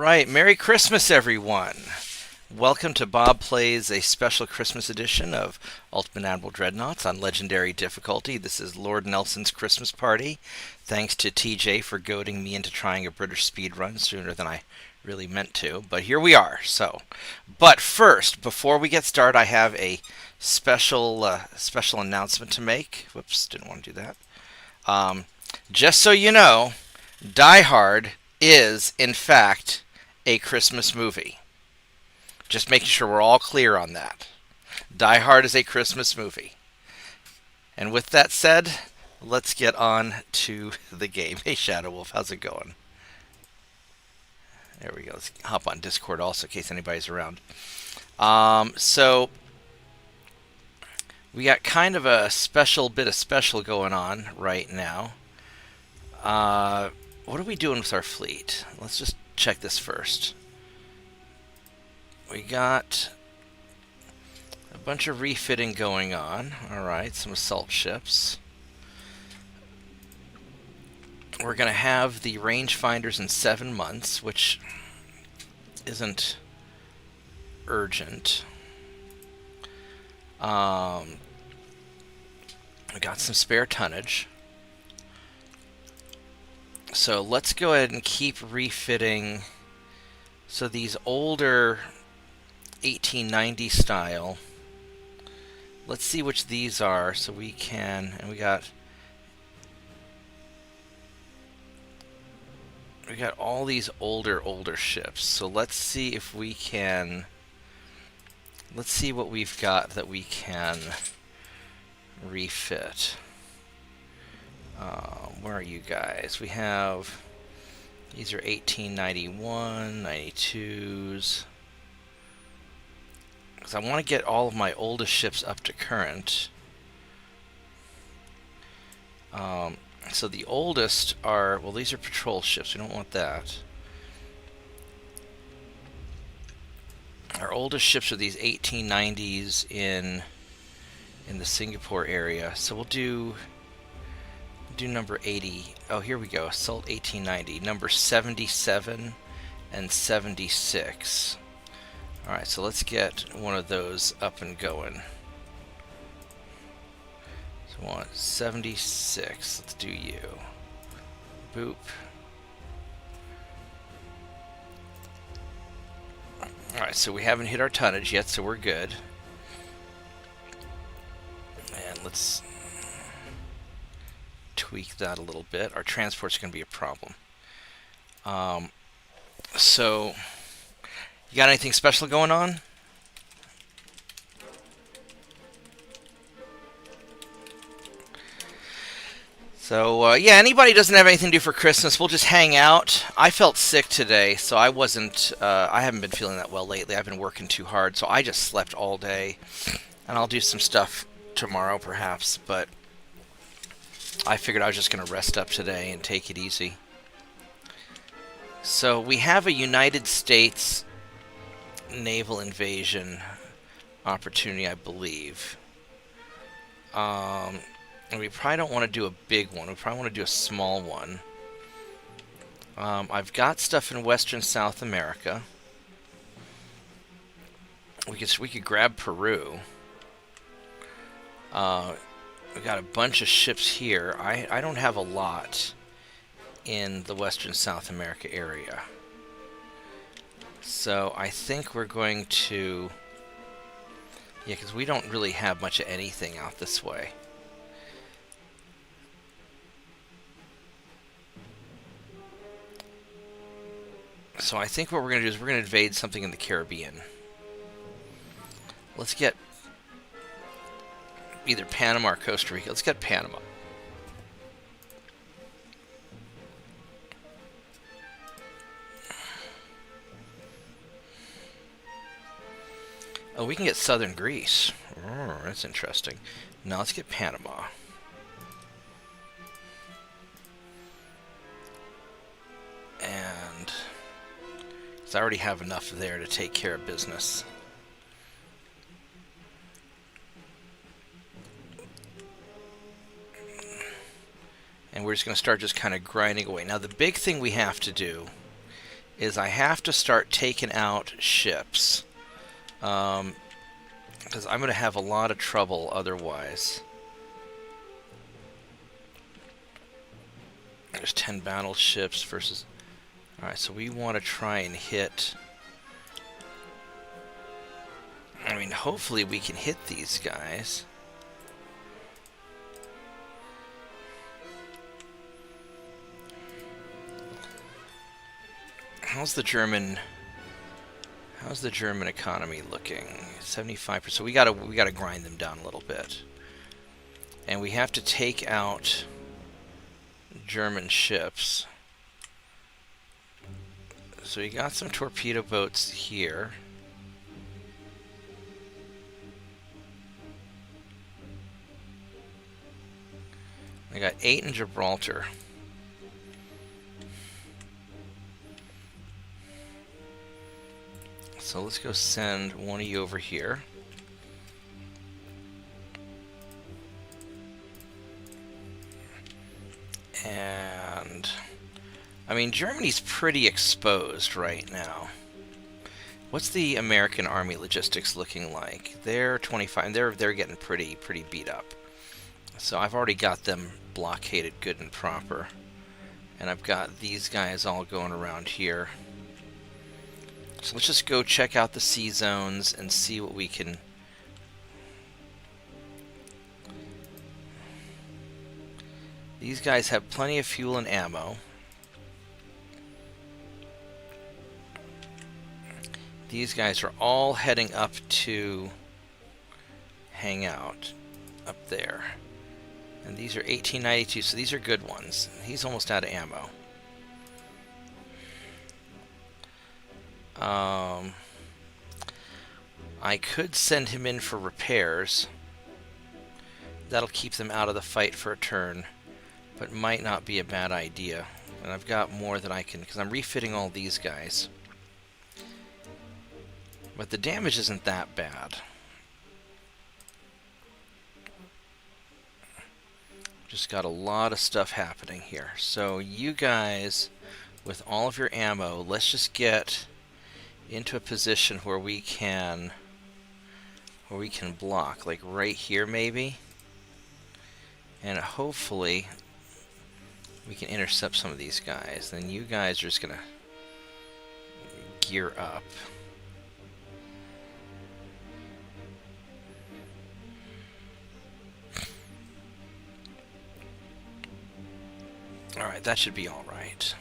right, Merry Christmas, everyone. Welcome to Bob Plays, a special Christmas edition of Ultimate Admiral Dreadnoughts on Legendary difficulty. This is Lord Nelson's Christmas party. Thanks to TJ for goading me into trying a British speed run sooner than I really meant to. But here we are. But first, before we get started, I have a special announcement to make. Whoops, didn't want to do that. Just so you know, Die Hard is, in fact, a Christmas movie. Just making sure we're all clear on that. Die Hard is a Christmas movie. And with that said, let's get on to the game. Hey, Shadow Wolf, how's it going? There we go. Let's hop on Discord also in case anybody's around. So we got kind of a special going on right now. What are we doing with our fleet? Let's just check this first. We got a bunch of refitting going on. Alright, some assault ships. We're going to have the rangefinders in 7 months, which isn't urgent. We got some spare tonnage. So let's go ahead and keep refitting. So these older 1890 style, let's see which these are so we can, and we got all these older ships. So let's see if we can, let's see what we've got that we can refit. Where are you guys? We have, these are 1891, 92s. Because I want to get all of my oldest ships up to current. So the oldest are, well, these are patrol ships. We don't want that. Our oldest ships are these 1890s in the Singapore area. So we'll do number 80. Oh, here we go. Assault 1890. Number 77 and 76. Alright, so let's get one of those up and going. So we want 76. Let's do you. Boop. Alright, so we haven't hit our tonnage yet, so we're good. And let's tweak that a little bit. Our transport's going to be a problem. So, you got anything special going on? So, yeah, anybody doesn't have anything to do for Christmas, we'll just hang out. I felt sick today, so I haven't been feeling that well lately. I've been working too hard, so I just slept all day. And I'll do some stuff tomorrow, perhaps, but I figured I was just going to rest up today and take it easy. So, we have a United States naval invasion opportunity, I believe. And we probably don't want to do a big one. We probably want to do a small one. I've got stuff in Western South America. We could grab Peru. We got a bunch of ships here. I don't have a lot in the Western South America area. So I think we're going to, yeah, because we don't really have much of anything out this way. So I think what we're going to do is we're going to invade something in the Caribbean. Let's get either Panama or Costa Rica. Let's get Panama. Oh, we can get southern Greece. Oh, that's interesting. Now let's get Panama. And I already have enough there to take care of business. And we're just going to start just kind of grinding away. Now the big thing we have to do is I have to start taking out ships. Because I'm going to have a lot of trouble otherwise. There's 10 battleships versus... Alright, so we want to try and hit... I mean, hopefully we can hit these guys. How's the German economy looking? 75%. So we gotta grind them down a little bit. And we have to take out German ships. So we got some torpedo boats here. I got 8 in Gibraltar. So let's go send one of you over here. And I mean, Germany's pretty exposed right now. What's the American Army logistics looking like? They're 25. They're getting pretty beat up. So I've already got them blockaded good and proper. And I've got these guys all going around here. So let's just go check out the sea zones and see what we can... These guys have plenty of fuel and ammo. These guys are all heading up to hang out up there. And these are 1892, so these are good ones. He's almost out of ammo. I could send him in for repairs. That'll keep them out of the fight for a turn, but might not be a bad idea. And I've got more that I can, because I'm refitting all these guys. But the damage isn't that bad. Just got a lot of stuff happening here. So you guys, with all of your ammo, let's just get into a position where we can block, like right here maybe, and hopefully we can intercept some of these guys. Then you guys are just gonna gear up. Alright, that should be alright.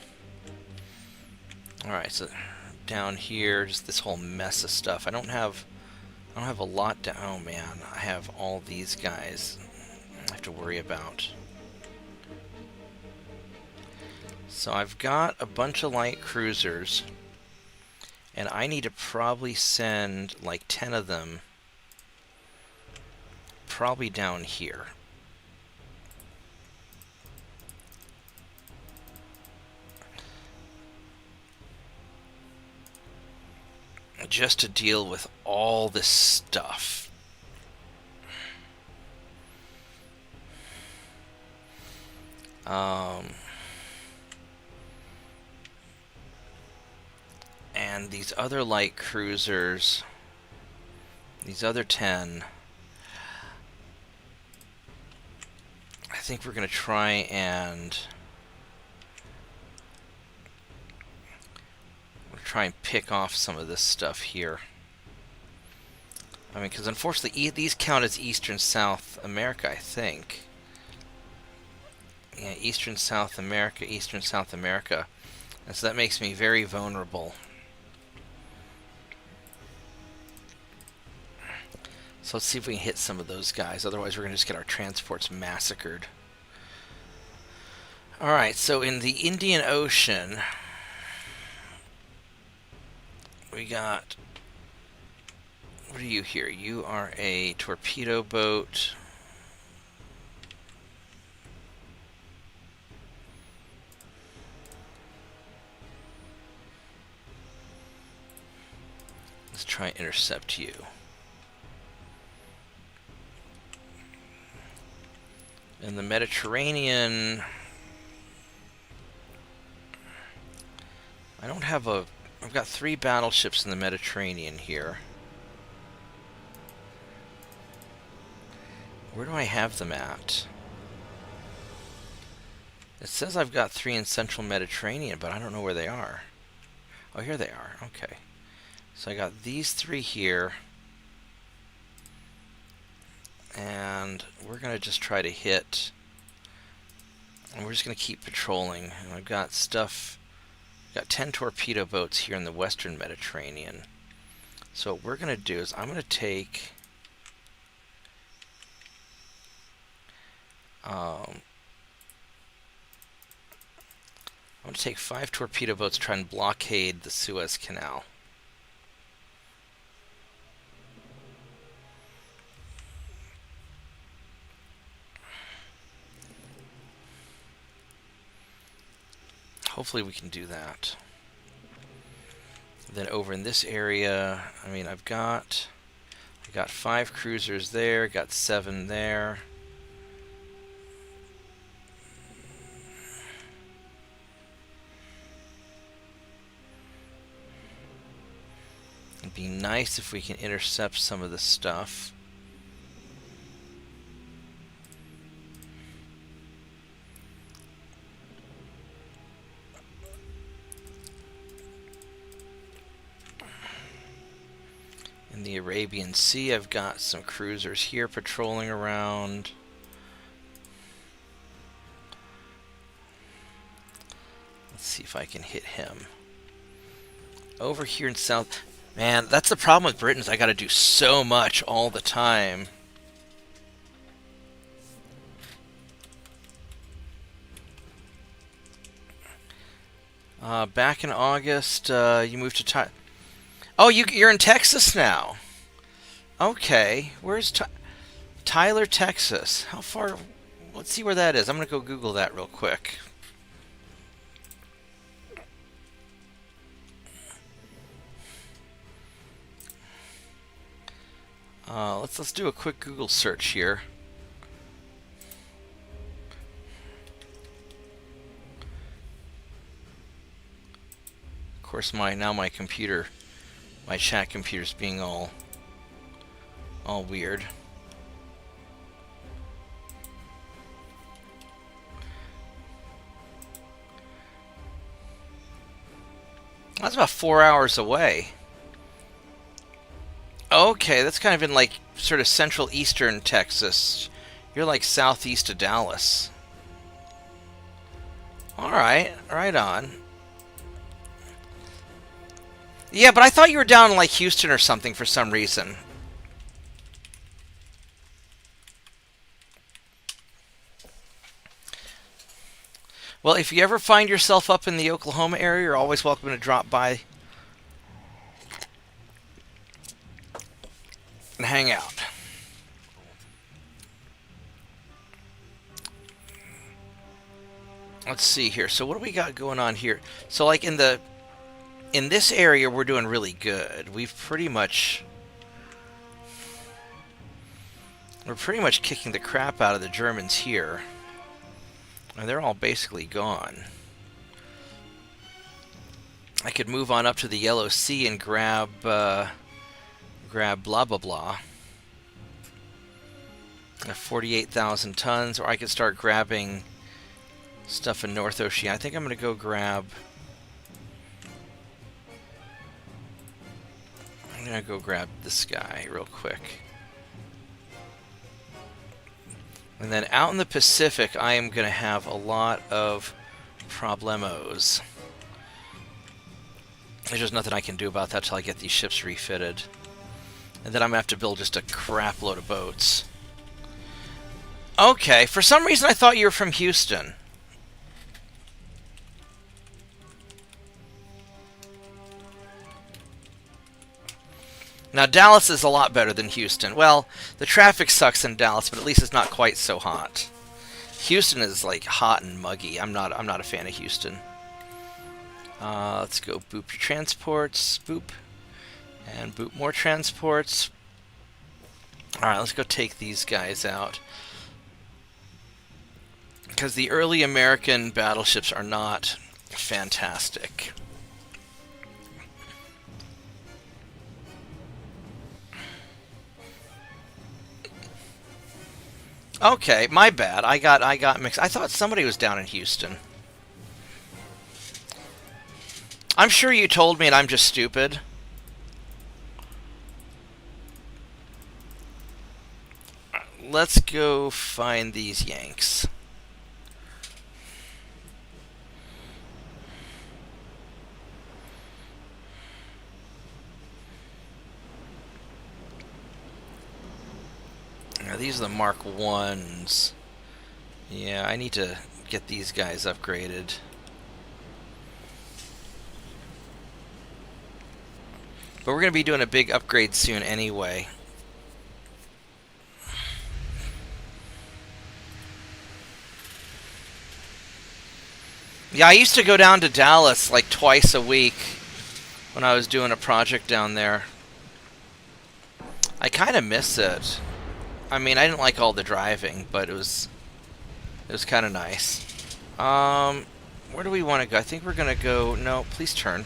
Alright, so down here, just this whole mess of stuff. I don't have a lot down. Oh man, I have all these guys I have to worry about. So I've got a bunch of light cruisers, and I need to probably send like 10 of them probably down here. Just to deal with all this stuff. And these other light cruisers, these other 10, I think we're going to try and pick off some of this stuff here. I mean, because unfortunately these count as Eastern South America, I think. Yeah, Eastern South America. And so that makes me very vulnerable. So let's see if we can hit some of those guys. Otherwise we're going to just get our transports massacred. Alright, so in the Indian Ocean, we got... What are you here? You are a torpedo boat. Let's try and intercept you. In the Mediterranean, I don't have a... I've got 3 battleships in the Mediterranean here. Where do I have them at? It says I've got 3 in central Mediterranean, but I don't know where they are. Oh, here they are. Okay. So I got these 3 here. And we're going to just try to hit... And we're just going to keep patrolling. And I've got stuff... Got 10 torpedo boats here in the western Mediterranean. So what we're going to do is I'm going to take... I'm going to take 5 torpedo boats, try and blockade the Suez Canal. Hopefully we can do that. Then over in this area, I mean, I got 5 cruisers there, got 7 there. It'd be nice if we can intercept some of the stuff. In the Arabian Sea, I've got some cruisers here patrolling around. Let's see if I can hit him. Over here in South... Man, that's the problem with Britain, is I gotta do so much all the time. Back in August, you moved to Oh, you're in Texas now. Okay, where's Tyler, Texas? How far? Let's see where that is. I'm gonna go Google that real quick. Let's do a quick Google search here. Of course, my computer, my chat computer's being all weird. That's about 4 hours away. Okay, that's kind of in like sort of central eastern Texas. You're like southeast of Dallas. Alright, right on. Yeah, but I thought you were down in like Houston or something for some reason. Well, if you ever find yourself up in the Oklahoma area, you're always welcome to drop by and hang out. Let's see here. So what do we got going on here? So like in this area, we're doing really good. We're pretty much kicking the crap out of the Germans here. And they're all basically gone. I could move on up to the Yellow Sea and grab blah blah blah. 48,000 tons, or I could start grabbing stuff in North Oceania. I think I'm going to go grab... I'm going to go grab this guy real quick. And then out in the Pacific, I am going to have a lot of problemos. There's just nothing I can do about that till I get these ships refitted. And then I'm going to have to build just a crap load of boats. Okay, for some reason I thought you were from Houston. Now, Dallas is a lot better than Houston. Well, the traffic sucks in Dallas, but at least it's not quite so hot. Houston is like hot and muggy. I'm not a fan of Houston. Let's go boop your transports, boop, and boop more transports. All right, let's go take these guys out. Because the early American battleships are not fantastic. Okay, my bad. I got mixed. I thought somebody was down in Houston. I'm sure you told me and I'm just stupid. Let's go find these Yanks. Now, these are the Mark 1s. Yeah, I need to get these guys upgraded. But we're going to be doing a big upgrade soon anyway. Yeah, I used to go down to Dallas like twice a week when I was doing a project down there. I kind of miss it. I mean, I didn't like all the driving, but it was kind of nice. Where do we want to go? I think we're going to go... No, please turn.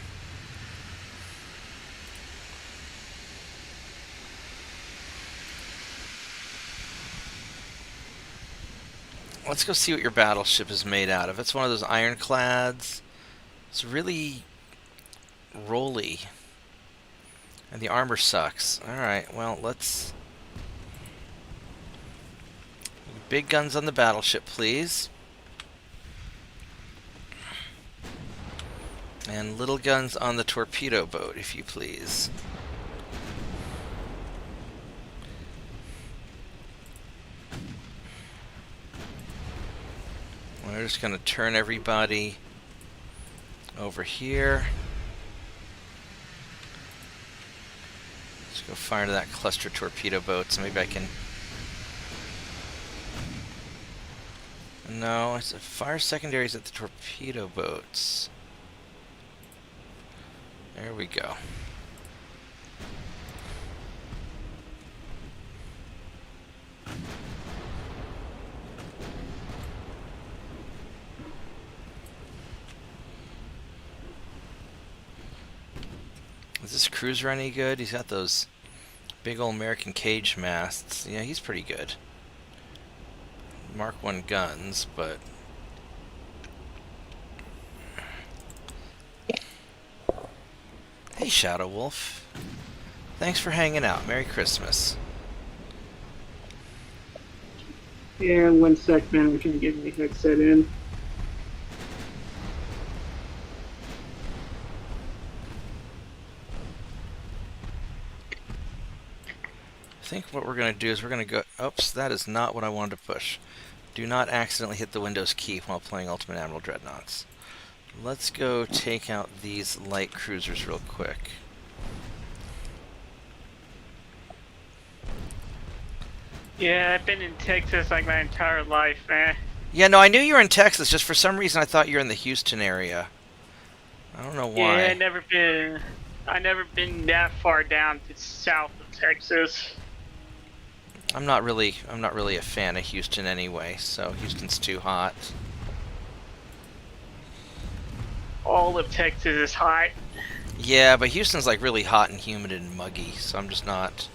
Let's go see what your battleship is made out of. It's one of those ironclads. It's really rolly. And the armor sucks. Alright, well, let's... Big guns on the battleship, please. And little guns on the torpedo boat, if you please. We're just going to turn everybody over here. Let's go fire into that cluster torpedo boat, so maybe I can... No, it's fire secondaries at the torpedo boats. There we go. Is this cruiser any good? He's got those big old American cage masts. Yeah, he's pretty good. Mark 1 guns, but... Hey, Shadow Wolf. Thanks for hanging out. Merry Christmas. Yeah, 1 sec, man. I'm trying to get my headset in. I think what we're going to do is we're going to go... Oops, that is not what I wanted to push. Do not accidentally hit the Windows key while playing Ultimate Admiral Dreadnoughts. Let's go take out these light cruisers real quick. Yeah, I've been in Texas like my entire life, man. Yeah, no, I knew you were in Texas. Just for some reason I thought you were in the Houston area. I don't know why. Yeah, I never been that far down to south of Texas. I'm not really a fan of Houston anyway, so Houston's too hot. All of Texas is hot. Yeah, but Houston's like really hot and humid and muggy, so I'm just not...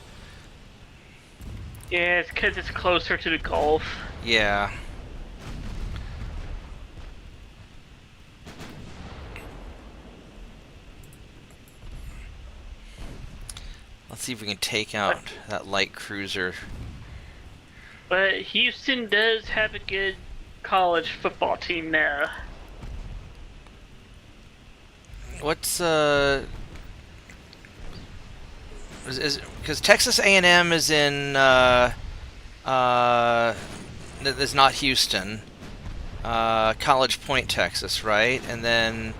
Yeah, it's because it's closer to the Gulf. Yeah. Let's see if we can take out that light cruiser. But Houston does have a good college football team now. What's because Texas A&M is in is not Houston, College Point, Texas, right? And then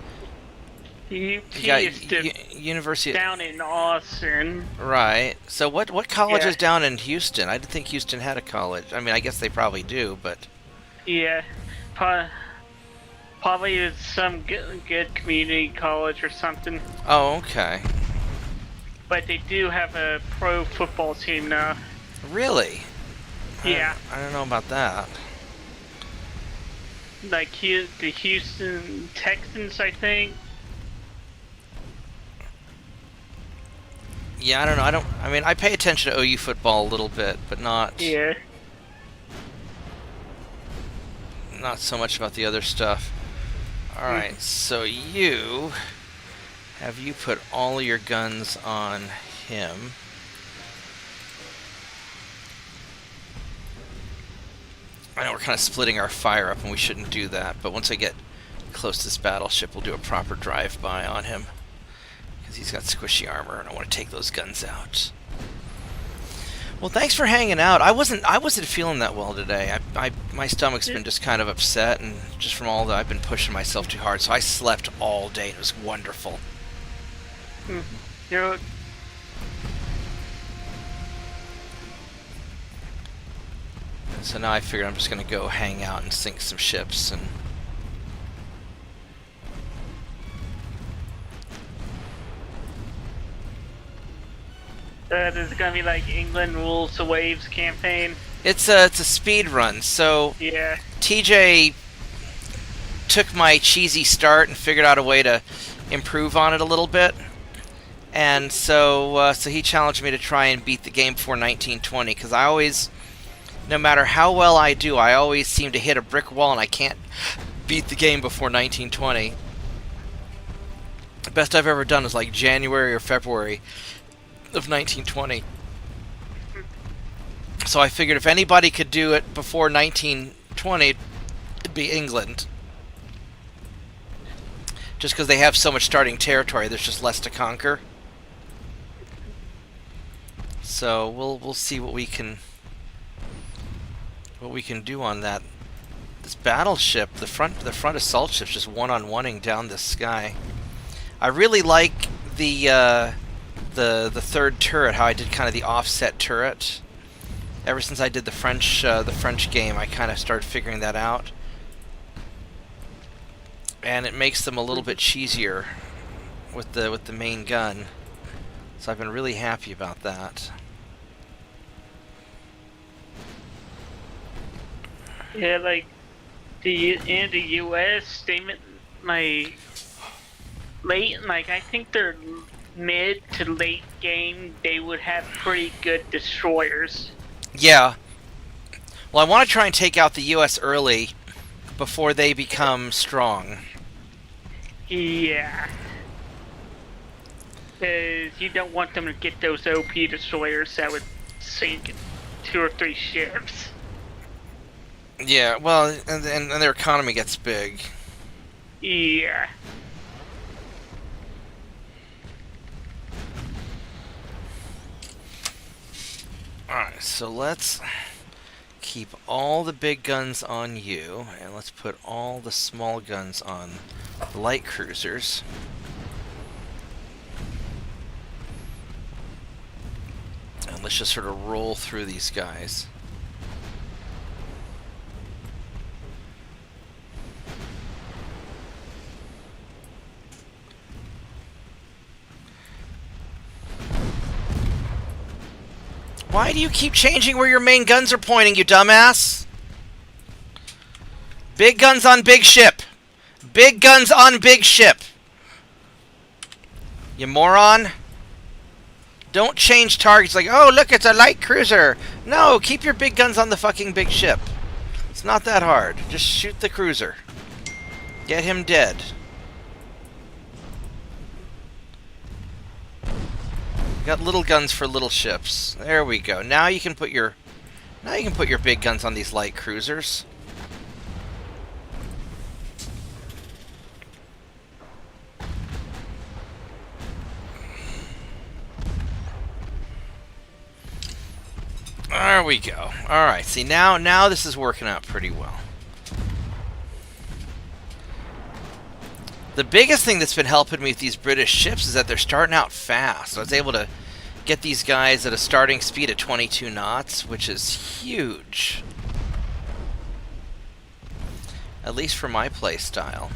you got University down in Austin. Right. So what college Yeah. is down in Houston? I didn't think Houston had a college. I mean, I guess they probably do, but Yeah, probably is some good community college or something. oh, okay. But they do have a pro football team now. Really? Yeah, I don't know about that. like the Houston Texans, I think. Yeah, I don't know. I mean, I pay attention to OU football a little bit, but not. Yeah. not so much about the other stuff. Alright, so have you put all your guns on him? I know we're kind of splitting our fire up and we shouldn't do that, but once I get close to this battleship, we'll do a proper drive-by on him. Because he's got squishy armor and I want to take those guns out. Well, thanks for hanging out. I wasn't feeling that well today. My stomach's been just kind of upset, and just from all that I've been pushing myself too hard. So I slept all day. It was wonderful. You're... So now I figured I'm just gonna go hang out and sink some ships and. This is gonna be like England rules the waves campaign. It's a speed run, so Yeah. TJ took my cheesy start and figured out a way to improve on it a little bit, and so he challenged me to try and beat the game before 1920, because I always, no matter how well I do, I always seem to hit a brick wall and I can't beat the game before 1920. The best I've ever done is like January or February of 1920. So I figured if anybody could do it before 1920, it'd be England. Just because they have so much starting territory, there's just less to conquer. So we'll see what we can do on that. This battleship, the front assault ship's just one-on-oneing down the sky. I really like the third turret, how I did kind of the offset turret. Ever since I did the French game, I kind of started figuring that out, and it makes them a little bit cheesier with the main gun. So I've been really happy about that. Yeah, like in the U.S. they like late, like I think they're mid to late game, they would have pretty good destroyers. Yeah. Well, I want to try and take out the U.S. early before they become strong. Yeah. Because you don't want them to get those OP destroyers that would sink 2 or 3 ships. Yeah, well, and their economy gets big. Yeah. Alright, so let's keep all the big guns on you, and let's put all the small guns on the light cruisers. And let's just sort of roll through these guys. Why do you keep changing where your main guns are pointing, you dumbass? Big guns on big ship. Big guns on big ship. You moron. Don't change targets like, oh, look, it's a light cruiser. No, keep your big guns on the fucking big ship. It's not that hard. Just shoot the cruiser. Get him dead. Got little guns for little ships. There we go. Now you can put your big guns on these light cruisers. There we go. Alright, see now this is working out pretty well. The biggest thing that's been helping me with these British ships is that they're starting out fast. So I was able to get these guys at a starting speed of 22 knots, which is huge. At least for my play style.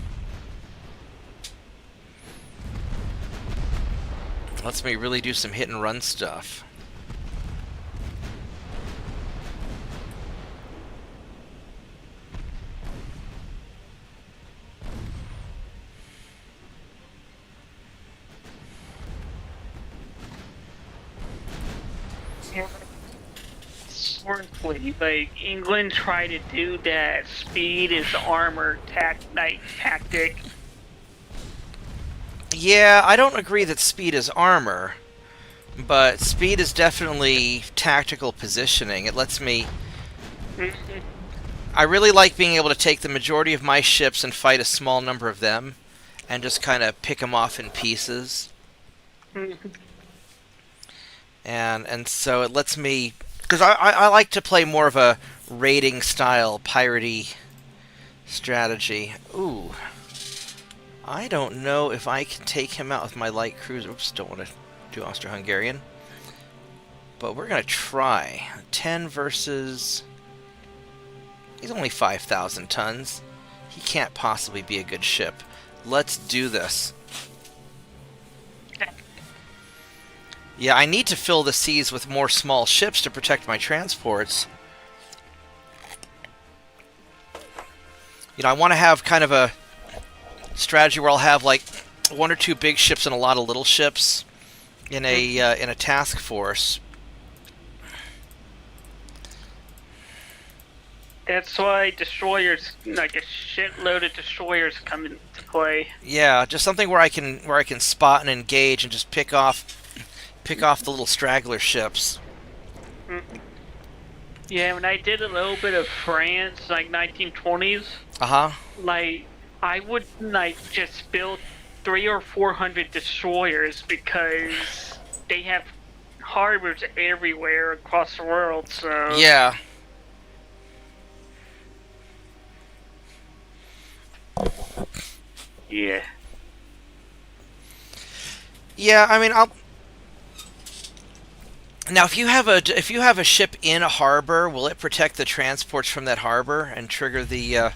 Lets me really do some hit and run stuff. historically, like, England tried to do that speed is armor tactic. Yeah, I don't agree that speed is armor, but speed is definitely tactical positioning. It lets me... I really like being able to take the majority of my ships and fight a small number of them, and just kind of pick them off in pieces. And so it lets me... Because I like to play more of a raiding style, piratey strategy. Ooh. I don't know if I can take him out with my light cruiser. Oops, don't want to do Austro-Hungarian. But we're going to try. 10 versus... He's only 5,000 tons. He can't possibly be a good ship. Let's do this. Yeah, I need to fill the seas with more small ships to protect my transports. You know, I want to have kind of a strategy where I'll have like 1 or 2 big ships and a lot of little ships in a task force. That's why destroyers, like a shitload of destroyers, come into play. Yeah, just something where I can spot and engage and just pick off the little straggler ships. Yeah, when I did a little bit of France, like 1920s, like I would like just build 300 or 400 destroyers because they have harbors everywhere across the world. So yeah. Yeah. Yeah, I mean, now if you have a ship in a harbor, will it protect the transports from that harbor and trigger the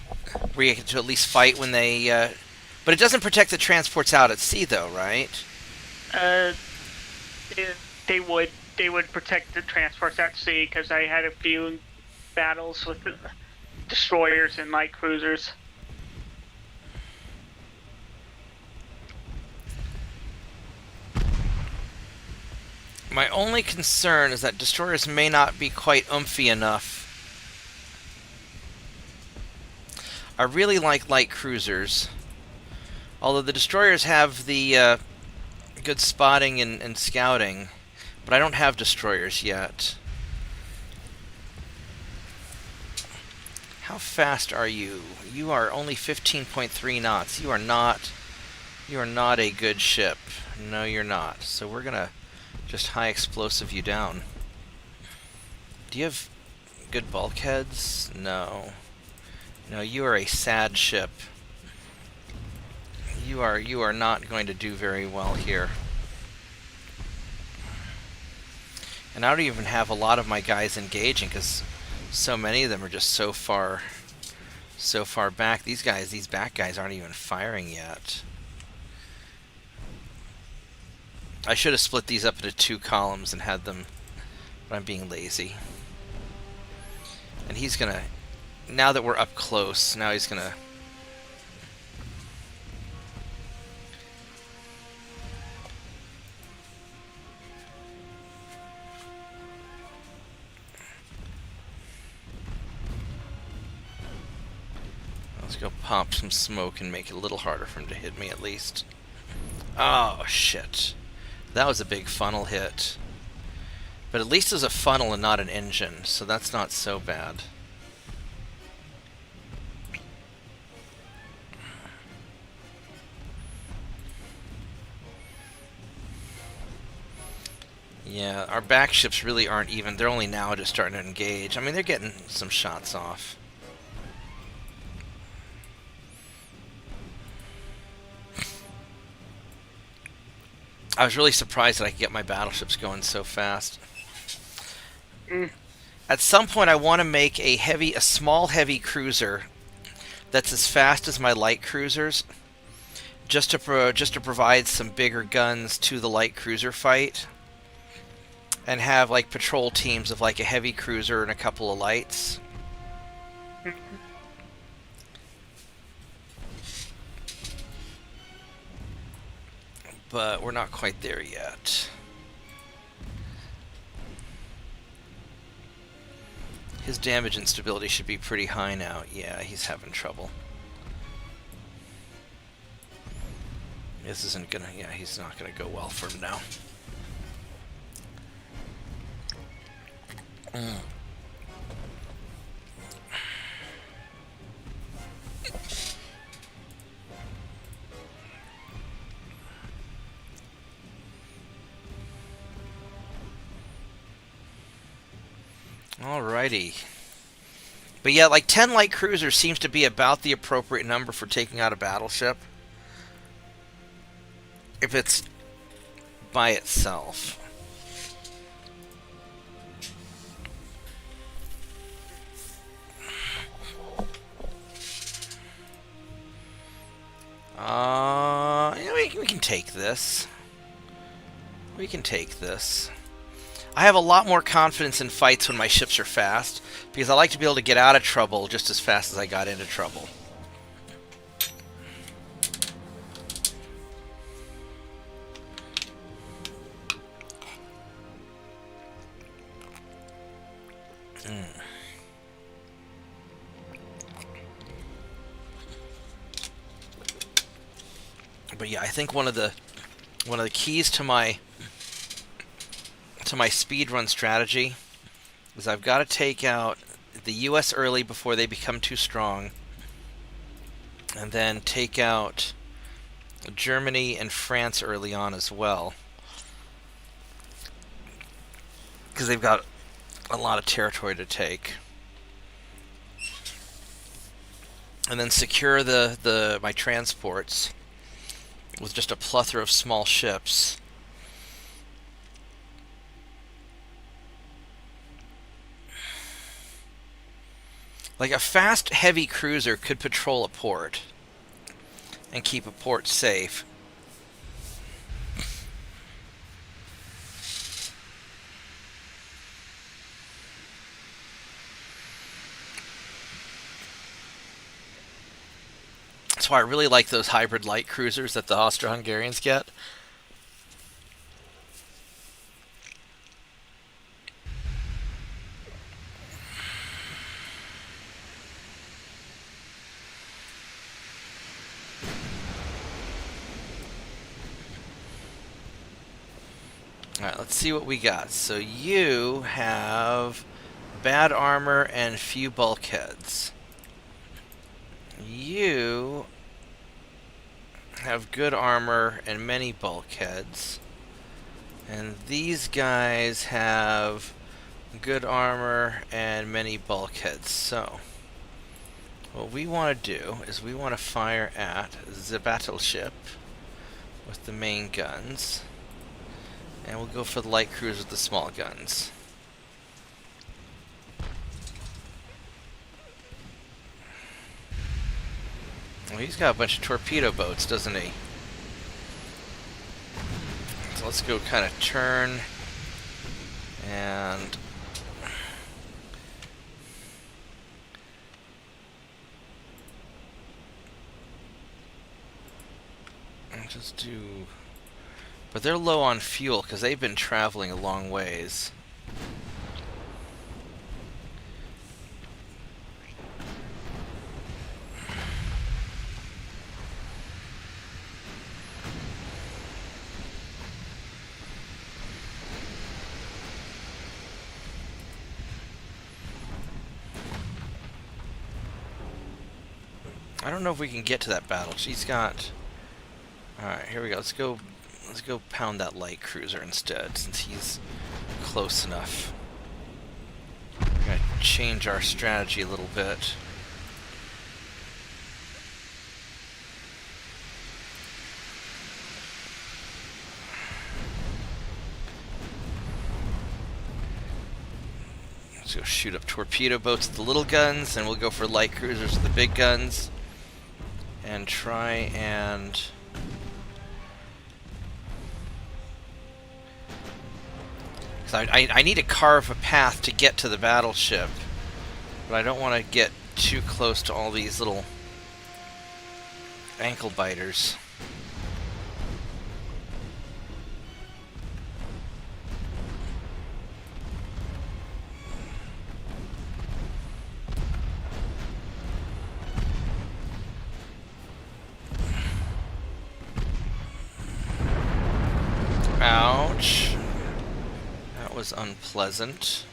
where you get to at least fight when they? But it doesn't protect the transports out at sea, though, right? They would protect the transports at sea because I had a few battles with the destroyers and light cruisers. My only concern is that destroyers may not be quite oomphy enough. I really like light cruisers. Although the destroyers have the good spotting and scouting. But I don't have destroyers yet. How fast are you? You are only 15.3 knots. You are not a good ship. No, you're not. So we're gonna just high explosive you down. Do you have good bulkheads? No. No, you are a sad ship. You are not going to do very well here. And I don't even have a lot of my guys engaging because so many of them are just so far back. These back guys aren't even firing yet. I should have split these up into 2 columns and had them, but I'm being lazy. And he's gonna, now that we're up close, now he's gonna... Let's go pop some smoke and make it a little harder for him to hit me at least. Oh, shit. That was a big funnel hit. But at least it was a funnel and not an engine, so that's not so bad. Yeah, our back ships really aren't even. They're only now just starting to engage. I mean, they're getting some shots off. I was really surprised that I could get my battleships going so fast. At some point, I want to make a small heavy cruiser that's as fast as my light cruisers, just to provide some bigger guns to the light cruiser fight, and have like patrol teams of like a heavy cruiser and a couple of lights. But we're not quite there yet. His damage and stability should be pretty high now. Yeah, he's having trouble. This isn't gonna... Yeah, he's not gonna go well for him now. Alrighty. But yeah, like 10 light cruisers seems to be about the appropriate number for taking out a battleship. If it's by itself. Yeah, we can take this. We can take this. I have a lot more confidence in fights when my ships are fast, because I like to be able to get out of trouble just as fast as I got into trouble. But yeah, I think one of the keys to my speedrun strategy is I've got to take out the US early before they become too strong, and then take out Germany and France early on as well, because they've got a lot of territory to take. And then secure my transports with just a plethora of small ships. Like a fast, heavy cruiser could patrol a port and keep a port safe. That's why I really like those hybrid light cruisers that the Austro-Hungarians get. Alright, let's see what we got. So you have bad armor and few bulkheads. You have good armor and many bulkheads. And these guys have good armor and many bulkheads. So what we want to do is we want to fire at the battleship with the main guns. And we'll go for the light cruiser with the small guns. Well, he's got a bunch of torpedo boats, doesn't he? So let's go kind of turn and just do... But they're low on fuel because they've been traveling a long ways. I don't know if we can get to that battle. She's got... Alright, here we go. Let's go pound that light cruiser instead, since he's close enough. We're gonna change our strategy a little bit. Let's go shoot up torpedo boats with the little guns, and we'll go for light cruisers with the big guns. And try and... I need to carve a path to get to the battleship, but I don't want to get too close to all these little ankle biters. Ouch. That was unpleasant.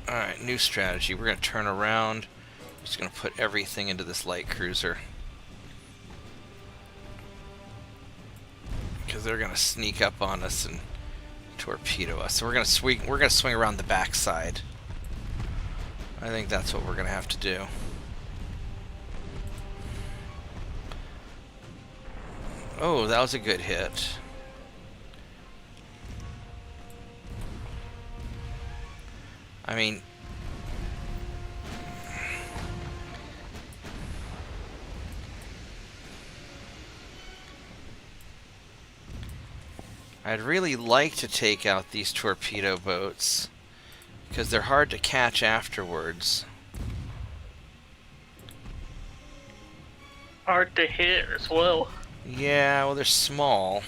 Alright, new strategy. We're going to turn around. Just going to put everything into this light cruiser. Because they're going to sneak up on us and torpedo us. So we're going to swing around the backside. I think that's what we're going to have to do. Oh, that was a good hit. I mean, I'd really like to take out these torpedo boats because they're hard to catch afterwards. Hard to hit as well. Yeah, well, they're small.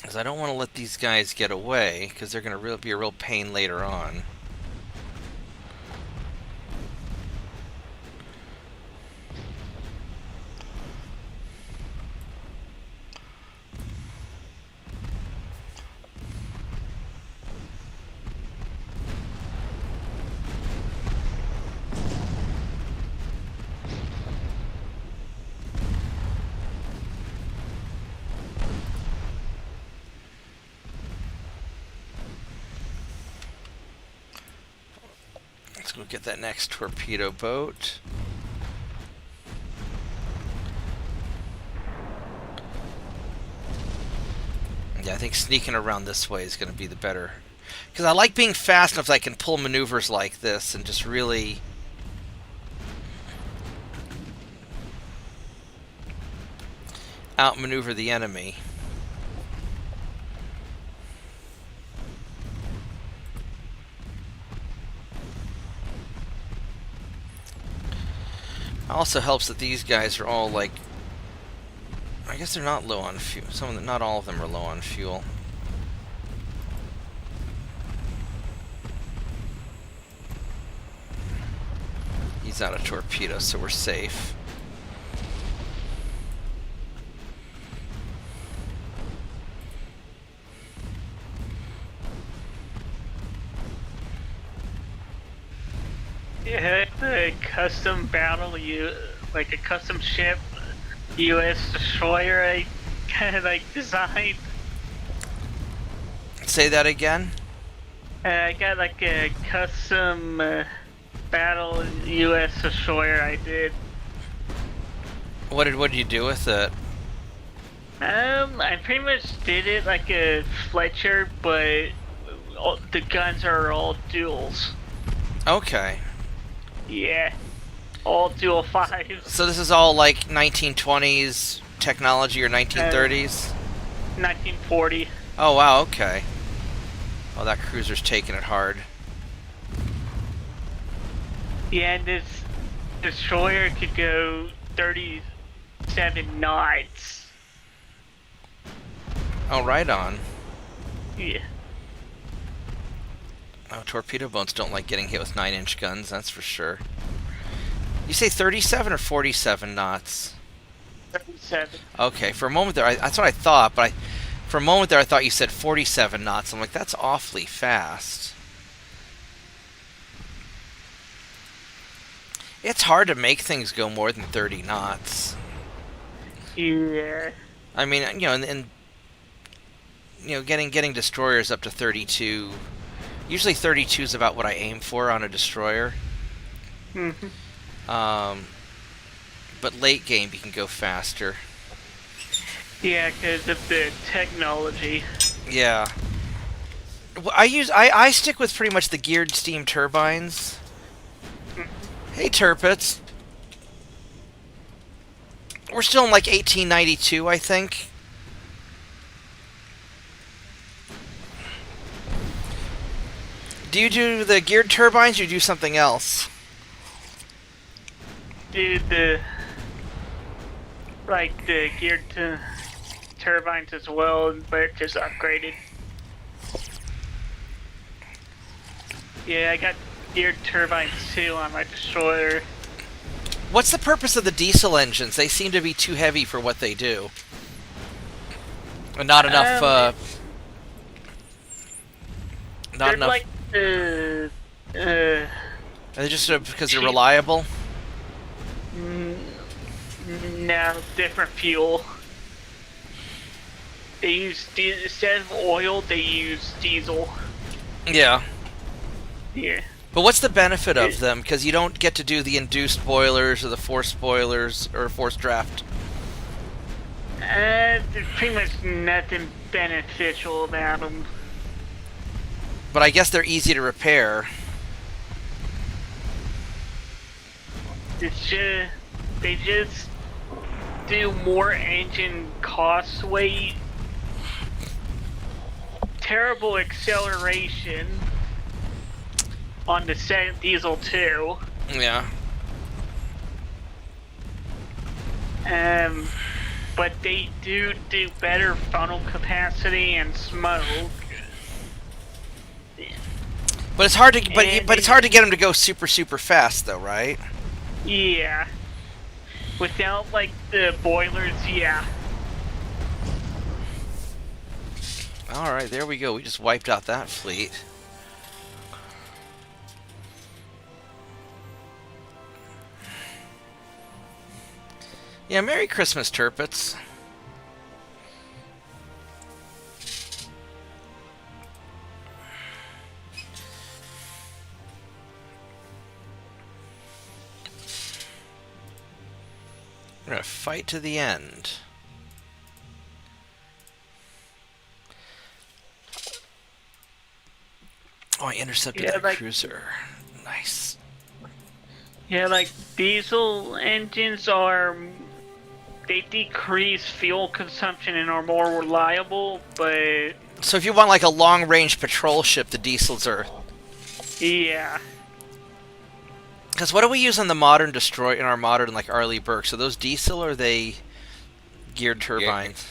Because I don't want to let these guys get away, because they're going to be a real pain later on. Let's go get that next torpedo boat. Yeah, I think sneaking around this way is going to be the better. Because I like being fast enough that I can pull maneuvers like this and just really outmaneuver the enemy. Also helps that these guys are all like, I guess they're not low on fuel. Some of them, not all of them are low on fuel. He's out of torpedo, so we're safe. Yeah, the custom battle, like a custom ship, U.S. destroyer I kind of like designed. Say that again? I got like a custom battle U.S. destroyer I did. What did you do with it? I pretty much did it like a Fletcher, but the guns are all duals. Okay. Yeah, all dual fives. So this is all like 1920s technology or 1930s? 1940. Oh wow, okay. Oh, that cruiser's taking it hard. Yeah, and this destroyer could go 37 knots. Oh, right on. Yeah. Oh, torpedo boats don't like getting hit with 9-inch guns, that's for sure. You say 37 or 47 knots? 37. Okay, for a moment there, that's what I thought, but for a moment there I thought you said 47 knots. I'm like, that's awfully fast. It's hard to make things go more than 30 knots. Yeah. I mean, you know, and you know, getting destroyers up to 32. Usually 32 is about what I aim for on a destroyer. Mm-hmm. But late game you can go faster. Yeah, because of the technology. Yeah. I stick with pretty much the geared steam turbines. Hey, Turpits. We're still in like 1892, I think. Do you do the geared turbines, or do you do something else? Dude, the geared to turbines as well, but just upgraded. Yeah, I got geared turbines too on my destroyer. What's the purpose of the diesel engines? They seem to be too heavy for what they do. And not enough, they're like Are they just because they're reliable? No, different fuel. They use, instead of oil, they use diesel. Yeah. Yeah. But what's the benefit of them? Because you don't get to do the induced boilers or the forced boilers or forced draft. There's pretty much nothing beneficial about them. But I guess they're easy to repair. They just do more engine cost weight, terrible acceleration on the second diesel too. Yeah. But they do better funnel capacity and smoke. But it's hard to but it's hard to get them to go super fast though, right? Yeah. Without like the boilers, yeah. All right, there we go. We just wiped out that fleet. Yeah, Merry Christmas, Turpits. We're gonna fight to the end. Oh, I intercepted that cruiser. Nice. Yeah, like diesel engines they decrease fuel consumption and are more reliable, but so if you want like a long-range patrol ship, the diesels are. Yeah. Because what do we use on the modern destroyer in our modern like Arleigh Burke? So those diesel or are they geared turbines?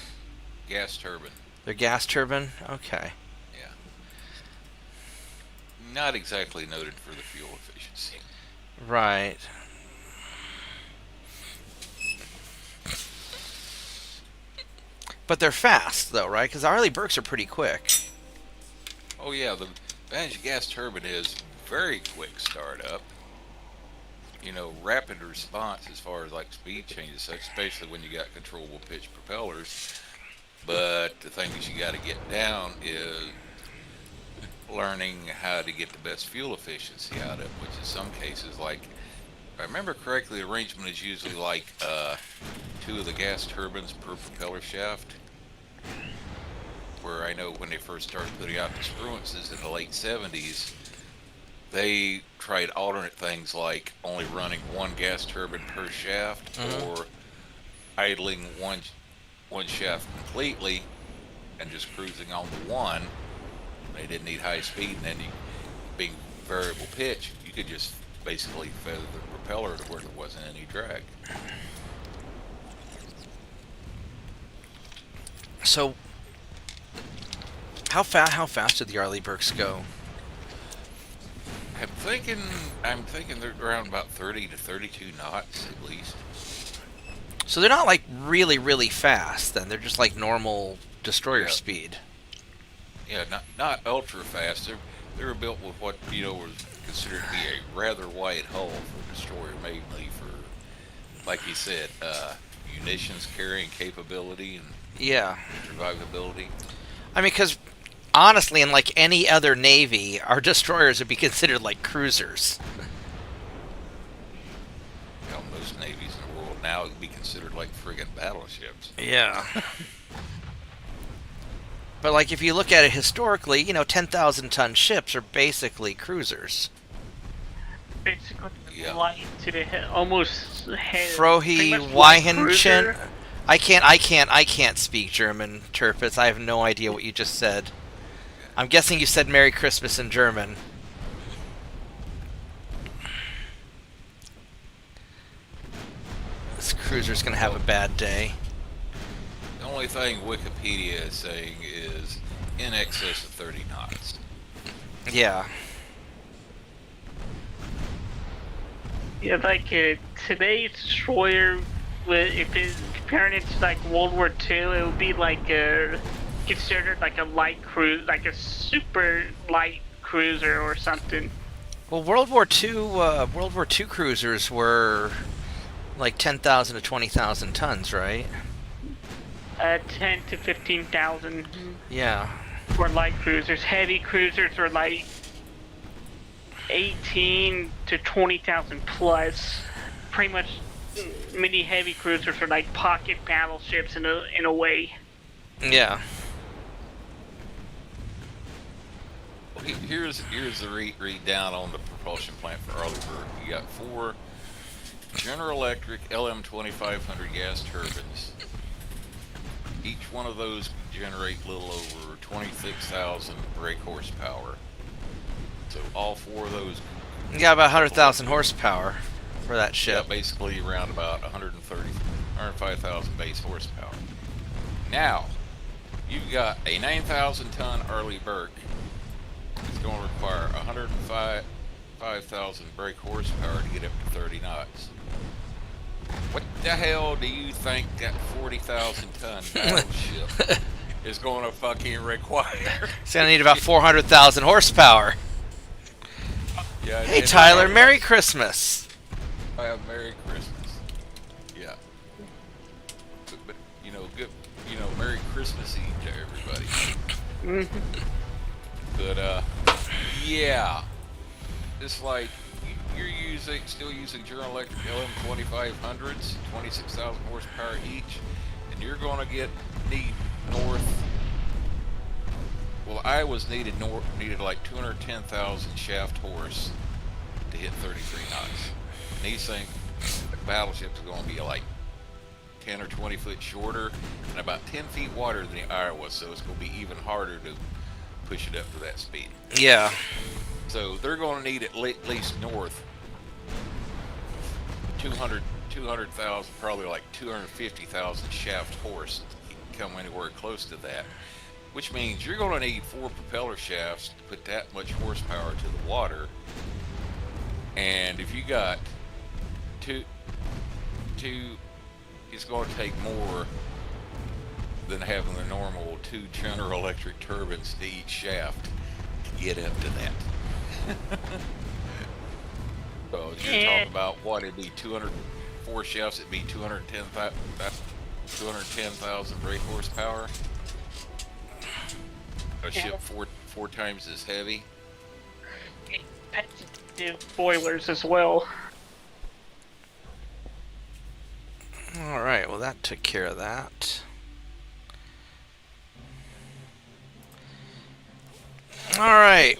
Gas turbine. They're gas turbine. Okay. Yeah. Not exactly noted for the fuel efficiency. Right. But they're fast, though, right? Because Arleigh Burkes are pretty quick. Oh, yeah. The advantage of gas turbine is very quick startup. You know, rapid response as far as like speed changes, especially when you got controllable pitch propellers. But the thing that you got to get down is learning how to get the best fuel efficiency out of it, which in some cases, like, if I remember correctly, the arrangement is usually like 2 of the gas turbines per propeller shaft. Where I know when they first started putting out discrepancies in the late 70s, they tried alternate things like only running 1 gas turbine per shaft, or idling one shaft completely and just cruising on the one. They didn't need high speed, and then being variable pitch, you could just basically feather the propeller to where there wasn't any drag. So, how fast did the Arleigh Burkes go? I'm thinking they're around about 30 to 32 knots at least. So they're not like really fast. Then they're just like normal destroyer speed. Yeah, not ultra fast. They were built with what was considered to be a rather wide hull for a destroyer, mainly for, like you said, munitions carrying capability and survivability. I mean, because honestly, in like any other navy, our destroyers would be considered like cruisers. Most navies in the world now would be considered like friggin' battleships. Yeah. But like if you look at it historically, 10,000 ton ships are basically cruisers. basically Yeah. light to the head, almost head. Frohi Weihenchen. I can't speak German, Turpitz. I have no idea what you just said. I'm guessing you said Merry Christmas in German. This cruiser's gonna have a bad day. The only thing Wikipedia is saying is in excess of 30 knots. Yeah. Yeah, like today's destroyer, if it's comparing it to like World War II, it would be like considered like a light cruise, like a super light cruiser or something. Well, World War II cruisers were like 10,000 to 20,000 tons, right? 10 to 15,000 Yeah. for light cruisers. Heavy cruisers are like 18 to 20,000 plus. Pretty much, many heavy cruisers are like pocket battleships in a way. Yeah. Well, here's the read down on the propulsion plant for Arleigh. You got 4 General Electric LM2500 gas turbines. Each one of those generate a little over 26,000 brake horsepower. So all 4 of those. You got about 100,000 horsepower for that ship. Yeah, basically around about 105,000 base horsepower. Now, you've got a 9,000 ton Arleigh Burke. It's going to require 105,000 brake horsepower to get up to 30 knots. What the hell do you think that 40,000 ton battleship is going to fucking require? It's gonna need about 400,000 horsepower. Yeah, Hey Tyler, Merry Christmas. I have Merry Christmas. Yeah. But good. Merry Christmas Eve to everybody. But yeah, it's like you're still using General Electric LM2500s, 26,000 horsepower each, and you're going to need north. Well, Iowa's needed like 210,000 shaft horse to hit 33 knots. And these think the battleship's going to be like 10 or 20 foot shorter and about 10 feet wider than the Iowa, so it's going to be even harder to push it up to that speed. Yeah. So they're going to need at least north 200,000, probably like 250,000 shaft horse to come anywhere close to that. Which means you're going to need 4 propeller shafts to put that much horsepower to the water. And if you got two, it's going to take more than having the normal 2 General Electric turbines to each shaft to get up to that. So you're talking about what? It'd be 204 shafts. It'd be 210,000 brake horsepower. A ship four times as heavy. Competitive boilers as well. Alright, well that took care of that. Alright,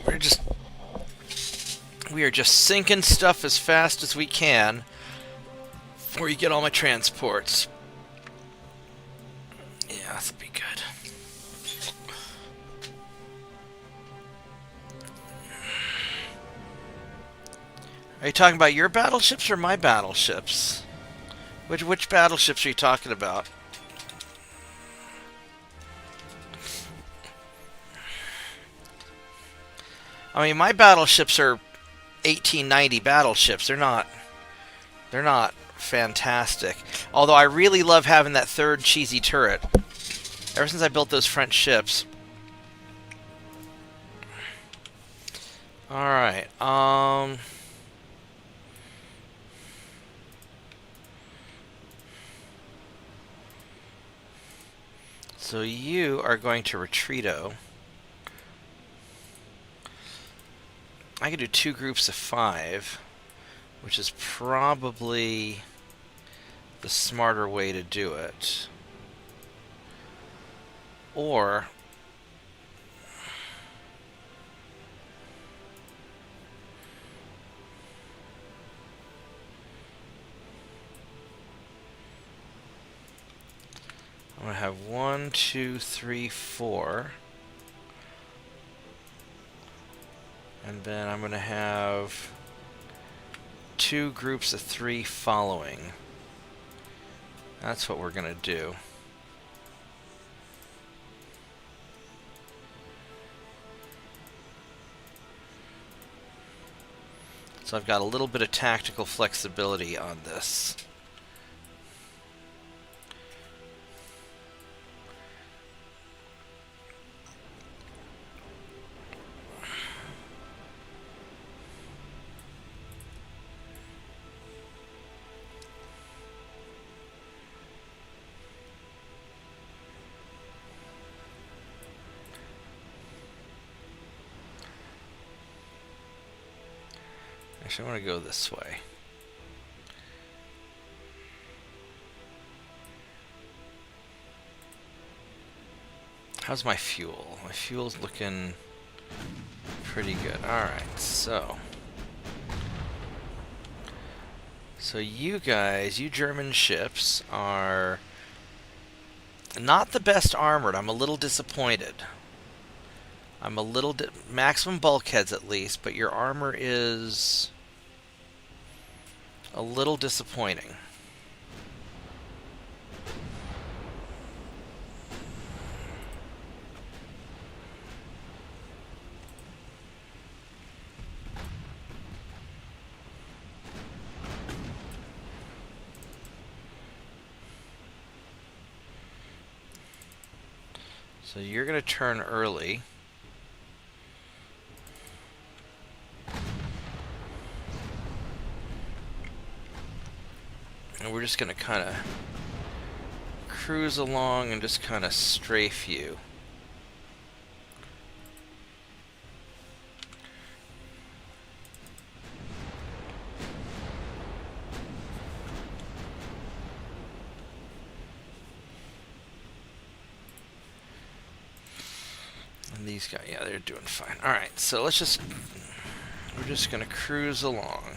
we are just sinking stuff as fast as we can before you get all my transports. Yeah, that'll be good. Are you talking about your battleships or my battleships? Which battleships are you talking about? I mean, my battleships are 1890 battleships. They're not fantastic. Although I really love having that 3rd cheesy turret. Ever since I built those French ships. Alright, so you are going to Retreato. I could do 2 groups of 5, which is probably the smarter way to do it. Or I'm going to have 1, 2, 3, 4. And then I'm going to have 2 groups of 3 following. That's what we're going to do. So I've got a little bit of tactical flexibility on this. Actually, I want to go this way. How's my fuel? My fuel's looking pretty good. Alright, so you guys, you German ships, are not the best armored. I'm a little disappointed. I'm a little... maximum bulkheads, at least, but your armor is a little disappointing. So you're going to turn early. And we're just going to kind of cruise along and just kind of strafe you. And these guys, yeah, they're doing fine. Alright, so we're just going to cruise along.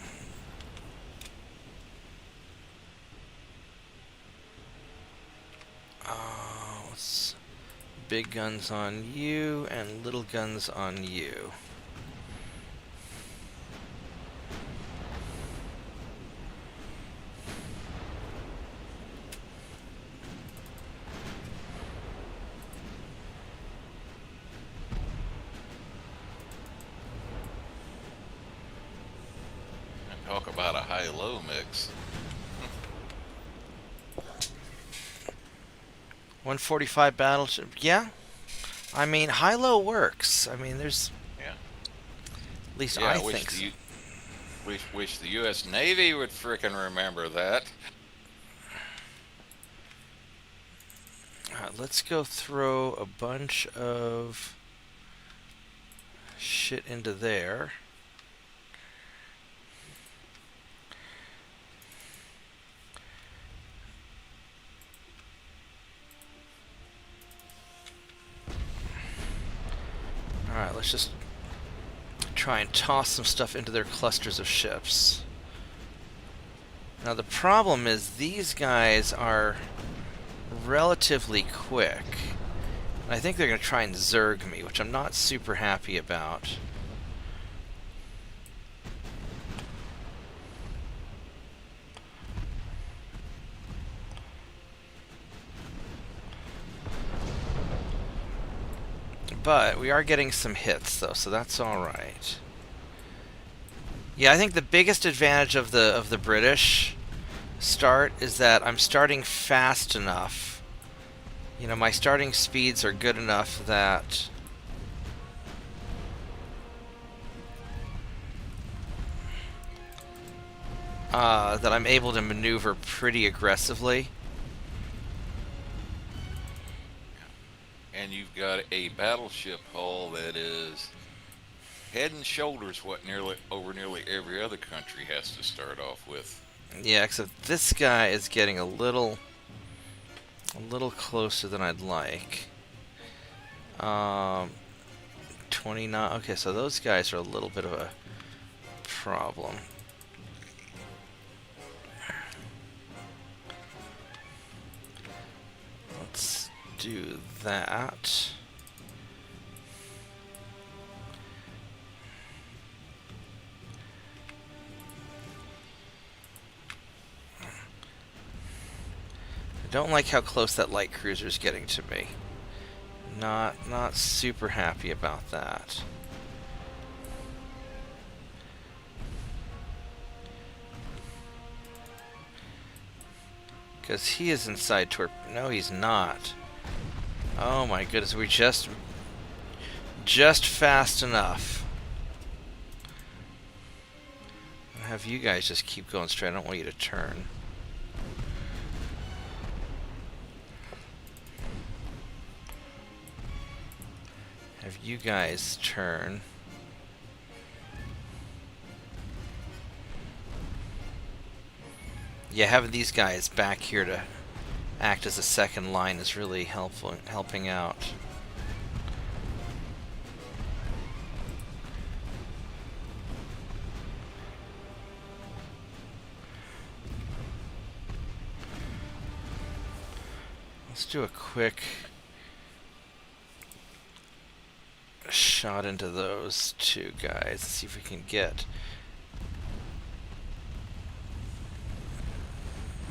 Big guns on you and little guns on you. And talk about a high-low mix. 145 battleship. Yeah. I mean, high-low works. I mean, there's... Yeah. At least Yeah, I think so. Wish the U.S. Navy would frickin' remember that. Alright, let's go throw a bunch of shit into there. Alright, let's just try and toss some stuff into their clusters of ships. Now the problem is these guys are relatively quick. And I think they're going to try and zerg me, which I'm not super happy about. But we are getting some hits, though, so that's all right. Yeah, I think the biggest advantage of the British start is that I'm starting fast enough. You know, my starting speeds are good enough that that I'm able to maneuver pretty aggressively. And you've got a battleship hull that is head and shoulders what nearly every other country has to start off with. Yeah, except this guy is getting a little closer than I'd like. 29. Okay, so those guys are a little bit of a problem. Let's do that. I don't like how close that light cruiser is getting to me. Not super happy about that. Because he is inside no, he's not. Oh my goodness, we just fast enough. I'll have you guys just keep going straight. I don't want you to turn. Have you guys turn. Yeah, having these guys back here to act as a second line is really helping out. Let's do a quick shot into those two guys. See if we can get.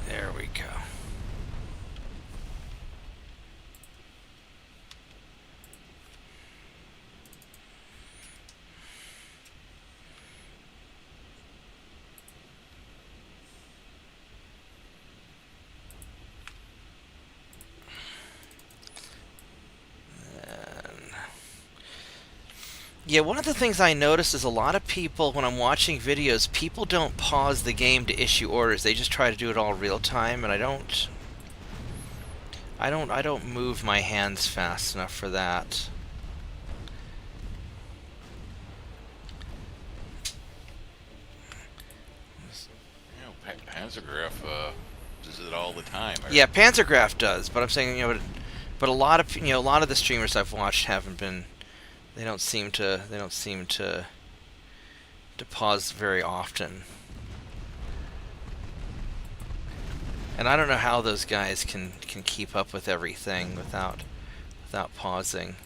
There we go. Yeah, one of the things I notice is a lot of people, when I'm watching videos, people don't pause the game to issue orders. They just try to do it all real time, and I don't move my hands fast enough for that. You know, Panzergraph does it all the time. Yeah, Panzergraph does, but I'm saying, you know, but a lot of the streamers I've watched haven't been. They don't seem to pause very often. And I don't know how those guys can keep up with everything without pausing.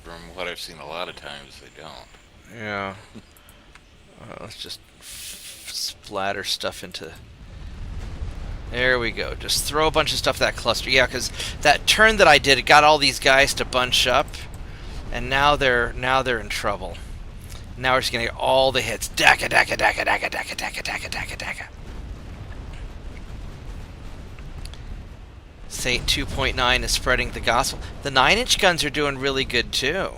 From what I've seen, a lot of times they don't. Yeah. Let's just splatter stuff into. There we go. Just throw a bunch of stuff at that cluster. Yeah, because that turn that I did, it got all these guys to bunch up. And now they're in trouble. Now we're just gonna get all the hits. Daka daka daka daka daka daka daka daka daka. Saint 2.9 is spreading the gospel. The 9-inch guns are doing really good too.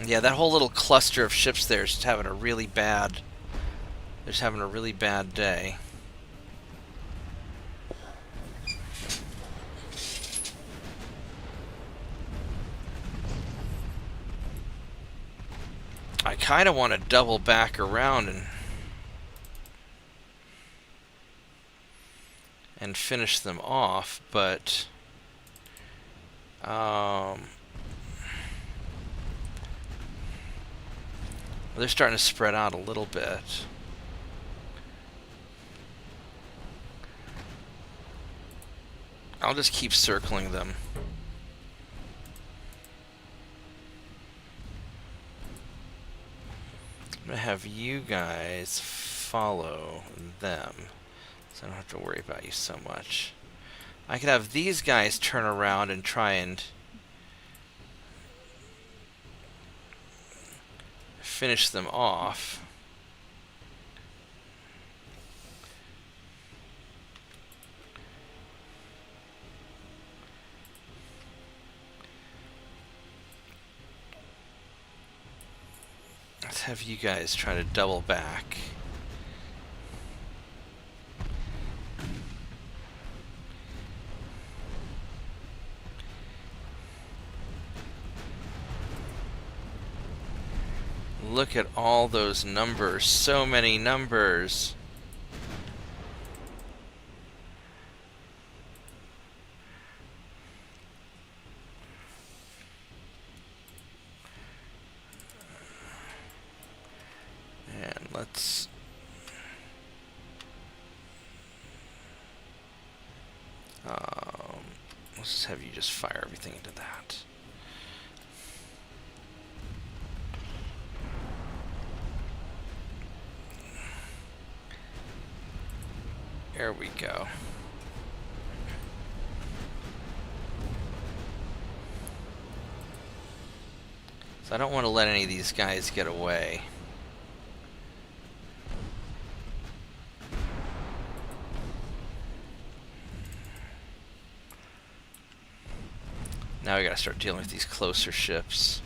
Yeah, that whole little cluster of ships there is just having a really bad. They're just having a really bad day. I kind of want to double back around and finish them off, but they're starting to spread out a little bit. I'll just keep circling them. I'm going to have you guys follow them, so I don't have to worry about you so much. I could have these guys turn around and try and finish them off. Let's have you guys try to double back. Look at all those numbers. So many numbers. And let's just have you just fire everything into that. There we go. So I don't want to let any of these guys get away. Now we gotta start dealing with these closer ships.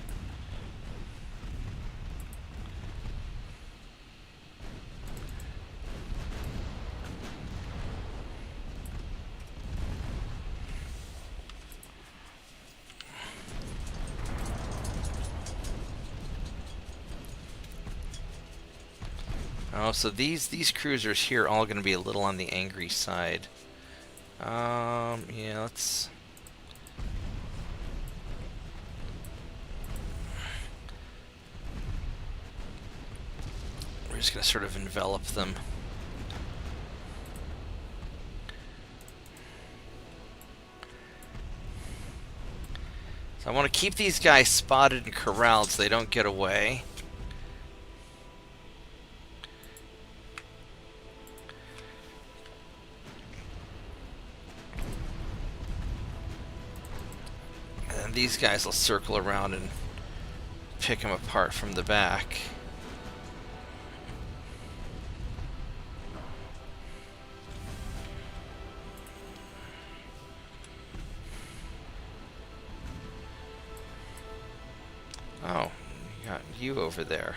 Oh, so these cruisers here are all going to be a little on the angry side. Yeah, let's... We're just going to sort of envelop them. So I want to keep these guys spotted and corralled so they don't get away. And these guys will circle around and pick them apart from the back. Oh, you got you over there.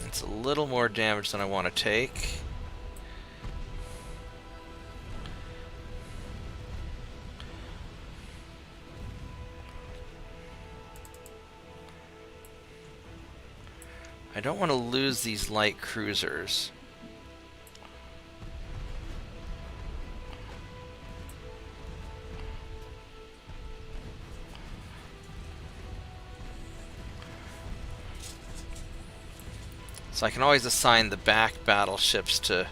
It's a little more damage than I want to take. I don't want to lose these light cruisers. So I can always assign the back battleships to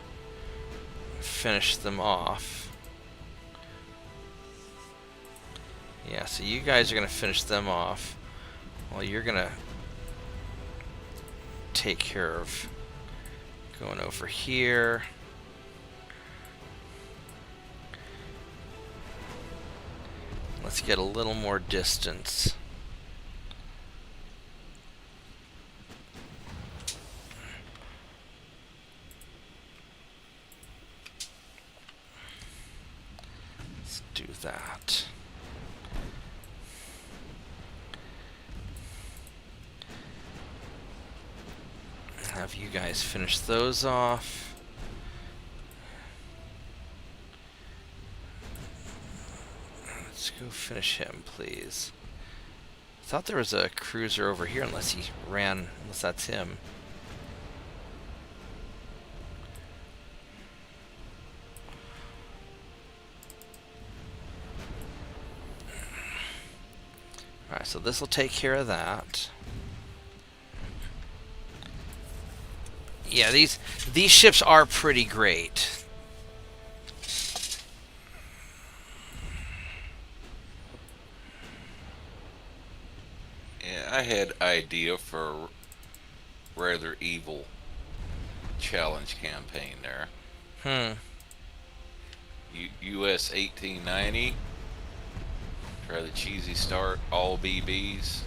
finish them off. Yeah, so you guys are going to finish them off while you're going to take care of going over here. Let's get a little more distance. Let's do that. Have you guys finish those off. Let's go finish him, please. I thought there was a cruiser over here, unless that's him. Alright, so this will take care of that. Yeah, these ships are pretty great. Yeah, I had idea for a rather evil challenge campaign there. US 1890. Try the cheesy start, all BBs,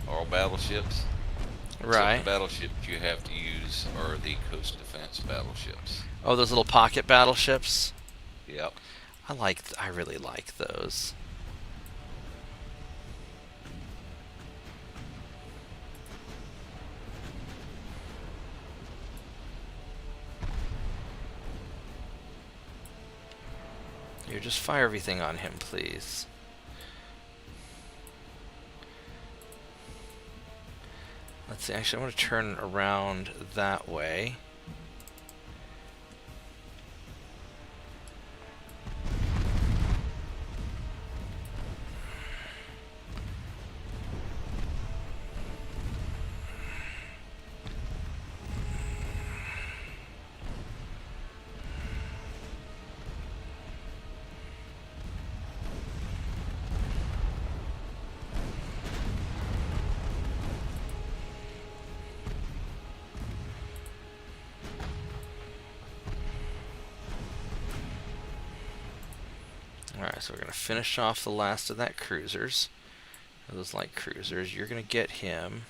all battleships. Right. Except the battleships you have to use are the coast defense battleships. Oh, those little pocket battleships? Yep. I really like those. You just fire everything on him, please. Let's see, actually I want to turn around that way. Alright, so we're going to finish off the last of that cruisers. Those light cruisers. You're going to get him.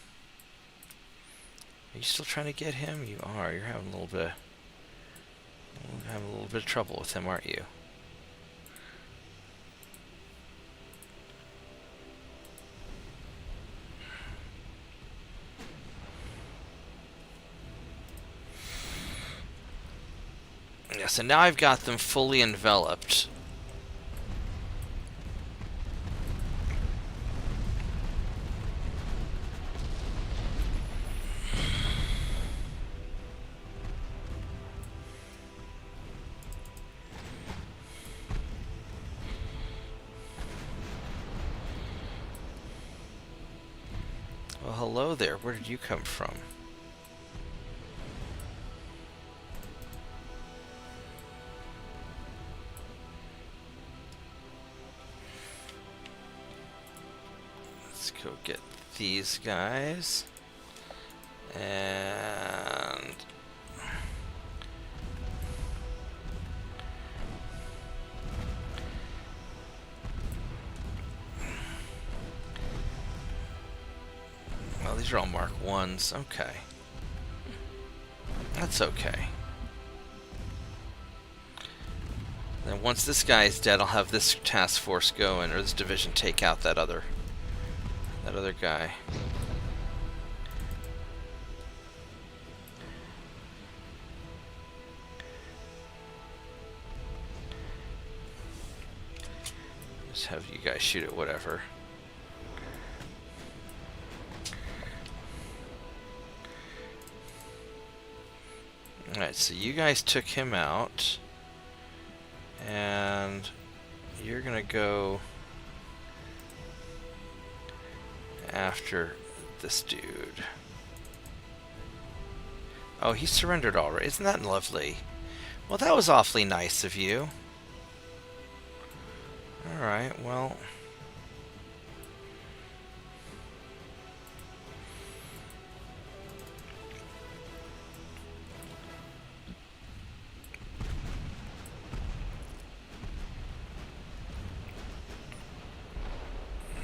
Are you still trying to get him? You are. You're having a little bit of trouble with him, aren't you? Yeah, so now I've got them fully enveloped. Well, hello there. Where did you come from? Let's go get these guys. And well, these are all Mark 1s. Okay. That's okay. Then once this guy is dead, I'll have this task force go in, or this division take out that other guy. Just have you guys shoot at whatever. Alright, so you guys took him out. And you're gonna go after this dude. Oh, he surrendered already. Isn't that lovely? Well, that was awfully nice of you. Alright, well.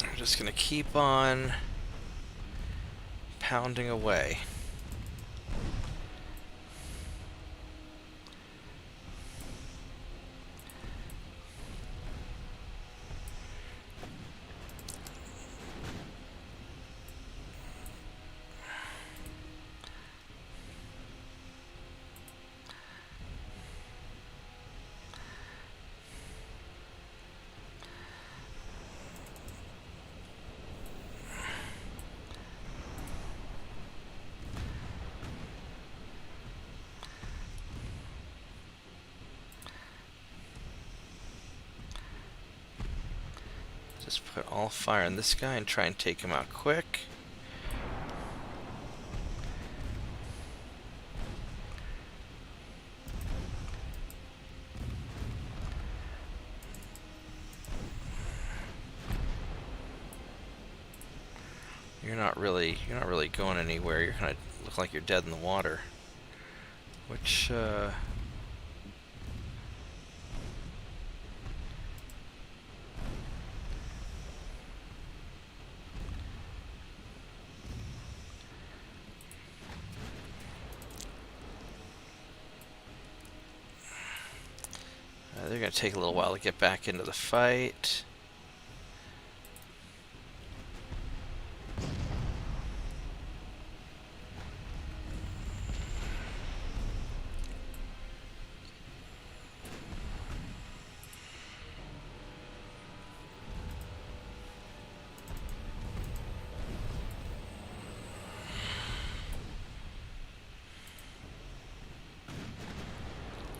I'm just gonna keep on pounding away. Just put all fire on this guy and try and take him out quick. You're not really going anywhere. You're kind of look like you're dead in the water. Which they're going to take a little while to get back into the fight.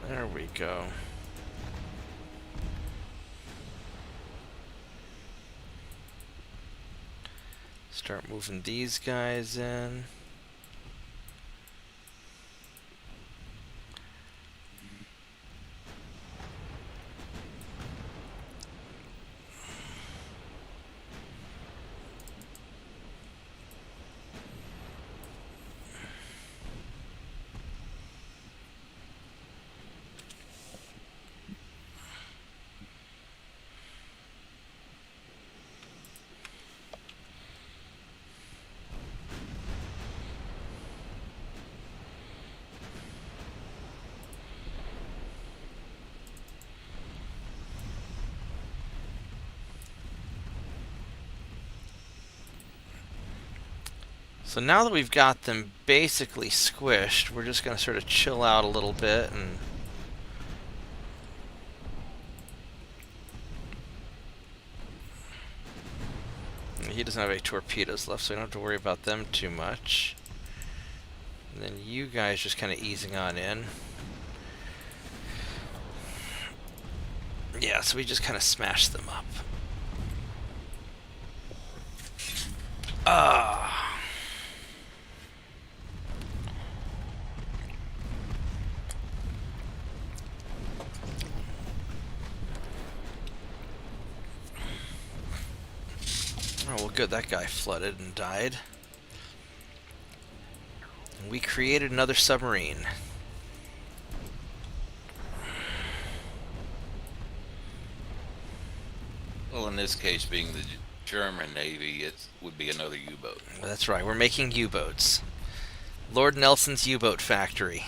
There we go. Start moving these guys in. So now that we've got them basically squished, we're just going to sort of chill out a little bit and he doesn't have any torpedoes left, so we don't have to worry about them too much. And then you guys just kind of easing on in. Yeah, so we just kind of smash them up. Oh, well, good. That guy flooded and died. And we created another submarine. Well, in this case, being the German Navy, it would be another U-boat. That's right. We're making U-boats. Lord Nelson's U-boat factory.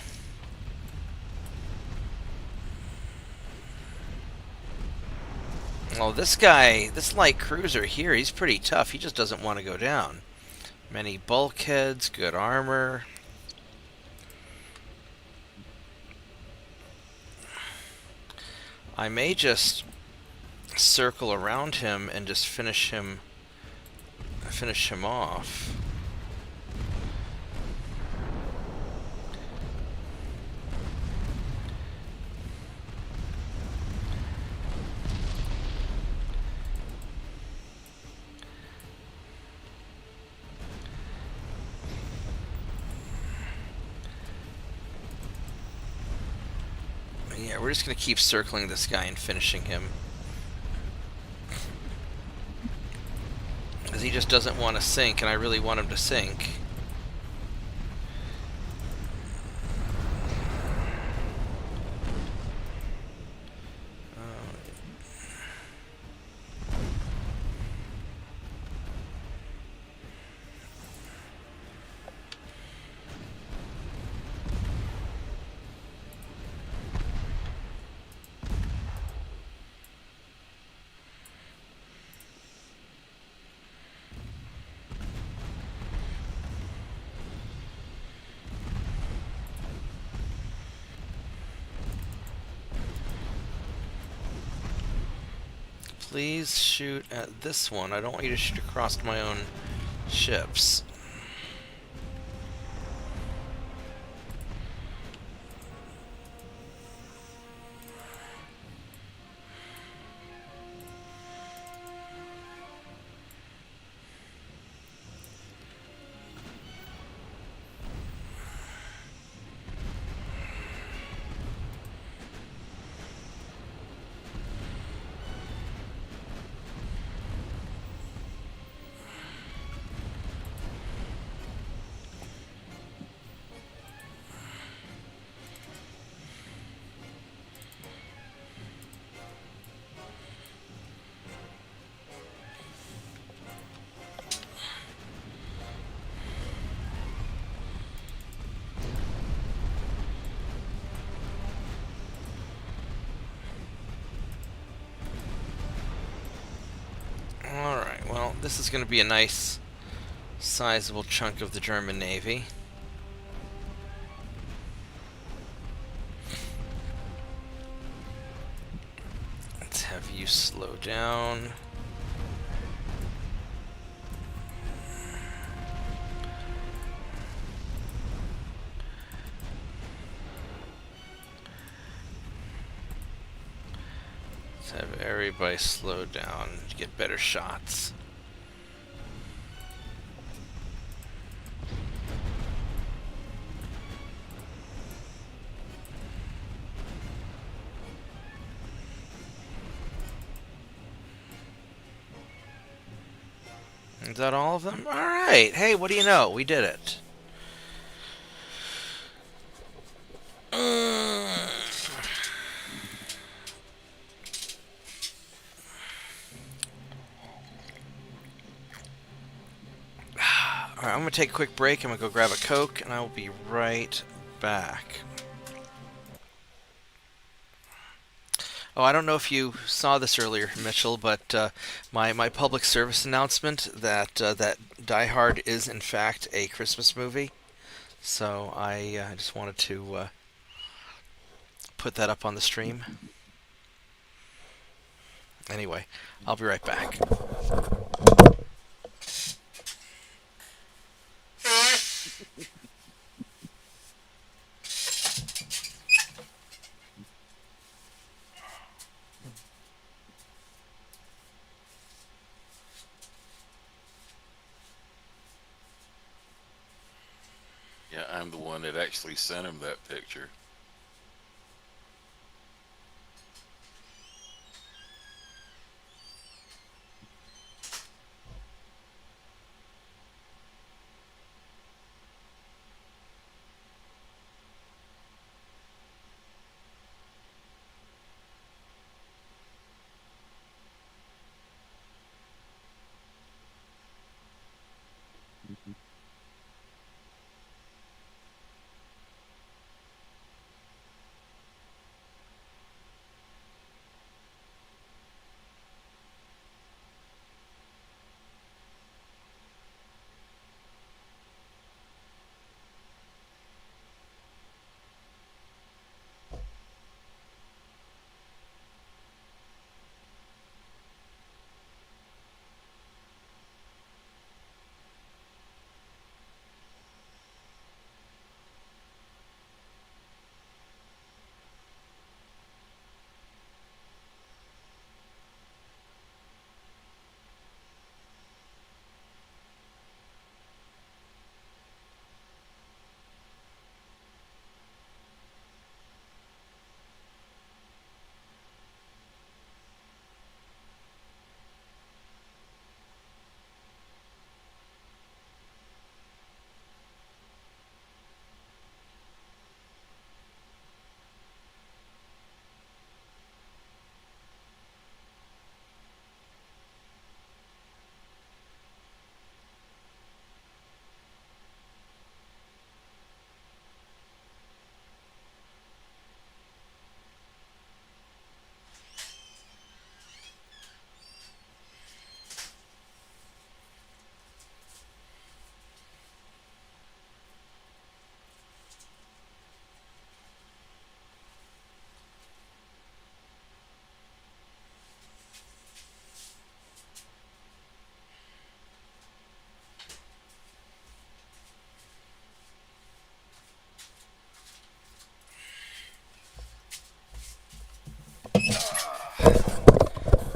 Well, this guy, this light cruiser here, he's pretty tough. He just doesn't want to go down. Many bulkheads, good armor. I may just circle around him and just finish him off. Yeah, we're just going to keep circling this guy and finishing him. Because he just doesn't want to sink, and I really want him to sink. Please shoot at this one. I don't want you to shoot across my own ships. Alright, well, this is going to be a nice, sizable chunk of the German Navy. Let's have you slow down. Let's have everybody slow down to get better shots. Is that all of them? Alright. Hey, what do you know? We did it. Alright, I'm going to take a quick break. I'm going to go grab a Coke, and I will be right back. Oh, I don't know if you saw this earlier, Mitchell, but my public service announcement that that Die Hard is in fact a Christmas movie. So I just wanted to put that up on the stream. Anyway, I'll be right back. Yeah, I'm the one that actually sent him that picture.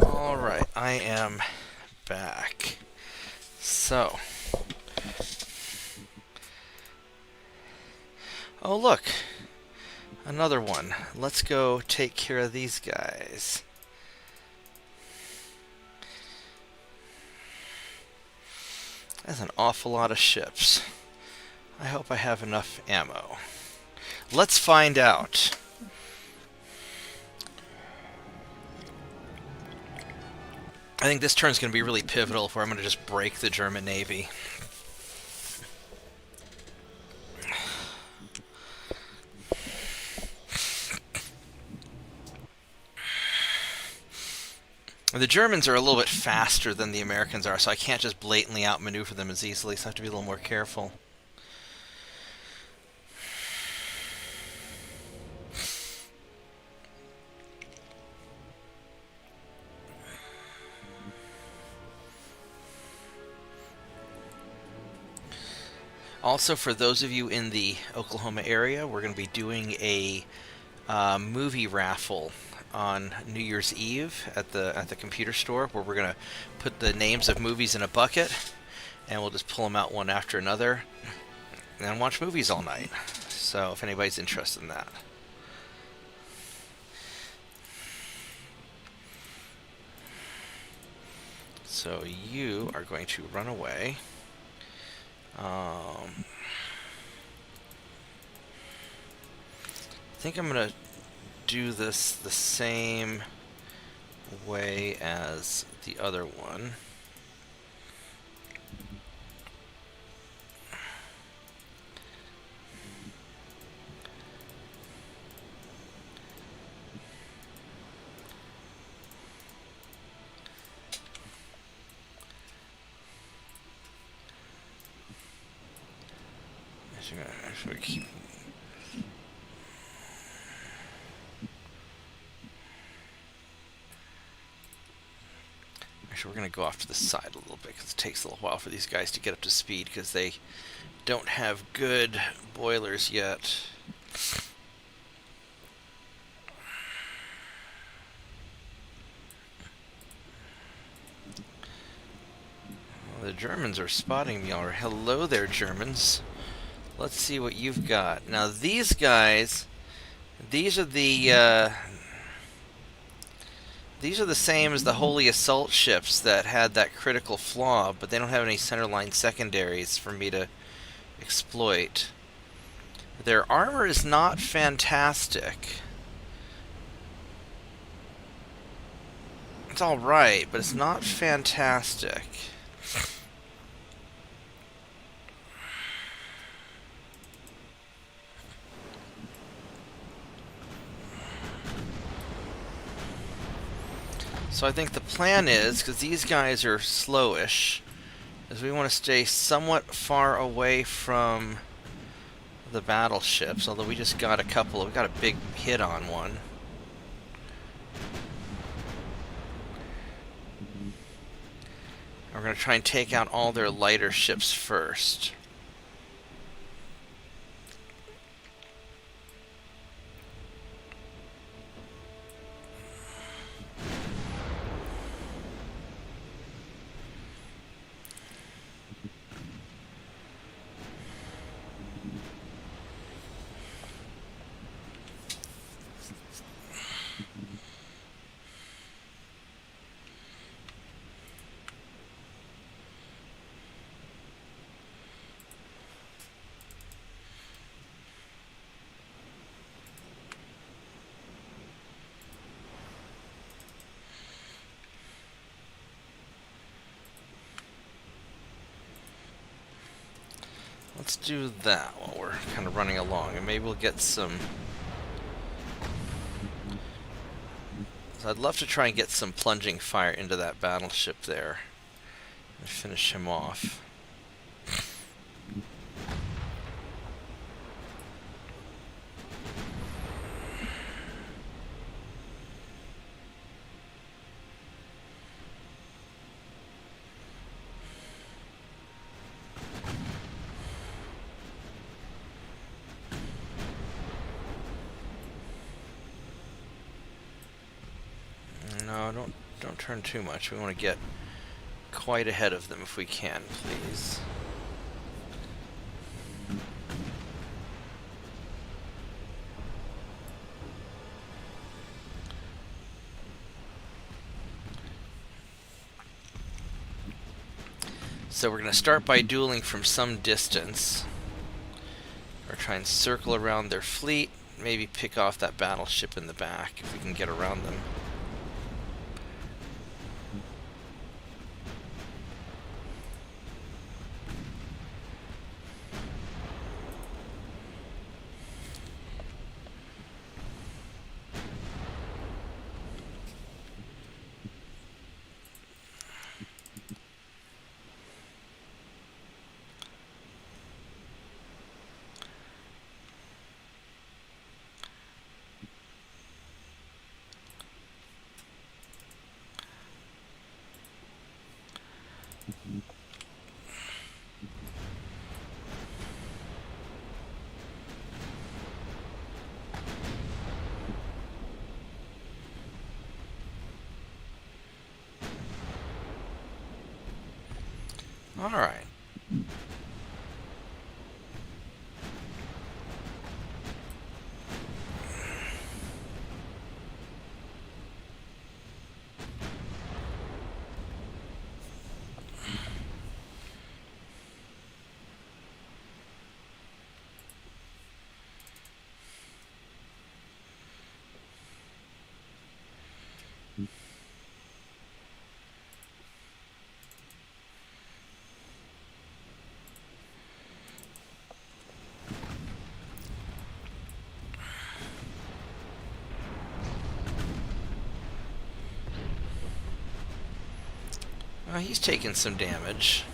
Alright, I am back. So. Oh, look. Another one. Let's go take care of these guys. That's an awful lot of ships. I hope I have enough ammo. Let's find out. I think this turn's going to be really pivotal where I'm going to just break the German Navy. The Germans are a little bit faster than the Americans are, so I can't just blatantly outmaneuver them as easily, so I have to be a little more careful. Also, for those of you in the Oklahoma area, we're going to be doing a movie raffle on New Year's Eve at the computer store, where we're gonna put the names of movies in a bucket, and we'll just pull them out one after another, and watch movies all night. So if anybody's interested in that. So you are going to run away. I think I'm going to do this the same way as the other one. Actually, keep. Actually, we're going to go off to the side a little bit because it takes a little while for these guys to get up to speed because they don't have good boilers yet. Well, the Germans are spotting me already. Hello there, Germans. Let's see what you've got. Now, these guys, these are the same as the Holy Assault ships that had that critical flaw, but they don't have any centerline secondaries for me to exploit. Their armor is not fantastic. It's alright, but it's not fantastic. So I think the plan is, because these guys are slowish, is we want to stay somewhat far away from the battleships, although we just got a couple. We got a big hit on one. We're going to try and take out all their lighter ships first. Let's do that while we're kind of running along, and maybe we'll get some... So I'd love to try and get some plunging fire into that battleship there and finish him off. No, don't turn too much. We want to get quite ahead of them if we can, please. So we're going to start by dueling from some distance. Or try and circle around their fleet, maybe pick off that battleship in the back if we can get around them. All right. He's taking some damage.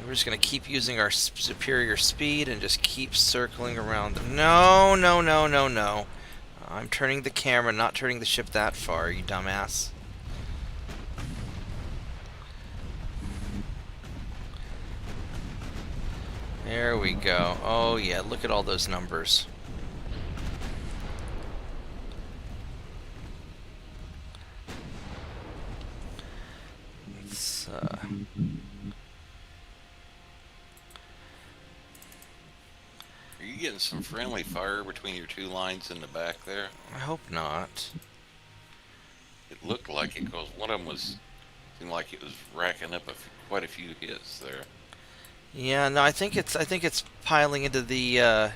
We're just going to keep using our superior speed and just keep circling around them. No, no, no, no, no. I'm turning the camera, not turning the ship that far, you dumbass. There we go. Oh yeah, look at all those numbers. Let's, Are you getting some friendly fire between your two lines in the back there? I hope not. It looked like it, because one of them seemed like it was racking up quite a few hits there. Yeah, no, I think it's piling into the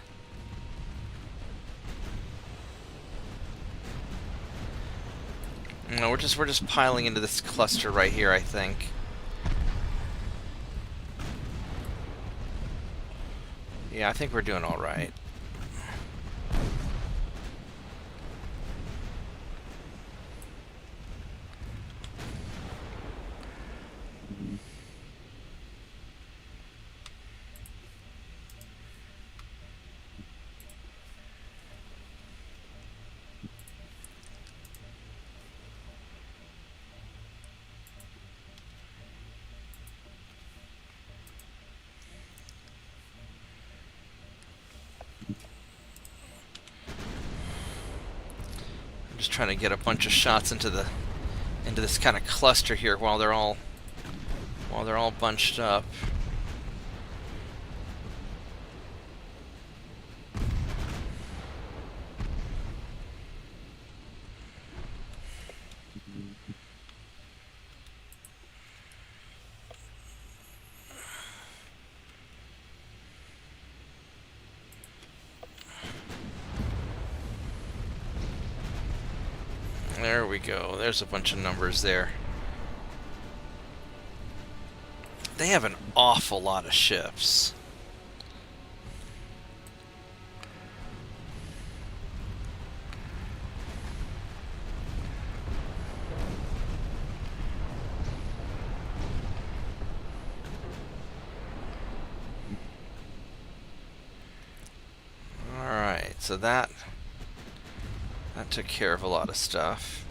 no, we're just piling into this cluster right here, I think. Yeah, I think we're doing all right. I'm just trying to get a bunch of shots into this kind of cluster here while they're all bunched up. There we go. There's a bunch of numbers there. They have an awful lot of ships. Alright, so that took care of a lot of stuff.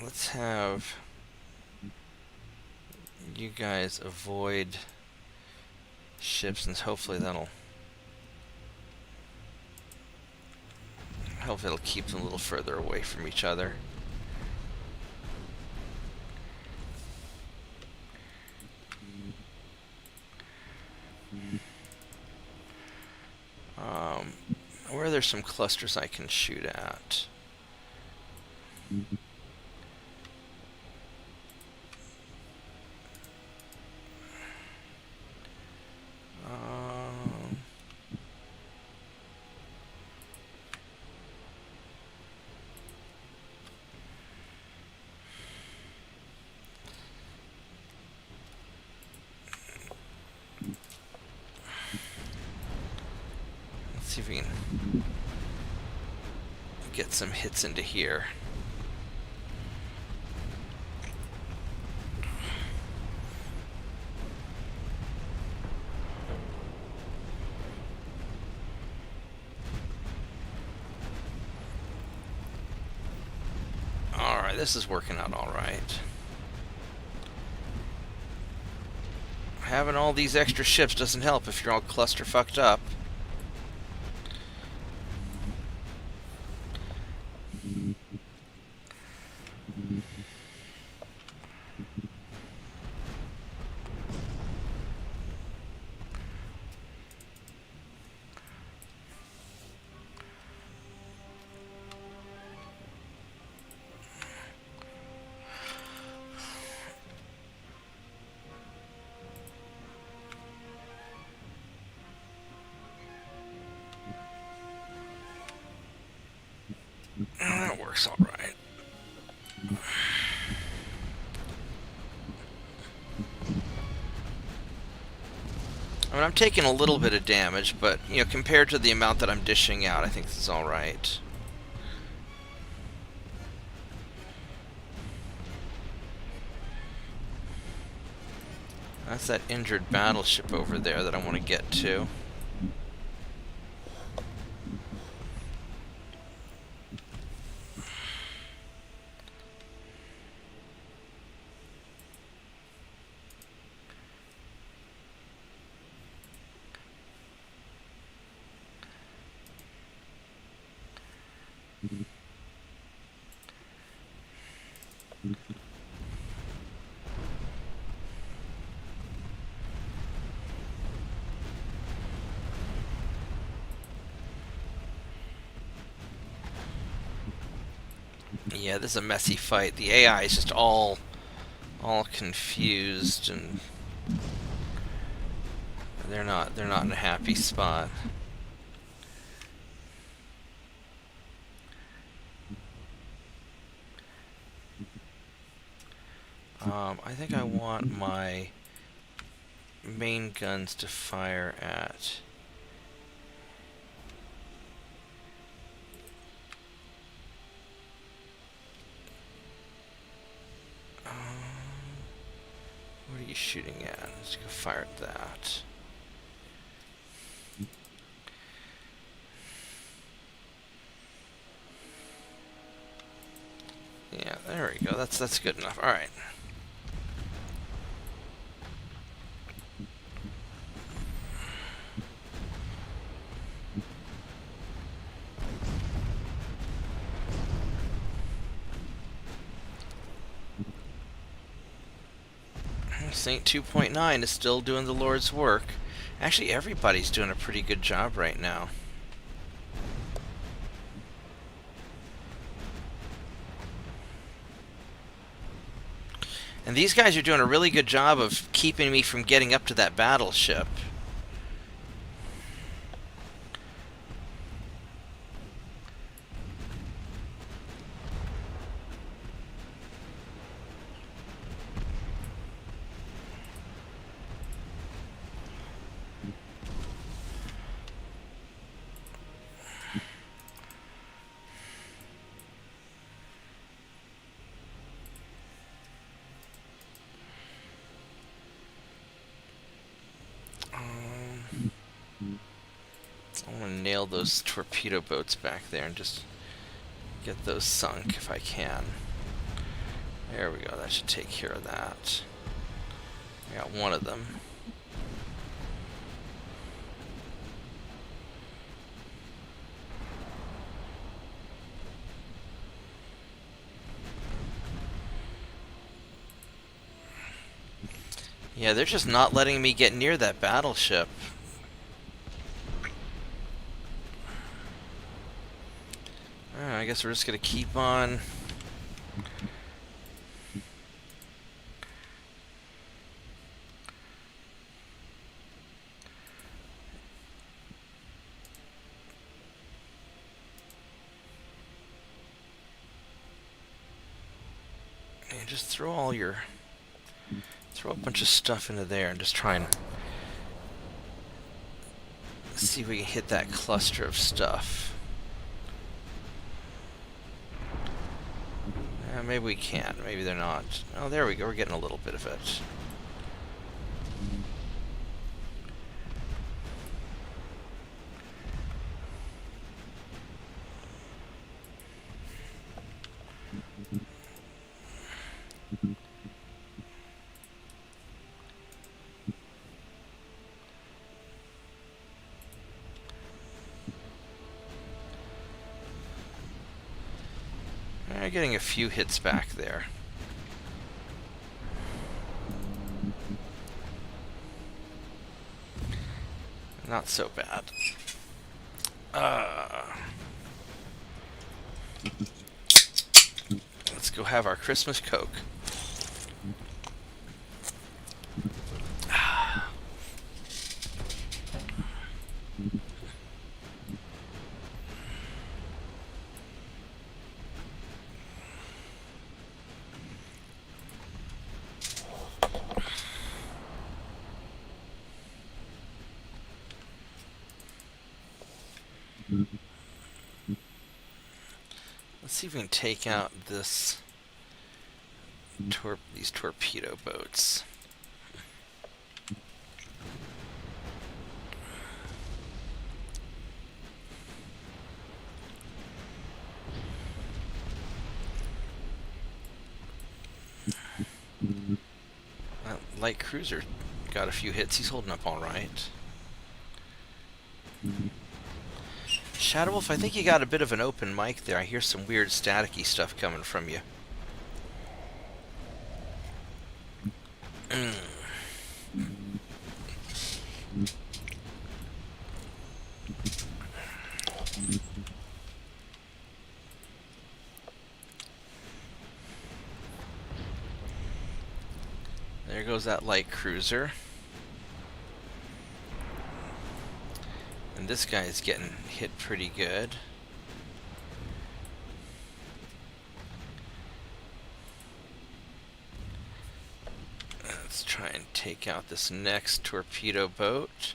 Let's have you guys avoid ships, and hopefully it'll keep them a little further away from each other. Where there's some clusters I can shoot at. Let's see if we can get some hits into here. Alright, this is working out alright. Having all these extra ships doesn't help if you're all cluster fucked up. That works all right. I mean, I'm taking a little bit of damage, but, you know, compared to the amount that I'm dishing out, I think this is all right. That's that injured battleship over there that I want to get to. Yeah, this is a messy fight. The AI is just all confused, and they're not in a happy spot. I think I want my main guns to fire at what are you shooting at? Let's go fire at that. Yeah, there we go. That's good enough. All right. Saint 2.9 is still doing the Lord's work. Actually, everybody's doing a pretty good job right now. And these guys are doing a really good job of keeping me from getting up to that battleship. I want to nail those torpedo boats back there and just get those sunk if I can. There we go. That should take care of that. I got one of them. Yeah, they're just not letting me get near that battleship. I guess we're just gonna keep on. And just throw a bunch of stuff into there and just try and see if we can hit that cluster of stuff. Maybe we can't. Maybe they're not. Oh, there we go. We're getting a little bit of it. getting a few hits back there. Not so bad. Let's go have our Christmas Coke. Let's see if we can take out this these torpedo boats. That light cruiser got a few hits. He's holding up all right. Shadow Wolf, I think you got a bit of an open mic there. I hear some weird staticky stuff coming from you. There goes that light cruiser. And this guy is getting hit pretty good. Let's try and take out this next torpedo boat.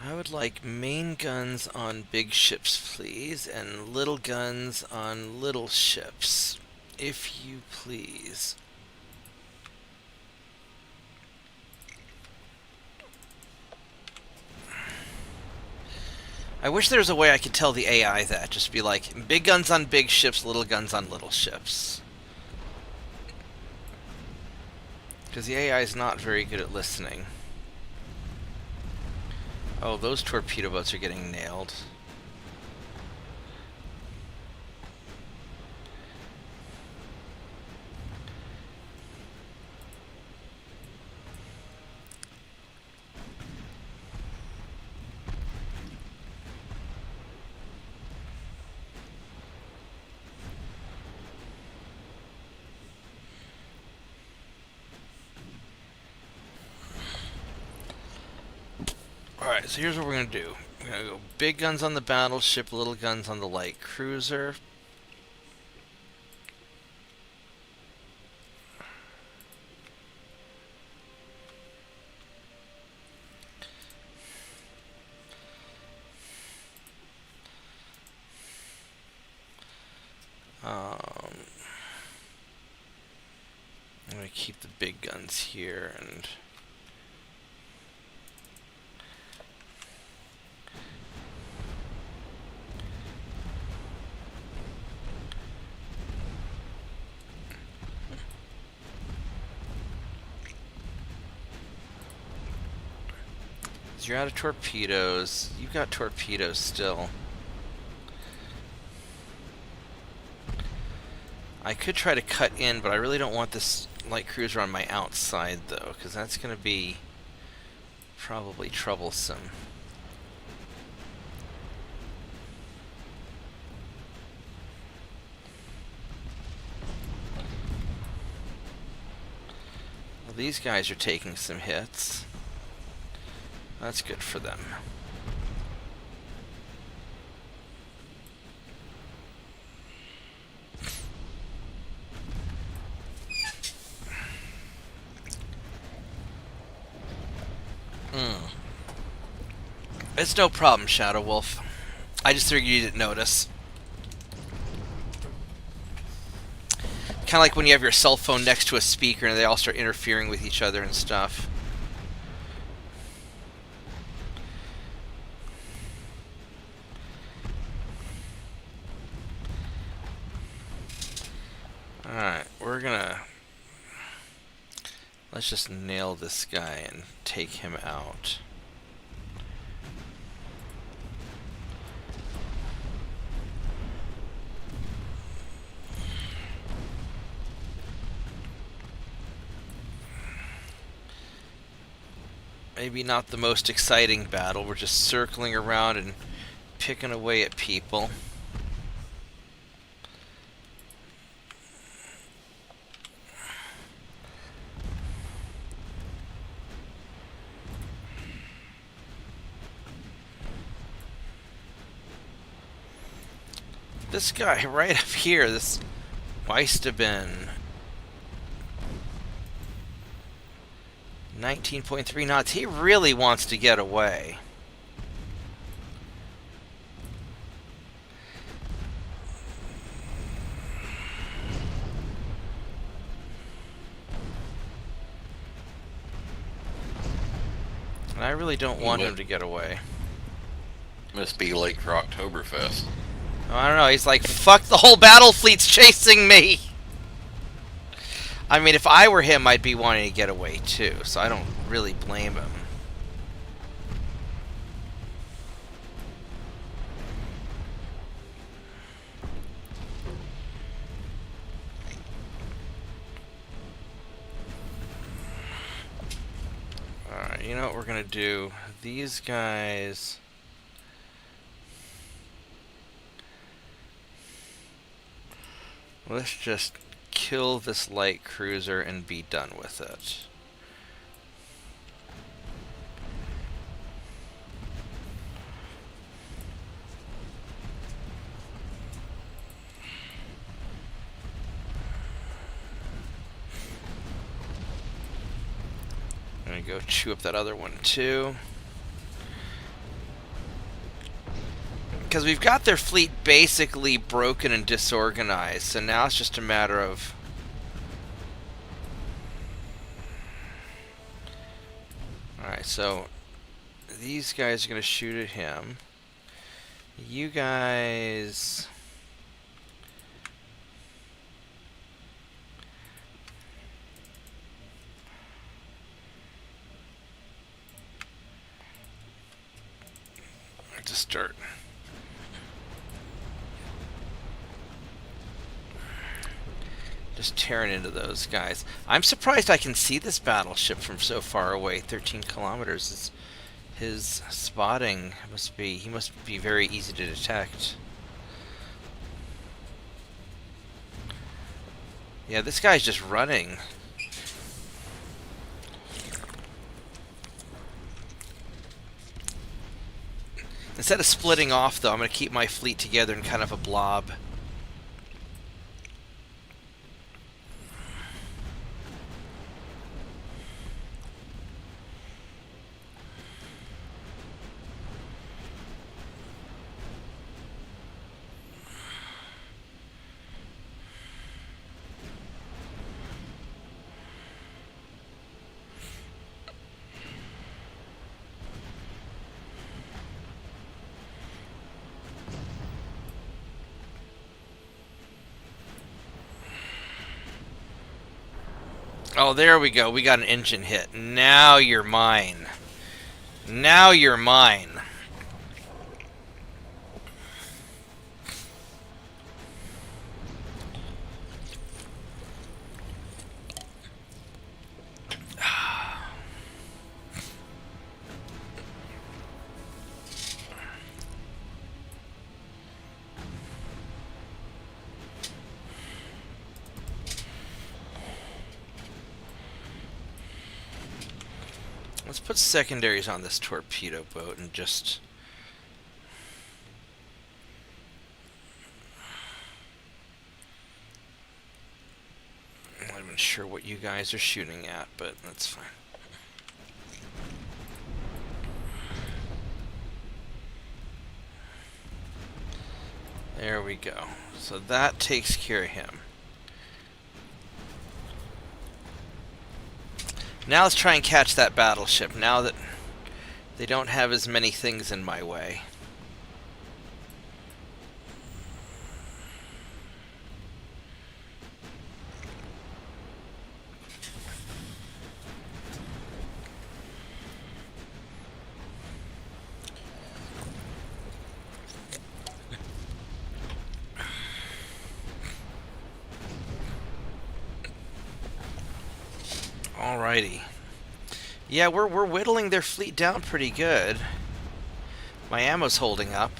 I would like main guns on big ships, please, and little guns on little ships, if you please. I wish there was a way I could tell the AI that. Just be like, big guns on big ships, little guns on little ships. Because the AI is not very good at listening. Oh, those torpedo boats are getting nailed. Alright, so here's what we're going to do. We're going to go big guns on the battleship, little guns on the light cruiser. I'm going to keep the big guns here and... You're out of torpedoes. You've got torpedoes still. I could try to cut in, but I really don't want this light cruiser on my outside, though, because that's going to be probably troublesome. Well, these guys are taking some hits. That's good for them. It's no problem, Shadow Wolf. I just figured you didn't notice. Kind of like when you have your cell phone next to a speaker and they all start interfering with each other and stuff. Alright, we're gonna... Let's just nail this guy and take him out. maybe not the most exciting battle. We're just circling around and picking away at people. This guy right up here, this Weistabin, 19.3 knots, he really wants to get away. And I really don't want him to get away. Must be late for Oktoberfest. I don't know, he's like, fuck, the whole battle fleet's chasing me! I mean, if I were him, I'd be wanting to get away too, so I don't really blame him. Alright, you know what we're gonna do? These guys... let's just kill this light cruiser and be done with it. I'm gonna go chew up that other one too. Because we've got their fleet basically broken and disorganized, so now it's just a matter of... Alright, so these guys are going to shoot at him. You guys... to start... just tearing into those guys. I'm surprised I can see this battleship from so far away. 13 kilometers is his spotting must be. He must be very easy to detect. Yeah, this guy's just running. Instead of splitting off, though, I'm going to keep my fleet together in kind of a blob. Oh, there we go. We got an engine hit. Now you're mine. Now you're mine. Let's put secondaries on this torpedo boat and just... I'm not even sure what you guys are shooting at, but that's fine. There we go. So that takes care of him. Now let's try and catch that battleship, now that they don't have as many things in my way. Alrighty. Yeah, we're whittling their fleet down pretty good. My ammo's holding up.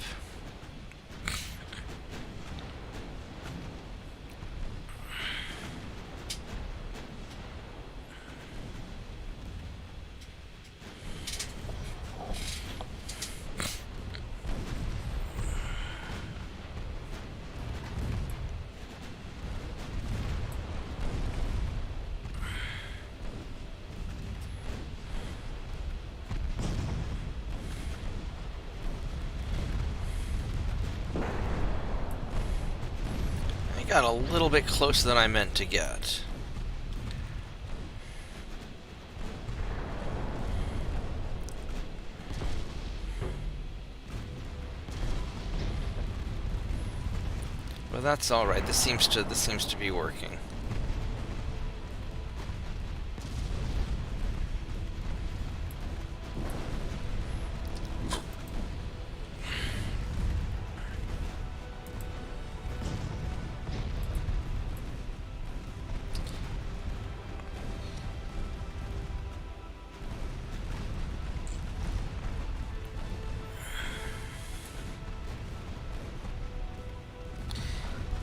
Got a little bit closer than I meant to get. Well, that's all right. This seems to be working.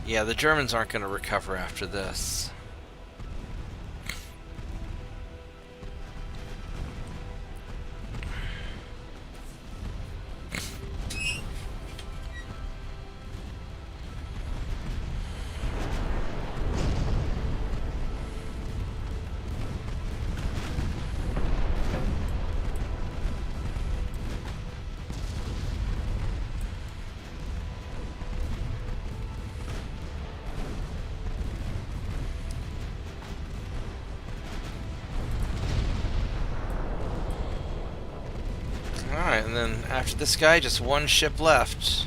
Yeah, the Germans aren't going to recover after this. Alright, and then after this guy, just one ship left.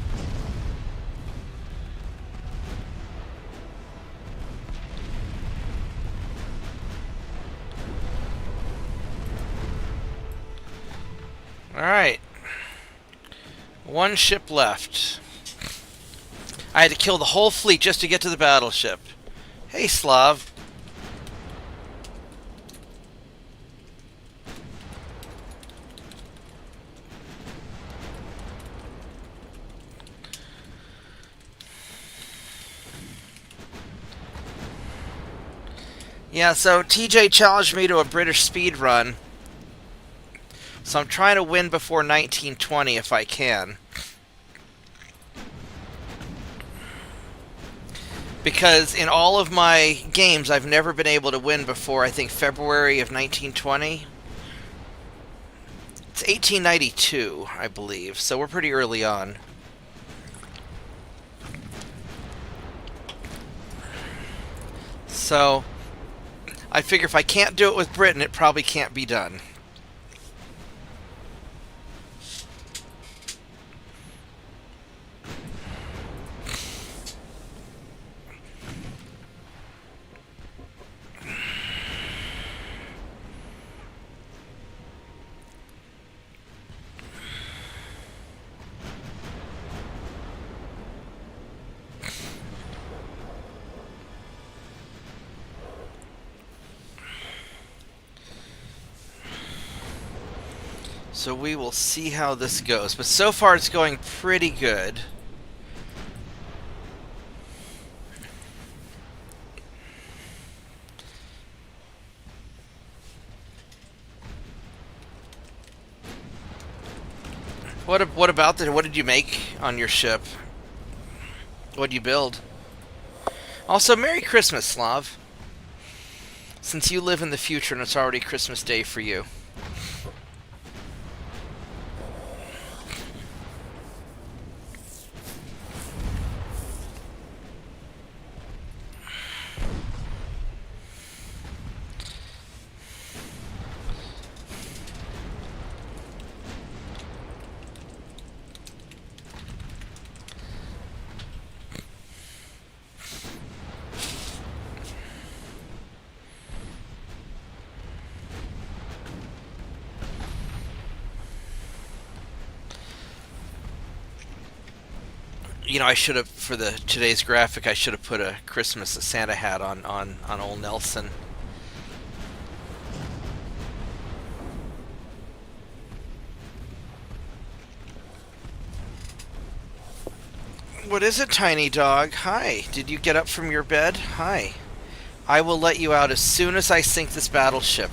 Alright. One ship left. I had to kill the whole fleet just to get to the battleship. Hey, Slav. Yeah, so TJ challenged me to a British speed run. So I'm trying to win before 1920 if I can. Because in all of my games, I've never been able to win before, I think, February of 1920. It's 1892, I believe, so we're pretty early on. So I figure if I can't do it with Britain, it probably can't be done. So we will see how this goes. But so far it's going pretty good. What about what did you make on your ship? What did you build? Also, Merry Christmas, Slav. Since you live in the future and it's already Christmas Day for you. You know, I should have, for today's graphic, I should have put a Santa hat on old Nelson. What is it, tiny dog? Hi. Did you get up from your bed? Hi. I will let you out as soon as I sink this battleship.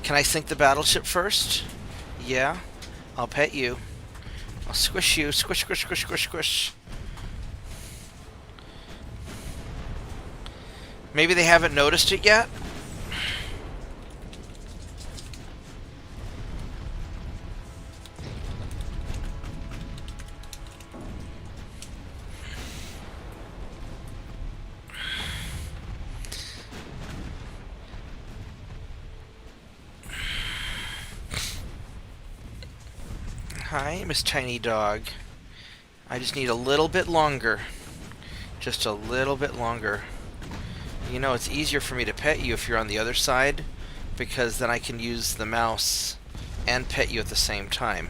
Can I sink the battleship first? Yeah. I'll pet you. I'll squish you. Squish, squish, squish, squish, squish. Maybe they haven't noticed it yet? Hi, Miss Tiny Dog. I just need a little bit longer. Just a little bit longer. You know, it's easier for me to pet you if you're on the other side, because then I can use the mouse and pet you at the same time.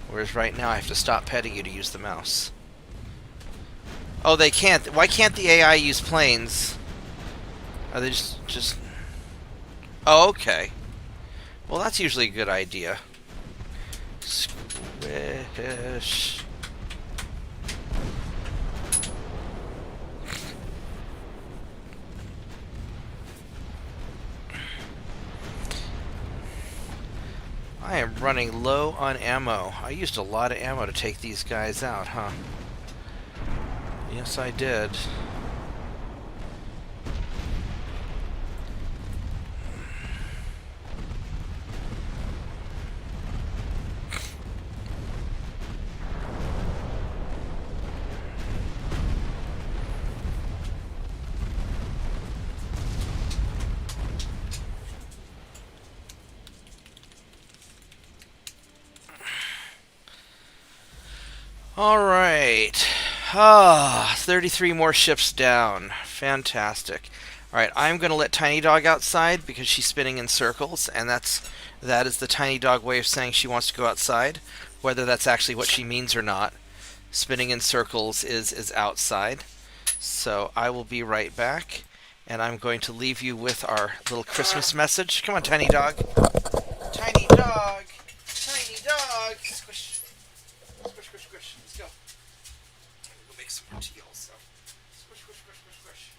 Whereas right now I have to stop petting you to use the mouse. Oh, they can't. Why can't the AI use planes? Are they just... Oh, okay. Well, that's usually a good idea. Squish. I am running low on ammo. I used a lot of ammo to take these guys out, huh? Yes, I did. Alright. 33 more ships down. Fantastic. Alright, I'm going to let Tiny Dog outside because she's spinning in circles, and that is the Tiny Dog way of saying she wants to go outside. Whether that's actually what she means or not. Spinning in circles is outside. So I will be right back, and I'm going to leave you with our little Christmas message. Come on, Tiny Dog. Tiny Dog! Tiny Dog! Squish. Squish, squish, squish. Let's go. I'm gonna go make some more tea also. Squish, squish, squish, squish, squish.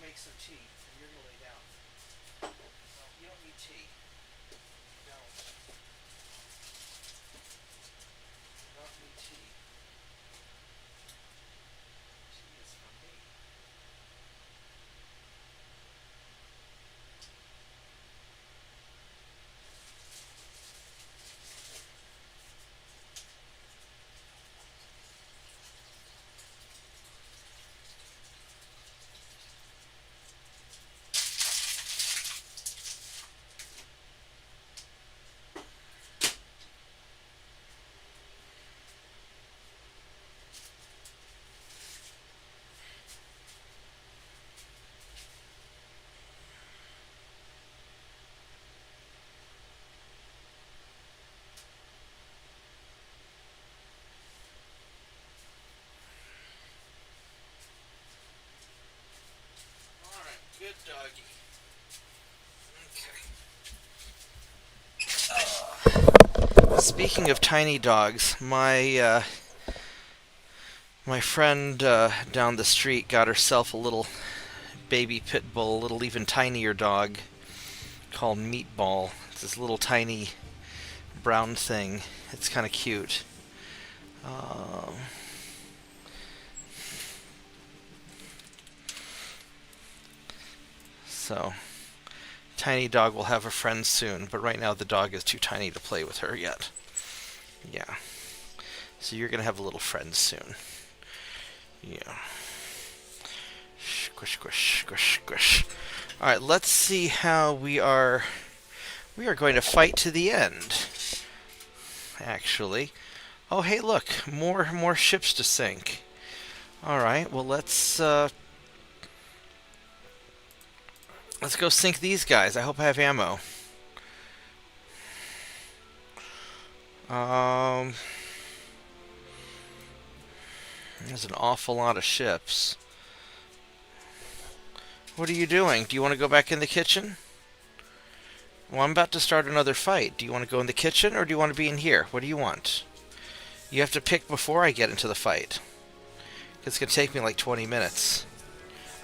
Make some tea, and you're gonna lay down. No, you don't need tea. You don't. You don't need doggy. Okay. Speaking of tiny dogs, my friend down the street got herself a little baby pit bull, a little even tinier dog called Meatball. It's this little tiny brown thing. It's kind of cute. So, tiny dog will have a friend soon, but right now the dog is too tiny to play with her yet. Yeah. So you're going to have a little friend soon. Yeah. Squish, squish, squish, squish. Alright, let's see how we are. We are going to fight to the end. Actually. Oh, hey, look. More ships to sink. Alright, well, let's go sink these guys. I hope I have ammo. There's an awful lot of ships. What are you doing? Do you want to go back in the kitchen? Well, I'm about to start another fight. Do you want to go in the kitchen or do you want to be in here? What do you want? You have to pick before I get into the fight. It's going to take me like 20 minutes.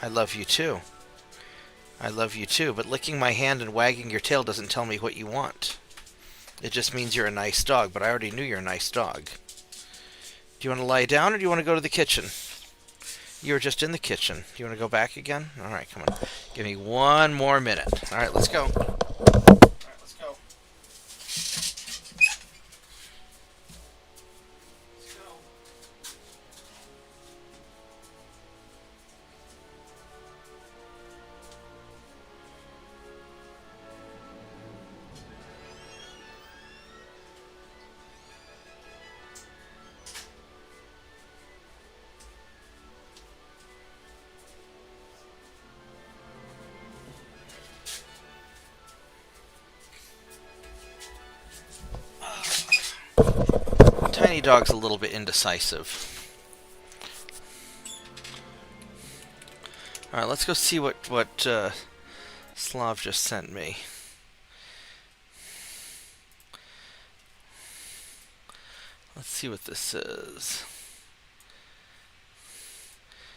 I love you too. I love you too, but licking my hand and wagging your tail doesn't tell me what you want. It just means you're a nice dog, but I already knew you're a nice dog. Do you want to lie down or do you want to go to the kitchen? You were just in the kitchen. Do you want to go back again? Alright, come on. Give me one more minute. Alright, let's go. Alright, let's go. Let's go. Tiny dog's a little bit indecisive. Alright, let's go see what Slav just sent me. Let's see what this is.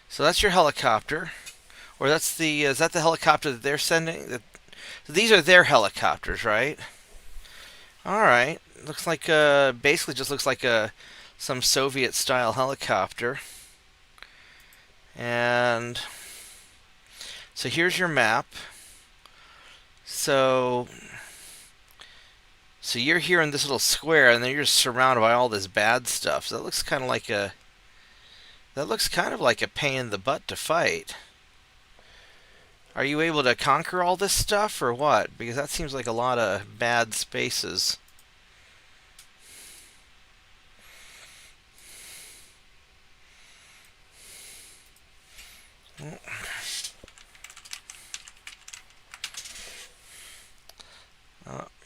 So that's your helicopter. Or that's the, is that the helicopter that they're sending? So these are their helicopters, right? Alright. Looks like, basically just looks like some Soviet-style helicopter. And so here's your map. So you're here in this little square, and then you're just surrounded by all this bad stuff. So that looks kind of like a pain in the butt to fight. Are you able to conquer all this stuff, or what? Because that seems like a lot of bad spaces.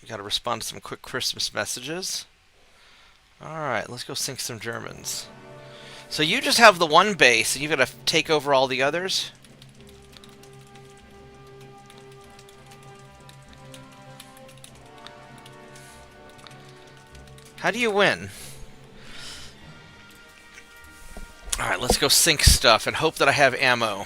You gotta respond to some quick Christmas messages. Alright, let's go sink some Germans. So you just have the one base, and you've got to take over all the others? How do you win? Alright, let's go sink stuff and hope that I have ammo.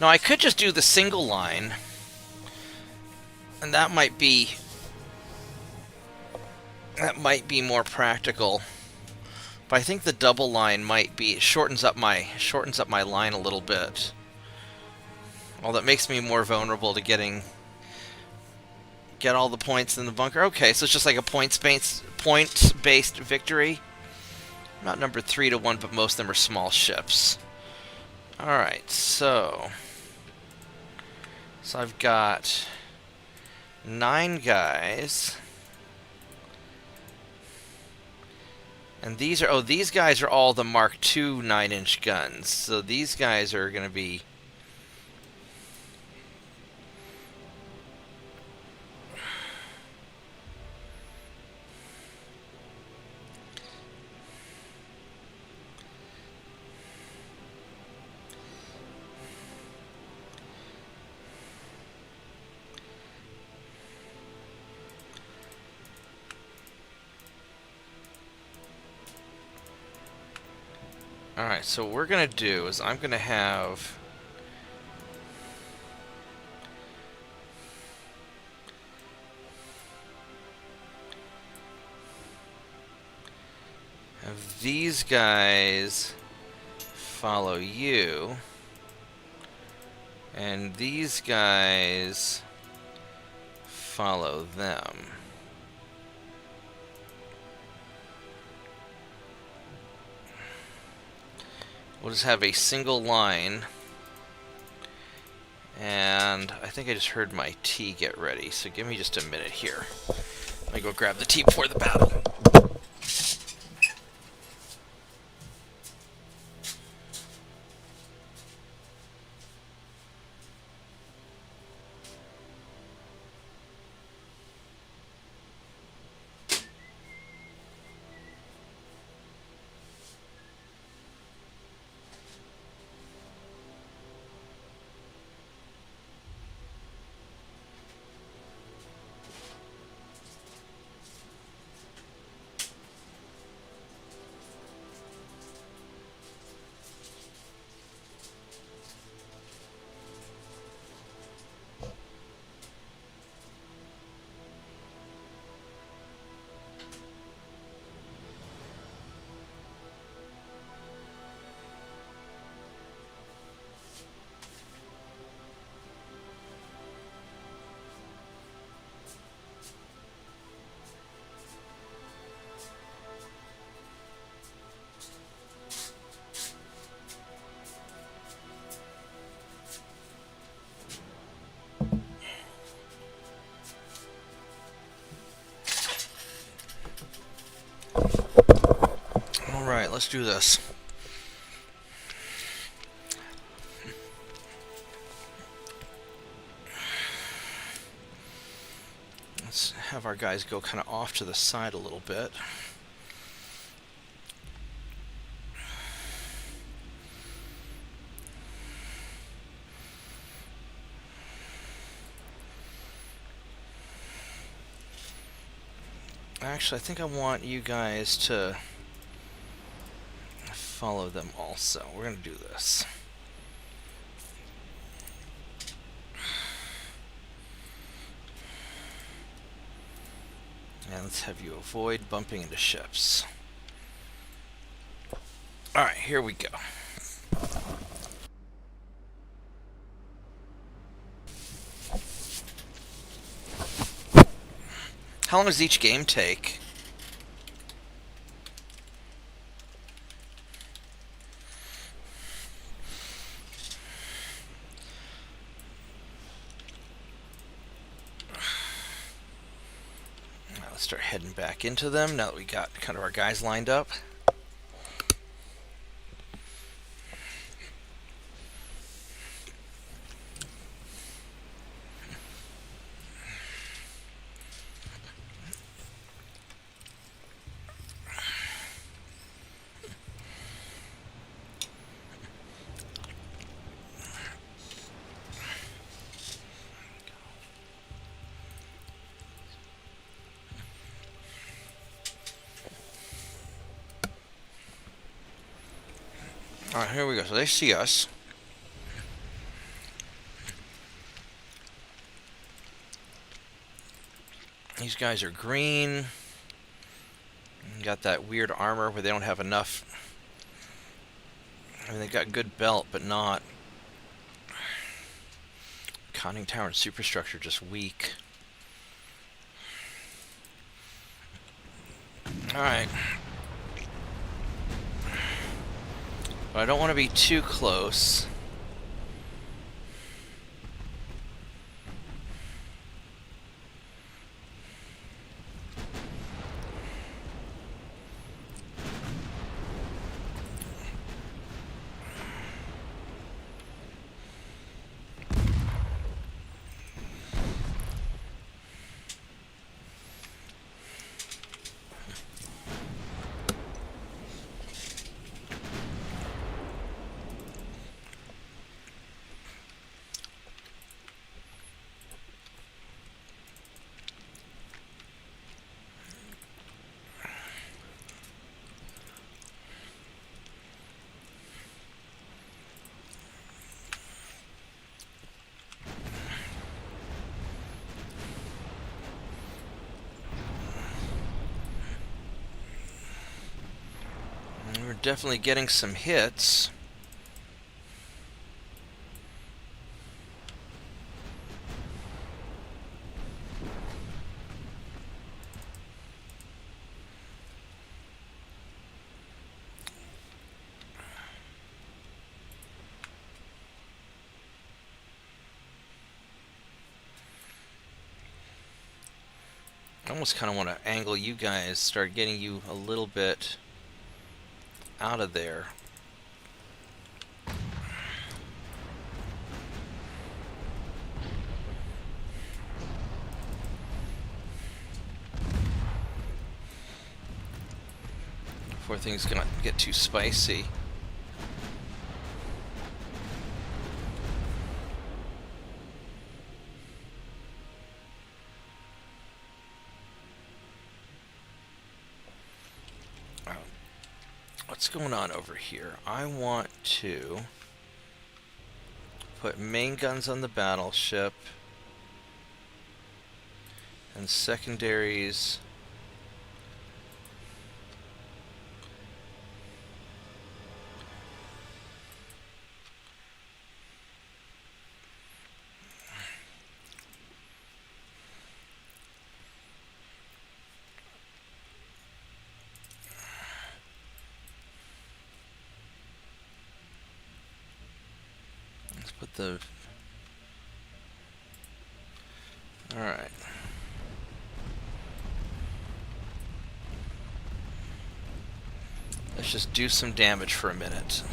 Now, I could just do the single line, and that might be more practical. But I think the double line might be shortens up my line a little bit. Well, that makes me more vulnerable to get all the points in the bunker. Okay, so it's just like a points-based victory. I'm not numbered 3-1, but most of them are small ships. All right, so I've got 9 guys. And these guys are all the Mark II 9-inch guns. So these guys are going to be Alright, so what we're going to do is I'm going to have... these guys follow you, and these guys follow them. We'll just have a single line, and I think I just heard my tea get ready, so give me just a minute here. Let me go grab the tea before the battle. Alright, let's do this. Let's have our guys go kind of off to the side a little bit. Actually, I think I want you guys to follow them also. We're going to do this. And let's have you avoid bumping into ships. Alright, here we go. How long does each game take? Now let's start heading back into them now that we got kind of our guys lined up. Alright, here we go. So they see us. These guys are green. Got that weird armor where they don't have enough. I mean, they got good belt, but not. Conning tower and superstructure just weak. Alright. But I don't want to be too close. definitely getting some hits. I almost kind of want to angle you guys, start getting you a little bit out of there. Before things gonna get too spicy. What's going on over here? I want to put main guns on the battleship and secondaries. Let's put the... Alright. Let's just do some damage for a minute.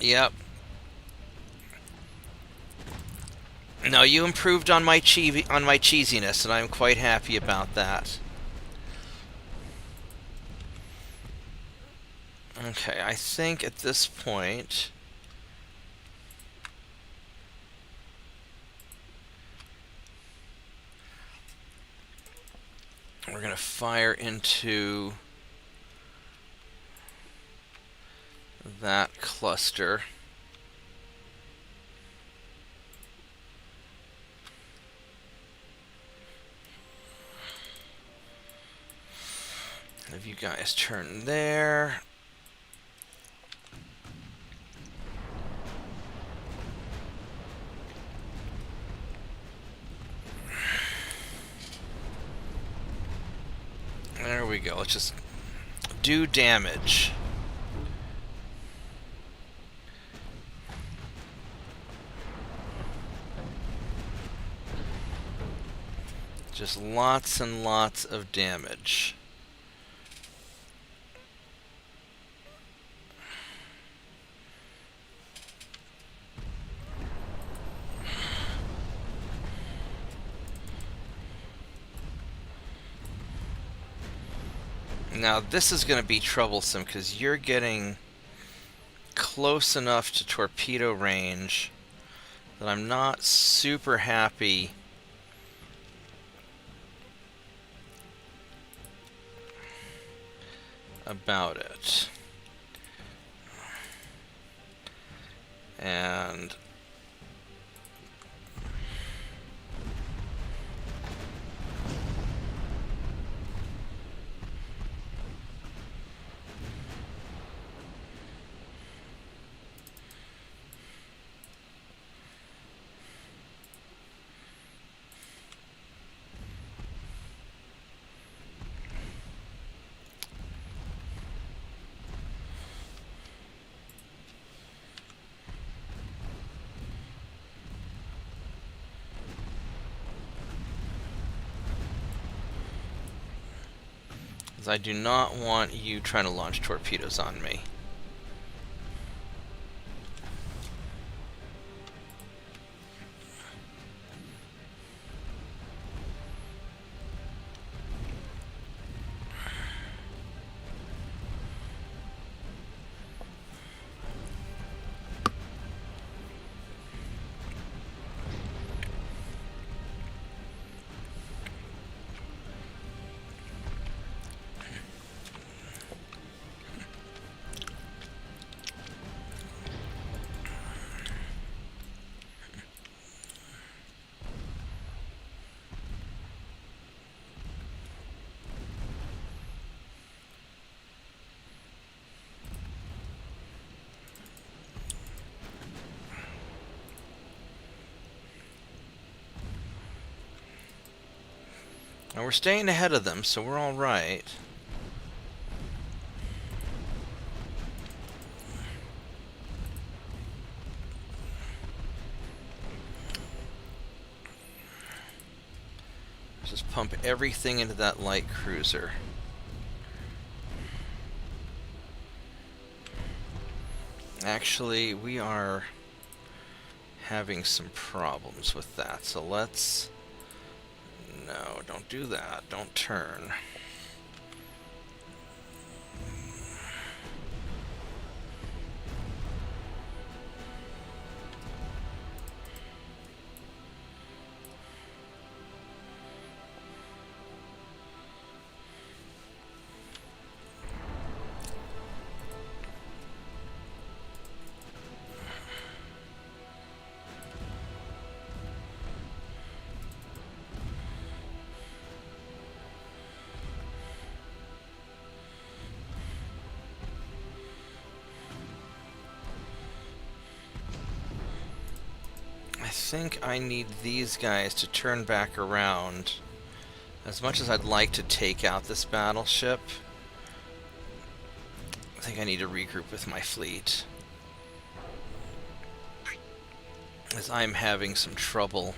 Yep. No, you improved on my cheesiness, and I'm quite happy about that. Okay, I think at this point we're gonna fire into that cluster. Have you guys turn there? There we go. Let's just do damage. Just lots and lots of damage. Now this is going to be troublesome because you're getting close enough to torpedo range that I'm not super happy about it. And I do not want you trying to launch torpedoes on me. Now we're staying ahead of them, so we're all right. Just pump everything into that light cruiser. Actually, we are having some problems with that, so let's... No, don't do that. Don't turn. I think I need these guys to turn back around. As much as I'd like to take out this battleship, I think I need to regroup with my fleet, as I'm having some trouble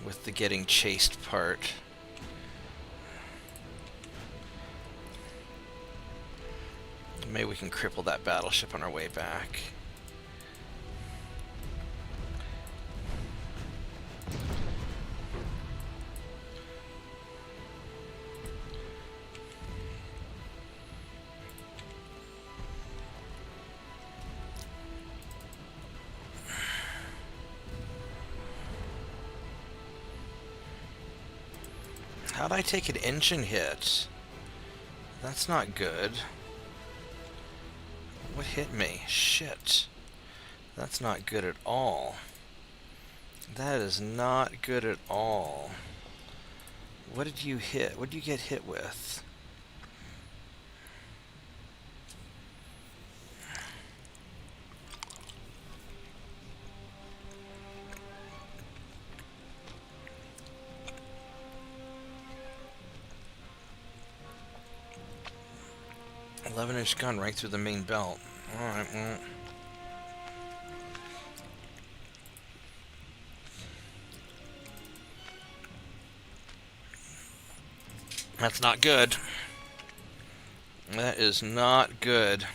with the getting chased part. Maybe we can cripple that battleship on our way back. How'd I take an engine hit? That's not good. What hit me? Shit. That's not good at all. That is not good at all. What did you hit? What did you get hit with? .11-inch gun right through the main belt. Alright, well. That's not good. That is not good.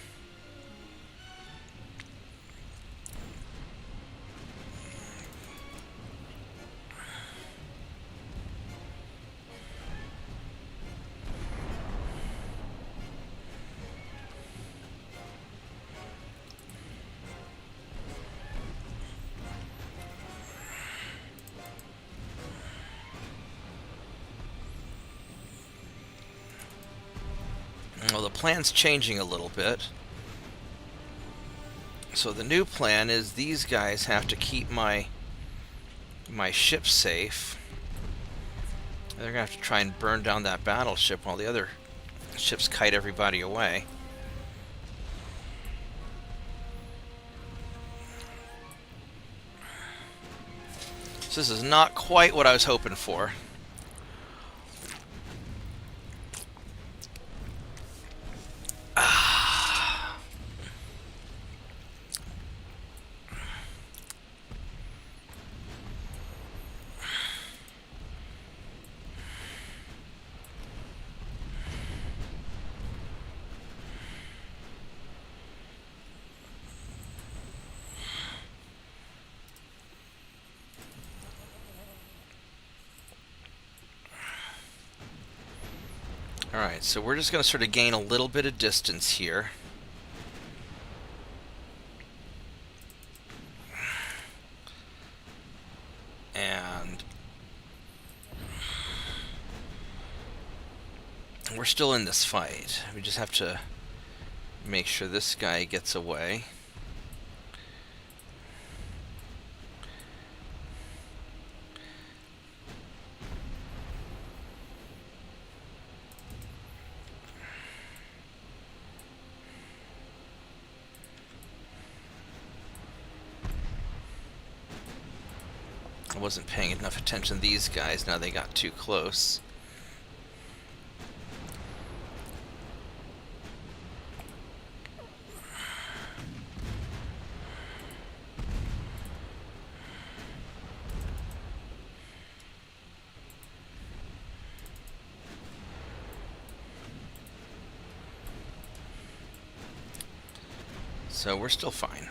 Well, the plan's changing a little bit. So the new plan is these guys have to keep my ship safe. They're gonna have to try and burn down that battleship while the other ships kite everybody away. So this is not quite what I was hoping for. Alright, so we're just going to sort of gain a little bit of distance here. And we're still in this fight. We just have to make sure this guy gets away. I wasn't paying enough attention to these guys. Now they got too close. So we're still fine.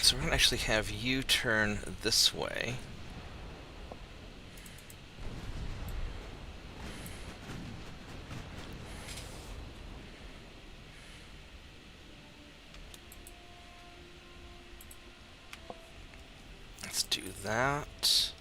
So we're going to actually have you turn this way. Let's do that.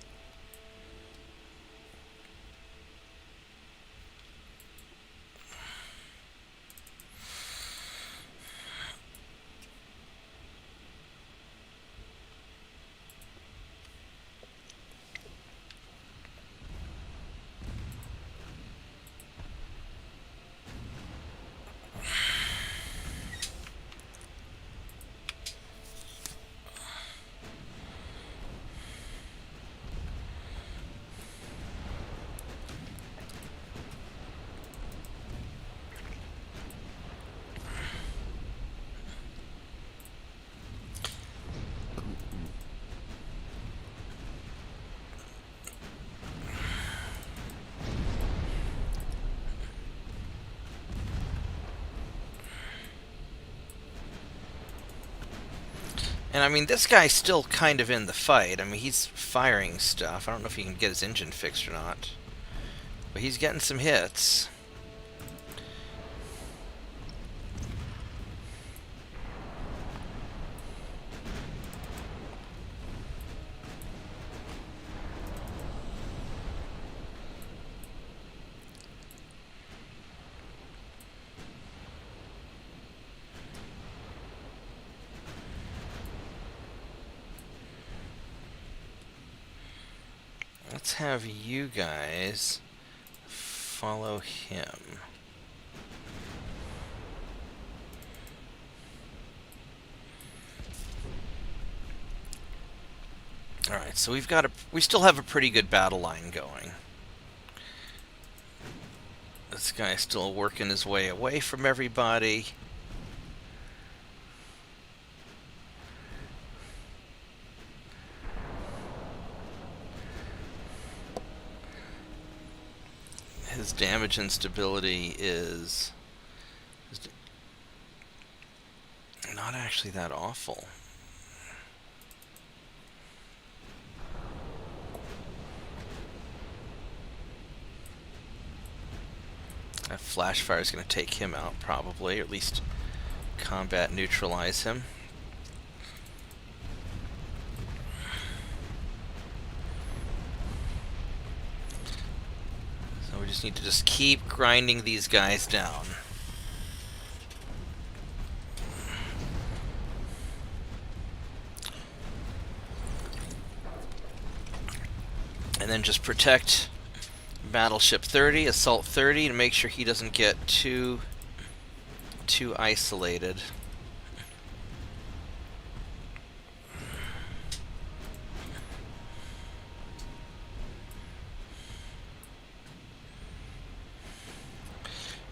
And I mean, this guy's still kind of in the fight. I mean, he's firing stuff. I don't know if he can get his engine fixed or not. But he's getting some hits. Let's have you guys follow him. Alright, so we still have a pretty good battle line going. This guy's still working his way away from everybody. His damage and stability is not actually that awful. That flash fire is going to take him out, probably, or at least combat neutralize him. So we just need to just keep grinding these guys down. And then just protect Battleship 30, Assault 30, to make sure he doesn't get too isolated.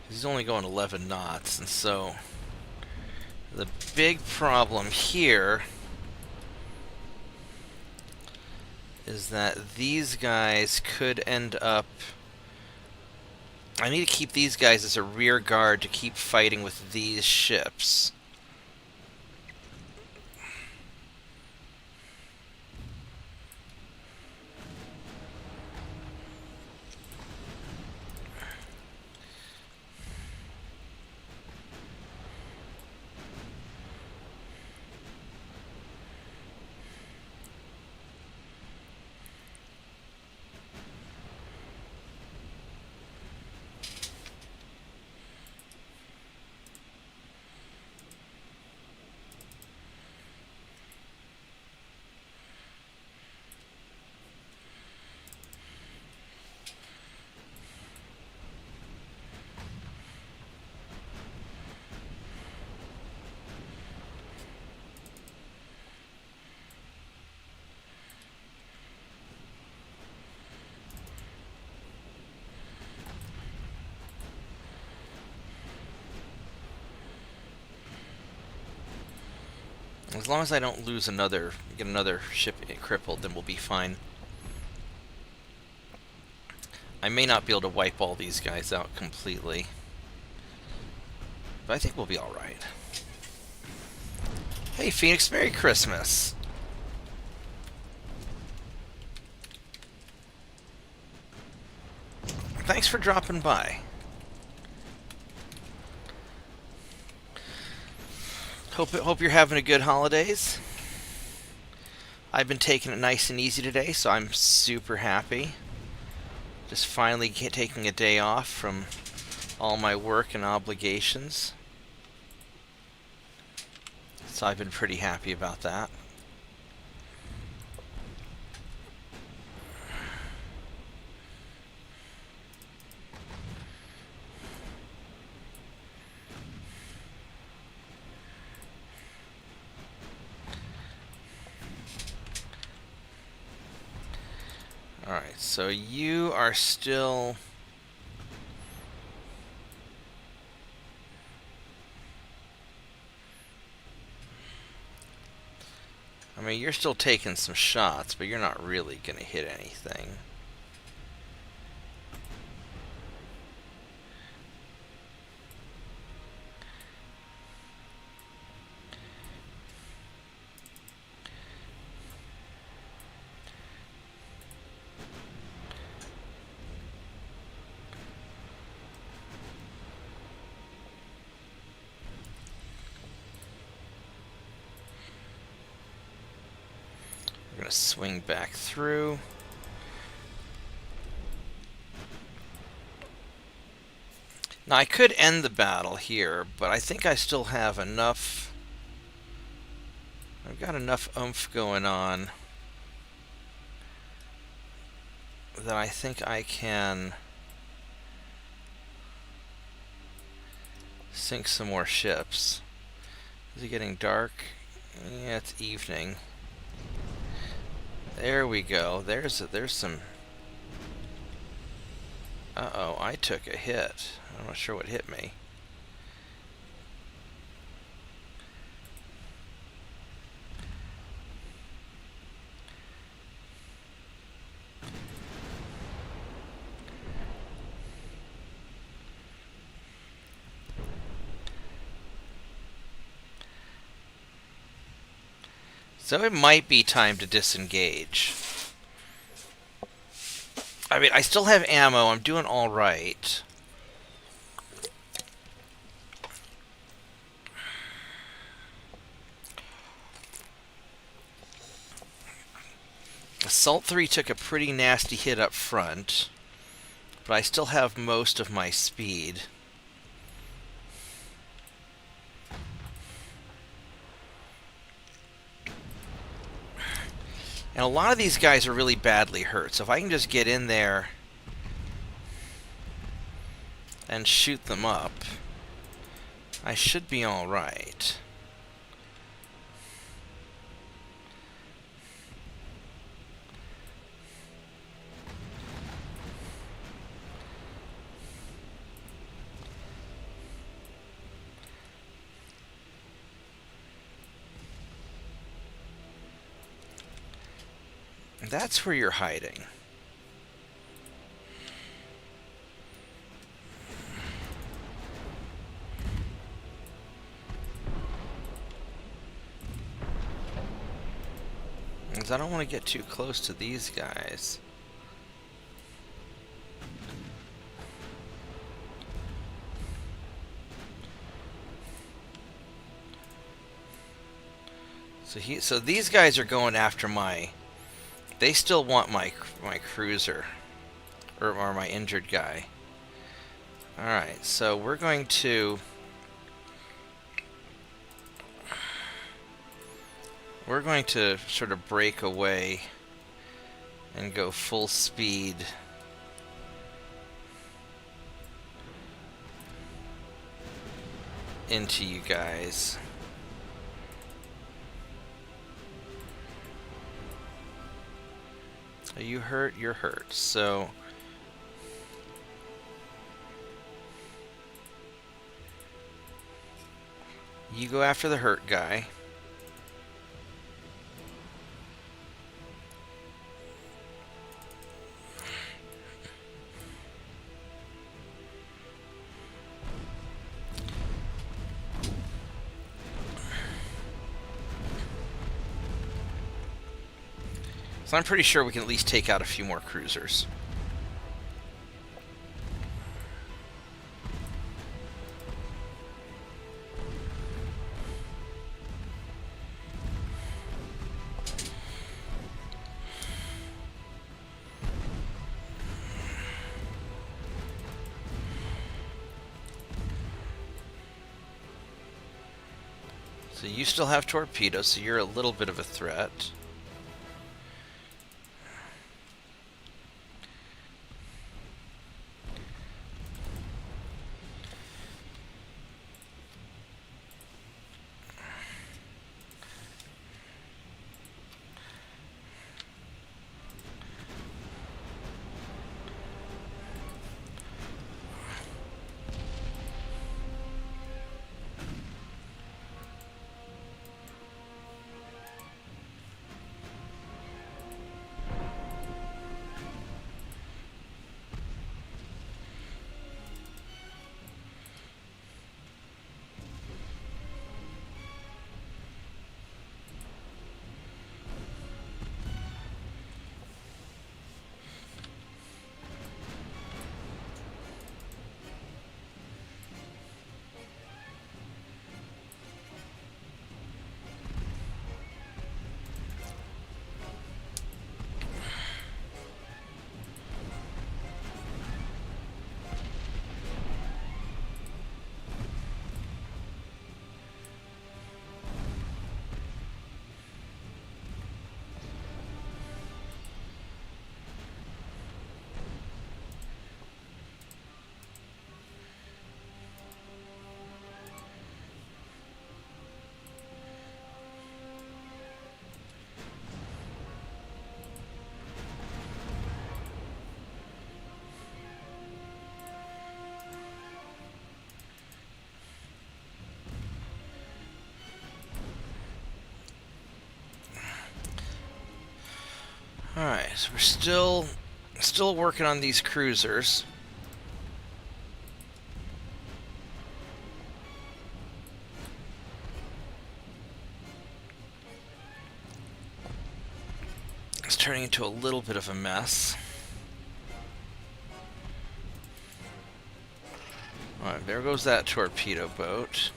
He's only going 11 knots, and so the big problem here is that these guys could end up... I need to keep these guys as a rear guard to keep fighting with these ships. As long as I don't lose get another ship crippled, then we'll be fine. I may not be able to wipe all these guys out completely, but I think we'll be alright. Hey, Phoenix, Merry Christmas! Thanks for dropping by. Hope you're having a good holidays. I've been taking it nice and easy today, so I'm super happy. Just finally taking a day off from all my work and obligations. So I've been pretty happy about that. Alright, so you are still... I mean, you're still taking some shots, but you're not really going to hit anything. We're going to swing back through. Now, I could end the battle here, but I think I still have enough... I've got enough oomph going on that I think I can sink some more ships. Is it getting dark? Yeah, it's evening. There we go. There's some... Uh-oh, I took a hit. I'm not sure what hit me. So it might be time to disengage. I mean, I still have ammo. I'm doing all right. Assault 3 took a pretty nasty hit up front, but I still have most of my speed. And a lot of these guys are really badly hurt, so if I can just get in there and shoot them up, I should be all right. That's where you're hiding. Because I don't want to get too close to these guys. So these guys are going after my... They still want my cruiser, or my injured guy. Alright, so we're going to... We're going to sort of break away and go full speed into you guys. Are you hurt? You're hurt. So you go after the hurt guy. So I'm pretty sure we can at least take out a few more cruisers. So you still have torpedoes, so you're a little bit of a threat. Alright, so we're still working on these cruisers. It's turning into a little bit of a mess. Alright, there goes that torpedo boat.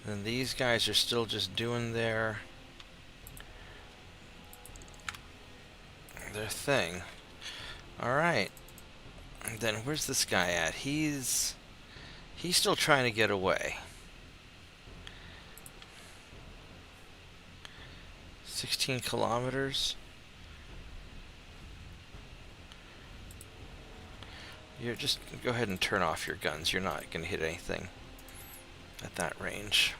And these guys are still just doing their thing. Alright. And then where's this guy at? He's still trying to get away. 16 kilometers. You're just go ahead and turn off your guns. You're not going to hit anything at that range.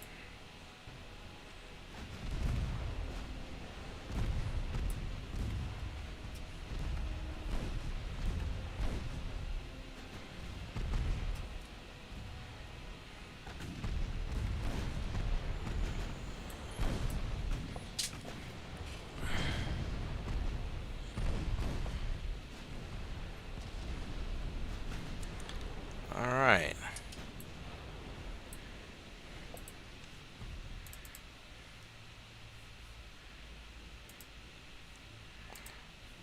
All right.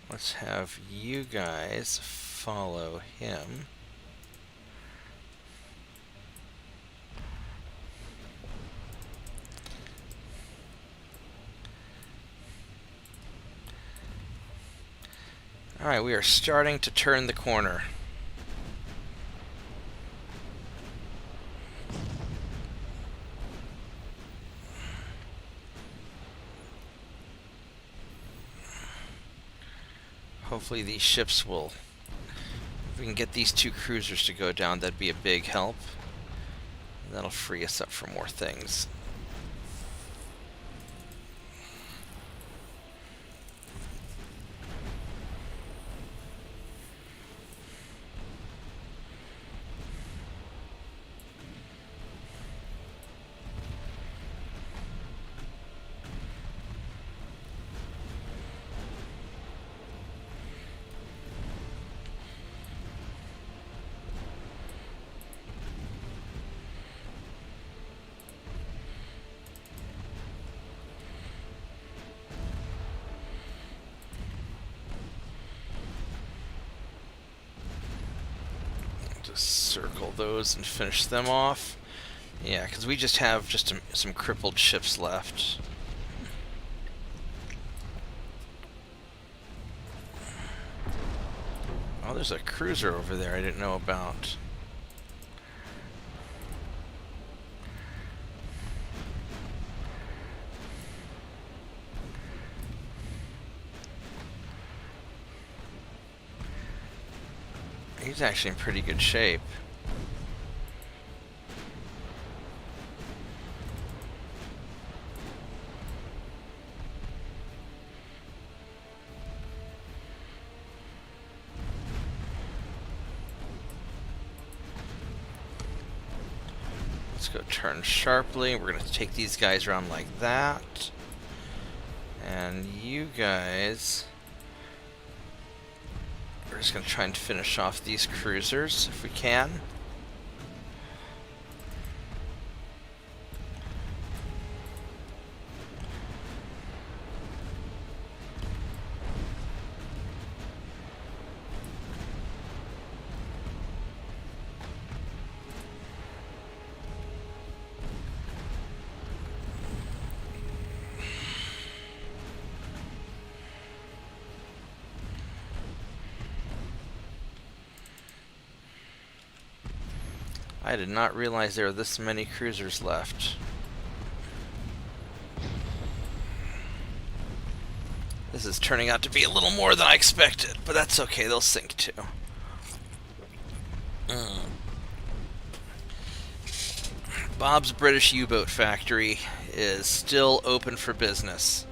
Let's have you guys follow him. All right, we are starting to turn the corner. Hopefully these ships will If we can get these 2 cruisers to go down, that'd be a big help. That'll free us up for more things. Circle those and finish them off. Yeah, because we just have some crippled ships left. Oh, there's a cruiser over there I didn't know about. He's actually in pretty good shape. Let's go turn sharply. We're going to take these guys around like that. And you guys... We're just going to try and finish off these cruisers if we can. I did not realize there were this many cruisers left. This is turning out to be a little more than I expected, but that's okay, they'll sink too. Bob's British U-boat factory is still open for business.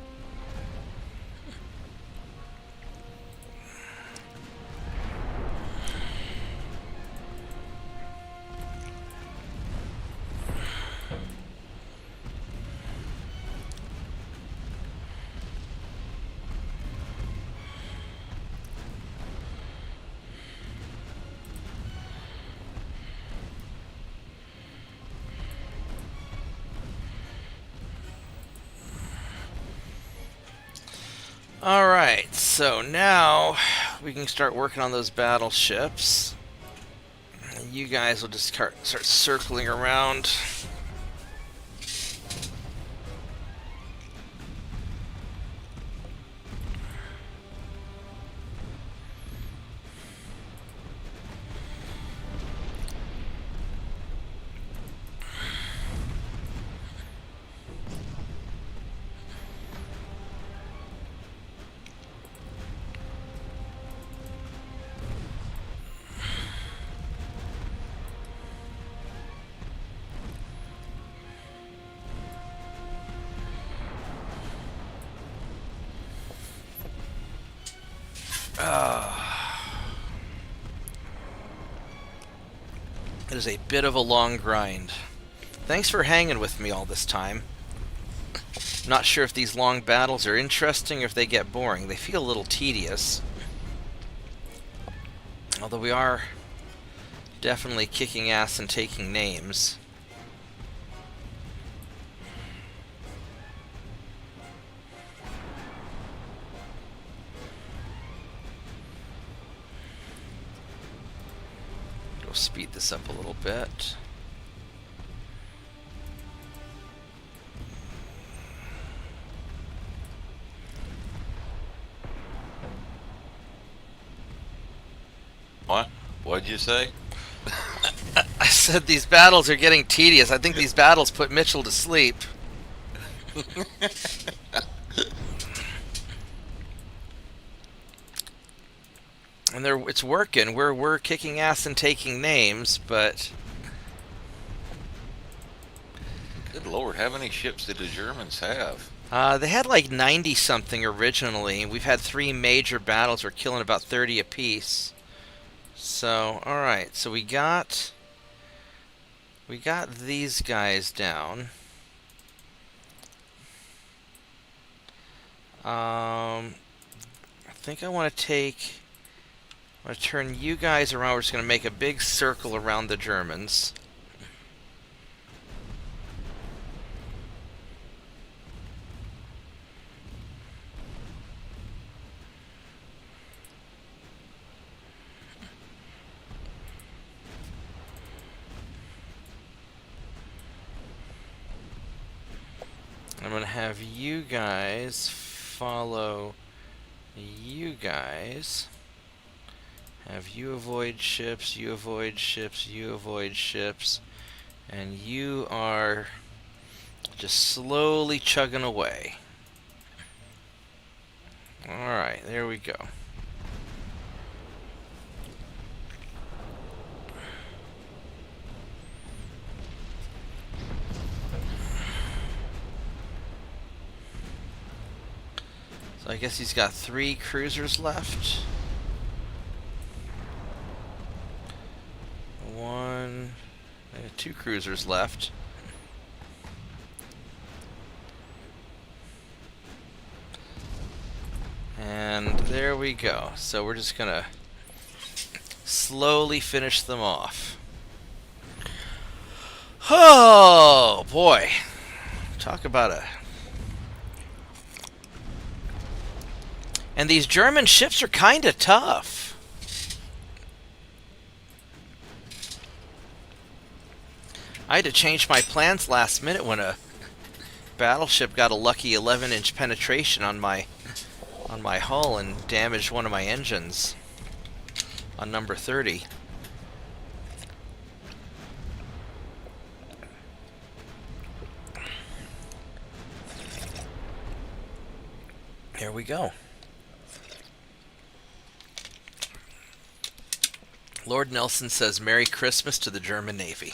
Alright, so now we can start working on those battleships. You guys will just start circling around. It is a bit of a long grind. Thanks for hanging with me all this time. Not sure if these long battles are interesting or if they get boring. They feel a little tedious. Although we are definitely kicking ass and taking names. We'll speed this up a little bit. What? What'd you say? I said these battles are getting tedious. I think these battles put Mitchell to sleep. And it's working. We're kicking ass and taking names, but Good lord, how many ships did the Germans have? they had like 90 something originally. We've had 3 major battles. We're killing about 30 apiece. So, all right. So we got these guys down. I think I want to turn you guys around. We're just going to make a big circle around the Germans. I'm going to have you guys follow you guys. Have you avoid ships, you avoid ships, you avoid ships, and you are just slowly chugging away. Alright, there we go. So I guess he's got 3 cruisers left. 2 cruisers left. And there we go. So we're just gonna slowly finish them off. Oh boy. Talk about a... And these German ships are kinda tough. I had to change my plans last minute when a battleship got a lucky 11-inch penetration on my hull and damaged one of my engines on number 30. There we go. Lord Nelson says Merry Christmas to the German Navy.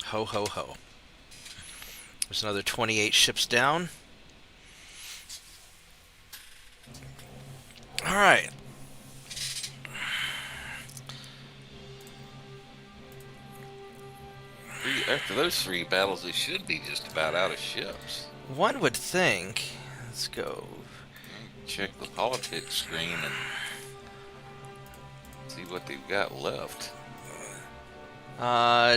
Ho, ho, ho. There's another 28 ships down. Alright. After those 3 battles, they should be just about out of ships. One would think. Let's go. Check the politics screen and see what they've got left.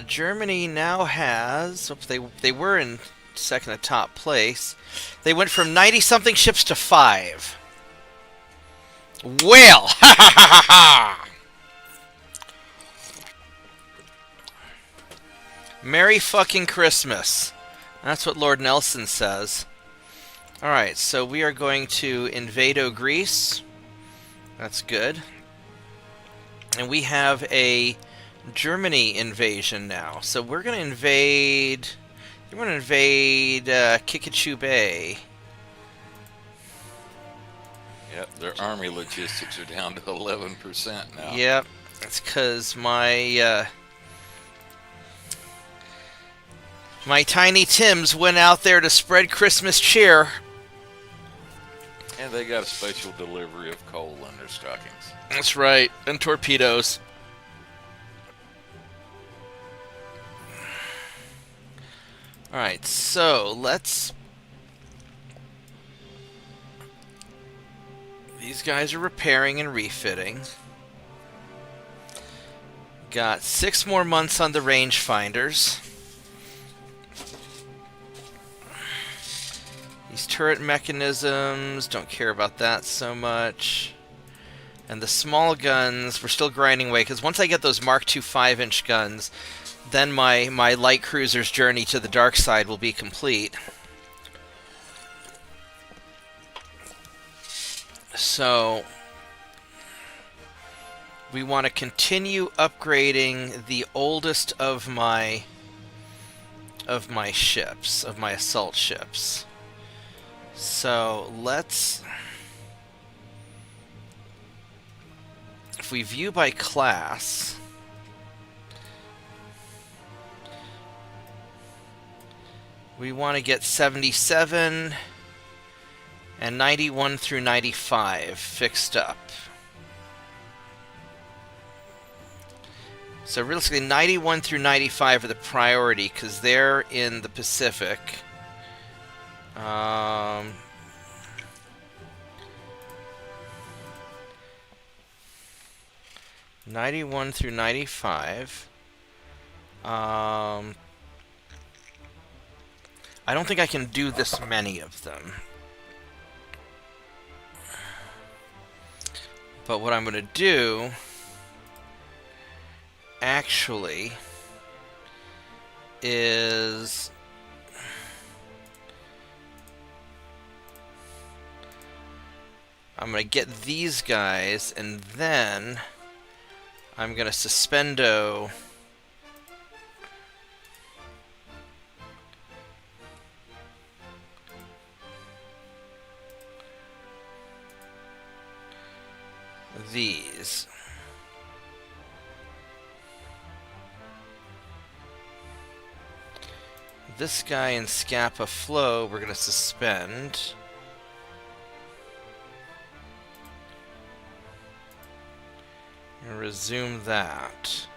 Germany now has... Oops, they were in second to top place. They went from 90-something ships to 5. Well! Ha ha ha ha! Merry fucking Christmas. That's what Lord Nelson says. Alright, so we are going to invado Greece. That's good. And we have a Germany invasion now. So we're going to invade... We're going to invade Kikachu Bay. Yep, their army logistics are down to 11% now. Yep, that's because my Tiny Tims went out there to spread Christmas cheer. And they got a special delivery of coal in their stockings. That's right, and torpedoes. Alright, so let's... These guys are repairing and refitting. Got 6 more months on the rangefinders. These turret mechanisms, don't care about that so much. And the small guns, we're still grinding away, because once I get those Mark II 5-inch guns, then my light cruiser's journey to the dark side will be complete. So we want to continue upgrading the oldest of my ships, of my assault ships. So let's if we view by class, we want to get 77 and 91 through 95 fixed up. So realistically, 91 through 95 are the priority because they're in the Pacific. 91 through 95. I don't think I can do this many of them. But what I'm going to do, actually, is I'm going to get these guys, and then I'm going to suspendo these. This guy in Scapa Flow we're going to suspend. And resume that.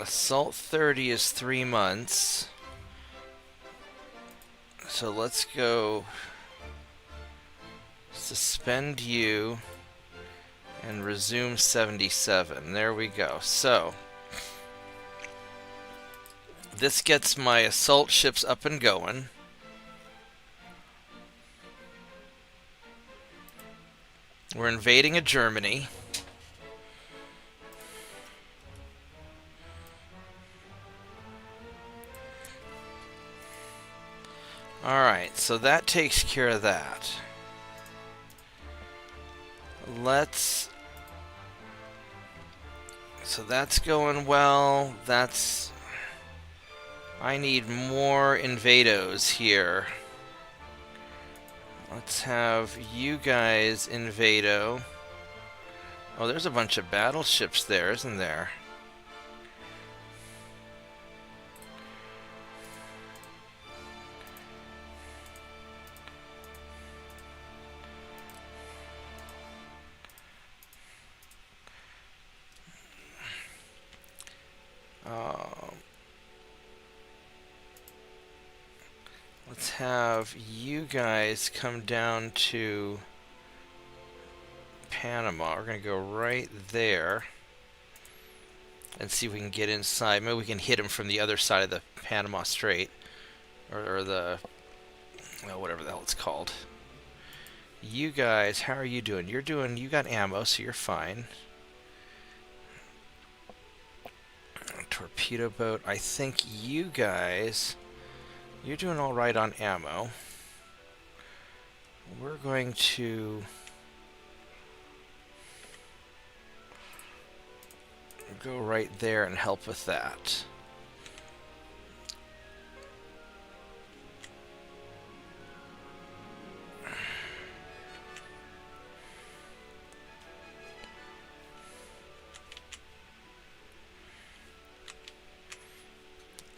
Assault 30 is 3 months. So let's go suspend you and resume 77. There we go. So this gets my assault ships up and going. We're invading a Germany. Alright, so that takes care of that. So that's going well. I need more invados here. Let's have you guys invado. Oh, there's a bunch of battleships there, isn't there? Let's have you guys come down to Panama. We're going to go right there and see if we can get inside. Maybe we can hit him from the other side of the Panama Strait. Or the... well, whatever the hell it's called. You guys, how are you doing? You got ammo, so you're fine. Torpedo boat. I think you guys... you're doing all right on ammo. We're going to go right there and help with that.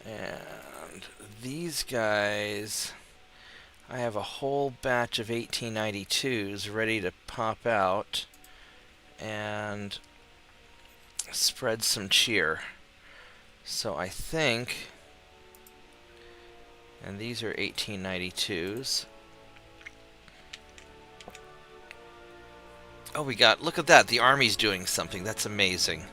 And these guys, I have a whole batch of 1892s ready to pop out and spread some cheer. So I think, and these are 1892s. Oh, look at that, the army's doing something. That's amazing.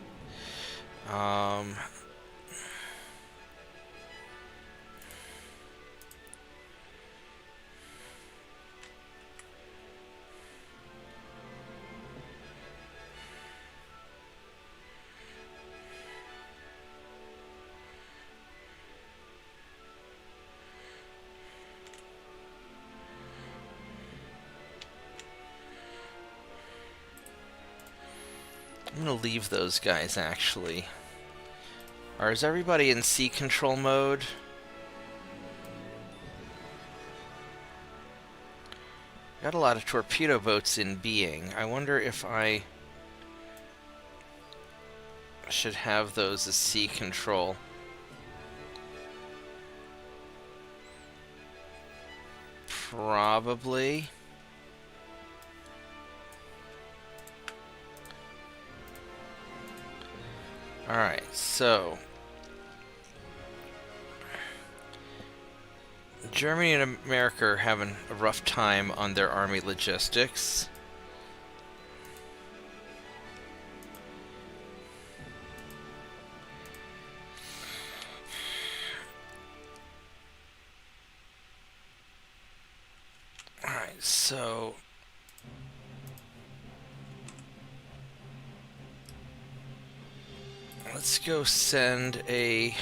I'm going to leave those guys, actually. Is everybody in sea control mode? Got a lot of torpedo boats in being. I wonder if I should have those as sea control. Probably. Alright, so Germany and America are having a rough time on their army logistics. Alright, so let's go send a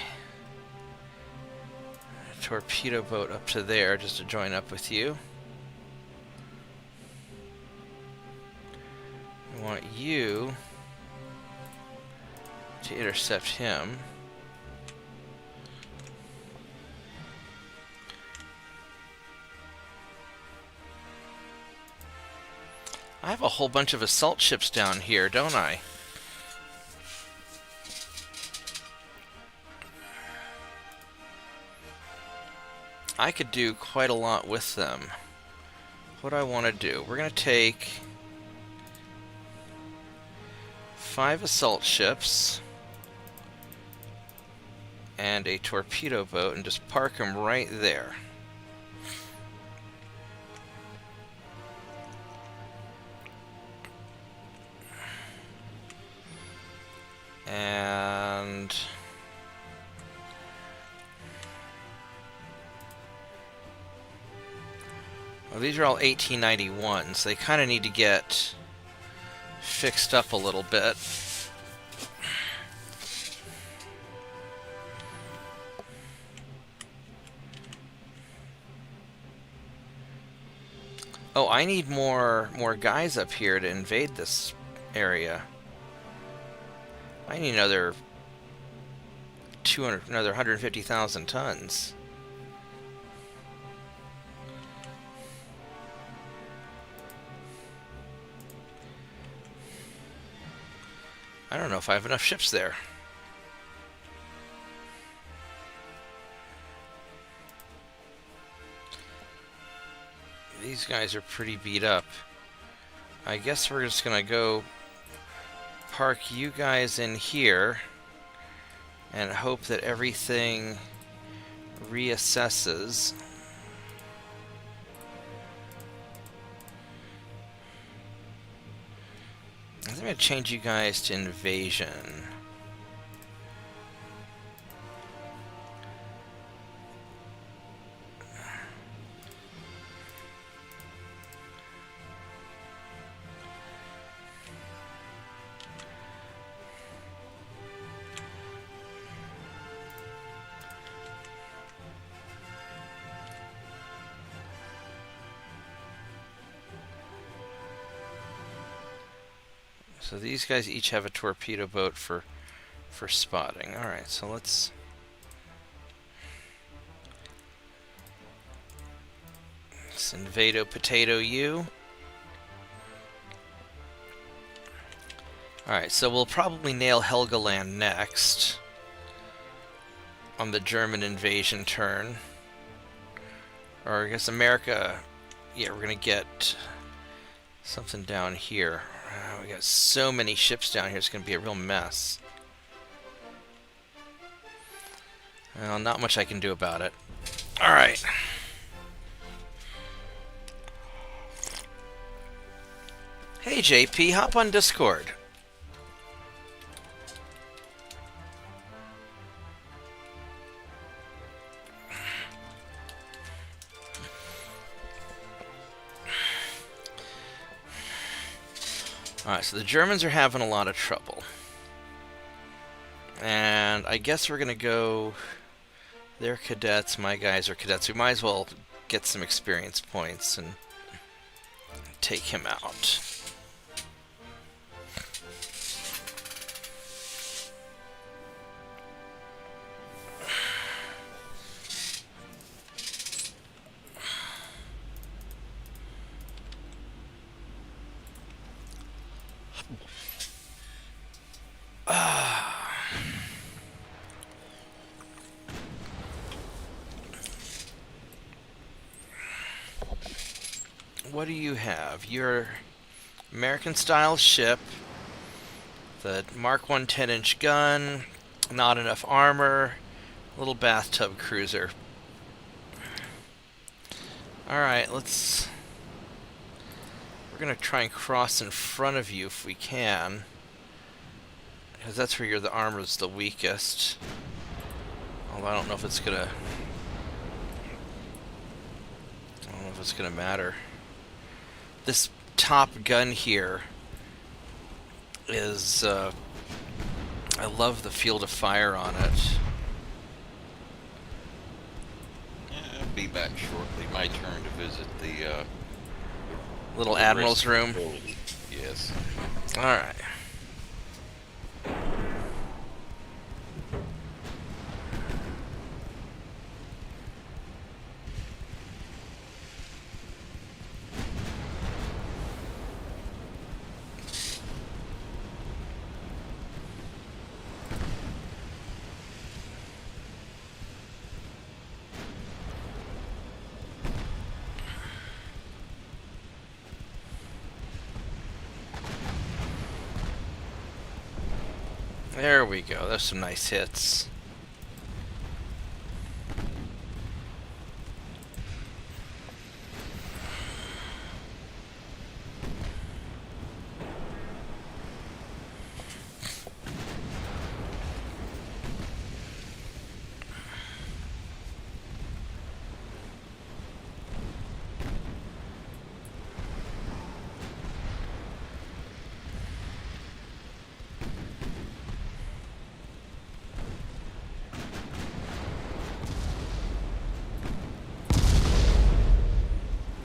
torpedo boat up to there just to join up with you. I want you to intercept him. I have a whole bunch of assault ships down here, don't I? I could do quite a lot with them. What do I want to do? We're going to take 5 assault ships and a torpedo boat and just park them right there. And well, these are all 1891s. They kind of need to get fixed up a little bit. Oh, I need more guys up here to invade this area. I need another 150,000 tons. I don't know if I have enough ships there. These guys are pretty beat up. I guess we're just gonna go park you guys in here and hope that everything reassesses. I'm going to change you guys to invasion. So these guys each have a torpedo boat for spotting. All right, so let's invado potato you. All right, so we'll probably nail Helgoland next on the German invasion turn. Or I guess America, yeah, we're gonna get something down here. We got so many ships down here, it's going to be a real mess. Well, not much I can do about it. Alright. Hey JP, hop on Discord. Alright, so the Germans are having a lot of trouble. And I guess we're going to go... They're cadets, my guys are cadets. We might as well get some experience points and take him out. what do you have? Your American-style ship, the Mark 1 10-inch gun, not enough armor, little bathtub cruiser. Alright, let's... We're going to try and cross in front of you if we can, because that's where the armor's the weakest. Although I don't know if it's going to... I don't know if it's going to matter. This top gun here is... I love the field of fire on it. I'll be back shortly. My turn to visit the Little Admiral's room. Yes. Alright. There we go. There's some nice hits.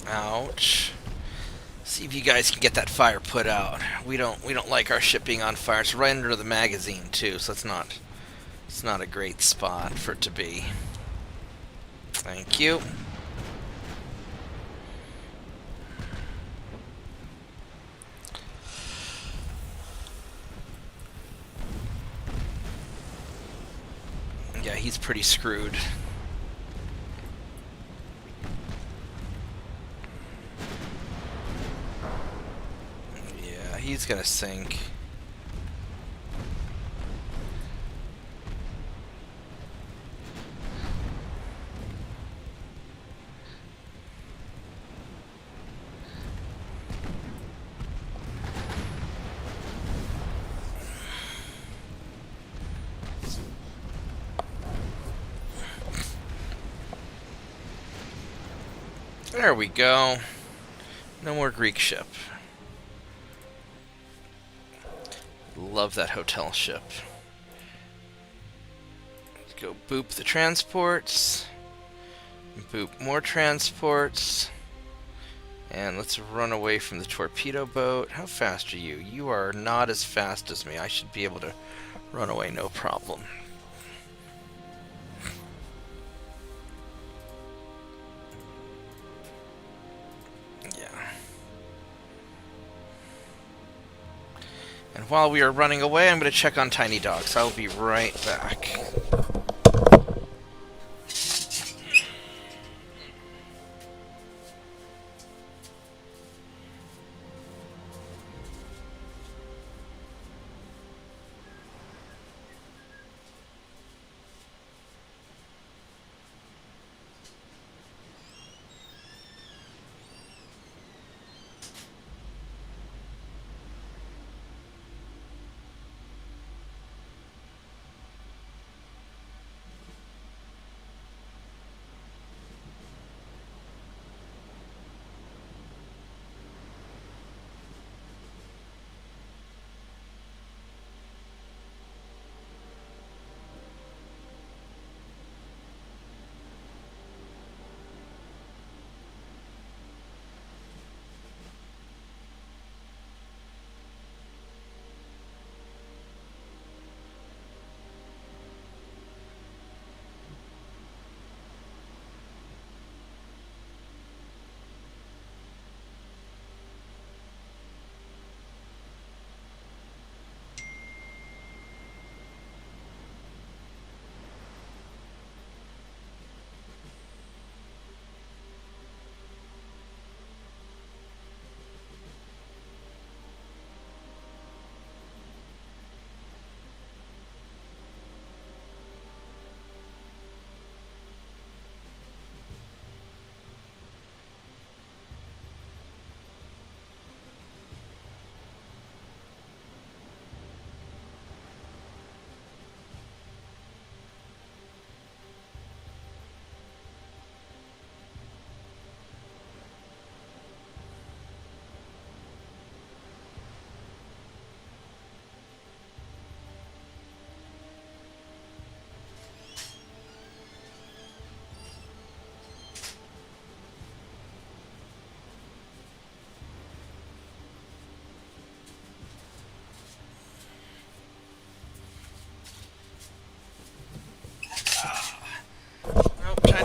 Ouch. See if you guys can get that fire put out. We don't like our ship being on fire. It's right under the magazine too, so it's not a great spot for it to be. Thank you. Yeah, he's pretty screwed. Yeah, he's gonna sink. There we go. No more Greek ship. Love that hotel ship. Let's go boop the transports. Boop more transports. And let's run away from the torpedo boat. How fast are you? You are not as fast as me. I should be able to run away no problem. And while we are running away, I'm going to check on Tiny Dogs. I'll be right back.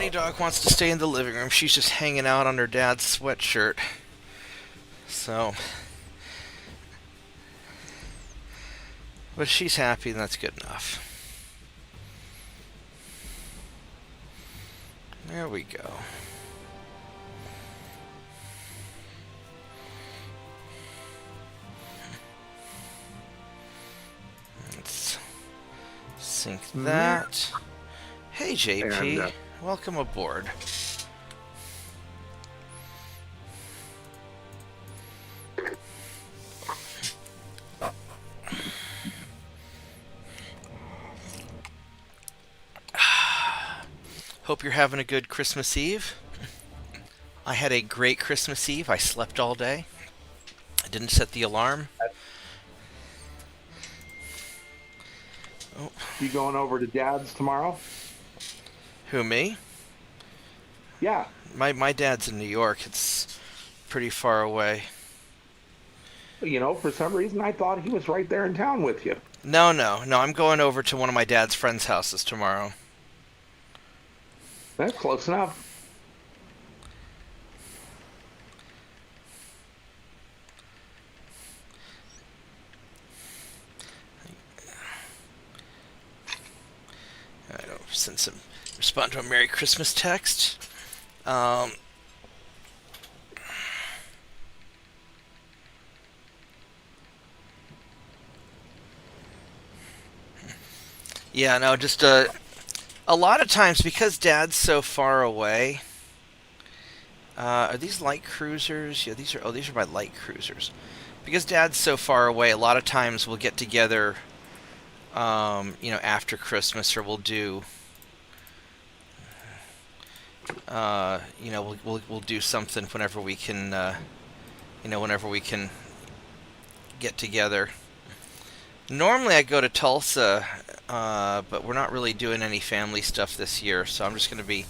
Daddy Dog wants to stay in the living room. She's just hanging out on her dad's sweatshirt. So, but she's happy, and that's good enough. There we go. Let's sync that. Hey, JP. And, Welcome aboard. Hope you're having a good Christmas Eve. I had a great Christmas Eve. I slept all day. I didn't set the alarm. Oh. You going over to Dad's tomorrow? Who, me? Yeah. My dad's in New York. It's pretty far away. You know, for some reason I thought he was right there in town with you. No. I'm going over to one of my dad's friends' houses tomorrow. That's close enough. I don't send some respond to a Merry Christmas text. Yeah, no, just a lot of times because Dad's so far away. Are these light cruisers? Yeah, these are my light cruisers. Because Dad's so far away, a lot of times we'll get together. After Christmas, or we'll do. We'll do something whenever we can. Whenever we can get together. Normally, I go to Tulsa, but we're not really doing any family stuff this year, so I'm just going to be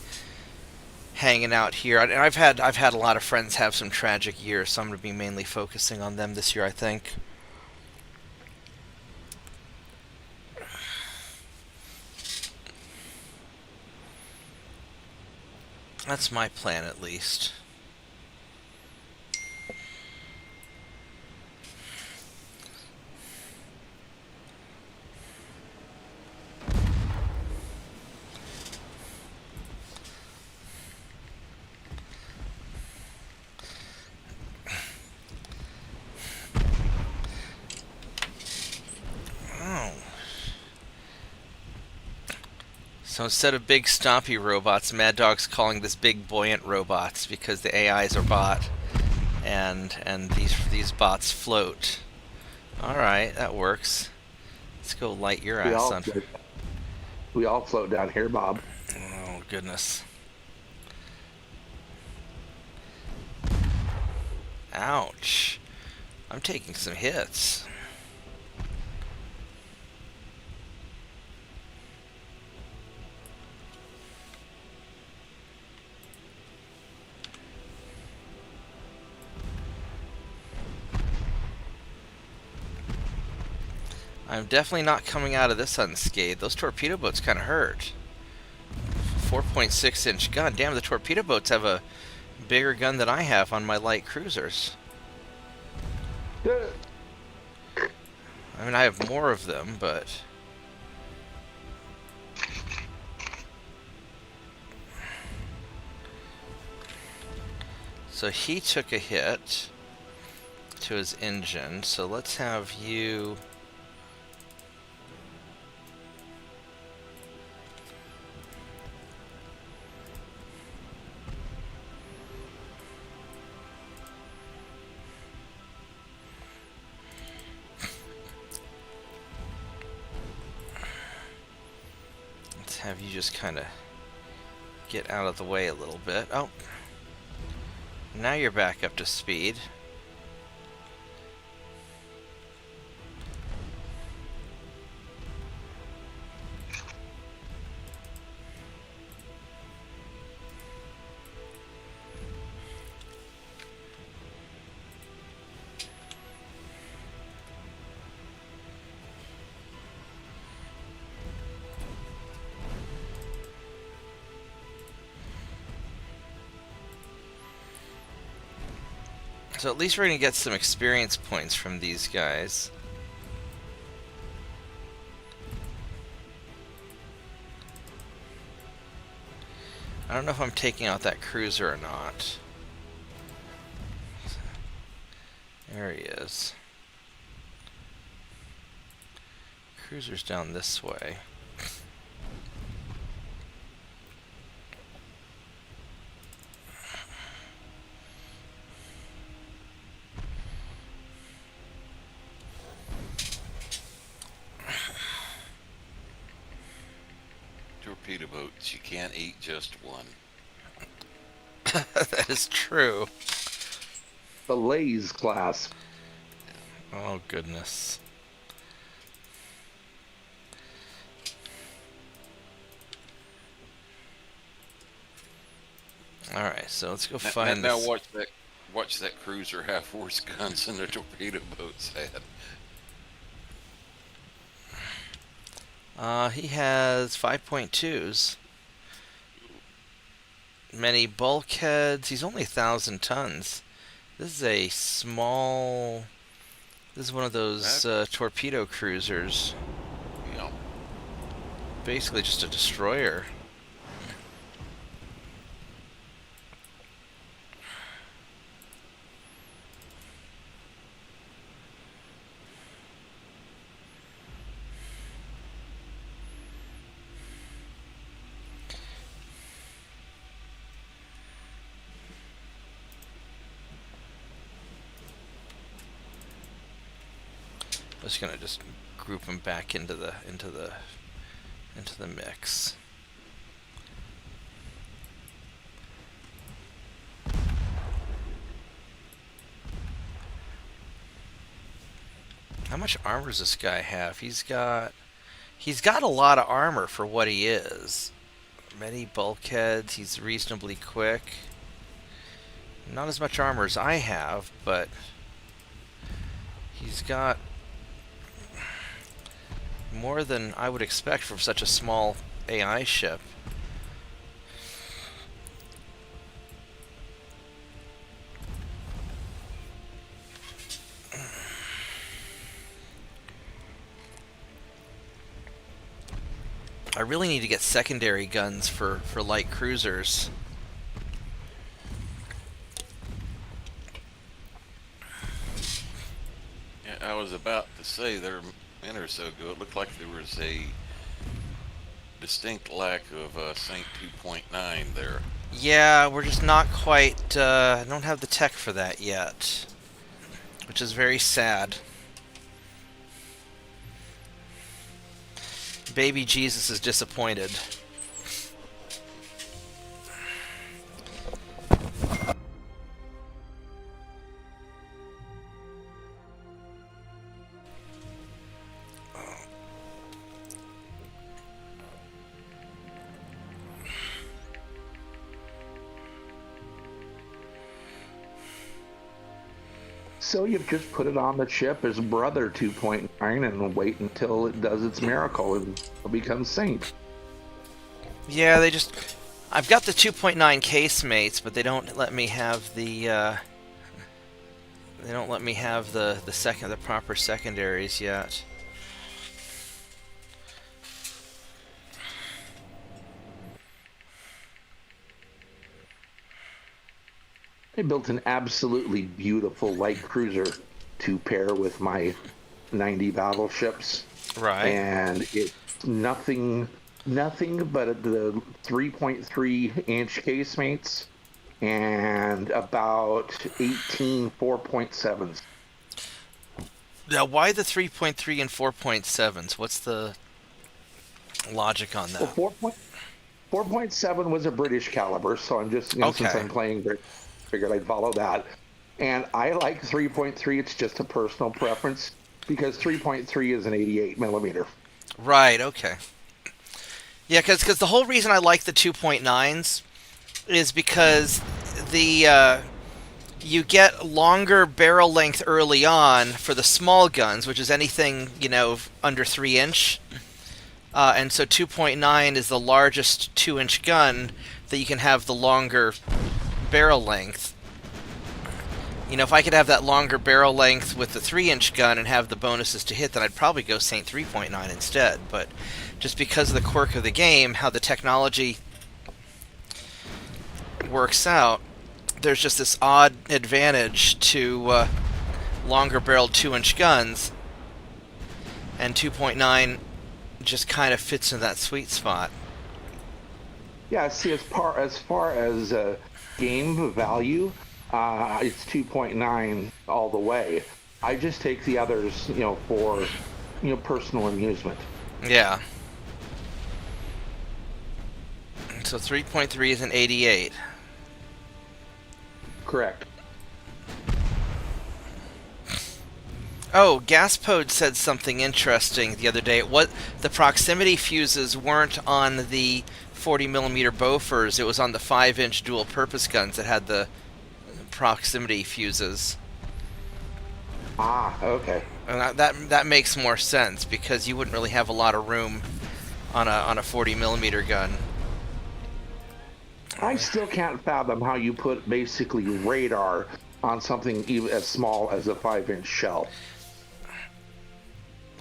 hanging out here. And I've had a lot of friends have some tragic years, so I'm going to be mainly focusing on them this year, I think. That's my plan, at least. Oh. So instead of big stompy robots, Mad Dog's calling this big buoyant robots because the AIs are bot, and these bots float. All right, that works. Let's go light your ass on. We all float down here, Bob. Oh goodness! Ouch! I'm taking some hits. I'm definitely not coming out of this unscathed. Those torpedo boats kind of hurt. 4.6-inch gun. Damn, the torpedo boats have a bigger gun than I have on my light cruisers. I mean, I have more of them, but... So he took a hit to his engine, so let's have you... have you just kind of get out of the way a little bit. Oh, now you're back up to speed. So at least we're going to get some experience points from these guys. I don't know if I'm taking out that cruiser or not. There he is. Cruiser's down this way. Torpedo boats, you can't eat just one. That is true. The Lays class. Oh, goodness. Alright, so let's go find now this. watch that cruiser have worse guns than the torpedo boats had. He has 5.2s. Many bulkheads. He's only 1,000 tons. This is a small... This is one of those torpedo cruisers. You know, Basically just a destroyer. I'm just gonna just group them back into the mix. How much armor does this guy have? He's got a lot of armor for what he is. Many bulkheads. He's reasonably quick. Not as much armor as I have, but he's got more than I would expect from such a small AI ship. I really need to get secondary guns for light cruisers. yeah, I was about to say they're a minute or so ago. It looked like there was a distinct lack of Saint 2.9 there. Yeah, we're just not quite, I don't have the tech for that yet, which is very sad. Baby Jesus is disappointed. So you've just put it on the ship as Brother 2.9 and wait until it does its miracle and it'll become Saint. Yeah, I've got the 2.9 casemates, but they don't let me have the, the proper secondaries yet. I built an absolutely beautiful light cruiser to pair with my 90 battleships. Right. And it's nothing but the 3.3 inch casemates and about 18 4.7s. Now, why the 3.3 and 4.7s? What's the logic on that? Well, 4.7 was a British caliber, so I'm just, since Okay. I'm playing, figured I'd follow that. And I like 3.3. It's just a personal preference because 3.3 is an 88 millimeter. Right, okay. Yeah, because the whole reason I like the 2.9s is because you get longer barrel length early on for the small guns, which is anything, under 3 inch. And so 2.9 is the largest 2-inch gun that you can have the longer barrel length. If I could have that longer barrel length with the 3-inch gun and have the bonuses to hit, then I'd probably go Saint 3.9 instead. But just because of the quirk of the game, how the technology works out, there's just this odd advantage to longer barreled 2-inch guns, and 2.9 just kind of fits in that sweet spot. Yeah, see, as far as game value, it's 2.9 all the way. I just take the others, for personal amusement. Yeah. So 3.3 is an 88. Correct. Oh, Gaspode said something interesting the other day. The proximity fuses weren't on the 40mm Bofors. It was on the 5-inch dual-purpose guns that had the proximity fuses. Ah, okay. And that makes more sense, because you wouldn't really have a lot of room on a 40mm gun. I still can't fathom how you put basically radar on something even as small as a 5-inch shell.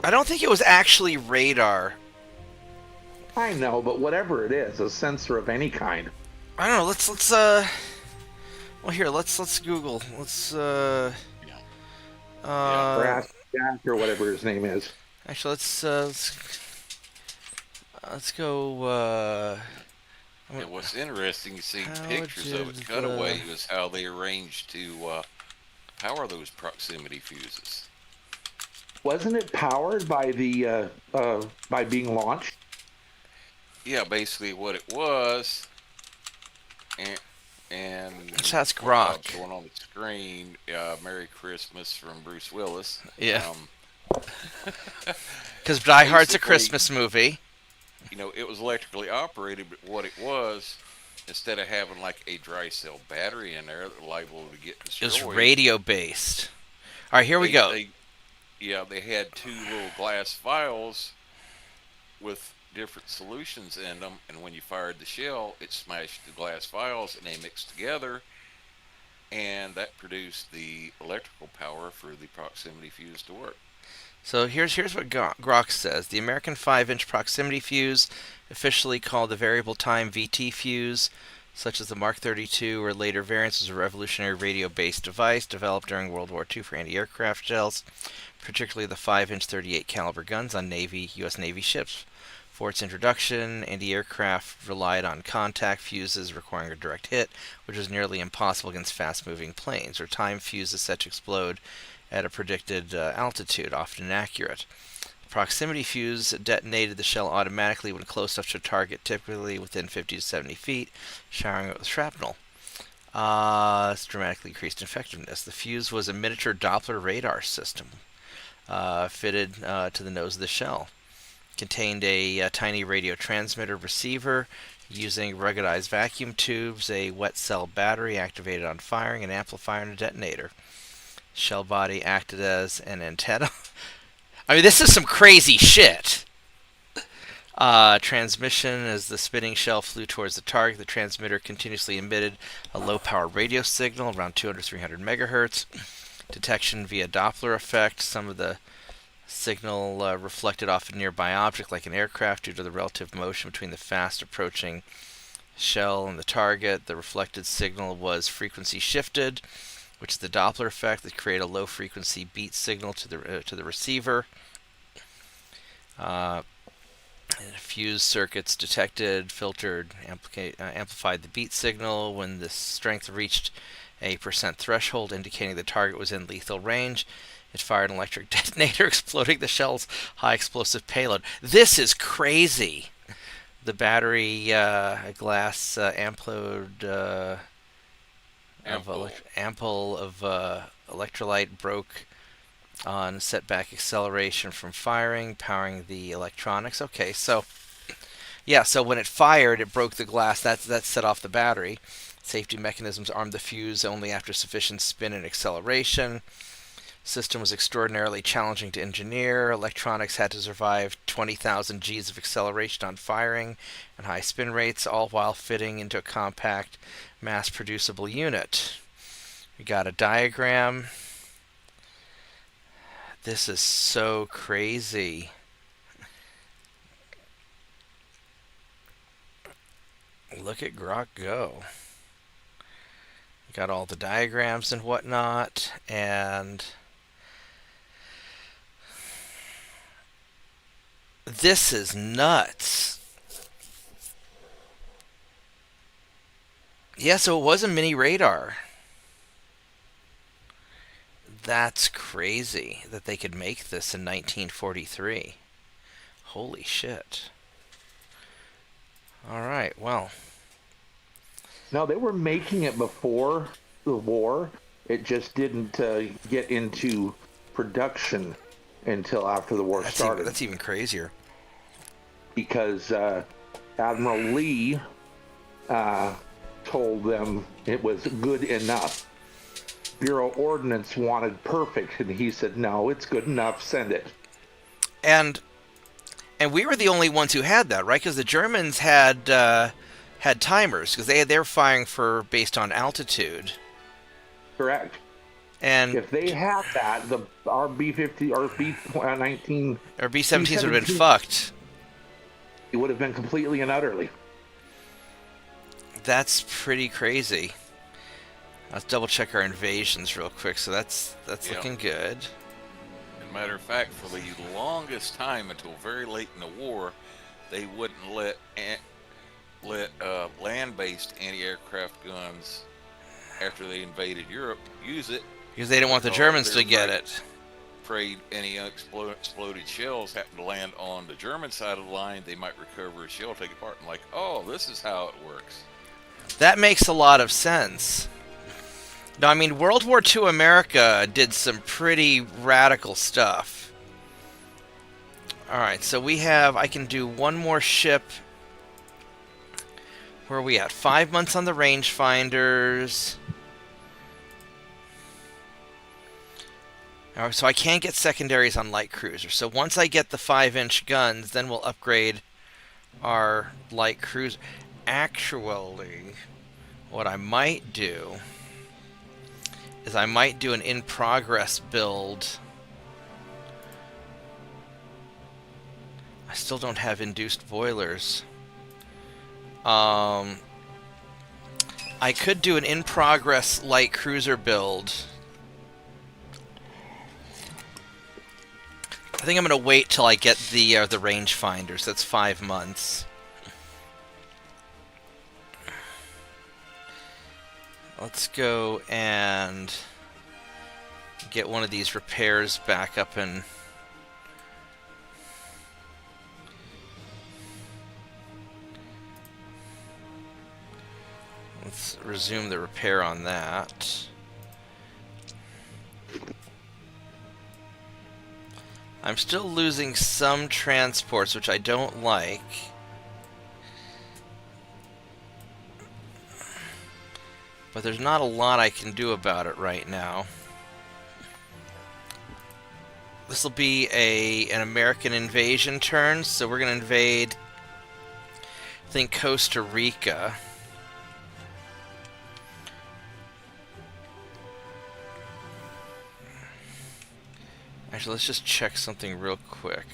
I don't think it was actually radar. I know, but whatever it is, a sensor of any kind. I don't know. Let's well, here, let's Google. Brass Jack or whatever his name is. Actually, let's go. What's interesting, you see How pictures of did it cutaway is how they arranged to power those proximity fuses. Wasn't it powered by the by being launched? Yeah, basically what it was, and That's Grok. showing on the screen. Merry Christmas from Bruce Willis. Yeah. Because Die Hard's a Christmas movie. It was electrically operated, but what it was, instead of having like a dry cell battery in there that liable to get destroyed, It was radio based. All right, here we go. They had two little glass vials with different solutions in them, and when you fired the shell, it smashed the glass vials, and they mixed together, and that produced the electrical power for the proximity fuse to work. So here's what Grok says. The American 5-inch proximity fuse, officially called the variable time VT fuse, such as the Mark 32 or later variants, was a revolutionary radio-based device developed during World War II for anti-aircraft shells, particularly the 5-inch 38 caliber guns on U.S. Navy ships. For its introduction, anti-aircraft relied on contact fuses requiring a direct hit, which was nearly impossible against fast-moving planes, or time fuses set to explode at a predicted altitude, often inaccurate. The proximity fuse detonated the shell automatically when close up to a target, typically within 50 to 70 feet, showering it with shrapnel. It's dramatically increased effectiveness. The fuse was a miniature Doppler radar system fitted to the nose of the shell. Contained a tiny radio transmitter receiver using ruggedized vacuum tubes, a wet cell battery activated on firing, an amplifier, and a detonator. Shell body acted as an antenna. I mean, this is some crazy shit. Transmission: as the spinning shell flew towards the target, the transmitter continuously emitted a low-power radio signal around 200-300 megahertz. Detection via Doppler effect. Some of the signal reflected off a nearby object like an aircraft due to the relative motion between the fast approaching shell and the target. The reflected signal was frequency shifted, which is the Doppler effect that created a low frequency beat signal to the receiver. Fuse circuits detected, filtered, amplified the beat signal when the strength reached a % threshold, indicating the target was in lethal range. It fired an electric detonator, exploding the shell's high explosive payload. This is crazy. The battery glass ampoule of electrolyte broke on setback acceleration from firing, powering the electronics. Okay, so when it fired, it broke the glass. That set off the battery. Safety mechanisms armed the fuse only after sufficient spin and acceleration. System was extraordinarily challenging to engineer. Electronics had to survive 20,000 Gs of acceleration on firing and high spin rates, all while fitting into a compact, mass-producible unit. We got a diagram. This is so crazy. Look at Grok go. Got all the diagrams and whatnot, and this is nuts. Yeah, so it was a mini radar. That's crazy that they could make this in 1943. Holy shit. Alright, well. No, they were making it before the war. It just didn't get into production until after the war started. That's even crazier. Because Admiral Lee told them it was good enough. Bureau Ordnance wanted perfect, and he said, no, it's good enough, send it. And we were the only ones who had that, right? Because the Germans had timers, because they were firing based on altitude. Correct. And if they had that, our B-50 or B-19 or B-17s would have been fucked. It would have been completely and utterly. That's pretty crazy. Let's double check our invasions real quick. So that's looking good. As a matter of fact, for the longest time until very late in the war, they wouldn't let land-based anti-aircraft guns, after they invaded Europe, use it. Because they didn't want the Germans to get it. Afraid any exploded shells happen to land on the German side of the line, they might recover a shell, take it apart, and like, oh, this is how it works. That makes a lot of sense. No, I mean, World War II America did some pretty radical stuff. Alright, so I can do one more ship. Where are we at? 5 months on the rangefinders. Alright, so I can't get secondaries on light cruisers. So once I get the 5-inch guns, then we'll upgrade our light cruiser. Actually, what I might do is I might do an in-progress build. I still don't have induced boilers. I could do an in-progress light cruiser build. I think I'm going to wait till I get the rangefinders. That's 5 months. Let's go and get one of these repairs back up and let's resume the repair on that. I'm still losing some transports, which I don't like. But there's not a lot I can do about it right now. This will be an American invasion turn, so we're going to invade, I think, Costa Rica. Actually, let's just check something real quick.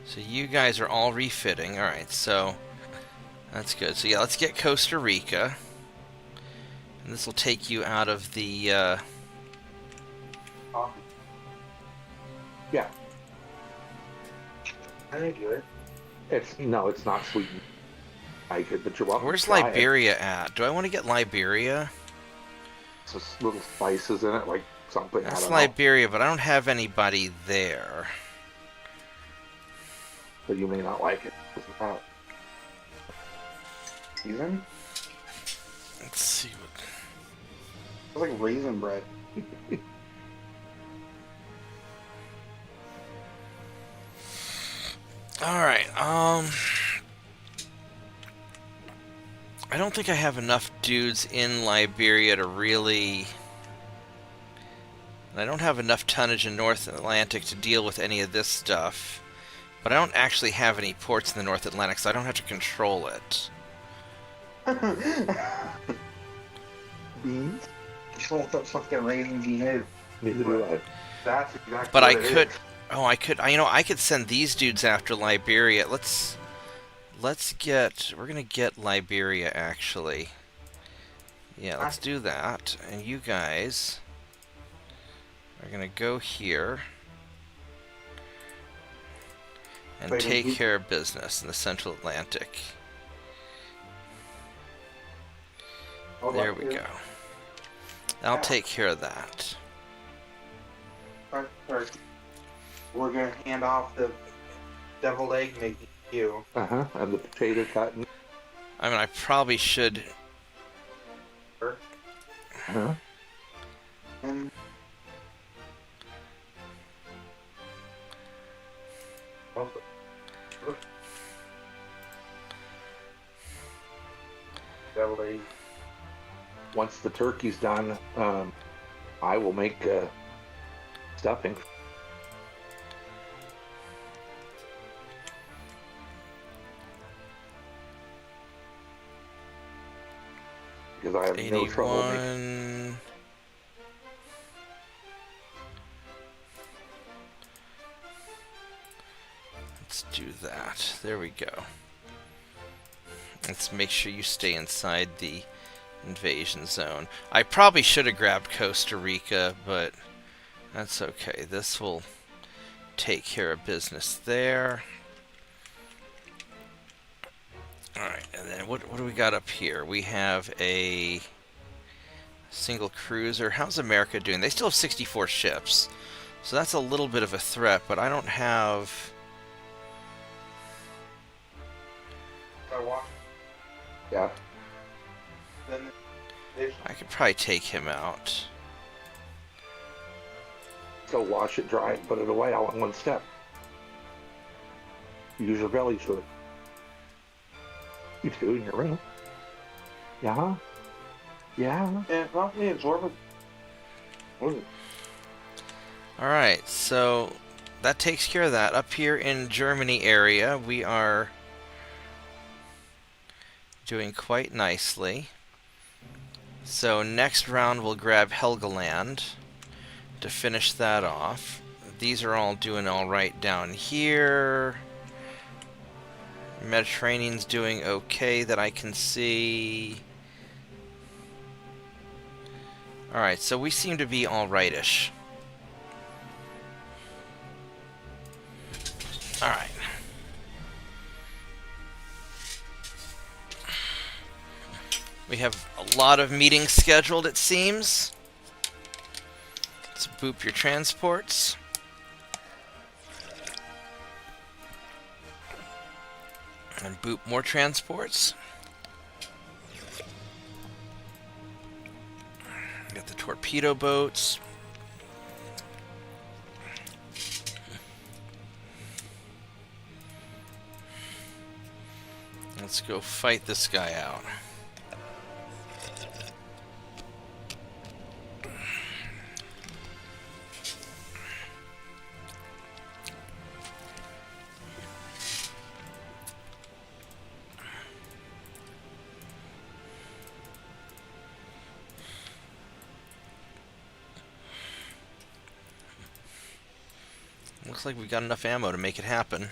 So you guys are all refitting. Alright, so that's good. So yeah, let's get Costa Rica. And this will take you out of the... Yeah. I think do it. It's not Sweden. I could, but you're welcome. Where's Liberia at? Do I want to get Liberia? It's just little spices in it, like something. That's I don't Liberia, but I don't have anybody there. So you may not like it. Season? Let's see what... It's like raisin bread. Alright, I don't think I have enough dudes in Liberia to really... I don't have enough tonnage in North Atlantic to deal with any of this stuff. But I don't actually have any ports in the North Atlantic, so I don't have to control it. Beans? I just don't know what the fucking raisin bean is. Neither do I. That's exactly But what I it could. is. Oh, I could. I could send these dudes after Liberia. Let's get. We're gonna get Liberia actually. Yeah, let's do that. And you guys are gonna go here and Wait, take who- care of business in the Central Atlantic. Hold There on, we dude. go. I'll take care of that. Sorry. We're gonna hand off the deviled egg making to you. And the potato cutting. I mean, I probably should. Uh-huh. And deviled egg. Once the turkey's done, I will make stuffing. Because I have no trouble making. 81. Let's do that. There we go. Let's make sure you stay inside the invasion zone. I probably should have grabbed Costa Rica, but that's okay. This will take care of business there. Alright, and then what do we got up here? We have a single cruiser. How's America doing? They still have 64 ships. So that's a little bit of a threat, but I don't have... Yeah. Then there's I could probably take him out. Go wash it dry and put it away all in one step. Use your belly shirt. You do in your room. Yeah. Yeah. and probably absorb it. Alright, so that takes care of that. Up here in Germany area, we are doing quite nicely. So next round we'll grab Helgoland to finish that off. These are all doing alright down here. Mediterranean's doing okay that I can see. Alright, so we seem to be alright-ish. Alright. We have a lot of meetings scheduled, it seems. Let's boop your transports. And boop more transports. Got the torpedo boats. Let's go fight this guy out. Looks like we got enough ammo to make it happen.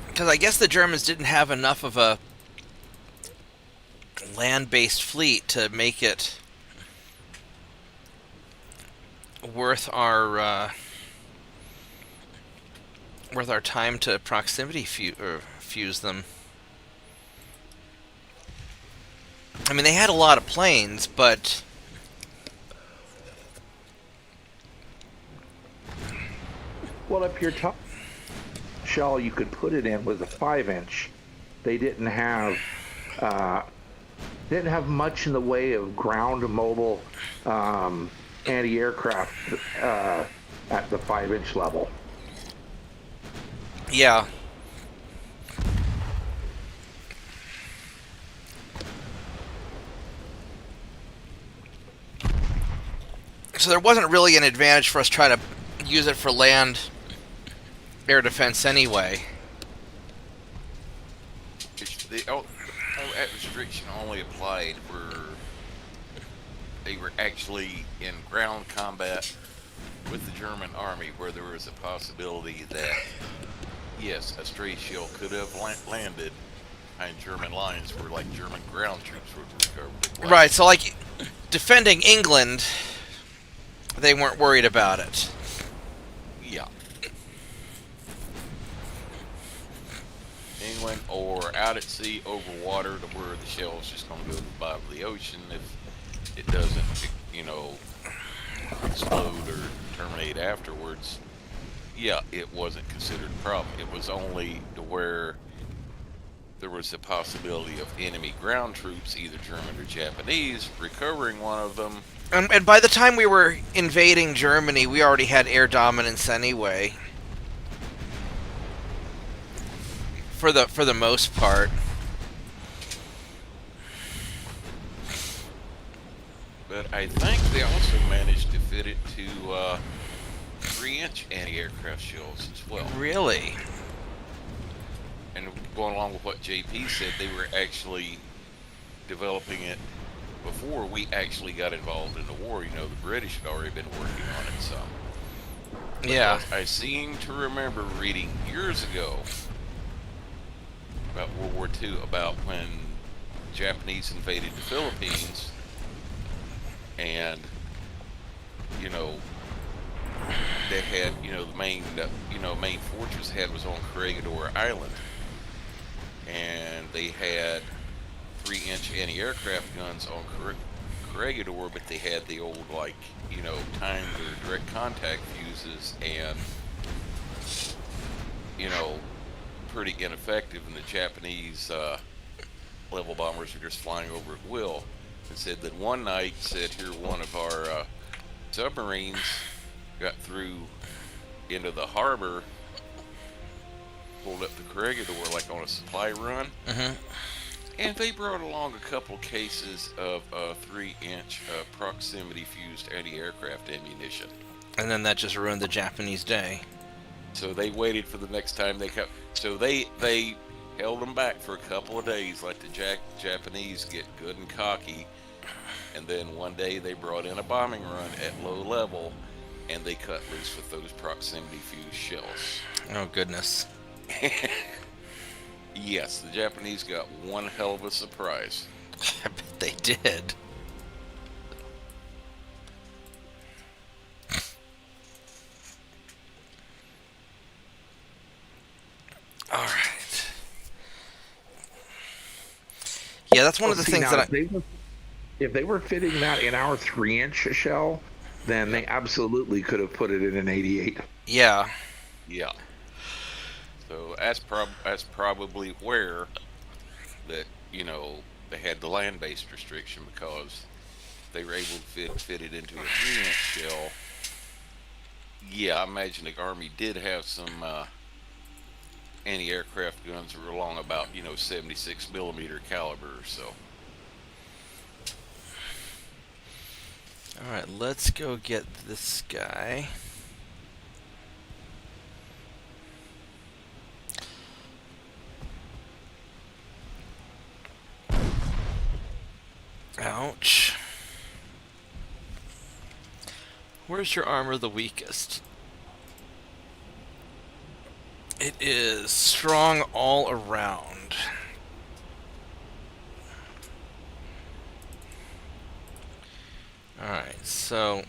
Because I guess the Germans didn't have enough of a land-based fleet to make it worth our time to proximity fuse them. I mean, they had a lot of planes, but Well, up your top shell you could put it in was a 5-inch. They didn't have uh, didn't have much in the way of ground mobile anti-aircraft at the 5-inch level. Yeah. So there wasn't really an advantage for us trying to use it for land air defense anyway. That restriction only applied where they were actually in ground combat with the German army, where there was a possibility that, yes, a stray shell could have landed behind German lines where, like, German ground troops would recover the blast. Right, so, like, defending England, they weren't worried about it. Yeah. England, or out at sea over water to where the shell's just going to go to the bottom of the ocean if it doesn't, explode or terminate afterwards. Yeah, it wasn't considered a problem. It was only to where there was the possibility of enemy ground troops, either German or Japanese, recovering one of them. And by the time we were invading Germany, we already had air dominance anyway. For the most part. But I think they also managed to fit it to 3-inch anti-aircraft shells as well. Really? And going along with what JP said, they were actually developing it before we actually got involved in the war. The British had already been working on it some. Yeah. Because I seem to remember reading years ago about World War II, about when Japanese invaded the Philippines, and they had the main fortress had was on Corregidor Island, and they had 3-inch anti-aircraft guns on Corregidor, but they had the old timed or direct contact fuses, and pretty ineffective, and the Japanese level bombers were just flying over at will. And said that one night, here one of our submarines got through into the harbor, pulled up the Corregidor like on a supply run, and they brought along a couple cases of 3-inch proximity fused anti-aircraft ammunition. And then that just ruined the Japanese day. So they waited for the next time they come. So they held them back for a couple of days, let the Japanese get good and cocky, and then one day they brought in a bombing run at low level, and they cut loose with those proximity fused shells. Oh, goodness. Yes, the Japanese got one hell of a surprise. I bet they did. All right. Yeah, that's one of the things now, that if they were fitting that in our 3-inch shell, then they absolutely could have put it in an 88. Yeah. Yeah. So that's probably where that they had the land-based restriction, because they were able to fit it into a 3-inch shell. Yeah, I imagine the Army did have some anti-aircraft guns that were along about 76 millimeter caliber or so. All right, let's go get this guy. Ouch. Where's your armor the weakest? It is strong all around. Alright, so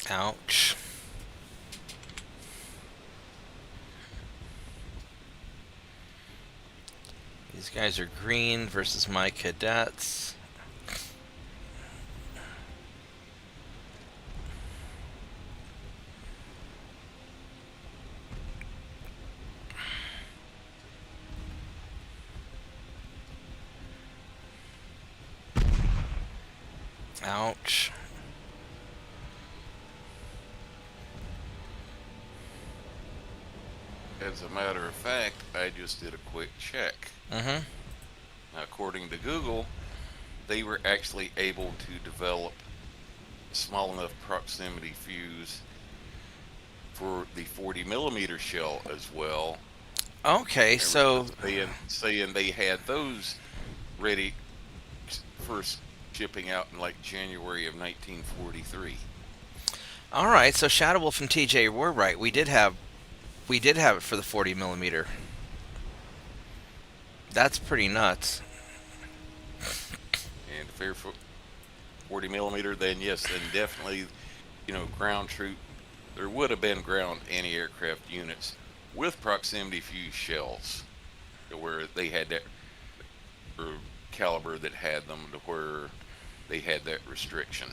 Ouch. These guys are green versus my cadets. Ouch. As a matter of fact, I just did a quick check. Mm-hmm. Now, according to Google, they were actually able to develop a small enough proximity fuse for the 40 millimeter shell as well. Okay, so Saying they had those ready for shipping out in like January of 1943. all right, so Shadow Wolf and TJ were right. We did have it for the 40 millimeter. That's pretty nuts. And if they're 40 millimeter, then yes, then definitely, ground troop. There would have been ground anti-aircraft units with proximity fuse shells, where they had that or caliber that had them to where they had that restriction.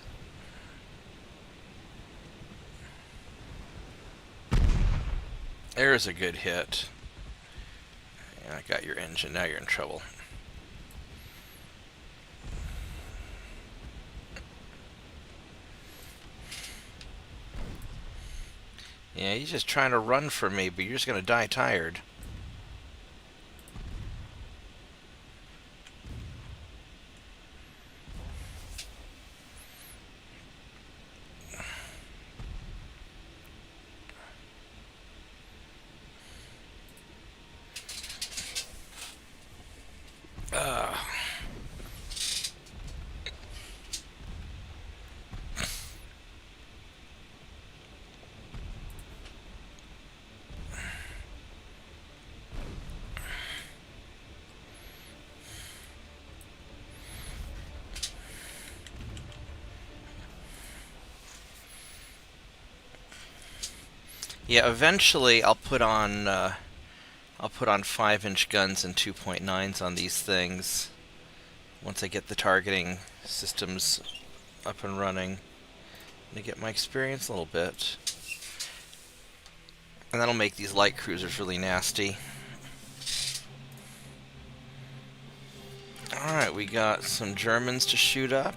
There's a good hit. Yeah, I got your engine. Now you're in trouble. Yeah, he's just trying to run from me, but you're just going to die tired. Yeah, eventually I'll put on 5-inch guns and 2.9s on these things once I get the targeting systems up and running to get my experience a little bit. And that'll make these light cruisers really nasty. Alright, we got some Germans to shoot up.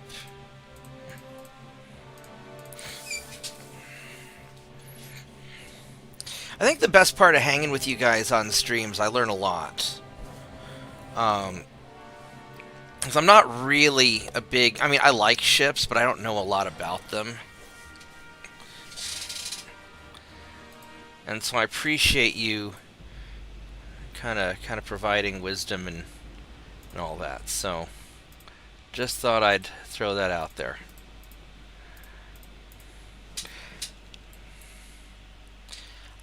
I think the best part of hanging with you guys on streams, I learn a lot. Because I'm not really a big... I mean, I like ships, but I don't know a lot about them. And so I appreciate you kind of providing wisdom and all that. So, just thought I'd throw that out there.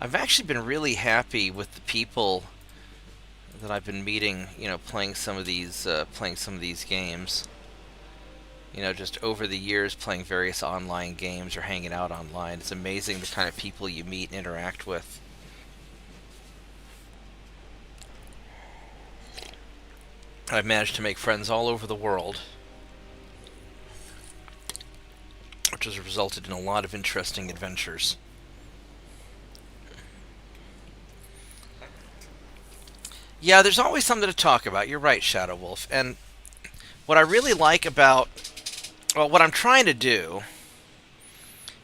I've actually been really happy with the people that I've been meeting, playing some of these games. Just over the years playing various online games or hanging out online. It's amazing the kind of people you meet and interact with. I've managed to make friends all over the world, which has resulted in a lot of interesting adventures. Yeah, there's always something to talk about. You're right, Shadow Wolf. And what I really like about... Well, what I'm trying to do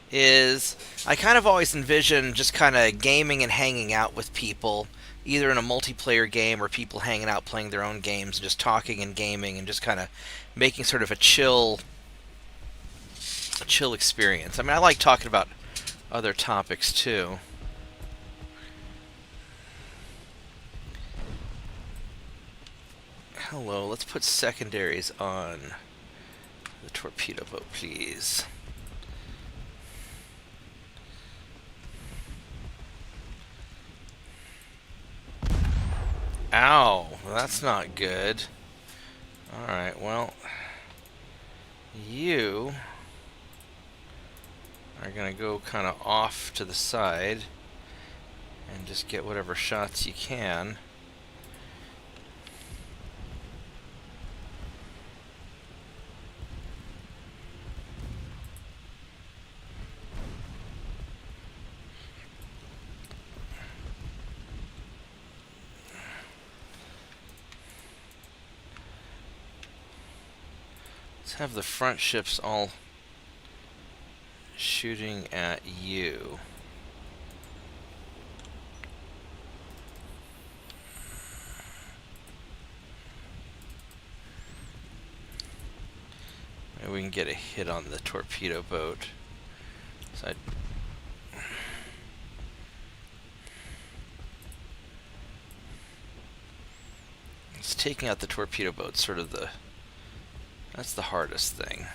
is I kind of always envision just kind of gaming and hanging out with people, either in a multiplayer game or people hanging out playing their own games and just talking and gaming and just kind of making sort of a chill experience. I mean, I like talking about other topics too. Hello, let's put secondaries on the torpedo boat, please. Ow, that's not good. Alright, well, you are going to kind of go kind of off to the side and just get whatever shots you can. Let's have the front ships all shooting at you. Maybe we can get a hit on the torpedo boat. So it's taking out the torpedo boat, sort of that's the hardest thing.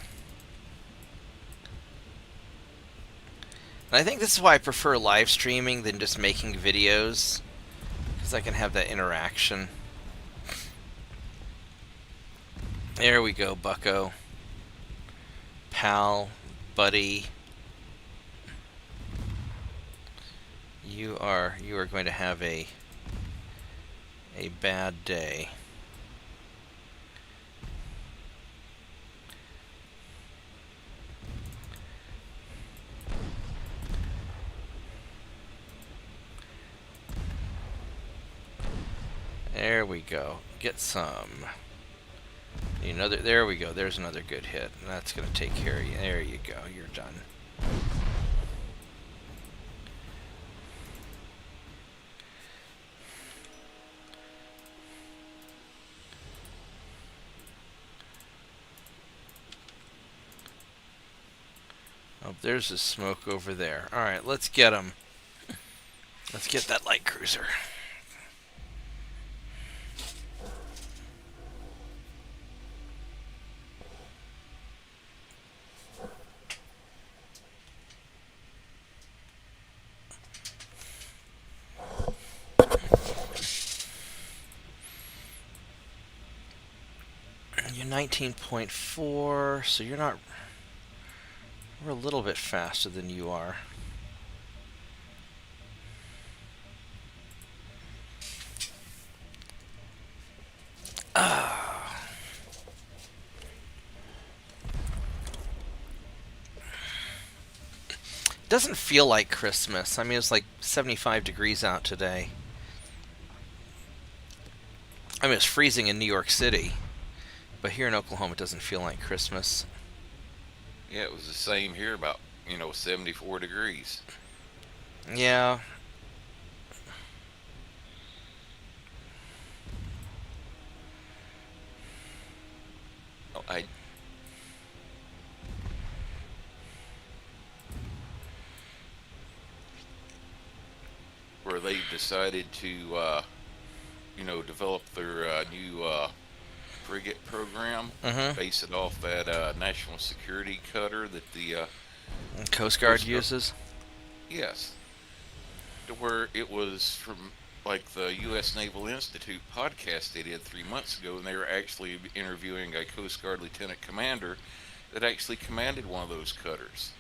And I think this is why I prefer live streaming than just making videos, because I can have that interaction. There we go, bucko. Pal, buddy. You are going to have a bad day. There we go. Get some. Another. There we go. There's another good hit. And that's going to take care of you. There you go. You're done. Oh, there's a smoke over there. All right, let's get him. Let's get that light cruiser. You're 19.4, so you're not... We're a little bit faster than you are. Doesn't feel like Christmas. I mean, it's like 75 degrees out today. I mean, it's freezing in New York City, but here in Oklahoma it doesn't feel like Christmas. Yeah, it was the same here, about 74 degrees. Yeah. Oh, where they decided to, develop their new frigate program, base it off that national security cutter that the Coast Guard uses? Yes. To where it was from, like, the U.S. Naval Institute podcast they did 3 months ago, and they were actually interviewing a Coast Guard lieutenant commander that actually commanded one of those cutters.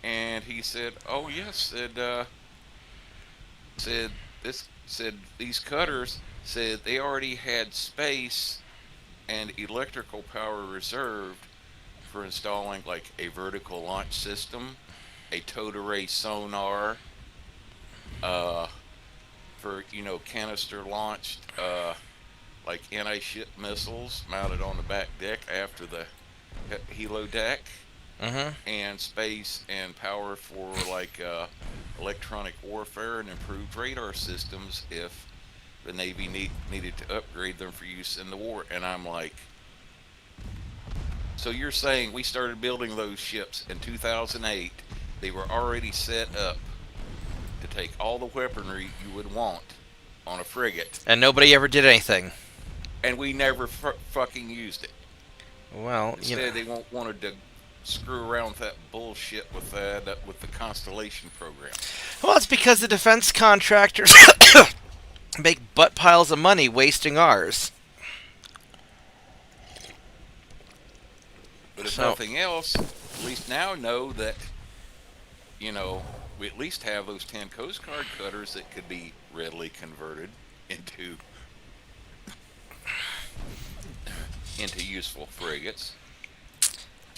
And he said, "Oh yes," said these cutters said they already had space and electrical power reserved for installing, like, a vertical launch system, a towed array sonar, for canister launched like anti-ship missiles mounted on the back deck after the helo deck, and space and power for, like, electronic warfare and improved radar systems if the Navy needed to upgrade them for use in the war. And I'm like, so you're saying we started building those ships in 2008, they were already set up to take all the weaponry you would want on a frigate, and nobody ever did anything, and we never fucking used it? Well, instead they wanted to screw around with that bullshit with the Constellation program. Well, it's because the defense contractors make butt piles of money wasting ours. But if nothing else, at least now know that you know, we at least have those 10 Coast Guard cutters that could be readily converted into useful frigates.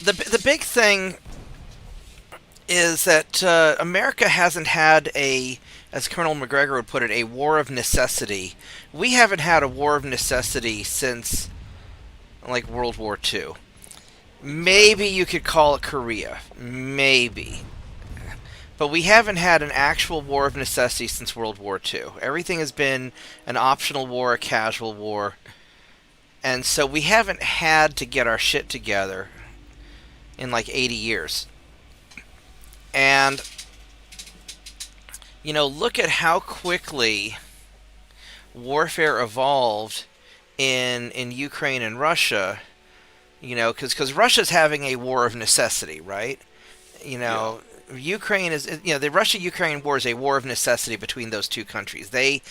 The big thing is that America hasn't had a, as Colonel McGregor would put it, a war of necessity. We haven't had a war of necessity since, like, World War II. Maybe you could call it Korea. Maybe. But we haven't had an actual war of necessity since World War II. Everything has been an optional war, a casual war. And so we haven't had to get our shit together in like 80 years. And, you know, look at how quickly warfare evolved in Ukraine and Russia, you know, because Russia's having a war of necessity, right? You know, Ukraine is, you know, the Russia-Ukraine war is a war of necessity between those two countries. They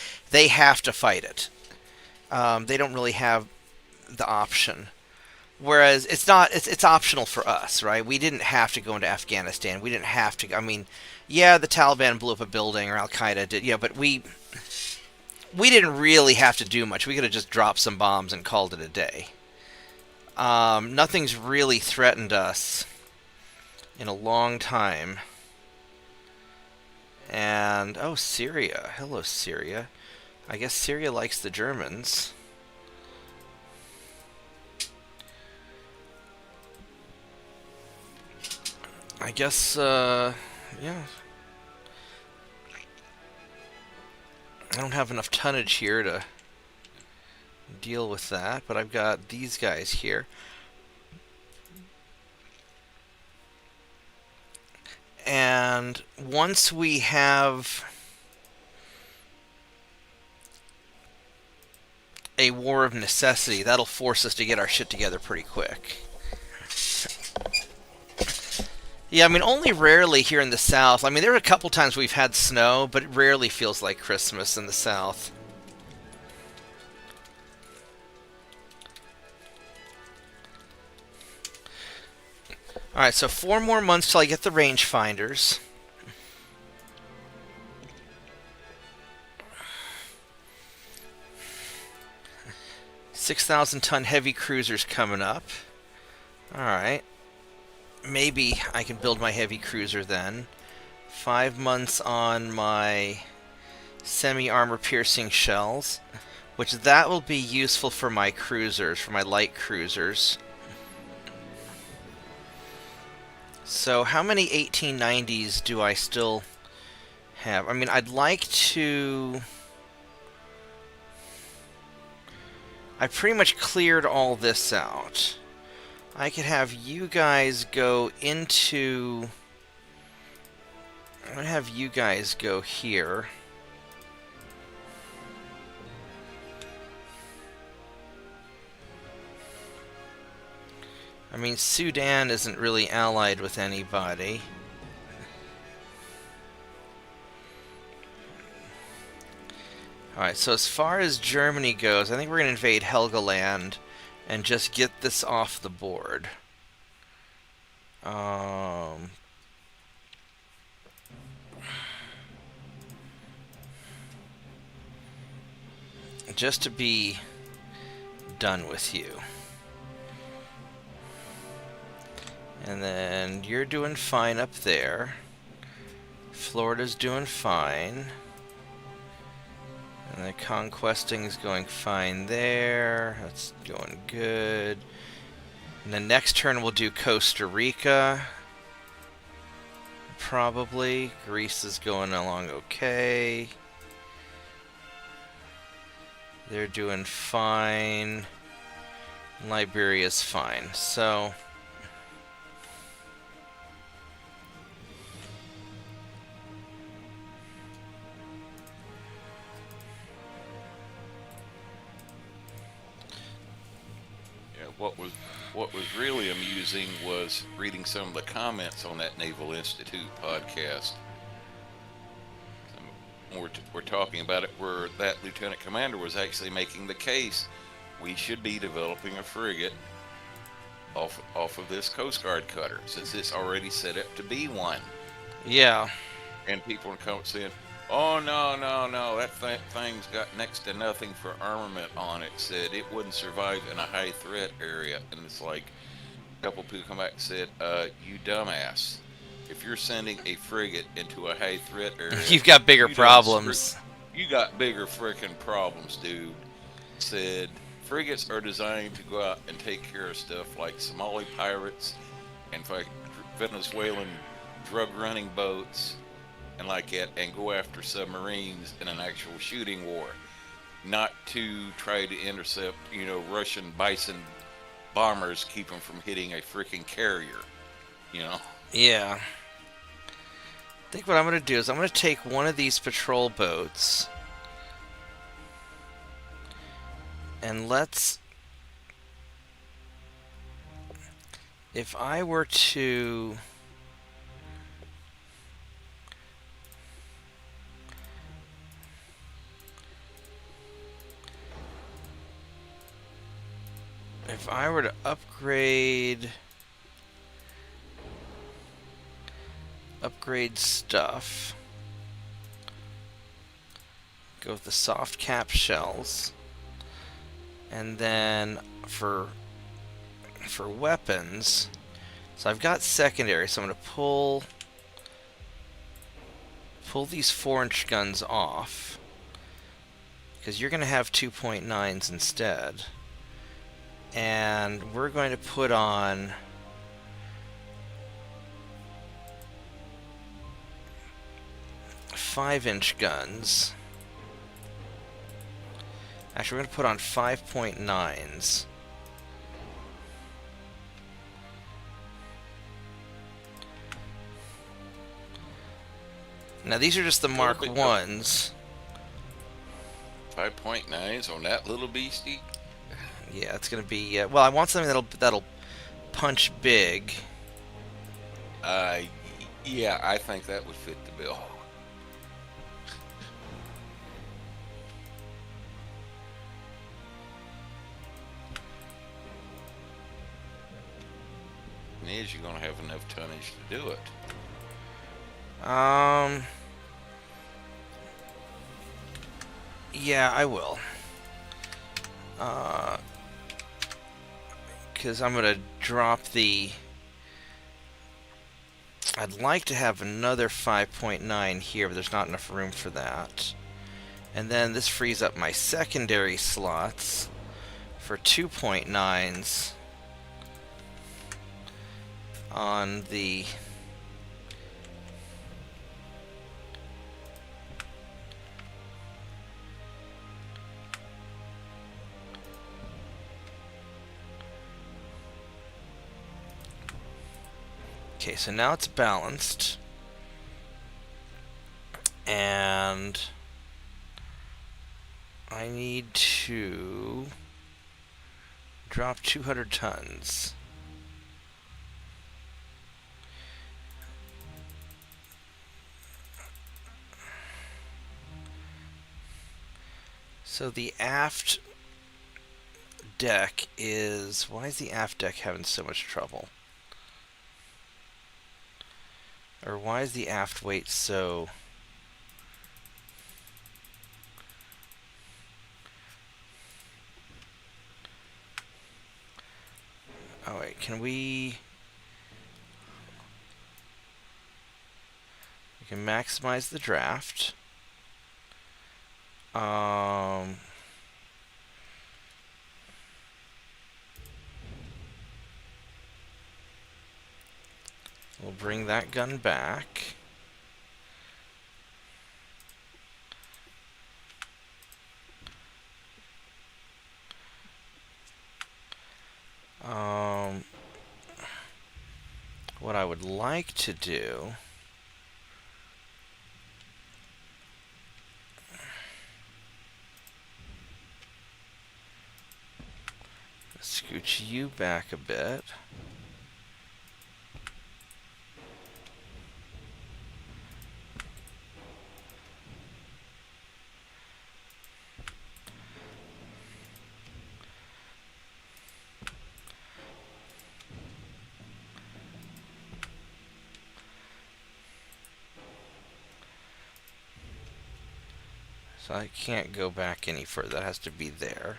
have to fight it. They don't really have the option. Whereas it's optional for us, right? We didn't have to go into Afghanistan. We didn't have to. I mean, yeah, the Taliban blew up a building, or Al Qaeda did, but we didn't really have to do much. We could have just dropped some bombs and called it a day. Nothing's really threatened us in a long time. And oh, Syria. Hello, Syria. I guess Syria likes the Germans. I guess, yeah. I don't have enough tonnage here to deal with that, but I've got these guys here. And once we have a war of necessity, that'll force us to get our shit together pretty quick. Yeah, I mean, only rarely here in the South. I mean, there are a couple times we've had snow, but it rarely feels like Christmas in the South. Alright, so 4 more months till I get the rangefinders. $6,000-ton heavy cruisers coming up. Alright. Maybe I can build my heavy cruiser then. 5 months on my semi-armor piercing shells, which that will be useful for my cruisers, for my light cruisers. So how many 1890s do I still have? I mean, I'd like to... I pretty much cleared all this out. I could have you guys go into... I'm going to have you guys go here. I mean, Sudan isn't really allied with anybody. Alright, so as far as Germany goes, I think we're going to invade Helgoland and just get this off the board. Just to be done with you. And then you're doing fine up there. Florida's doing fine. And the conquesting is going fine there. That's going good. And the next turn we'll do Costa Rica. Probably. Greece is going along okay. They're doing fine. Liberia's fine. So... What was really amusing was reading some of the comments on that Naval Institute podcast. We're talking about it where that lieutenant commander was actually making the case we should be developing a frigate off of this Coast Guard cutter, since it's already set up to be one. Yeah. And people in comments saying, "Oh no, no, no! That thing's got next to nothing for armament on it. Said it wouldn't survive in a high threat area." And it's like a couple people come back and said, "You dumbass! If you're sending a frigate into a high threat area, You've got bigger you done problems. you got bigger freaking problems, dude." Said frigates are designed to go out and take care of stuff like Somali pirates and Venezuelan drug running boats and like it, and go after submarines in an actual shooting war, not to try to intercept, Russian Bison bombers, keep them from hitting a freaking carrier, you know. Yeah. I think what I'm going to do is I'm going to take one of these patrol boats and let's... If I were to... If I were to upgrade stuff, go with the soft cap shells, and then for weapons, so I've got secondary, so I'm going to pull these 4-inch guns off, because you're going to have 2.9s instead. And we're going to put on 5-inch guns. Actually, we're going to put on 5.9s. Now, these are just the Mark 1s. 5.9s on that little beastie? Yeah, it's going to be... well, I want something that'll punch big. Yeah, I think that would fit the bill. And is you're going to have enough tonnage to do it. Yeah, I will. Because I'm going to drop the... I'd like to have another 5.9 here, but there's not enough room for that. And then this frees up my secondary slots for 2.9s on the... Okay, so now it's balanced, and I need to drop 200 tons. So the aft deck is... Why is the aft deck having so much trouble? Or why is the aft weight so... Oh wait, can we... We can maximize the draft. We'll bring that gun back. What I would like to do... Scooch you back a bit. So I can't go back any further. That has to be there.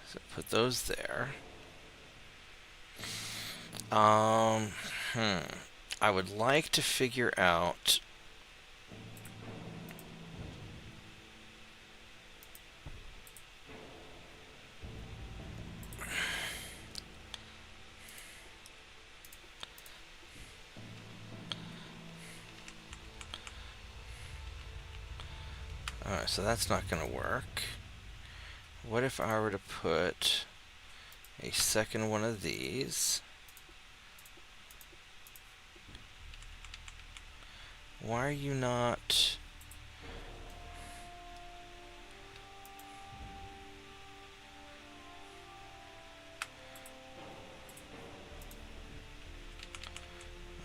So put those there. I would like to figure out Alright, so that's not going to work. What if I were to put a second one of these? Why are you not...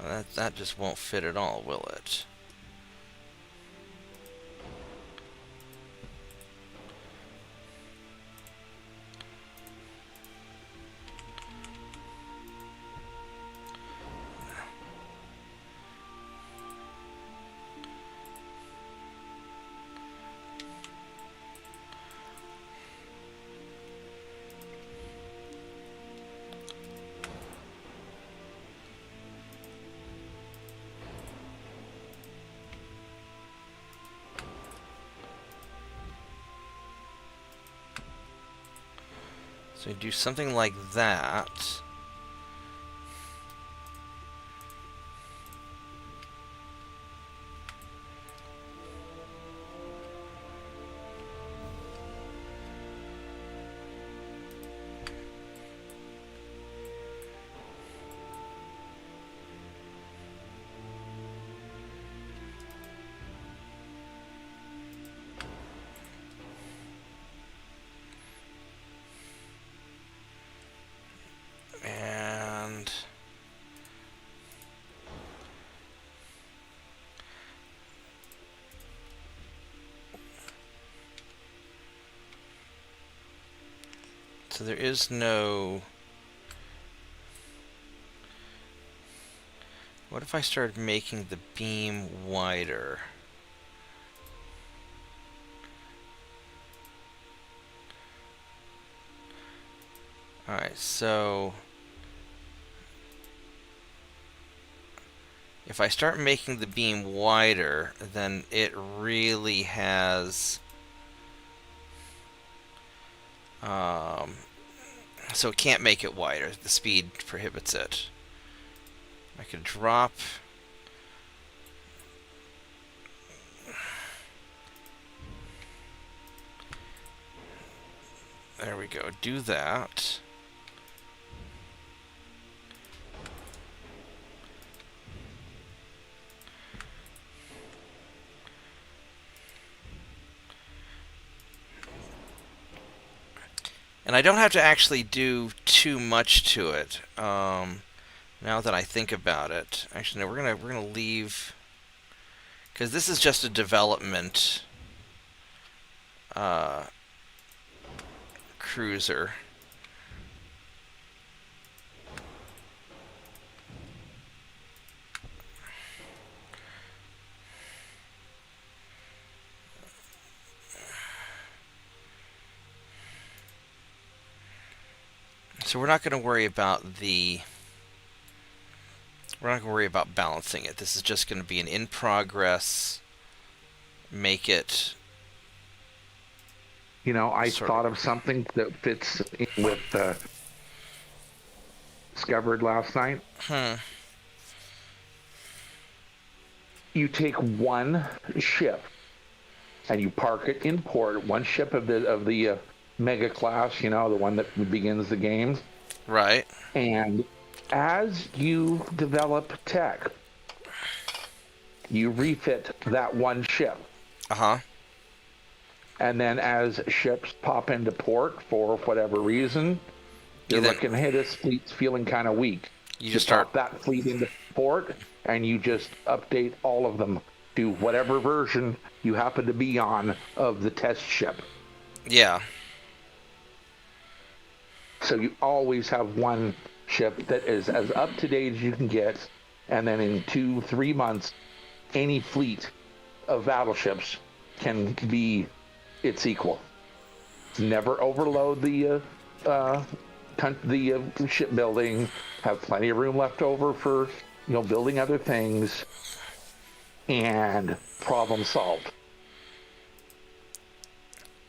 Well, that just won't fit at all, will it? So you do something like that. And so there is no... What if I started making the beam wider? Alright, so if I start making the beam wider, then it really has... so it can't make it wider. The speed prohibits it. I could drop... There we go. Do that. And I don't have to actually do too much to it. Now that I think about it, actually, no, we're gonna leave, because this is just a development cruiser. So we're not going to worry about the... We're not going to worry about balancing it. This is just going to be an in-progress, make it... You know, I thought of something that fits in with discovered last night. You take one ship and you park it in port, one ship of the mega class, you know, the one that begins the game. Right. And as you develop tech, you refit that one ship. Uh-huh. And then as ships pop into port for whatever reason, you're looking, hey, this fleet's feeling kind of weak. You just start pop that fleet into port, and you just update all of them to whatever version you happen to be on of the test ship. Yeah. So you always have one ship that is as up to date as you can get, and then in 2-3 months, any fleet of battleships can be its equal. Never overload the shipbuilding. Have plenty of room left over for building other things, and problem solved.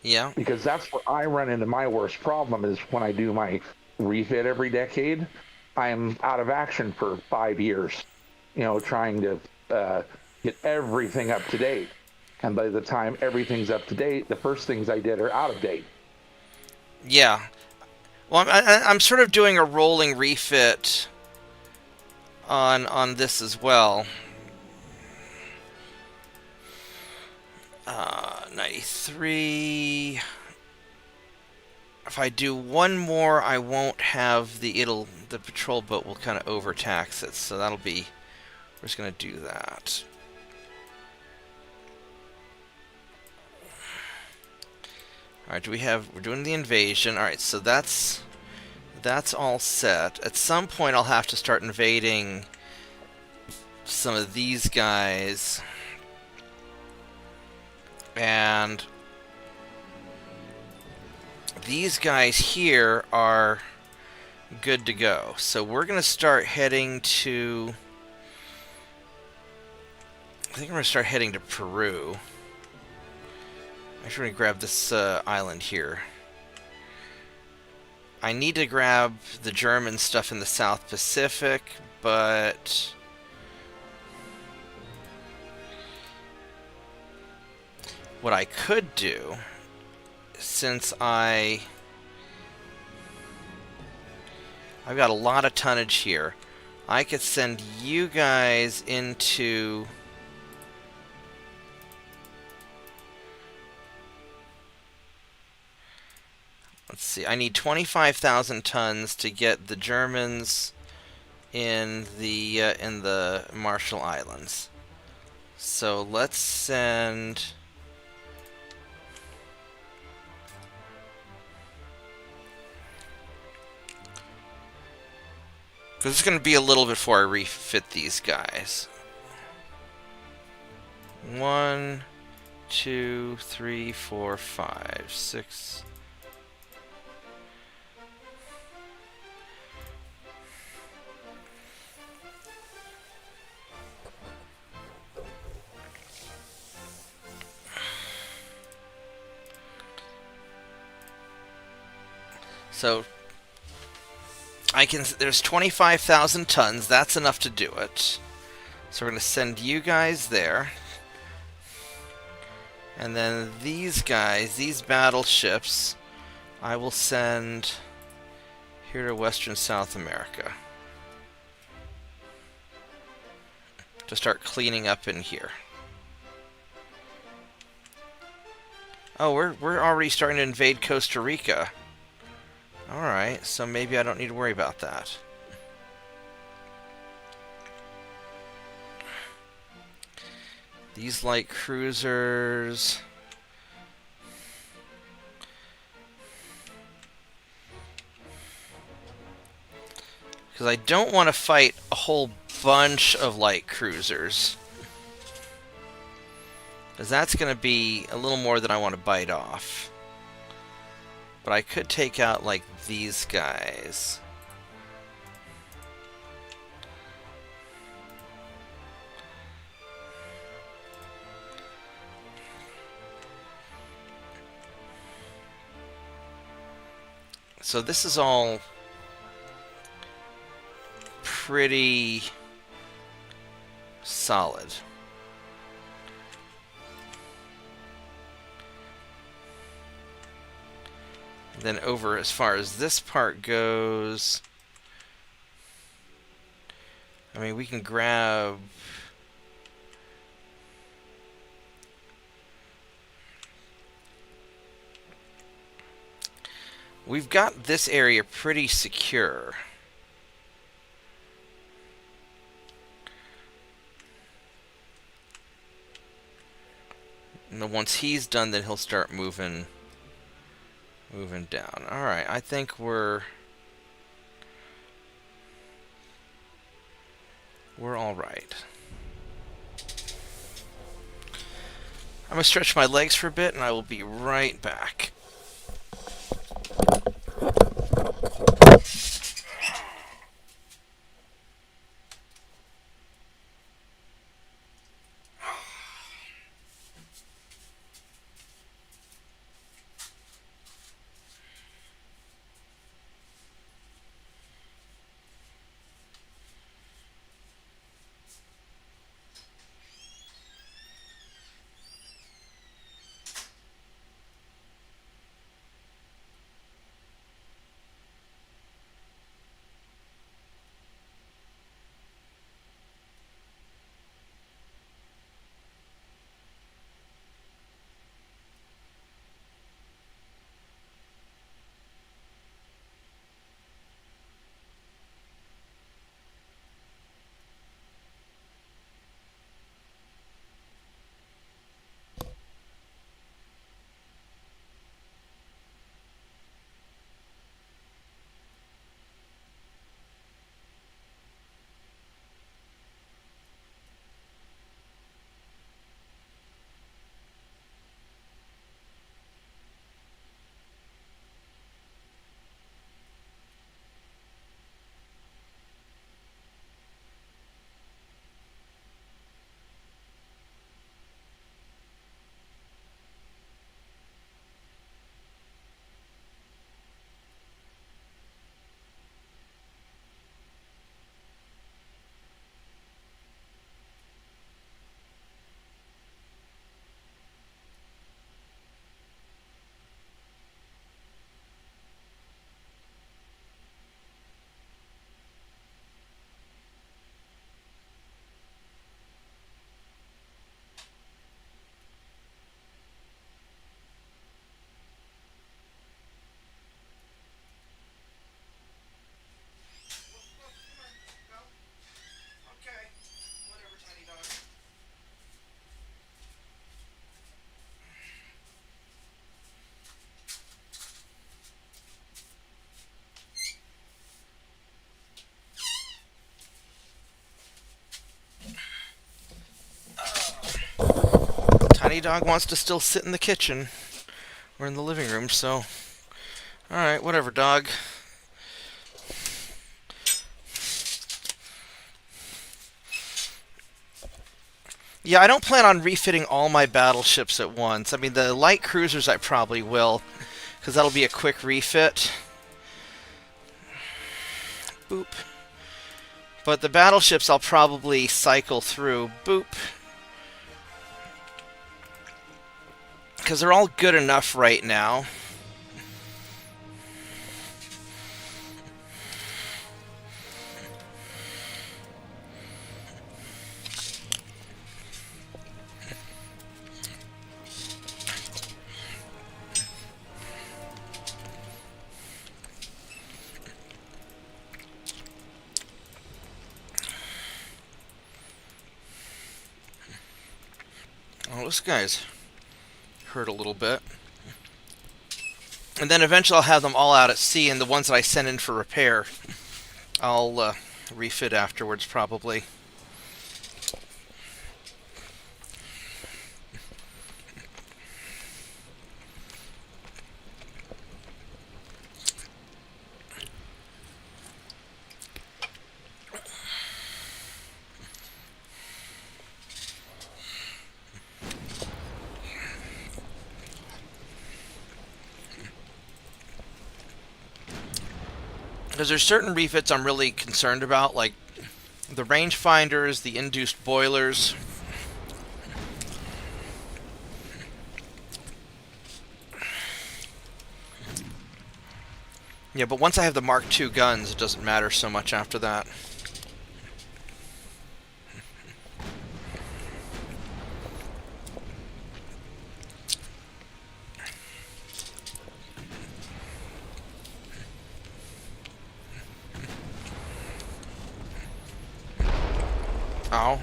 Yeah. Because that's where I run into my worst problem is when I do my refit every decade. I'm out of action for 5 years, trying to get everything up to date. And by the time everything's up to date, the first things I did are out of date. Yeah. Well, I'm sort of doing a rolling refit on this as well. 93. If I do one more, I won't have the patrol boat will kind of overtax it, so that'll be, we're just gonna do that. All right, we're doing the invasion. All right, so that's all set. At some point, I'll have to start invading some of these guys. And these guys here are good to go. So we're going to start heading to... I think we're going to start heading to Peru. Actually, we're going to grab this island here. I need to grab the German stuff in the South Pacific, but... what I could do, since I've got a lot of tonnage here, I could send you guys into... let's see, I need 25,000 tons to get the Germans in the Marshall Islands. So let's send... because it's going to be a little before I refit these guys. 1, 2, 3, 4, 5, 6. So there's 25,000 tons, that's enough to do it. So we're going to send you guys there. And then these guys, these battleships, I will send here to Western South America. To start cleaning up in here. Oh, we're already starting to invade Costa Rica. Alright, so maybe I don't need to worry about that. These light cruisers... because I don't want to fight a whole bunch of light cruisers. Because that's going to be a little more than I want to bite off. But I could take out, like, these guys. So this is all pretty solid. Then over as far as this part goes, I mean, we can grab... we've got this area pretty secure. And then once he's done, then he'll start moving down. Alright, I think we're alright. I'm going to stretch my legs for a bit, and I will be right back. Tiny Dog wants to still sit in the kitchen. We're in the living room, so... Alright, whatever, dog. Yeah, I don't plan on refitting all my battleships at once. I mean, the light cruisers I probably will, because that'll be a quick refit. Boop. But the battleships I'll probably cycle through. Boop. Because they're all good enough right now. Oh, this guy's hurt a little bit. And then eventually I'll have them all out at sea, and the ones that I send in for repair, I'll refit afterwards, probably. Because there's certain refits I'm really concerned about, like the rangefinders, the induced boilers. Yeah, but once I have the Mark II guns, it doesn't matter so much after that. Ow.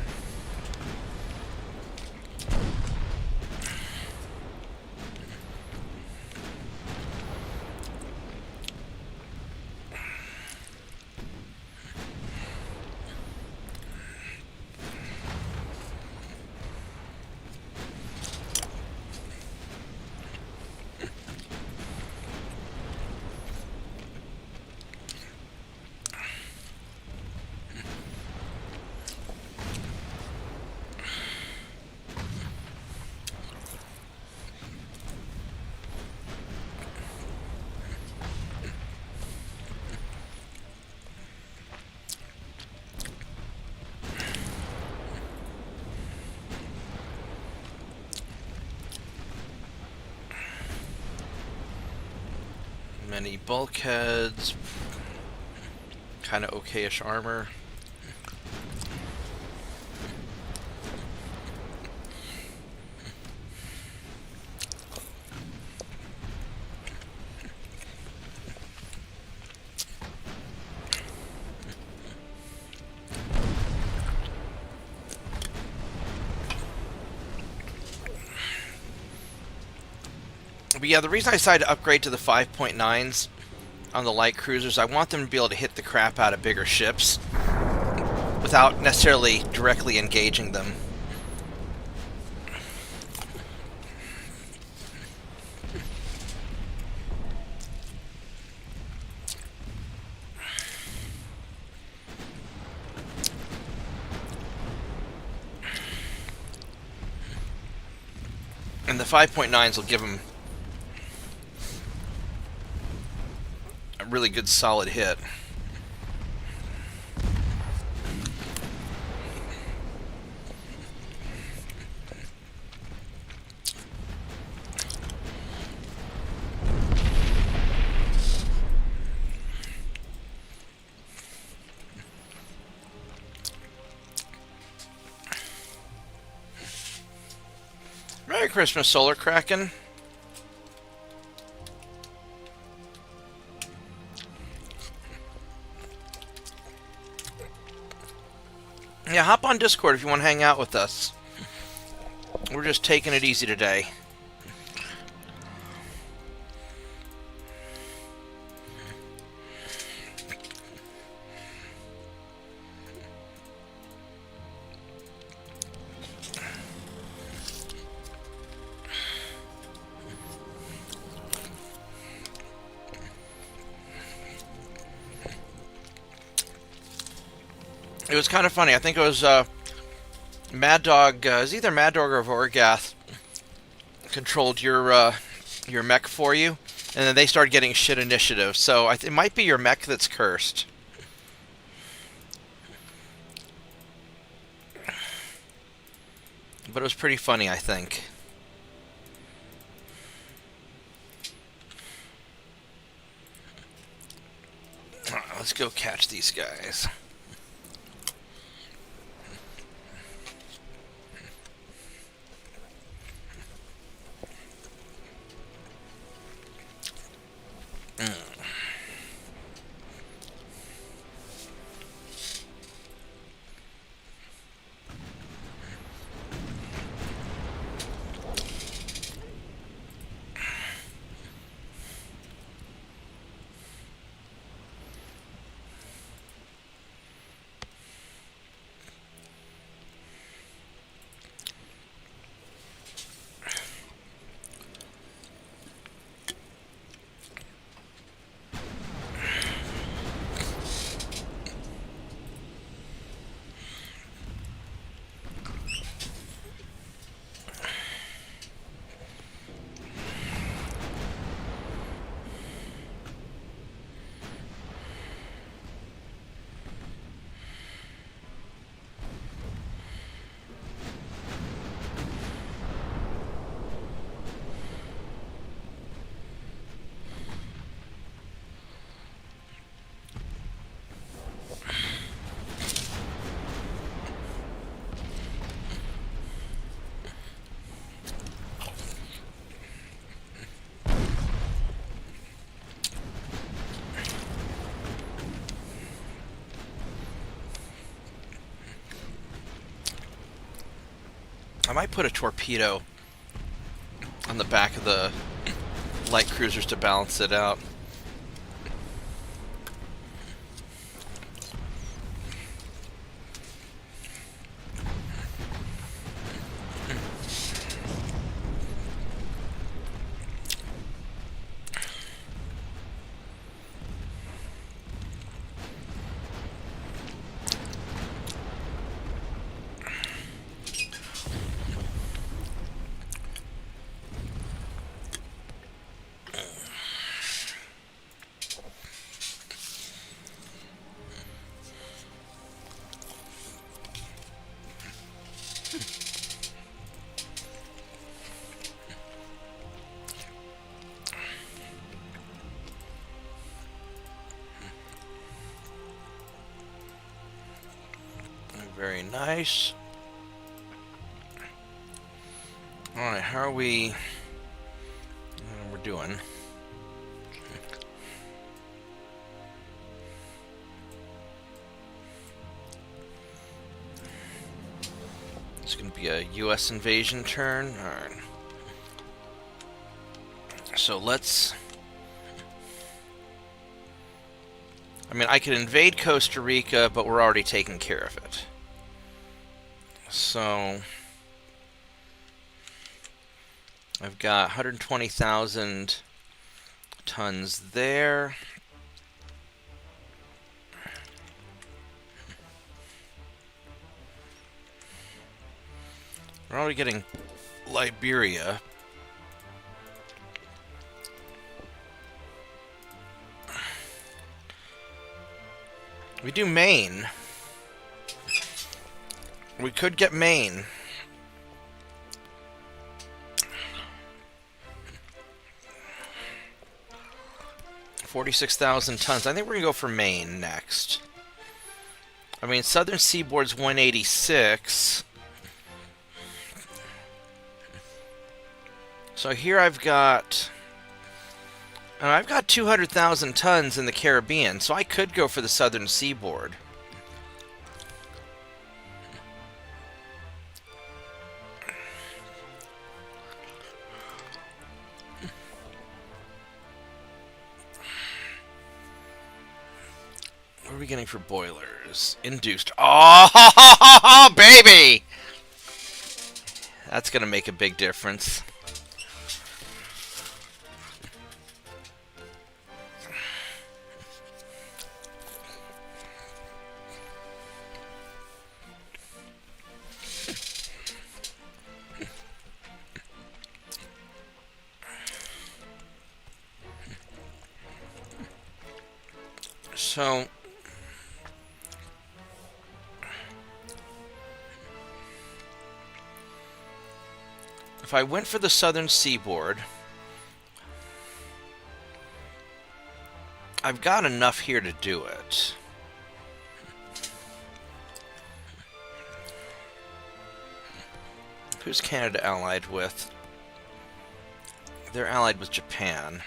many bulkheads. Kind of okayish armor. But yeah, the reason I decided to upgrade to the 5.9s on the light cruisers, I want them to be able to hit the crap out of bigger ships without necessarily directly engaging them. And the 5.9s will give them a really good solid hit. Merry Christmas, Solar Kraken. Yeah, hop on Discord if you want to hang out with us. We're just taking it easy today. It was kind of funny. I think it was Mad Dog. It was either Mad Dog or Vorgath controlled your mech for you, and then they started getting shit initiative. So it might be your mech that's cursed. But it was pretty funny, I think. Alright, let's go catch these guys. I might put a torpedo on the back of the light cruisers to balance it out. Very nice. Alright, how are we... we're doing? It's going to be a U.S. invasion turn. Alright. So let's... I mean, I could invade Costa Rica, but we're already taking care of it. So... I've got 120,000 tons there. We're already getting Liberia. We do Maine. We could get Maine. $46,000 tons. I think we're gonna go for Maine next. I mean, Southern Seaboard's 186. So here I've got 200,000 tons in the Caribbean, so I could go for the Southern Seaboard. What are we getting for boilers? Induced. Oh, baby! That's gonna make a big difference. So... if I went for the Southern Seaboard, I've got enough here to do it. Who's Canada allied with? They're allied with Japan.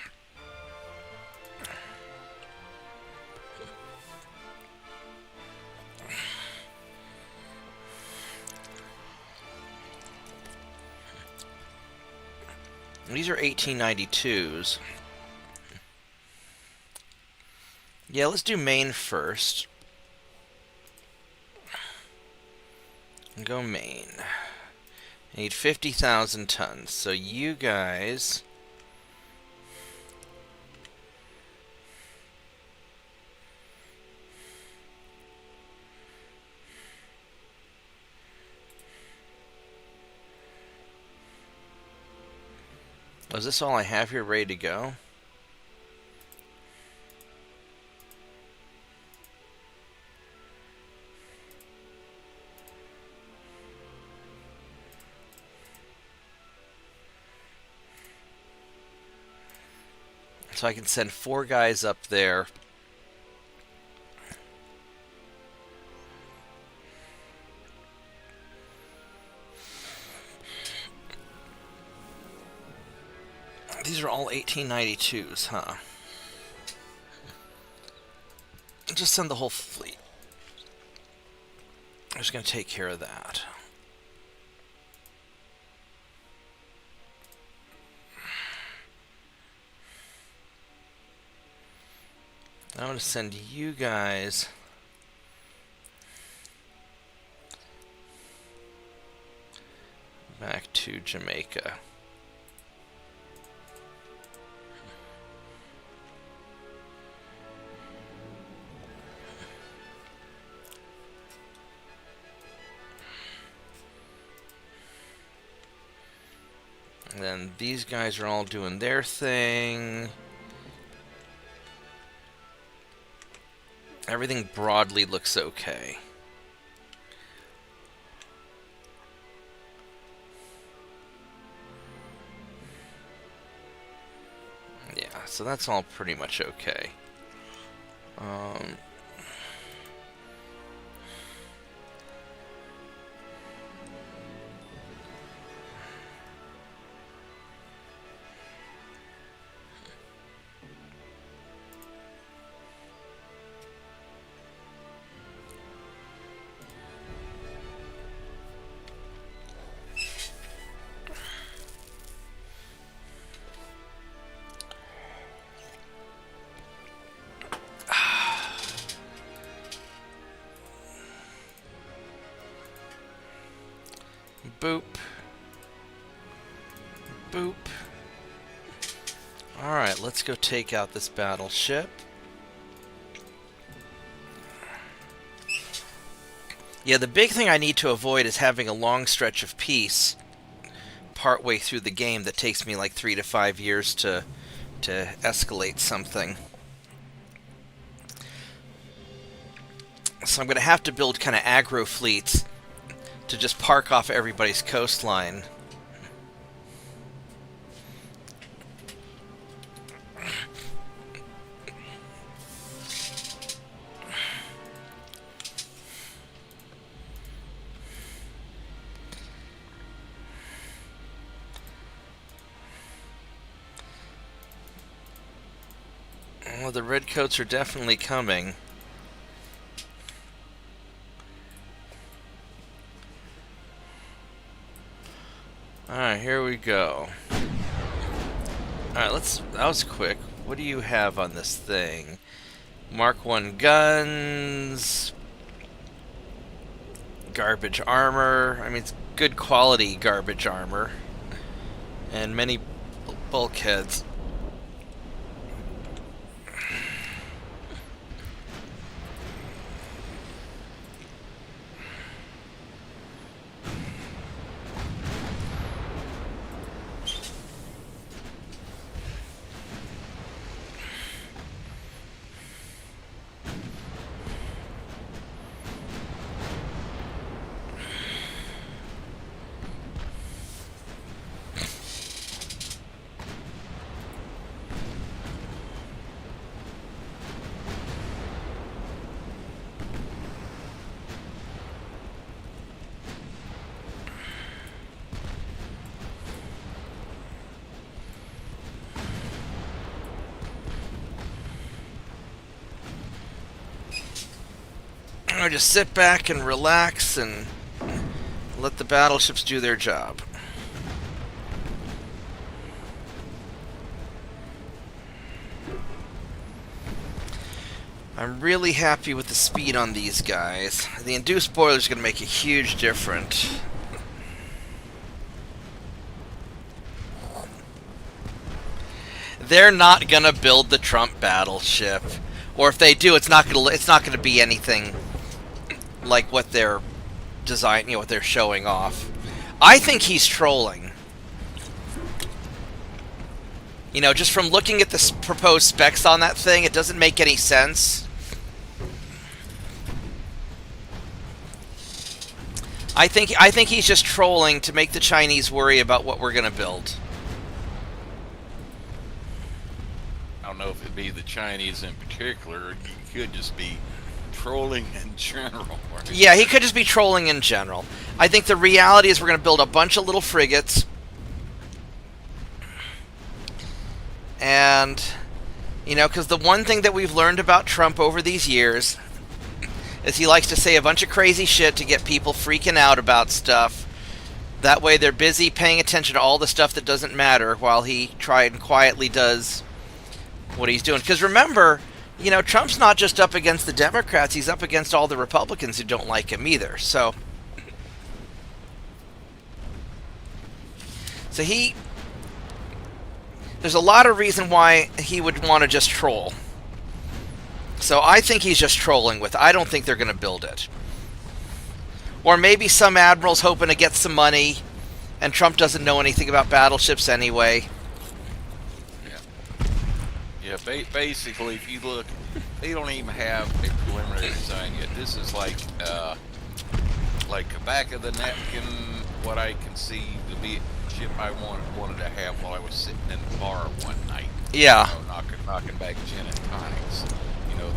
These are 1892s. Yeah, let's do Maine first. And go Maine. I need 50,000 tons. So you guys... is this all I have here ready to go? So I can send 4 guys up there. These are all 1892s, huh? Just send the whole fleet. I'm just going to take care of that. I'm going to send you guys back to Jamaica. And then these guys are all doing their thing. Everything broadly looks okay. Yeah, so that's all pretty much okay. Boop. Boop. Alright, let's go take out this battleship. Yeah, the big thing I need to avoid is having a long stretch of peace partway through the game that takes me like 3 to 5 years to escalate something. So I'm going to have to build kind of aggro fleets to just park off everybody's coastline. Well, the redcoats are definitely coming. Alright, here we go. Alright, that was quick. What do you have on this thing? Mark 1 guns. Garbage armor. I mean, it's good quality garbage armor. And many bulkheads. Or just sit back and relax and let the battleships do their job. I'm really happy with the speed on these guys. The induced boiler is going to make a huge difference. They're not going to build the Trump battleship, or if they do, it's not going to be anything like what they're designing, what they're showing off. I think he's trolling. You know, just from looking at the proposed specs on that thing, it doesn't make any sense. I think he's just trolling to make the Chinese worry about what we're going to build. I don't know if it'd be the Chinese in particular. He could just be trolling in general. Right? Yeah, he could just be trolling in general. I think the reality is we're going to build a bunch of little frigates. And, you know, because the one thing that we've learned about Trump over these years is he likes to say a bunch of crazy shit to get people freaking out about stuff. That way they're busy paying attention to all the stuff that doesn't matter while he and quietly does what he's doing. Because remember, you know, Trump's not just up against the Democrats, he's up against all the Republicans who don't like him either. So there's a lot of reason why he would want to just troll. So I think he's just trolling with it. I don't think they're going to build it. Or maybe some admiral's hoping to get some money, and Trump doesn't know anything about battleships anyway. Yeah, basically, if you look, they don't even have a preliminary design yet. This is like a back of the napkin, what I conceived to be a ship I wanted to have while I was sitting in the bar one night. Yeah. You know, knocking back gin and tonics. You know,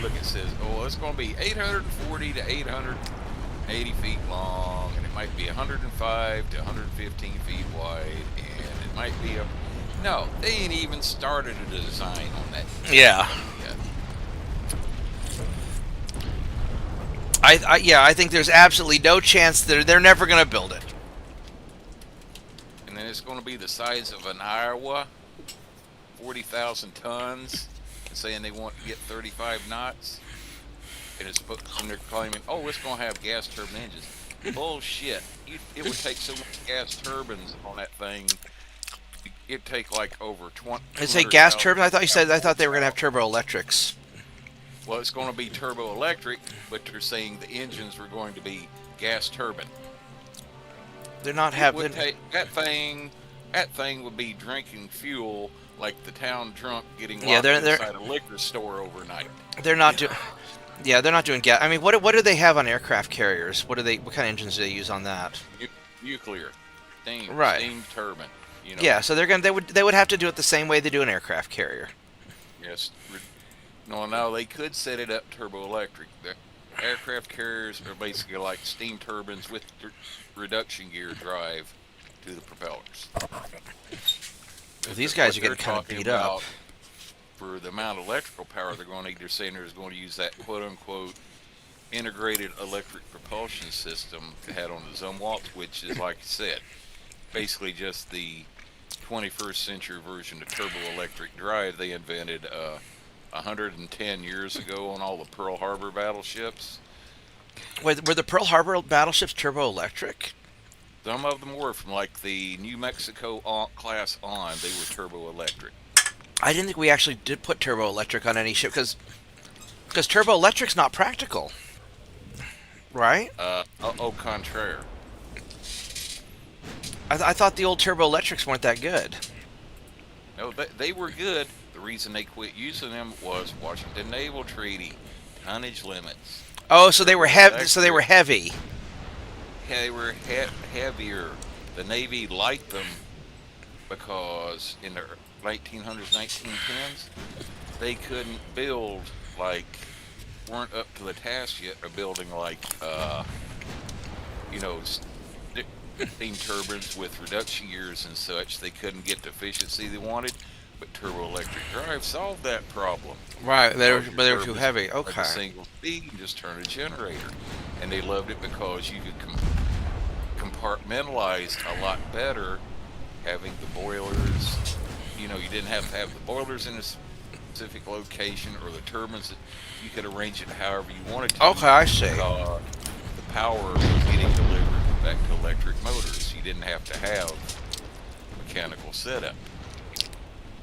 it says, oh, it's going to be 840 to 880 feet long, and it might be 105 to 115 feet wide, and it might be a... No, they ain't even started a design on that. Yeah. Yet. I think there's absolutely no chance that they're never going to build it. And then it's going to be the size of an Iowa, 40,000 tons, and saying they want to get 35 knots. And they're claiming, oh, it's going to have gas turbine engines. Bullshit. It would take so many gas turbines on that thing. It'd take like over 20. Did it say gas 200,000 turbine? I thought they were going to have turbo electrics. Well, it's going to be turbo electric, but they're saying the engines were going to be gas turbine. They're not It would having. take that thing. That thing would be drinking fuel like the town drunk getting locked inside a liquor store overnight. They're not doing. Yeah, they're not doing gas. I mean, what do they have on aircraft carriers? What kind of engines do they use on that? Nuclear, steam, Right. steam turbine. You know. Yeah, so they would have to do it the same way they do an aircraft carrier. Yes. No, they could set it up turbo electric. The aircraft carriers are basically like steam turbines with reduction gear drive to the propellers. Well, these guys are What getting they're kind of talking beat up. about, for the amount of electrical power they're going to need, they're saying they're going to use that quote-unquote integrated electric propulsion system they had on the Zumwalts, which is, like I said, basically just the 21st century version of turbo electric drive they invented 110 years ago on all the Pearl Harbor battleships. Were the Pearl Harbor battleships turbo electric? Some of them were, from like the New Mexico class on, they were turbo electric. I didn't think we actually did put turbo electric on any ship because turbo electric's not practical, right? Au contraire. I thought the old turbo electrics weren't that good. No, they were good. The reason they quit using them was Washington Naval Treaty, tonnage limits. Oh, so they were heavy. So they were heavy. Yeah, they were heavier. The Navy liked them because in the 1900s, 1910s, they couldn't build, weren't up to the task yet of building steam turbines with reduction gears and such. They couldn't get the efficiency they wanted, but turbo electric drive solved that problem. Right, but they were too heavy. Like Okay. a single speed and just turn a generator, and they loved it because you could compartmentalize a lot better, having the boilers. You didn't have to have the boilers in a specific location or the turbines. You could arrange it however you wanted to. Okay, I see. The power was getting delivered back to electric motors. You didn't have to have mechanical setup,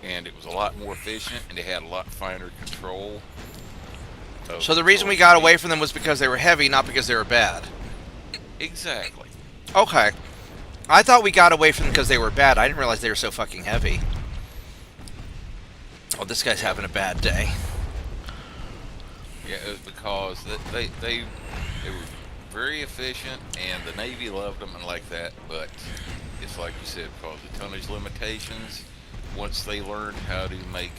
and it was a lot more efficient, and they had a lot finer control. So the reason we got away from them was because they were heavy, not because they were bad. Exactly. Okay. I thought we got away from them because they were bad. I didn't realize they were so fucking heavy. Oh, this guy's having a bad day. Yeah, it was because they were very efficient, and the Navy loved them and like that. But it's like you said, because of tonnage limitations. Once they learned how to make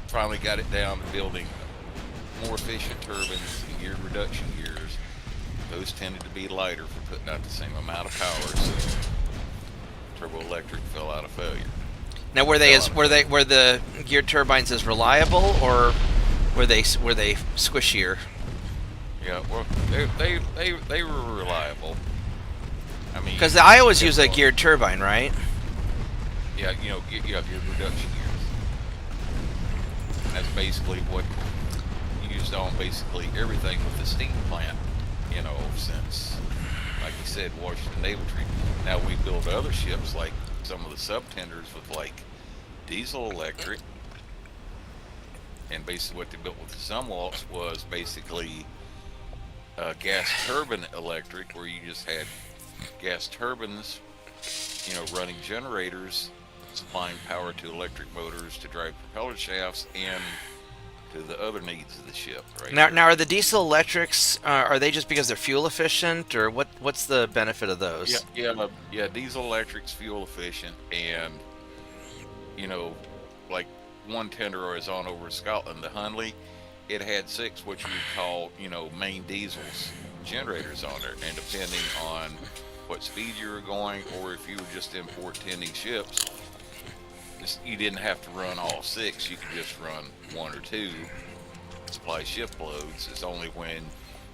finally got it down to building more efficient turbines and gear reduction gears. Those tended to be lighter for putting out the same amount of power, so turbo electric fell out of failure. Now, were the geared turbines as reliable, or were they squishier? Yeah, well, they were reliable. I mean, Because I always use a geared turbine, right? Yeah, you have your reduction gears. And that's basically what used on basically everything with the steam plant. Since, like you said, Washington Naval Treaty. Now we build other ships like some of the subtenders with diesel electric, and basically what they built with the Zumwalts was basically gas turbine electric, where you just had gas turbines, running generators, supplying power to electric motors to drive propeller shafts and to the other needs of the ship. Right. Now are the diesel electrics? Are they just because they're fuel efficient, or what's the benefit of those? Yeah. Diesel electric's fuel efficient, and like one tender I was on over in Scotland, the Hunley, it had 6 what you would call main diesels generators on there, and depending on what speed you were going, or if you were just importing ships, you didn't have to run all 6. You could just run 1 or 2, supply ship loads. It's only when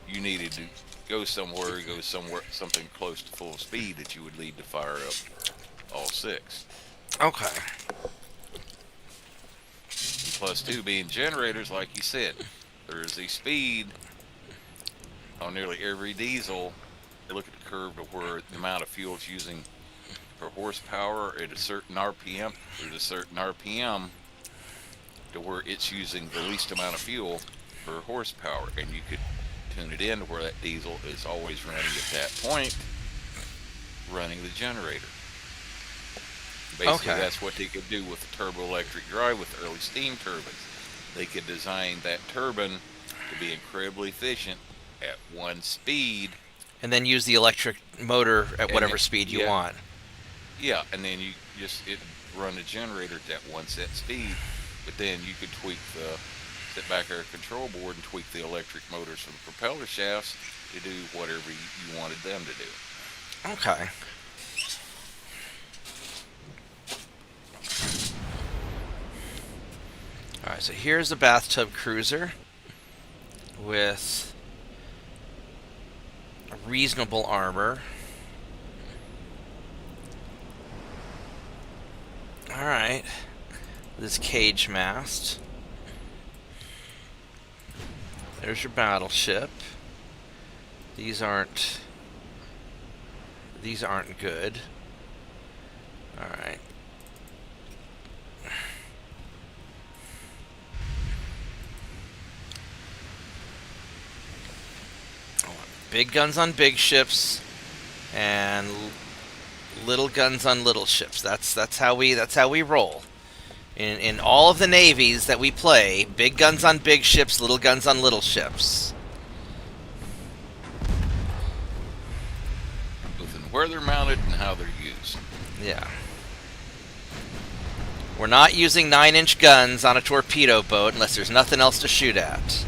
you needed to go somewhere, something close to full speed, that you would need to fire up all 6. Okay. And plus 2 being generators, like you said, there is a speed on nearly every diesel, you look at the curve to where the amount of fuel it's using per horsepower at a certain RPM. There's a certain RPM to where it's using the least amount of fuel per horsepower, and you could tune it in to where that diesel is always running at that point, running the generator. Basically, Okay. that's what they could do with the turbo electric drive with early steam turbines. They could design that turbine to be incredibly efficient at one speed. And then use the electric motor at And whatever it- speed you yeah. want. Yeah, and then you just run the generator at that one set speed, but then you could tweak the sit back air control board and tweak the electric motors from the propeller shafts to do whatever you wanted them to do. Okay. Alright, so here's a bathtub cruiser with reasonable armor. Alright. This cage mast. There's your battleship. These aren't good. Alright. Big guns on big ships, and little guns on little ships. That's how we roll. In all of the navies that we play, big guns on big ships, little guns on little ships. Both in where they're mounted and how they're used. Yeah. We're not using 9-inch guns on a torpedo boat unless there's nothing else to shoot at.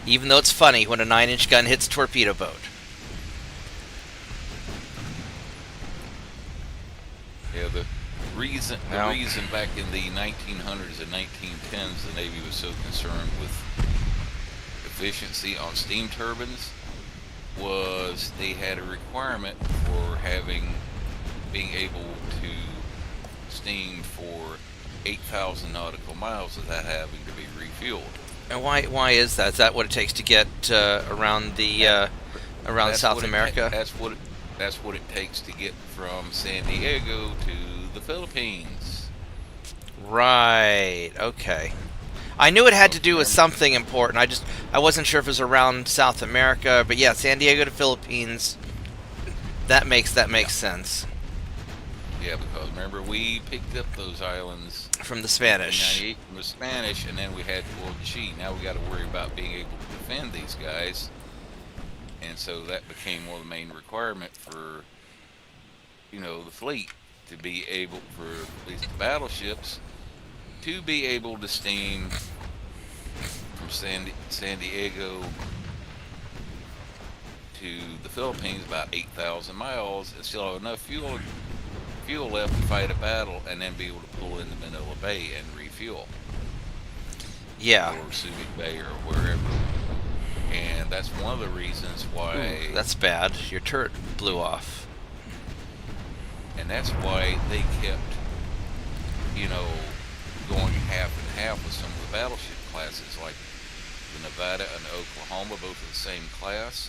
Even though it's funny when a 9-inch gun hits a torpedo boat. Yeah, the reason back in the 1900s and 1910s the Navy was so concerned with efficiency on steam turbines was they had a requirement for being able to steam for 8,000 nautical miles without having to be refueled. And why is that? Is that what it takes to get around That's South what America? That's what it takes to get from San Diego to the Philippines. Right. Okay. I knew it had to do with something important. I wasn't sure if it was around South America, but yeah, San Diego to Philippines. That makes sense. Yeah, because remember we picked up those islands From the in Spanish. 98 from the Spanish, and then we had glitchy. Now we got to worry about being able to defend these guys, and so that became one of the main requirement for the fleet to be able, for at least the battleships, to be able to steam from San Diego to the Philippines about 8,000 miles and still have enough fuel left to fight a battle, and then be able to pull into Manila Bay and refuel. Yeah. Or Subic Bay or wherever. And that's one of the reasons why. Ooh, that's bad. Your turret blew off. And that's why they kept, going half and half with some of the battleship classes, like the Nevada and the Oklahoma, both of the same class.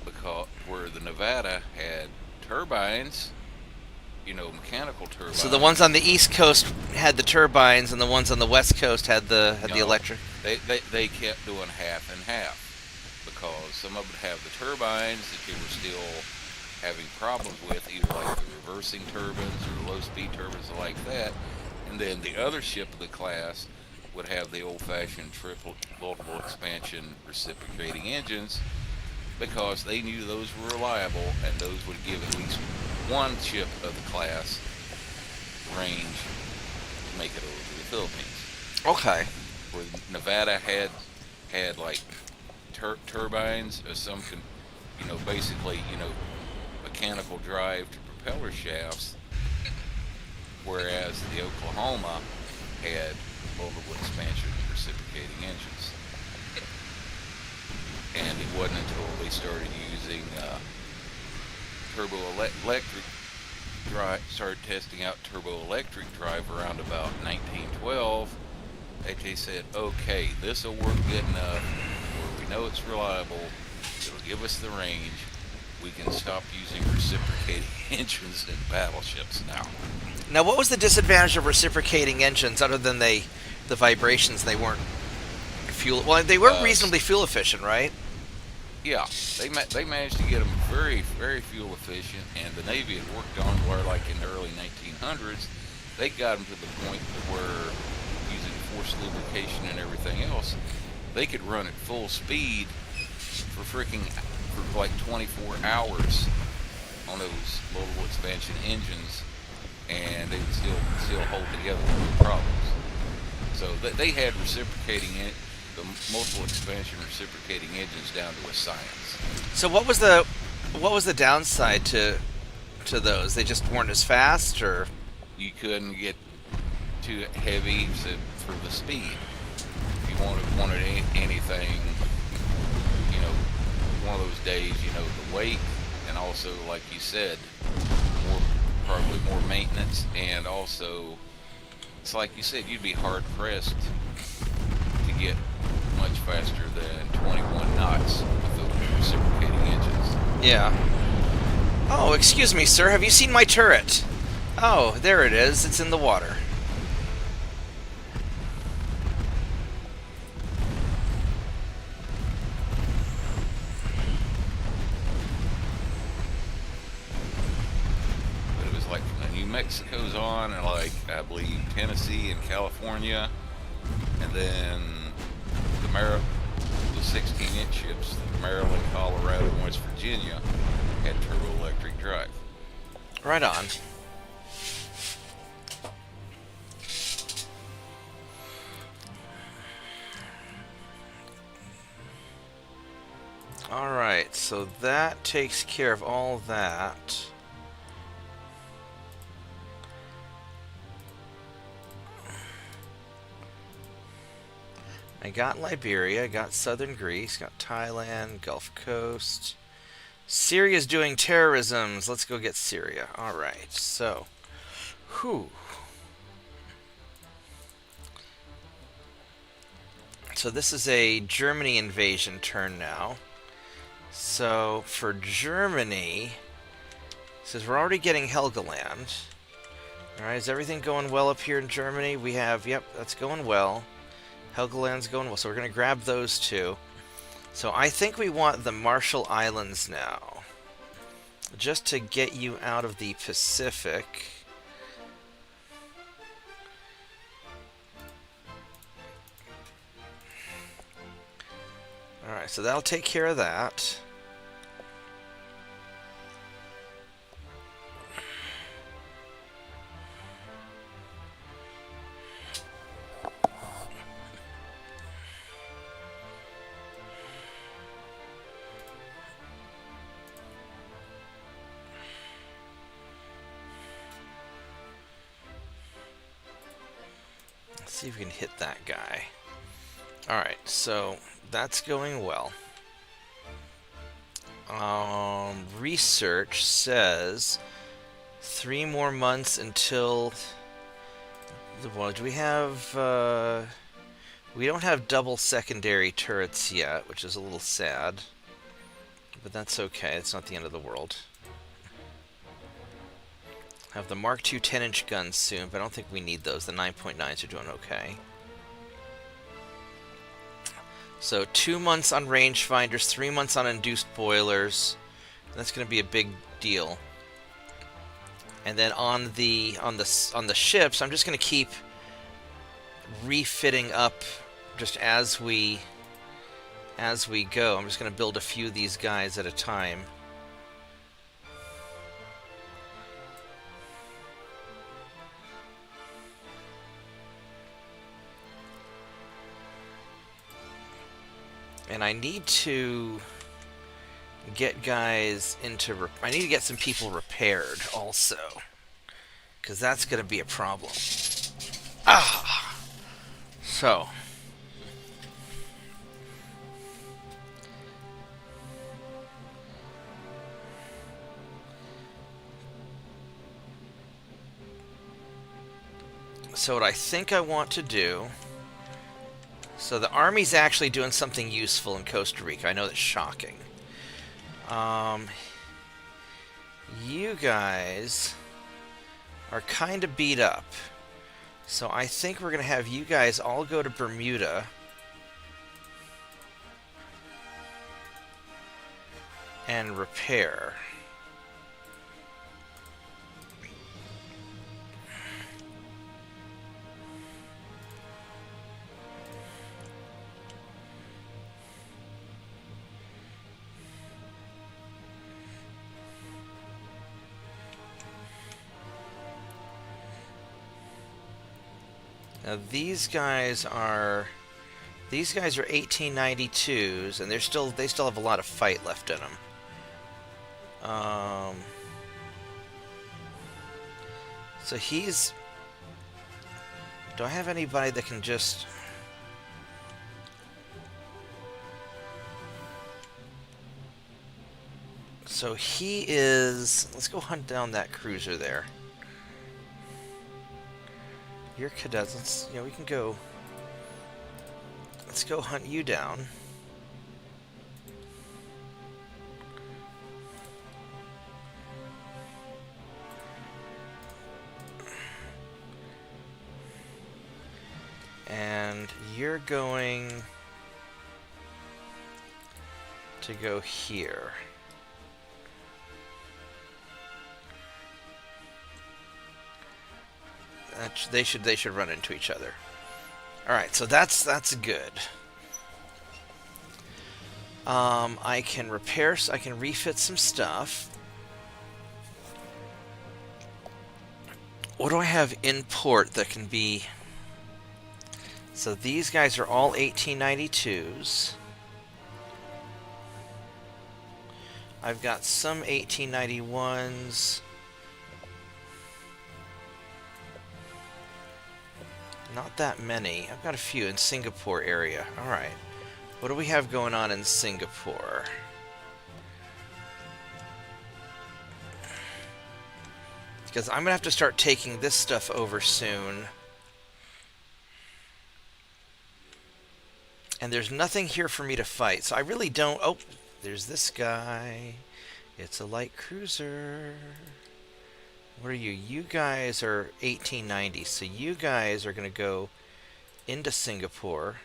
Because where the Nevada had turbines, mechanical turbines. So the ones on the East Coast had the turbines, and the ones on the West Coast had the electric. They kept doing half and half, because some of them have the turbines that they were still having problems with, either like the reversing turbines or low-speed turbines like that, and then the other ship of the class would have the old-fashioned triple multiple expansion reciprocating engines, because they knew those were reliable, and those would give at least one ship of the class range to make it over to the Philippines. Okay. Where Nevada had like turbines or some basically mechanical drive to propeller shafts, whereas the Oklahoma had multiple expansion reciprocating engines. And it wasn't until they started using turbo electric drive, started testing out turbo electric drive around about 1912, they they said, okay, this will work good enough where we know it's reliable, it'll give us the range, we can stop using reciprocating engines in battleships now. Now, what was the disadvantage of reciprocating engines other than the vibrations? They weren't fuel. Well, they were reasonably fuel efficient, right? Yeah, they managed to get them very, very fuel efficient, and the Navy had worked on where, like in the early 1900s, they got them to the point where, using forced lubrication and everything else, they could run at full speed for like 24 hours on those multiple expansion engines, and they would still hold together with no problems. So they had the multiple expansion reciprocating engines down to a science. So what was the downside to those? They just weren't as fast, or You couldn't get too heavy for the speed. If you wanted anything, one of those days, the weight, and also, like you said, probably more maintenance, and also, it's like you said, you'd be hard pressed to get much faster than 21 knots with those reciprocating engines. yeah. Oh, excuse me, sir. Have you seen my turret? Oh, there it is. It's in the water. But it was like from the New Mexico's on, and like I believe Tennessee and California, and then the 16-inch ships, Maryland, Colorado, and West Virginia, had turbo-electric drive. Right on. Alright, so that takes care of all that. I got Liberia, got southern Greece, got Thailand, Gulf Coast. Syria's doing terrorisms. Let's go get Syria. Alright, so. Whew. So this is a Germany invasion turn now. So for Germany, says we're already getting Helgoland. Alright, is everything going well up here in Germany? We have, yep, that's going well. Helgoland's going well, so we're going to grab those two. So I think we want the Marshall Islands now, just to get you out of the Pacific. Alright, so that'll take care of that. Let's see if we can hit that guy. Alright, so that's going well. Research says 3 more months until... Well, do we have... we don't have double secondary turrets yet, which is a little sad. But that's okay, it's not the end of the world. Have the Mark II 10-inch guns soon, but I don't think we need those. The 9.9s are doing okay. So 2 months on rangefinders, 3 months on induced boilers. That's going to be a big deal. And then on the ships, I'm just going to keep refitting up just as we go. I'm just going to build a few of these guys at a time. And I need to get guys into... I need to get some people repaired also, because that's going to be a problem. Ah! So... So what I think I want to do So the Army's actually doing something useful in Costa Rica. I know that's shocking. You guys are kind of beat up. So I think we're going to have you guys all go to Bermuda. And repair. Now these guys are 1892s, and they still have a lot of fight left in them. So he's. Do I have anybody that can just? So he is. Let's go hunt down that cruiser there. Your cadets. Let's. We can go. Let's go hunt you down. And you're going to go here. They should run into each other. All right, so that's good. I can repair. I can refit some stuff. What do I have in port that can be? So these guys are all 1892s. I've got some 1891s. Not that many. I've got a few in Singapore area. Alright. What do we have going on in Singapore? Because I'm going to have to start taking this stuff over soon. And there's nothing here for me to fight. So I really don't... Oh, there's this guy. It's a light cruiser. What are you? You guys are 1890. So you guys are going to go into Singapore.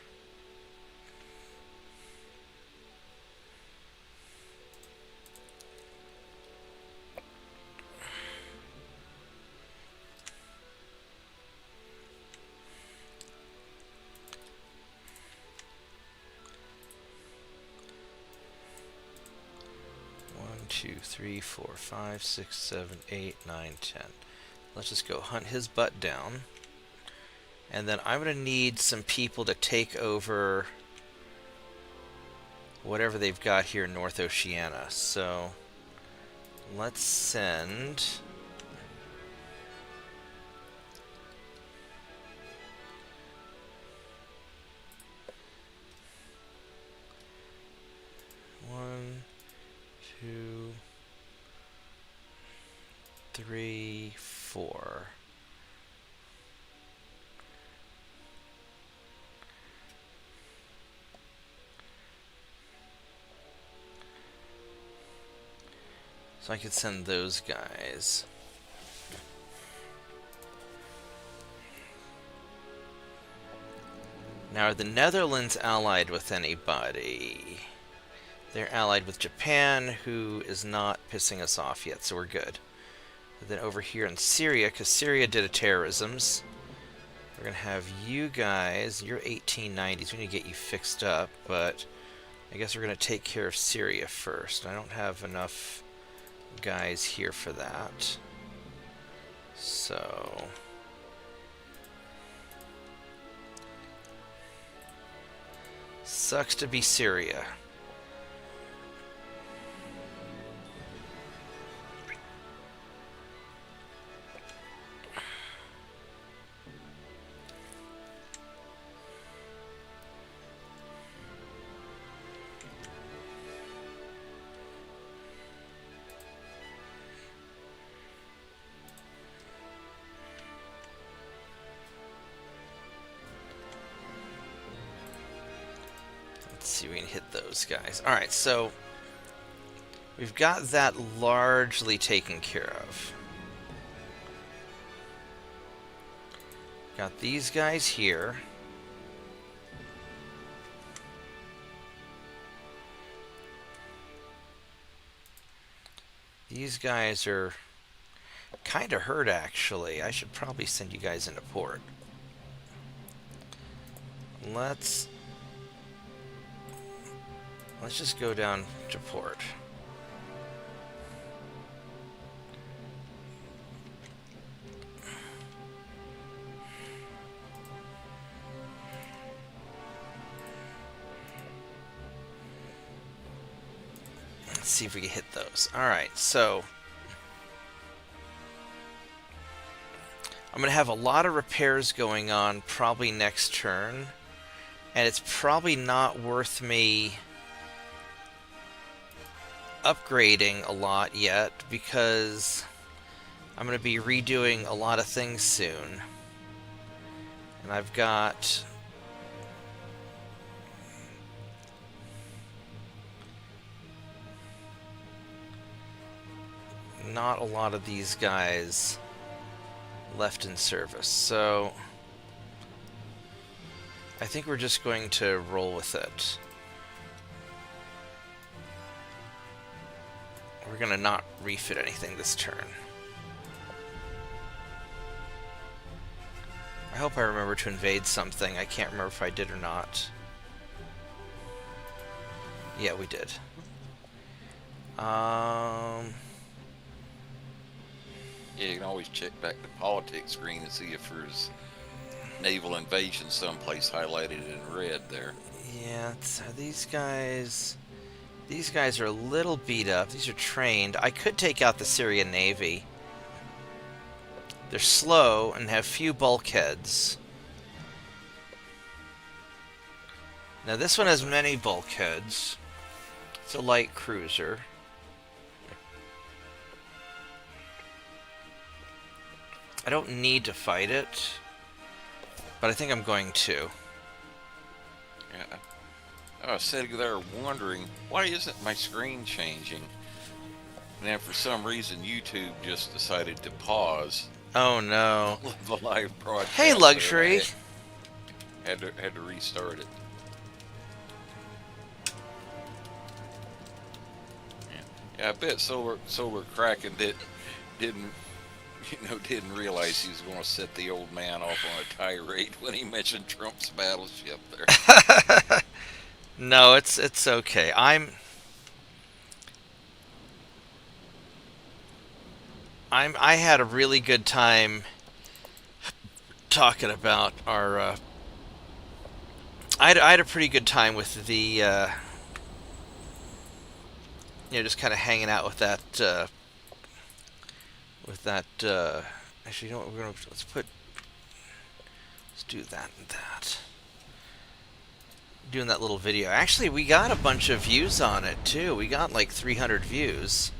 Two, three, 4, 5, 6, 7, 8, 9, 10. Let's just go hunt his butt down. And then I'm going to need some people to take over whatever they've got here in North Oceania. So let's send... One, 2, 3, 4. So I could send those guys. Now, are the Netherlands allied with anybody? They're allied with Japan, who is not pissing us off yet, so we're good. And then over here in Syria, because Syria did a terrorisms, we're going to have you guys, you're 1890s, we need to get you fixed up, but I guess we're going to take care of Syria first. I don't have enough guys here for that. So... Sucks to be Syria. Let's see if we can hit those guys. Alright, so we've got that largely taken care of. Got these guys here. These guys are kind of hurt, actually. I should probably send you guys into port. Let's just go down to port. Let's see if we can hit those. Alright, so I'm going to have a lot of repairs going on probably next turn, and it's probably not worth me upgrading a lot yet because I'm going to be redoing a lot of things soon. And I've got not a lot of these guys left in service, so I think we're just going to roll with it. We're gonna not refit anything this turn. I hope I remember to invade something. I can't remember if I did or not. Yeah, we did. Yeah, you can always check back the politics screen and see if there's naval invasion someplace highlighted in red there. Yeah, so these guys are a little beat up. These are trained. I could take out the Syrian Navy. They're slow and have few bulkheads. Now this one has many bulkheads. It's a light cruiser. I don't need to fight it, but I think I'm going to. Yeah. I was sitting there wondering, why isn't my screen changing? And then for some reason, YouTube just decided to pause Oh no. the live broadcast. Hey, Luxury! Had to restart it. Yeah, I bet Solar Kraken didn't realize he was going to set the old man off on a tirade when he mentioned Trump's battleship there. No, it's okay. I had a really good time talking about our. I had a pretty good time with the. Just kind of hanging out with that. Actually, you know what? Let's do that and that. Doing that little video. Actually, we got a bunch of views on it too. We got like 300 views.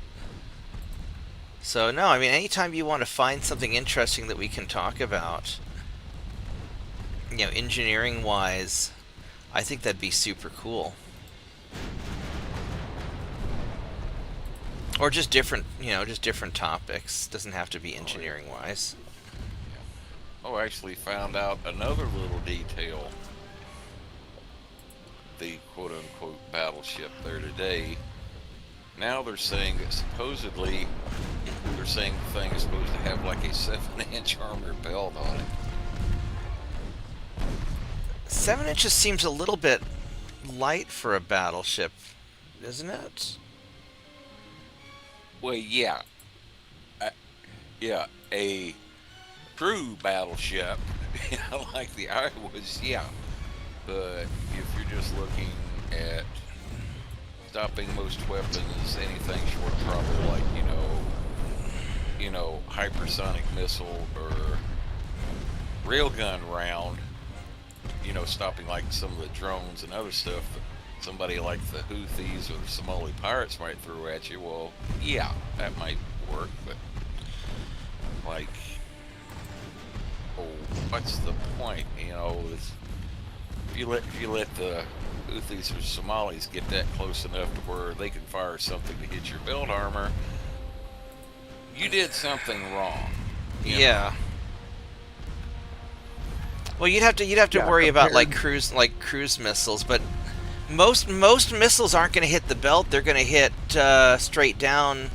So no, I mean, anytime you want to find something interesting that we can talk about, engineering wise, I think that'd be super cool. Or just different, different topics. Doesn't have to be engineering wise. Oh, I actually found out another little detail. The quote-unquote battleship there today. Now they're saying that supposedly, the thing is supposed to have like a 7-inch armor belt on it. 7 inches seems a little bit light for a battleship, isn't it? Well, yeah. A true battleship, like the Iowas, yeah. But if you're just looking at stopping most weapons, anything short of probably like, hypersonic missile or railgun round, stopping like some of the drones and other stuff that somebody like the Houthis or the Somali pirates might throw at you, well, yeah, that might work, but like, what's the point? if you let the Houthis or Somalis get that close enough to where they can fire something to hit your belt armor, you did something wrong. You know? Yeah. Well, you'd have to Yeah, worry about like compared- cruise missiles, but most missiles aren't going to hit the belt. They're going to hit straight down,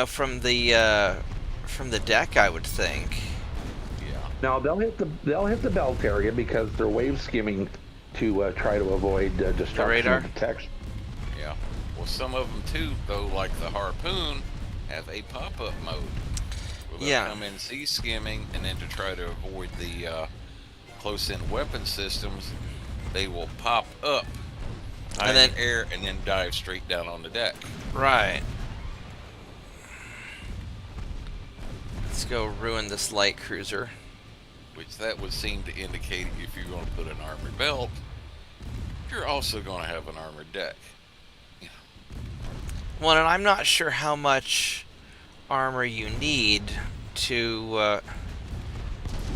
from the deck, I would think. Yeah. No, they'll hit the belt area because they're wave skimming to try to avoid destruction radar? of detection. Yeah. Well, some of them too, though, like the Harpoon, have a pop-up mode. Where they'll Yeah. come in sea skimming, and then to try to avoid the close-in weapon systems, they will pop up high And then- in the air and then dive straight down on the deck. Right. Let's go ruin this light cruiser. Which that would seem to indicate if you're going to put an armored belt, you're also going to have an armored deck. Well, and I'm not sure how much armor you need to,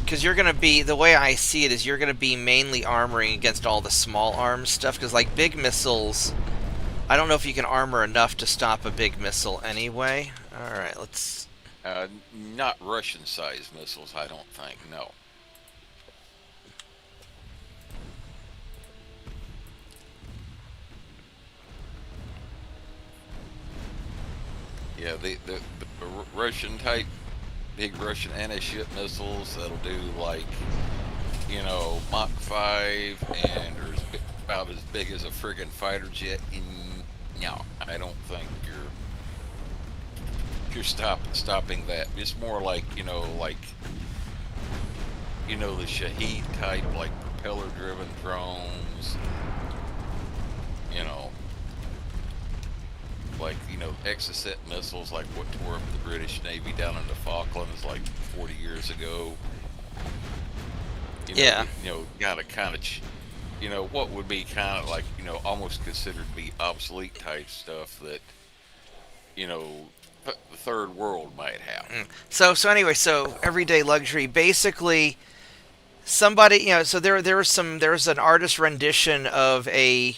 because you're going to be, the way I see it is you're going to be mainly armoring against all the small arms stuff, because like big missiles, I don't know if you can armor enough to stop a big missile anyway. Alright, let's... Not Russian-sized missiles, I don't think, no. Yeah, the Russian type, big Russian anti-ship missiles that'll do like, Mach 5 and are about as big as a friggin' fighter jet. No, I don't think you're stopping that. It's more like, the Shaheed type, like propeller-driven drones, like, Exocet missiles, like what tore up the British Navy down in the Falklands like 40 years ago. Yeah. Got a kind of, what would be kind of like, almost considered to be obsolete type stuff that, the third world might have. So anyway, so everyday luxury, basically, somebody, so there was an artist rendition of a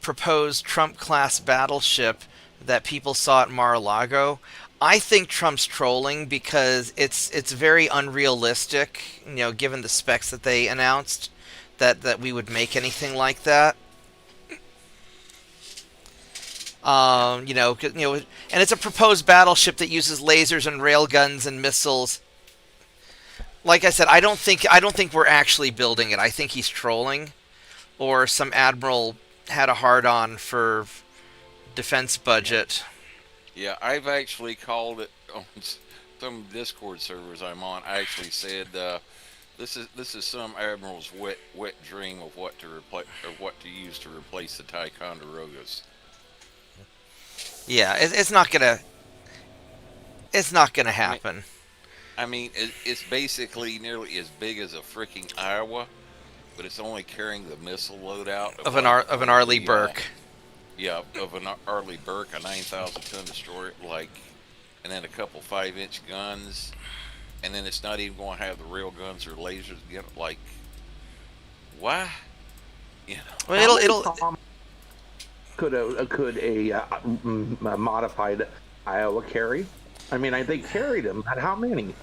proposed Trump-class battleship that people saw at Mar-a-Lago. I think Trump's trolling because it's very unrealistic, given the specs that they announced, that we would make anything like that. And it's a proposed battleship that uses lasers and railguns and missiles. Like I said, I don't think we're actually building it. I think he's trolling, or some admiral had a hard-on for defense budget. Yeah, I've actually called it on some Discord servers I'm on. I actually said this is some admiral's wet dream of what to replace or what to use to replace the Ticonderogas. Yeah, it's not gonna happen. I mean, it's basically nearly as big as a freaking Iowa, but it's only carrying the missile loadout Of an Arleigh Burke. Yeah, of an Arleigh Burke, a 9,000-ton destroyer, and then a couple 5-inch guns, and then it's not even going to have the rail guns or lasers. Why? Well, it'll. Could a modified Iowa carry? I mean, they carried them, but how many?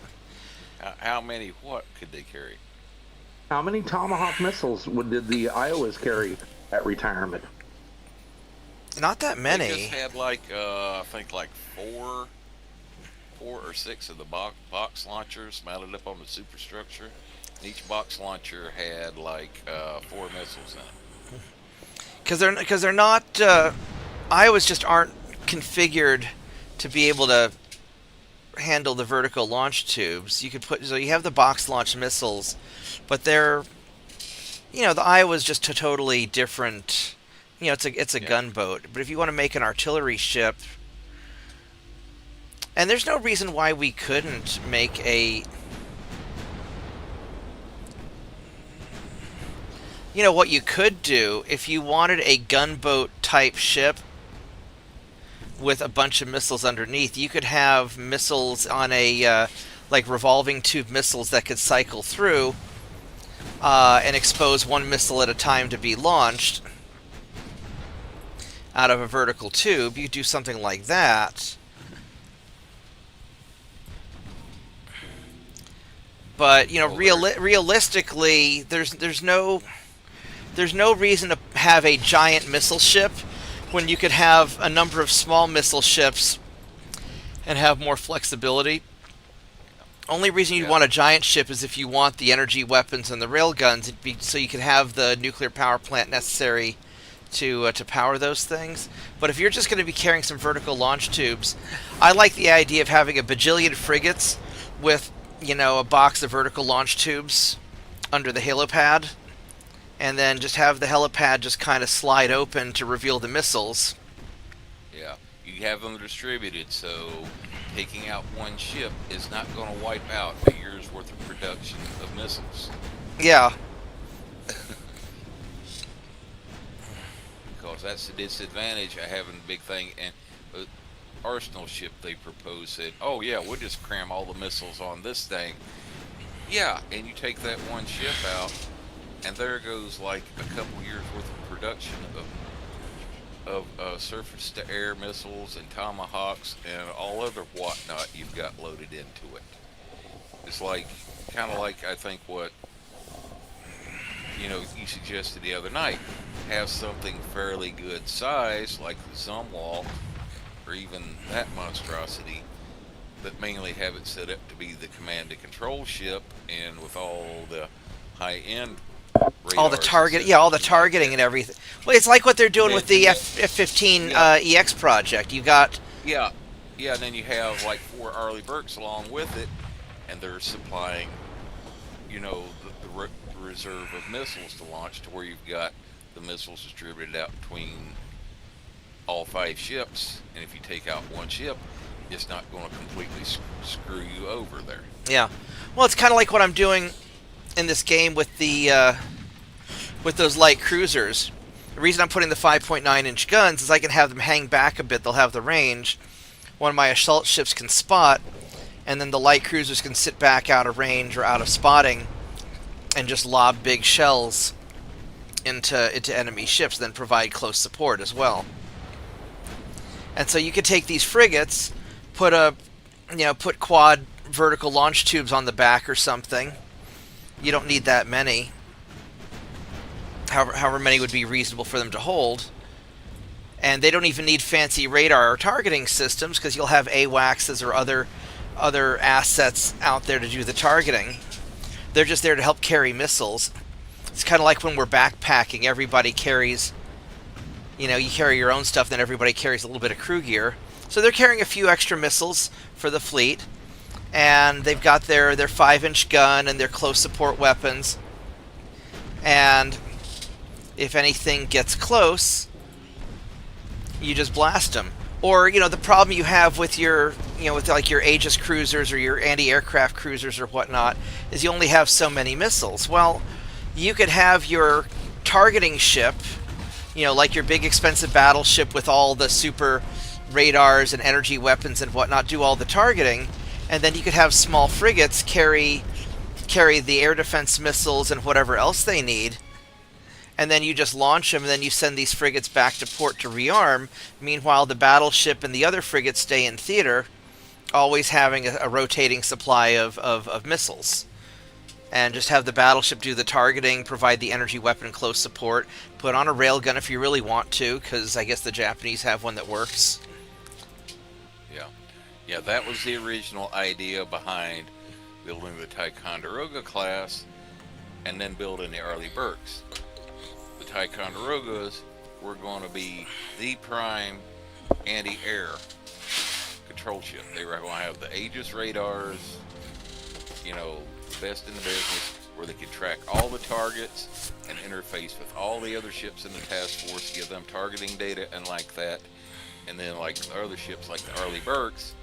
How many? What could they carry? How many Tomahawk missiles did the Iowas carry at retirement? Not that many. They just had I think four or six of the box launchers mounted up on the superstructure. Each box launcher had 4 missiles in it. Because they're not. Iowas just aren't configured to be able to handle the vertical launch tubes. You have the box launch missiles, but they're, the Iowa's just a totally different. It's a gunboat. But if you want to make an artillery ship, and there's no reason why we couldn't make a. What you could do if you wanted a gunboat type ship with a bunch of missiles underneath, you could have missiles on a revolving tube missiles that could cycle through, and expose one missile at a time to be launched out of a vertical tube, you do something like that. But realistically, there's no reason to have a giant missile ship when you could have a number of small missile ships and have more flexibility. Only reason you'd want a giant ship is if you want the energy weapons and the railguns, so you can have the nuclear power plant necessary to power those things. But if you're just going to be carrying some vertical launch tubes, I like the idea of having a bajillion frigates with a box of vertical launch tubes under the helipad, and then just have the helipad just kind of slide open to reveal the missiles. Yeah, you have them distributed, so taking out one ship is not going to wipe out a year's worth of production of missiles. Yeah. Because that's the disadvantage of having a big thing. And arsenal ship they proposed said, oh yeah, we'll just cram all the missiles on this thing. Yeah, and you take that one ship out, and there goes like a couple years worth of production of surface-to-air missiles and tomahawks and all other whatnot you've got loaded into it. It's like, kind of like I think what you suggested the other night. Have something fairly good size like the Zumwalt, or even that monstrosity, but mainly have it set up to be the command and control ship, and with all the high-end all the targeting and everything. Well, it's like what they're doing with the F-15 EX project. You got and then you have like 4 Arleigh Burkes along with it, and they're supplying, the reserve of missiles to launch, to where you've got the missiles distributed out between all 5 ships, and if you take out one ship, it's not going to completely screw you over there. Yeah, well, it's kind of like what I'm doing in this game with the with those light cruisers. The reason I'm putting the 5.9-inch guns is I can have them hang back a bit. They'll have the range. One of my assault ships can spot, and then the light cruisers can sit back out of range or out of spotting and just lob big shells into enemy ships, then provide close support as well. And so you could take these frigates, put quad vertical launch tubes on the back or something. You don't need that many. However many would be reasonable for them to hold. And they don't even need fancy radar or targeting systems, because you'll have AWACSs or other assets out there to do the targeting. They're just there to help carry missiles. It's kind of like when we're backpacking. Everybody carries, you carry your own stuff, then everybody carries a little bit of crew gear. So they're carrying a few extra missiles for the fleet, and they've got their 5-inch gun and their close support weapons. And if anything gets close, you just blast them. Or, the problem you have with your, with like your Aegis cruisers or your anti-aircraft cruisers or whatnot, is you only have so many missiles. Well, you could have your targeting ship, like your big expensive battleship with all the super radars and energy weapons and whatnot, do all the targeting, and then you could have small frigates carry the air defense missiles and whatever else they need, and then you just launch them, and then you send these frigates back to port to rearm. Meanwhile, the battleship and the other frigates stay in theater, always having a rotating supply of missiles. And just have the battleship do the targeting, provide the energy weapon close support, put on a railgun if you really want to, because I guess the Japanese have one that works. Yeah, that was the original idea behind building the Ticonderoga class and then building the Arleigh Burkes. The Ticonderogas were going to be the prime anti-air control ship. They were going to have the Aegis radars, best in the business, where they could track all the targets and interface with all the other ships in the task force, give them targeting data and like that. And then like the other ships like the Arleigh Burkes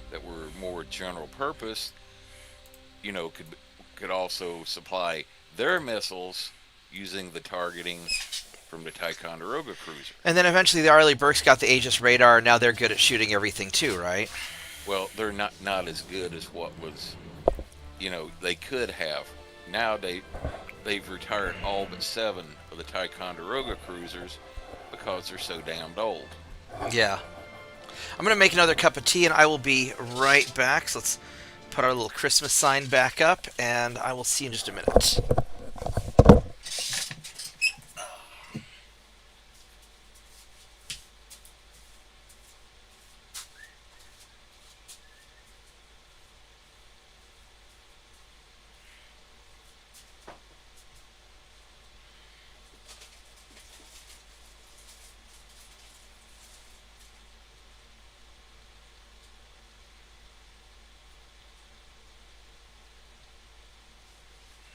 that were more general purpose, could also supply their missiles using the targeting from the Ticonderoga cruiser. And then eventually the Arleigh Burkes got the Aegis radar, and now they're good at shooting everything too, right? Well, they're not as good as what was, they could have. Now they they've retired all but 7 of the Ticonderoga cruisers because they're so damned old. Yeah. I'm going to make another cup of tea, and I will be right back. So let's put our little Christmas sign back up, and I will see you in just a minute.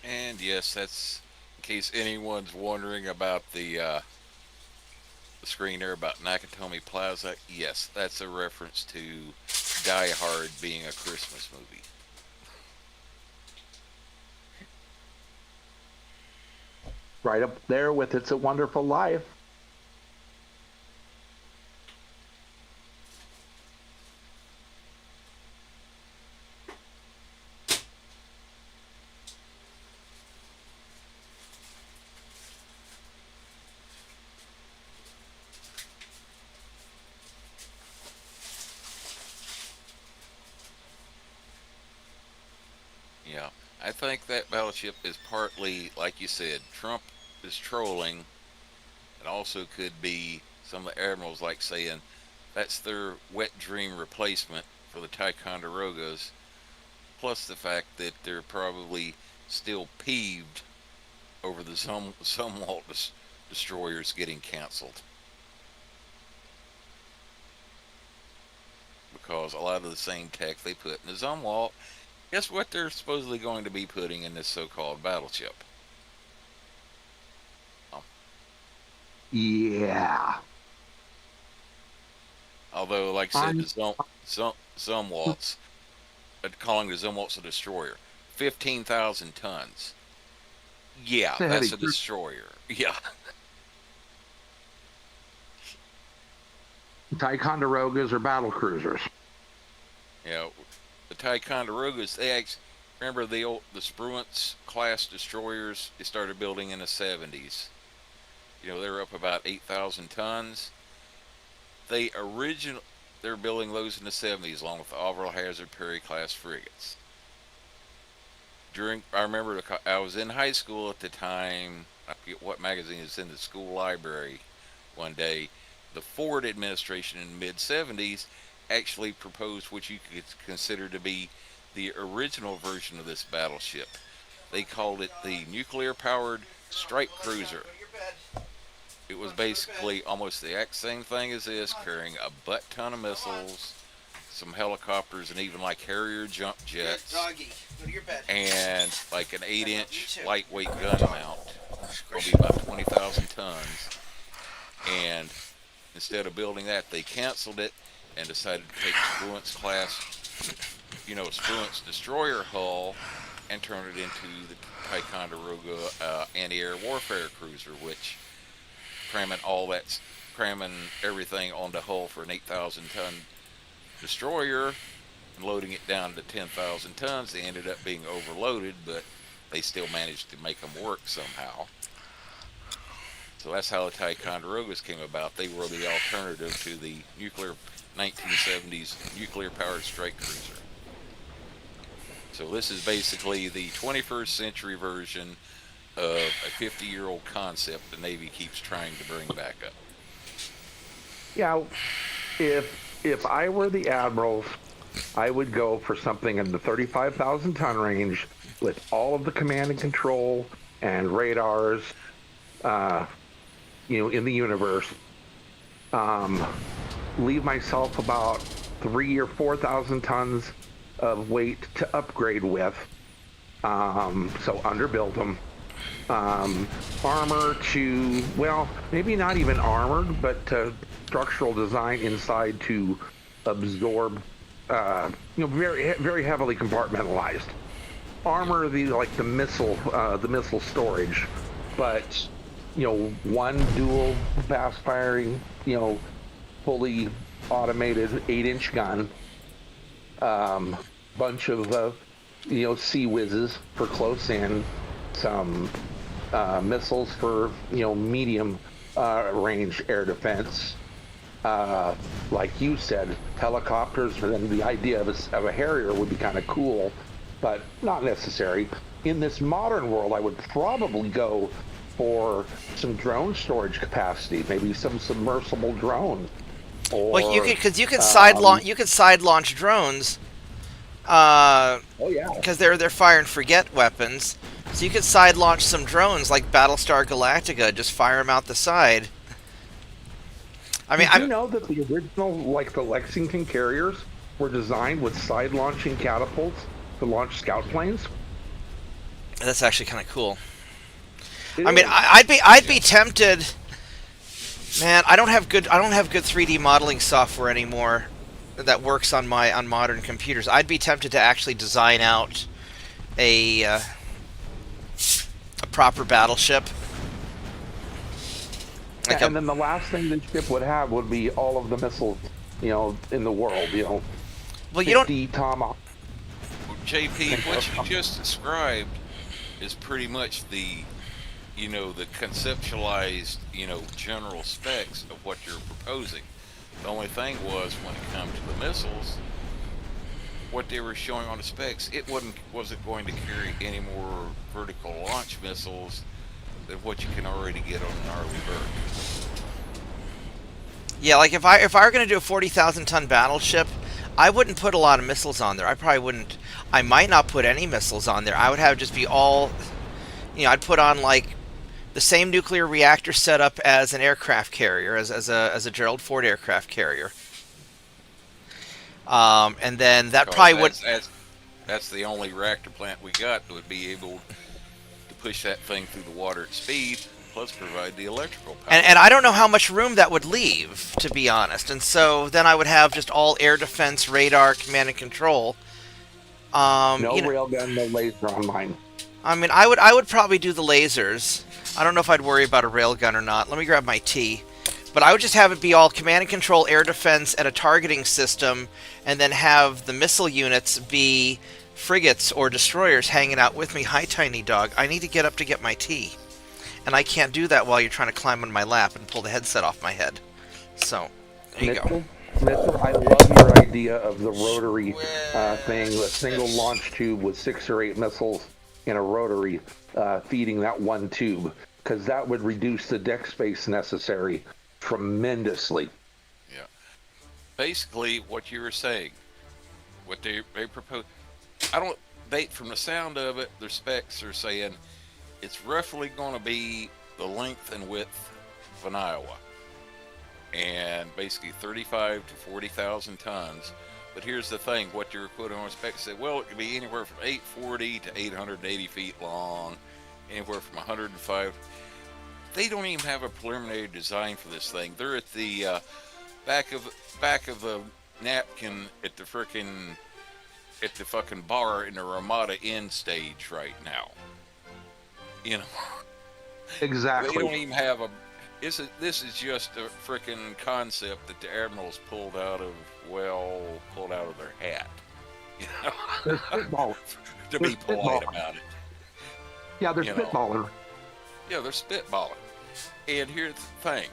And yes, that's in case anyone's wondering about the screen there about Nakatomi Plaza. Yes, that's a reference to Die Hard being a Christmas movie. Right up there with It's a Wonderful Life. Yeah, I think that battleship is partly, like you said, Trump is trolling. It also could be some of the admirals like saying that's their wet dream replacement for the Ticonderogas, plus the fact that they're probably still peeved over the Zumwalt destroyers getting canceled. Because a lot of the same tech they put in the Zumwalt, guess what they're supposedly going to be putting in this so-called battleship? Yeah. Although, like I said, the Zumwalts, calling the Zumwalts a destroyer, 15,000 tons. Yeah, that's a destroyer. Yeah. Ticonderogas are battle cruisers. Yeah, the Ticonderogas, remember the Spruance class destroyers they started building in the 70s. They were up about 8,000 tons. They're building those in the 70s along with the Averell Hazard Perry class frigates. I remember I was in high school at the time. I forget what magazine is in the school library. One day, the Ford administration in the mid 70s actually proposed what you could consider to be the original version of this battleship. They called it the nuclear-powered strike cruiser. It was basically almost the exact same thing as this, carrying a butt ton of missiles, some helicopters, and even like Harrier jump jets, and like an 8-inch lightweight gun mount. It'll be about 20,000 tons. And instead of building that, they canceled it and decided to take Spruance class, Spruance destroyer hull, and turn it into the Ticonderoga anti-air warfare cruiser, which cramming everything on the hull for an 8,000 ton destroyer and loading it down to 10,000 tons. They ended up being overloaded, but they still managed to make them work somehow. So that's how the Ticonderogas came about. They were the alternative to the 1970s nuclear-powered strike cruiser. So this is basically the 21st century version of a 50-year-old concept the Navy keeps trying to bring back up. Yeah, if I were the admirals, I would go for something in the 35,000 ton range with all of the command and control and radars, in the universe. Leave myself about 3,000 or 4,000 tons of weight to upgrade with. So underbuild them. Armor to, maybe not even armored, but structural design inside to absorb, very, very heavily compartmentalized. Armor, the missile storage, but one dual fast firing, fully automated 8-inch gun, bunch of sea whizzes for close in, some missiles for medium range air defense. Like you said, helicopters. And then the idea of a Harrier would be kind of cool, but not necessary. In this modern world, I would probably go for some drone storage capacity, maybe some submersible drone. Or, well, you can side launch drones. Oh yeah. Because they're fire and forget weapons, so you could side launch some drones like Battlestar Galactica. Just fire them out the side. I mean, Did you know that the original, like the Lexington carriers, were designed with side launching catapults to launch scout planes? That's actually kind of cool. It I mean, is. I'd be tempted. Man, I don't have good 3D modeling software anymore that works on modern computers. I'd be tempted to actually design out a proper battleship. Like and then the last thing the ship would have would be all of the missiles, in the world. well, you don't. 50 Tomahawk. JP, what you just described is pretty much the conceptualized, general specs of what you're proposing. The only thing was, when it comes to the missiles, what they were showing on the specs, it wasn't going to carry any more vertical launch missiles than what you can already get on an Arleigh Burke. Yeah, like if I were going to do a 40,000-ton battleship, I wouldn't put a lot of missiles on there. I probably wouldn't. I might not put any missiles on there. I would have just be all, I'd put on like the same nuclear reactor setup as an aircraft carrier, as a Gerald Ford aircraft carrier. And then that probably would. That's the only reactor plant we got that would be able to push that thing through the water at speed, plus provide the electrical power. And I don't know how much room that would leave, to be honest. And so then I would have just all air defense, radar, command and control. No railgun, no laser on mine. I mean, I would probably do the lasers. I don't know if I'd worry about a railgun or not. Let me grab my tea. But I would just have it be all command and control, air defense, and a targeting system, and then have the missile units be frigates or destroyers hanging out with me. Hi, tiny dog. I need to get up to get my tea. And I can't do that while you're trying to climb on my lap and pull the headset off my head. So, there you go. Mitchell, I love your idea of the rotary thing, a single launch tube with 6 or 8 missiles in a rotary feeding that one tube, because that would reduce the deck space necessary tremendously. Yeah. Basically, what you were saying, what they propose, from the sound of it, their specs are saying it's roughly going to be the length and width of an Iowa, and basically 35 to 40,000 tons. But here's the thing: what you're quoting on specs said, well, it could be anywhere from 840 to 880 feet long, anywhere from 105. They don't even have a preliminary design for this thing. They're at the back of the napkin at the fucking bar in the Ramada Inn stage right now. Exactly. They don't even have a. This is just a freaking concept that the admirals pulled out of their hat. They're spitballing. To be polite about it. Yeah, they're spitballing. Yeah, they're spitballing. And here's the thing.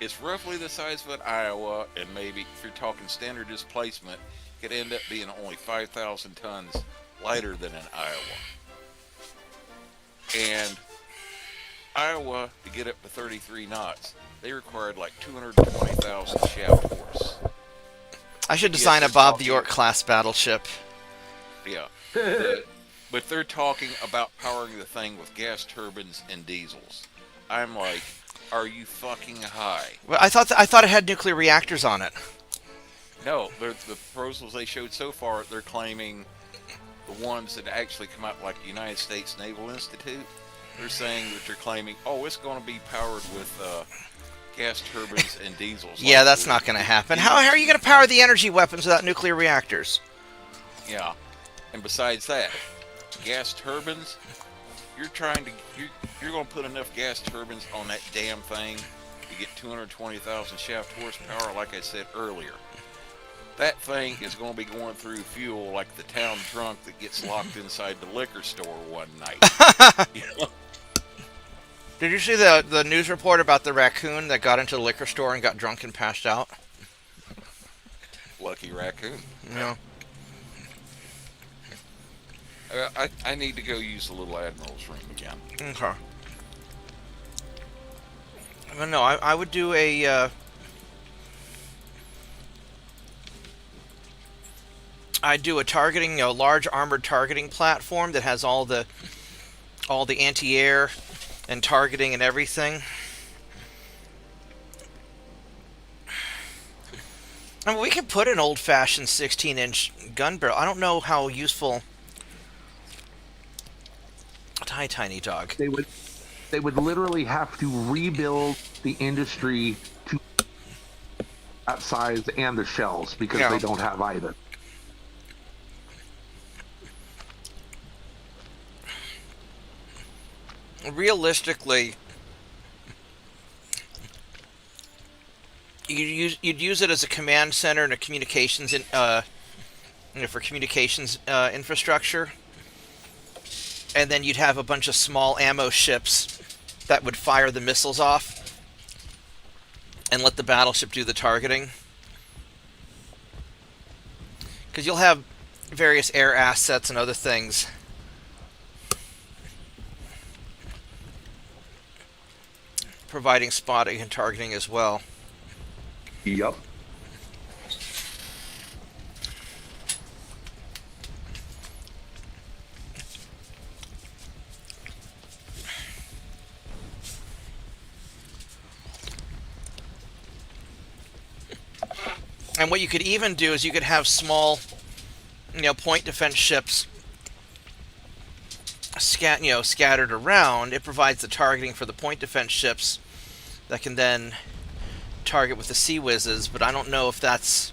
It's roughly the size of an Iowa, and maybe if you're talking standard displacement, it could end up being only 5,000 tons lighter than an Iowa. And Iowa, to get up to 33 knots, they required like 220,000 shaft force. I should design a Bobtheorc class battleship. Yeah. But they're talking about powering the thing with gas turbines and diesels. I'm like, are you fucking high? Well, I thought it had nuclear reactors on it. No, the proposals they showed so far, they're claiming the ones that actually come out, like the United States Naval Institute, they're saying that they're claiming, it's going to be powered with gas turbines and diesels. Yeah, that's not going to happen. How are you going to power the energy weapons without nuclear reactors? Yeah, and besides that, gas turbines, you're going to put enough gas turbines on that damn thing to get 220,000 shaft horsepower, like I said earlier. That thing is going to be going through fuel like the town drunk that gets locked inside the liquor store one night. Did you see the news report about the raccoon that got into the liquor store and got drunk and passed out? Lucky raccoon. No. I need to go use the little Admiral's room again. Okay. Well, no, I would do I'd do a targeting, a large armored targeting platform that has all the anti-air and targeting and everything. I mean, we can put an old-fashioned 16-inch gun barrel. I don't know how useful. Hi, tiny dog. They would literally have to rebuild the industry to that size and the shells because Yeah. they don't have either. Realistically, you'd use it as a command center and a communications for communications infrastructure, and then you'd have a bunch of small ammo ships that would fire the missiles off and let the battleship do the targeting. Because you'll have various air assets and other things providing spotting and targeting as well. Yup. And what you could even do is you could have small, point defense ships scattered around. It provides the targeting for the point defense ships that can then target with the Sea Whizzes, but I don't know if that's...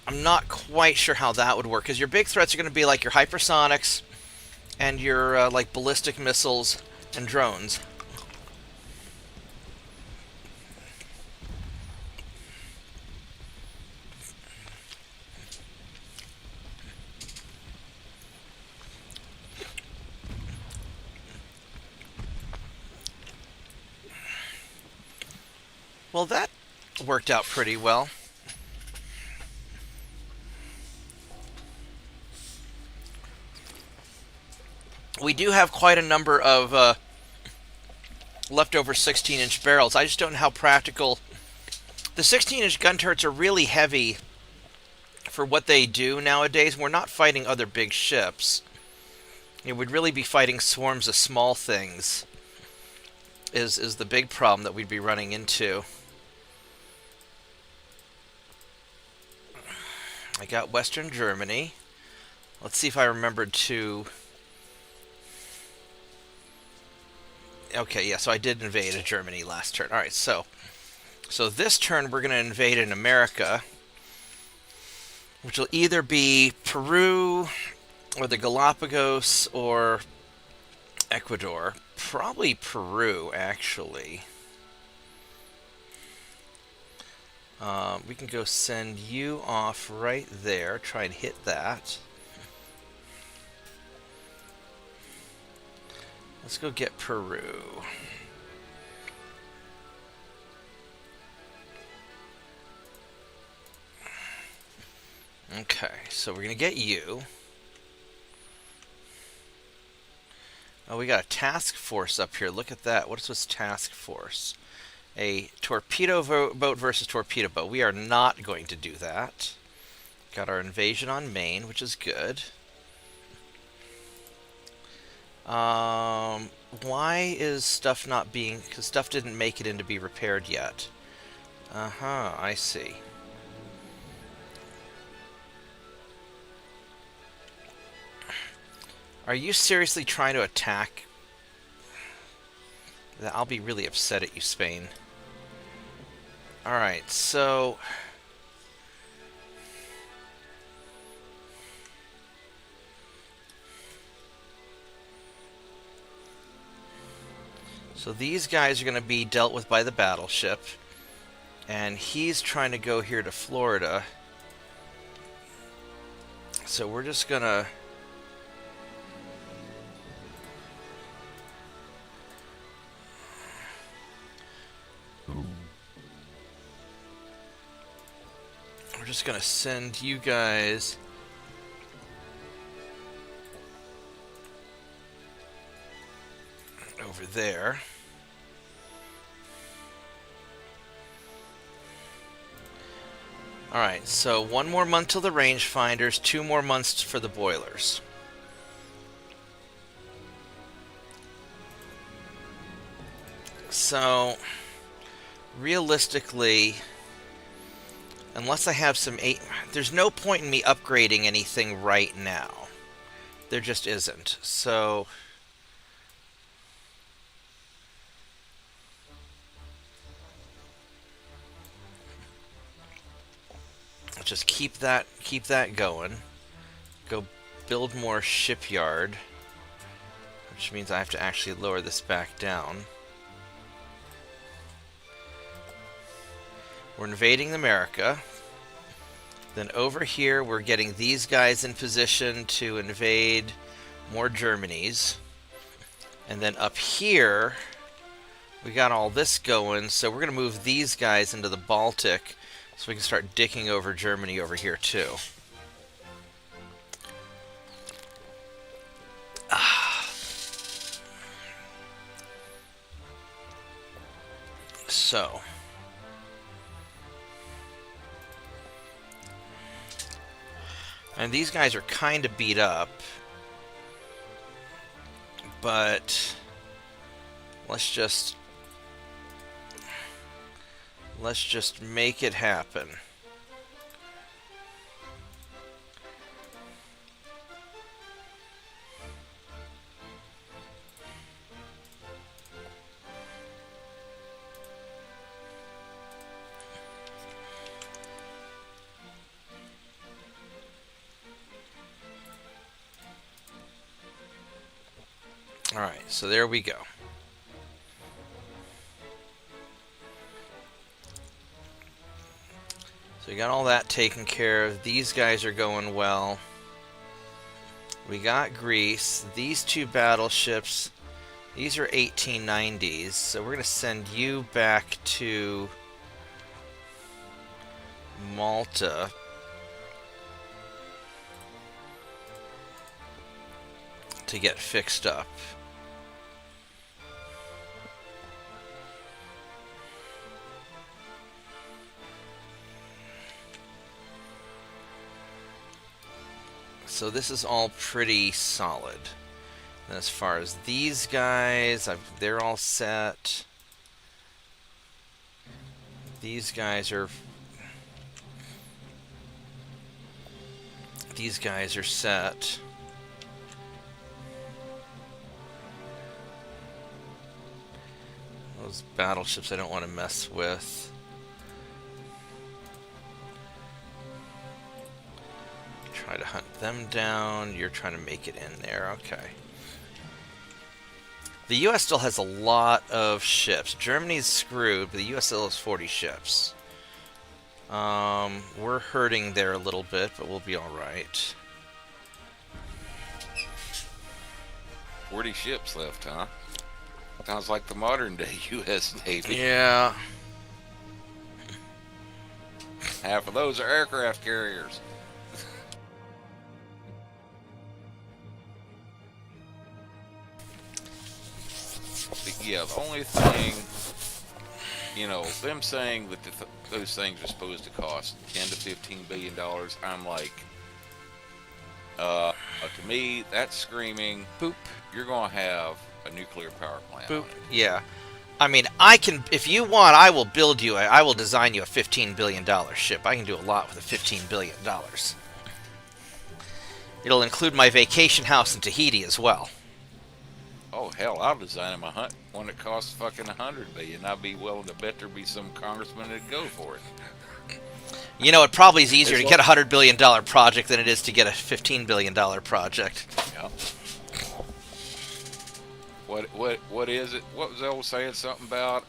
I'm not quite sure how that would work, because your big threats are going to be like your hypersonics and your like ballistic missiles and drones. Well, that worked out pretty well. We do have quite a number of leftover 16-inch barrels. I just don't know how practical... The 16-inch gun turrets are really heavy for what they do nowadays. We're not fighting other big ships. We'd really be fighting swarms of small things is the big problem that we'd be running into. I got Western Germany. Let's see if I remembered to... Okay, yeah, so I did invade Germany last turn. Alright, so this turn we're going to invade in America, which will either be Peru, or the Galapagos, or Ecuador. Probably Peru, actually. We can go send you off right there. Try and hit that. Let's go get Peru. Okay, so we're going to get you. Oh, we got a task force up here. Look at that. What is this task force? A torpedo boat versus torpedo boat. We are not going to do that. Got our invasion on Maine, which is good. Why is stuff not being... Because stuff didn't make it in to be repaired yet. Uh-huh, I see. Are you seriously trying to attack? I'll be really upset at you, Spain. Alright, so... So these guys are going to be dealt with by the battleship. And he's trying to go here to Florida. So we're just going to... We're just going to send you guys over there. Alright, so 1 more month till the rangefinders, 2 more months for the boilers. So, realistically, unless I have some there's no point in me upgrading anything right now. There just isn't. So, just keep that going. Go build more shipyard, which means I have to actually lower this back down. We're invading America. Then over here, we're getting these guys in position to invade more Germanys. And then up here, we got all this going, so we're going to move these guys into the Baltic so we can start dicking over Germany over here too. So, and these guys are kind of beat up, but let's just make it happen. All right, so there we go. So we got all that taken care of. These guys are going well. We got Greece. These 2 battleships, these are 1890s. So we're going to send you back to Malta. To get fixed up. So this is all pretty solid. And as far as these guys, they're all set. These guys are set. Those battleships I don't want to mess with. Try to hunt them down. You're trying to make it in there. Okay. The U.S. still has a lot of ships. Germany's screwed, but the U.S. still has 40 ships. We're hurting there a little bit, but we'll be alright. 40 ships left, huh? Sounds like the modern day U.S. Navy. Yeah. Half of those are aircraft carriers. But yeah, the only thing, you know, them saying that those things are supposed to cost $10 to $15 billion, I'm like, to me, that's screaming, Boop. You're going to have a nuclear power plant. Boop. Yeah. I mean, I can, if you want, I will build you, I will design you a $15 billion ship. I can do a lot with a $15 billion. It'll include my vacation house in Tahiti as well. Oh, hell, I'll design him one that costs fucking $100 billion. I'd be willing to bet there'd be some congressman that'd go for it. You know, it probably is easier to get a $100 billion project than it is to get a $15 billion project. Yeah. What is it? What was the old saying? Something about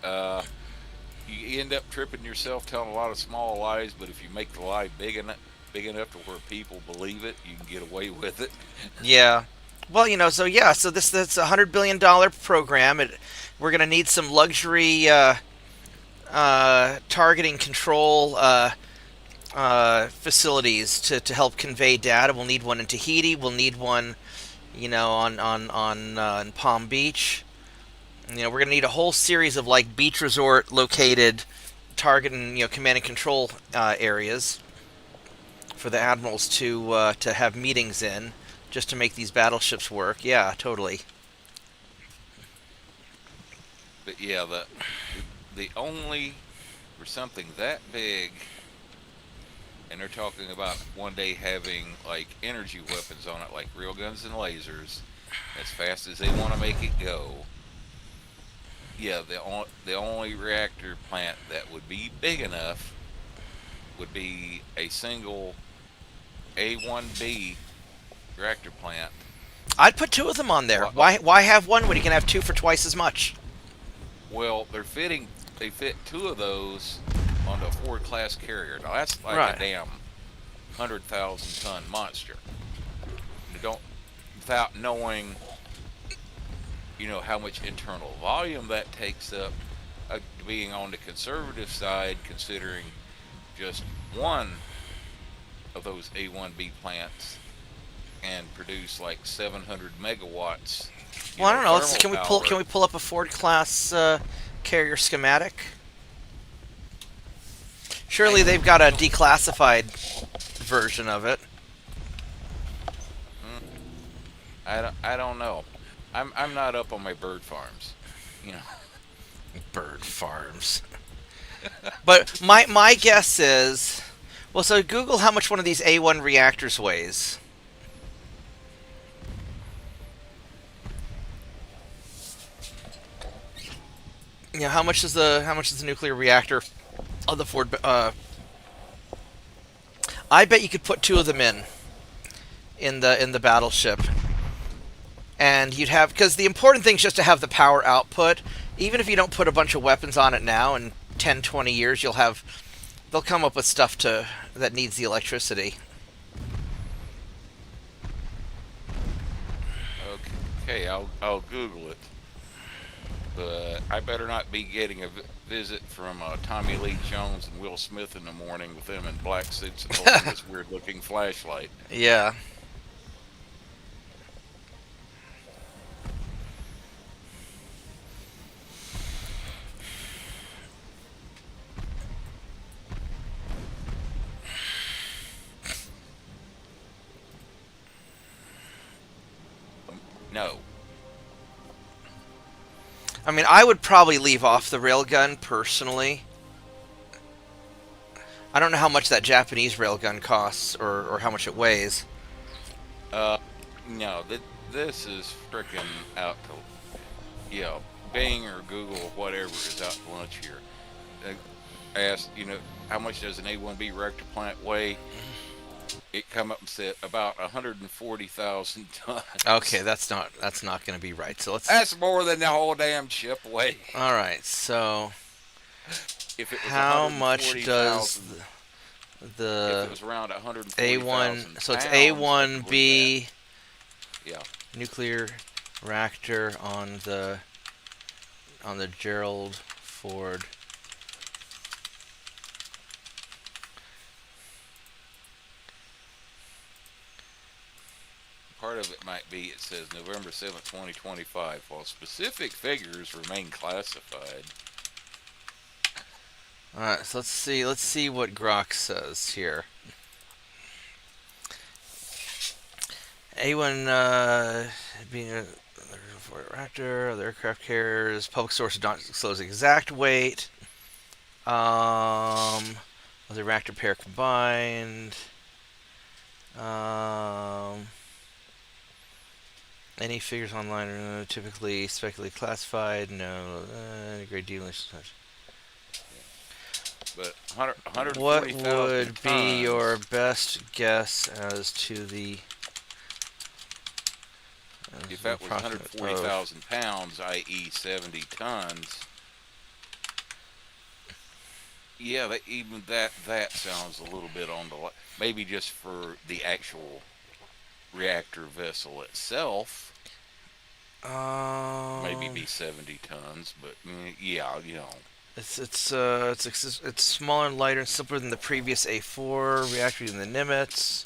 you end up tripping yourself telling a lot of small lies, but if you make the lie big enough to where people believe it, you can get away with it. Yeah. Well, you know, so yeah, so that's a $100 billion program. We're going to need some luxury targeting control facilities to help convey data. We'll need one in Tahiti. We'll need one, on in Palm Beach. We're gonna need a whole series of like beach resort located target and command and control areas for the admirals to have meetings in, just to make these battleships work. Yeah, totally. But yeah, the only for something that big, and they're talking about one day having like energy weapons on it, like real guns and lasers, as fast as they want to make it go. Yeah, the only reactor plant that would be big enough would be a single A1B reactor plant. I'd put two of them on there. Well, Why have one when you can have two for twice as much? well, they fit two of those onto a Ford class carrier. Now that's like Right. a damn 100,000 ton monster. You don't, without knowing, how much internal volume that takes up, being on the conservative side, considering just one of those A1B plants and produce like 700 megawatts. Well, I don't know. Thermal Can we power. pull up a Ford class carrier schematic? Surely they've got a declassified version of it. Mm, I don't know. I'm not up on my bird farms. You know. Bird farms. But my guess is, well, so Google how much one of these A1 reactors weighs. Yeah, how much is the nuclear reactor of the Ford? I bet you could put two of them in the battleship, and you'd have, because the important thing is just to have the power output. Even if you don't put a bunch of weapons on it now, in 10, 20 years, they'll come up with stuff that needs the electricity. Okay, I'll Google it. But I better not be getting a visit from Tommy Lee Jones and Will Smith in the morning with them in black suits and holding this weird looking flashlight. Yeah. No. I mean, I would probably leave off the railgun personally. I don't know how much that Japanese railgun costs or how much it weighs. Uh, no, this is freaking out to, Bing or Google or whatever is out to lunch here. Asked, how much does an A1B reactor plant weigh? It come up and said about 140,000 tons. Okay, that's not going to be right. So let's. That's more than the whole damn ship weighs. All right. So If it was how much does 140,000, the if it was around 140,000 A1? So it's pounds, I could A1B believe that. Yeah. nuclear reactor on the Gerald Ford. Part of it might be, it says November 7th, 2025, while specific figures remain classified. All right. So let's see what Grok says here. A1 being a Ford reactor, other aircraft carriers, public sources don't disclose exact weight. Other reactor pair combined. Any figures online are typically specularly classified. No, a great deal of such. But 140,000 What would tons, be your best guess as to the? if that was 140,000 pounds, i.e. 70 tons, yeah, even that sounds a little bit on the maybe just for the actual reactor vessel itself, maybe be 70 tons, but yeah, It's smaller and lighter and simpler than the previous A4 reactor than the Nimitz.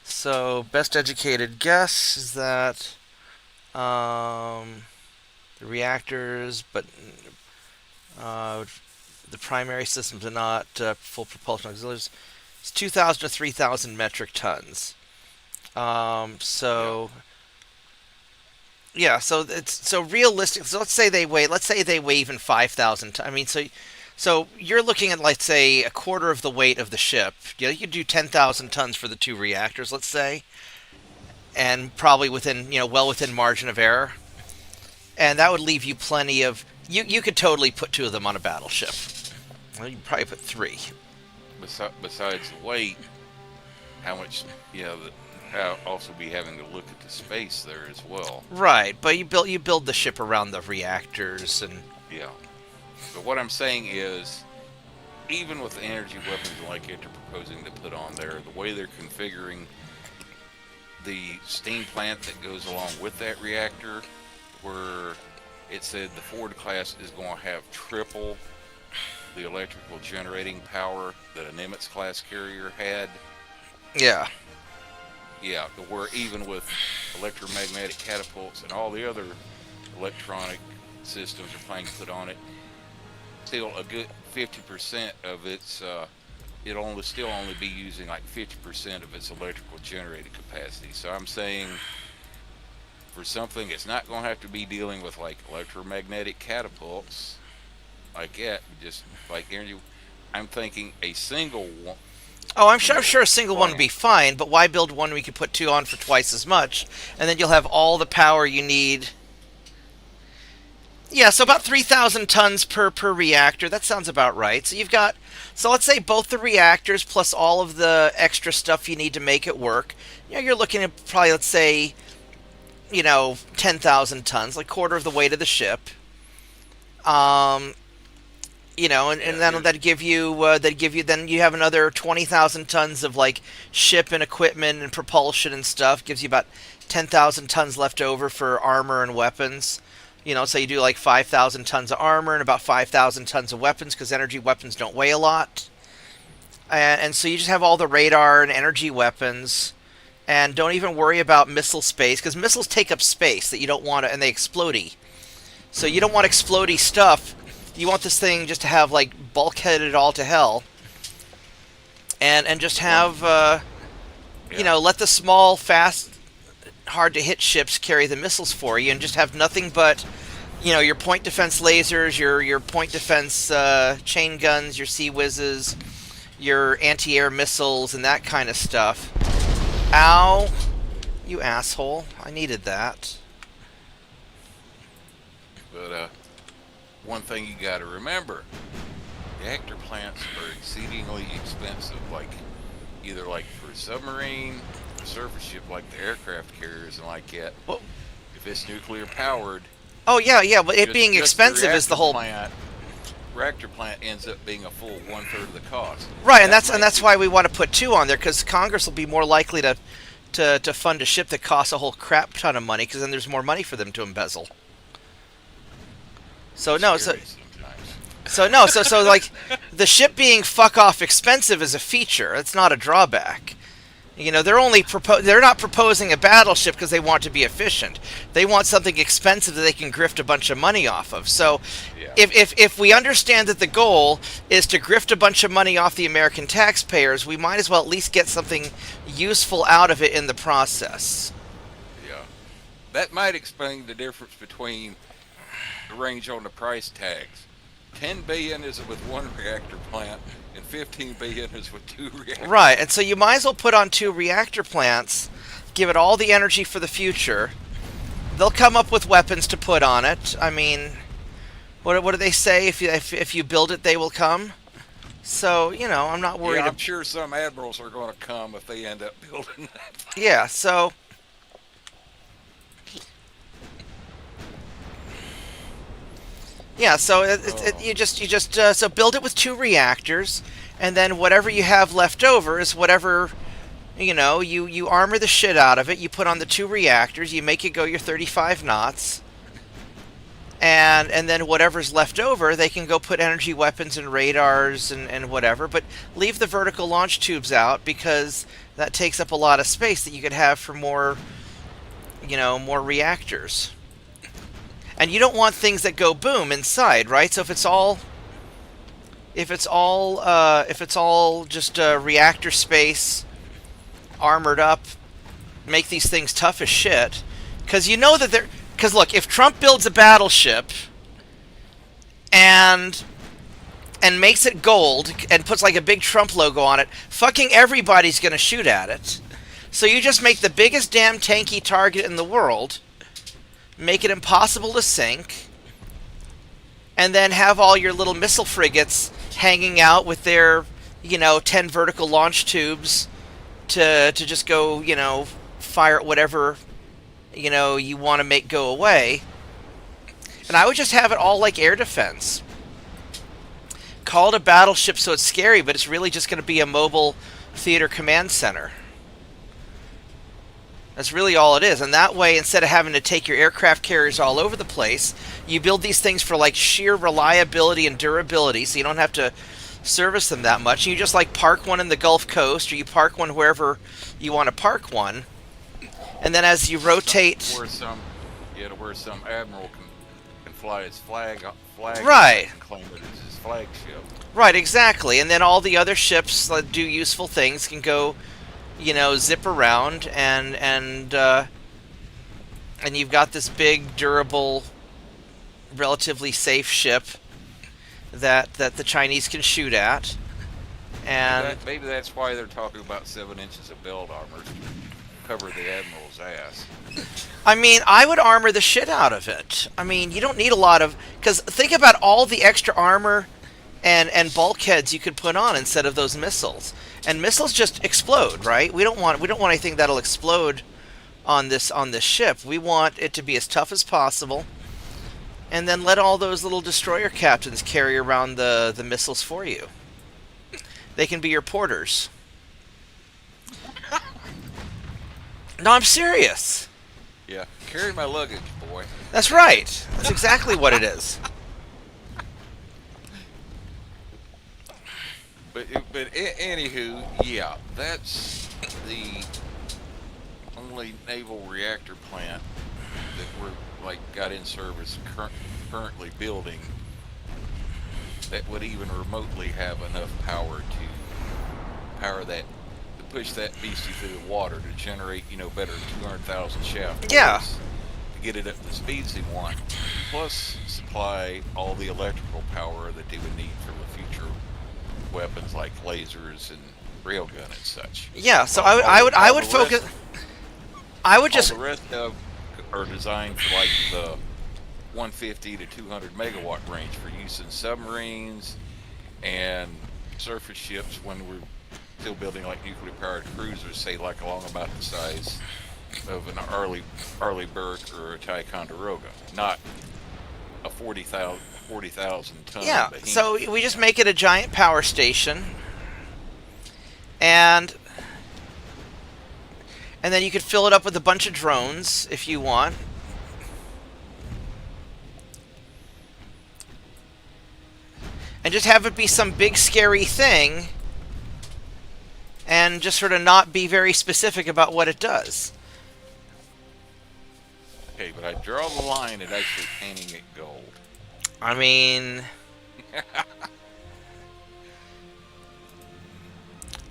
So best educated guess is that the reactors, but the primary systems are not full propulsion auxiliaries. It's 2,000 to 3,000 metric tons. So so it's so realistic. So let's say they weigh. Let's say they weigh even 5,000. I mean, so you're looking at, let's say, a quarter of the weight of the ship. You could do 10,000 tons for the two reactors, let's say, and probably within well within margin of error, and that would leave you plenty of. You could totally put two of them on a battleship. Well, you'd probably put three. Besides the weight, how much? I'll also be having to look at the space there as well. Right, but you build the ship around the reactors and. Yeah. But what I'm saying is, even with the energy weapons like it they're proposing to put on there, the way they're configuring the steam plant that goes along with that reactor, where it said the Ford class is going to have triple the electrical generating power that a Nimitz class carrier had. Yeah. Yeah, where even with electromagnetic catapults and all the other electronic systems are planning to put on it, still a good 50% of its, it'll still only be using like 50% of its electrical generating capacity. So I'm saying for something it's not going to have to be dealing with like electromagnetic catapults like that, just like energy. I'm thinking a single one. Oh, I'm sure a single one would be fine, but why build one we could put two on for twice as much, and then you'll have all the power you need. Yeah, so about 3,000 tons per reactor. That sounds about right. So let's say both the reactors plus all of the extra stuff you need to make it work. You're looking at probably, let's say, 10,000 tons, like quarter of the weight of the ship. And that'd give you then you have another 20,000 tons of like ship and equipment and propulsion and stuff. Gives you about 10,000 tons left over for armor and weapons. So you do like 5,000 tons of armor and about 5,000 tons of weapons, because energy weapons don't weigh a lot. And so you just have all the radar and energy weapons, and don't even worry about missile space, because missiles take up space that you don't want to, and they explodey. So you don't want explodey stuff. You want this thing just to have like bulkheaded all to hell, and just have let the small, fast, hard to hit ships carry the missiles for you, and just have nothing but your point defense lasers, your point defense chain guns, your sea whizzes, your anti-air missiles, and that kind of stuff. Ow, you asshole! I needed that. But one thing you got to remember: reactor plants are exceedingly expensive. Like either like for a submarine, a surface ship like the aircraft carriers and like that. Well, if it's nuclear powered. Oh yeah, but it being expensive is the whole. Reactor plant ends up being a full 1/3 of the cost. Right, and that's why we want to put two on there, because Congress will be more likely to fund a ship that costs a whole crap ton of money, because then there's more money for them to embezzle. So like the ship being fuck off expensive is a feature. It's not a drawback. They're not proposing a battleship because they want to be efficient. They want something expensive that they can grift a bunch of money off of. So if we understand that the goal is to grift a bunch of money off the American taxpayers, we might as well at least get something useful out of it in the process. Yeah. That might explain the difference between the range on the price tags. 10 billion is with one reactor plant, and 15 billion is with two reactors. Right, and so you might as well put on two reactor plants, give it all the energy for the future. They'll come up with weapons to put on it. I mean, what do they say? If you build it, they will come. So I'm not worried. Yeah, I'm sure some admirals are going to come if they end up building that. Yeah, so. Yeah, so you just so build it with two reactors, and then whatever you have left over is whatever, you armor the shit out of it. You put on the two reactors, you make it go your 35 knots, and then whatever's left over, they can go put energy weapons and radars and whatever, but leave the vertical launch tubes out because that takes up a lot of space that you could have for more, more reactors. And you don't want things that go boom inside, right? So if it's all just reactor space, armored up, make these things tough as shit, because you know that they're. Because look, if Trump builds a battleship and makes it gold and puts like a big Trump logo on it, fucking everybody's gonna shoot at it. So you just make the biggest damn tanky target in the world, make it impossible to sink, and then have all your little missile frigates hanging out with their, 10 vertical launch tubes to just go, fire at whatever you want to make go away. And I would just have it all like air defense. Call it a battleship so it's scary, but it's really just going to be a mobile theater command center. That's really all it is. And that way, instead of having to take your aircraft carriers all over the place, you build these things for like sheer reliability and durability, so you don't have to service them that much. You just like park one in the Gulf Coast, or you park one wherever you want to park one. And then as you rotate, where some admiral can fly his flag, right, and claim it as his flagship. Right, exactly. And then all the other ships that do useful things can go, zip around, and you've got this big, durable, relatively safe ship that the Chinese can shoot at. And maybe that's why they're talking about 7 inches of belt armor. Cover the admiral's ass. I mean, I would armor the shit out of it. I mean, you don't need a lot of, because think about all the extra armor and bulkheads you could put on instead of those missiles. And missiles just explode, right? We don't want anything that'll explode on this ship. We want it to be as tough as possible, and then let all those little destroyer captains carry around the missiles for you. They can be your porters. No, I'm serious. Yeah, carry my luggage, boy. That's right. That's exactly what it is. But anywho, yeah, that's the only naval reactor plant that we're got in service currently building that would even remotely have enough power to power that. Push that beastie through the water to generate, better 200,000 shaft. Yeah. To get it up to the speeds they want, plus supply all the electrical power that they would need for the future weapons like lasers and railgun and such. Yeah. So I would focus. I would just. All the rest of are designed for like the 150 to 200 megawatt range for use in submarines and surface ships when we're still building like nuclear powered cruisers, say like along about the size of an Arleigh Burke or a Ticonderoga, not a 40,000 ton. Yeah, behemoth. so we just make it a giant power station, and then you could fill it up with a bunch of drones if you want. And just have it be some big scary thing, and just sort of not be very specific about what it does. Okay, but I draw the line at actually painting it gold. I mean,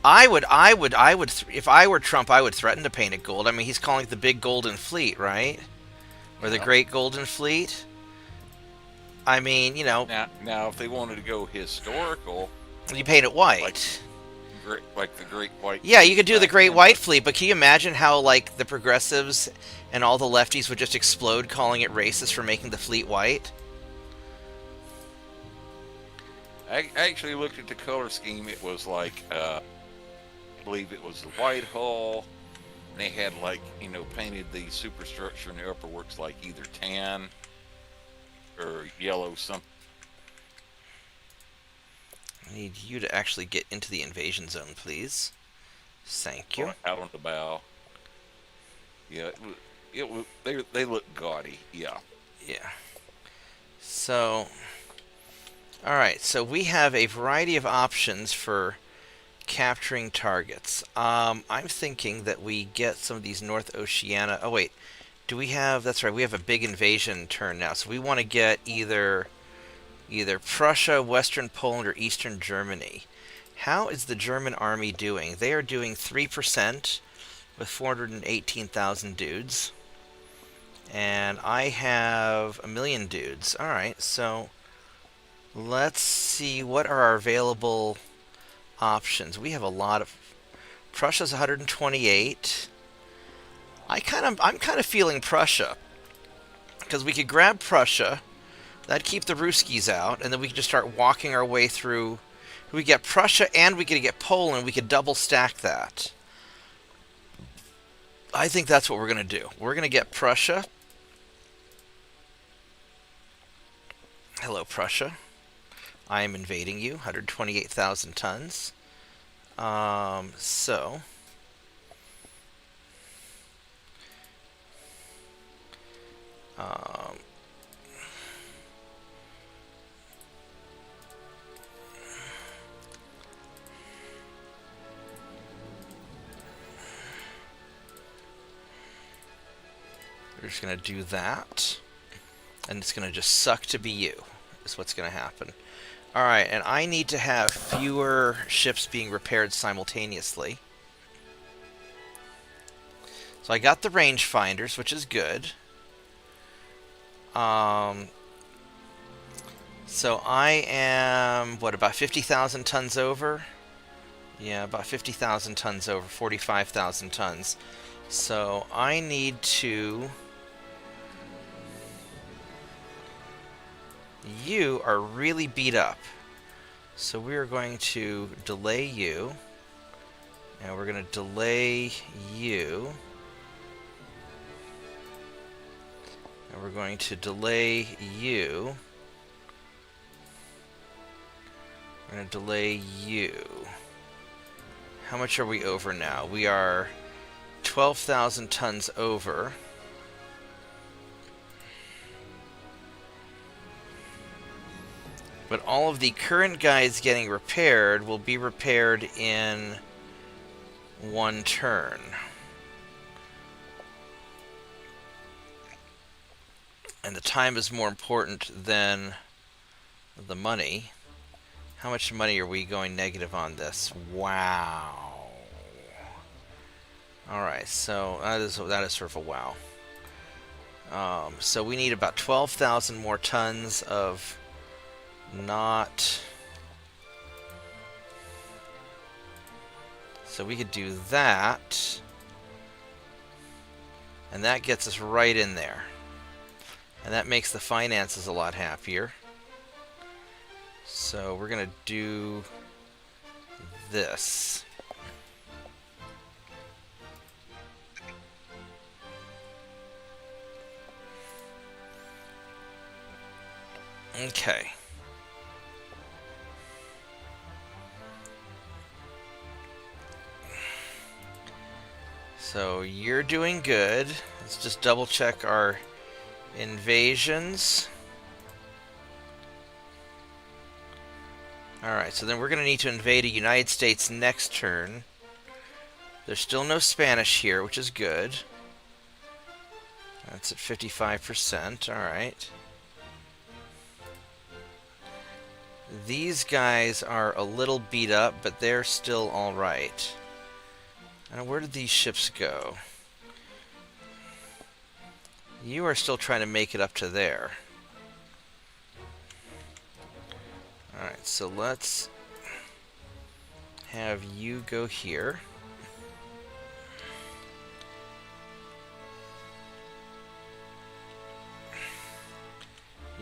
if I were Trump, I would threaten to paint it gold. I mean, he's calling it the Big Golden Fleet, right? Or the Great Golden Fleet. I mean, Now, if they wanted to go historical, you paint it white. Like the Great White. Yeah, you could do the Great White Fleet, but can you imagine how like the progressives and all the lefties would just explode calling it racist for making the fleet white? I actually looked at the color scheme. It was like, I believe it was the white hull. They had painted the superstructure in the upper works like either tan or yellow something. I need you to actually get into the invasion zone, please. Thank you. Out on the bow. Yeah, they look gaudy. Yeah. Yeah. So, alright, so we have a variety of options for capturing targets. I'm thinking that we get some of these North Oceania... Oh, wait. Do we have... That's right, we have a big invasion turn now. So we want to get either Prussia, Western Poland, or Eastern Germany. How is the German army doing? They are doing 3% with 418,000 dudes. And I have 1,000,000 dudes. Alright, so let's see what are our available options. We have a lot of... Prussia's 128. I'm kind of feeling Prussia. Because we could grab Prussia. That'd keep the Ruskies out. And then we could just start walking our way through... We get Prussia and we could get Poland. We could double stack that. I think that's what we're going to do. We're going to get Prussia. Hello, Prussia. I am invading you. 128,000 tons. So... we're just going to do that. And it's going to just suck to be you, is what's going to happen. Alright, and I need to have fewer ships being repaired simultaneously. So I got the rangefinders, which is good. So I am, what, about 50,000 tons over? Yeah, about 50,000 tons over, 45,000 tons. So I need to... You are really beat up. So we are going to delay you. And we're going to delay you. And we're going to delay you. We're going to delay you. How much are we over now? We are 12,000 tons over. But all of the current guys getting repaired will be repaired in one turn. And the time is more important than the money. How much money are we going negative on this? Wow. Alright, so that is sort of a wow. So we need about 12,000 more tons of not... So we could do that. And that gets us right in there. And that makes the finances a lot happier. So we're going to do this. Okay. So you're doing good. Let's just double check our invasions. Alright, so then we're going to need to invade the United States next turn. There's still no Spanish here, which is good. That's at 55%, alright. These guys are a little beat up, but they're still alright. Now, where did these ships go? You are still trying to make it up to there. Alright, so let's have you go here.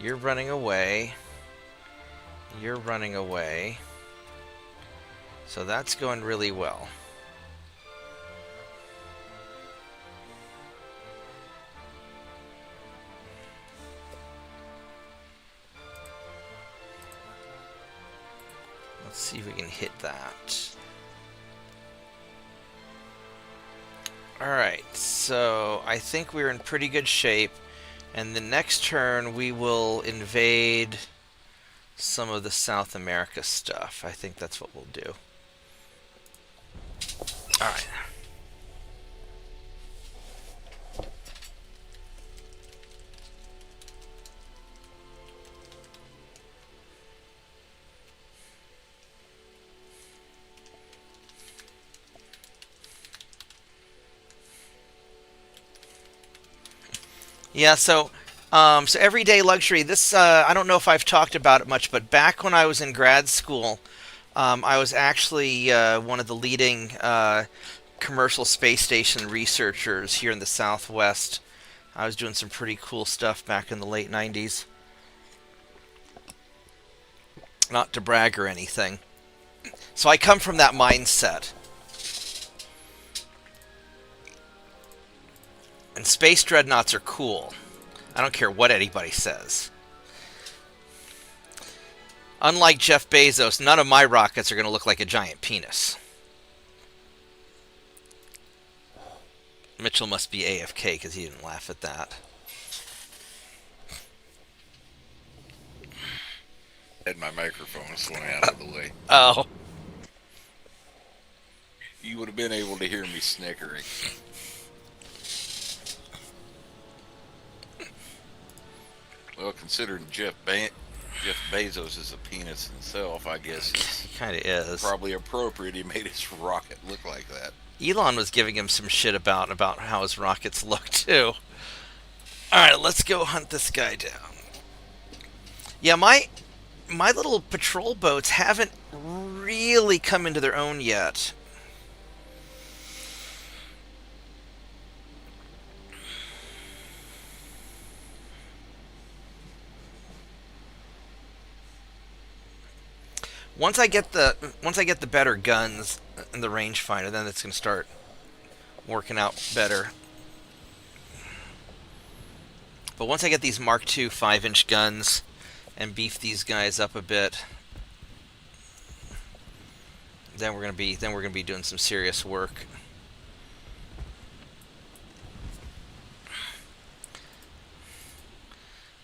You're running away. You're running away. So that's going really well. Let's see if we can hit that. Alright, so I think we're in pretty good shape And the next turn we will invade some of the South America stuff. I think that's what we'll do. Alright. Yeah, so everyday luxury. This I don't know if I've talked about it much, but back when I was in grad school, I was actually one of the leading commercial space station researchers here in the Southwest. I was doing some pretty cool stuff back in the late 90s. Not to brag or anything. So I come from that mindset. And space dreadnoughts are cool. I don't care what anybody says. Unlike Jeff Bezos, none of my rockets are going to look like a giant penis. Mitchell must be AFK because he didn't laugh at that. Had my microphone swung out of the way. Oh. You would have been able to hear me snickering. Well, considering Jeff Bezos is a penis himself, I guess it's Kind of is. probably appropriate he made his rocket look like that. Elon was giving him some shit about how his rockets look too. Alright, let's go hunt this guy down. Yeah, my little patrol boats haven't really come into their own yet. Once I get the better guns and the rangefinder, then it's going to start working out better. But once I get these Mark II 5-inch guns and beef these guys up a bit, then we're going to be doing some serious work.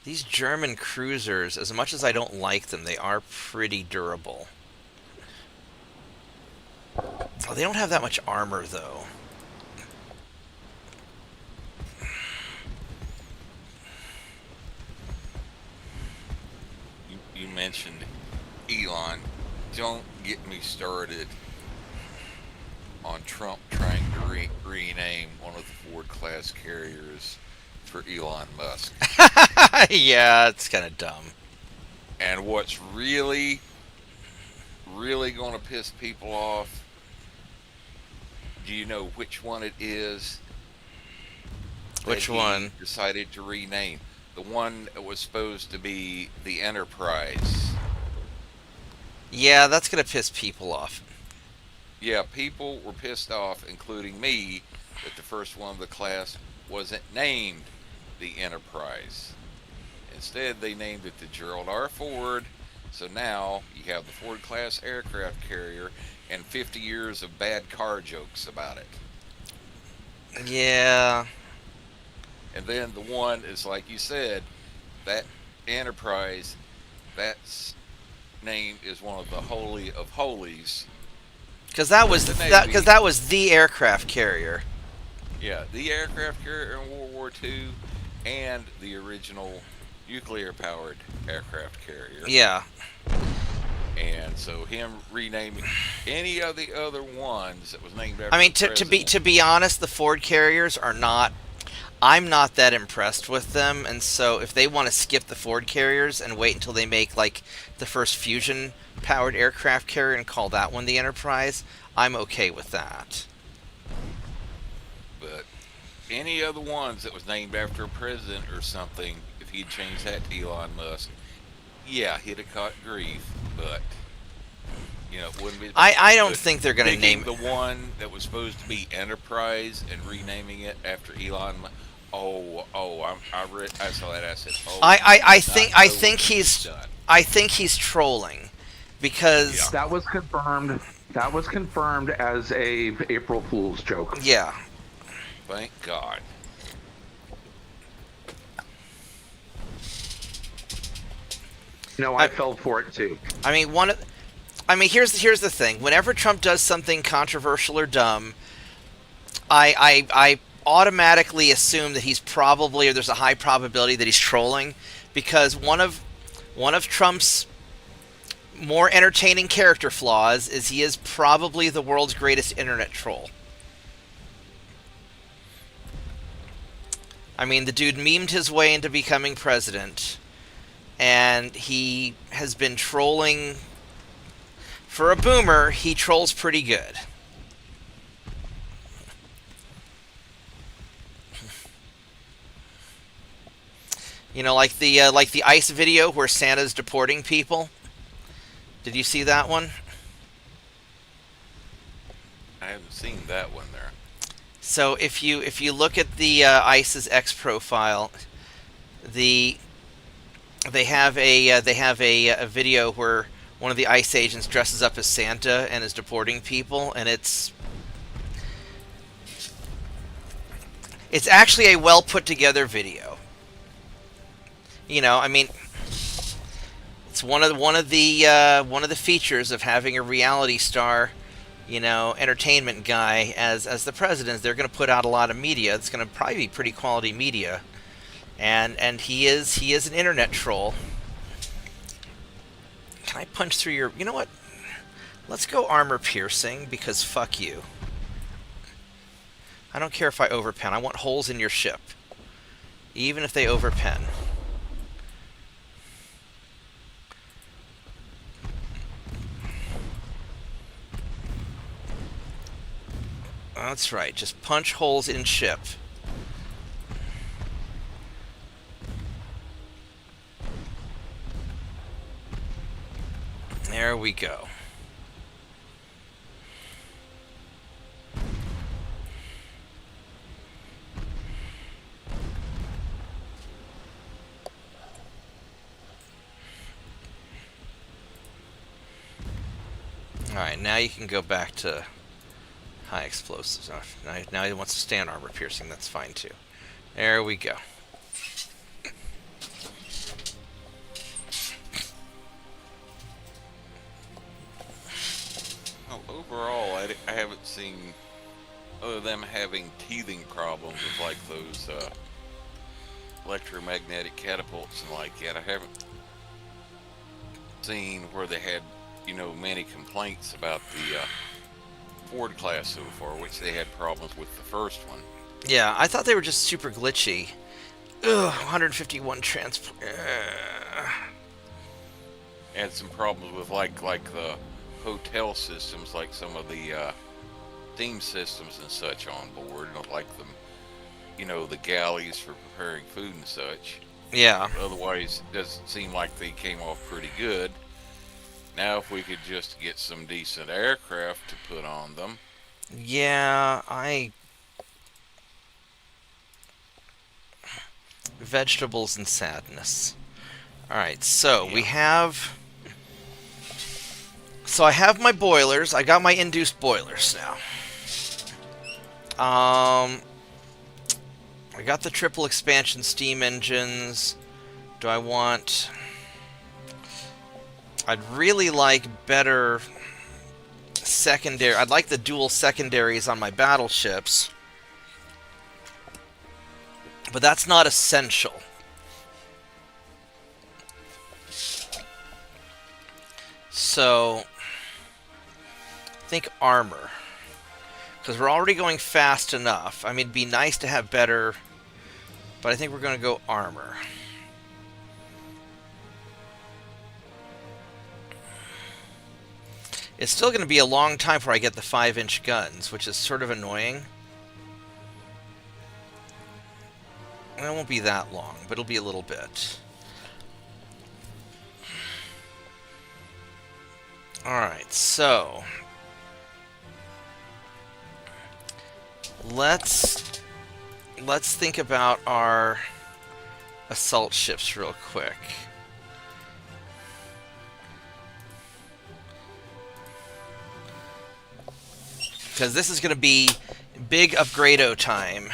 These German cruisers, as much as I don't like them, they are pretty durable. Oh, they don't have that much armor, though. You mentioned Elon. Don't get me started on Trump trying to rename one of the Ford-class carriers for Elon Musk. Yeah, it's kind of dumb. And what's really going to piss people off, do you know which one it is? Which that he one? decided to rename? The one that was supposed to be the Enterprise. Yeah, that's going to piss people off. Yeah, people were pissed off, including me, that the first one of the class wasn't named the Enterprise. Instead, they named it the Gerald R. Ford. So now you have the Ford class aircraft carrier and 50 years of bad car jokes about it. Yeah. And then the one is, like you said, that Enterprise, that name is one of the holy of holies. Because that was the aircraft carrier. Yeah, the aircraft carrier in World War II and the original nuclear-powered aircraft carrier. Yeah. And so him renaming any of the other ones that was named after I mean, the to be honest, the Ford carriers are not. I'm not that impressed with them, and so if they want to skip the Ford carriers and wait until they make like the first fusion-powered aircraft carrier and call that one the Enterprise, I'm okay with that. But any other ones that was named after a president or something, if he'd changed that to Elon Musk, yeah, he'd have caught grief, but you know, it wouldn't be. I don't think they're going to name the one that was supposed to be Enterprise and renaming it after Elon Musk. I saw that. I said, oh, I think he's trolling because That was confirmed. That was confirmed as a April Fool's joke. yeah. Thank God. No, I fell for it too. I mean, here's the thing. Whenever Trump does something controversial or dumb, I automatically assume that he's probably, or there's a high probability that he's trolling, because one of Trump's more entertaining character flaws is he is probably the world's greatest internet troll. I mean, the dude memed his way into becoming president, and he has been trolling. For a boomer, he trolls pretty good. You know, like the ICE video where Santa's deporting people. Did you see that one? I haven't seen that one there. So if you look at the ICE's X profile, they have a video where one of the ICE agents dresses up as Santa and is deporting people, and it's actually a well put together video. You know, I mean, it's one of the features of having a reality star, you know, entertainment guy as the president. They're going to put out a lot of media. It's going to probably be pretty quality media, and he is an internet troll. Can I punch through your... You know what? Let's go armor piercing, because fuck you. I don't care if I overpen. I want holes in your ship. Even if they overpen. That's right. Just punch holes in ship. There we go. Alright, now you can go back to high explosives. Now he wants to stay on armor piercing. That's fine too. There we go. Overall, I haven't seen, other than them having teething problems with like those electromagnetic catapults and like that, I haven't seen where they had, you know, many complaints about the Ford class so far, which they had problems with the first one. Yeah, I thought they were just super glitchy. Ugh, 151 transport. Had some problems with like the hotel systems, like some of the theme systems and such on board, like the, you know, the galleys for preparing food and such. Yeah. Otherwise, it doesn't seem like they came off pretty good. Now, if we could just get some decent aircraft to put on them. Yeah, vegetables and sadness. Alright, so we have... So I have my boilers. I got my induced boilers now. I got the triple expansion steam engines. Do I want... I'd really like better secondary... I'd like the dual secondaries on my battleships. But that's not essential. So... I think armor. Because we're already going fast enough. I mean, it'd be nice to have better... But I think we're going to go armor. It's still going to be a long time before I get the 5-inch guns, which is sort of annoying. It won't be that long, but it'll be a little bit. Alright, so... Let's think about our assault ships real quick. Because this is going to be big upgrade-o time.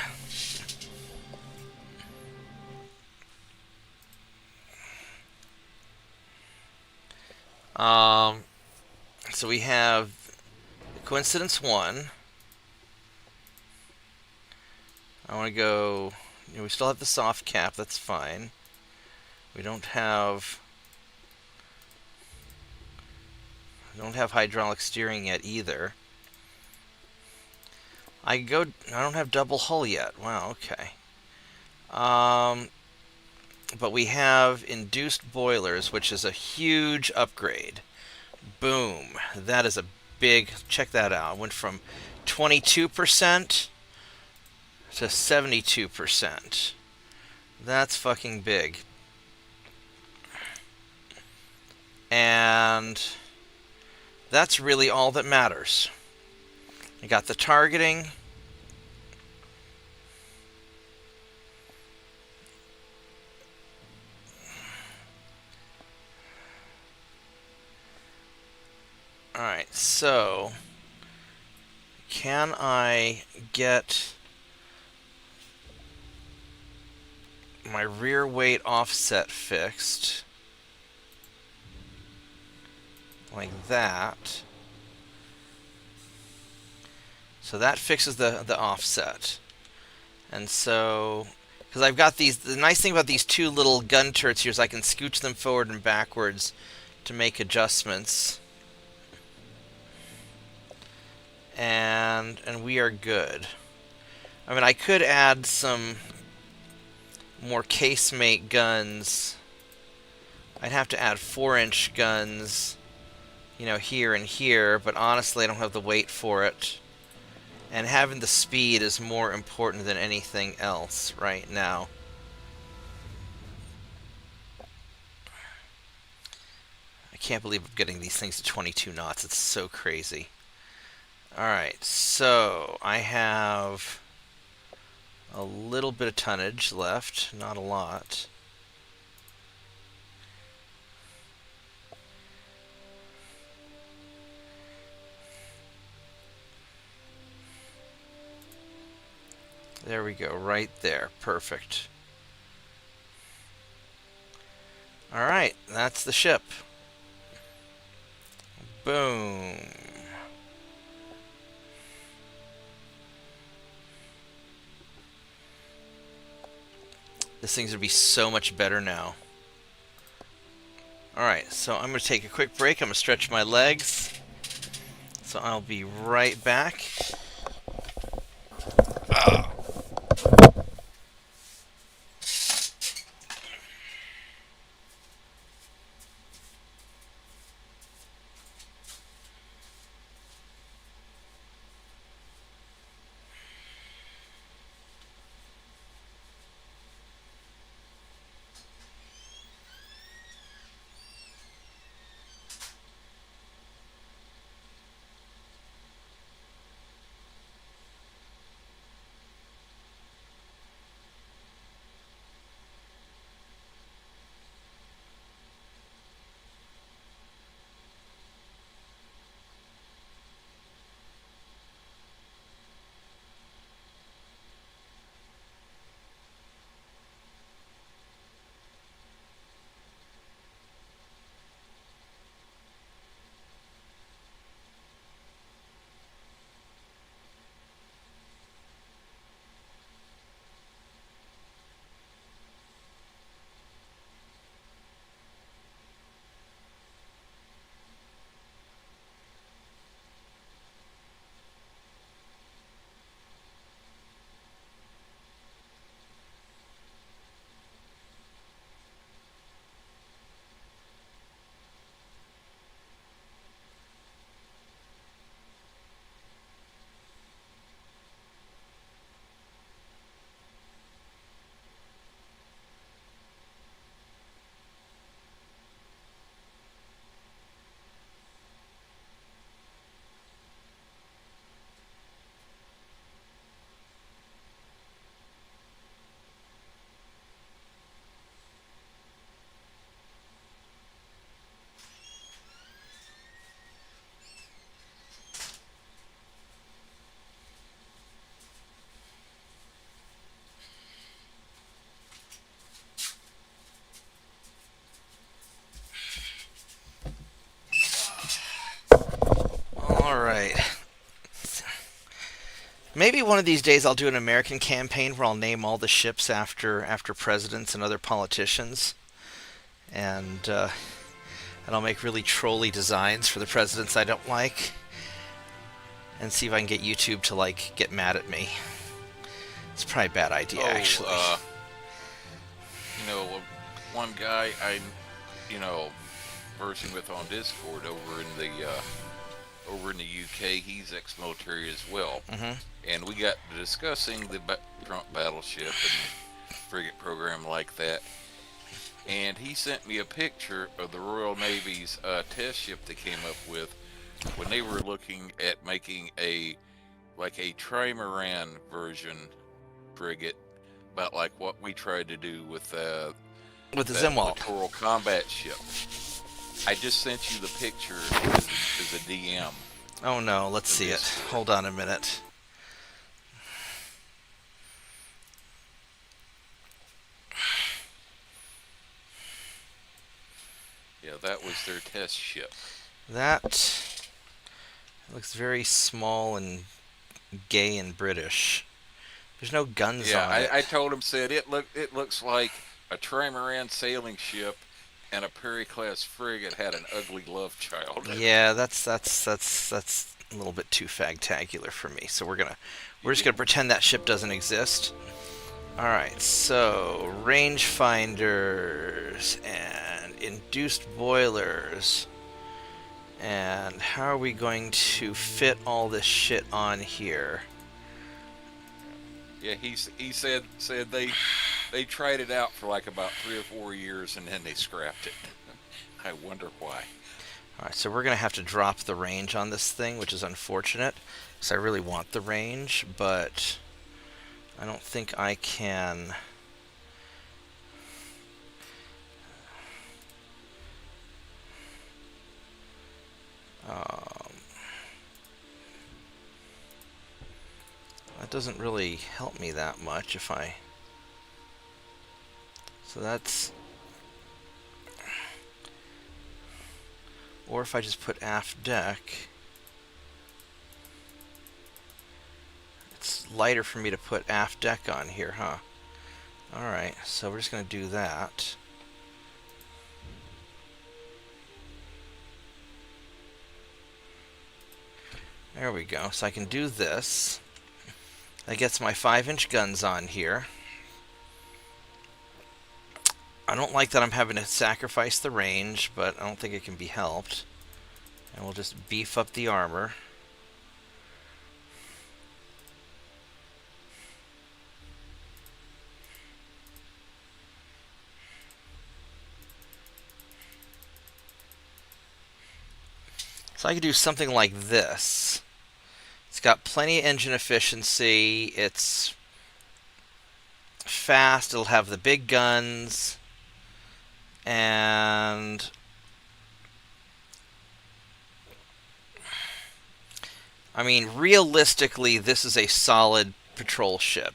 So we have Coincidence 1. I want to go... we still have the soft cap, that's fine. We don't have hydraulic steering yet either. I don't have double hull yet. Wow, okay. But we have induced boilers, which is a huge upgrade. Boom. That is a big... check that out. Went from 22% to 72%. That's fucking big. And that's really all that matters. I got the targeting. Alright, so can I get my rear weight offset fixed like that? So that fixes the offset. And so, because I've got these, the nice thing about these two little gun turrets here is I can scooch them forward and backwards to make adjustments. And we are good. I mean, I could add some more casemate guns. I'd have to add 4-inch guns, here and here, but honestly I don't have the weight for it. And having the speed is more important than anything else right now. I can't believe I'm getting these things to 22 knots. It's so crazy. Alright, so I have a little bit of tonnage left, not a lot. There we go, right there. Perfect. Alright, that's the ship. Boom. This thing's going to be so much better now. Alright, so I'm going to take a quick break. I'm going to stretch my legs. So I'll be right back. Maybe one of these days I'll do an American campaign where I'll name all the ships after presidents and other politicians, and I'll make really trolly designs for the presidents I don't like, and see if I can get YouTube to like get mad at me. It's probably a bad idea, actually. You know, one guy I, versing with on Discord over in the UK, he's ex-military as well, and we got to discussing the Trump battleship and frigate program like that. And he sent me a picture of the Royal Navy's test ship they came up with when they were looking at making a trimaran version frigate, about like what we tried to do with the Zimwalt littoral combat ship. I just sent you the picture as a DM. Oh no, let's see it. Hold on a minute. Yeah, that was their test ship. That looks very small and gay and British. There's no guns on it. Yeah, I told him, it looks like a trimaran sailing ship and a Perry-class frigate had an ugly love child. Yeah, that's a little bit too fagtacular for me. So we're just gonna pretend that ship doesn't exist. All right, so rangefinders and induced boilers, and how are we going to fit all this shit on here? Yeah, he said they tried it out for like about 3 or 4 years and then they scrapped it. I wonder why. Alright, so we're going to have to drop the range on this thing, which is unfortunate, because I really want the range, but I don't think I can... that doesn't really help me that much if I... So that's... Or if I just put aft deck... It's lighter for me to put aft deck on here, huh? Alright, so we're just going to do that. There we go. So I can do this. That gets my 5-inch guns on here. I don't like that I'm having to sacrifice the range, but I don't think it can be helped. And we'll just beef up the armor. So I could do something like this. It's got plenty of engine efficiency. It's fast. It'll have the big guns. And I mean, realistically, this is a solid patrol ship.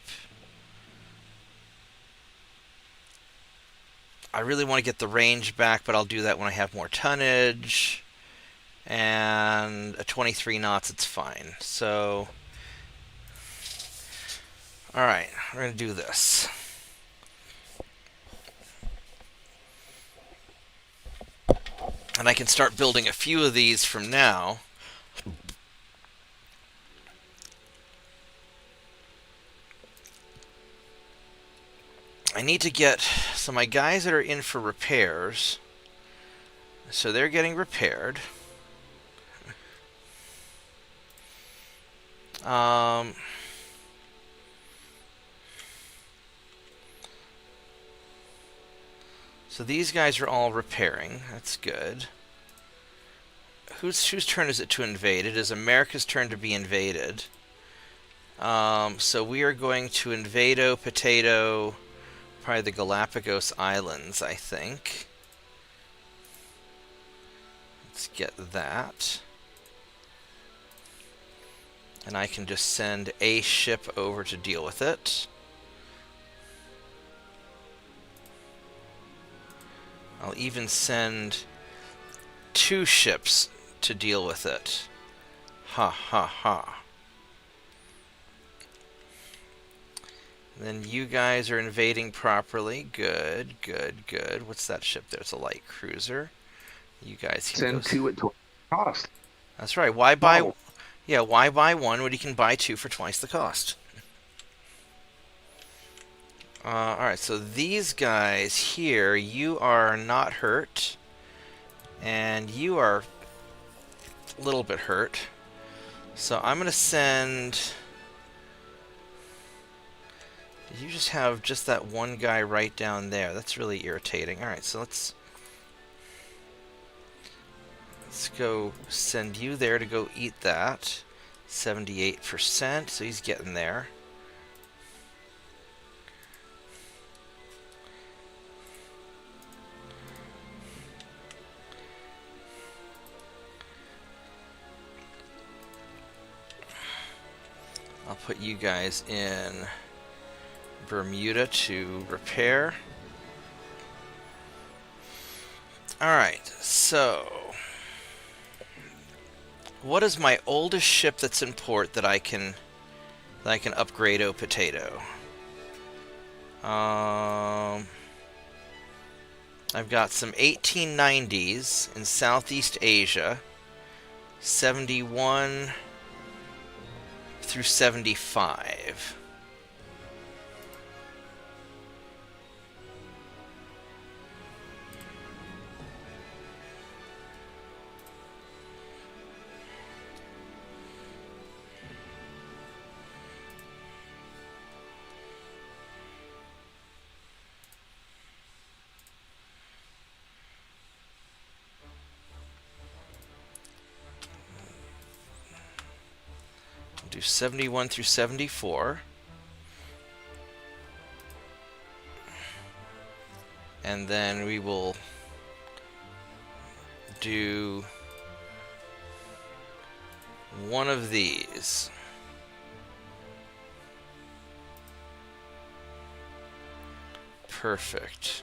I really want to get the range back, but I'll do that when I have more tonnage. And at 23 knots, it's fine. So, alright, we're going to do this. And I can start building a few of these from now. I need to get... So my guys that are in for repairs... So they're getting repaired. So these guys are all repairing. That's good. Whose turn is it to invade? It is America's turn to be invaded. So we are going to invado potato probably the Galapagos Islands, I think. Let's get that. And I can just send a ship over to deal with it. I'll even send 2 ships to deal with it. Ha ha ha. Then you guys are invading properly. Good, good, good. What's that ship there? It's a light cruiser. You guys can go. Send two at twice the cost. That's right. Why buy? Model. Yeah, why buy one when you can buy two for twice the cost? All right. So these guys here, you are not hurt, and you are a little bit hurt. So I'm gonna send. You just have just that one guy right down there. That's really irritating. All right, so let's go send you there to go eat that. 78%, so he's getting there. I'll put you guys in Bermuda to repair. Alright, so what is my oldest ship that's in port that I can upgrade O Potato? I've got some 1890s in Southeast Asia, 71 through 75. Do 71 through 74. And then we will do one of these. Perfect.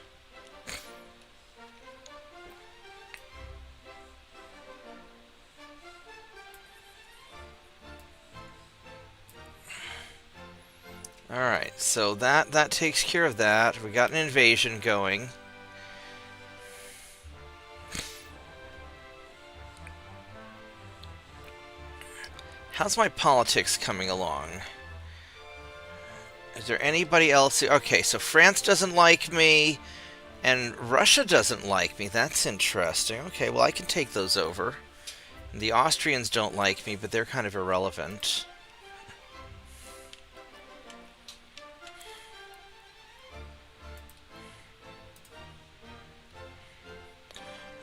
Alright, so that takes care of that. We got an invasion going. How's my politics coming along? Is there anybody else who... Okay, so France doesn't like me, and Russia doesn't like me. That's interesting. Okay, well, I can take those over. And the Austrians don't like me, but they're kind of irrelevant.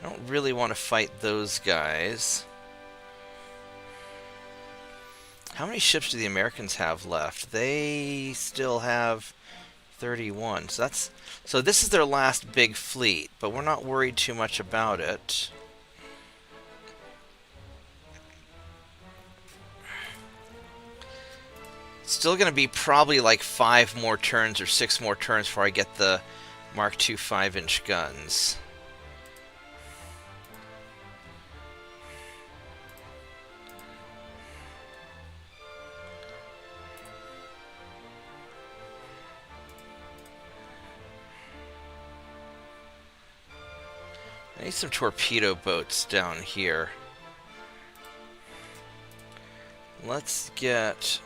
I don't really want to fight those guys. How many ships do the Americans have left? They still have 31. So this is their last big fleet, but we're not worried too much about it. Still going to be probably like 5 more turns or 6 more turns before I get the Mark II 5-inch guns. I need some torpedo boats down here. Let's get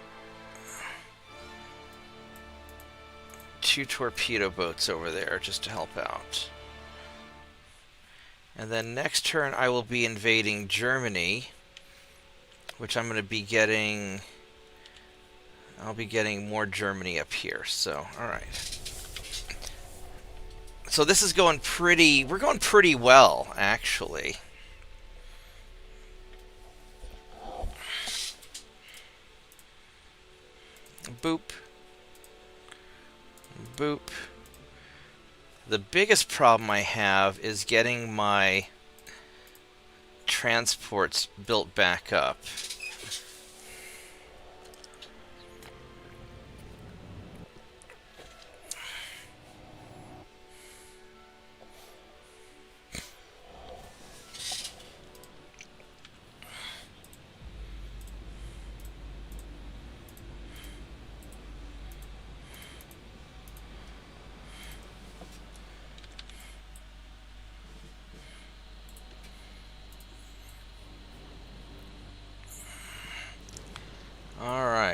2 torpedo boats over there just to help out. And then next turn I will be invading Germany, which I'm going to be getting... I'll be getting more Germany up here, so alright. So this is going pretty... We're going pretty well, actually. Boop. Boop. The biggest problem I have is getting my transports built back up.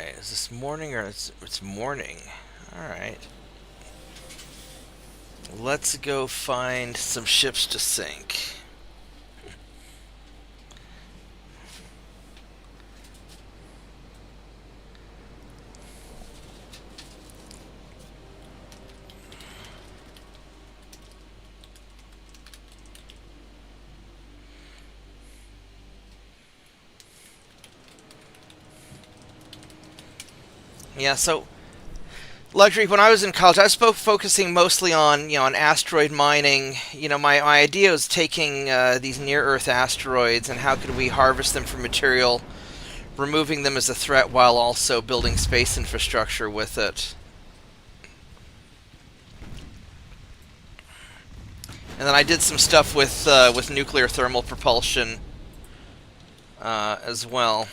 Alright, is this morning or it's morning? Alright. Let's go find some ships to sink. Yeah, so Luxury, when I was in college, I was focusing mostly on, on asteroid mining. My idea was taking these near-Earth asteroids and how could we harvest them for material, removing them as a threat while also building space infrastructure with it. And then I did some stuff with nuclear thermal propulsion as well.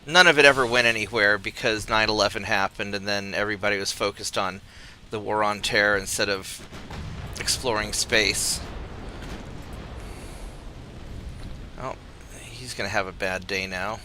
None of it ever went anywhere because 9/11 happened, and then everybody was focused on the war on terror instead of exploring space. Oh, he's gonna have a bad day now.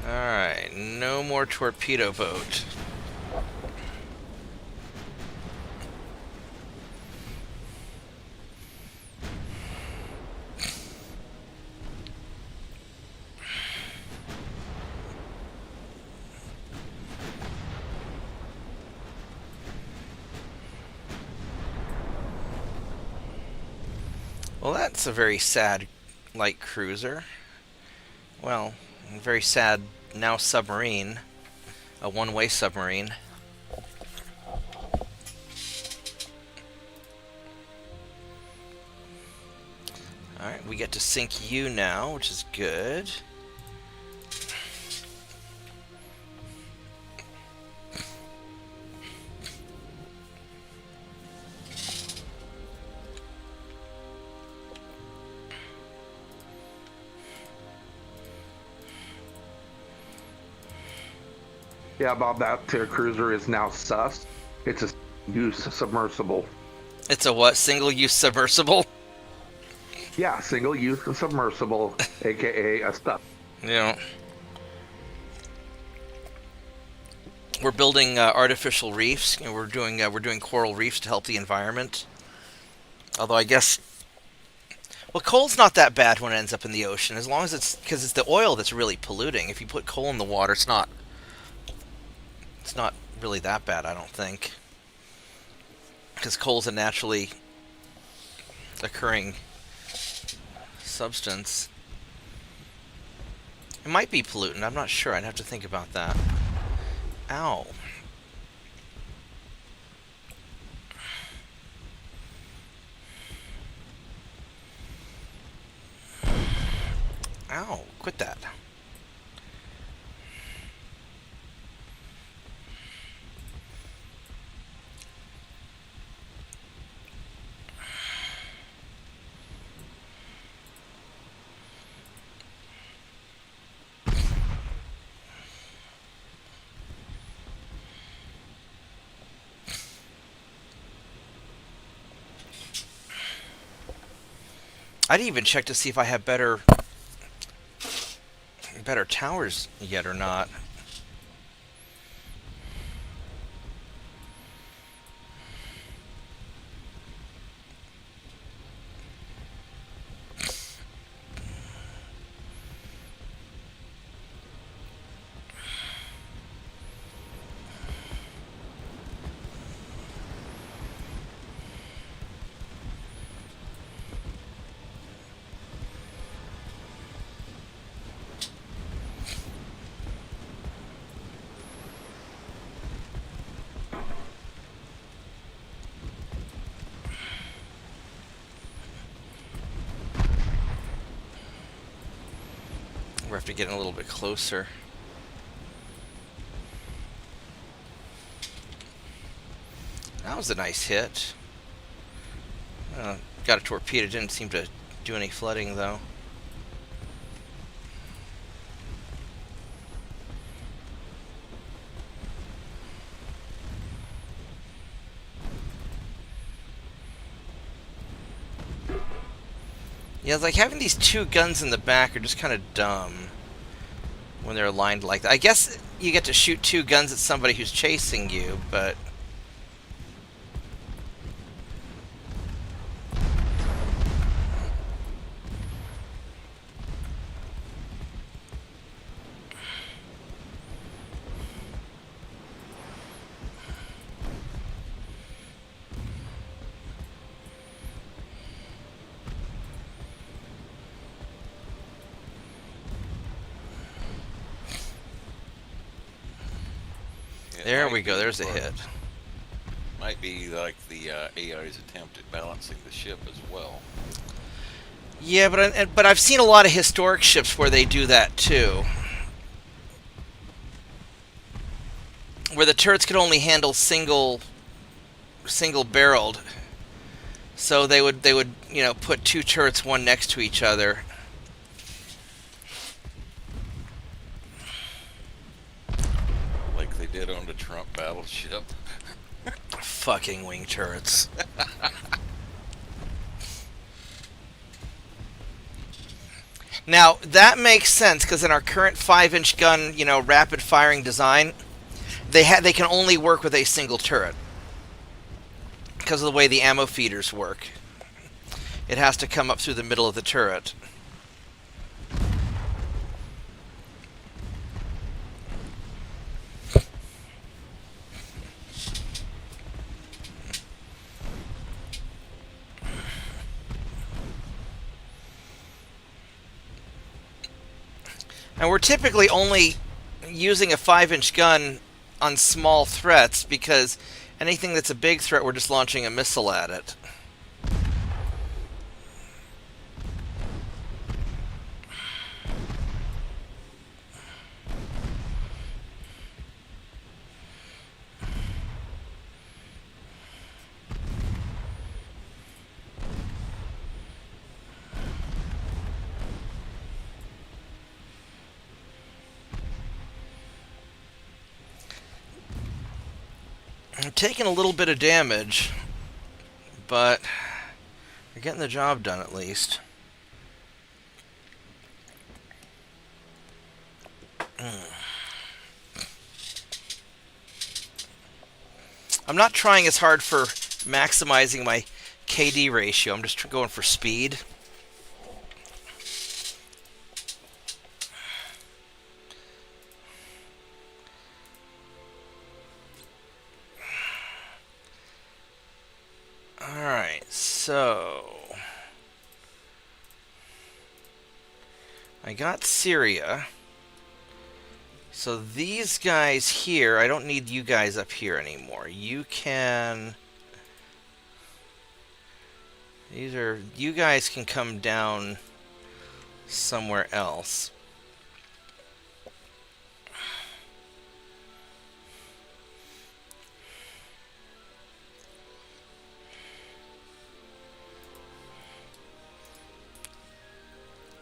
Alright, no more torpedo boat. Well, that's a very sad light cruiser. Well, a very sad now submarine. A one-way submarine. Alright, we get to sink you now, which is good. Yeah, Bob, that cruiser is now sus. It's a use submersible. It's a what? Single-use submersible? Yeah, single-use submersible, aka a stuff. Yeah. We're building artificial reefs. We're doing coral reefs to help the environment. Although I guess, well, coal's not that bad when it ends up in the ocean, as long as because it's the oil that's really polluting. If you put coal in the water, it's not really that bad, I don't think, because coal's a naturally occurring substance. It might be pollutant, I'm not sure. I'd have to think about that. Ow. Ow, quit that. I didn't even check to see if I have better towers yet or not. We're have to get in a little bit closer. That was a nice hit. Got a torpedo. Didn't seem to do any flooding, though. Yeah, it's like having these two guns in the back are just kind of dumb when they're aligned like that. I guess you get to shoot two guns at somebody who's chasing you, but... There we go, there's a hit. Might be like the AI's attempt at balancing the ship as well. Yeah, but I've seen a lot of historic ships where they do that too. Where the turrets could only handle single barreled. So they would put two turrets one next to each other. Like they did on the Trump battleship. Fucking wing turrets. Now, that makes sense, because in our current 5-inch gun, rapid firing design, they can only work with a single turret. Because of the way the ammo feeders work. It has to come up through the middle of the turret. And we're typically only using a 5-inch gun on small threats, because anything that's a big threat, we're just launching a missile at it. I'm taking a little bit of damage, but we're getting the job done at least. I'm not trying as hard for maximizing my KD ratio. I'm just going for speed. Alright, so I got Syria. So these guys here, I don't need you guys up here anymore. You guys can come down somewhere else.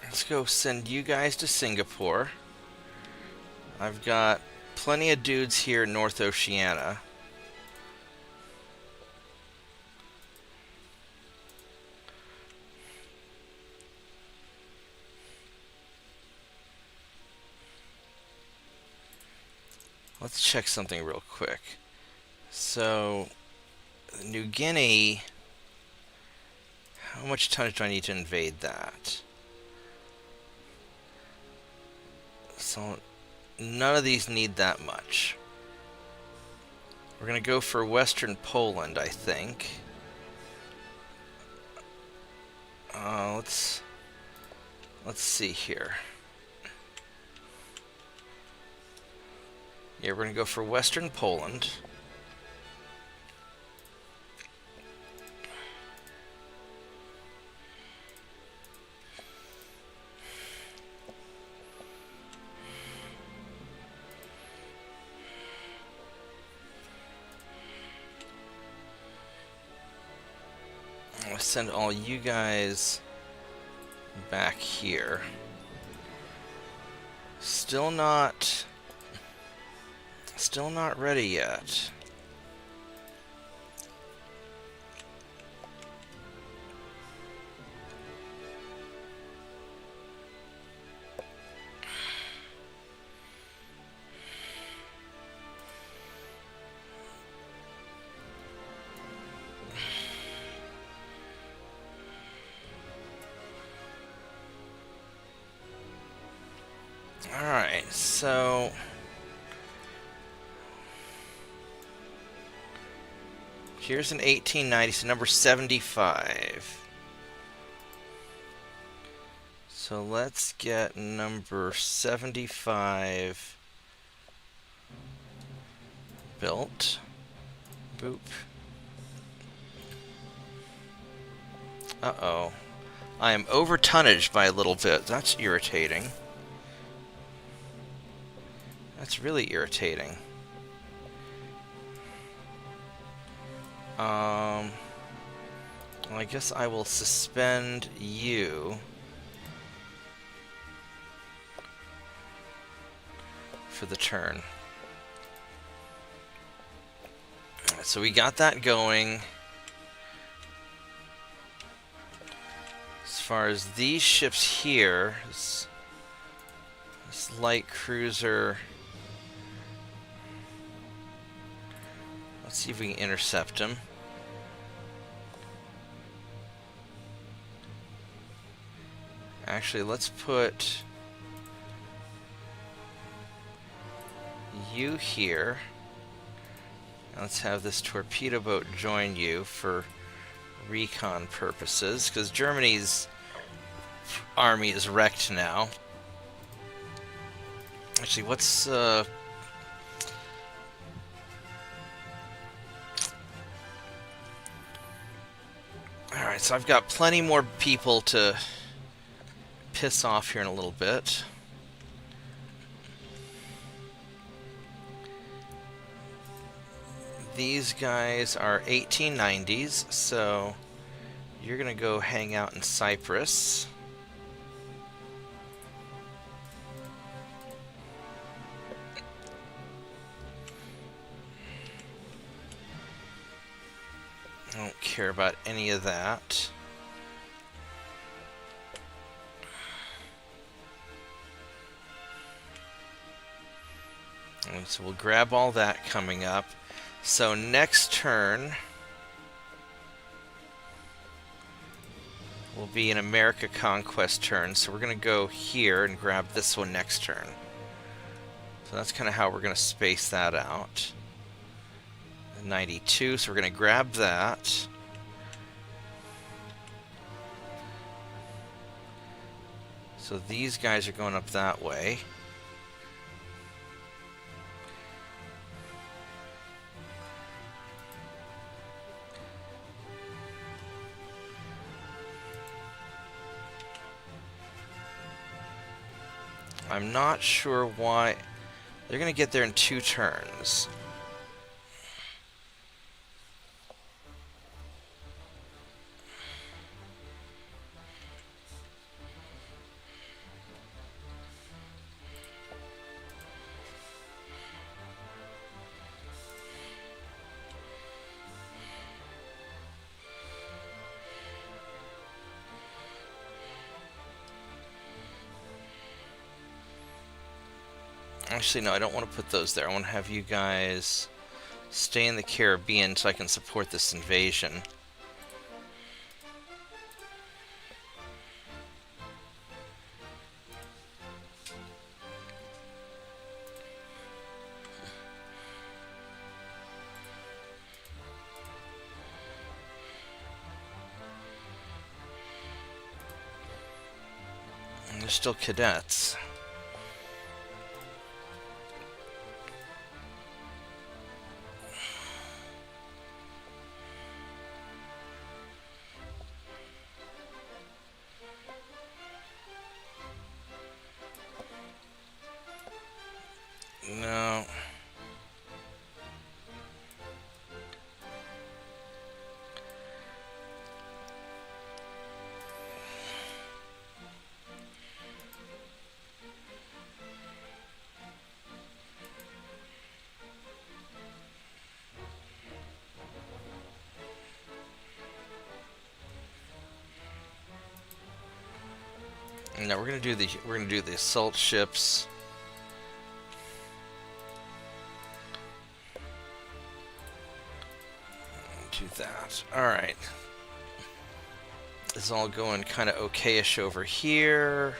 Let's go send you guys to Singapore. I've got plenty of dudes here in North Oceania. Let's check something real quick. So, New Guinea, how much tonnage do I need to invade that? So, none of these need that much. We're going to go for Western Poland, I think. Let's see here. Yeah, we're going to go for Western Poland. I'll send all you guys back here. Still not ready yet. Alright, so here's an 1890, so number 75. So let's get number 75 built. Boop. Uh-oh. I am over tonnaged by a little bit. That's irritating. That's really irritating. Well, I guess I will suspend you for the turn. So we got that going. As far as these ships here, this light cruiser. Let's see if we can intercept him. Actually, let's put you here. Let's have this torpedo boat join you for recon purposes, because Germany's army is wrecked now. Actually, what's alright, so I've got plenty more people to piss off here in a little bit. These guys are 1890s, so you're gonna go hang out in Cyprus. I don't care about any of that. And so we'll grab all that coming up. So next turn will be an America Conquest turn. So we're going to go here and grab this one next turn. So that's kind of how we're going to space that out. 92, so we're going to grab that. So these guys are going up that way. I'm not sure why. They're going to get there in 2 turns. Actually, no, I don't want to put those there. I want to have you guys stay in the Caribbean so I can support this invasion. And they're still cadets. No. No, we're gonna do the assault ships. Do that. All right. This is all going kind of okayish over here.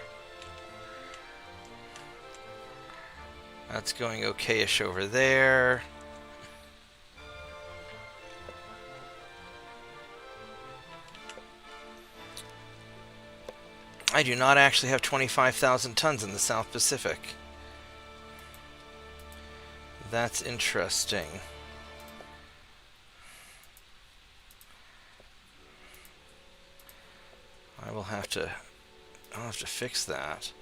That's going okayish over there. I do not actually have 25,000 tons in the South Pacific. That's interesting. I'll have to fix that.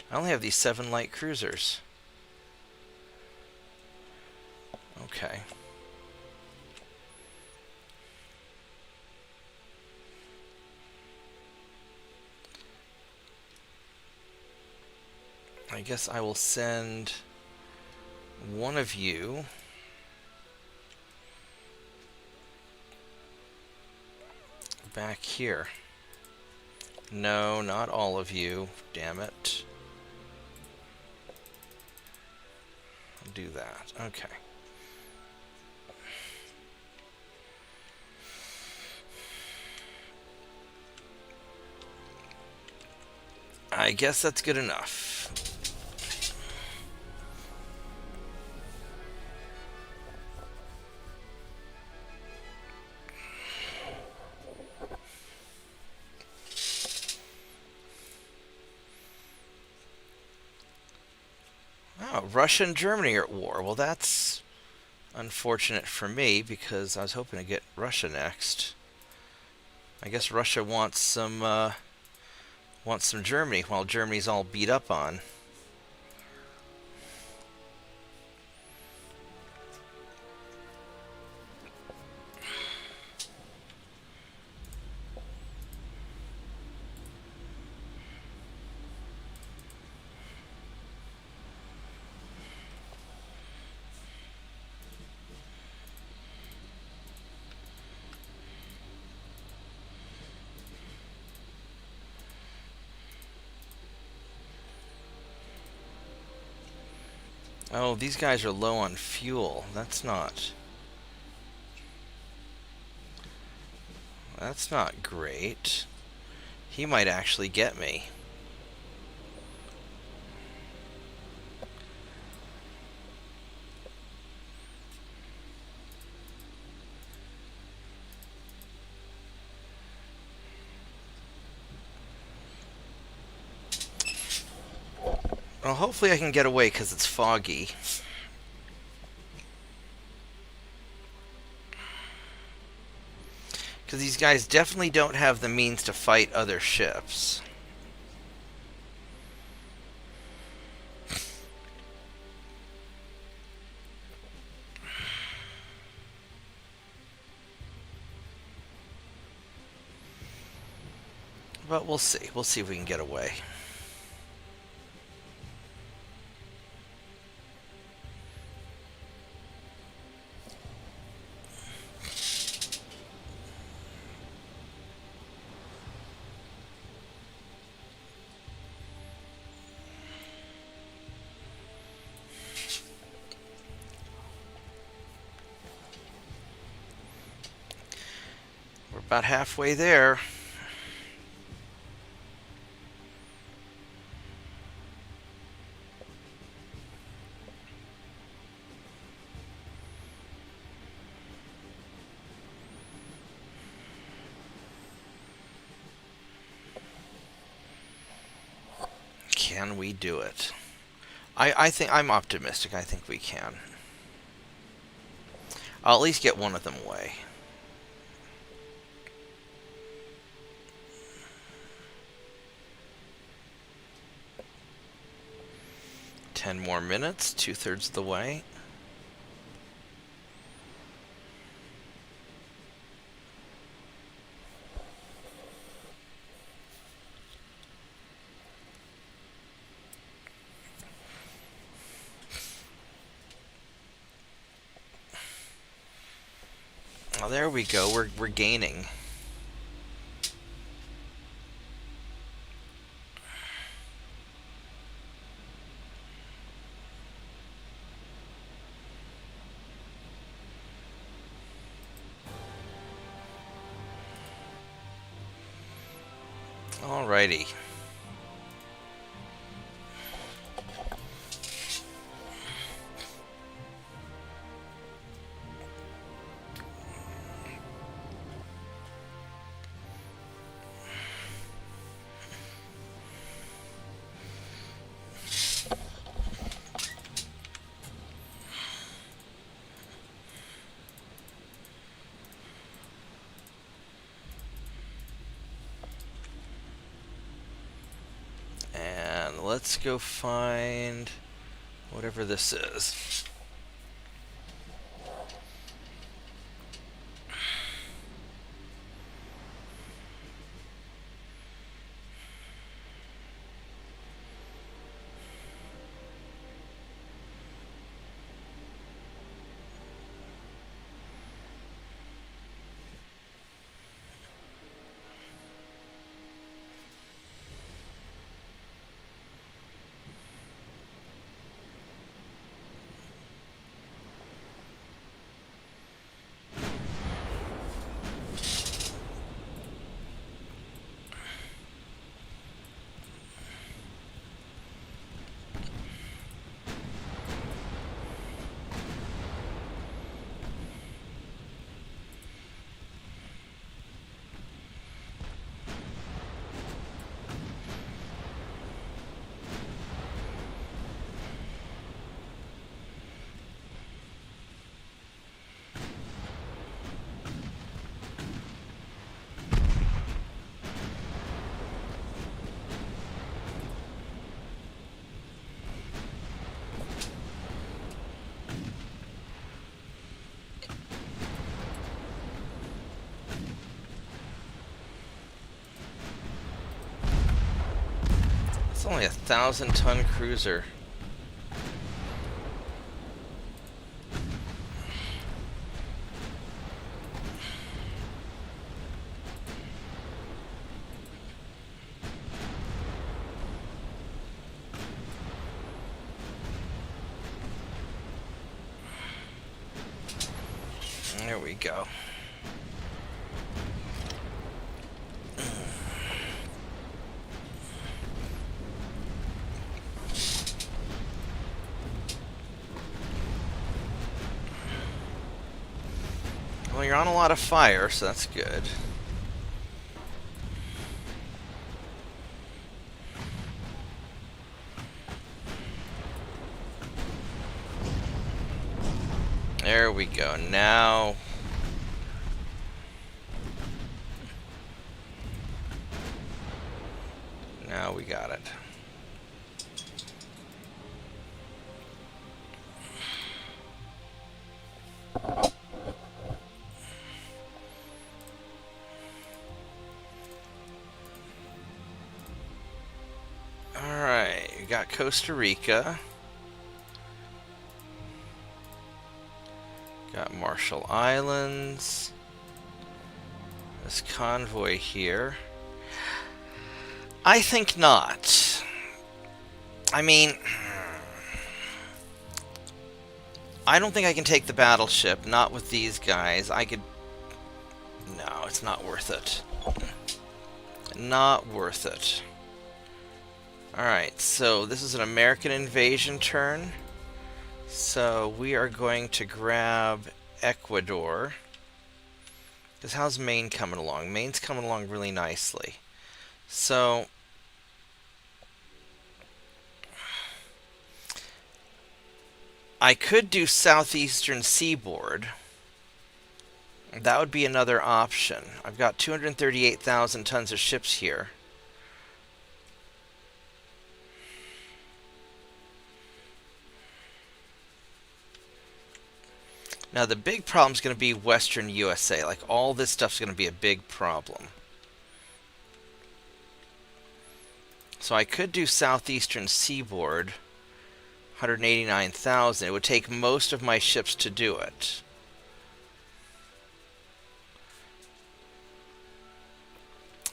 I only have these 7 light cruisers. Okay. I guess I will send one of you back here. No, not all of you. Damn it. I'll do that. Okay. I guess that's good enough. Oh, Russia and Germany are at war. Well, that's unfortunate for me because I was hoping to get Russia next. I guess Russia wants some Germany while Germany's all beat up on. Oh, these guys are low on fuel. That's not great. He might actually get me. Well, hopefully I can get away because it's foggy. Because these guys definitely don't have the means to fight other ships. But we'll see. We'll see if we can get away. We're about halfway there. Can we do it? I think I'm optimistic. I think we can. I'll at least get one of them away. Ten more minutes, 2/3 of the way. Oh, there we go. We're gaining. Alrighty. And let's go find whatever this is. It's only 1,000-ton cruiser. There we go. Well, you're on a lot of fire, so that's good. There we go. Now we got it. Alright, we got Costa Rica. Got Marshall Islands. This convoy here. I think not. I mean, I don't think I can take the battleship, not with these guys. I could... No, it's not worth it. Not worth it. Alright, so this is an American invasion turn. So we are going to grab Ecuador. Because how's Maine coming along? Maine's coming along really nicely. So I could do southeastern seaboard. That would be another option. I've got 238,000 tons of ships here. Now the big problem is going to be Western USA. Like all this stuff's going to be a big problem. So I could do southeastern seaboard, 189,000. It would take most of my ships to do it.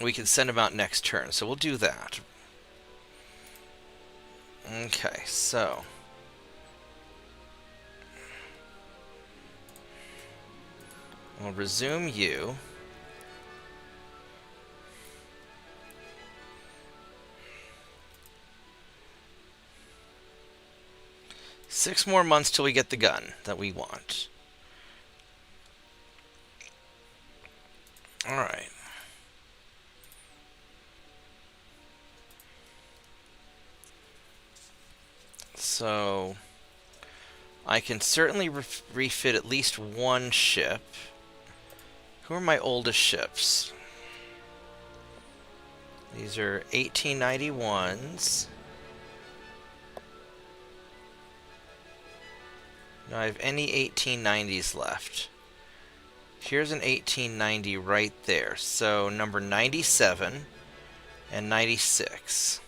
We can send them out next turn, so we'll do that. Okay, so we'll resume you. 6 more months till we get the gun that we want. Alright. So, I can certainly refit at least one ship. Who are my oldest ships? These are 1891s. Do I have any 1890s left? Here's an 1890 right there. So number 97 and 96.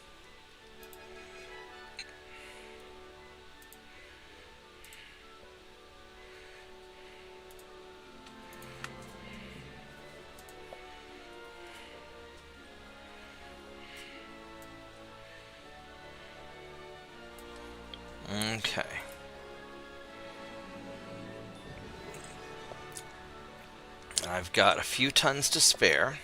Okay. I've got a few tons to spare.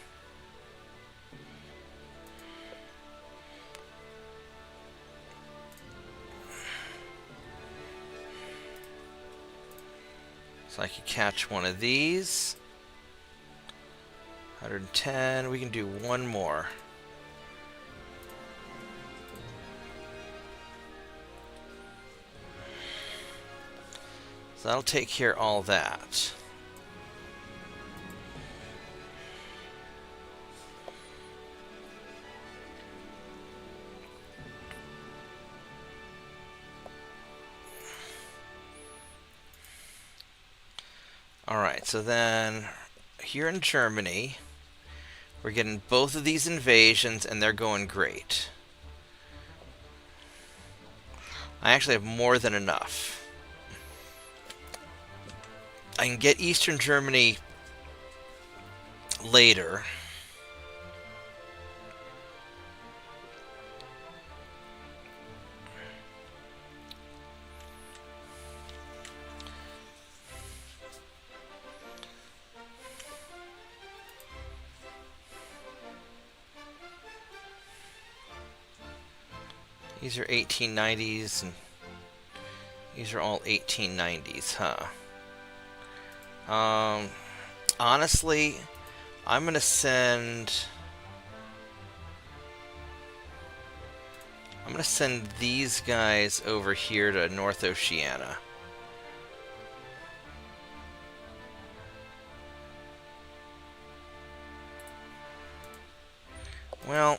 So I could catch one of these. 110. We can do one more. So that'll take care of all that. Alright, so then here in Germany, we're getting both of these invasions and they're going great. I actually have more than enough. I can get Eastern Germany later. These are 1890s, and these are all 1890s, huh? Honestly, I'm gonna send these guys over here to North Oceania. Well,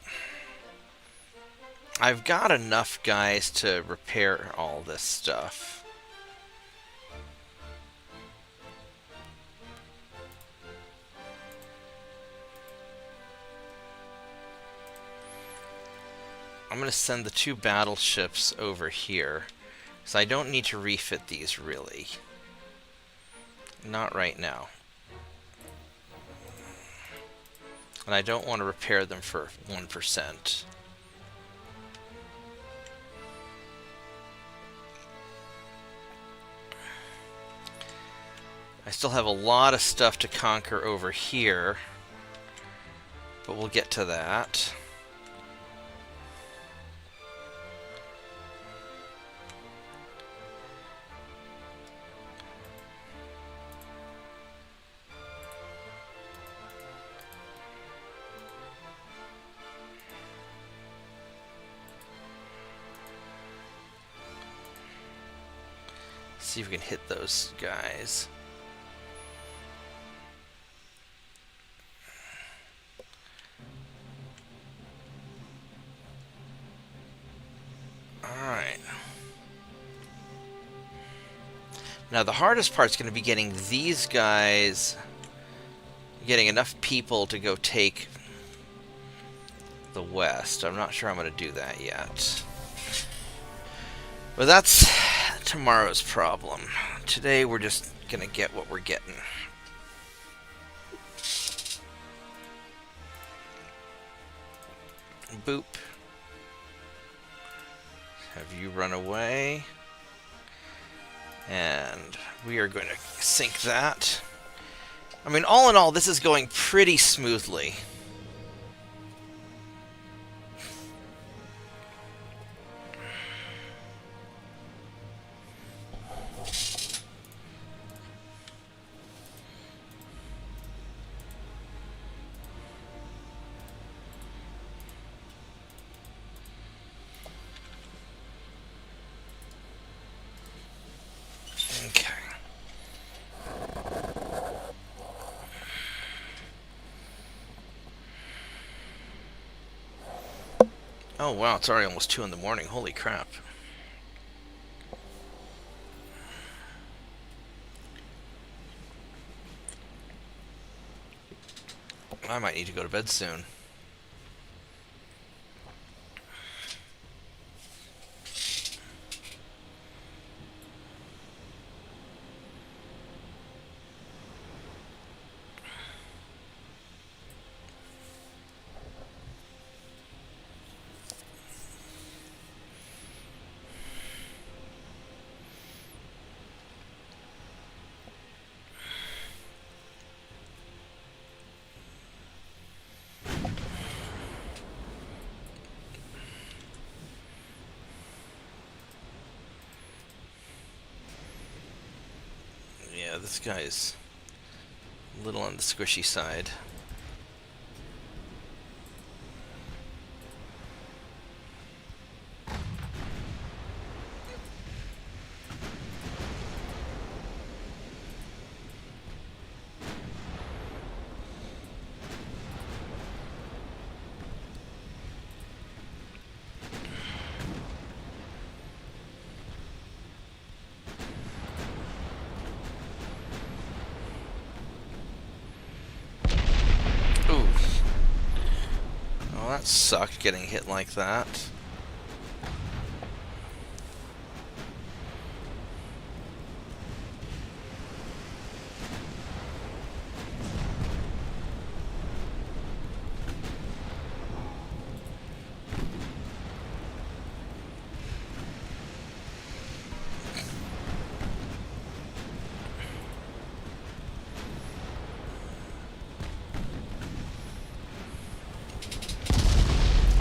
I've got enough guys to repair all this stuff. I'm going to send the 2 battleships over here, so I don't need to refit these really. Not right now. And I don't want to repair them for 1%. I still have a lot of stuff to conquer over here, but we'll get to that. See if we can hit those guys. Alright. Now the hardest part's going to be getting these guys, getting enough people to go take the west. I'm not sure I'm going to do that yet. But that's tomorrow's problem. Today we're just going to get what we're getting. Boop. Have you run away? And we are going to sink that. I mean, all in all, this is going pretty smoothly. Oh wow, it's already almost 2 in the morning. Holy crap. I might need to go to bed soon. Yeah, this guy's a little on the squishy side. Ooh. Oh, that sucked, getting hit like that.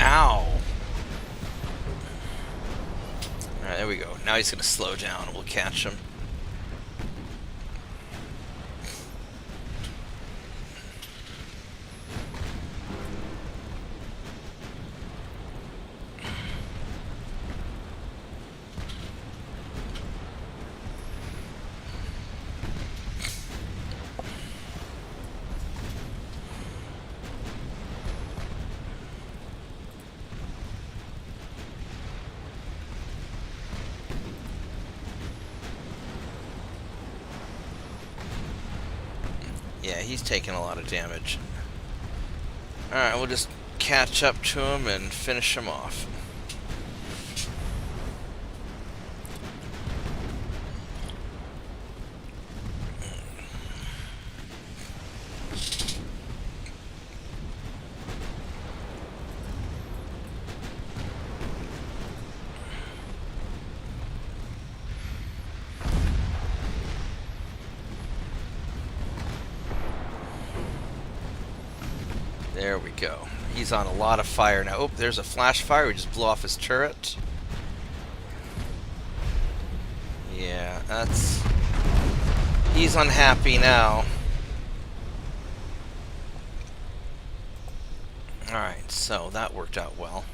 Ow! Alright, there we go. Now he's gonna slow down. We'll catch him. Yeah, he's taking a lot of damage. Alright, we'll just catch up to him and finish him off. There we go. He's on a lot of fire now. Oh, there's a flash fire. We just blew off his turret. Yeah, that's... He's unhappy now. Alright, so that worked out well.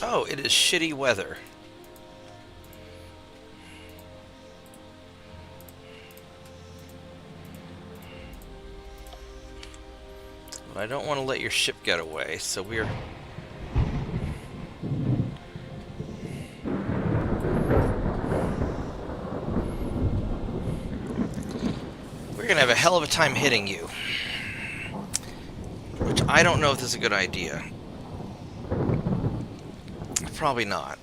Oh, it is shitty weather. But I don't want to let your ship get away, so we're gonna have a hell of a time hitting you. Which I don't know if this is a good idea. Probably not.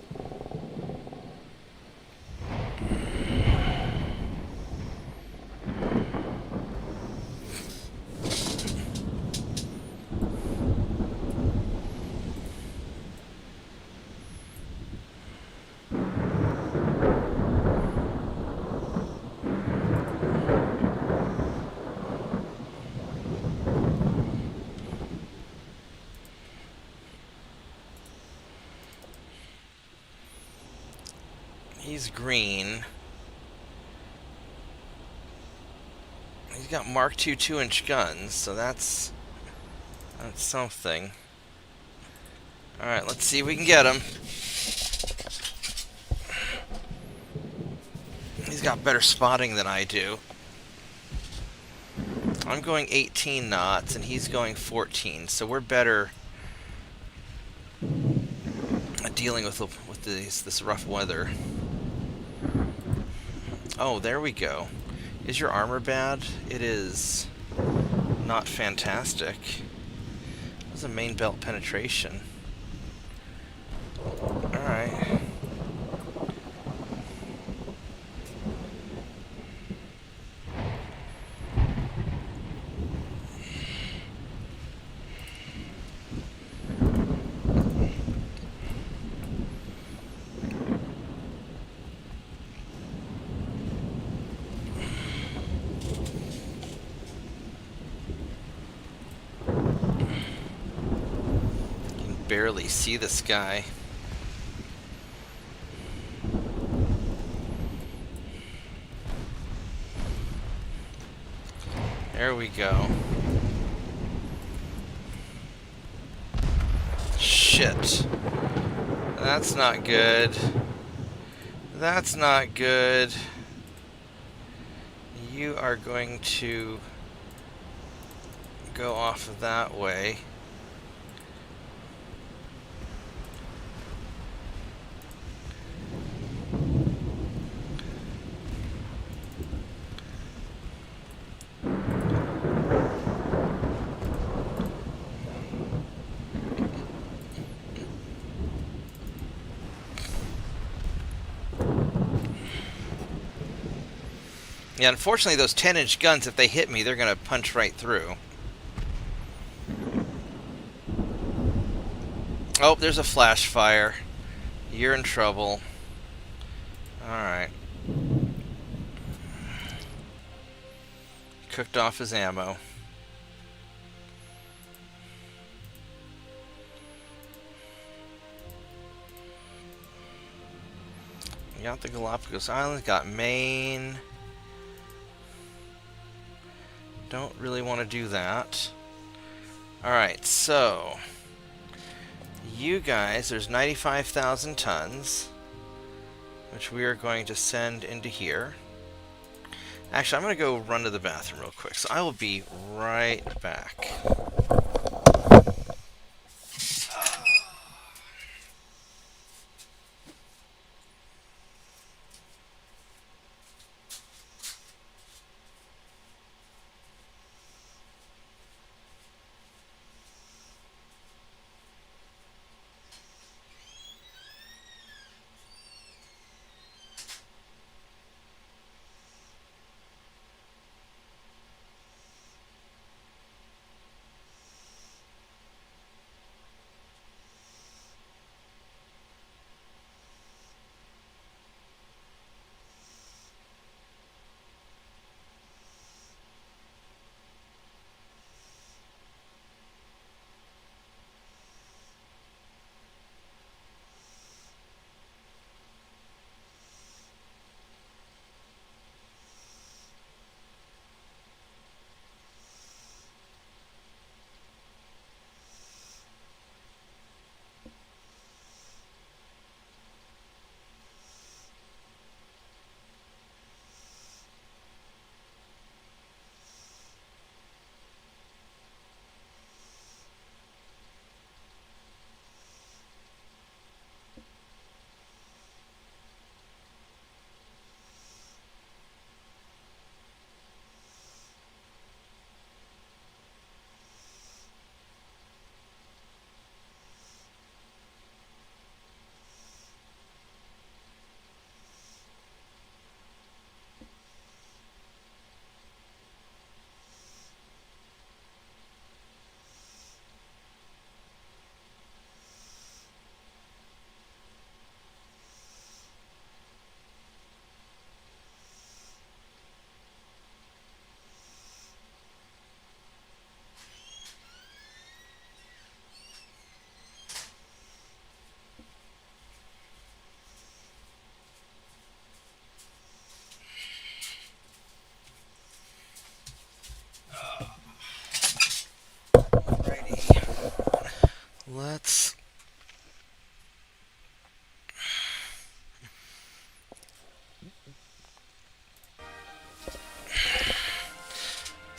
He's green. He's got Mark II 2-inch guns, so that's something. Alright, let's see if we can get him. He's got better spotting than I do. I'm going 18 knots, and he's going 14, so we're better at dealing with this rough weather. Oh, there we go. Is your armor bad? It is not fantastic. That's a main belt penetration. Alright. Barely see this guy. There we go. Shit. That's not good. That's not good. You are going to go off of that way. Yeah, unfortunately, those 10-inch guns, if they hit me, they're going to punch right through. Oh, there's a flash fire. You're in trouble. Alright. Cooked off his ammo. Got the Galapagos Islands, got Maine. Don't really want to do that. Alright, so you guys, there's 95,000 tons, which we are going to send into here. Actually, I'm going to go run to the bathroom real quick, so I will be right back.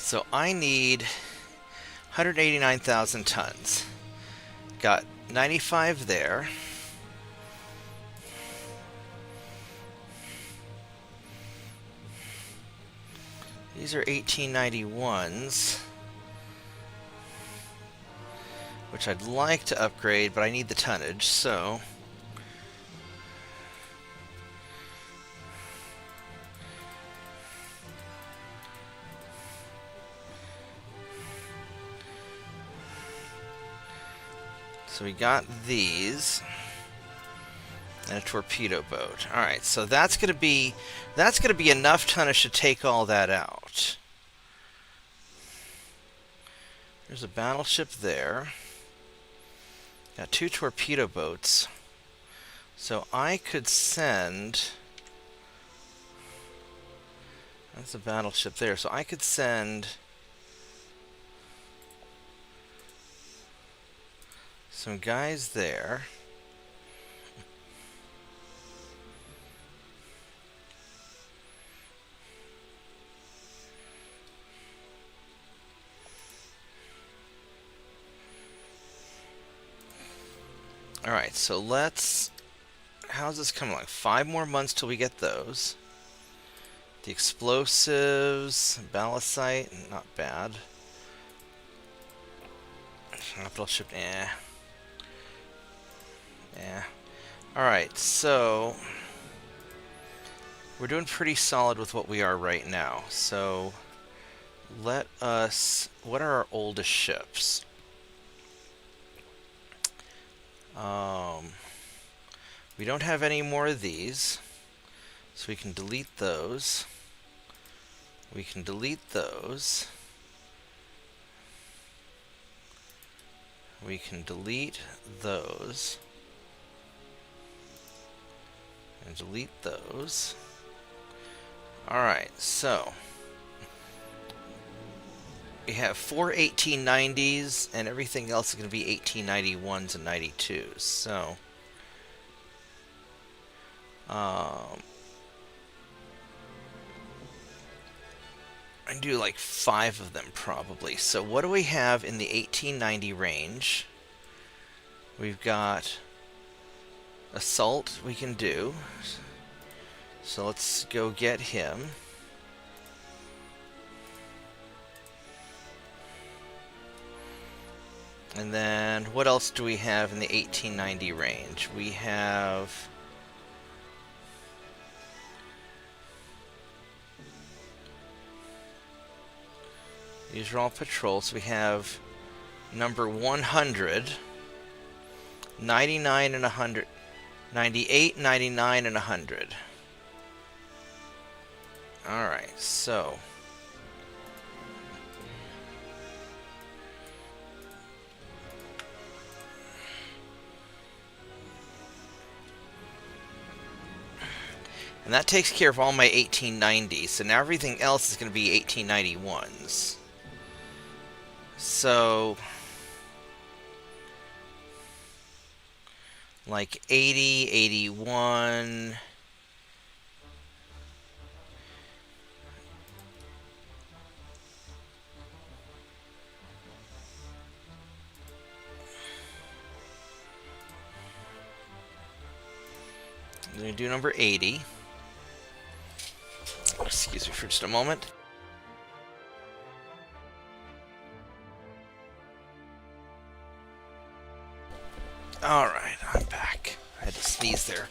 So I need 189,000 tons. Got 95 there. These are 1891s, which I'd like to upgrade, but I need the tonnage, so we got these and a torpedo boat. All right, so that's gonna be enough tonnage to take all that out. There's a battleship there. Got 2 torpedo boats. So I could send... That's a battleship there. So I could send some guys there. Alright, so let's... How's this coming along? 5 more months till we get those. The explosives, ballastite, not bad. Battleship, Alright, so... We're doing pretty solid with what we are right now. So, let us... What are our oldest ships? We don't have any more of these, so we can delete those. We can delete those. We can delete those. And delete those. Alright, so we have 4 1890s, and everything else is going to be 1891s and 92s. So, I can do like 5 of them probably. So what do we have in the 1890 range? We've got assault we can do. So let's go get him. And then what else do we have in the 1890 range? We have... These are all patrols. We have number 100, 99 and 100, 98, 99 and 100. Alright, so... And that takes care of all my 1890s, so now everything else is going to be 1891s. So, like 80, 81... I'm going to do number 80. Excuse me for just a moment. Alright, I'm back. I had to sneeze there.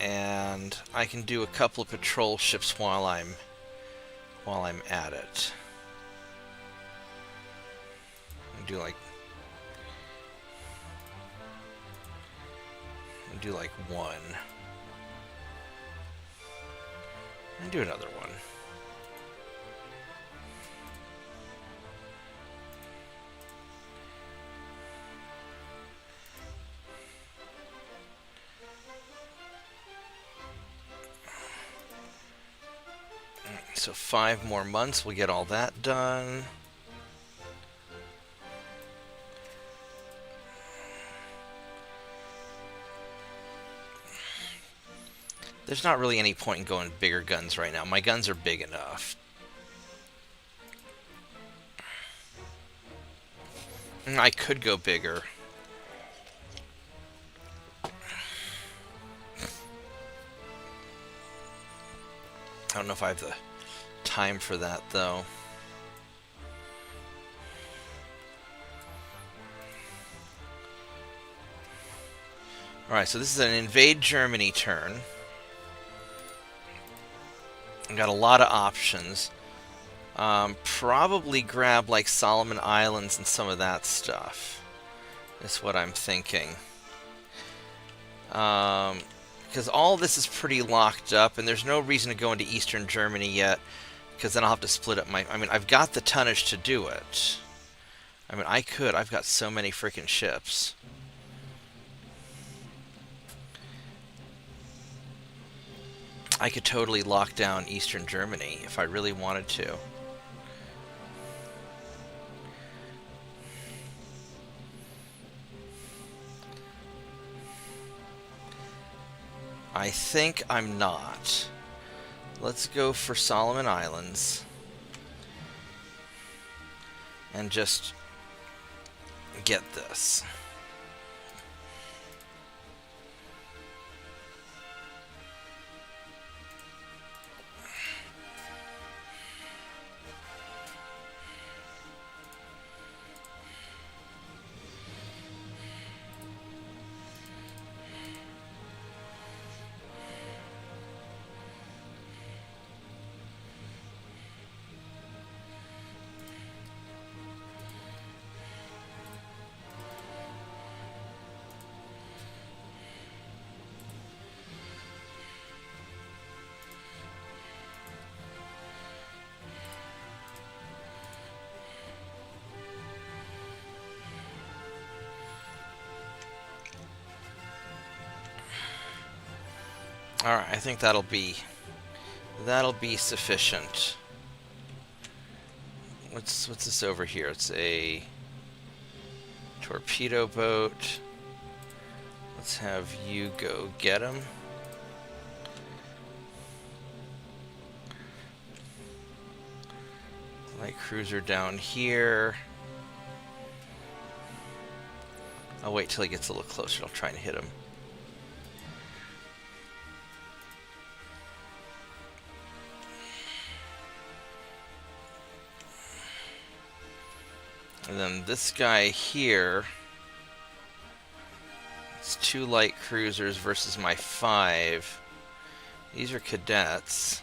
And I can do a couple of patrol ships while I'm at it. Do like one. And do another one. So 5 more months, we'll get all that done. There's not really any point in going bigger guns right now. My guns are big enough. I could go bigger. I don't know if I have the time for that, though. Alright, so this is an invade Germany turn. I've got a lot of options. Probably grab, like, Solomon Islands and some of that stuff. Is what I'm thinking. Because all this is pretty locked up, and there's no reason to go into Eastern Germany yet, because then I'll have to split up my... I mean, I've got the tonnage to do it. I mean, I could. I've got so many freaking ships. I could totally lock down Eastern Germany if I really wanted to. I think I'm not. Let's go for Solomon Islands. And just get this. Alright, I think that'll be sufficient. What's this over here? It's a torpedo boat. Let's have you go get him. Light cruiser down here. I'll wait till he gets a little closer. I'll try and hit him. And then this guy here, it's 2 light cruisers versus my 5. These are cadets.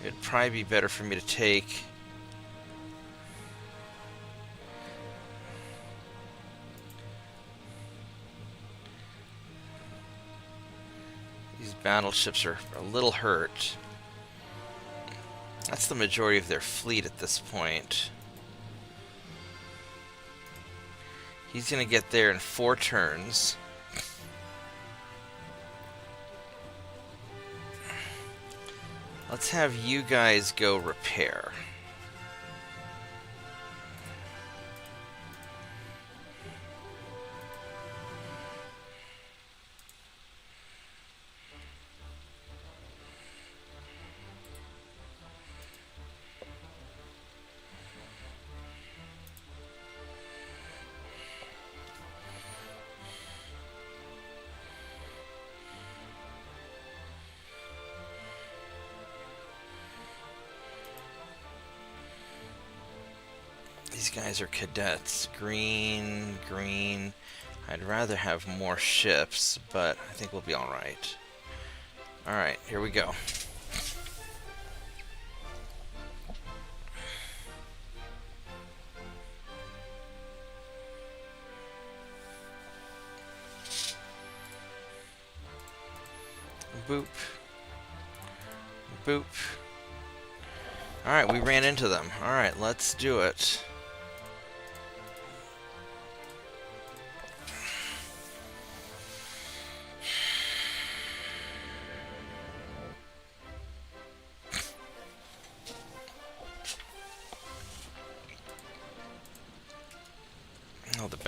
It'd probably be better for me to take these battleships are a little hurt. That's the majority of their fleet at this point. He's going to get there in 4 turns. Let's have you guys go repair. These guys are cadets. Green, green. I'd rather have more ships, but I think we'll be alright. Alright, here we go. Boop. Boop. Alright, we ran into them. Alright, let's do it.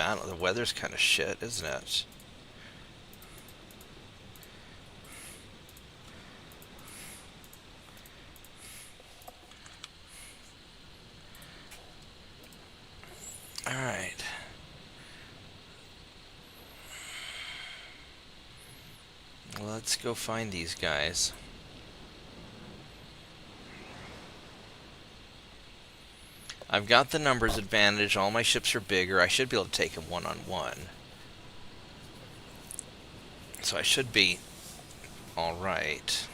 Oh, the weather's kind of shit, isn't it? let's go find these guys. I've got the numbers advantage. All my ships are bigger. I should be able to take them one-on-one. So I should be all right.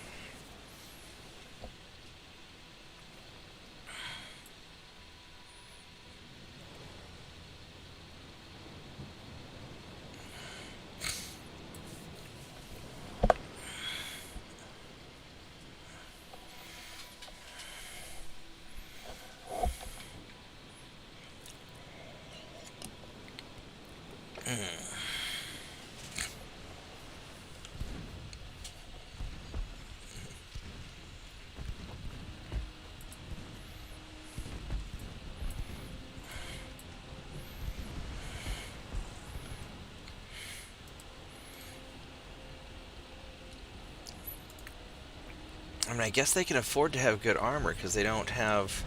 I mean, I guess they can afford to have good armor because they don't have...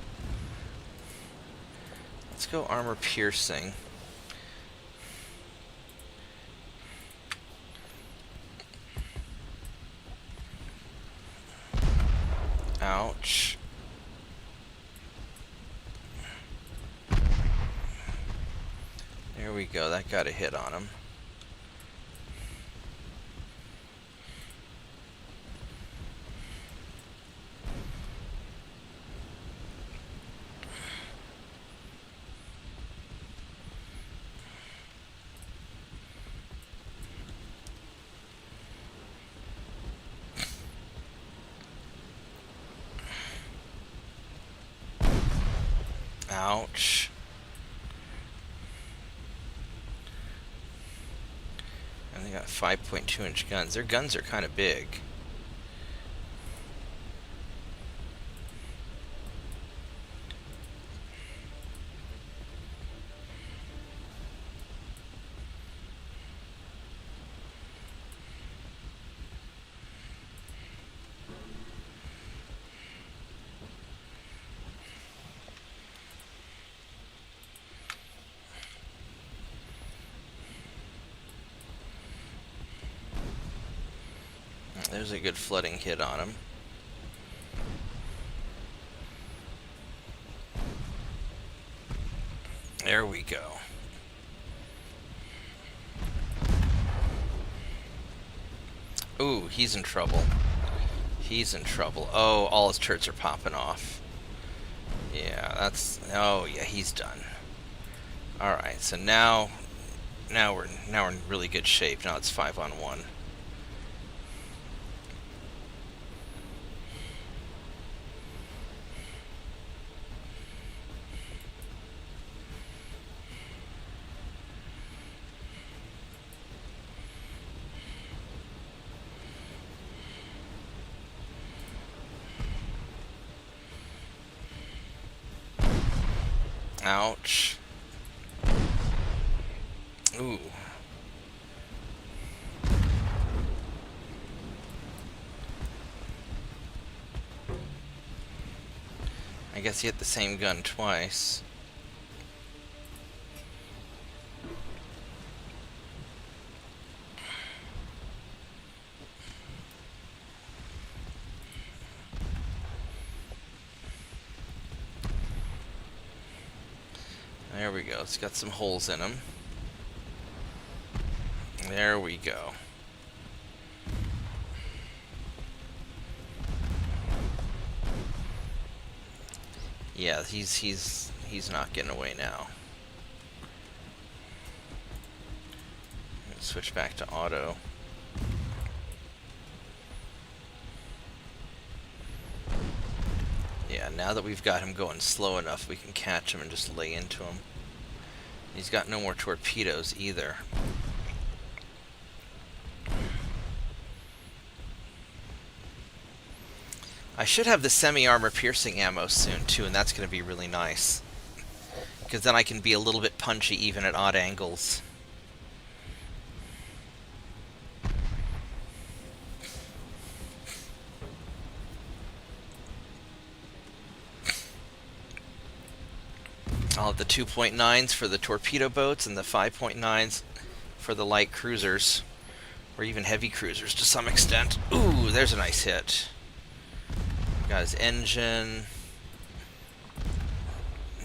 Let's go armor piercing. Ouch. There we go. That got a hit on him. Ouch. And they got 5.2-inch guns. Their guns are kind of big. There's a good flooding hit on him. There we go. Ooh, he's in trouble. He's in trouble. Oh, all his turrets are popping off. Yeah, that's... Oh, yeah, he's done. Alright, so now we're in really good shape. Now it's 5-on-1. Ouch. Ooh. I guess he hit the same gun twice. There we go. It's got some holes in them. There we go. Yeah, he's not getting away now. Switch back to auto. Yeah, now that we've got him going slow enough, we can catch him and just lay into him. He's got no more torpedoes either. I should have the semi-armor piercing ammo soon too, and that's going to be really nice. Because then I can be a little bit punchy even at odd angles. I'll have the 2.9s for the torpedo boats and the 5.9s for the light cruisers. or even heavy cruisers to some extent. Ooh, there's a nice hit. Got his engine.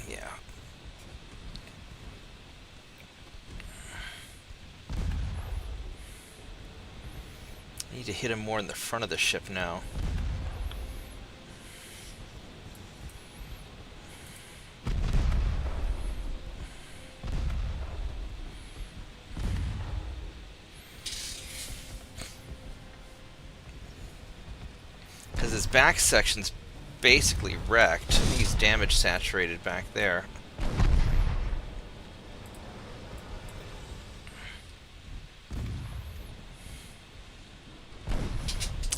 Yeah. I need to hit him more in the front of the ship now. Because his back section's basically wrecked. He's damage saturated back there.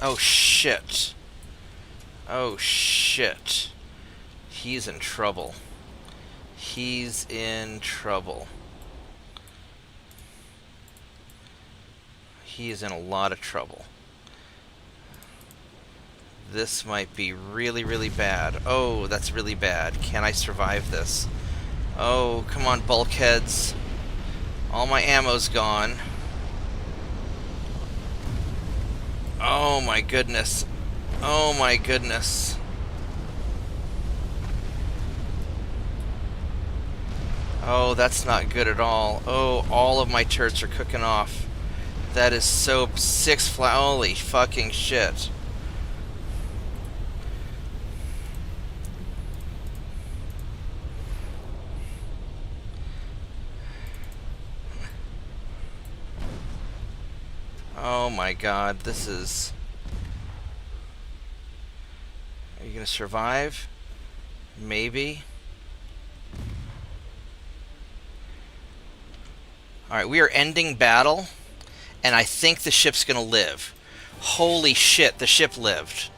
Oh shit. Oh shit. He's in trouble. He's in trouble. He is in a lot of trouble. This might be really, really bad. Oh, that's really bad. Can I survive this? Oh, come on, bulkheads. All my ammo's gone. Oh my goodness. Oh my goodness. Oh, that's not good at all. Oh, all of my turrets are cooking off. That is so holy fucking shit. Oh my god, this is... Are you gonna survive? Maybe. Alright, we are ending battle, and I think the ship's gonna live. Holy shit, the ship lived.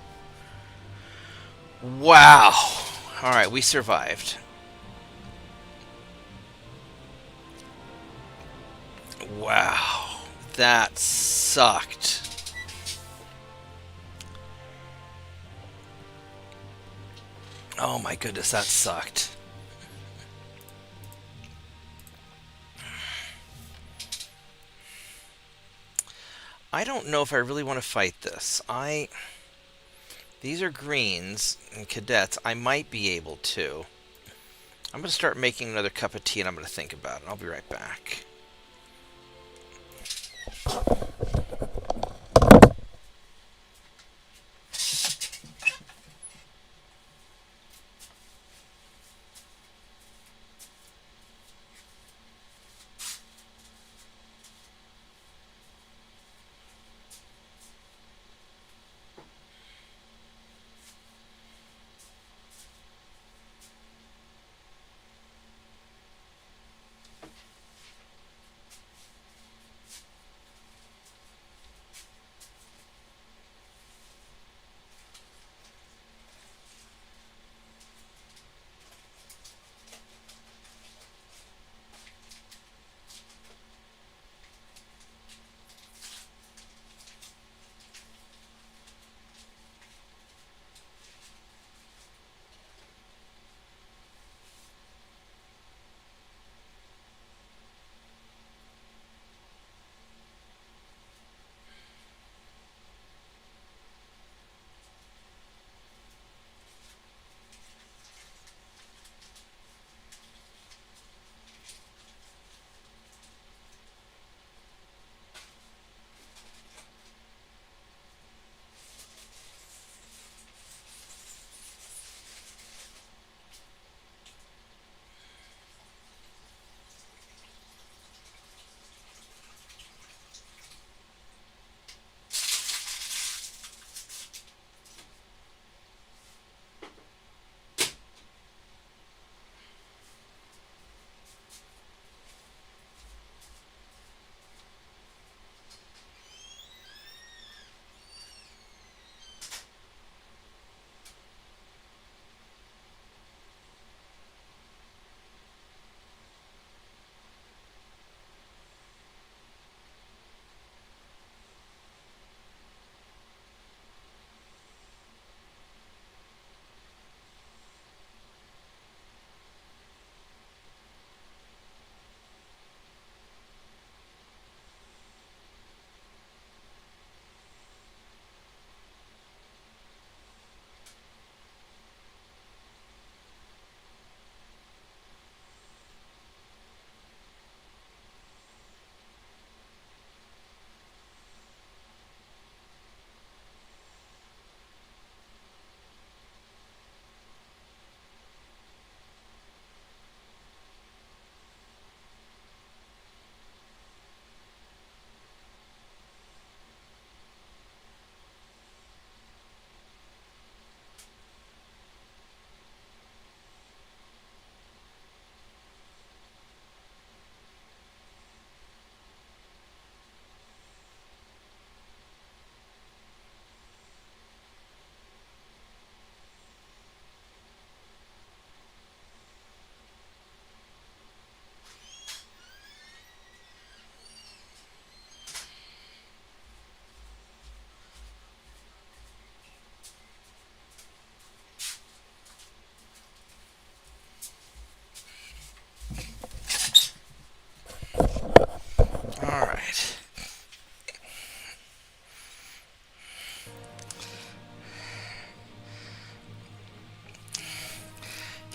Wow. Alright, we survived. Wow. That sucked. Oh my goodness, that sucked. I don't know if I really want to fight this. These are greens and cadets. I might be able to. I'm going to start making another cup of tea and I'm going to think about it. I'll be right back.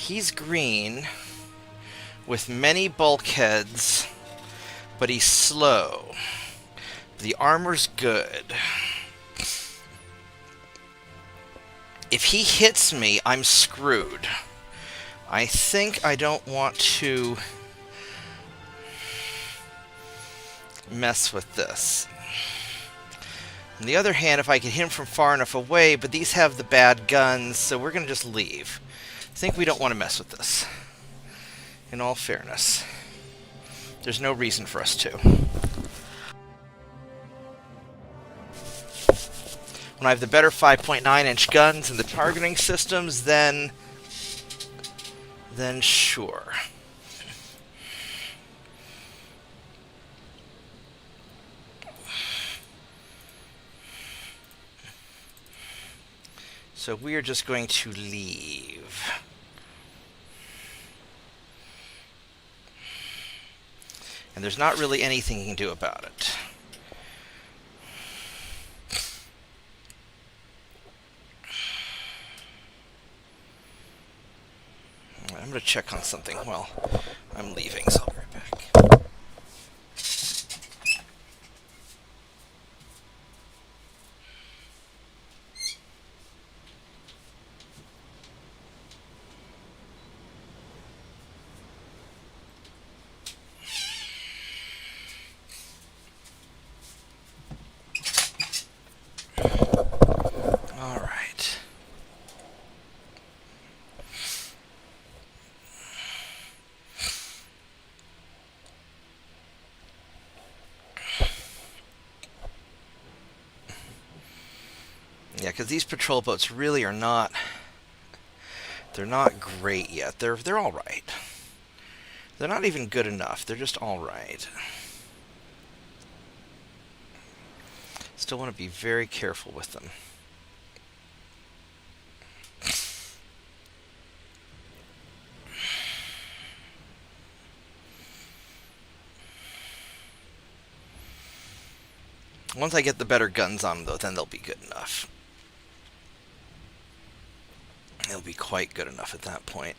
He's green with many bulkheads, but he's slow. The armor's good. If he hits me, I'm screwed. I think I don't want to mess with this. On the other hand, if I could hit him from far enough away, but these have the bad guns, so we're going to just leave. I think we don't want to mess with this. In all fairness. There's no reason for us to. When I have the better 5.9-inch guns and the targeting systems, then sure. So we are just going to leave. And there's not really anything you can do about it. I'm going to check on something while I'm leaving, so I'll be right back. All right. Yeah, because these patrol boats really are not... They're not great yet. They're all right. They're not even good enough. They're just all right. Still want to be very careful with them. Once I get the better guns on them, though, then they'll be good enough. They'll be quite good enough at that point.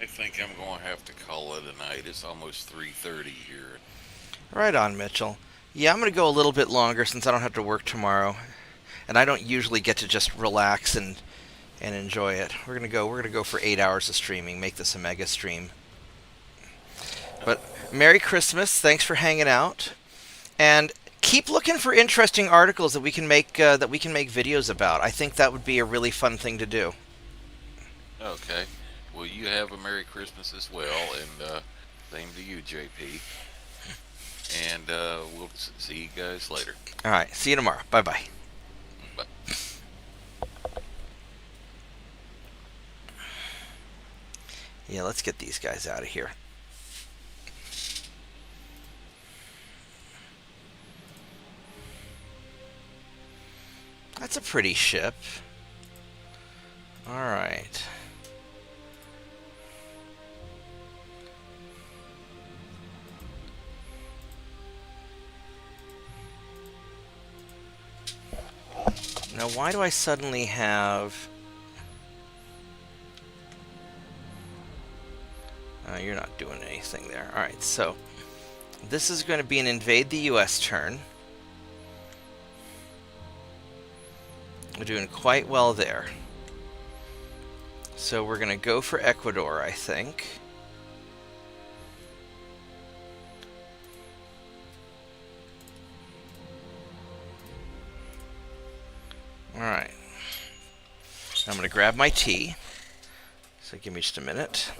I think I'm going to have to call it a night. It's almost 3:30 here. Right on, Mitchell. Yeah, I'm going to go a little bit longer since I don't have to work tomorrow. And I don't usually get to just relax and enjoy it. We're going to go for 8 hours of streaming, make this a mega stream. But Merry Christmas. Thanks for hanging out. And keep looking for interesting articles that we can make videos about. I think that would be a really fun thing to do. Okay. Well, you have a Merry Christmas as well, and same to you, JP. And we'll see you guys later. All right. See you tomorrow. Bye-bye. Bye. Yeah, let's get these guys out of here. That's a pretty ship. All right. Now, why do I suddenly have... you're not doing anything there. Alright, so this is going to be an invade the US turn. We're doing quite well there. So we're going to go for Ecuador, I think. Alright. I'm going to grab my tea. So give me just a minute.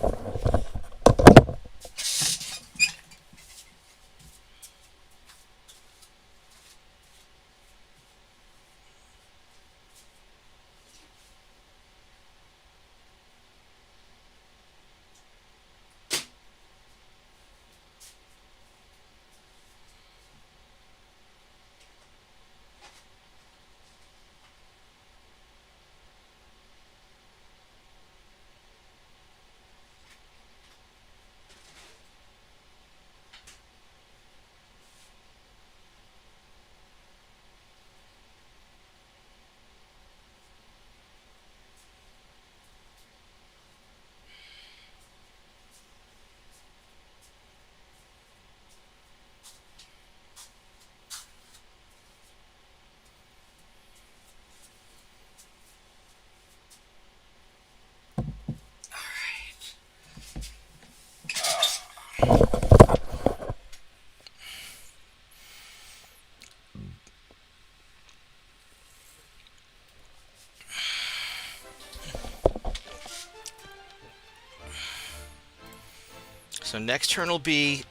next turn will be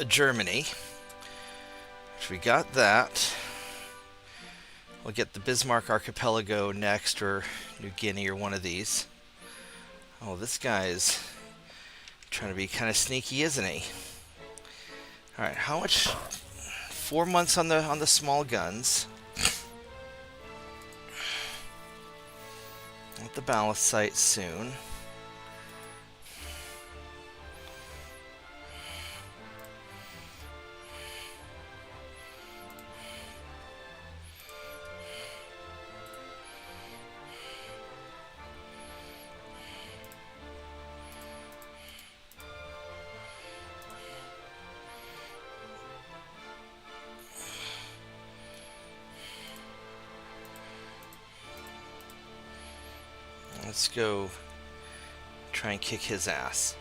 Germany. Which we got that. We'll get the Bismarck Archipelago next, or New Guinea, or one of these. Oh, this guy's trying to be kind of sneaky, isn't he? All right, how much? 4 months on the small guns. At the ballast site soon. Let's go try and kick his ass.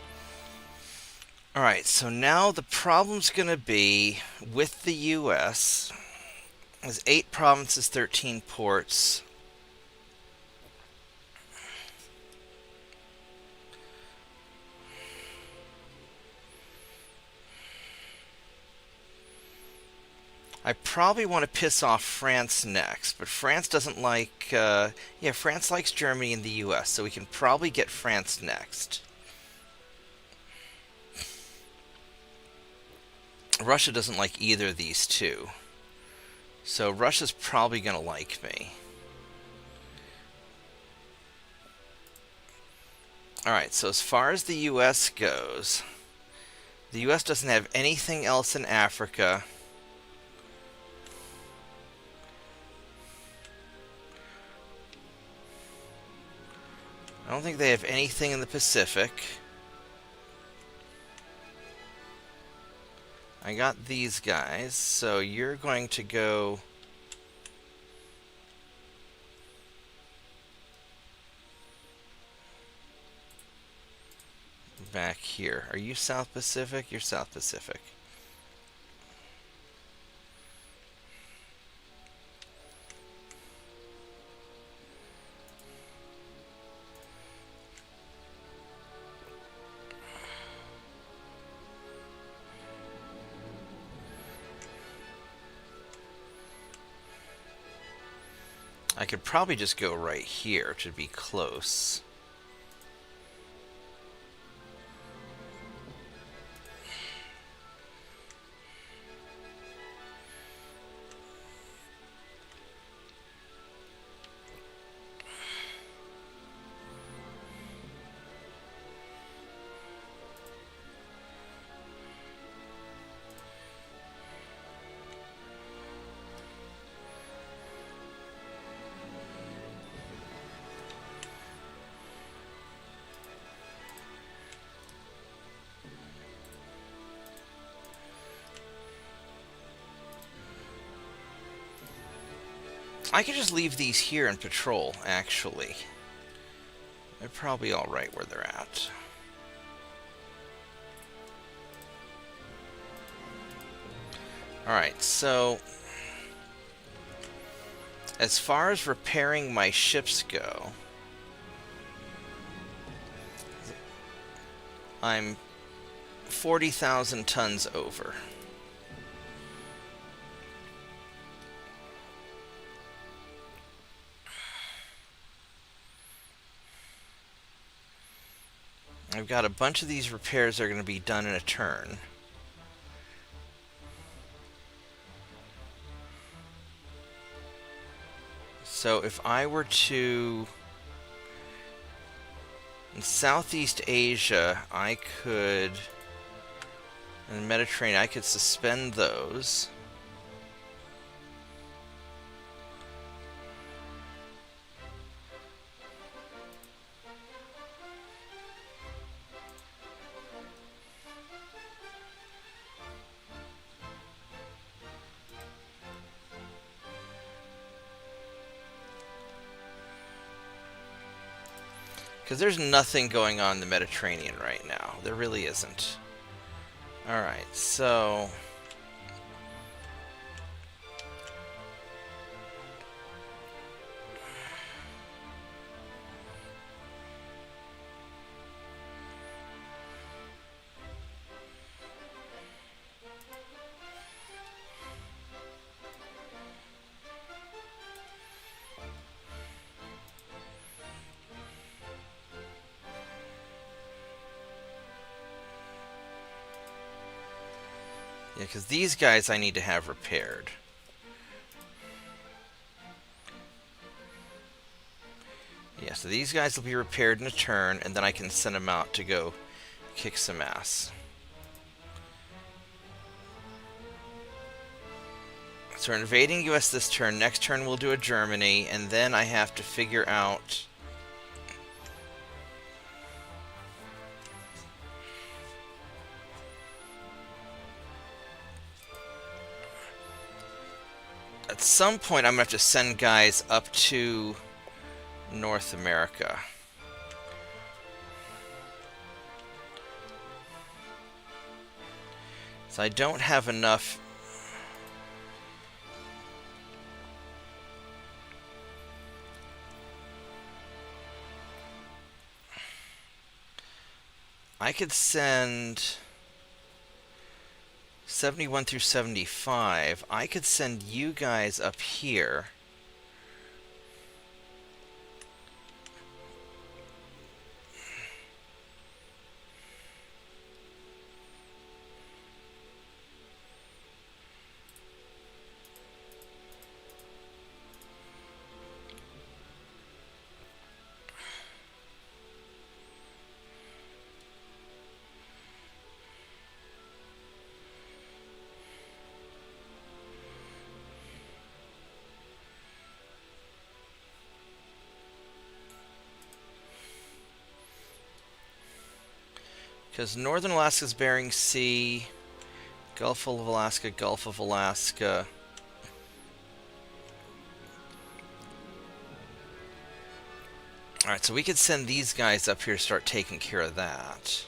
Alright, so now the problem's going to be with the US. There's 8 provinces, 13 ports. I probably want to piss off France next, but France doesn't like... yeah, France likes Germany and the US, so we can probably get France next. Russia doesn't like either of these two. So Russia's probably going to like me. Alright, so as far as the US goes, the US doesn't have anything else in Africa. I don't think they have anything in the Pacific. I got these guys, so you're going to go... back here. Are you South Pacific? You're South Pacific. I could probably just go right here to be close. I could just leave these here and patrol, actually. They're probably alright where they're at. Alright, so... as far as repairing my ships go... I'm 40,000 tons over. I've got a bunch of these repairs that are going to be done in a turn. So if I were to... in Southeast Asia, I could... in the Mediterranean, I could suspend those. Because there's nothing going on in the Mediterranean right now. There really isn't. Alright, so... Yeah, because these guys I need to have repaired. Yeah, so these guys will be repaired in a turn, and then I can send them out to go kick some ass. So we're invading US this turn. Next turn we'll do a Germany, and then I have to figure out... At some point I'm going to have to send guys up to North America. So I don't have enough... I could send 71 through 75. I could send you guys up here. Because Northern Alaska's Bering Sea, Gulf of Alaska, Gulf of Alaska. Alright, so we could send these guys up here to start taking care of that.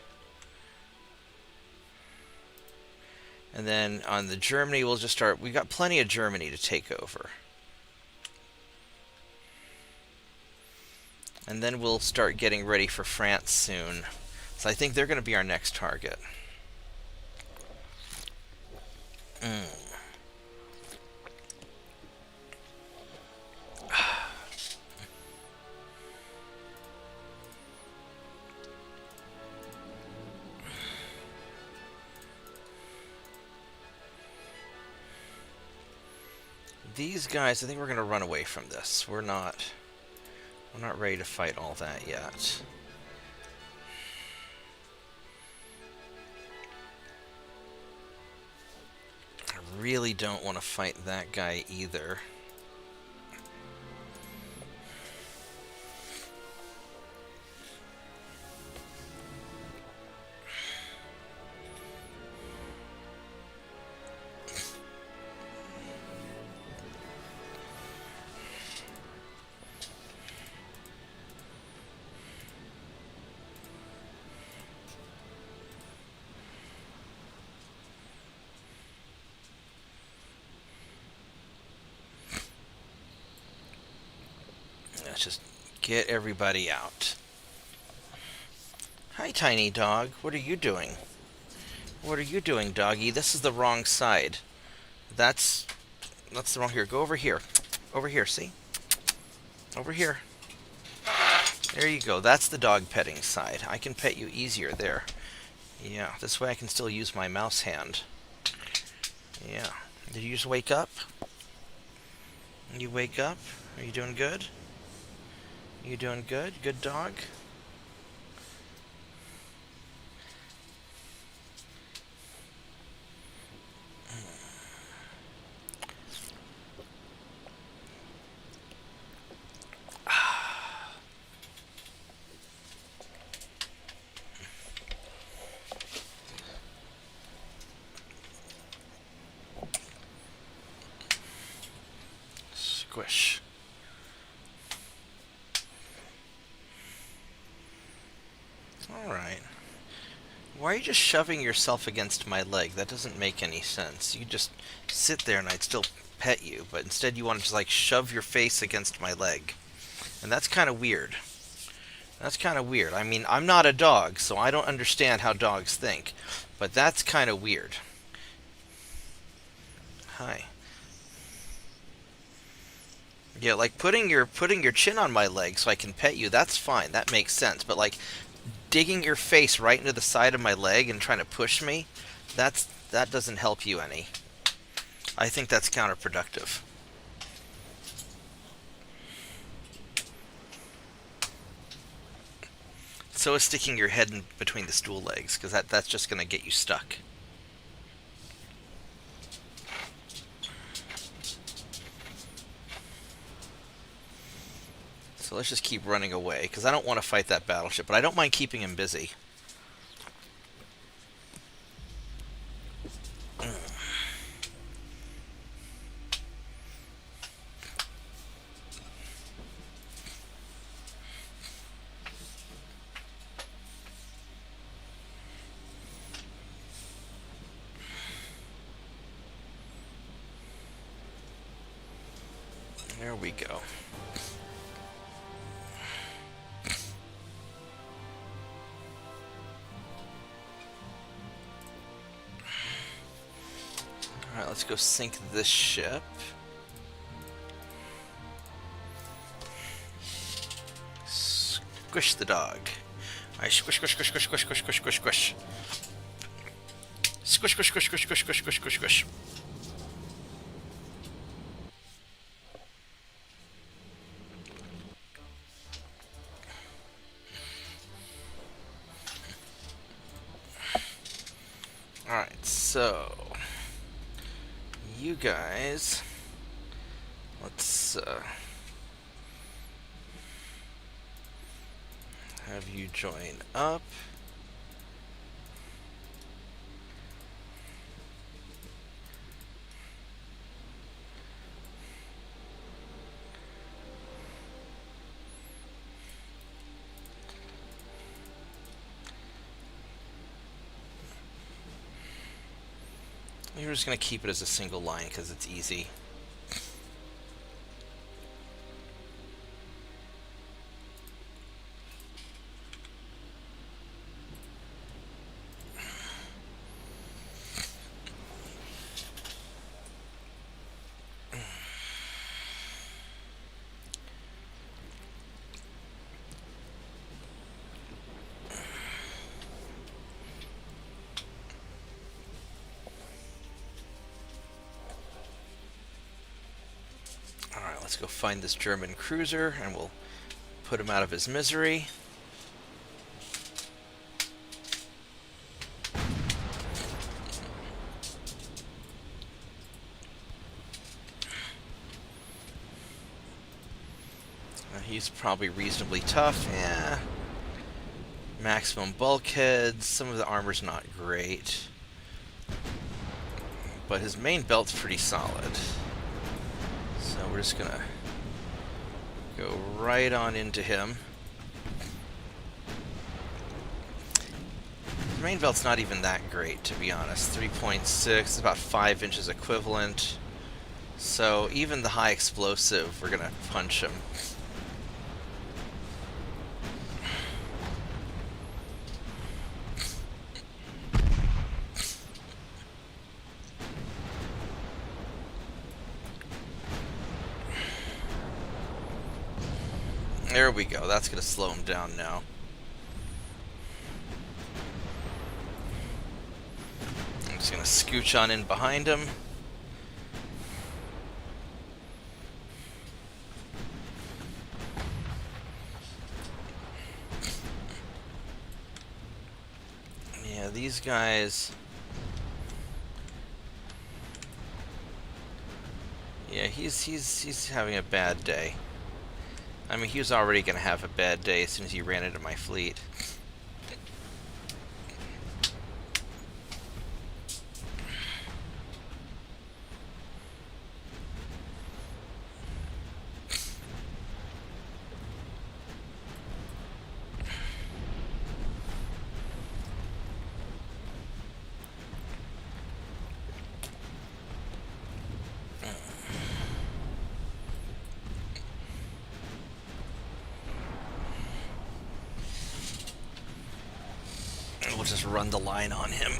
And then on the Germany, we'll just start... We've got plenty of Germany to take over. And then we'll start getting ready for France soon. So I think they're going to be our next target. These guys, I think we're going to run away from this. We're not ready to fight all that yet. I really don't want to fight that guy either. Let's just get everybody out. Hi, tiny dog. What are you doing? What are you doing, doggy? This is the wrong side. That's the wrong here. Go over here. Over here, see? Over here. There you go. That's the dog petting side. I can pet you easier there. Yeah, this way I can still use my mouse hand. Yeah. Did you just wake up? You wake up? Are you doing good? You doing good? Good dog? Squish. Alright. Why are you just shoving yourself against my leg? That doesn't make any sense. You just sit there and I'd still pet you, but instead you want to just like shove your face against my leg. And that's kind of weird. That's kind of weird. I mean, I'm not a dog, so I don't understand how dogs think. But that's kind of weird. Hi. Yeah, like putting your chin on my leg so I can pet you, that's fine. That makes sense. But like digging your face right into the side of my leg and trying to push me, that's that doesn't help you any. I think that's counterproductive. So is sticking your head in between the stool legs, because that's just going to get you stuck. So let's just keep running away, because I don't want to fight that battleship, but I don't mind keeping him busy. There we go. Alright, let's go sink this ship. Squish the dog. Alright, squish, squish, squish, squish, squish, squish, squish, squish, squish. Squish, squish, squish, squish, squish, squish, squish, squish, squish. Alright, so you guys, let's have you join up. You're just going to keep it as a single line because it's easy. Let's go find this German cruiser and we'll put him out of his misery. He's probably reasonably tough. Yeah. Maximum bulkheads. Some of the armor's not great. But his main belt's pretty solid. So we're just gonna go right on into him. The main belt's not even that great, to be honest. 3.6, about 5 inches equivalent. So even the high explosive, we're gonna punch him. There we go. That's going to slow him down now. I'm just going to scooch on in behind him. Yeah, these guys... Yeah, he's having a bad day. I mean, he was already going to have a bad day as soon as he ran into my fleet. We'll just run the line on him.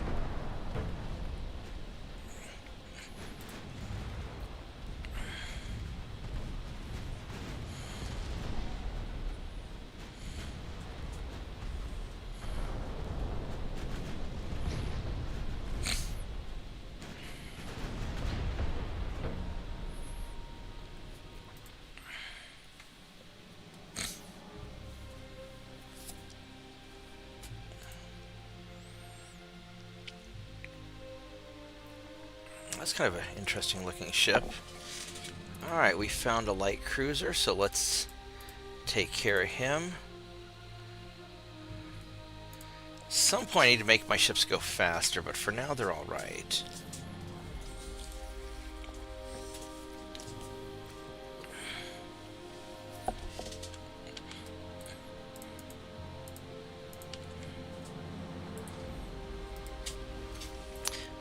That's kind of an interesting looking ship. Alright, we found a light cruiser, so let's take care of him. Some point I need to make my ships go faster, but for now they're alright.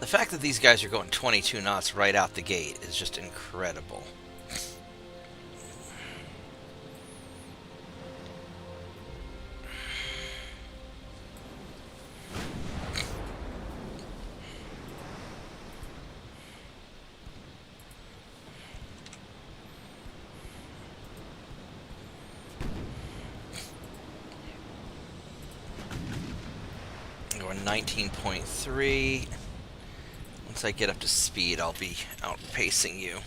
The fact that these guys are going 22 knots right out the gate is just incredible. Going 19.3. Once I get up to speed, I'll be outpacing you.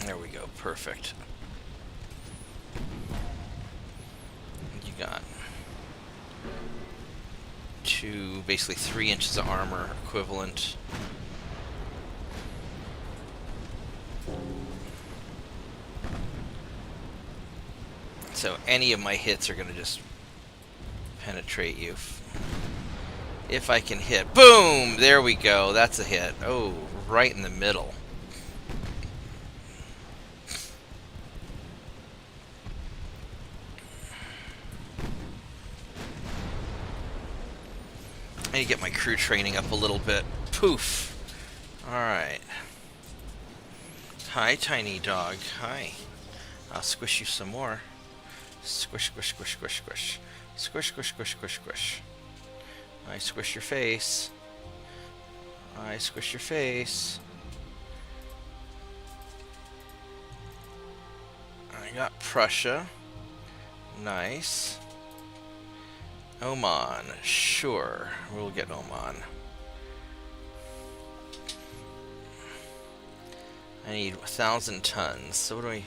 There we go, perfect. You got basically 3 inches of armor equivalent. So any of my hits are going to just penetrate you. If I can hit. Boom! There we go. That's a hit. Oh, right in the middle. I need to get my crew training up a little bit. Poof. Alright. Hi, tiny dog. Hi. I'll squish you some more. Squish, squish, squish, squish, squish. Squish, squish, squish, squish, squish. I squish your face. I squish your face. I got Prussia. Nice. Oman. Sure. We'll get Oman. I need 1,000 tons. So what do I...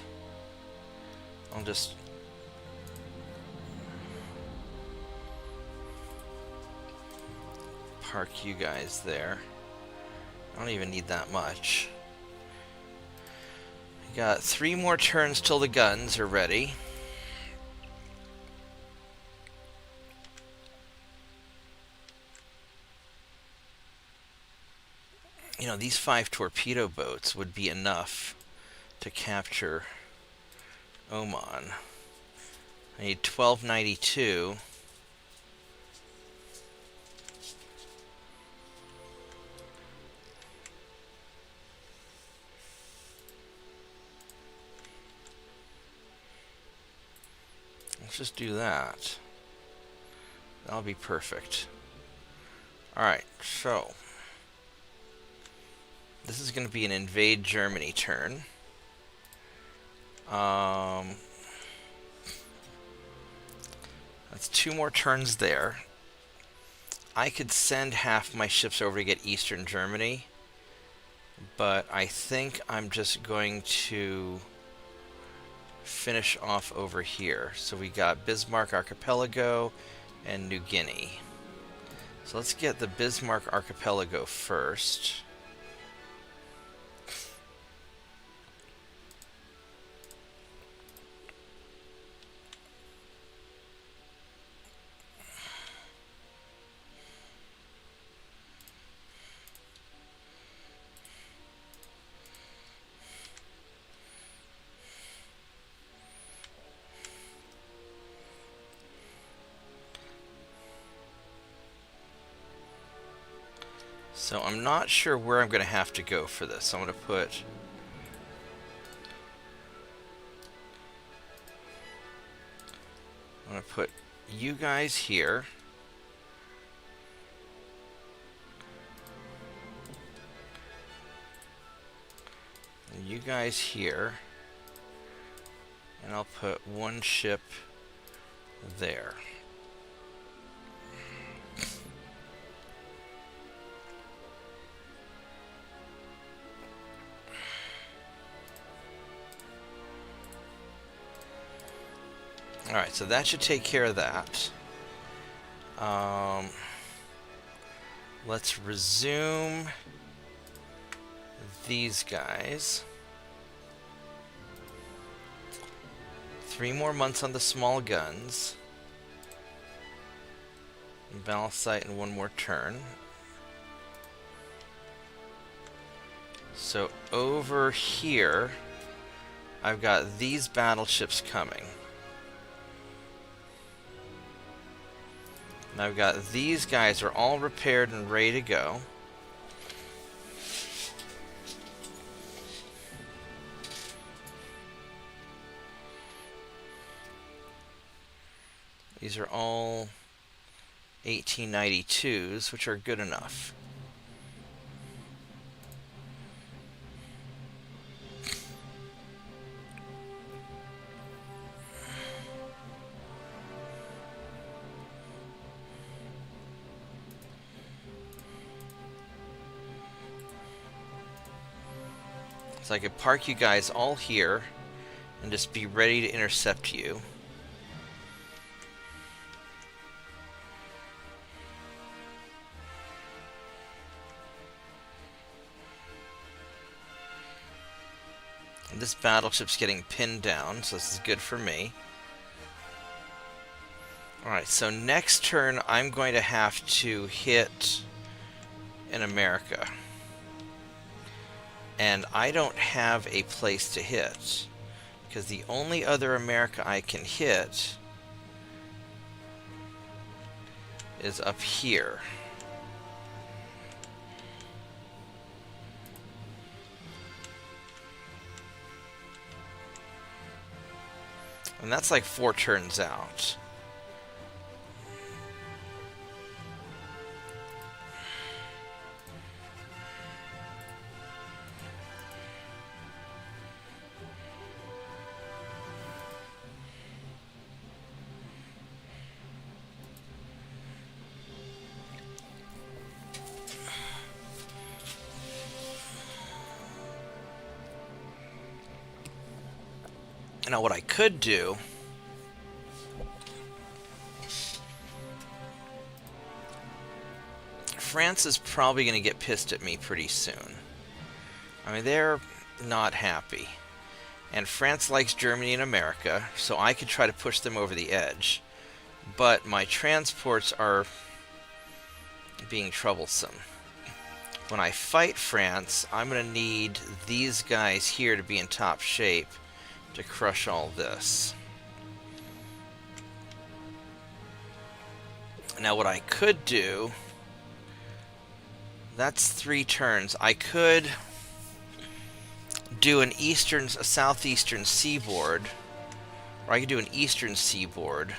I'll just... park you guys there. I don't even need that much. I got 3 more turns till the guns are ready. You know, these 5 torpedo boats would be enough to capture Oman. I need 1292. Let's just do that. That'll be perfect. Alright, so this is going to be an invade Germany turn. That's 2 more turns there. I could send half my ships over to get Eastern Germany, but I think I'm just going to finish off over here. So we got Bismarck Archipelago and New Guinea. So let's get the Bismarck Archipelago first. So I'm not sure where I'm going to have to go for this. I'm going to put... you guys here. And you guys here. And I'll put 1 ship there. Alright, so that should take care of that. Let's resume these guys. 3 more months on the small guns. Balance sight and 1 more turn. So over here, I've got these battleships coming. And I've got these guys are all repaired and ready to go. These are all 1892s, which are good enough. So I could park you guys all here and just be ready to intercept you. And this battleship's getting pinned down, so this is good for me. Alright, so next turn I'm going to have to hit in America. And I don't have a place to hit, because the only other America I can hit is up here. And that's like 4 turns out. Now what I could do France is probably going to get pissed at me pretty soon. I mean, they're not happy. And France likes Germany and America, so I could try to push them over the edge. But my transports are being troublesome. When I fight France, I'm going to need these guys here to be in top shape to crush all this. Now what I could do, that's 3 turns. I could do a southeastern seaboard, or I could do an eastern seaboard,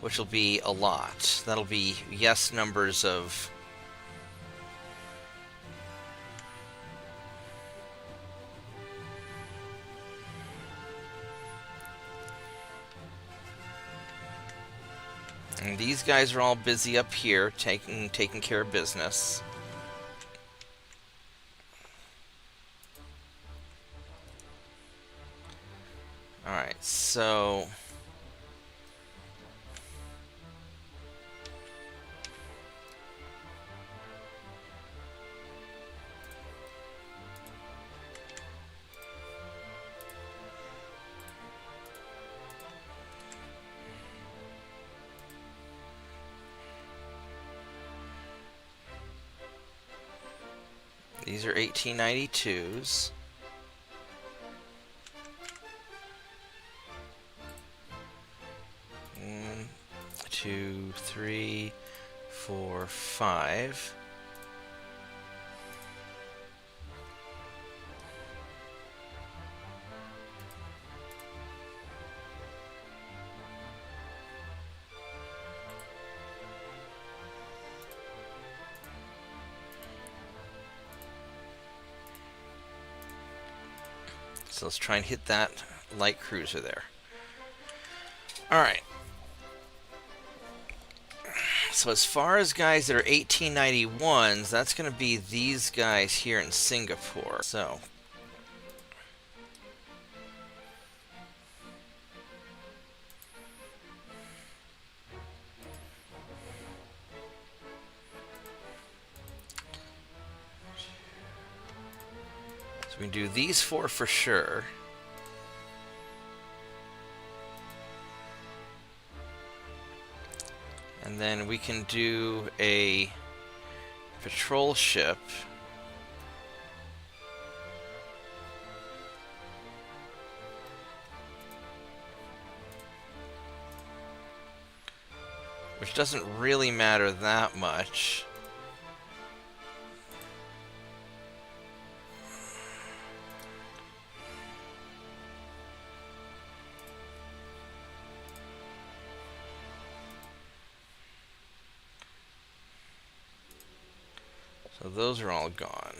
which will be a lot. That'll be yes numbers of and these guys are all busy up here taking care of business. Alright, so these are 1892s. 1, 2, 3, 4, 5. So let's try and hit that light cruiser there. Alright. So as far as guys that are 1891s, that's going to be these guys here in Singapore. So we can do these four for sure. And then we can do a patrol ship. Which doesn't really matter that much. So those are all gone.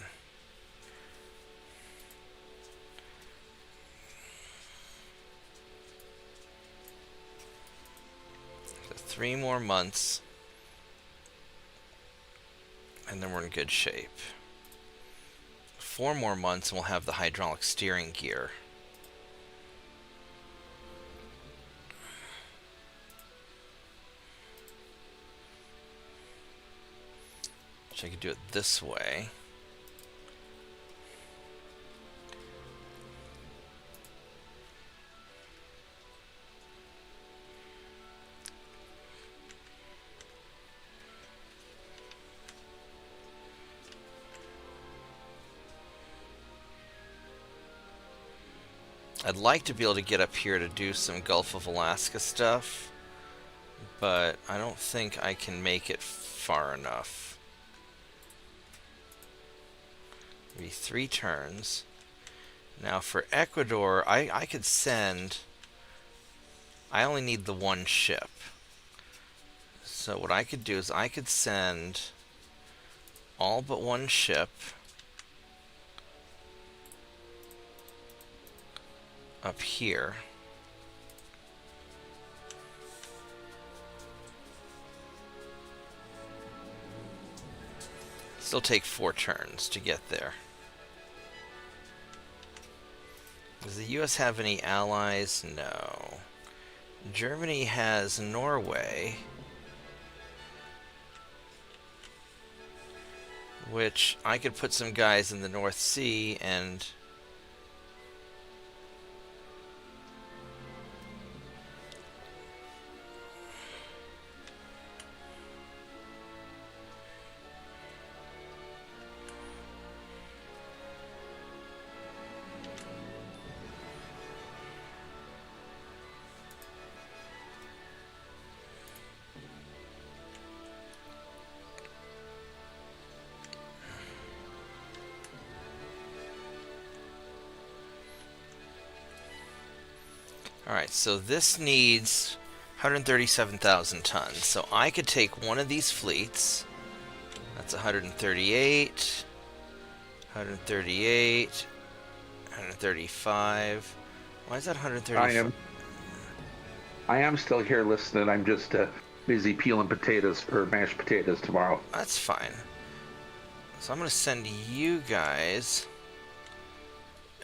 So 3 more months, and then we're in good shape. 4 more months, and we'll have the hydraulic steering gear. I could do it this way. I'd like to be able to get up here to do some Gulf of Alaska stuff, but I don't think I can make it far enough. Maybe 3 turns. Now for Ecuador, I could send... I only need the 1 ship. So what I could do is I could send all but 1 ship up here. Still take 4 turns to get there. Does the US have any allies? No. Germany has Norway, which I could put some guys in the North Sea and alright, so this needs 137,000 tons. So I could take one of these fleets. That's 138, 138, 135. Why is that 135? I am still here listening. I'm just busy peeling potatoes for mashed potatoes tomorrow. That's fine. So I'm going to send you guys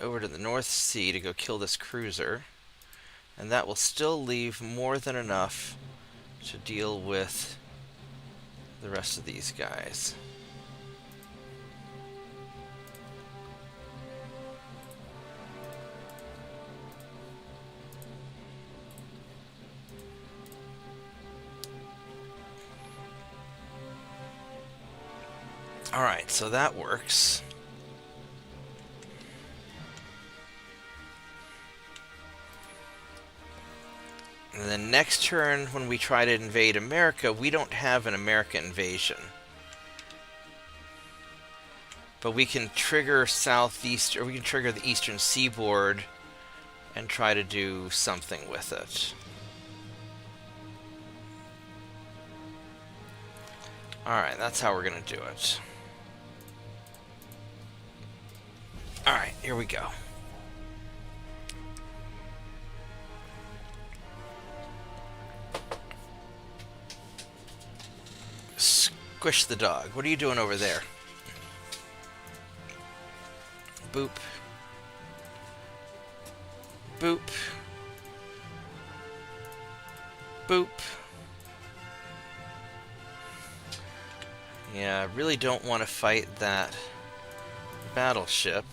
over to the North Sea to go kill this cruiser. And that will still leave more than enough to deal with the rest of these guys. Alright, so that works. And then next turn, when we try to invade America, we don't have an American invasion. But we can trigger southeast, or we can trigger the eastern seaboard and try to do something with it. Alright, that's how we're going to do it. Alright, here we go. Squish the dog. What are you doing over there? Boop. Boop. Boop. Yeah, I really don't want to fight that battleship.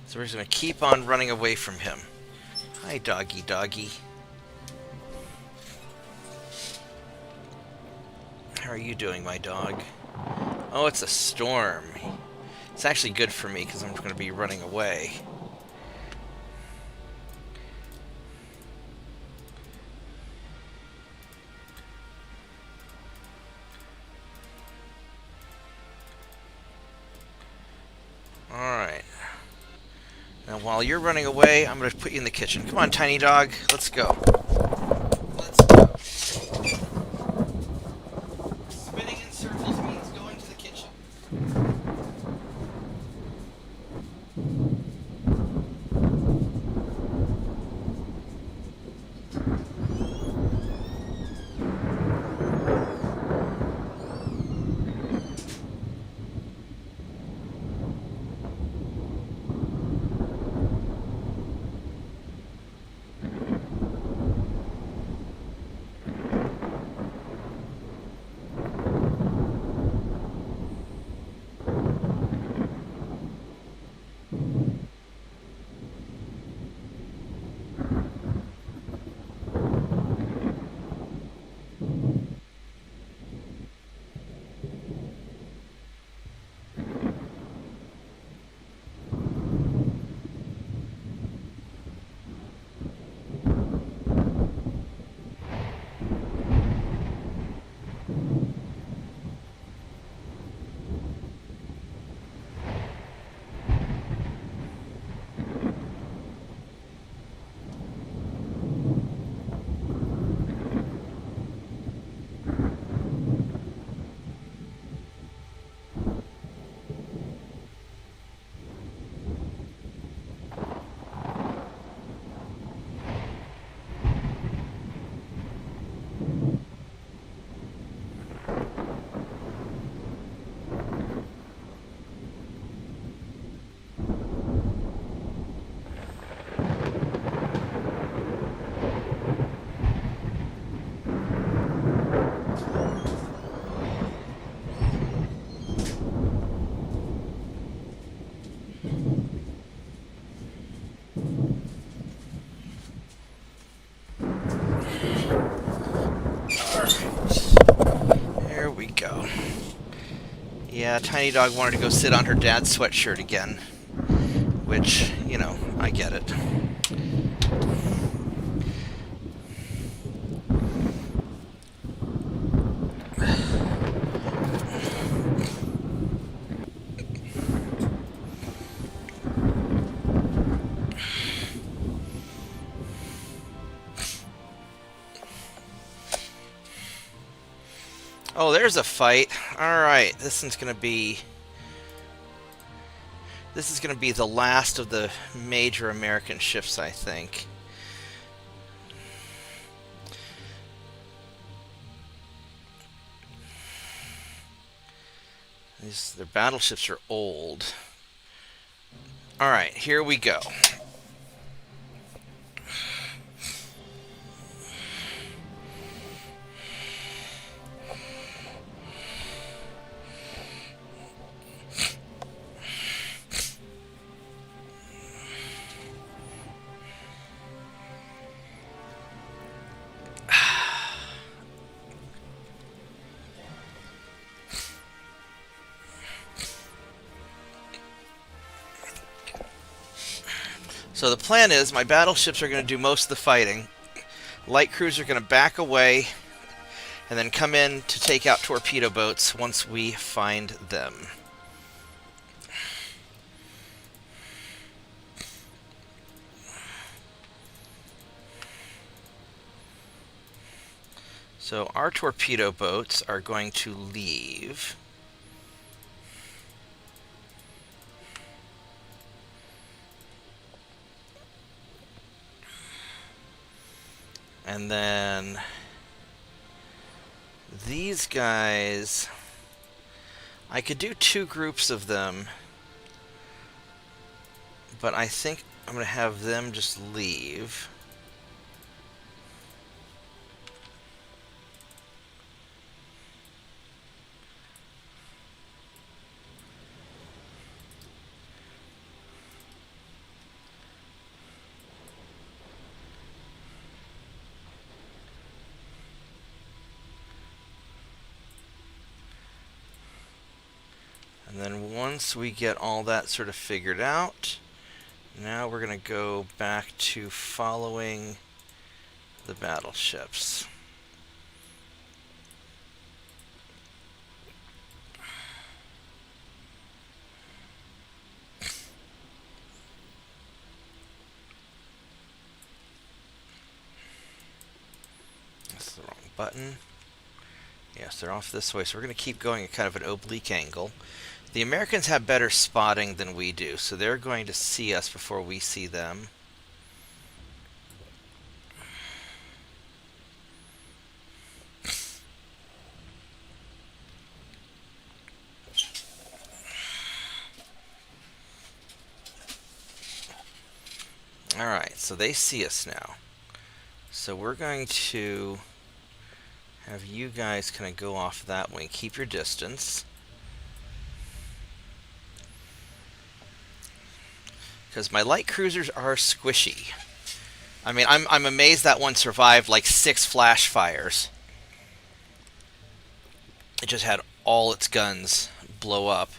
So we're just going to keep on running away from him. Hi, doggy, doggy. How are you doing, my dog? Oh, it's a storm. It's actually good for me because I'm going to be running away. Alright. Now, while you're running away, I'm going to put you in the kitchen. Come on, tiny dog. Let's go. Let's go. Spinning in circles means going to the kitchen. There we go. Yeah, Tiny Dog wanted to go sit on her dad's sweatshirt again. Which, you know, I get it. Oh, there's a fight. Alright, this is gonna be the last of the major American ships, I think. Their battleships are old. Alright, here we go. So the plan is my battleships are going to do most of the fighting. Light crews are going to back away and then come in to take out torpedo boats once we find them. So our torpedo boats are going to leave. And then These guys, I could do 2 groups of them, but I think I'm going to have them just leave. And then once we get all that sort of figured out, now we're going to go back to following the battleships. That's the wrong button. Yes, they're off this way, so we're going to keep going at kind of an oblique angle. The Americans have better spotting than we do, so they're going to see us before we see them. Alright, so they see us now. So we're going to have you guys kind of go off that way. Keep your distance. Because my light cruisers are squishy. I mean, I'm amazed that one survived like 6 flash fires. It just had all its guns blow up.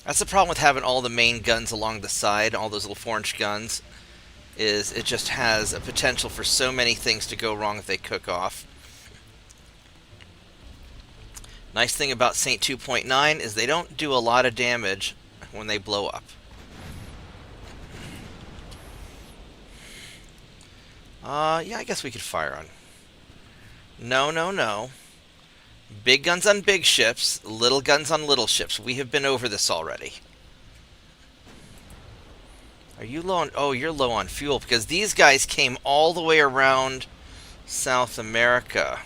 That's the problem with having all the main guns along the side, all those little 4-inch guns, is it just has a potential for so many things to go wrong if they cook off. Nice thing about Saint 2.9 is they don't do a lot of damage when they blow up. Yeah, I guess we could fire on. No, no, no. Big guns on big ships, little guns on little ships. We have been over this already. Are you low on... Oh, you're low on fuel, because these guys came all the way around South America.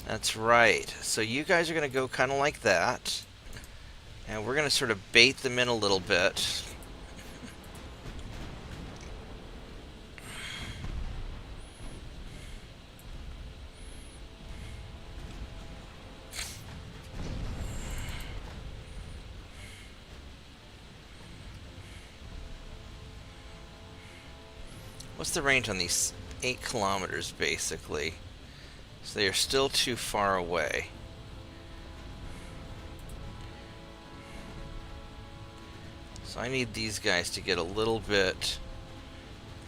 That's right. So you guys are going to go kind of like that. And we're going to sort of bait them in a little bit. What's the range on these? 8 kilometers, basically. So they are still too far away. So I need these guys to get a little bit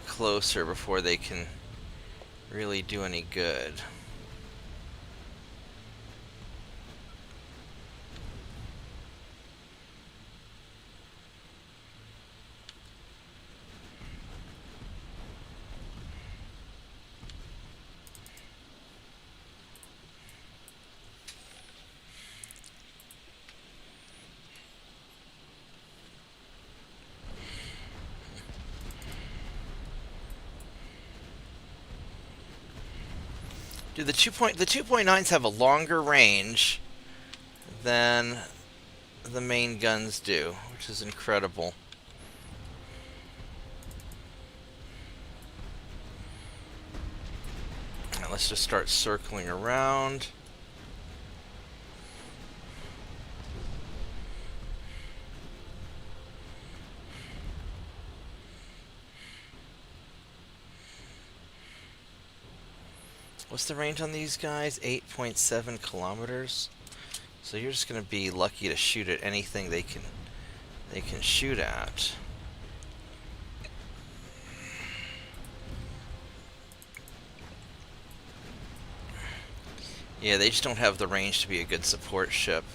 closer before they can really do any good. Do the 2.9s have a longer range than the main guns do, which is incredible. Now let's just start circling around. What's the range on these guys? 8.7 kilometers. So you're just going to be lucky to shoot at anything they can shoot at. Yeah, they just don't have the range to be a good support ship.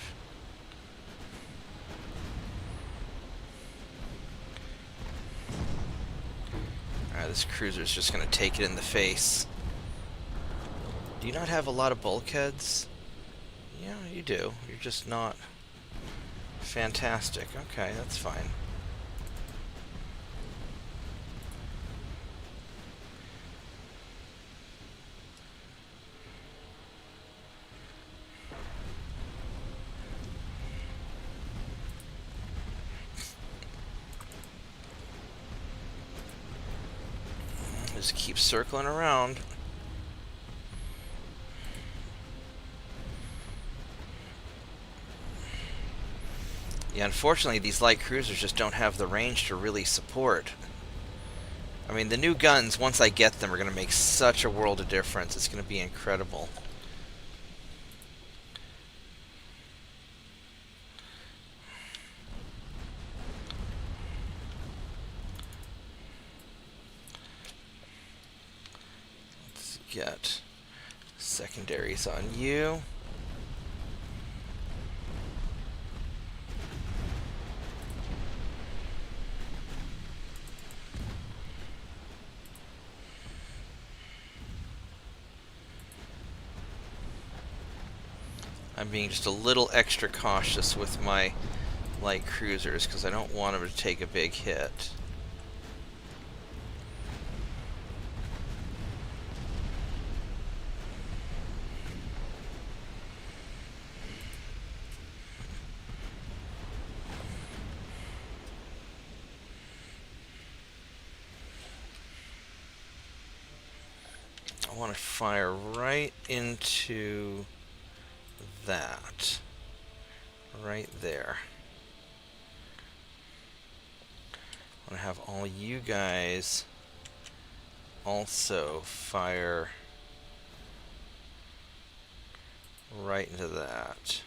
Alright, this cruiser's just going to take it in the face. Do you not have a lot of bulkheads? Yeah, you do. You're just not fantastic. Okay, that's fine. just keep circling around. Yeah, unfortunately, these light cruisers just don't have the range to really support. I mean, the new guns, once I get them, are going to make such a world of difference. It's going to be incredible. Let's get secondaries on you. I'm being just a little extra cautious with my light cruisers because I don't want them to take a big hit. I want to fire right into that. Right there. I want to have all you guys also fire right into that.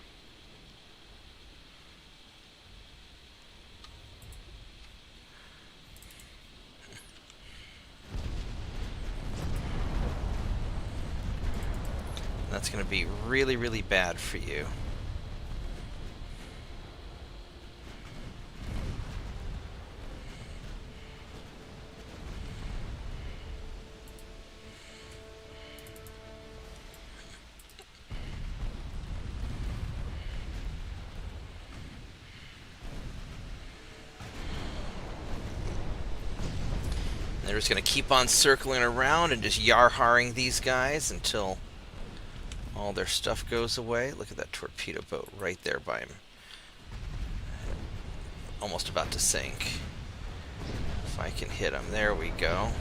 That's going to be really, really bad for you. They're just going to keep on circling around and just yar-harring these guys until all their stuff goes away. Look at that torpedo boat right there by him. Almost about to sink. If I can hit him. There we go.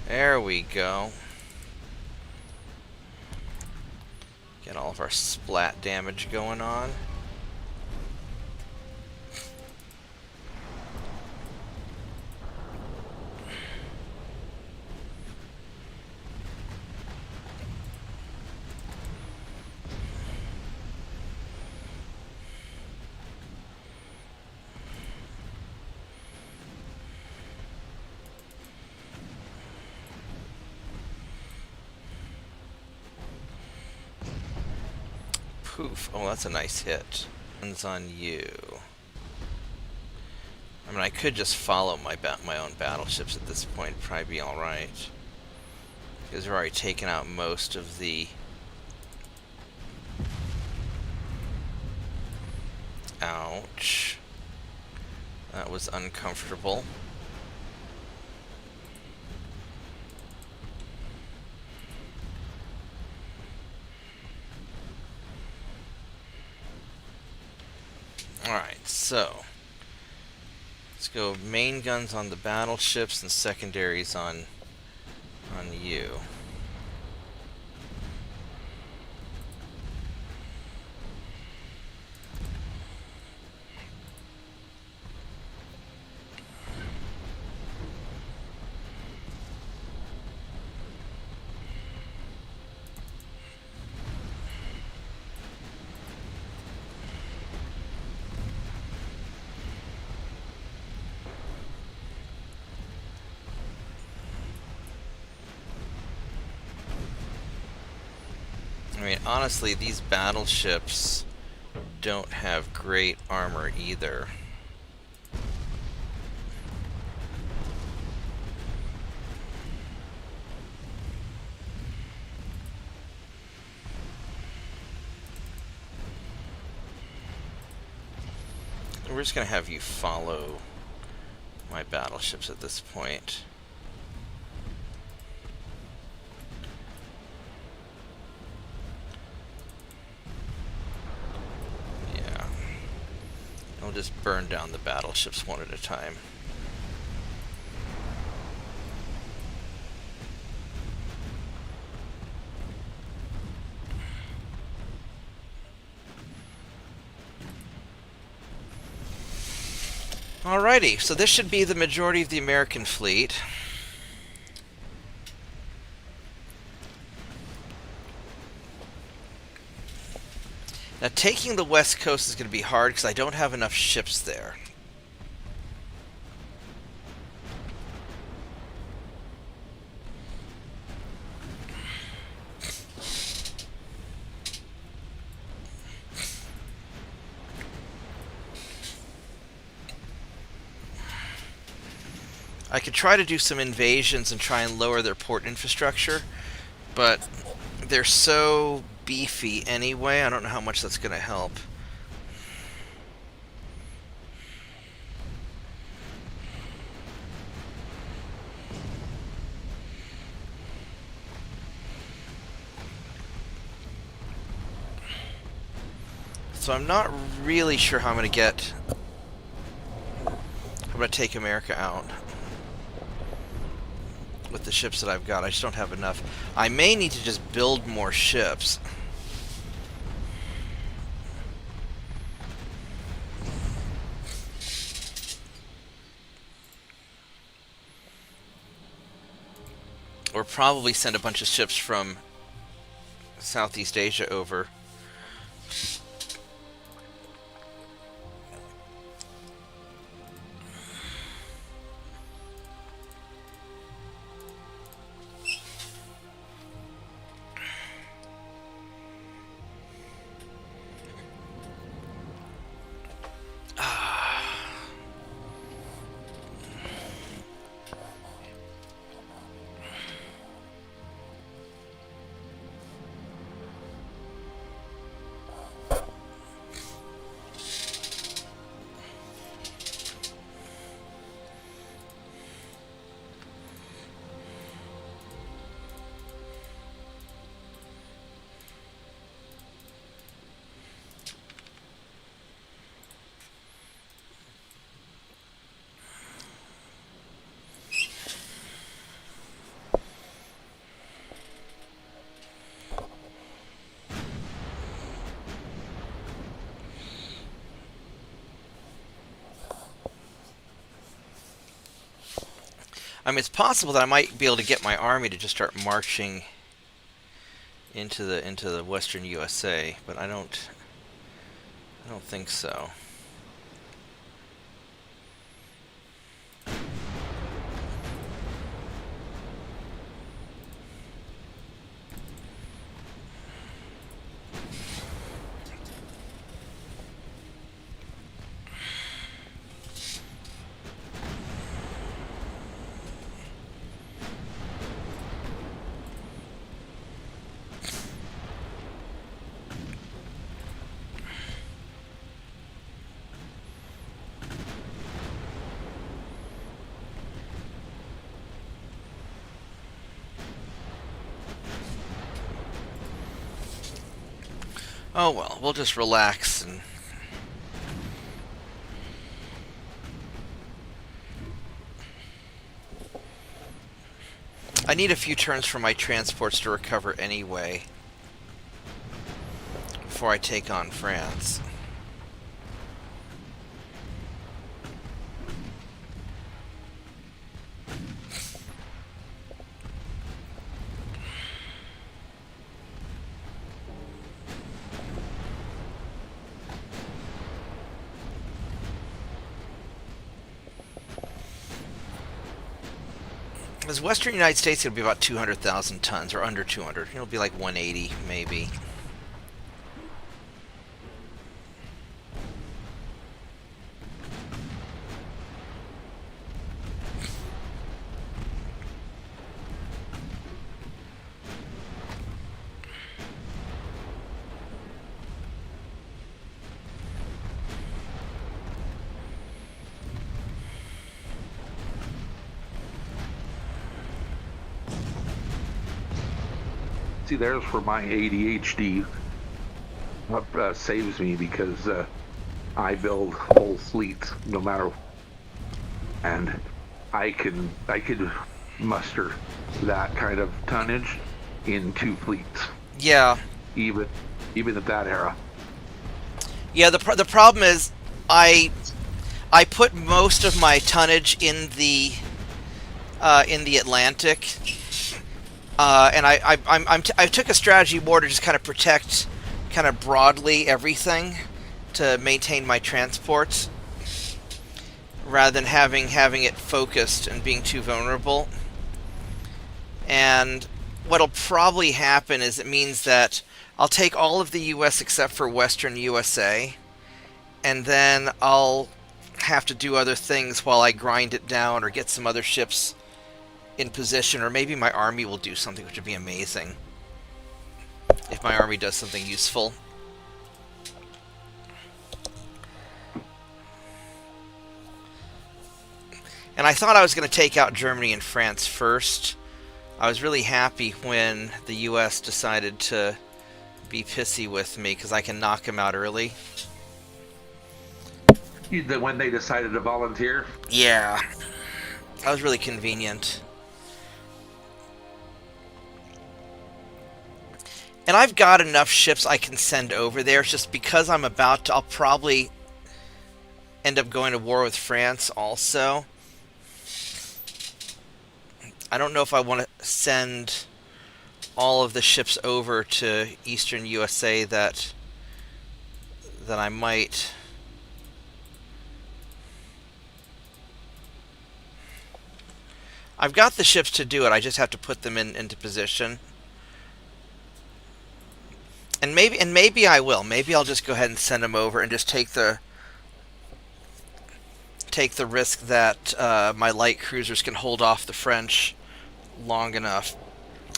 There we go. Get all of our splat damage going on. Poof. Oh, that's a nice hit. One's on you. I mean, I could just follow my own battleships at this point. It'd probably be alright. Because they're already taken out most of the... Ouch. That was uncomfortable. Alright, so let's go main guns on the battleships and secondaries on you. I mean, honestly, these battleships don't have great armor either. We're just going to have you follow my battleships at this point. I'll just burn down the battleships one at a time. Alrighty, so this should be the majority of the American fleet. Now, taking the west coast is going to be hard because I don't have enough ships there. I could try to do some invasions and try and lower their port infrastructure, but they're so beefy anyway, I don't know how much that's going to help. So I'm not really sure how I'm going to get... I'm going to take America out with the ships that I've got. I just don't have enough. I may need to just build more ships. Or probably send a bunch of ships from Southeast Asia over. I mean, it's possible that I might be able to get my army to just start marching into the western USA, but I don't think so. Oh well, we'll just relax and... I need a few turns for my transports to recover anyway before I take on France. Because Western United States it'll be about 200,000 tons, or under 200. It'll be like 180, maybe. See, there's where my ADHD saves me, because I build whole fleets no matter, and I could muster that kind of tonnage in 2 fleets. Yeah. Even at that era. Yeah. The problem is, I I put most of my tonnage in the Atlantic, and I took a strategy more to just kind of protect, kind of broadly everything, to maintain my transports, rather than having it focused and being too vulnerable. And what'll probably happen is it means that I'll take all of the U.S. except for Western USA, and then I'll have to do other things while I grind it down or get some other ships in position, or maybe my army will do something, which would be amazing if my army does something useful. And I thought I was going to take out Germany and France first. I was really happy when the US decided to be pissy with me, because I can knock them out early. When they decided to volunteer? Yeah. That was really convenient. And I've got enough ships I can send over there. It's just because I'll probably end up going to war with France also. I don't know if I want to send all of the ships over to Eastern USA that I might. I've got the ships to do it. I just have to put them into position. And maybe I will. Maybe I'll just go ahead and send them over and just take the risk that my light cruisers can hold off the French long enough.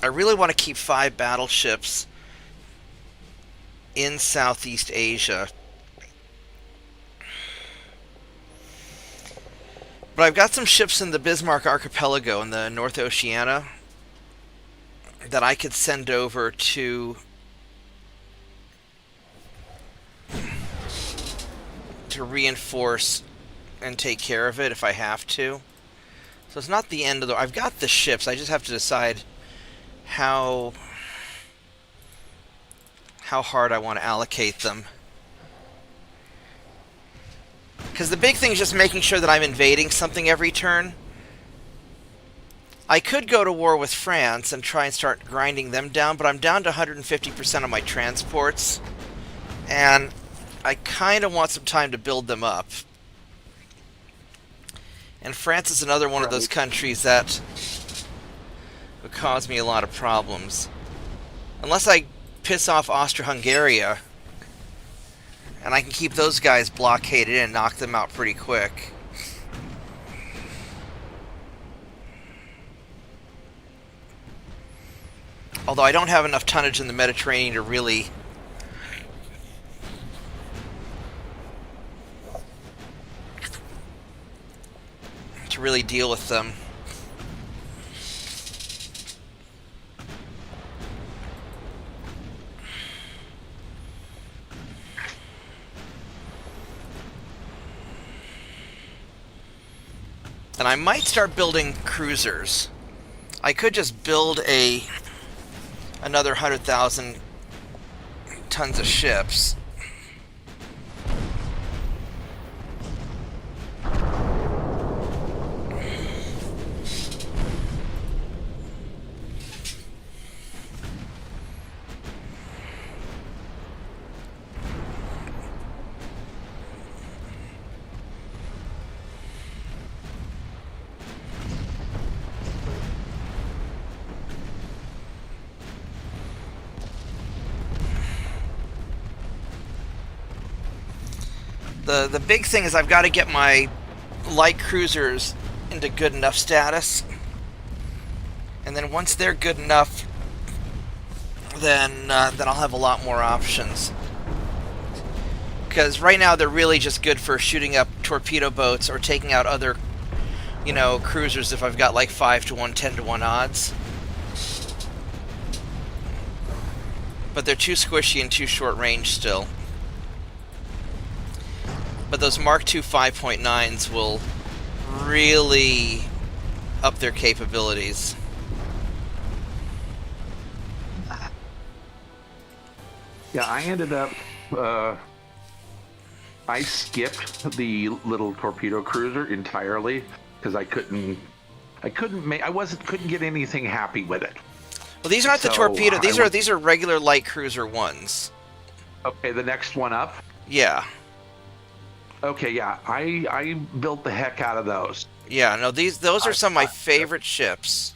I really want to keep 5 battleships in Southeast Asia. But I've got some ships in the Bismarck Archipelago in the North Oceania that I could send over to reinforce and take care of it if I have to. So it's not the end of the... I've got the ships. I just have to decide how hard I want to allocate them. Because the big thing is just making sure that I'm invading something every turn. I could go to war with France and try and start grinding them down, but I'm down to 150% of my transports. And I kind of want some time to build them up. And France is another one of those countries that would cause me a lot of problems. Unless I piss off Austria-Hungary, and I can keep those guys blockaded and knock them out pretty quick. Although I don't have enough tonnage in the Mediterranean to really deal with them. And I might start building cruisers. I could just build another 100,000 tons of ships. The big thing is I've got to get my light cruisers into good enough status, and then once they're good enough, then I'll have a lot more options. Because right now they're really just good for shooting up torpedo boats or taking out other, cruisers if I've got like 5-to-1, 10-to-1 odds. But they're too squishy and too short range still. But those Mark II 5.9s will really up their capabilities. Yeah, I ended up I skipped the little torpedo cruiser entirely because couldn't get anything happy with it. Well, these aren't the So, torpedo. I went- These are regular light cruiser ones. Okay, the next one up. Yeah. Okay, yeah, I built the heck out of those. Yeah, no, those are some of my favorite ships.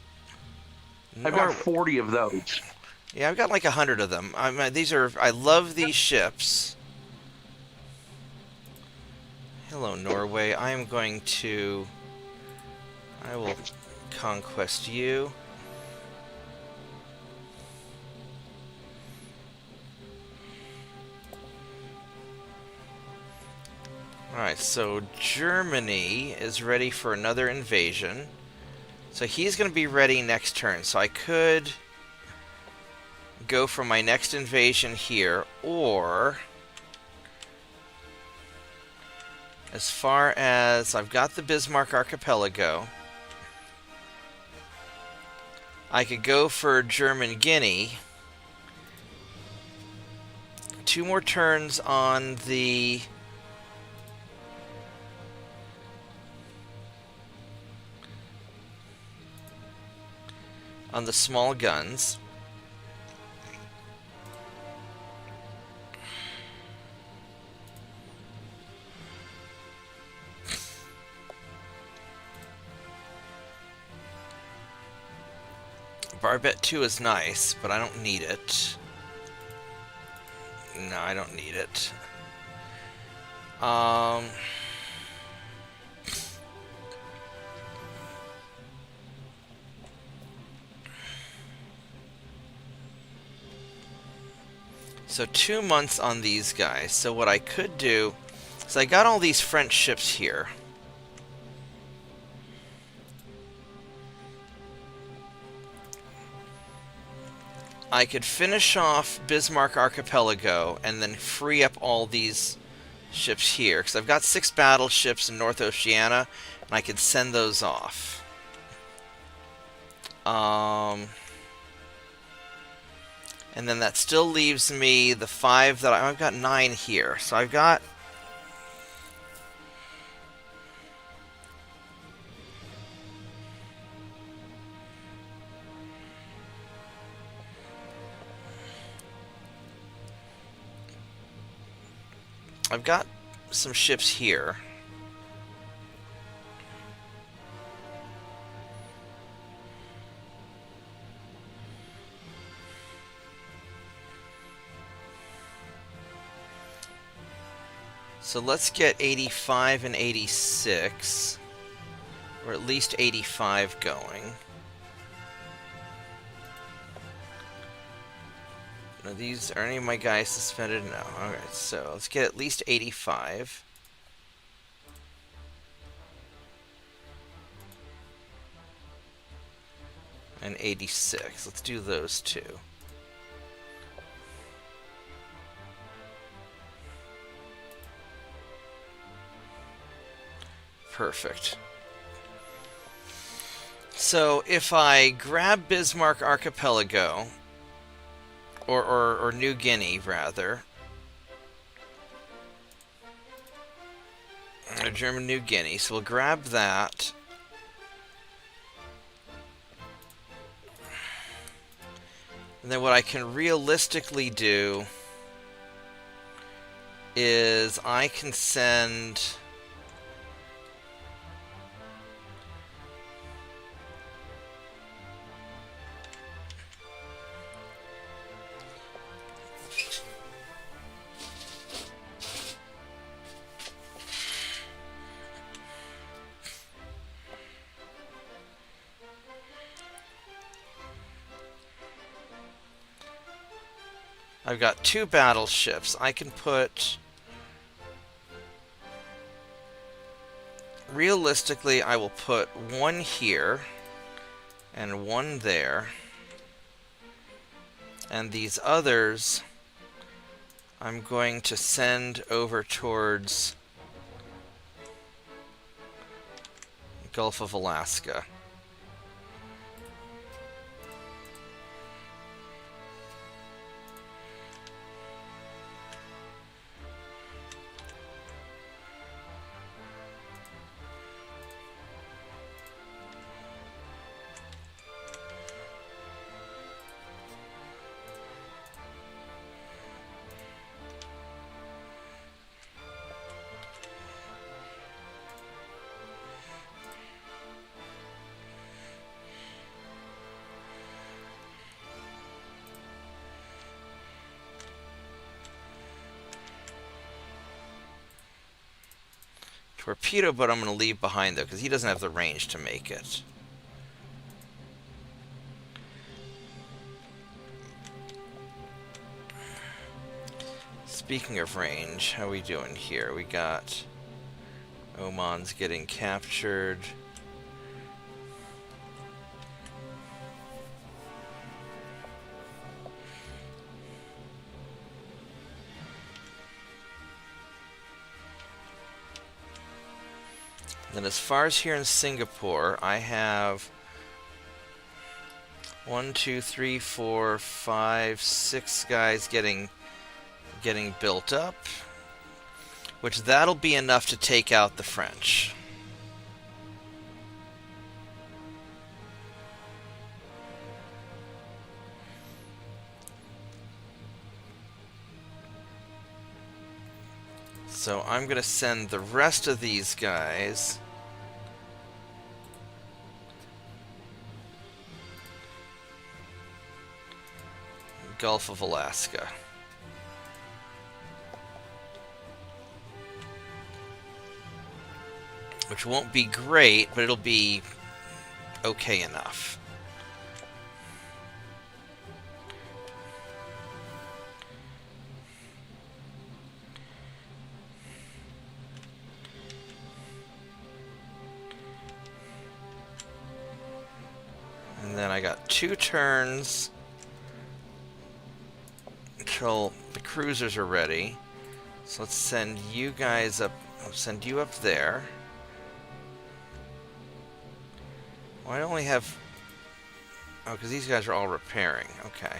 I've got 40 of those. Yeah, I've got like 100 of them. I love these ships. Hello, Norway. I will conquest you. Alright, so Germany is ready for another invasion. So he's going to be ready next turn. So I could go for my next invasion here, or as far as I've got the Bismarck Archipelago, I could go for German Guinea. 2 more turns on the small guns. Barbette 2 is nice, but I don't need it. No, I don't need it. So 2 months on these guys. So what I could do is I got all these French ships here. I could finish off Bismarck Archipelago and then free up all these ships here, because I've got 6 battleships in North Oceania, and I could send those off. And then that still leaves me the 5 that I've got 9 here. So I've got some ships here. So let's get 85 and 86, or at least 85 going. Are any of my guys suspended? No. Alright, so let's get at least 85. And 86. Let's do those 2. Perfect. So if I grab Bismarck Archipelago, or New Guinea, rather, or German New Guinea, so we'll grab that. And then what I can realistically do is I can send I've got 2 battleships. I can put... Realistically, I will put 1 here and 1 there. And these others I'm going to send over towards Gulf of Alaska. Torpedo boat I'm going to leave behind, though, because he doesn't have the range to make it. Speaking of range, how we doing here? We got Oman's getting captured. Then as far as here in Singapore, I have 1, 2, 3, 4, 5, 6 guys getting built up, which that'll be enough to take out the French. So I'm going to send the rest of these guys Gulf of Alaska. Which won't be great, but it'll be okay enough. And then I got 2 turns until the cruisers are ready. So let's send you guys up. I'll send you up there. Well, I only have... Oh, because these guys are all repairing. Okay.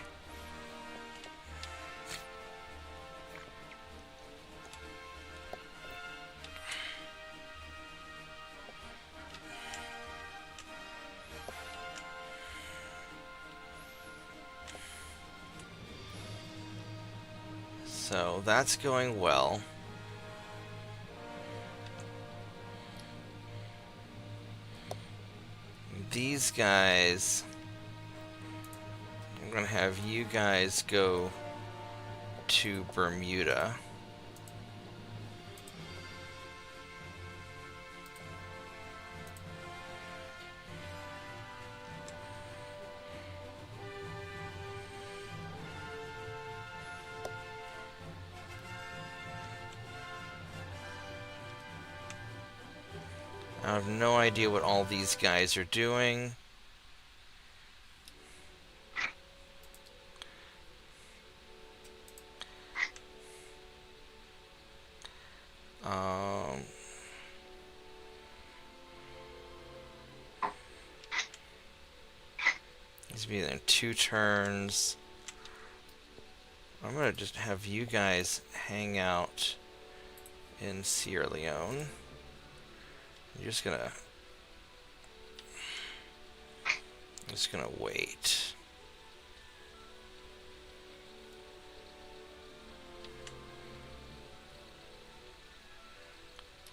So that's going well. These guys, I'm going to have you guys go to Bermuda. I have no idea what all these guys are doing. These will be in 2 turns. I'm going to just have you guys hang out in Sierra Leone. I'm just gonna wait.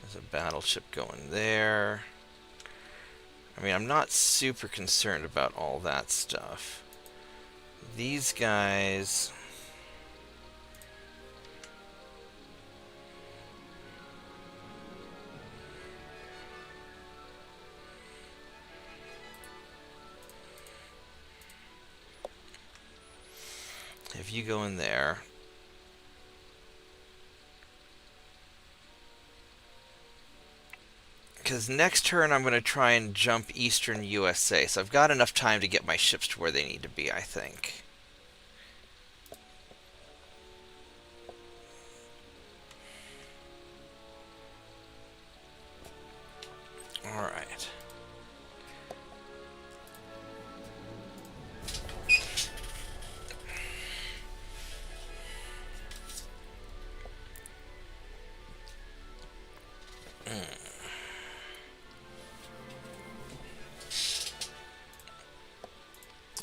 There's a battleship going there. I mean, I'm not super concerned about all that stuff. These guys... If you go in there, because next turn I'm going to try and jump eastern USA, so I've got enough time to get my ships to where they need to be, I think. All right.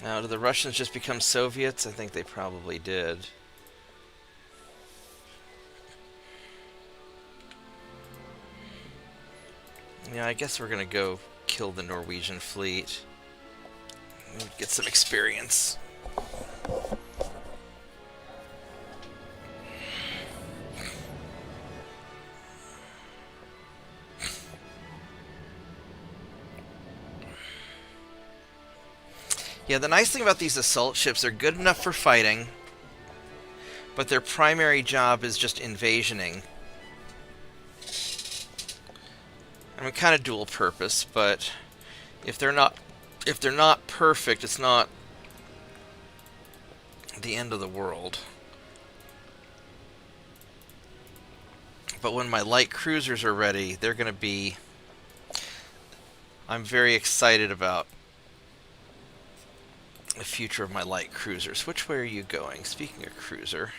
Now, do the Russians just become Soviets? I think they probably did. Yeah, I guess we're gonna go kill the Norwegian fleet. Get some experience. Yeah, the nice thing about these assault ships, they're good enough for fighting, but their primary job is just invasioning. I mean, kind of dual purpose, but if they're not perfect, it's not the end of the world. But when my light cruisers are ready, they're going to be... I'm very excited about the future of my light cruisers. Which way are you going? Speaking of cruiser,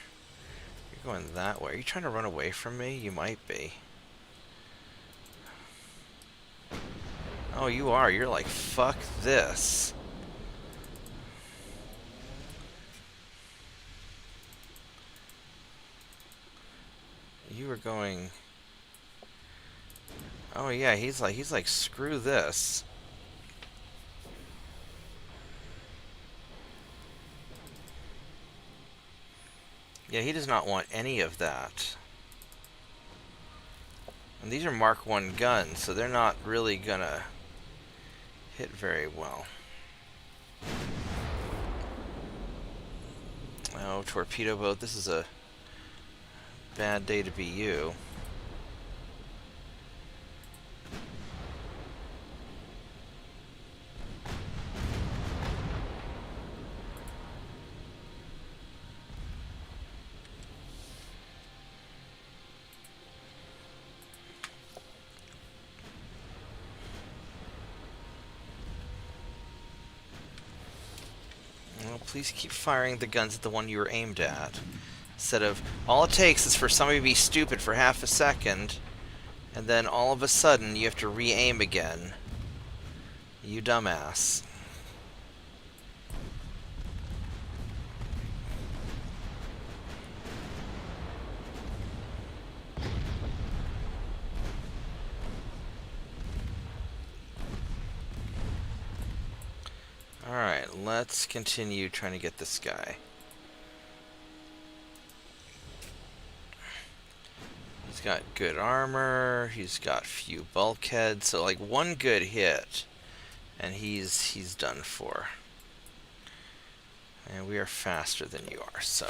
you're going that way. Are you trying to run away from me? You might be. Oh, you are. You're like, fuck this. You were going... Oh yeah, he's like, screw this. Yeah, he does not want any of that. And these are Mark 1 guns, so they're not really gonna hit very well. Oh, torpedo boat, this is a bad day to be you. Well, please keep firing the guns at the one you were aimed at. Instead of, all it takes is for somebody to be stupid for half a second, and then all of a sudden you have to re-aim again. You dumbass. Alright, let's continue trying to get this guy. He's got good armor, he's got few bulkheads, so like one good hit and he's done for. And we are faster than you are, so.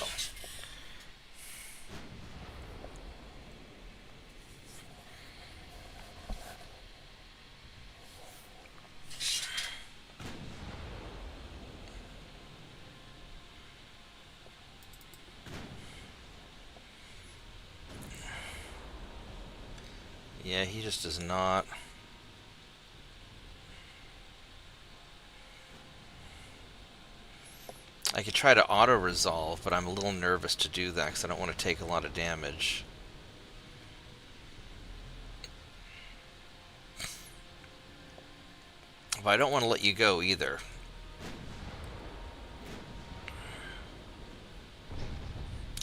Yeah, he just does not. I could try to auto-resolve, but I'm a little nervous to do that because I don't want to take a lot of damage. But I don't want to let you go either.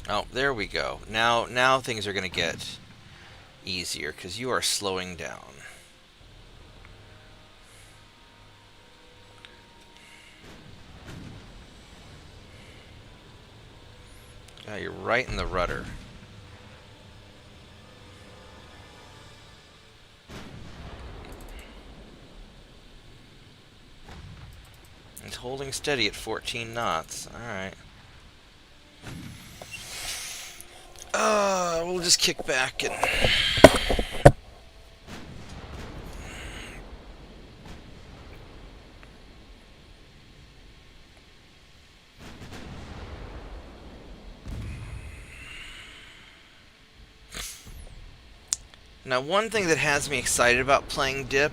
Oh, there we go. Now things are going to get easier because you are slowing down. Yeah, you're right in the rudder. It's holding steady at 14 knots. Alright. We'll just kick back and... Now, one thing that has me excited about playing Dip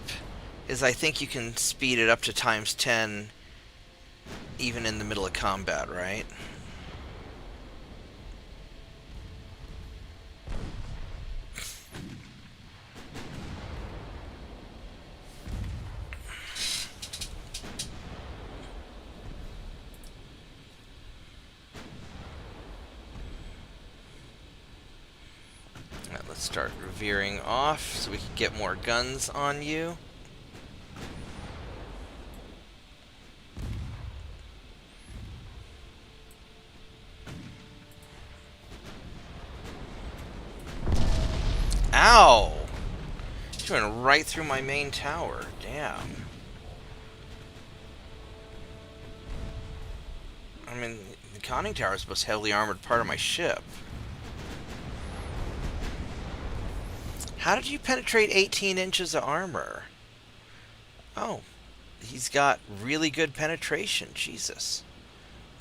is I think you can speed it up to ×10 even in the middle of combat, right? Alright, let's start veering off so we can get more guns on you. Ow! He's going right through my main tower. Damn. I mean, the conning tower is the most heavily armored part of my ship. How did you penetrate 18 inches of armor? Oh, he's got really good penetration. Jesus.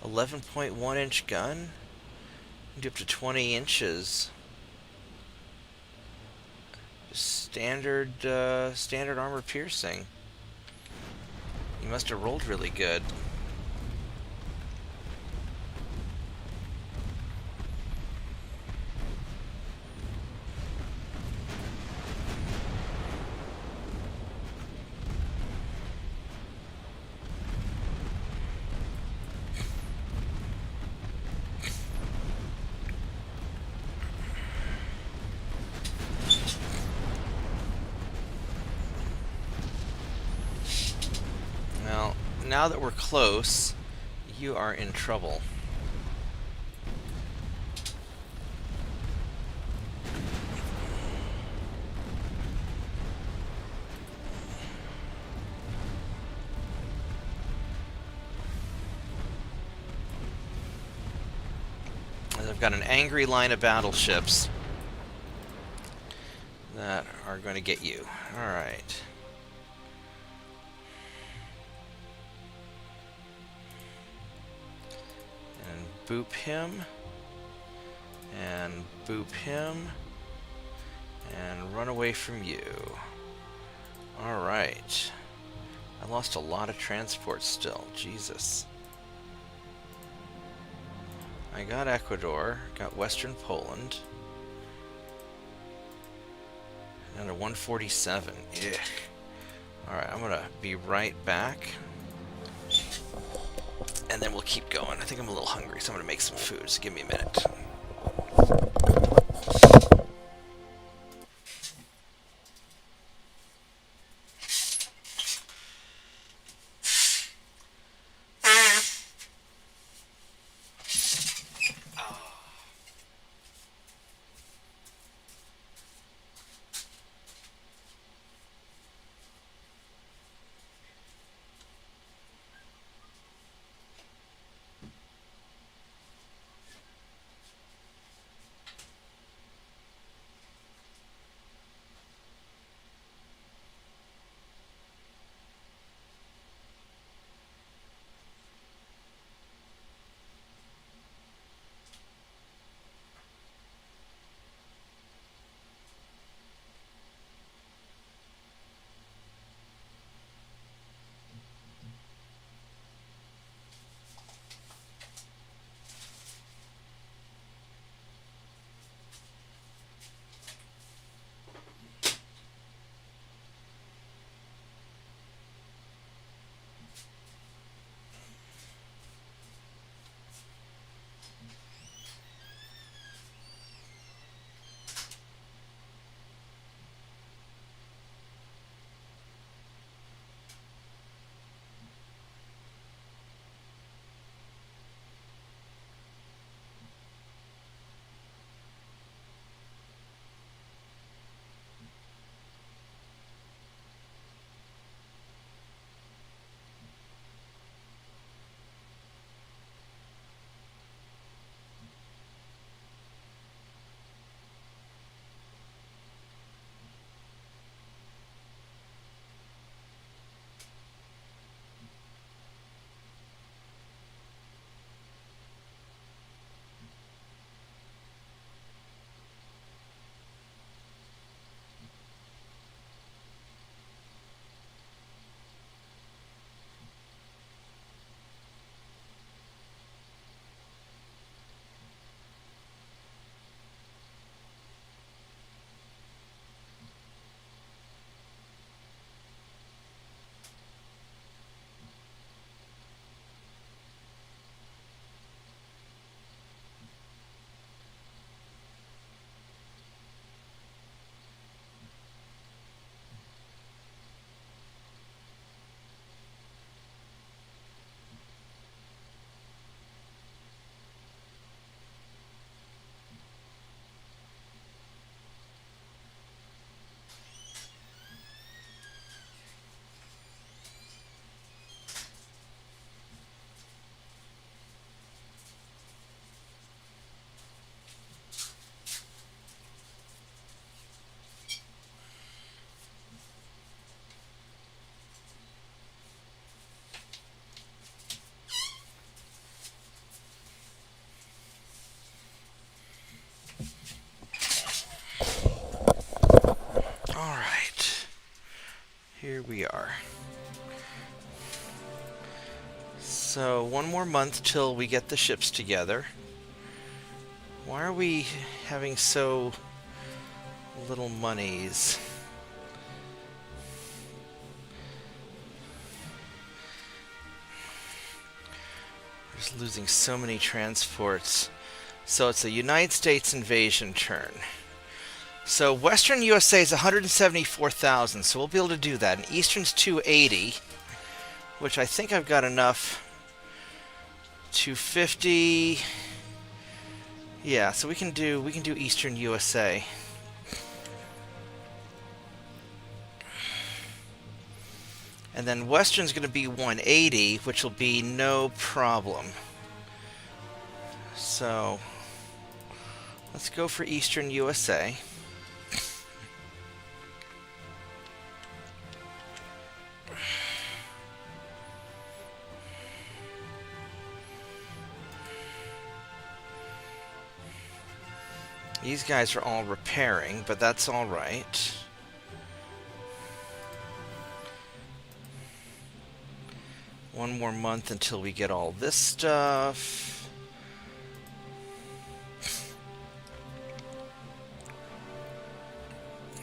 11.1 inch gun? You do up to 20 inches. Standard armor piercing. You must have rolled really good. Well, now that we're close, you are in trouble. I've got an angry line of battleships that are going to get you. Alright. And boop him. And boop him. And run away from you. Alright. I lost a lot of transport still. Jesus. I got Ecuador, got Western Poland. Down to 147. Ugh. Alright, I'm gonna be right back. And then we'll keep going. I think I'm a little hungry, so I'm gonna make some food. So give me a minute. Here we are. So, one more month till we get the ships together. Why are we having so little monies? We're just losing so many transports. So it's a United States invasion turn. So Western USA is 174,000, so we'll be able to do that. And Eastern's 280, which I think I've got enough. 250. Yeah, so we can do Eastern USA. And then Western's going to be 180, which will be no problem. So let's go for Eastern USA. These guys are all repairing, but that's all right. One more month until we get all this stuff.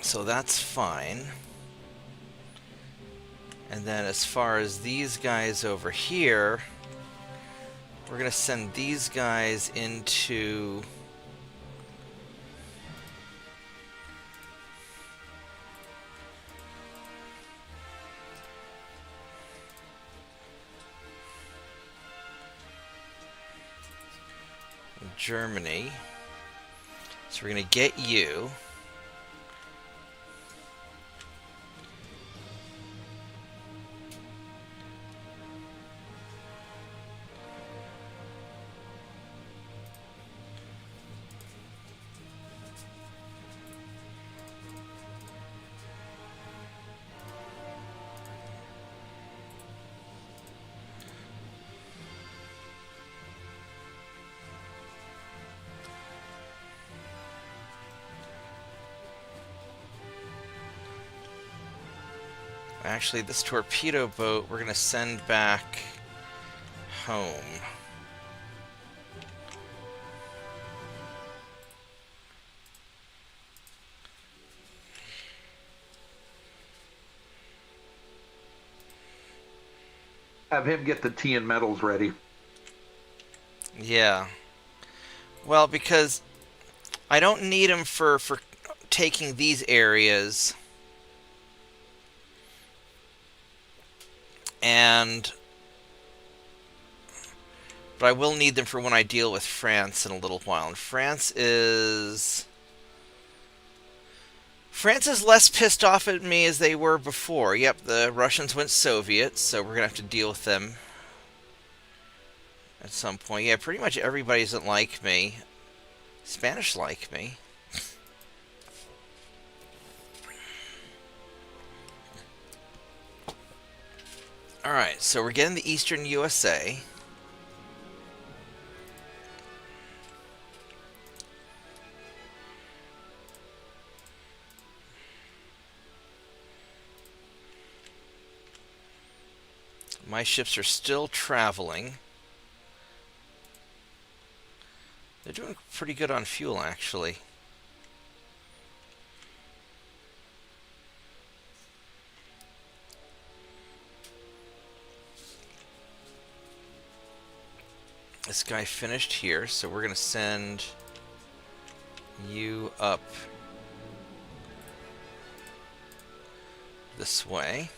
So that's fine. And then as far as these guys over here, we're going to send these guys into... Germany. So we're going to get you. Actually, this torpedo boat we're going to send back home. Have him get the tea and metals ready. Yeah. Well, because I don't need him for taking these areas. But I will need them for when I deal with France in a little while. And France is less pissed off at me as they were before. Yep, the Russians went Soviet, so we're going to have to deal with them at some point. Yeah, pretty much everybody doesn't like me. Spanish like me. Alright, so we're getting the Eastern USA. My ships are still traveling. They're doing pretty good on fuel, actually. This guy finished here, so we're going to send you up this way.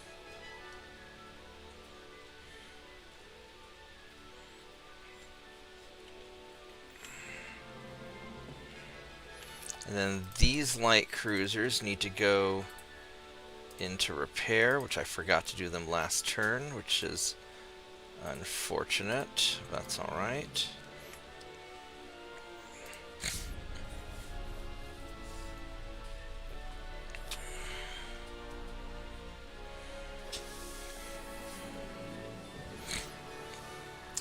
And then these light cruisers need to go into repair, which I forgot to do them last turn, which is unfortunate. That's all right.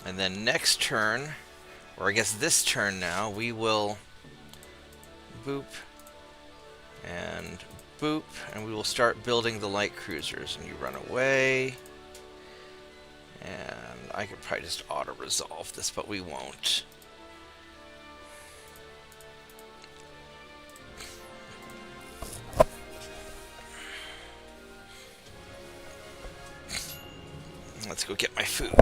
And then next turn, or I guess this turn now, we will boop and Boop, and we will start building the light cruisers. And you run away. And I could probably just auto-resolve this, but we won't. Let's go get my food. You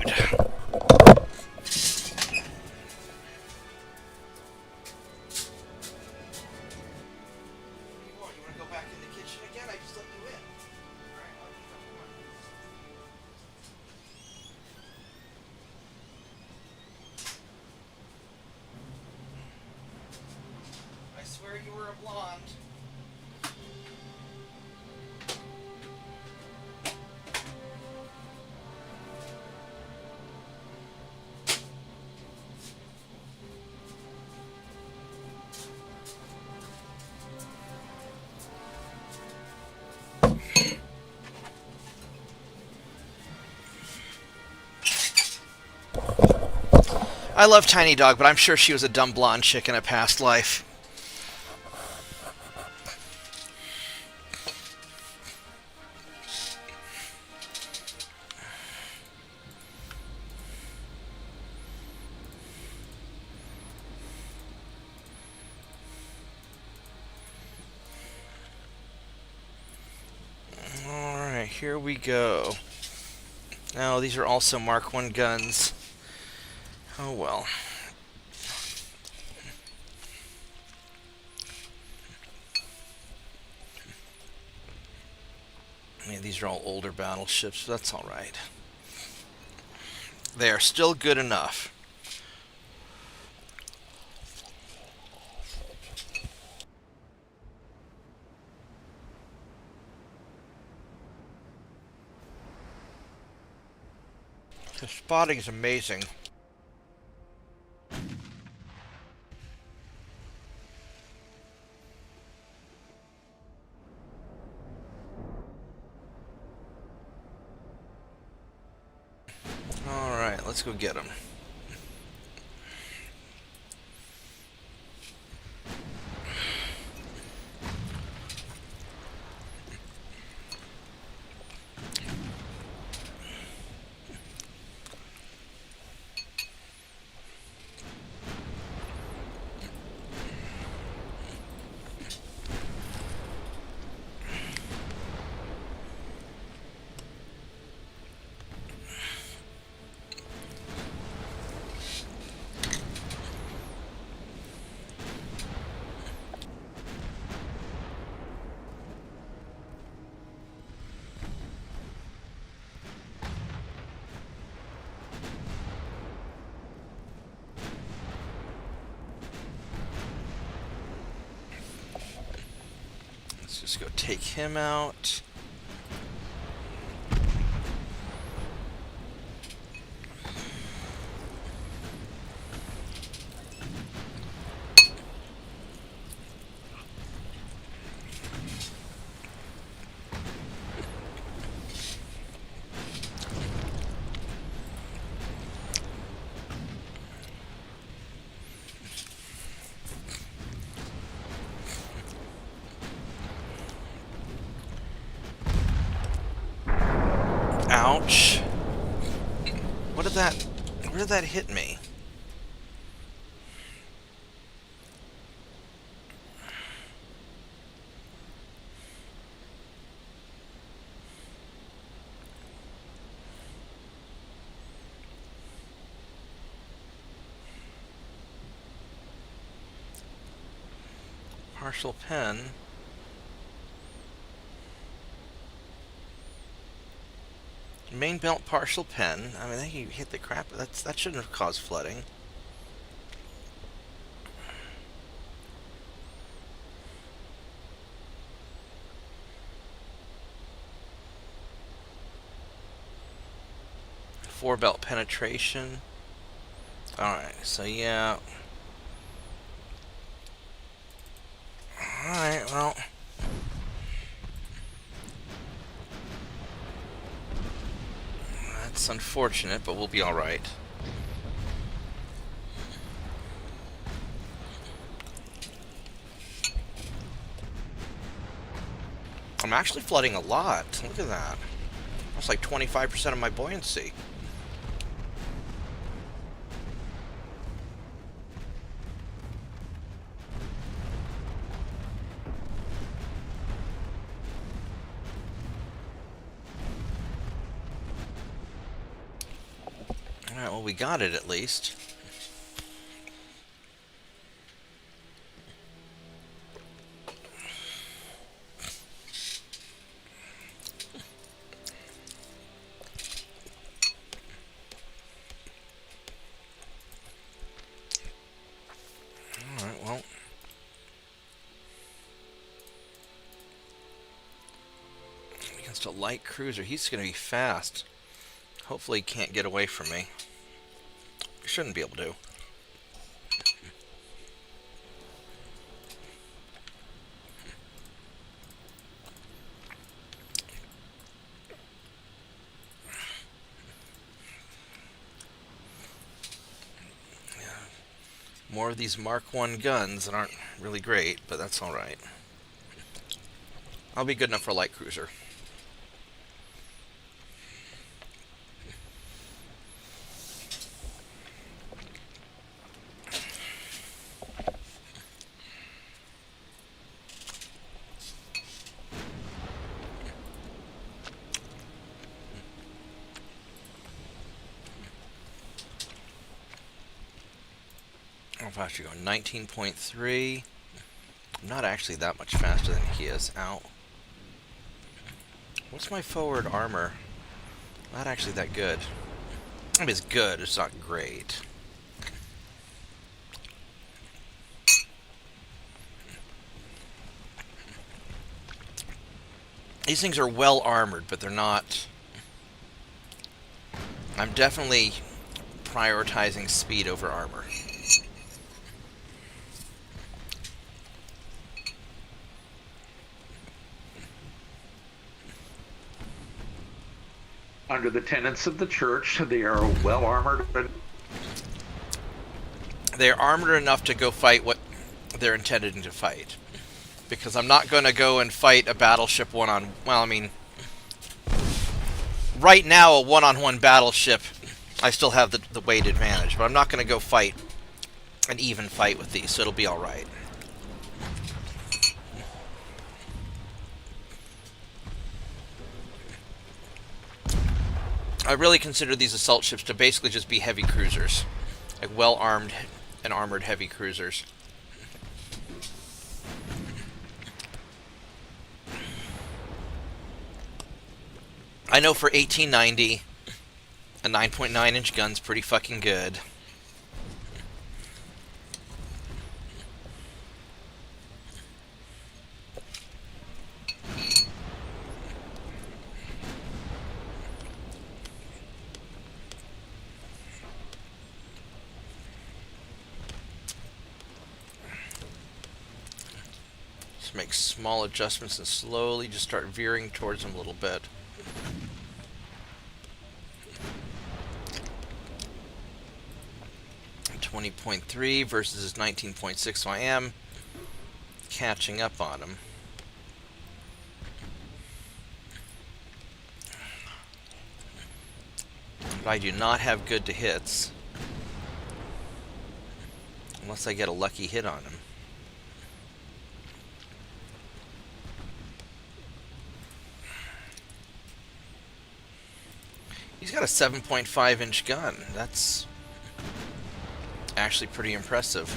want to go back in the kitchen again? I just let you in. Alright, I'll keep up one. I swear you were a blonde. I love Tiny Dog, but I'm sure she was a dumb blonde chick in a past life. Alright, here we go. Now, these are also Mark I guns. Oh well. I mean, these are all older battleships, but that's alright. They are still good enough. The spotting is amazing. Alright, let's go get them. Let's just go take him out. Ouch. Where did that hit me? Partial pen. Main belt partial pen. I mean, I think you hit the crap. That shouldn't have caused flooding. Four belt penetration. Alright, so yeah. Alright, well. That's unfortunate, but we'll be alright. I'm actually flooding a lot. Look at that. That's like 25% of my buoyancy. Alright, well, we got it at least. Alright, well. Against a light cruiser, he's going to be fast. Hopefully he can't get away from me. He shouldn't be able to. More of these Mark I guns that aren't really great, but that's alright. I'll be good enough for a light cruiser. How fast are you going? 19.3. I'm not actually that much faster than he is. Ow. What's my forward armor? Not actually that good. I mean, it's good, it's not great. These things are well armored, but they're not... I'm definitely prioritizing speed over armor. Under the tenets of the church, they are well armored, but They're armored enough to go fight what they're intended to fight. Because I'm not going to go and fight a battleship one-on... Well, I mean... Right now, a one-on-one battleship, I still have the weight advantage. But I'm not going to go fight an even fight with these, so it'll be alright. I really consider these assault ships to basically just be heavy cruisers. Like well-armed and armored heavy cruisers. I know for 1890, a 9.9-inch gun's pretty fucking good. Just make small adjustments and slowly just start veering towards them a little bit. And 20.3 versus his 19.6, so I am catching up on him. But I do not have good to hits. Unless I get a lucky hit on him. He's got a 7.5-inch gun. That's actually pretty impressive.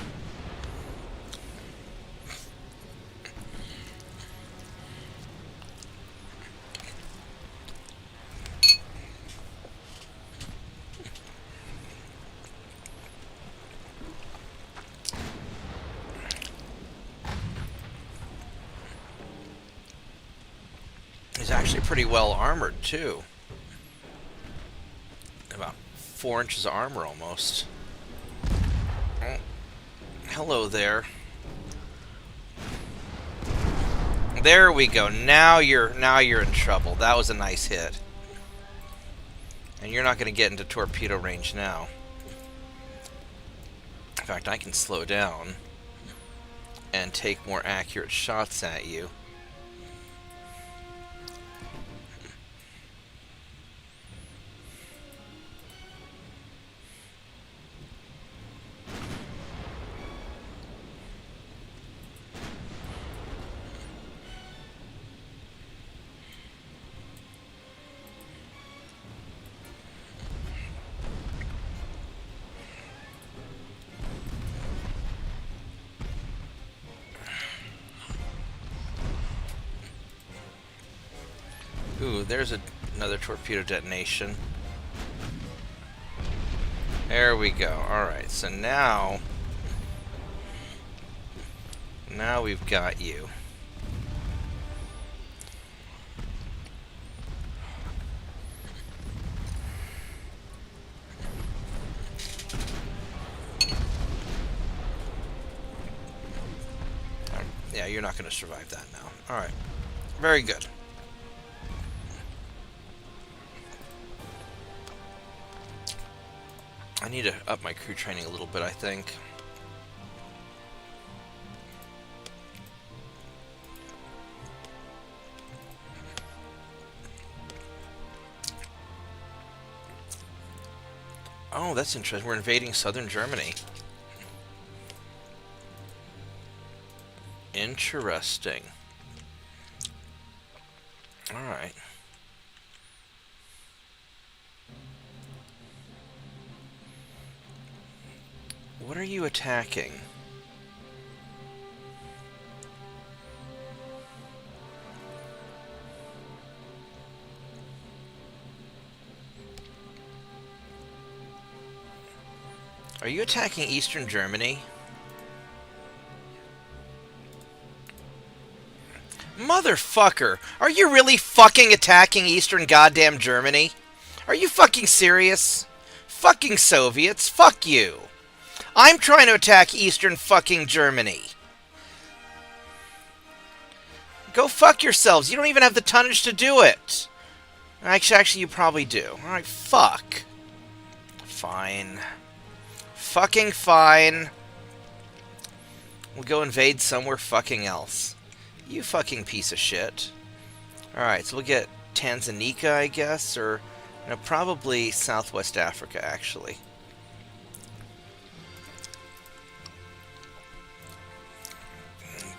He's actually pretty well armored, too. About 4 inches of armor, almost. Oh. Hello there. There we go. Now you're in trouble. That was a nice hit. And you're not going to get into torpedo range now. In fact, I can slow down and take more accurate shots at you. Ooh, there's another torpedo detonation. There we go. Alright, so now we've got you. Yeah, you're not going to survive that now. Alright. Very good. I need to up my crew training a little bit, I think. Oh, that's interesting. We're invading southern Germany. Interesting. Alright. What are you attacking? Are you attacking Eastern Germany? Motherfucker! Are you really fucking attacking Eastern goddamn Germany? Are you fucking serious? Fucking Soviets, fuck you! I'm trying to attack Eastern fucking Germany. Go fuck yourselves. You don't even have the tonnage to do it. Actually, you probably do. Alright, fuck. Fine. Fucking fine. We'll go invade somewhere fucking else. You fucking piece of shit. Alright, so we'll get Tanzania, I guess, or no, probably Southwest Africa, actually.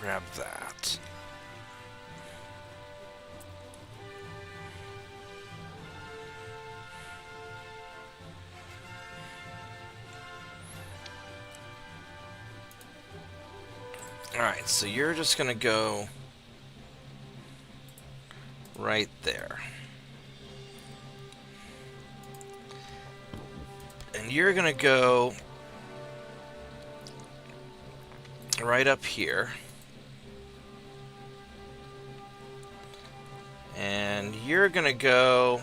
Grab that. Alright, so you're just gonna go right there. And you're gonna go right up here. And you're gonna go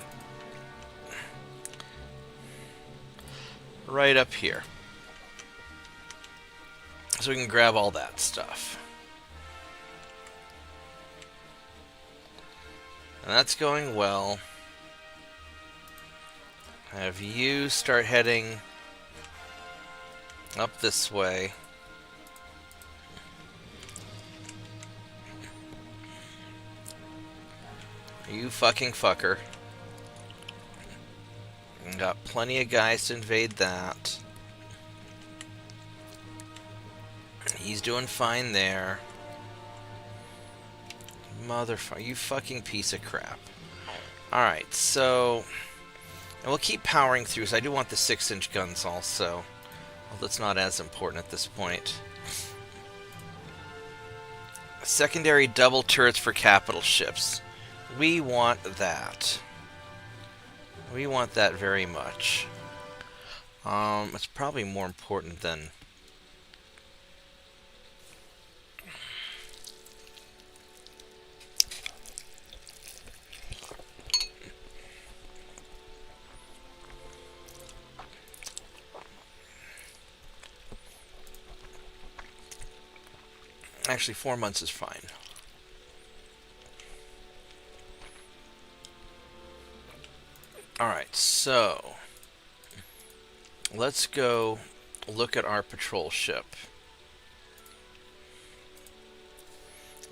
right up here. So we can grab all that stuff. And that's going well. Have you start heading up this way. You fucking fucker. Got plenty of guys to invade that. He's doing fine there. Motherfucker, you fucking piece of crap. Alright, so... And we'll keep powering through, so I do want the 6-inch guns also. Well, that's not as important at this point. Secondary double turrets for capital ships. We want that. We want that very much. It's probably more important than... Actually, 4 months is fine. Alright, so... Let's go look at our patrol ship.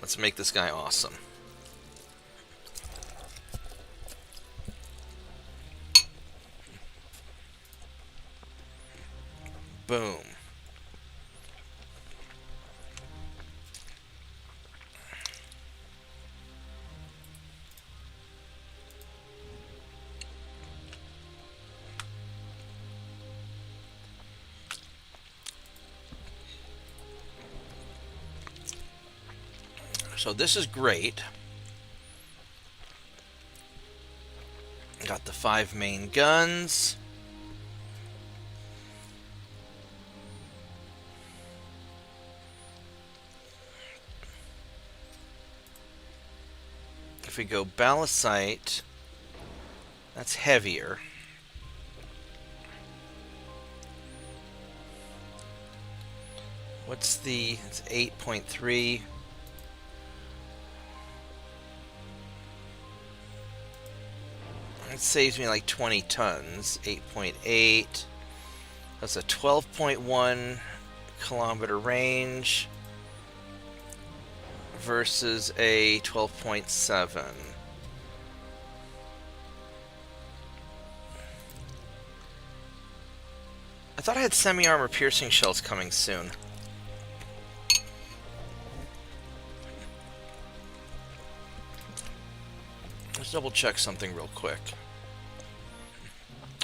Let's make this guy awesome. Boom. So this is great. Got the 5 main guns. If we go balisite, that's heavier. What's the... it's 8.3. It saves me like 20 tons. 8.8. That's a 12.1 kilometer range versus a 12.7. I thought I had semi-armor piercing shells coming soon. Let's double check something real quick.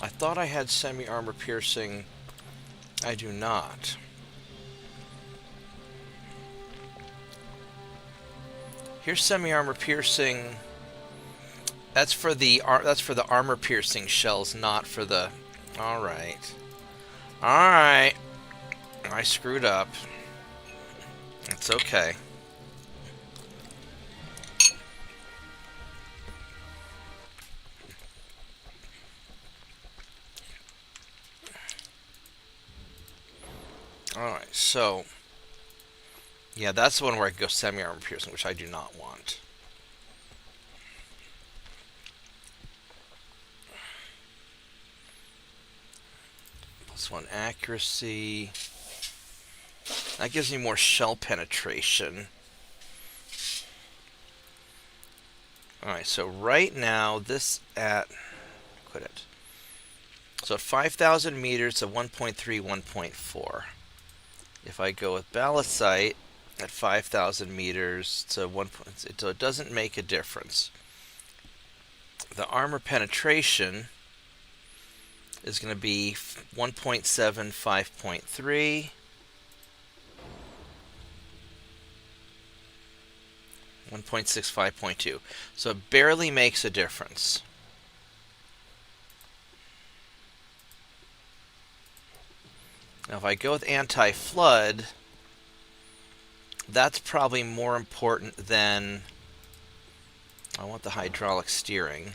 I thought I had semi-armor piercing. I do not. Here's semi-armor piercing. That's for the armor piercing shells, not for the... Alright. Alright. I screwed up. It's okay. Alright, so... yeah, that's the one where I can go semi-armor piercing, which I do not want. +1 accuracy. That gives me more shell penetration. Alright, so right now, this at... quit it. So at 5,000 meters, a 1.3, 1.4. If I go with balisite at 5,000 meters to 1. So it doesn't make a difference. The armor penetration is going to be 1.7, 5.3. 1.6, 5.2. So it barely makes a difference. Now if I go with anti-flood, that's probably more important than... I want the hydraulic steering.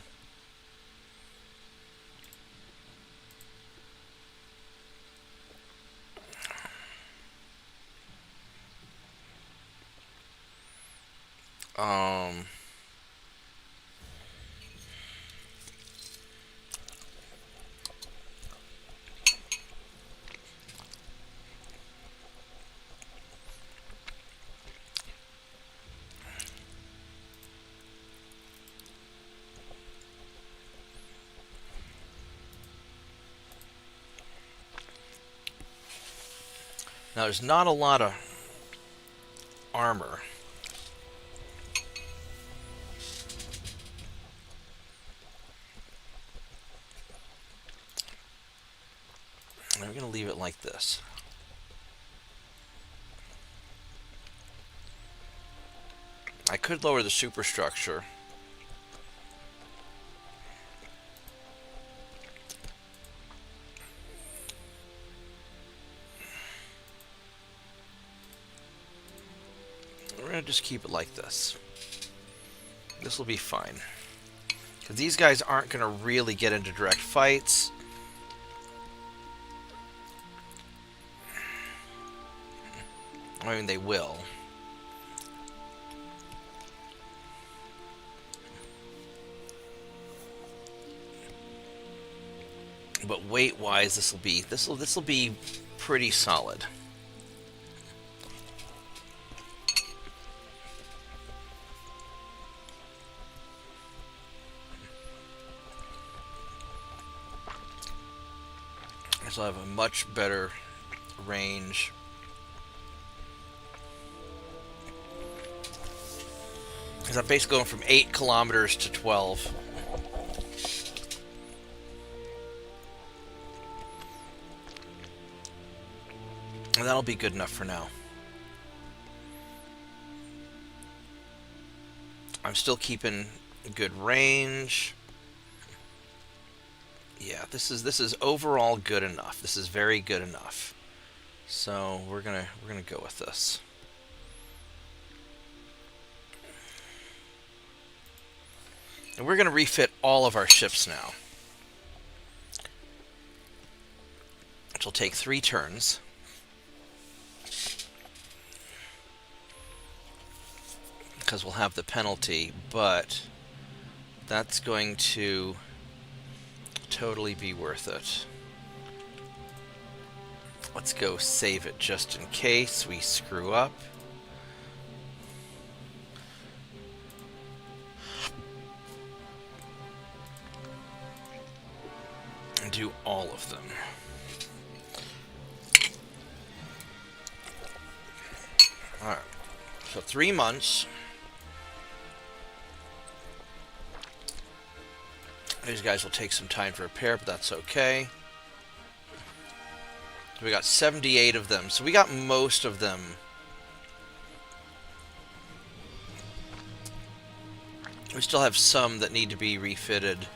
Now there's not a lot of armor. I'm going to leave it like this. I could lower the superstructure. We're going to just keep it like this. This will be fine. Because these guys aren't going to really get into direct fights. I mean, they will. But weight-wise, this will be pretty solid. So I have a much better range. Because I'm basically going from 8 kilometers to 12. And that'll be good enough for now. I'm still keeping a good range. Yeah, this is overall good enough. This is very good enough. So we're gonna go with this. And we're gonna refit all of our ships now. Which will take 3 turns. Because we'll have the penalty, but that's going to totally be worth it. Let's go save it just in case we screw up. And do all of them. Alright, so 3 months. These guys will take some time to repair, but that's okay. We got 78 of them, so we got most of them. We still have some that need to be refitted.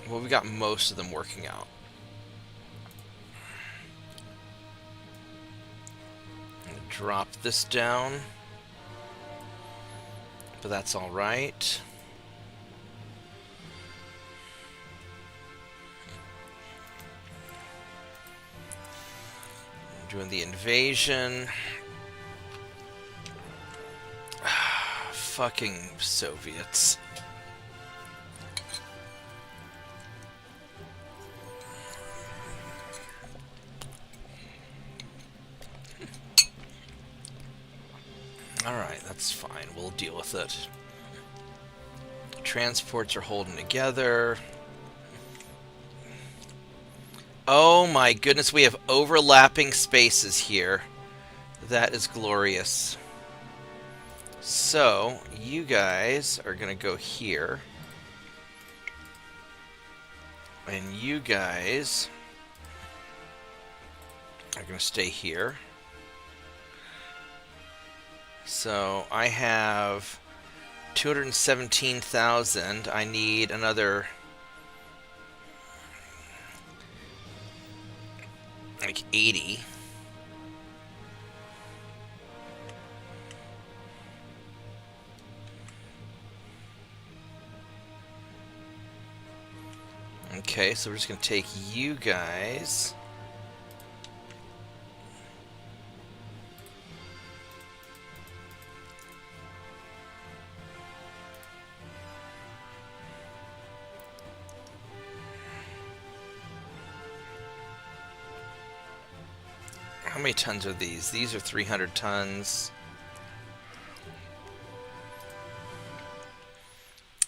Well, we got most of them working out. I'm gonna drop this down, but that's all right. Doing the invasion. Fucking Soviets. Alright, that's fine. We'll deal with it. Transports are holding together. Oh my goodness, we have overlapping spaces here. That is glorious. So, you guys are going to go here. And you guys are going to stay here. So, I have 217,000. I need another like 80. Okay, so we're just going to take you guys. How many tons are these? These are 300 tons.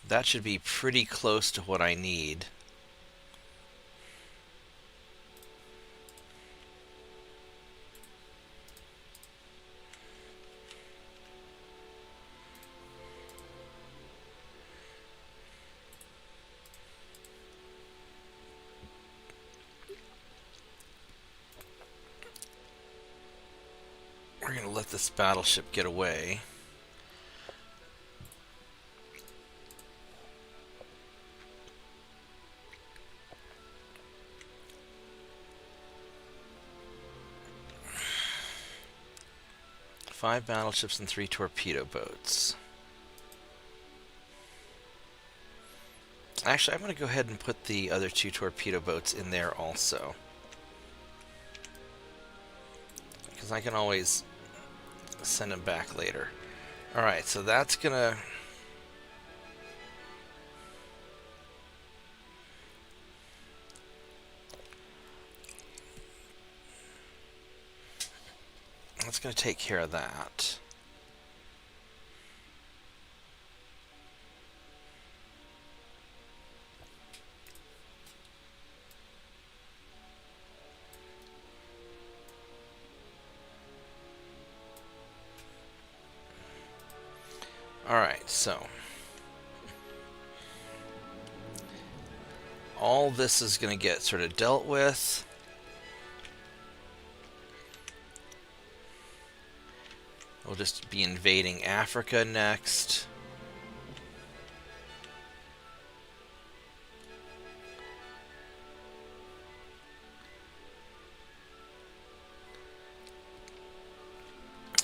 That should be pretty close to what I need. We're going to let this battleship get away. Five battleships and 3 torpedo boats. Actually, I'm going to go ahead and put the other 2 torpedo boats in there also. Because I can always send them back later. Alright, so that's gonna... That's gonna take care of that. Alright, so all this is going to get sort of dealt with. We'll just be invading Africa next.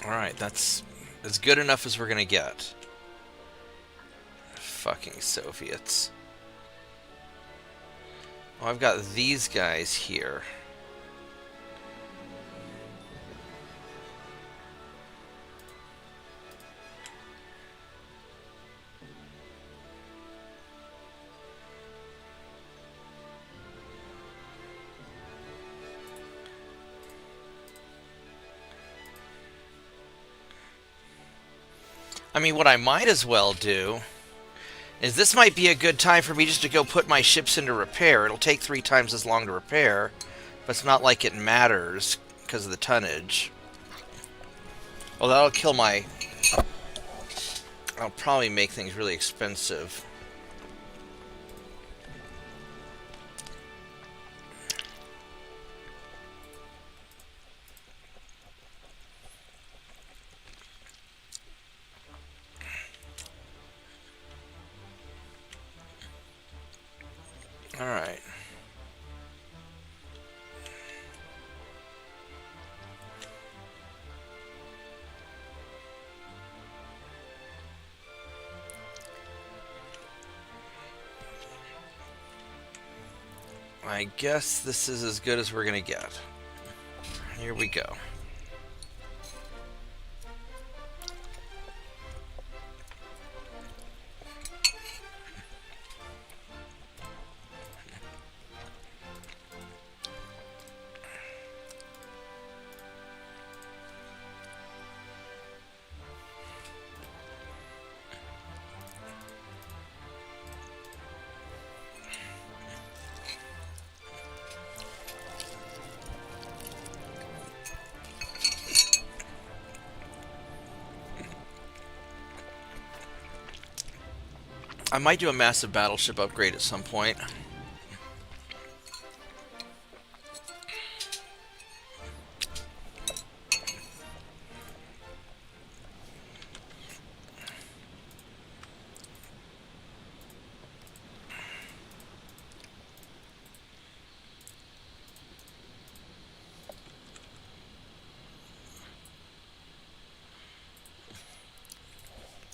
Alright, that's as good enough as we're gonna get. Fucking Soviets. Oh, I've got these guys here. I mean, what I might as well do is this might be a good time for me just to go put my ships into repair. It'll take 3 times as long to repair, but it's not like it matters because of the tonnage. Well, that'll kill my... I'll probably make things really expensive. Alright. I guess this is as good as we're gonna get. Here we go. I might do a massive battleship upgrade at some point.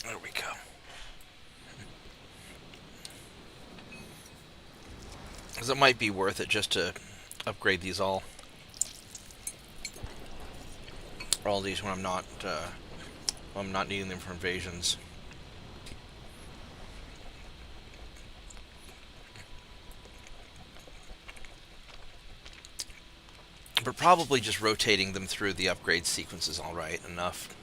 There we go. Because it might be worth it just to upgrade these all. All these when I'm not needing them for invasions. But probably just rotating them through the upgrade sequence is alright enough.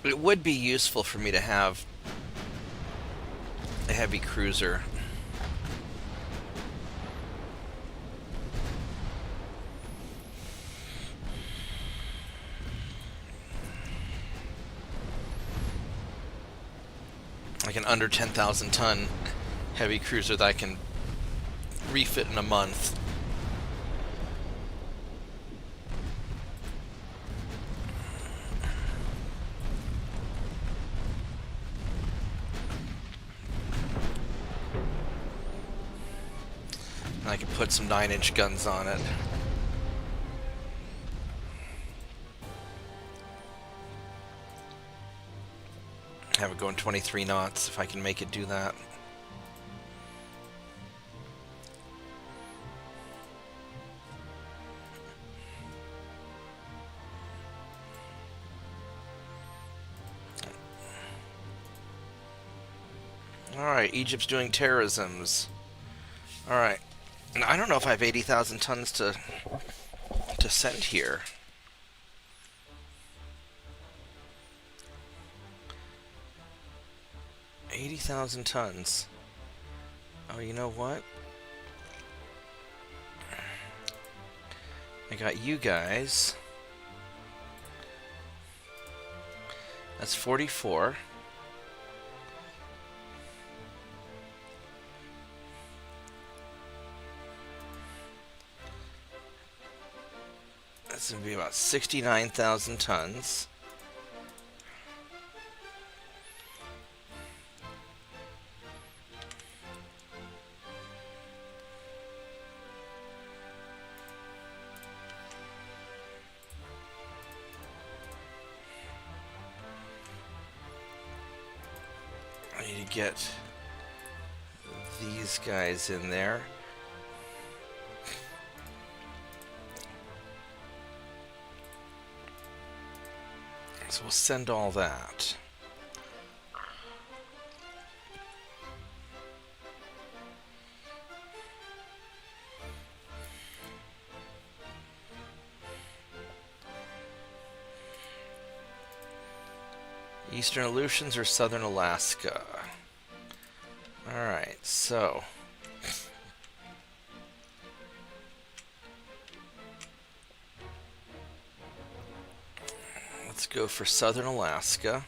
It would be useful for me to have a heavy cruiser. Like an under 10,000 ton heavy cruiser that I can refit in a month. And I can put some 9-inch guns on it. Have it going 23 knots if I can make it do that. Alright, Egypt's doing terrorisms. Alright. And I don't know if I have 80,000 tons to send here. $80,000 tons. Oh, you know what? I got you guys. That's 44. That's going to be about 69,000 tons. I need to get these guys in there. So we'll send all that. Eastern Aleutians or Southern Alaska? Alright, so let's go for Southern Alaska.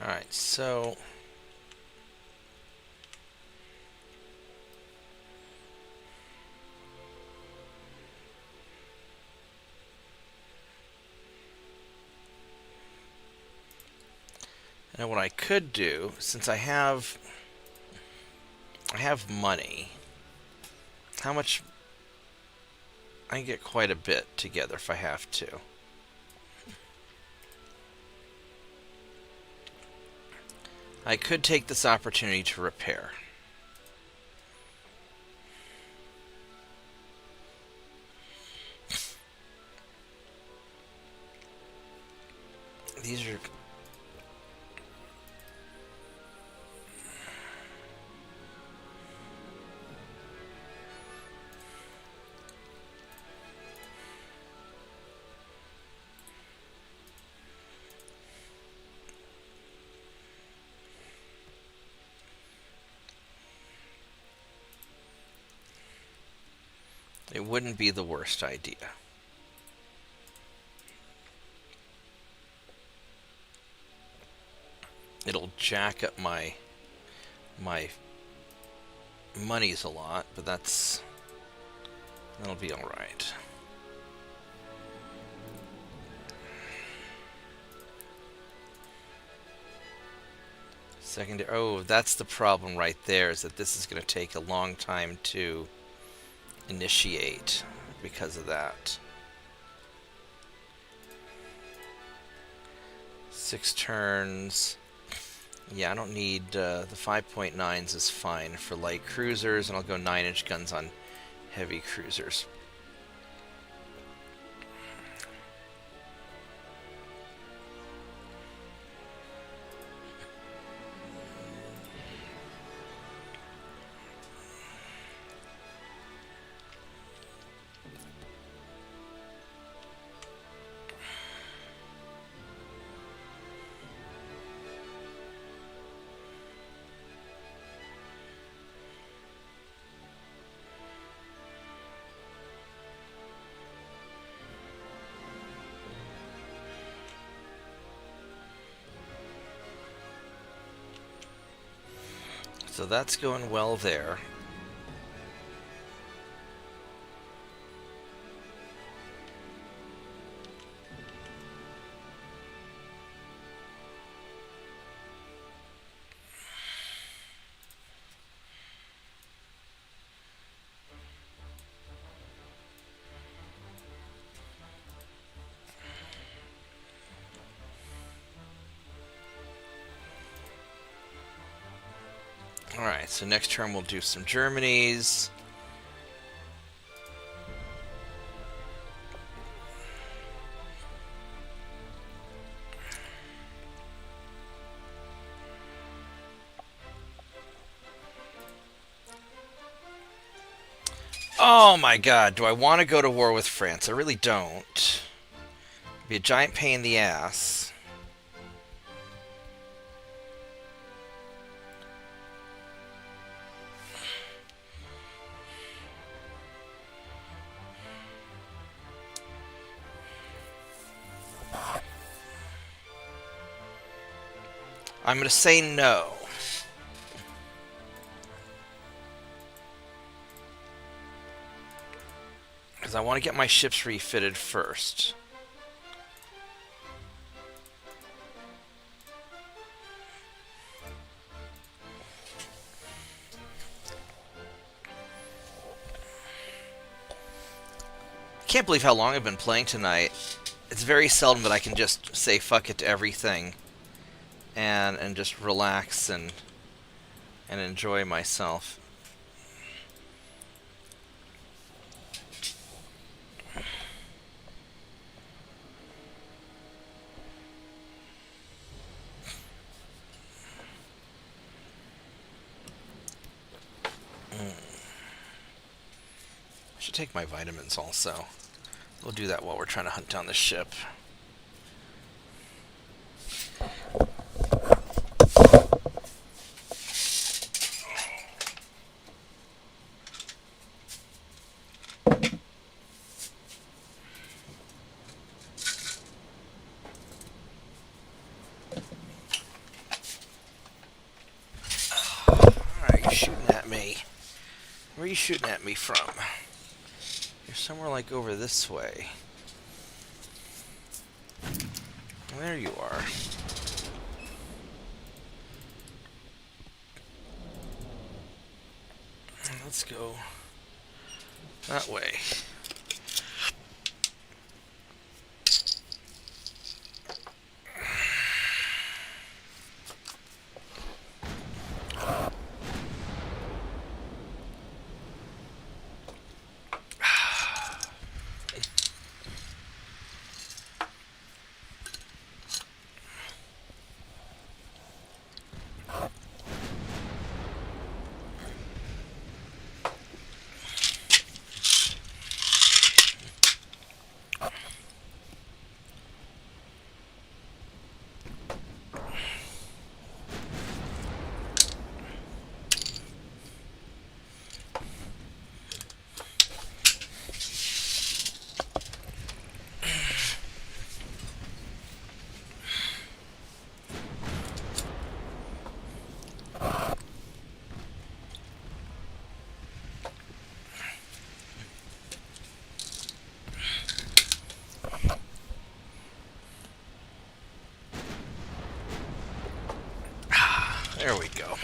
Alright, so now what I could do, since I have money, how much? I can get quite a bit together if I have to. I could take this opportunity to repair. These are... It wouldn't be the worst idea. It'll jack up my monies a lot, but that'll be all right. Secondary. Oh, that's the problem right there, is that this is going to take a long time to initiate because of that. 6 turns. Yeah, I don't need... the 5.9s is fine for light cruisers, and I'll go 9-inch guns on heavy cruisers. So that's going well there. Alright, so next turn we'll do some Germanys. Oh my god, do I want to go to war with France? I really don't. It'd be a giant pain in the ass. I'm going to say no. Because I want to get my ships refitted first. Can't believe how long I've been playing tonight. It's very seldom that I can just say fuck it to everything and just relax and enjoy myself. I should take my vitamins also. We'll do that while we're trying to hunt down the ship. Alright, you're shooting at me. Where are you shooting at me from? You're somewhere like over this way. There you are. Let's go that way. There we go.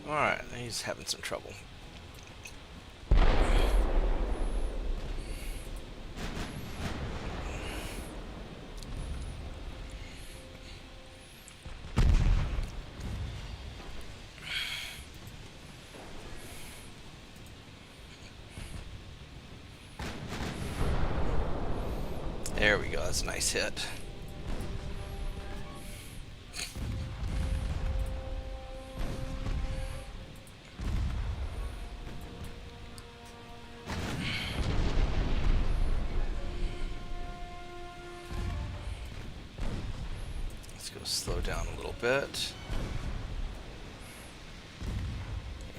Alright, he's having some trouble. There we go, that's a nice hit. Let's go slow down a little bit.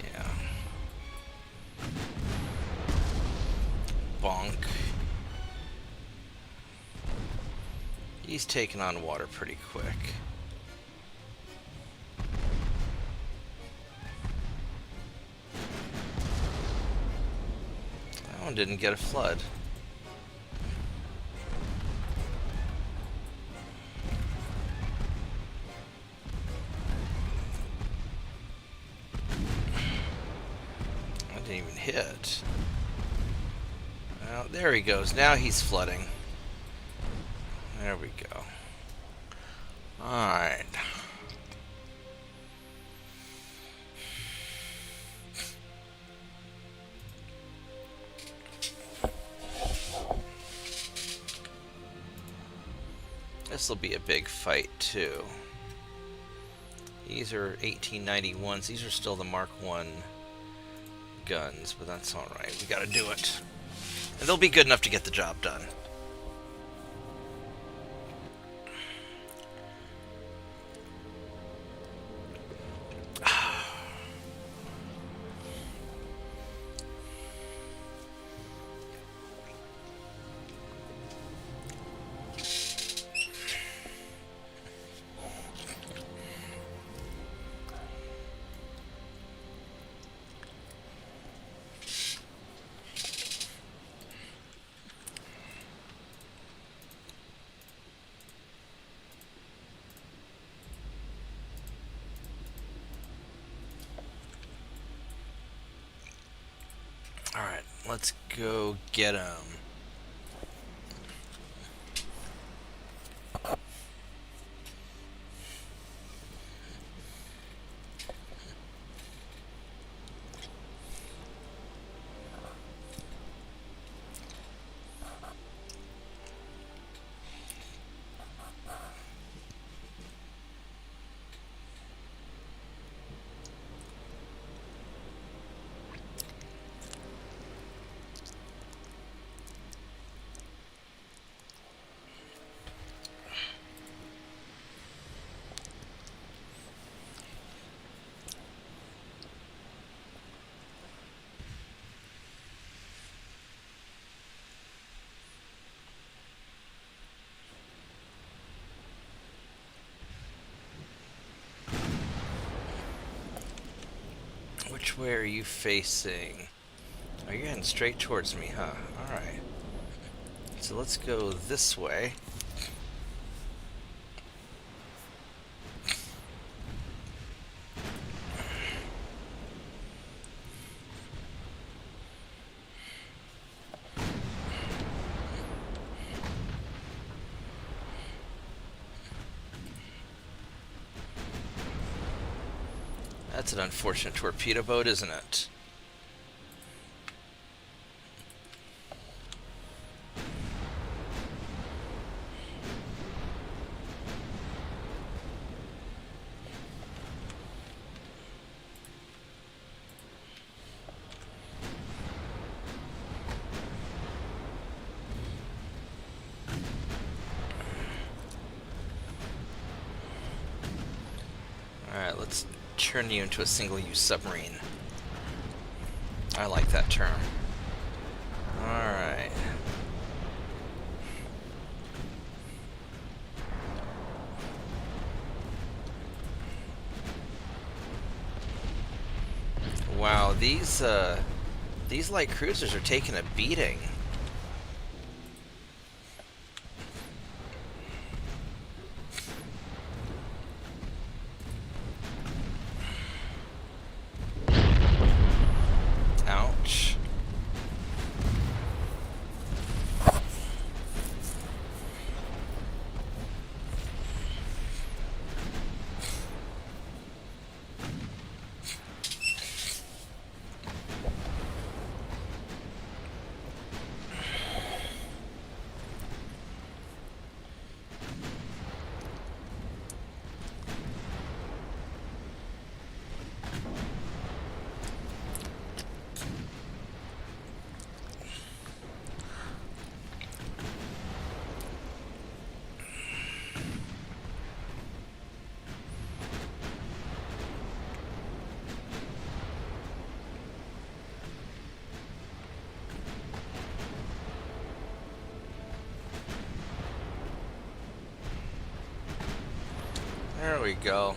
Yeah. Bonk. He's taking on water pretty quick. That one didn't get a flood. That didn't even hit. Well, there he goes. Now he's flooding. There we go. Alright. This will be a big fight too. These are 1891s. These are still the Mark I guns, but that's alright. We gotta do it. And they'll be good enough to get the job done. Alright, let's go get him. Which way are you facing? Oh, you're heading straight towards me, huh? Alright. So let's go this way. That's an unfortunate torpedo boat, isn't it? Alright, let's turn you into a single-use submarine. I like that term. Alright. Wow, these light cruisers are taking a beating. Ouch. There we go.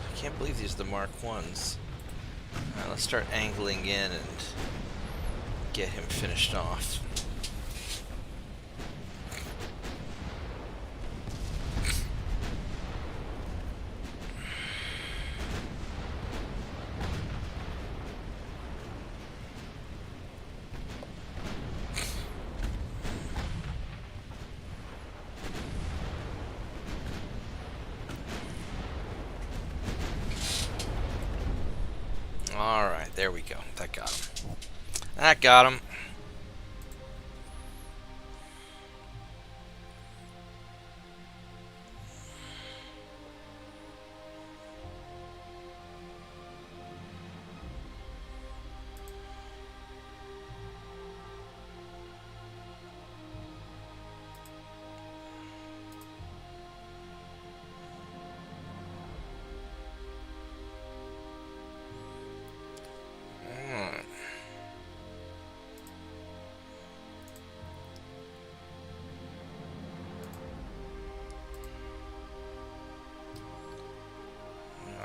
I can't believe these are the Mark 1s. Alright, let's start angling in and get him finished off. Alright, there we go. That got him. That got him.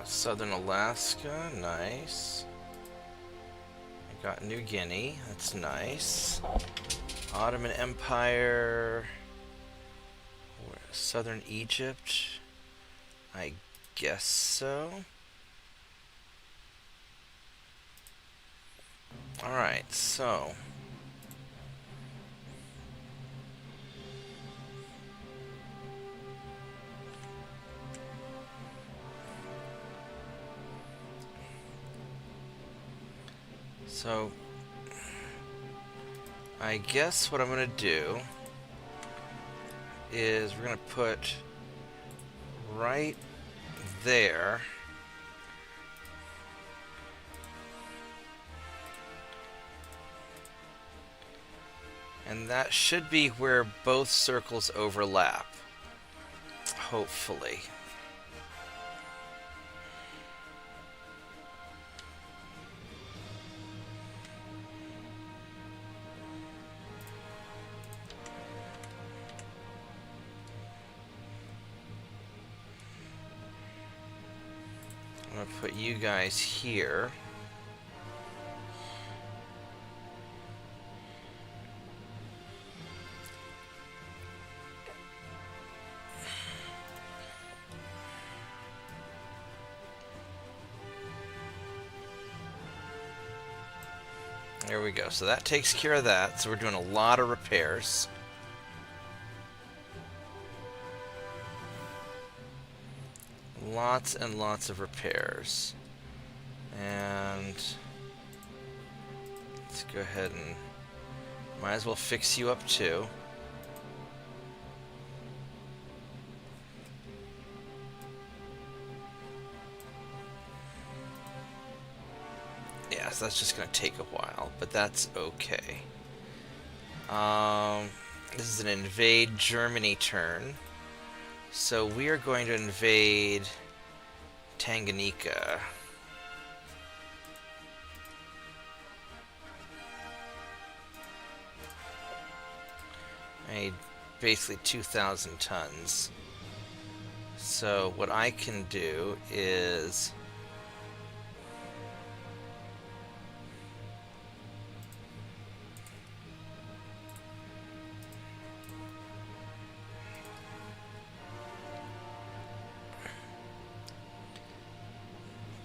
Southern Alaska, nice. I got New Guinea, that's nice. Ottoman Empire, Southern Egypt, I guess so. Alright, so I guess what I'm going to do is we're going to put right there. And that should be where both circles overlap. Hopefully. I'm going to put you guys here. There we go. So that takes care of that. So we're doing a lot of repairs. Lots and lots of repairs. And let's go ahead and might as well fix you up too. Yeah, so that's just going to take a while, but that's okay. This is an invade Germany turn. So we are going to invade Tanganyika. I need basically 2,000 tons. So what I can do is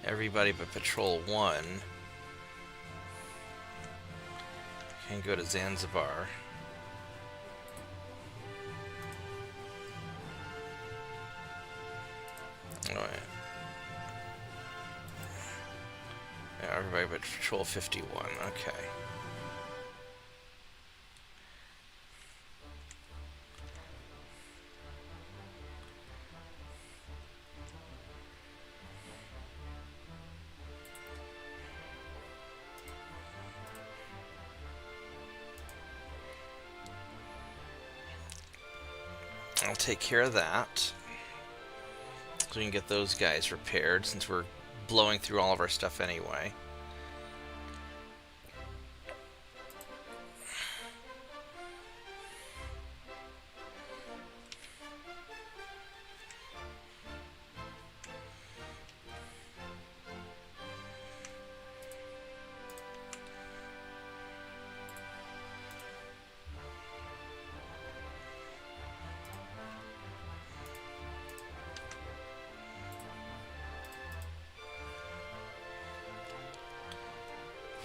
everybody but Patrol 1 can go to Zanzibar. Alright. Yeah, everybody but Patrol 51, okay. I'll take care of that. So we can get those guys repaired since we're blowing through all of our stuff anyway.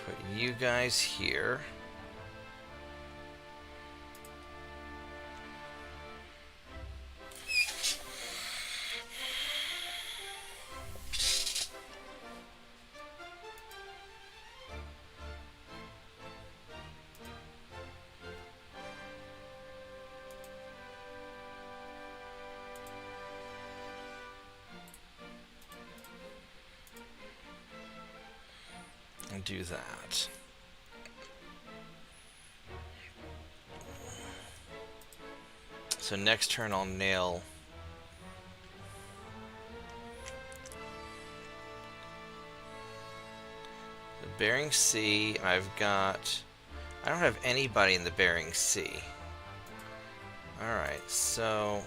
Put you guys here. And do that. So next turn I'll nail the Bering Sea. I don't have anybody in the Bering Sea. Alright, so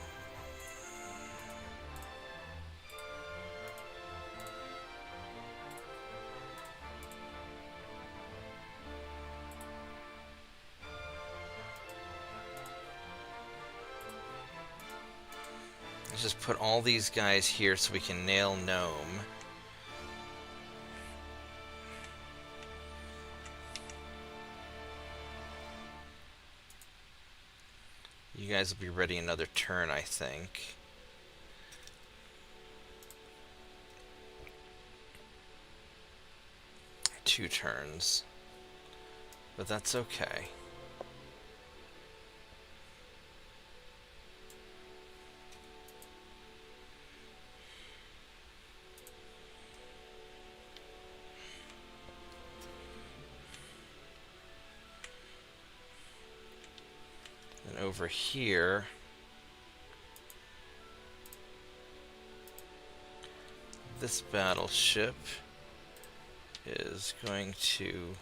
let's just put all these guys here so we can nail Nome. You guys will be ready another turn, I think. Two turns. But that's okay. And over here, this battleship is going to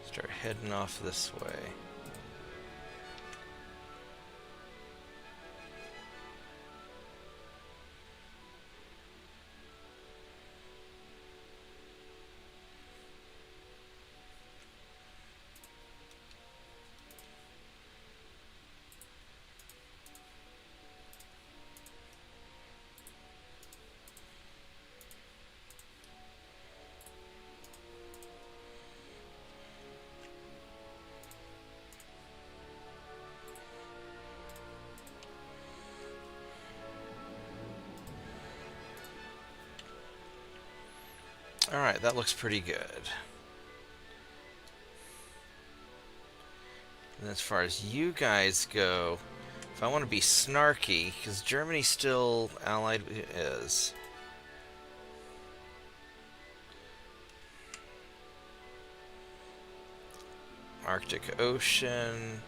start heading off this way. Alright, that looks pretty good. And as far as you guys go, if I want to be snarky, because Germany's still allied is. Arctic Ocean.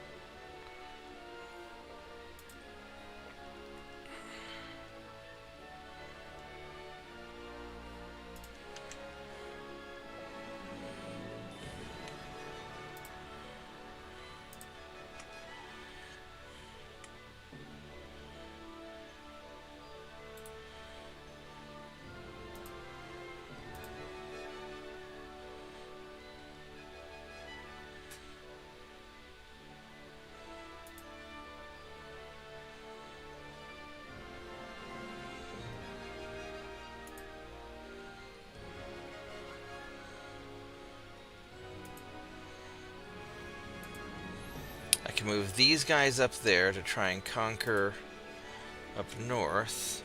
I can move these guys up there to try and conquer up north.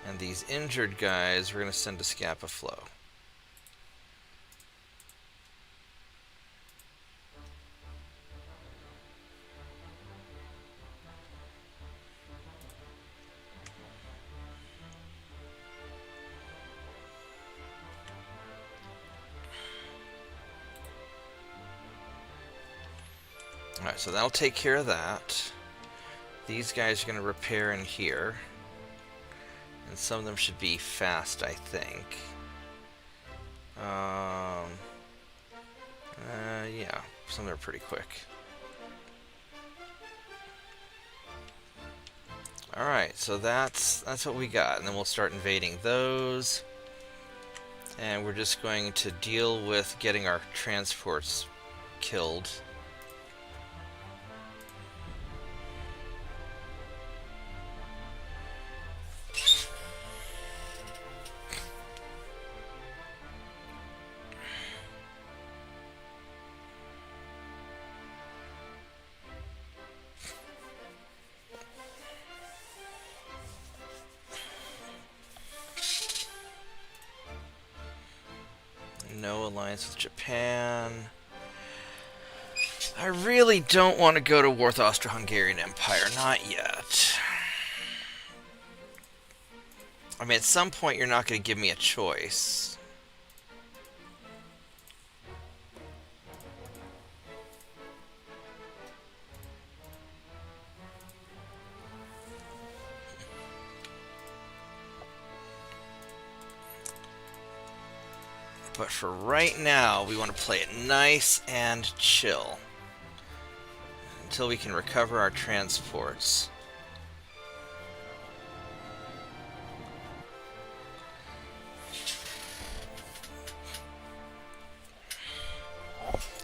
And these injured guys we're going to send to Scapa Flow. Alright, so that'll take care of that. These guys are going to repair in here. And some of them should be fast, I think. Yeah, some of them are pretty quick. Alright, so that's what we got. And then we'll start invading those. And we're just going to deal with getting our transports killed. No alliance with Japan. I really don't want to go to war with Austro-Hungarian Empire. Not yet. I mean, at some point you're not going to give me a choice. But for right now, we want to play it nice and chill. Until we can recover our transports.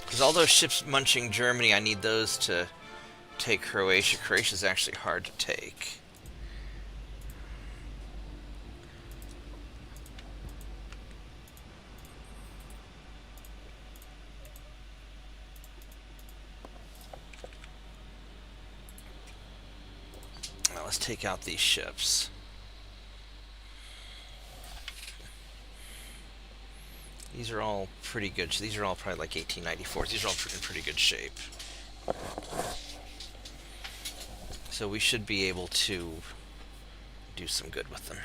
Because all those ships munching Germany, I need those to take Croatia. Croatia's actually hard to take. Let's take out these ships. These are all pretty good. These are all probably like 1894s. These are all in pretty good shape. So we should be able to do some good with them.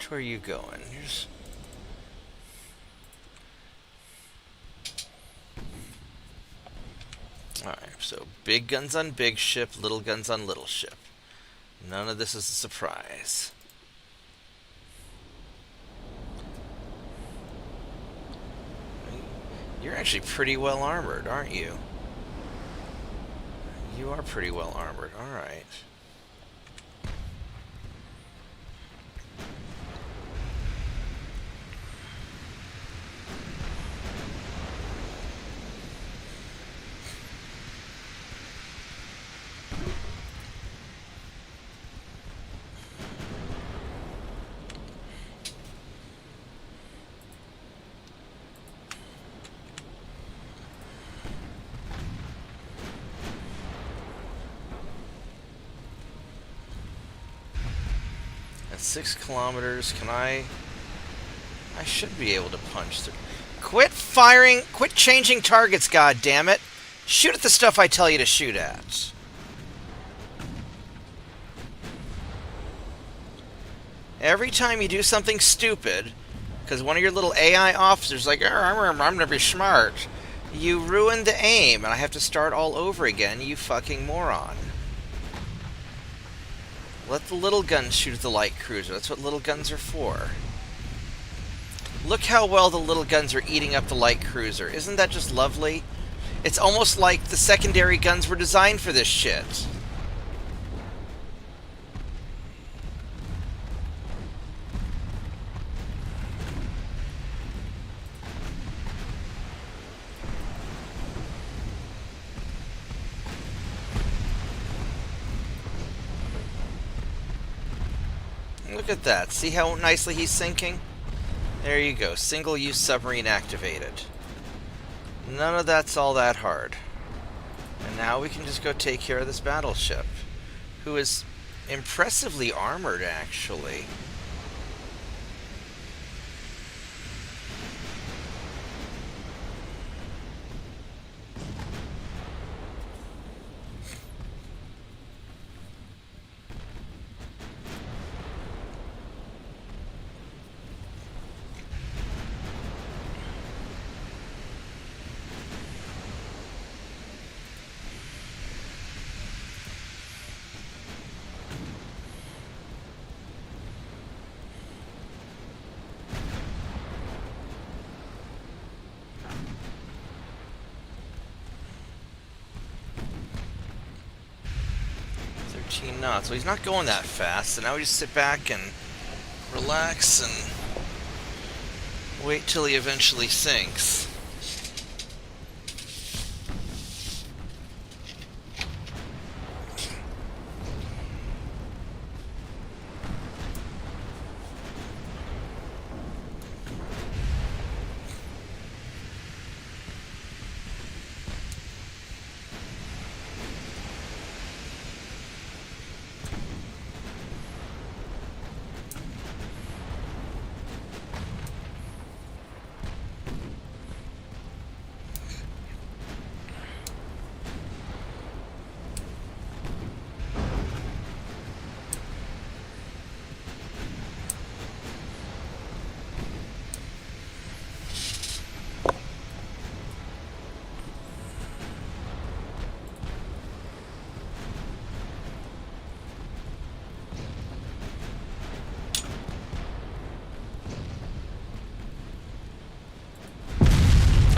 Where are you going? Alright, so big guns on big ship, little guns on little ship. None of this is a surprise. You're actually pretty well armored, aren't you? You are pretty well armored, alright. At 6 kilometers, can I should be able to punch through. Quit firing, quit changing targets, god damn it. Shoot at the stuff I tell you to shoot at. Every time you do something stupid, because one of your little AI officers like, I'm gonna be smart, you ruin the aim, and I have to start all over again, you fucking moron. Let the little guns shoot at the light cruiser. That's what little guns are for. Look how well the little guns are eating up the light cruiser. Isn't that just lovely? It's almost like the secondary guns were designed for this shit. Look at that. See how nicely he's sinking? There you go. Single-use submarine activated. None of that's all that hard. And now we can just go take care of this battleship, who is impressively armored, actually. Knots. So he's not going that fast, so now we just sit back and relax and wait till he eventually sinks.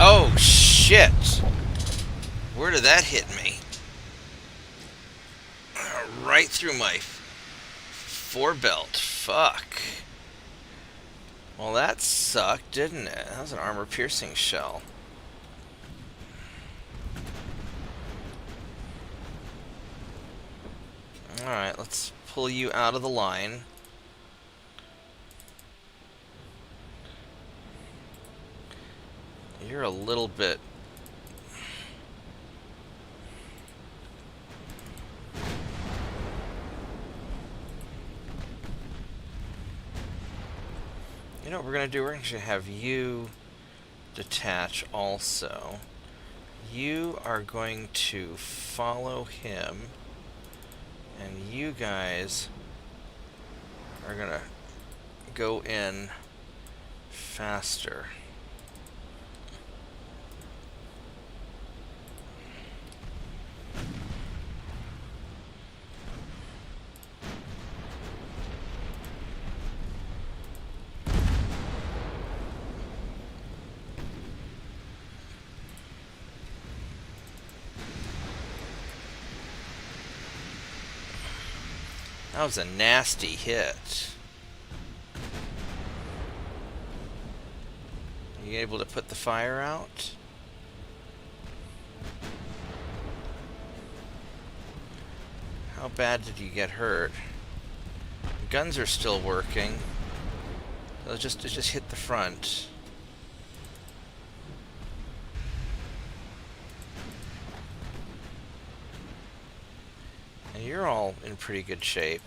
Oh, shit! Where did that hit me? Right through my forebelt. Fuck. Well, that sucked, didn't it? That was an armor-piercing shell. Alright, let's pull you out of the line. You're a little bit... You know what we're going to do? We're going to have you detach also. You are going to follow him. And you guys are going to go in faster. That was a nasty hit. Are you able to put the fire out? How bad did you get hurt? The guns are still working. So it just hit the front. And you're all in pretty good shape.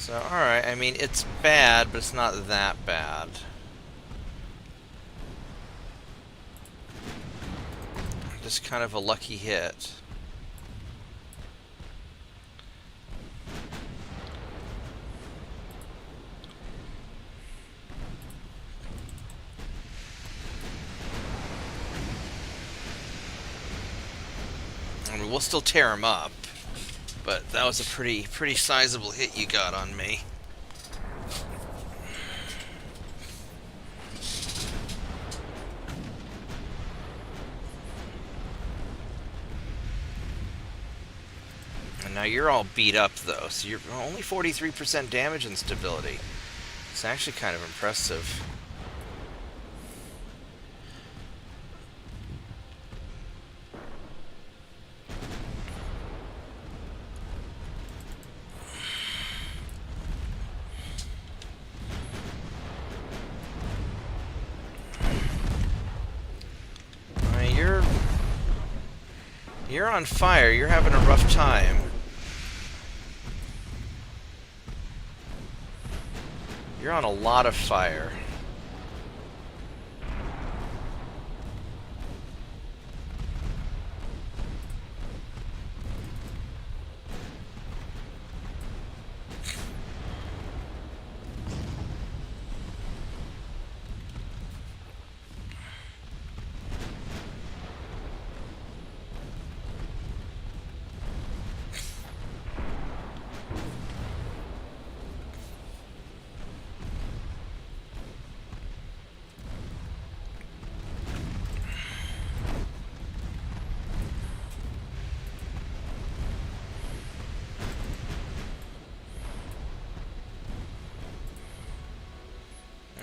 So, alright, I mean, it's bad, but it's not that bad. Just kind of a lucky hit. I mean, we'll still tear him up, but that was a pretty sizable hit you got on me. And now you're all beat up, though, so you're only 43% damage and stability. It's actually kind of impressive. I mean, you're on fire. You're having a rough time. You're on a lot of fire.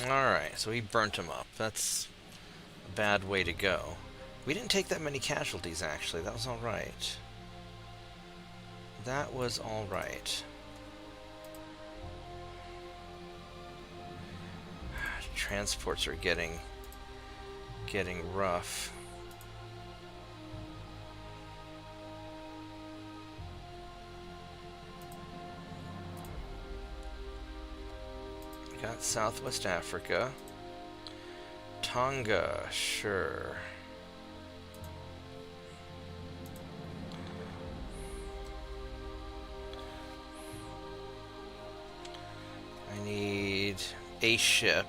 Alright, so we burnt him up. That's a bad way to go. We didn't take that many casualties, actually. That was alright. That was alright. Transports are getting rough. Got Southwest Africa. Tonga, sure. I need a ship.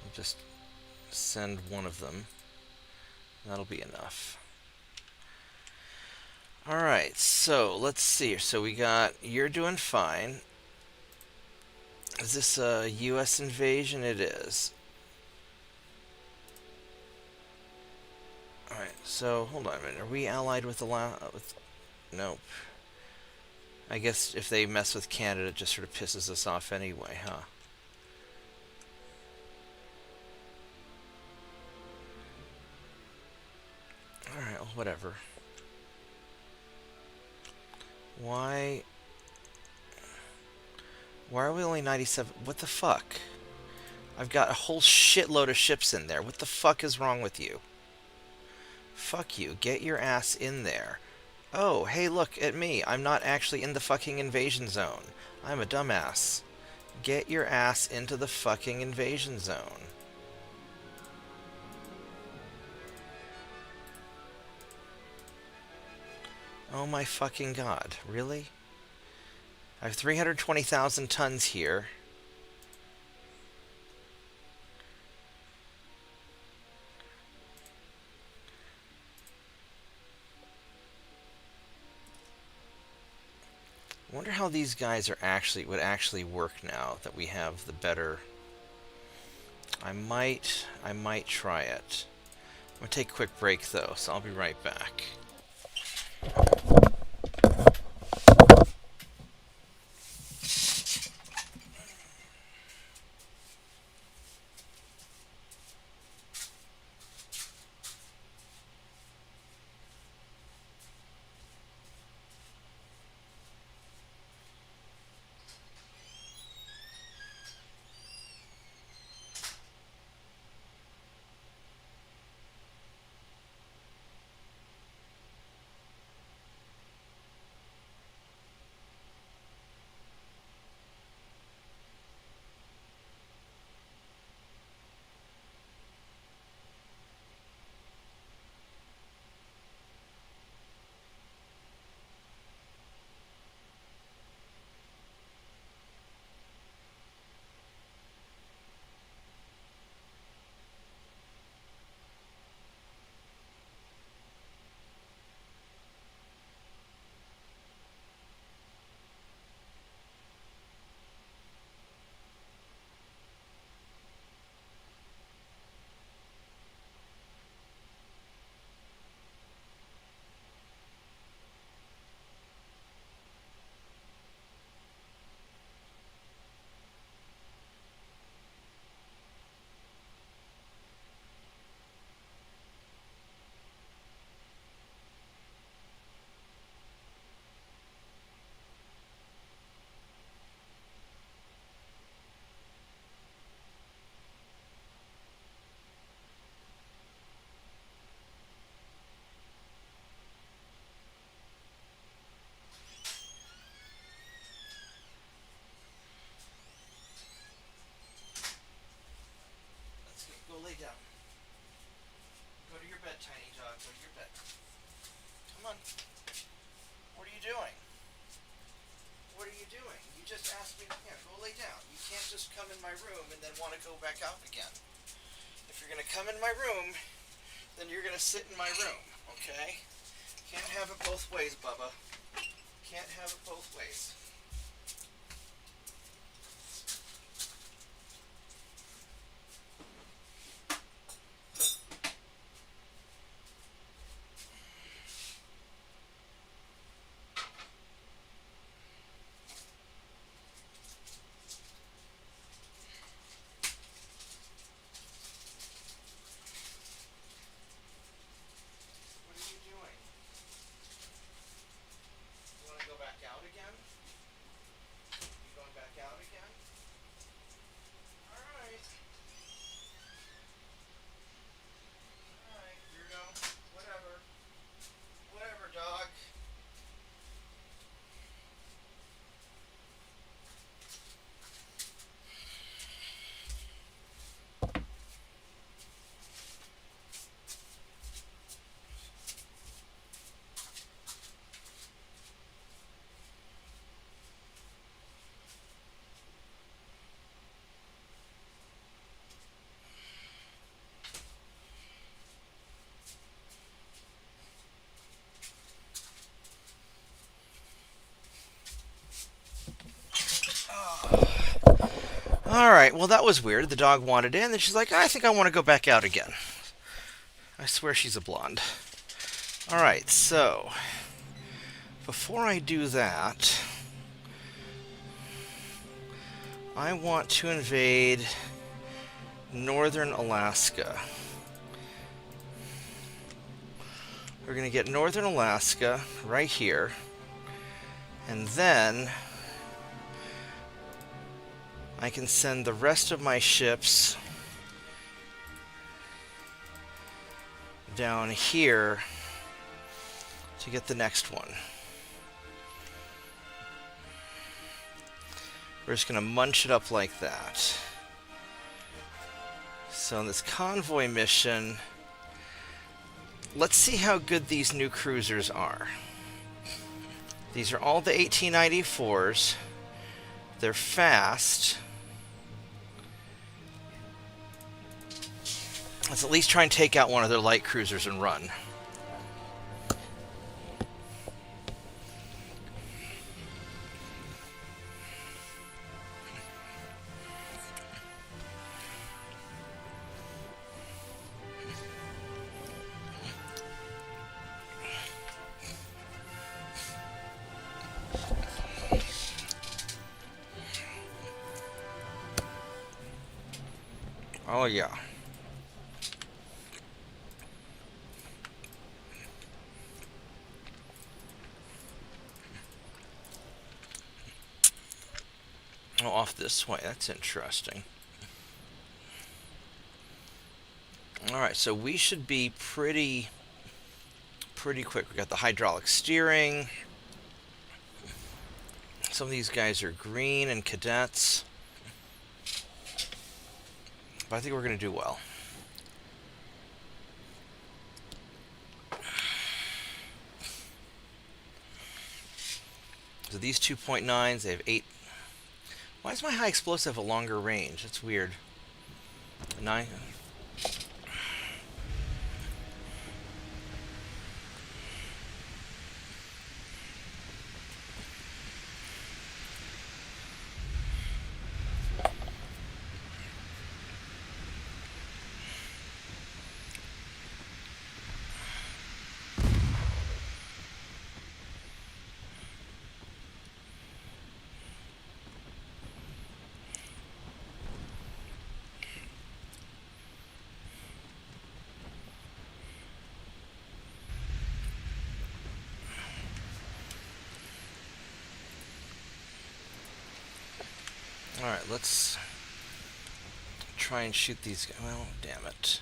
I'll just send one of them. That'll be enough. Alright, so let's see. So we got, you're doing fine. Is this a US invasion? It is. Alright, so hold on a minute. Are we allied with nope. I guess if they mess with Canada, it just sort of pisses us off anyway, huh? Alright, well, whatever. Why are we only 97? What the fuck? I've got a whole shitload of ships in there. What the fuck is wrong with you? Fuck you. Get your ass in there. Oh, hey, look at me. I'm not actually in the fucking invasion zone. I'm a dumbass. Get your ass into the fucking invasion zone. Oh my fucking god. Really? I have 320,000 tons here. I wonder how these guys would actually work now that we have the better. I might try it. I'm gonna take a quick break though, so I'll be right back. Come on. What are you doing? What are you doing? You just asked me. Yeah, go lay down. You can't just come in my room and then want to go back out again. If you're gonna come in my room, then you're gonna sit in my room. Okay? Can't have it both ways, Bubba. Can't have it both ways. What are you doing? You want to go back out again? You going back out again? All right. All right, weirdo. Whatever. Whatever, dog. All right, well, that was weird. The dog wanted in, and she's like, I think I want to go back out again. I swear she's a blonde. All right, so before I do that, I want to invade northern Alaska. We're going to get northern Alaska right here, and then I can send the rest of my ships down here to get the next one. We're just going to munch it up like that. So in this convoy mission, let's see how good these new cruisers are. These are all the 1894s. They're fast. Let's at least try and take out one of their light cruisers and run. Oh yeah. Oh, off this way. That's interesting. Alright, so we should be pretty quick. We got the hydraulic steering. Some of these guys are green and cadets. But I think we're going to do well. So these 2.9s, they have 8. Why does my high explosive have a longer range? That's weird. 9. Alright, let's try and shoot these guys. Well, damn it.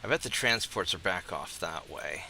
I bet the transports are back off that way.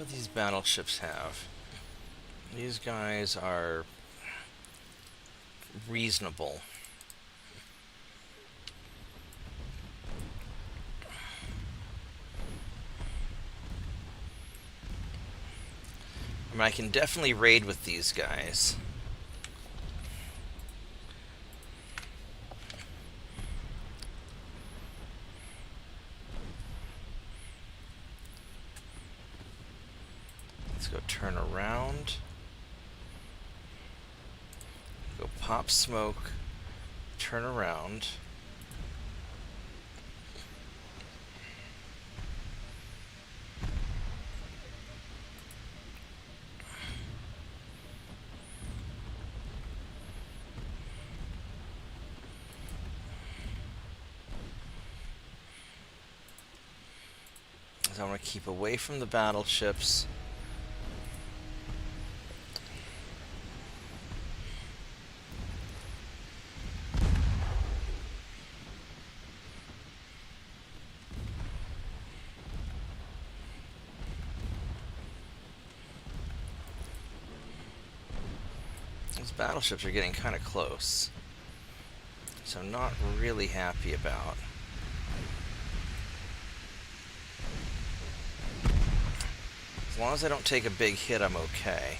What do these battleships have? These guys are reasonable. I mean, I can definitely raid with these guys. Let's go turn around. Go pop smoke. Turn around. So I want to keep away from the battleships. These battleships are getting kind of close, so I'm not really happy about. As long as I don't take a big hit, I'm okay.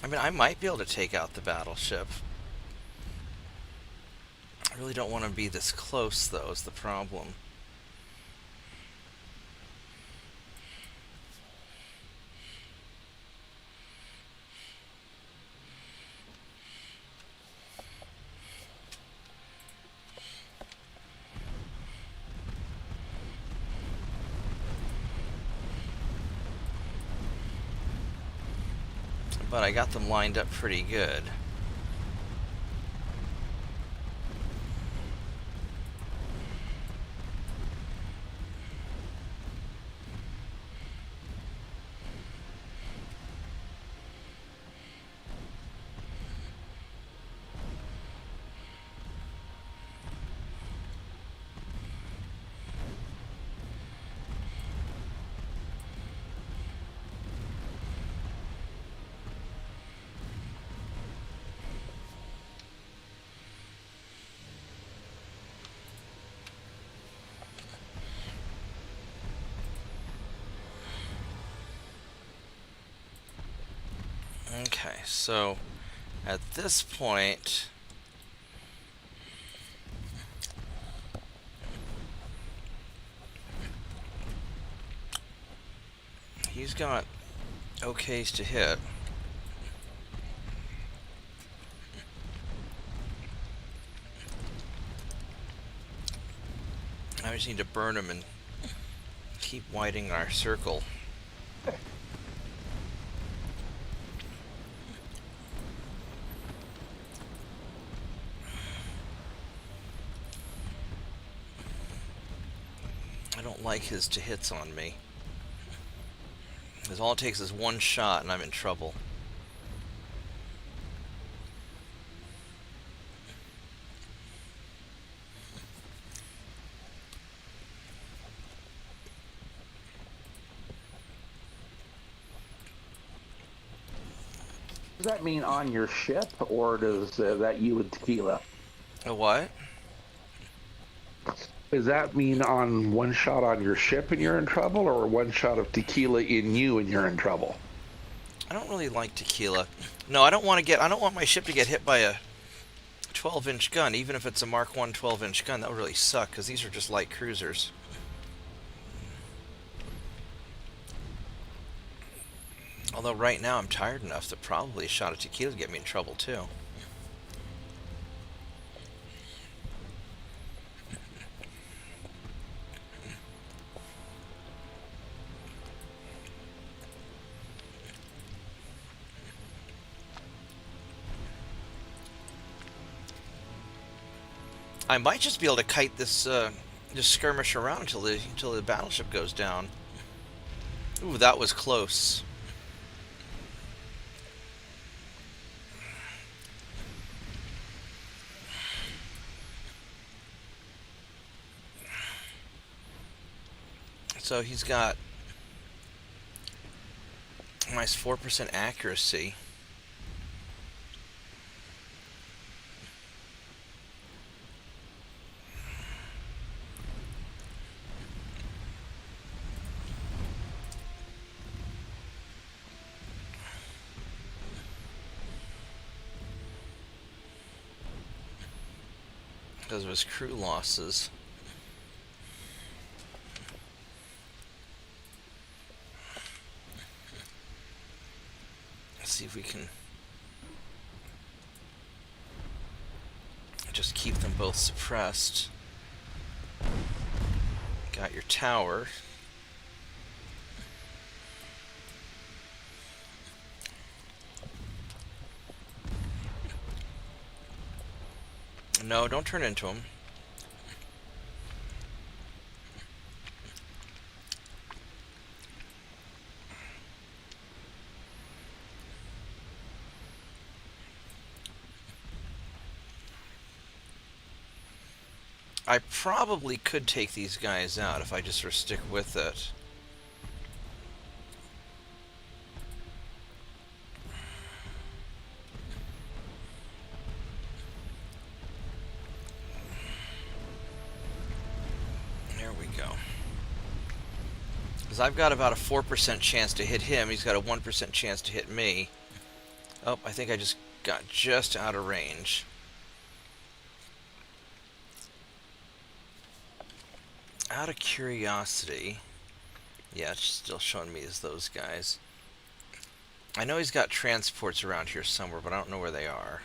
I mean, I might be able to take out the battleship. I really don't want to be this close, though, is the problem. But I got them lined up pretty good. Okay, so at this point, he's got okays to hit. I just need to burn him and keep widening our circle. I don't like his to hits on me, because all it takes is one shot and I'm in trouble. Does that mean on your ship, or does that you with tequila? A what? Does that mean on one shot on your ship and you're in trouble, or one shot of tequila in you and you're in trouble? I don't really like tequila. No, I don't want my ship to get hit by a 12-inch gun, even if it's a Mark 1 12-inch gun. That would really suck, because these are just light cruisers. Although right now I'm tired enough that probably a shot of tequila would get me in trouble too. I might just be able to kite this, just skirmish around until the battleship goes down. Ooh, that was close. So he's got nice 4% accuracy. Because of his crew losses. Let's see if we can just keep them both suppressed. Got your tower. No, don't turn into him. I probably could take these guys out if I just sort of stick with it. There we go. Because I've got about a 4% chance to hit him. He's got a 1% chance to hit me. Oh, I think I just got just out of range. Out of curiosity, yeah, it's still showing me as those guys. I know he's got transports around here somewhere, but I don't know where they are.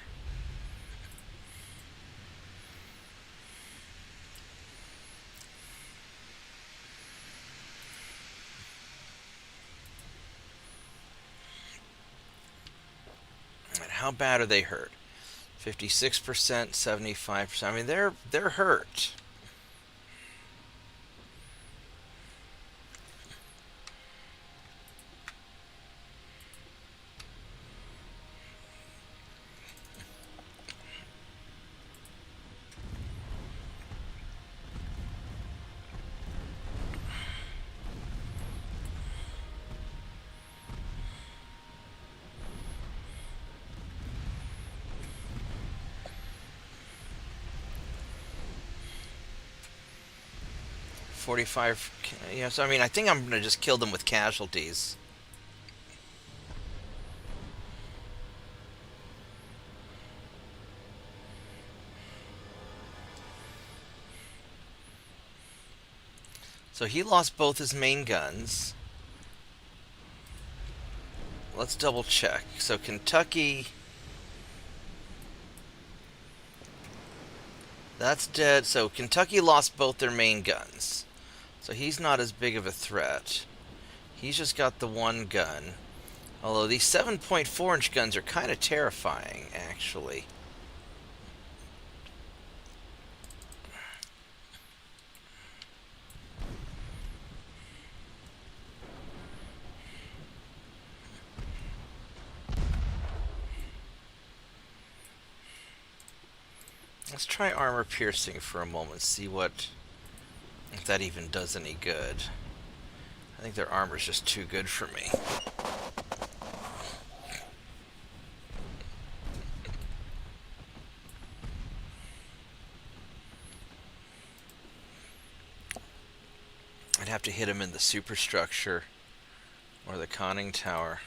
And how bad are they hurt? 56%, 75%. I mean, they're hurt. Yeah, so I mean, I think I'm gonna just kill them with casualties. So he lost both his main guns. Let's double check. So Kentucky, that's dead. So Kentucky lost both their main guns. So he's not as big of a threat. He's just got the one gun. Although these 7.4-inch guns are kind of terrifying, actually. Let's try armor piercing for a moment, see if that even does any good. I think their armor's just too good for me. to hit him in the superstructure or the conning tower.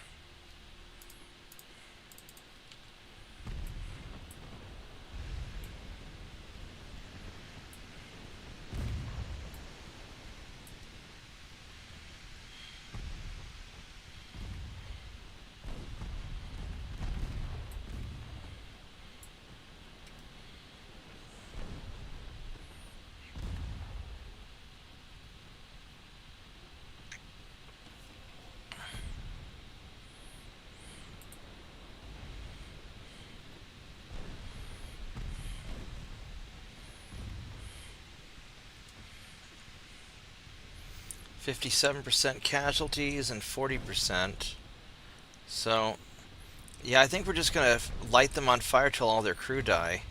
%57 casualties and 40%. So, yeah, I think we're just gonna light them on fire till all their crew die.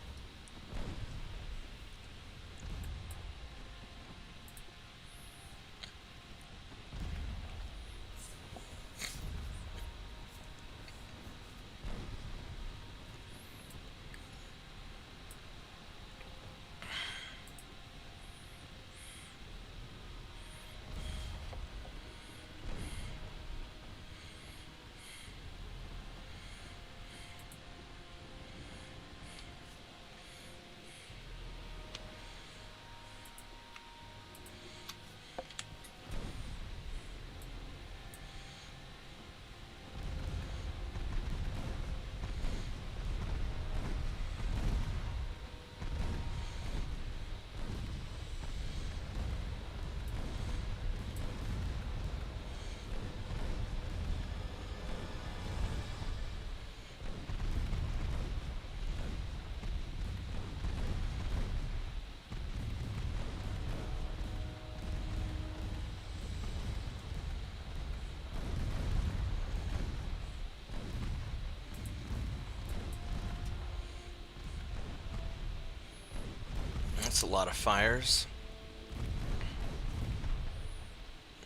That's a lot of fires.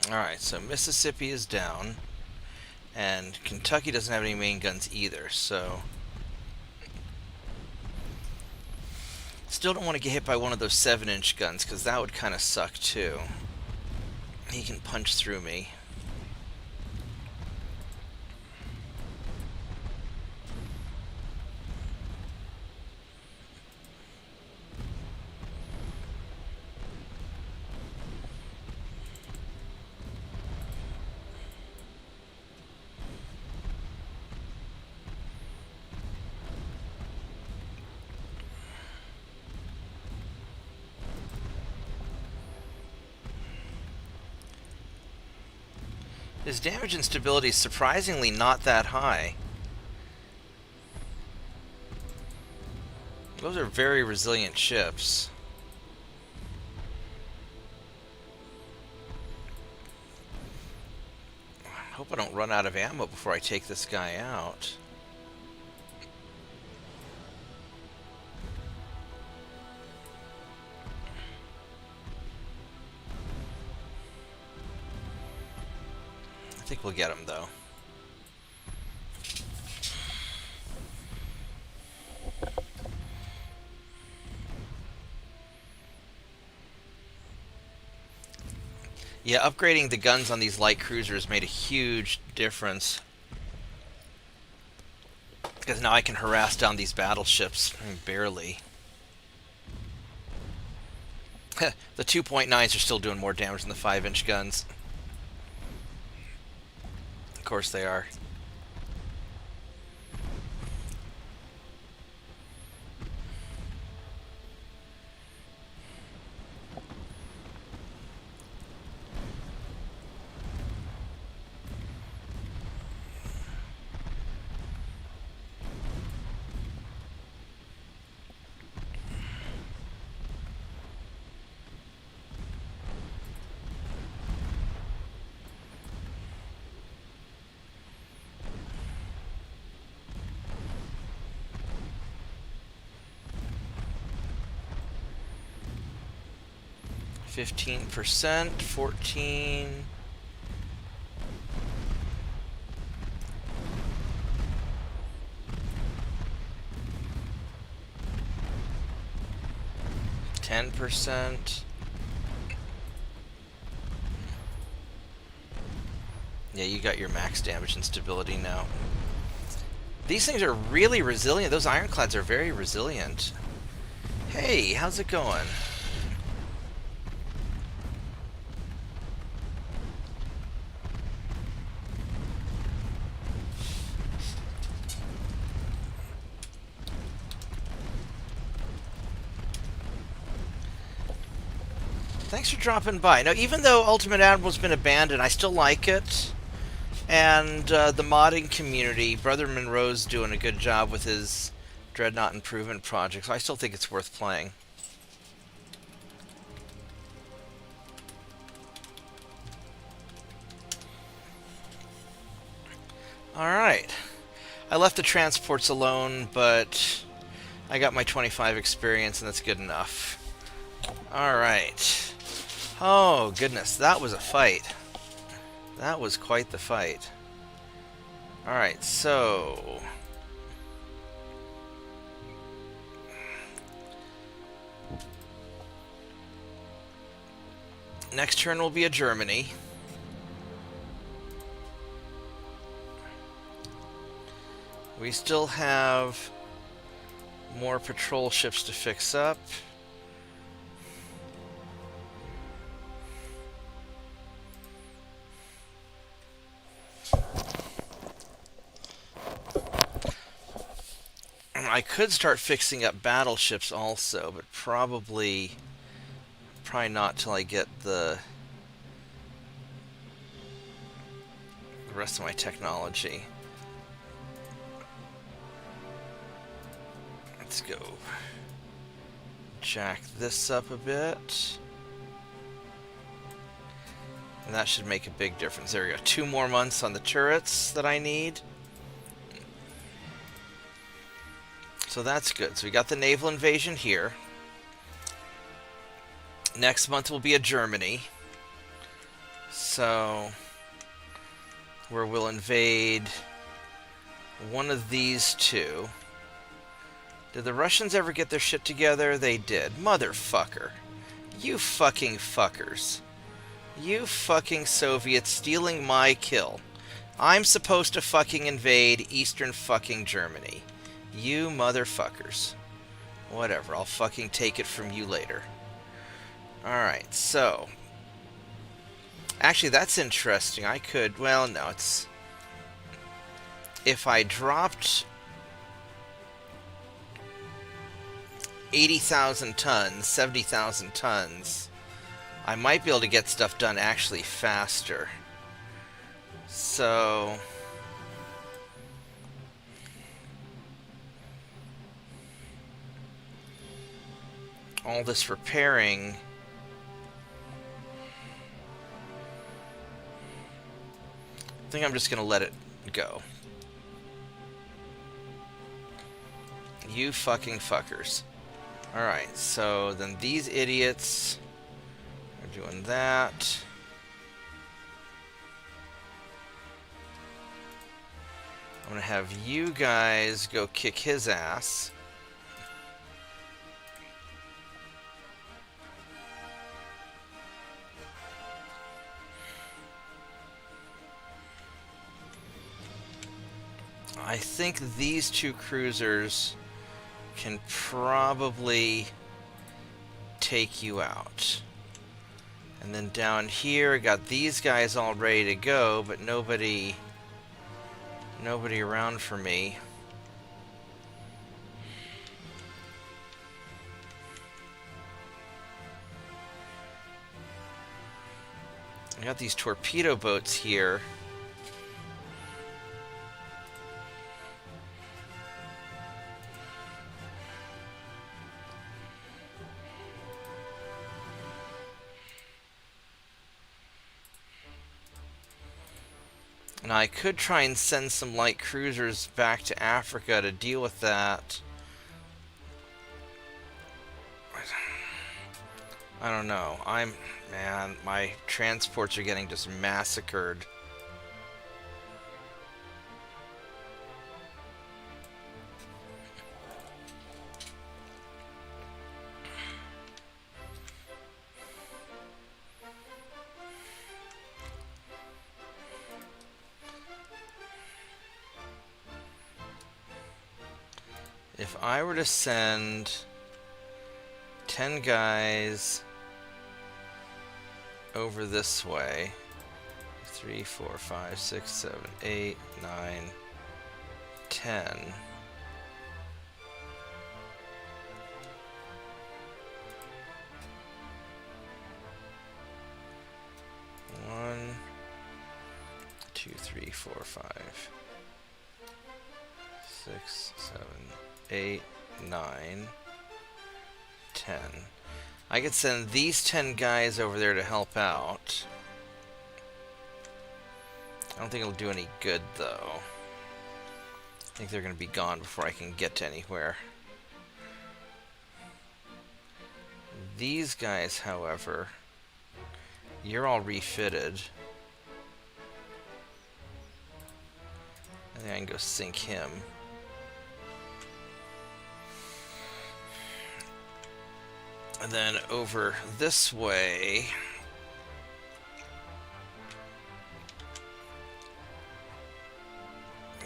Alright, so Mississippi is down. And Kentucky doesn't have any main guns either, so... Still don't want to get hit by one of those 7-inch guns, because that would kind of suck too. He can punch through me. His damage and stability is surprisingly not that high. Those are very resilient ships. I hope I don't run out of ammo before I take this guy out. I think we'll get him, though. Yeah, upgrading the guns on these light cruisers made a huge difference. Because now I can harass down these battleships. Barely. The 2.9s are still doing more damage than the 5-inch guns. Of course they are. %, 14. %. Yeah, you got your max damage and stability now. These things are really resilient. Those ironclads are very resilient. Hey, how's it going? Thanks for dropping by. Now, even though Ultimate Admiral's been abandoned, I still like it. And the modding community, Brother Monroe's doing a good job with his Dreadnought Improvement project, so I still think it's worth playing. Alright. I left the transports alone, but I got my 25 experience, and that's good enough. Alright. Oh, goodness, that was a fight. That was quite the fight. Alright, so... next turn will be a Germany. We still have more patrol ships to fix up. I could start fixing up battleships also, but probably not till I get the rest of my technology. Let's go jack this up a bit. And that should make a big difference. There we go. 2 more months on the turrets that I need. So that's good. So we got the naval invasion here. Next month will be a Germany. So where we'll invade one of these two. Did the Russians ever get their shit together? They did. Motherfucker. You fucking fuckers. You fucking Soviets stealing my kill. I'm supposed to fucking invade Eastern fucking Germany. You motherfuckers. Whatever, I'll fucking take it from you later. Alright, so... actually, that's interesting. I could... well, no, it's... if I dropped 80,000 tons, 70,000 tons, I might be able to get stuff done actually faster. So... all this repairing... I think I'm just going to let it go. You fucking fuckers. Alright, so then these idiots are doing that. I'm going to have you guys go kick his ass. I think these 2 cruisers can probably take you out. And then down here, I got these guys all ready to go, but nobody around for me. I got these torpedo boats here. Now, I could try and send some light cruisers back to Africa to deal with that. I don't know. Man, my transports are getting just massacred. If I were to send 10 guys over this way, 3, 4, 5, 6, 7, 8, 9, 10. One, 2, 3, 4, 5, 6, 7, 8, 9, 10. I could send these 10 guys over there to help out. I don't think it'll do any good, though. I think they're going to be gone before I can get to anywhere. These guys, however, you're all refitted. I think I can go sink him. And then over this way,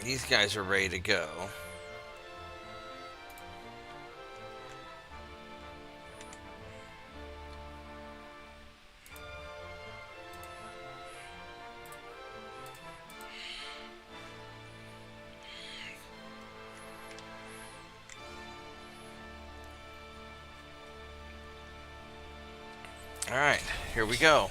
these guys are ready to go. All right, here we go.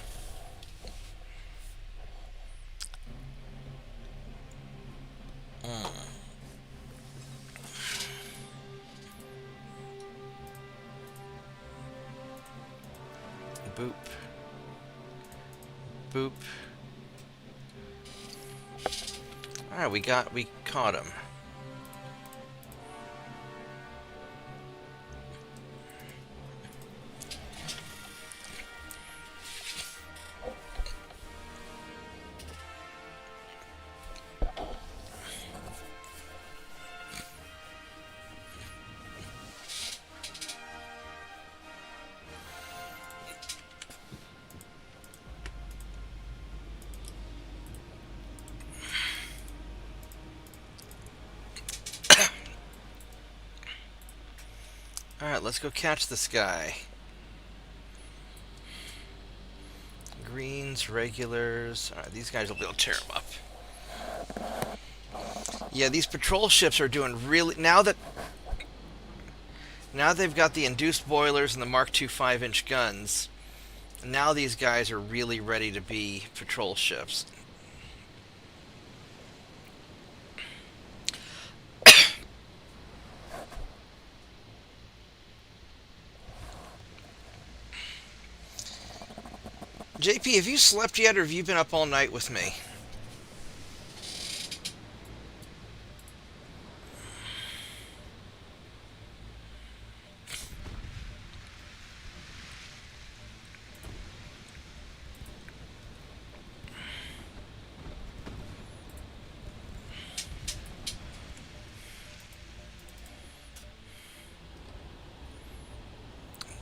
Boop. Boop. All right, we caught him. Alright, let's go catch this guy. Greens, regulars. Alright, these guys will be able to tear him up. Yeah, these patrol ships are doing really... Now they've got the induced boilers and the Mark II 5-inch guns, now these guys are really ready to be patrol ships. JP, have you slept yet, or have you been up all night with me?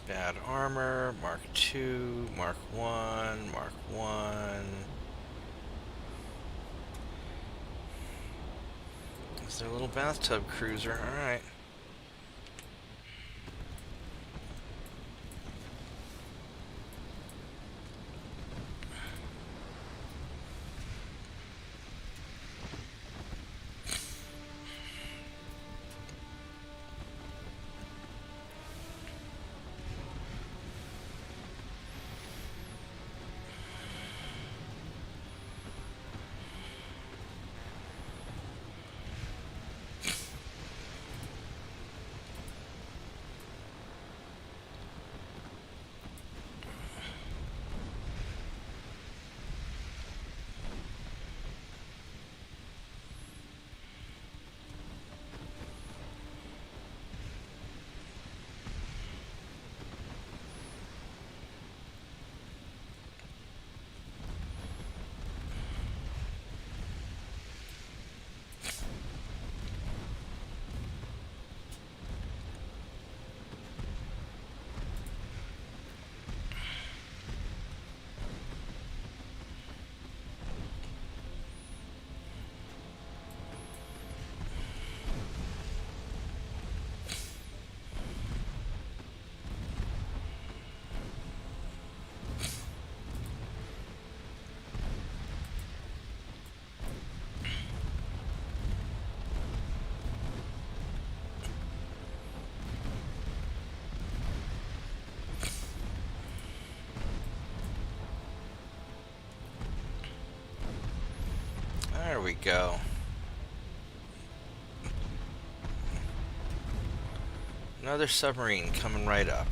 Bad armor, Mark II, Mark I, Mark I. It's their little bathtub cruiser, alright. There we go. Another submarine coming right up.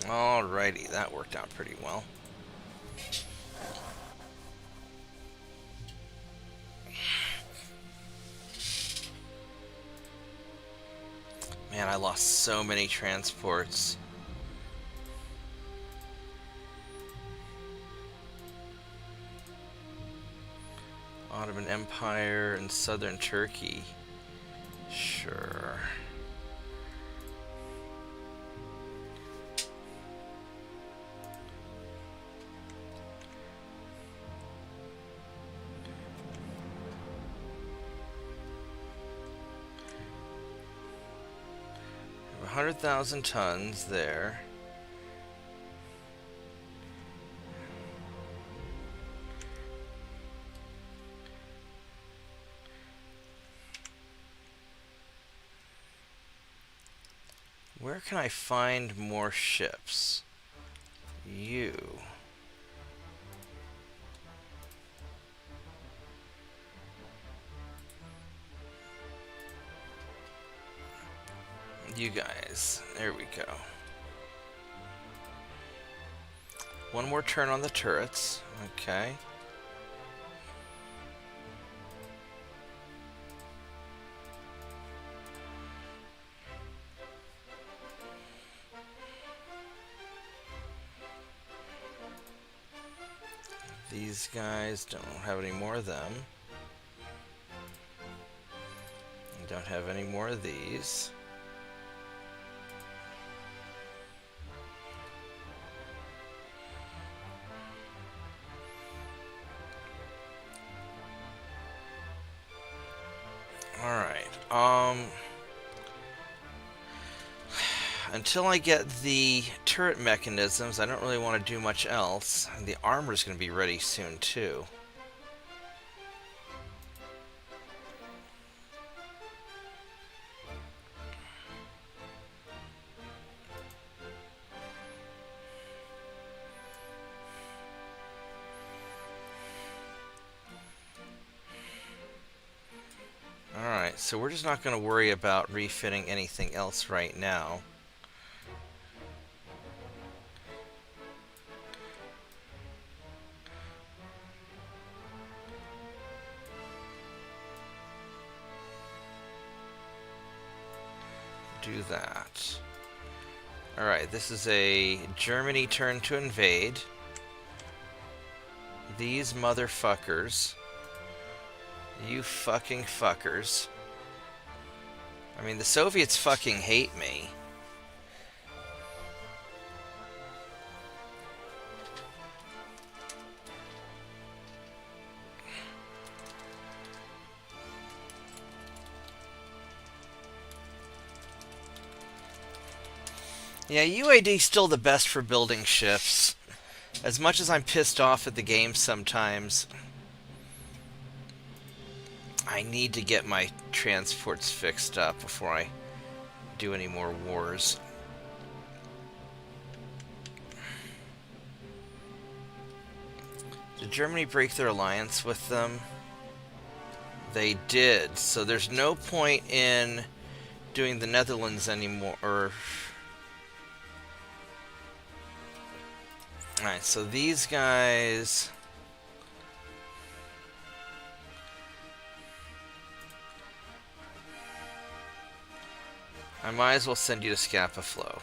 Alrighty, that worked out pretty well. Man, I lost so many transports. Ottoman Empire and southern Turkey. Sure. We have 100,000 tons there. Where can I find more ships? You. You guys. There we go. One more turn on the turrets. Okay. These guys don't have any more of them. Don't have any more of these. Alright, until I get the turret mechanisms, I don't really want to do much else. And the armor's going to be ready soon, too. Alright, so we're just not going to worry about refitting anything else right now. Do that. Alright, this is a Germany turn to invade. These motherfuckers. You fucking fuckers. I mean, the Soviets fucking hate me. Yeah, UAD's still the best for building ships. As much as I'm pissed off at the game sometimes, I need to get my transports fixed up before I do any more wars. Did Germany break their alliance with them? They did, so there's no point in doing the Netherlands anymore. Alright, so these guys... I might as well send you to Scapa Flow.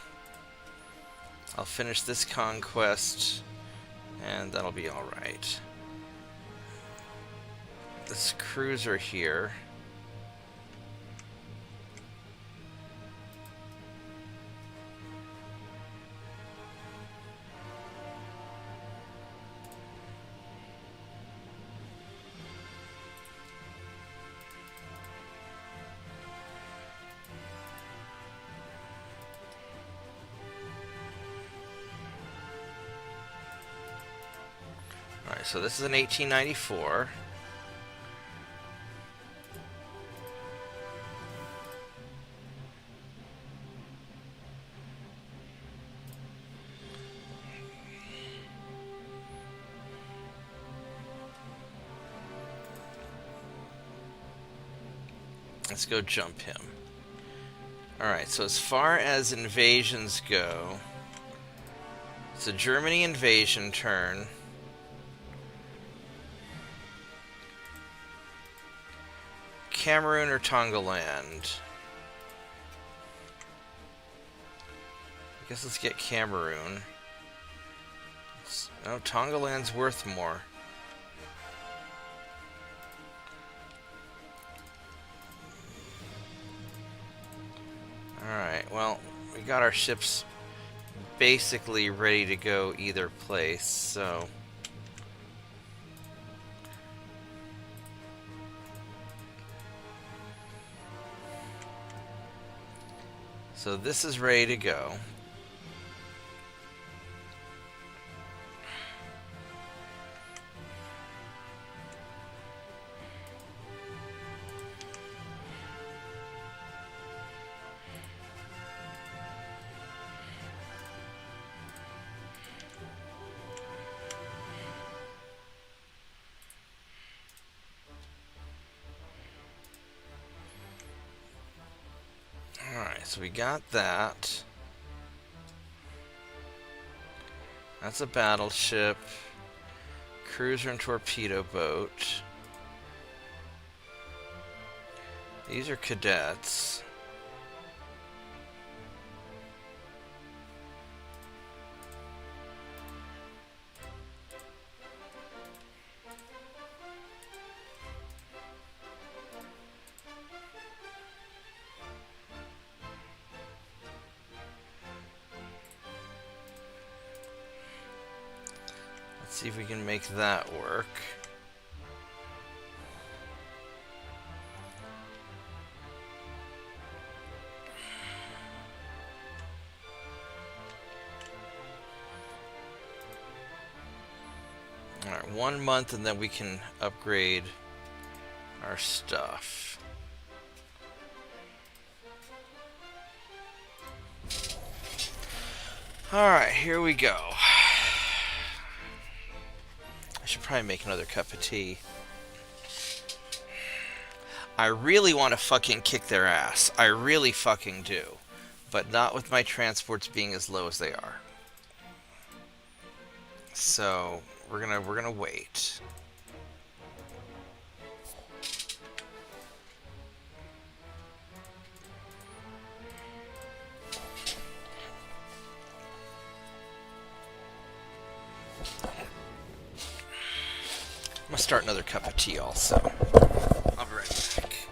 I'll finish this conquest, and that'll be alright. This cruiser here... Alright, so this is an 1894. Let's go jump him. Alright, so as far as invasions go, it's a Germany invasion turn. Cameroon or Tongaland? I guess let's get Cameroon. No, Tongaland's worth more. Alright, well, we got our ships basically ready to go either place, so... So this is ready to go. Alright, so we got that. That's a battleship. Cruiser and torpedo boat. These are cadets. Let's see if we can make that work. Alright, 1 month and then we can upgrade our stuff. Alright, here we go. I should probably make another cup of tea. I really want to fucking kick their ass. I really fucking do. But not with my transports being as low as they are. So, we're gonna wait. I'm gonna start another cup of tea also. I'll be right back.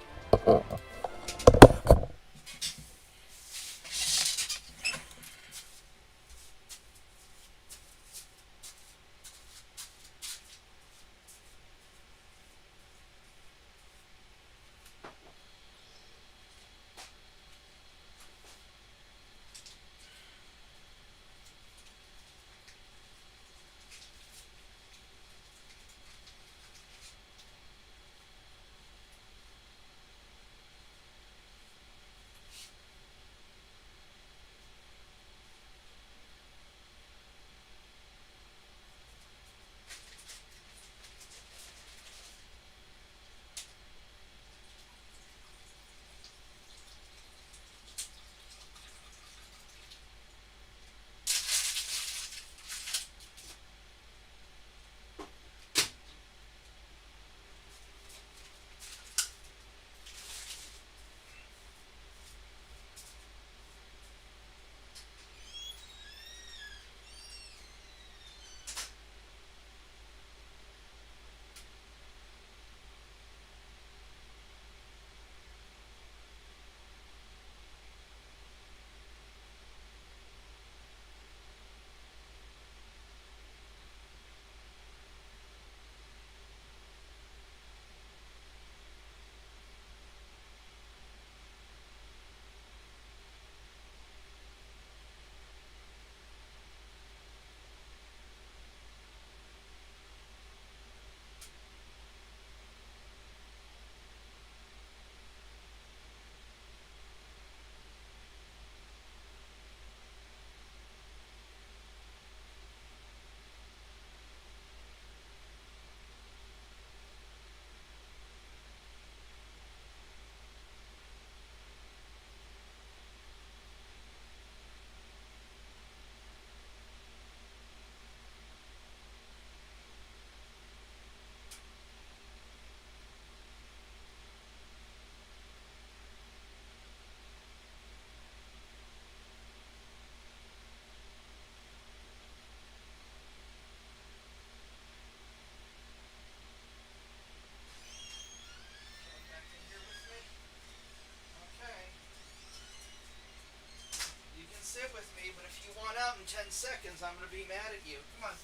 10 seconds, I'm going to be mad at you. Come on.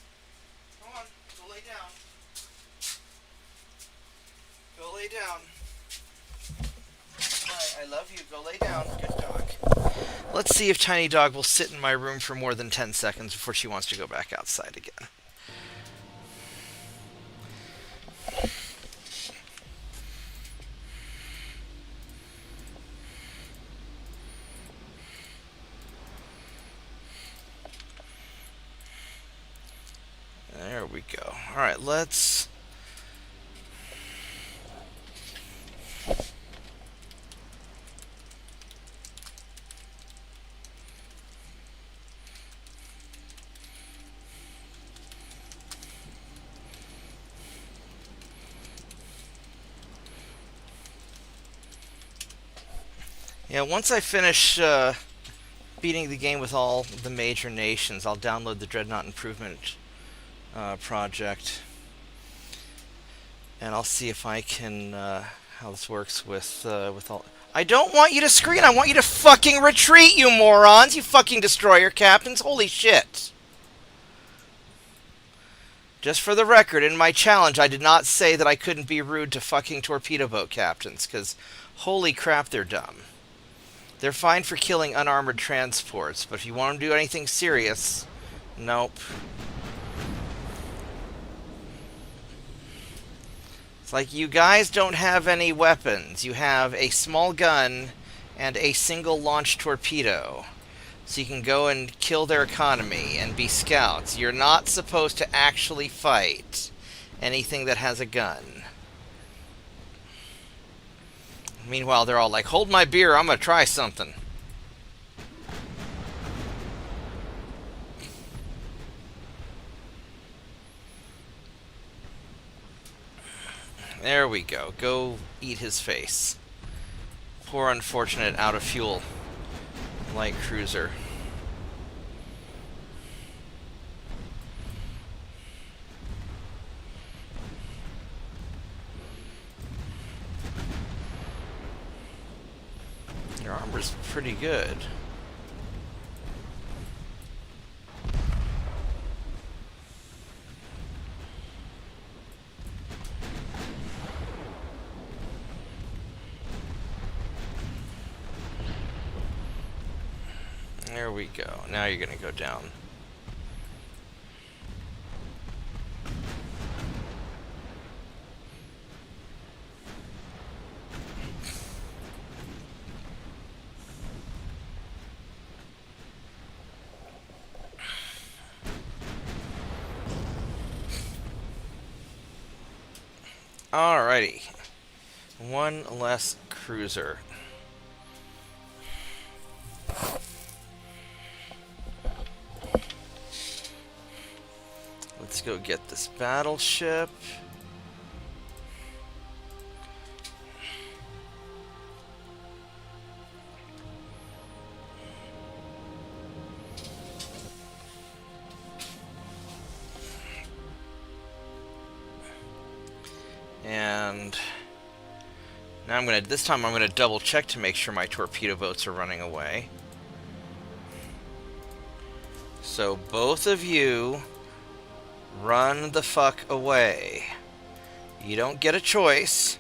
Come on. Go lay down. Go lay down. I love you. Go lay down. Good dog. Let's see if Tiny Dog will sit in my room for more than 10 seconds before she wants to go back outside again. There we go. Alright, let's... Yeah, once I finish beating the game with all the major nations, I'll download the Dreadnought Improvement project, and I'll see if I can how this works with all. I don't want you to screen. I want you to fucking retreat, you morons! You fucking destroyer captains! Holy shit! Just for the record, in my challenge, I did not say that I couldn't be rude to fucking torpedo boat captains, because holy crap, they're dumb. They're fine for killing unarmored transports, but if you want them to do anything serious, nope. It's like, you guys don't have any weapons. You have a small gun and a single launch torpedo. So you can go and kill their economy and be scouts. You're not supposed to actually fight anything that has a gun. Meanwhile, they're all like, hold my beer, I'm gonna try something. There we go. Go eat his face. Poor unfortunate out of fuel light cruiser. Your armor's pretty good. There we go. Now you're gonna go down. Alrighty. One less cruiser. Let's go get this battleship. And now this time I'm gonna double check to make sure my torpedo boats are running away. So both of you run the fuck away. You don't get a choice.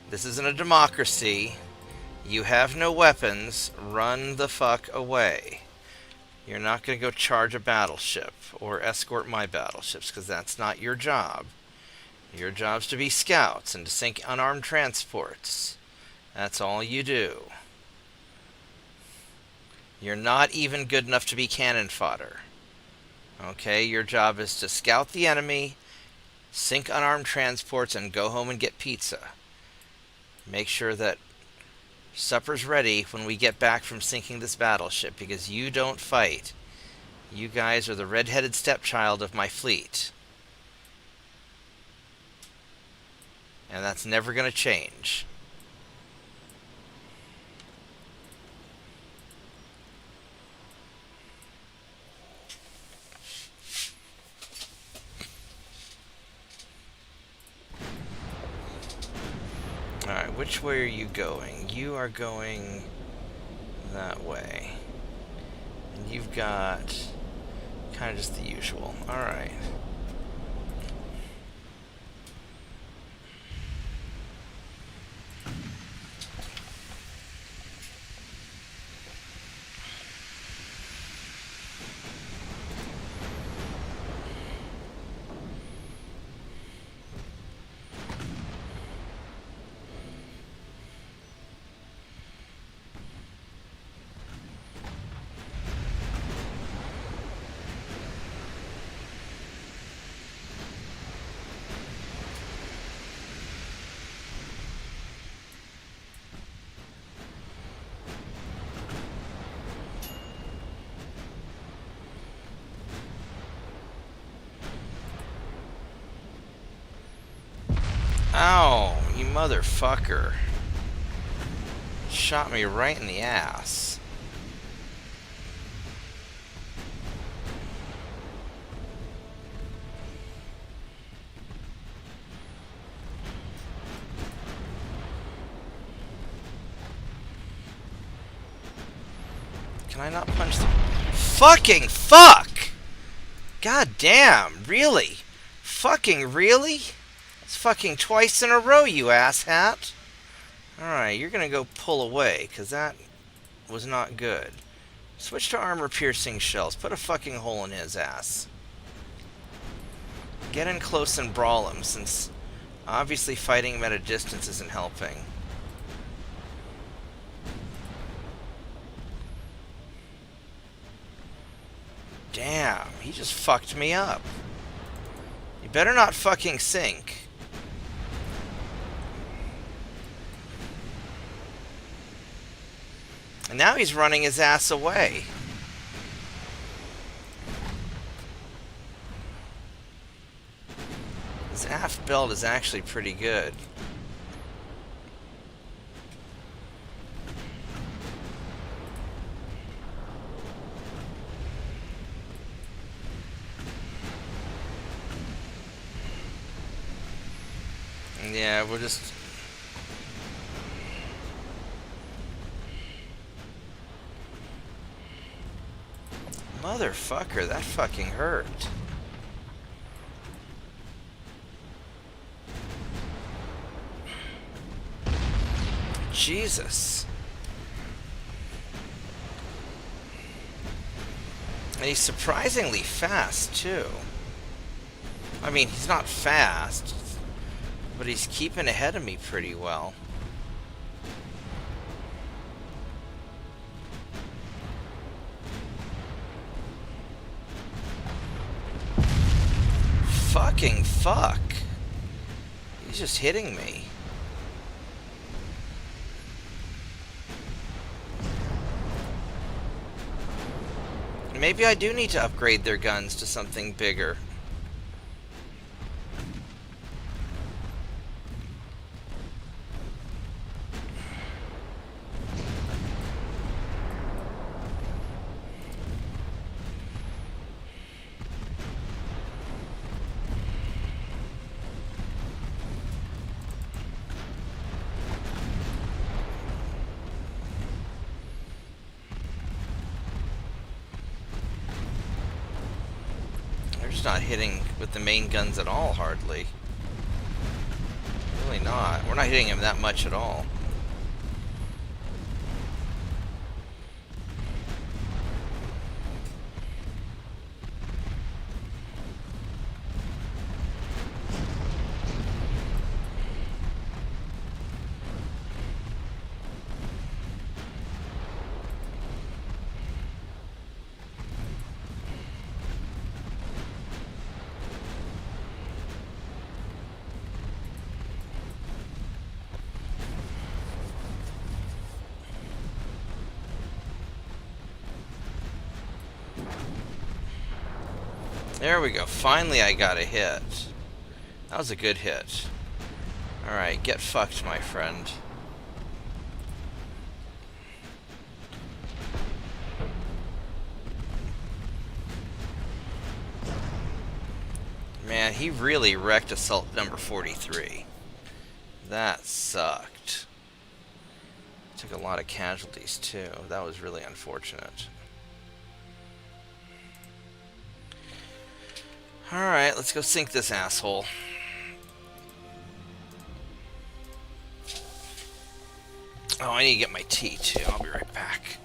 This isn't a democracy. You have no weapons. Run the fuck away. You're not gonna go charge a battleship or escort my battleships, because that's not your job. Your job's to be scouts and to sink unarmed transports. That's all you do. You're not even good enough to be cannon fodder. Okay, your job is to scout the enemy, sink unarmed transports, and go home and get pizza. Make sure that supper's ready when we get back from sinking this battleship, because you don't fight. You guys are the red-headed stepchild of my fleet. And that's never going to change. Alright, which way are you going? You are going that way. And you've got Kind of just the usual. Alright. Ow, you motherfucker. Shot me right in the ass. Can I not punch the... Fucking fuck! God damn, really? Fucking really? It's fucking twice in a row, you asshat. Alright, you're gonna go pull away, because that was not good. Switch to armor-piercing shells. Put a fucking hole in his ass. Get in close and brawl him, since obviously fighting him at a distance isn't helping. Damn, he just fucked me up. You better not fucking sink. And now he's running his ass away. His aft belt is actually pretty good. Yeah, we'll just... Motherfucker, that fucking hurt. Jesus. And he's surprisingly fast, too. I mean, he's not fast, but he's keeping ahead of me pretty well. Fucking fuck. He's just hitting me. Maybe I do need to upgrade their guns to something bigger. Not hitting with the main guns at all, hardly. Really not. We're not hitting him that much at all. There we go. Finally I got a hit. That was a good hit. Alright, get fucked, my friend. Man, he really wrecked assault number 43. That sucked. Took a lot of casualties too. That was really unfortunate. Alright, let's go sink this asshole. Oh, I need to get my tea, too. I'll be right back.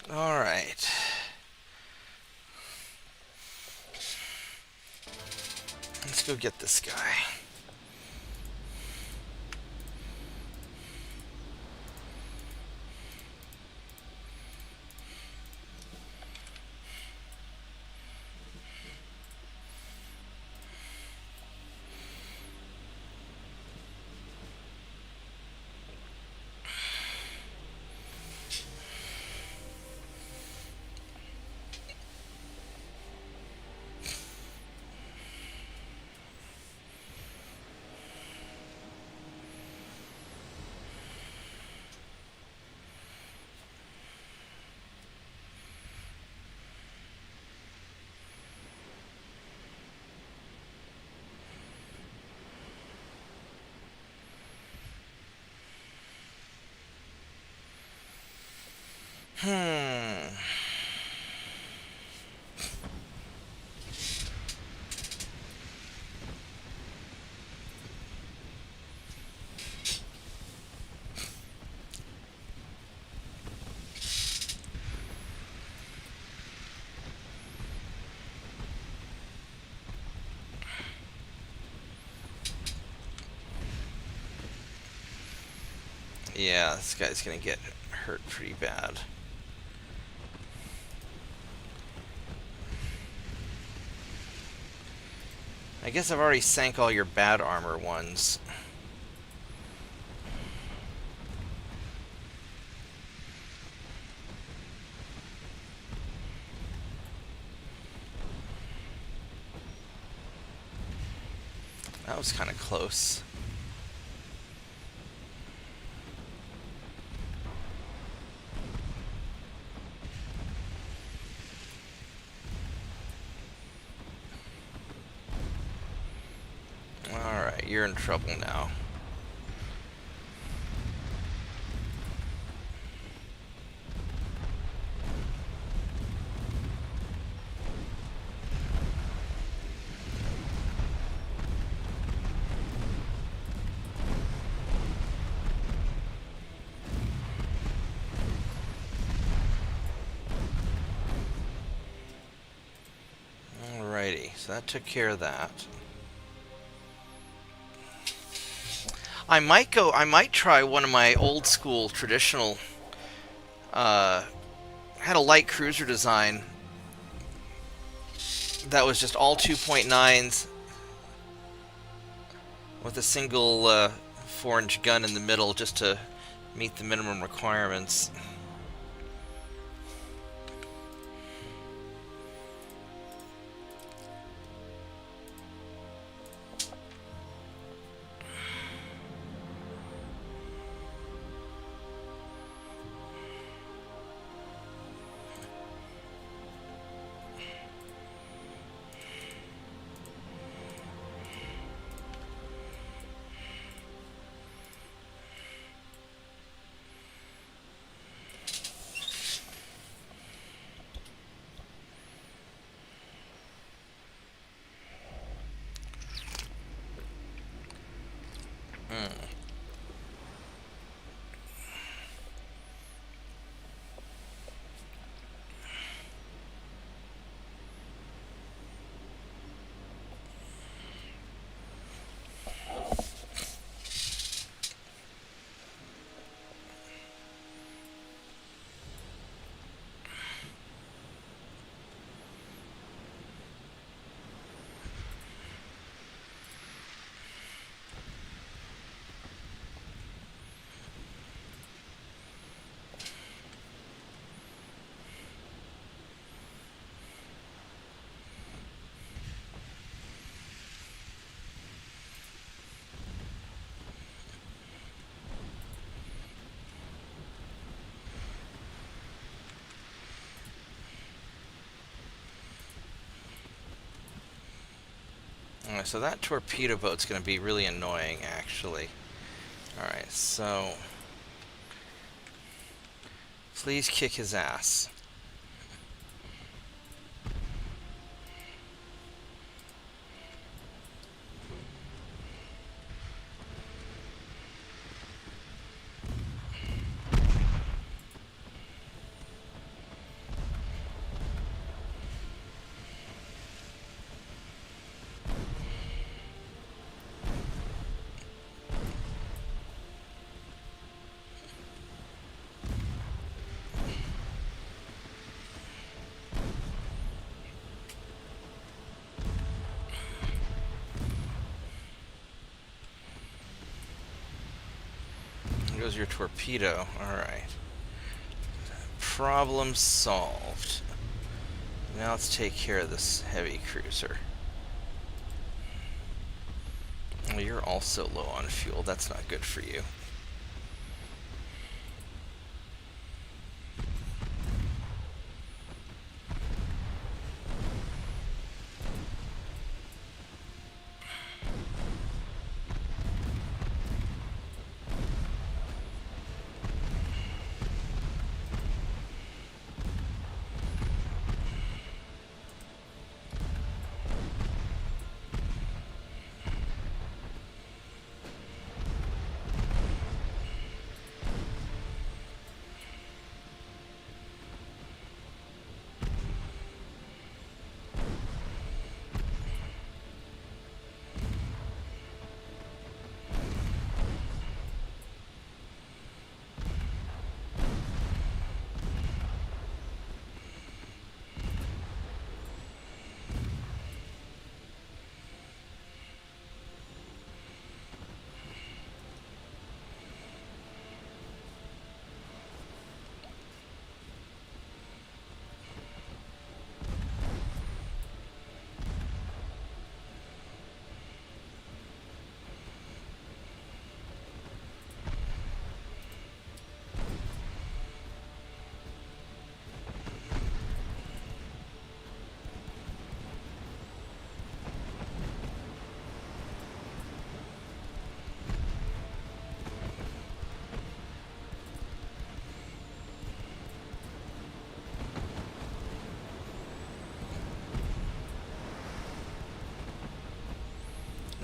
Alright. Let's go get this guy. Yeah, this guy's gonna get hurt pretty bad. I guess I've already sank all your bad armor ones. That was kind of close. Alright, you're in trouble now. Alrighty, so that took care of that. I might try one of my old school traditional, had a light cruiser design that was just all 2.9s with a single 4-inch gun in the middle just to meet the minimum requirements. so that torpedo boat's going to be really annoying, actually. Alright, so... please kick his ass. There goes your torpedo. Alright. Problem solved. Now let's take care of this heavy cruiser. Well, you're also low on fuel. That's not good for you.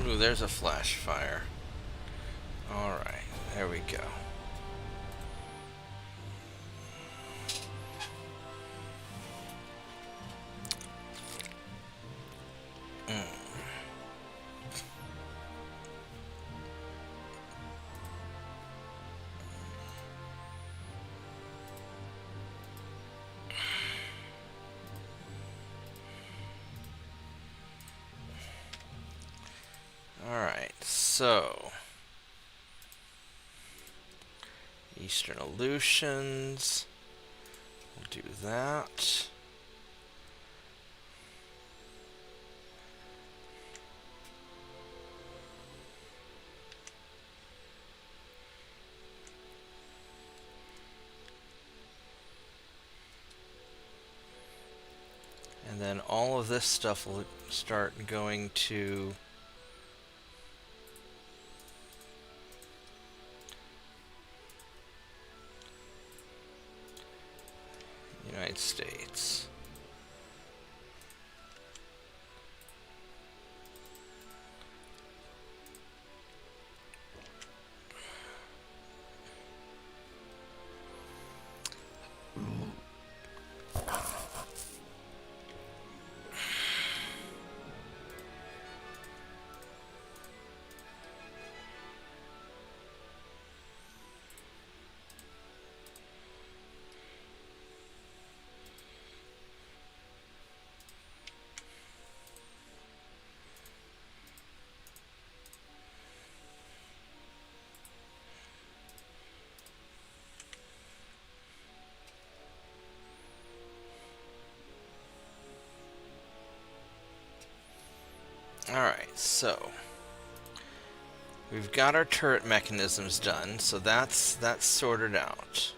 Ooh, there's a flash fire. Alright, there we go. Alright, so Eastern Aleutians. We'll do that. And then all of this stuff will start going to United States. Alright, so we've got our turret mechanisms done, so that's sorted out.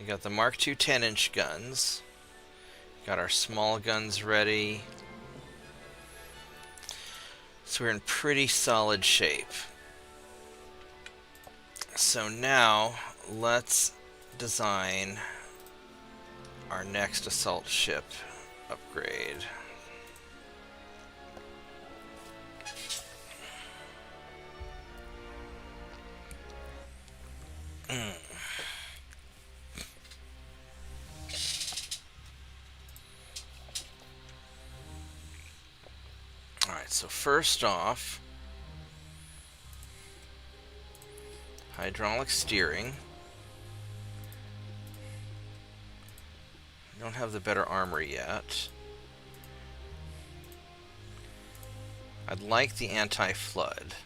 We got the Mark II 10-inch guns. Got our small guns ready. So we're in pretty solid shape. So now let's design our next assault ship upgrade. Alright, so first off, hydraulic steering. I don't have the better armor yet. I'd like the anti-flood.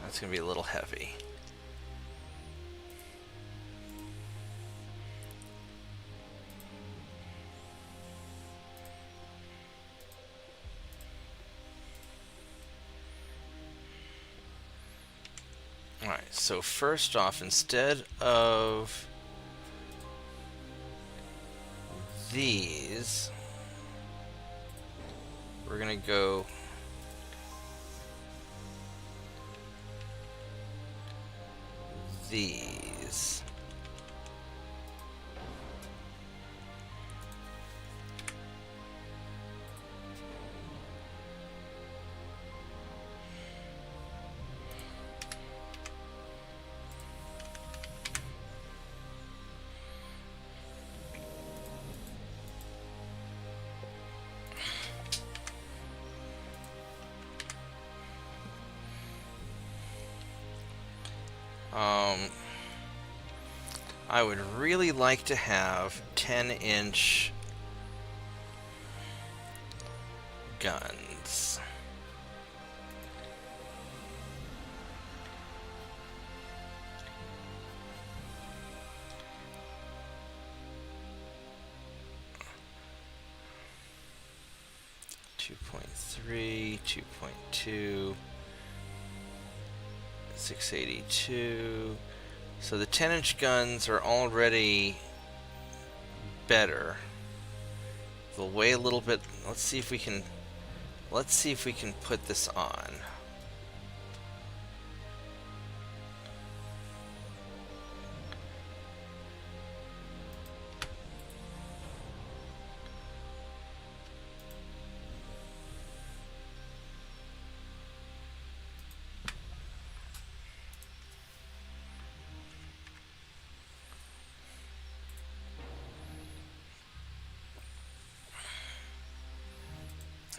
That's going to be a little heavy. Alright, so first off, instead of these, we're going to go these. I would really like to have 10-inch guns. .3, 2.2, 682. So the 10-inch guns are already better. They'll weigh a little bit. Let's see if we can put this on.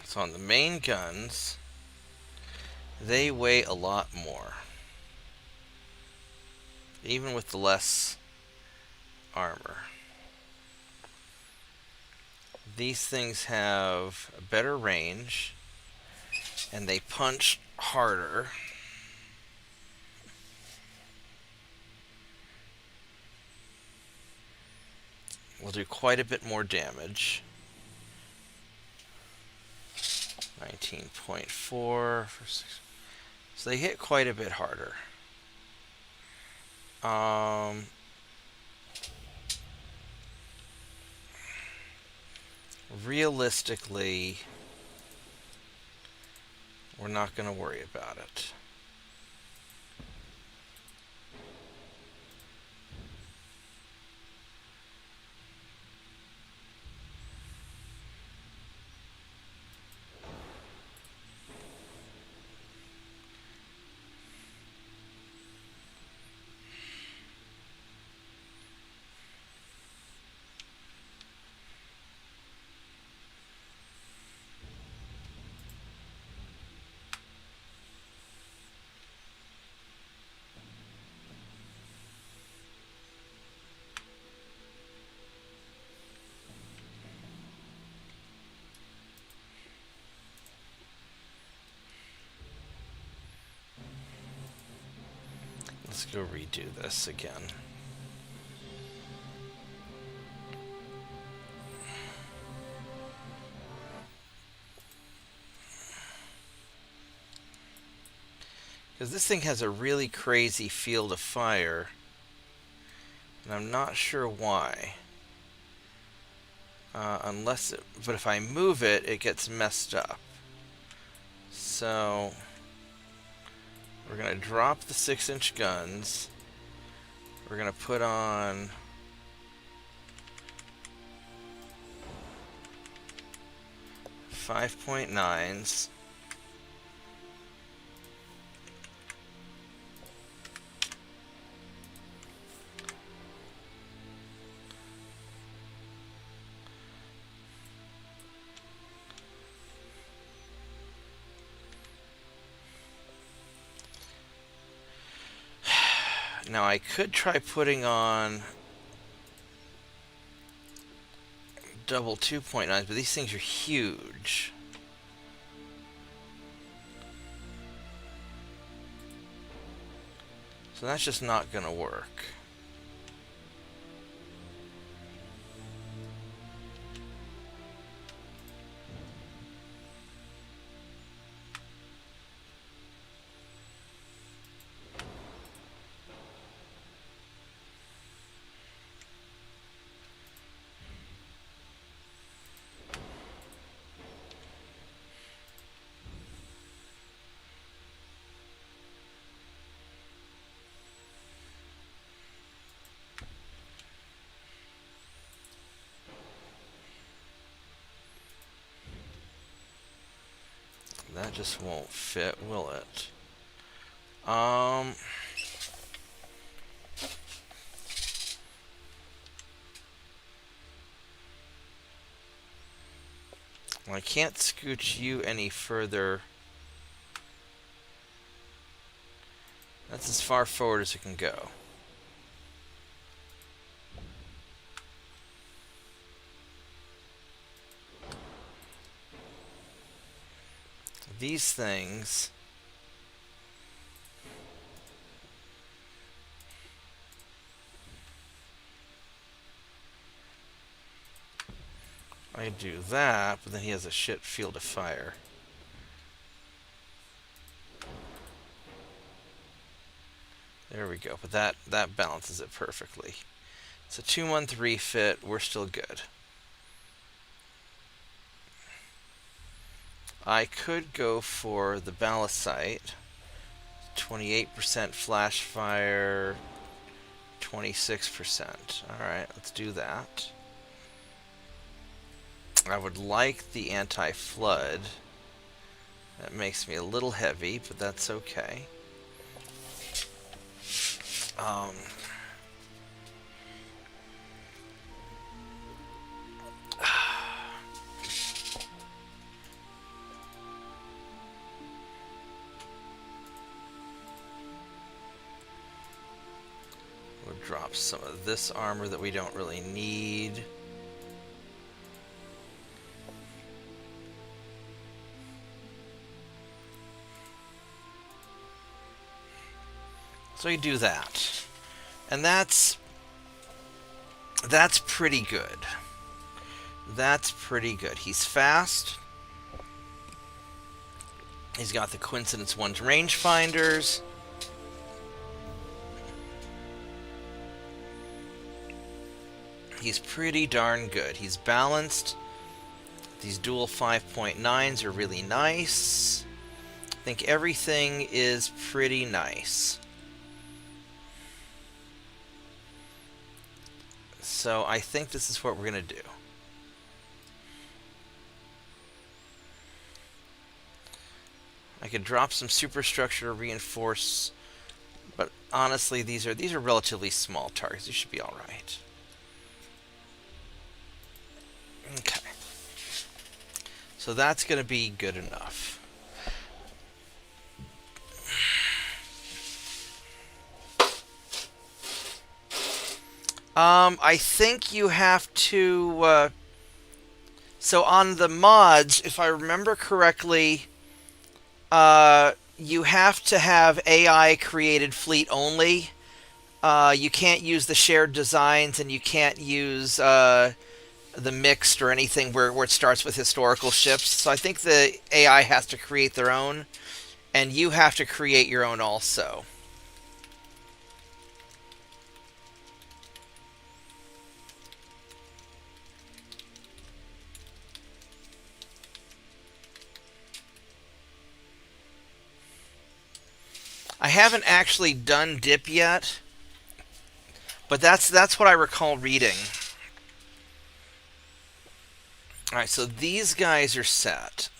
So on the main guns, they weigh a lot more, even with the less armor. These things have a better range, and they punch harder. Will do quite a bit more damage. 19.4 for 6. So they hit quite a bit harder. Realistically, we're not going to worry about it. Let's go redo this again. Because this thing has a really crazy field of fire, and I'm not sure why. Unless it, but if I move it, it gets messed up. So we're going to drop the 6-inch guns. We're going to put on 5.9s. Now I could try putting on double 2.9s, but these things are huge. So that's just not going to work. That just won't fit, will it? Well, I can't scooch you any further. That's as far forward as it can go. These things I do that, but then he has a shit field of fire. There we go, but that balances it perfectly. It's a 2-month refit, we're still good. I could go for the balisite. 28% flash fire, 26%. Alright, let's do that. I would like the anti-flood. That makes me a little heavy, but that's okay. We'll drop some of this armor that we don't really need. So you do that. And that's pretty good. That's pretty good. He's fast. He's got the Coincidence 1 rangefinders. He's pretty darn good. He's balanced. These dual 5.9s are really nice. I think everything is pretty nice. So I think this is what we're going to do. I could drop some superstructure to reinforce, but honestly, these are relatively small targets. These should be all right. Okay. So that's going to be good enough. I think you have to, so on the mods, if I remember correctly, you have to have AI created fleet only. You can't use the shared designs, and you can't use the mixed or anything where it starts with historical ships. So I think the AI has to create their own, and you have to create your own also. I haven't actually done dip yet, but that's what I recall reading. All right, so these guys are set.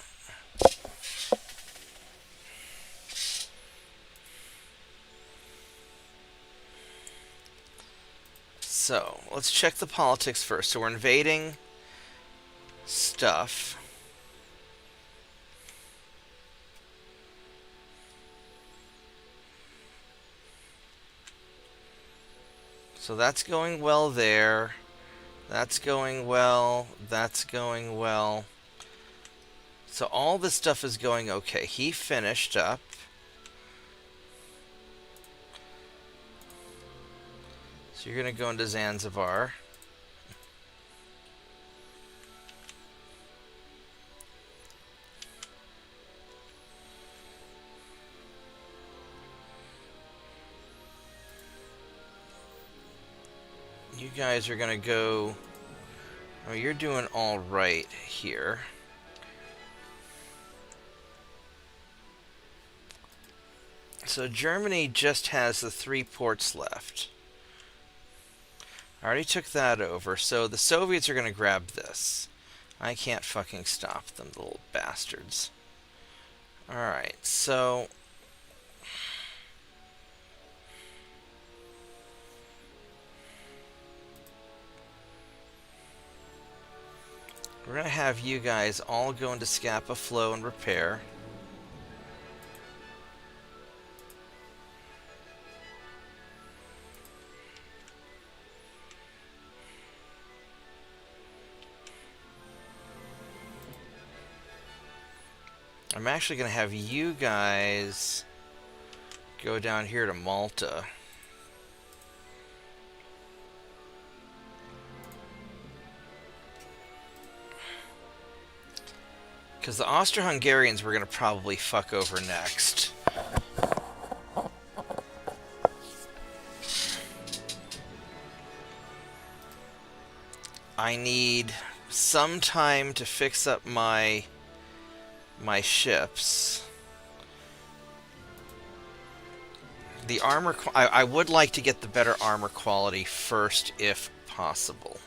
So let's check the politics first. So we're invading stuff. So that's going well there. That's going well. That's going well. So all this stuff is going okay. He finished up. So you're going to go into Zanzibar. You guys are going to go... Oh, you're doing all right here. So Germany just has the 3 ports left. I already took that over, so the Soviets are going to grab this. I can't fucking stop them, little bastards. Alright, so... we're going to have you guys all go into Scapa Flow and repair. I'm actually going to have you guys go down here to Malta. Because the Austro-Hungarians we're going to probably fuck over next. I need some time to fix up my ships. The armor... I would like to get the better armor quality first, if possible.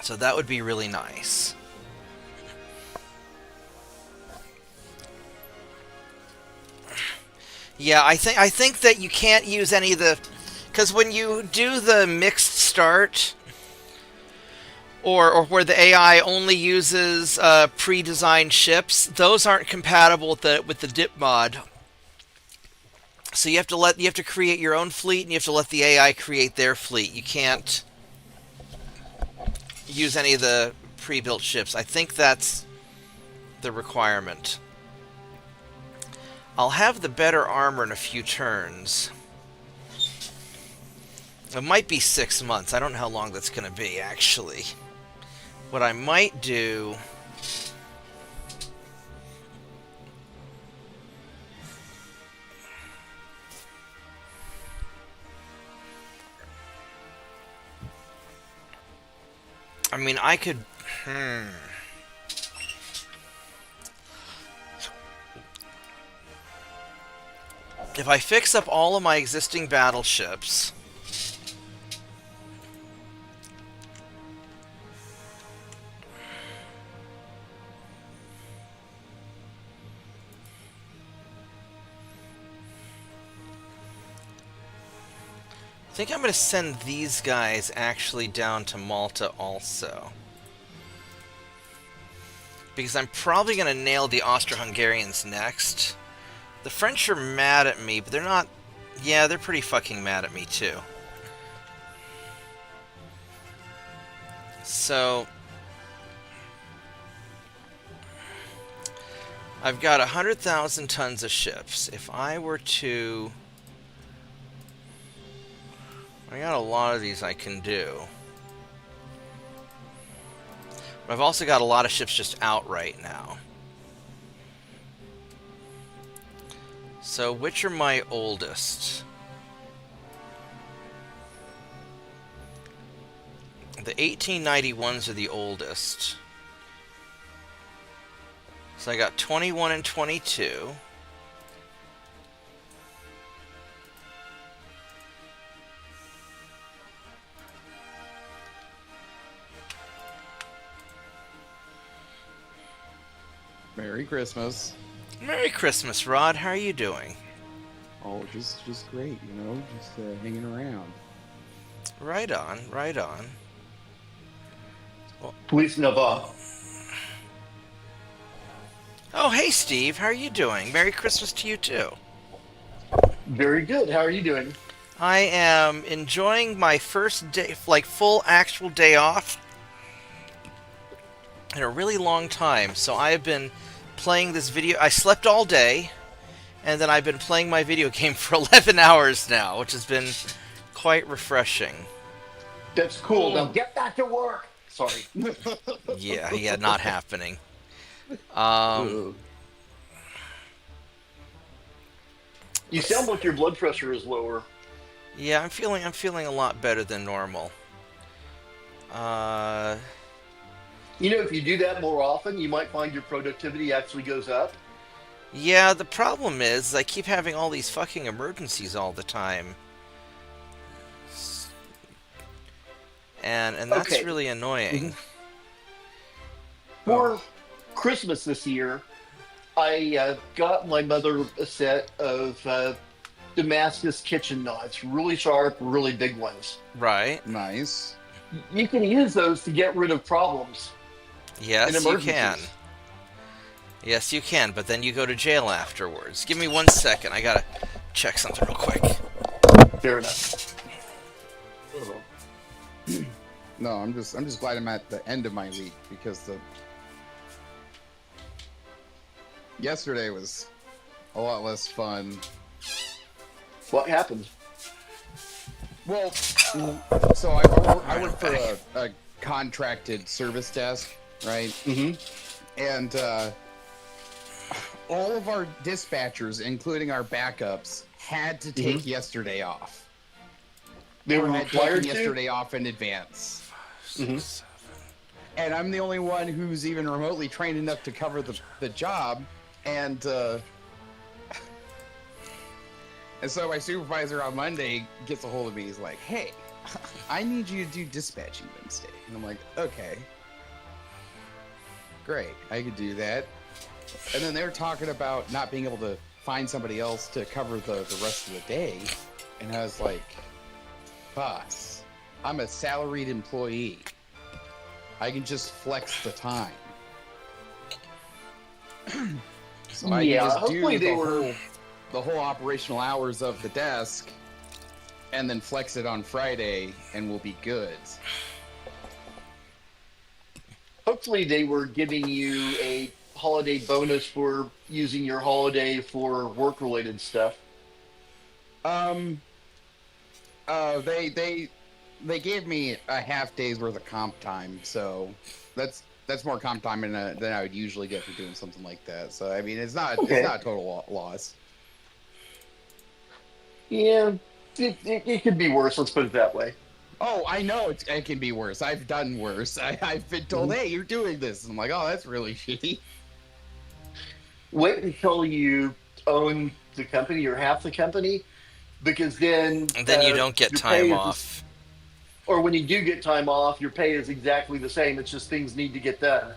So that would be really nice. Yeah, I think that you can't use any of the... because when you do the mixed start, or where the AI only uses pre-designed ships, those aren't compatible with the dip mod. So you have to create your own fleet, and you have to let the AI create their fleet. You can't use any of the pre-built ships. I think that's the requirement. I'll have the better armor in a few turns. It might be 6 months. I don't know how long that's going to be, actually. What I might do... I mean, I could... If I fix up all of my existing battleships... I think I'm going to send these guys actually down to Malta also. Because I'm probably going to nail the Austro-Hungarians next. The French are mad at me, but they're not... yeah, they're pretty fucking mad at me too. So... I've got 100,000 tons of ships. If I were to... I got a lot of these I can do. But I've also got a lot of ships just out right now. So, which are my oldest? The 1891s are the oldest. So I got 21 and 22. Merry Christmas. Merry Christmas, Rod. How are you doing? Oh, just great, just hanging around. Right on, right on. Police Nova. Oh, hey, Steve. How are you doing? Merry Christmas to you, too. Very good. How are you doing? I am enjoying my first day, like full actual day off in a really long time. So I have been playing this video. I slept all day, and then I've been playing my video game for 11 hours now, which has been quite refreshing. That's cool. Now get back to work. Sorry. Yeah, not happening. You sound like your blood pressure is lower. Yeah, I'm feeling a lot better than normal. If you do that more often, you might find your productivity actually goes up. Yeah, the problem is I keep having all these fucking emergencies all the time. And that's Okay. really annoying. For Christmas this year, I got my mother a set of Damascus kitchen knives, really sharp, really big ones. Right. Nice. You can use those to get rid of problems. Yes, in you emergencies. can. Yes, you can, but then you go to jail afterwards. Give me 1 second. I gotta check something real quick. Fair enough. No, I'm just glad I'm at the end of my week because yesterday was a lot less fun. What happened? Well, so I work for a contracted service desk, right? Mm-hmm. And all of our dispatchers, including our backups, had to take yesterday off. They were had required taken to? yesterday off in advance. Mhm. And I'm the only one who's even remotely trained enough to cover the job. And so my supervisor on Monday gets a hold of me. He's like, hey, I need you to do dispatching Wednesday. And I'm like, okay. Great, I could do that. And then they're talking about not being able to find somebody else to cover the rest of the day. And I was like, boss, I'm a salaried employee. I can just flex the time. So I Yeah, can just hopefully do the whole operational hours of the desk and then flex it on Friday and we'll be good. Hopefully they were giving you a holiday bonus for using your holiday for work-related stuff. They gave me a half day's worth of comp time, so that's more comp time than I would usually get for doing something like that. So I mean, it's not a total loss. Yeah, it could be worse. Let's put it that way. Oh, I know it can be worse. I've done worse. I've been told, hey, you're doing this. And I'm like, oh, that's really shitty. Wait until you own the company or half the company, because then You don't get your time pay is off. or when you do get time off, your pay is exactly the same. It's just things need to get done.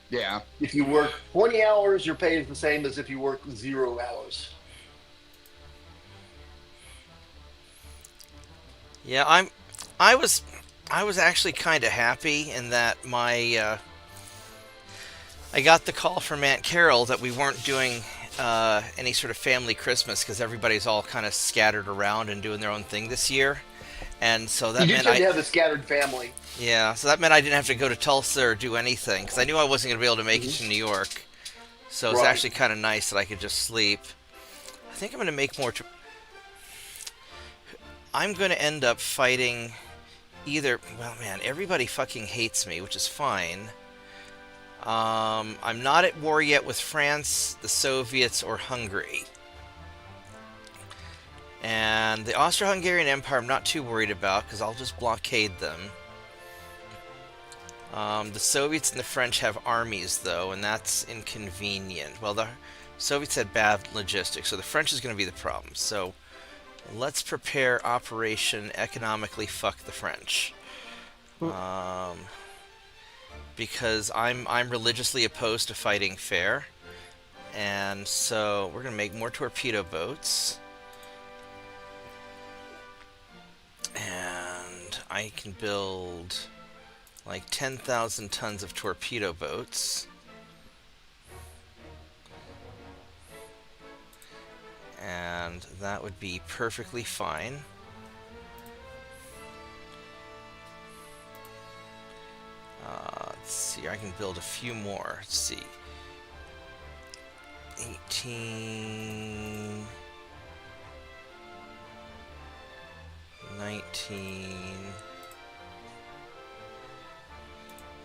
Yeah. If you work 20 hours, your pay is the same as if you work 0 hours. Yeah, I was actually kind of happy in that I got the call from Aunt Carol that we weren't doing any sort of family Christmas because everybody's all kind of scattered around and doing their own thing this year, and so that You do meant tend to have a scattered family. yeah, so that meant I didn't have to go to Tulsa or do anything because I knew I wasn't going to be able to make it to New York. So it's Right. actually kind of nice that I could just sleep. I think I'm going to make more. I'm going to end up fighting either. Well, man, everybody fucking hates me, which is fine. I'm not at war yet with France, the Soviets, or Hungary. And the Austro-Hungarian Empire I'm not too worried about because I'll just blockade them. The Soviets and the French have armies, though, and that's inconvenient. Well, the Soviets had bad logistics, so the French is going to be the problem. So let's prepare Operation Economically Fuck the French. Because I'm religiously opposed to fighting fair. And so we're going to make more torpedo boats. And I can build like 10,000 tons of torpedo boats. And that would be perfectly fine. Let's see, I can build a few more. Let's see. 18... 19...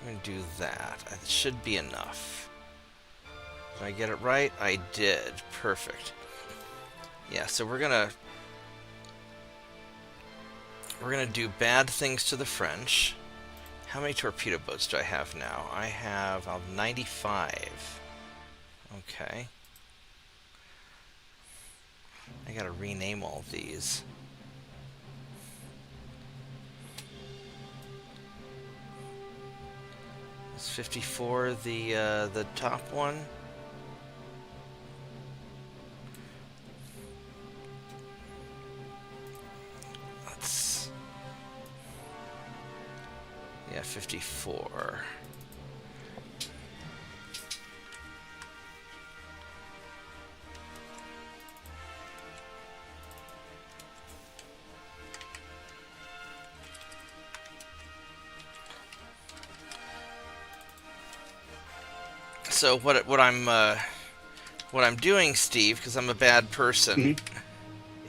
I'm going to do that. It should be enough. Did I get it right? I did. Perfect. Yeah, so we're gonna do bad things to the French. How many torpedo boats do I have now? I have 95. Okay. I gotta rename all these. Is 54 the top one? Yeah, 54. So what I'm doing, Steve, because I'm a bad person,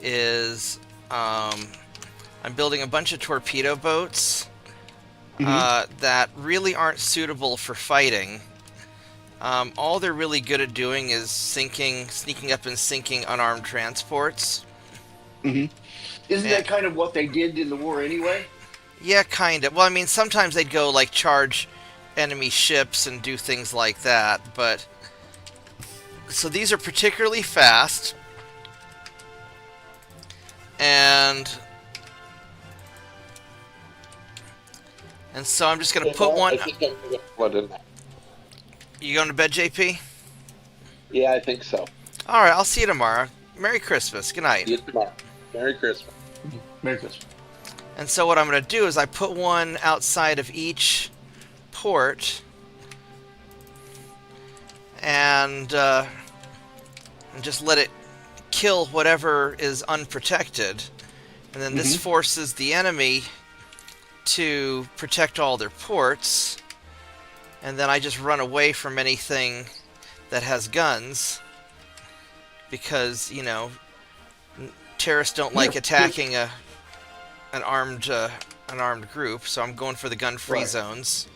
is I'm building a bunch of torpedo boats. That really aren't suitable for fighting. All they're really good at doing is sneaking up and sinking unarmed transports. Isn't that kind of what they did in the war anyway? Yeah, kind of. Well, I mean, sometimes they'd go, like, charge enemy ships and do things like that, but... So these are particularly fast. And so I'm just going to put one... You going to bed, JP? Yeah, I think so. All right, I'll see you tomorrow. Merry Christmas. Good night. See you tomorrow. Merry Christmas. Merry Christmas. And so what I'm going to do is I put one outside of each port, and just let it kill whatever is unprotected. And then this forces the enemy to protect all their ports, and then I just run away from anything that has guns, because, you know, terrorists don't like attacking an armed group, so I'm going for the gun-free zones.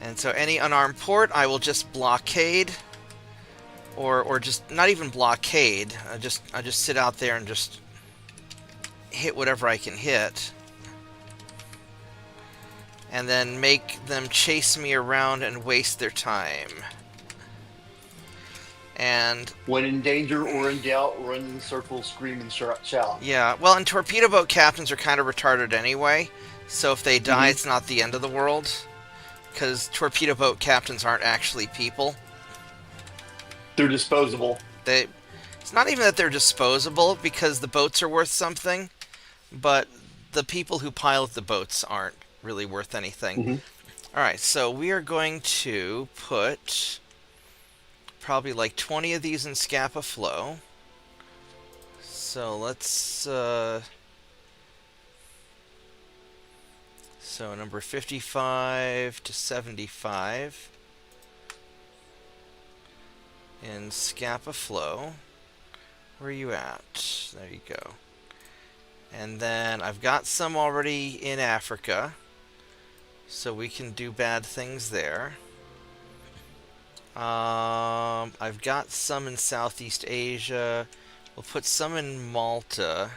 And so any unarmed port, I will just blockade, or just not even blockade. I just sit out there and just hit whatever I can hit, and then make them chase me around and waste their time. And when in danger or in doubt, run in circles, scream and shout. Yeah, well, and torpedo boat captains are kind of retarded anyway, so if they die, it's not the end of the world, because torpedo boat captains aren't actually people. They're disposable. It's not even that they're disposable, because the boats are worth something, but the people who pilot the boats aren't really worth anything. Alright, so we are going to put probably like 20 of these in Scapa Flow. So let's so number 55 to 75 in Scapa Flow. Where are you at? There you go. And then I've got some already in Africa, so we can do bad things there. I've got some in Southeast Asia. We'll put some in Malta.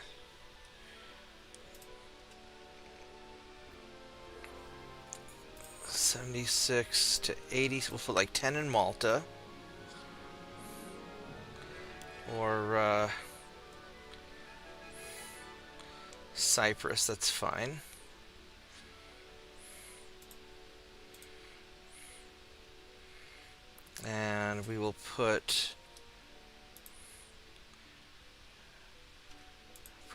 76 to 80. We'll put like 10 in Malta. Or Cyprus, that's fine. And we will put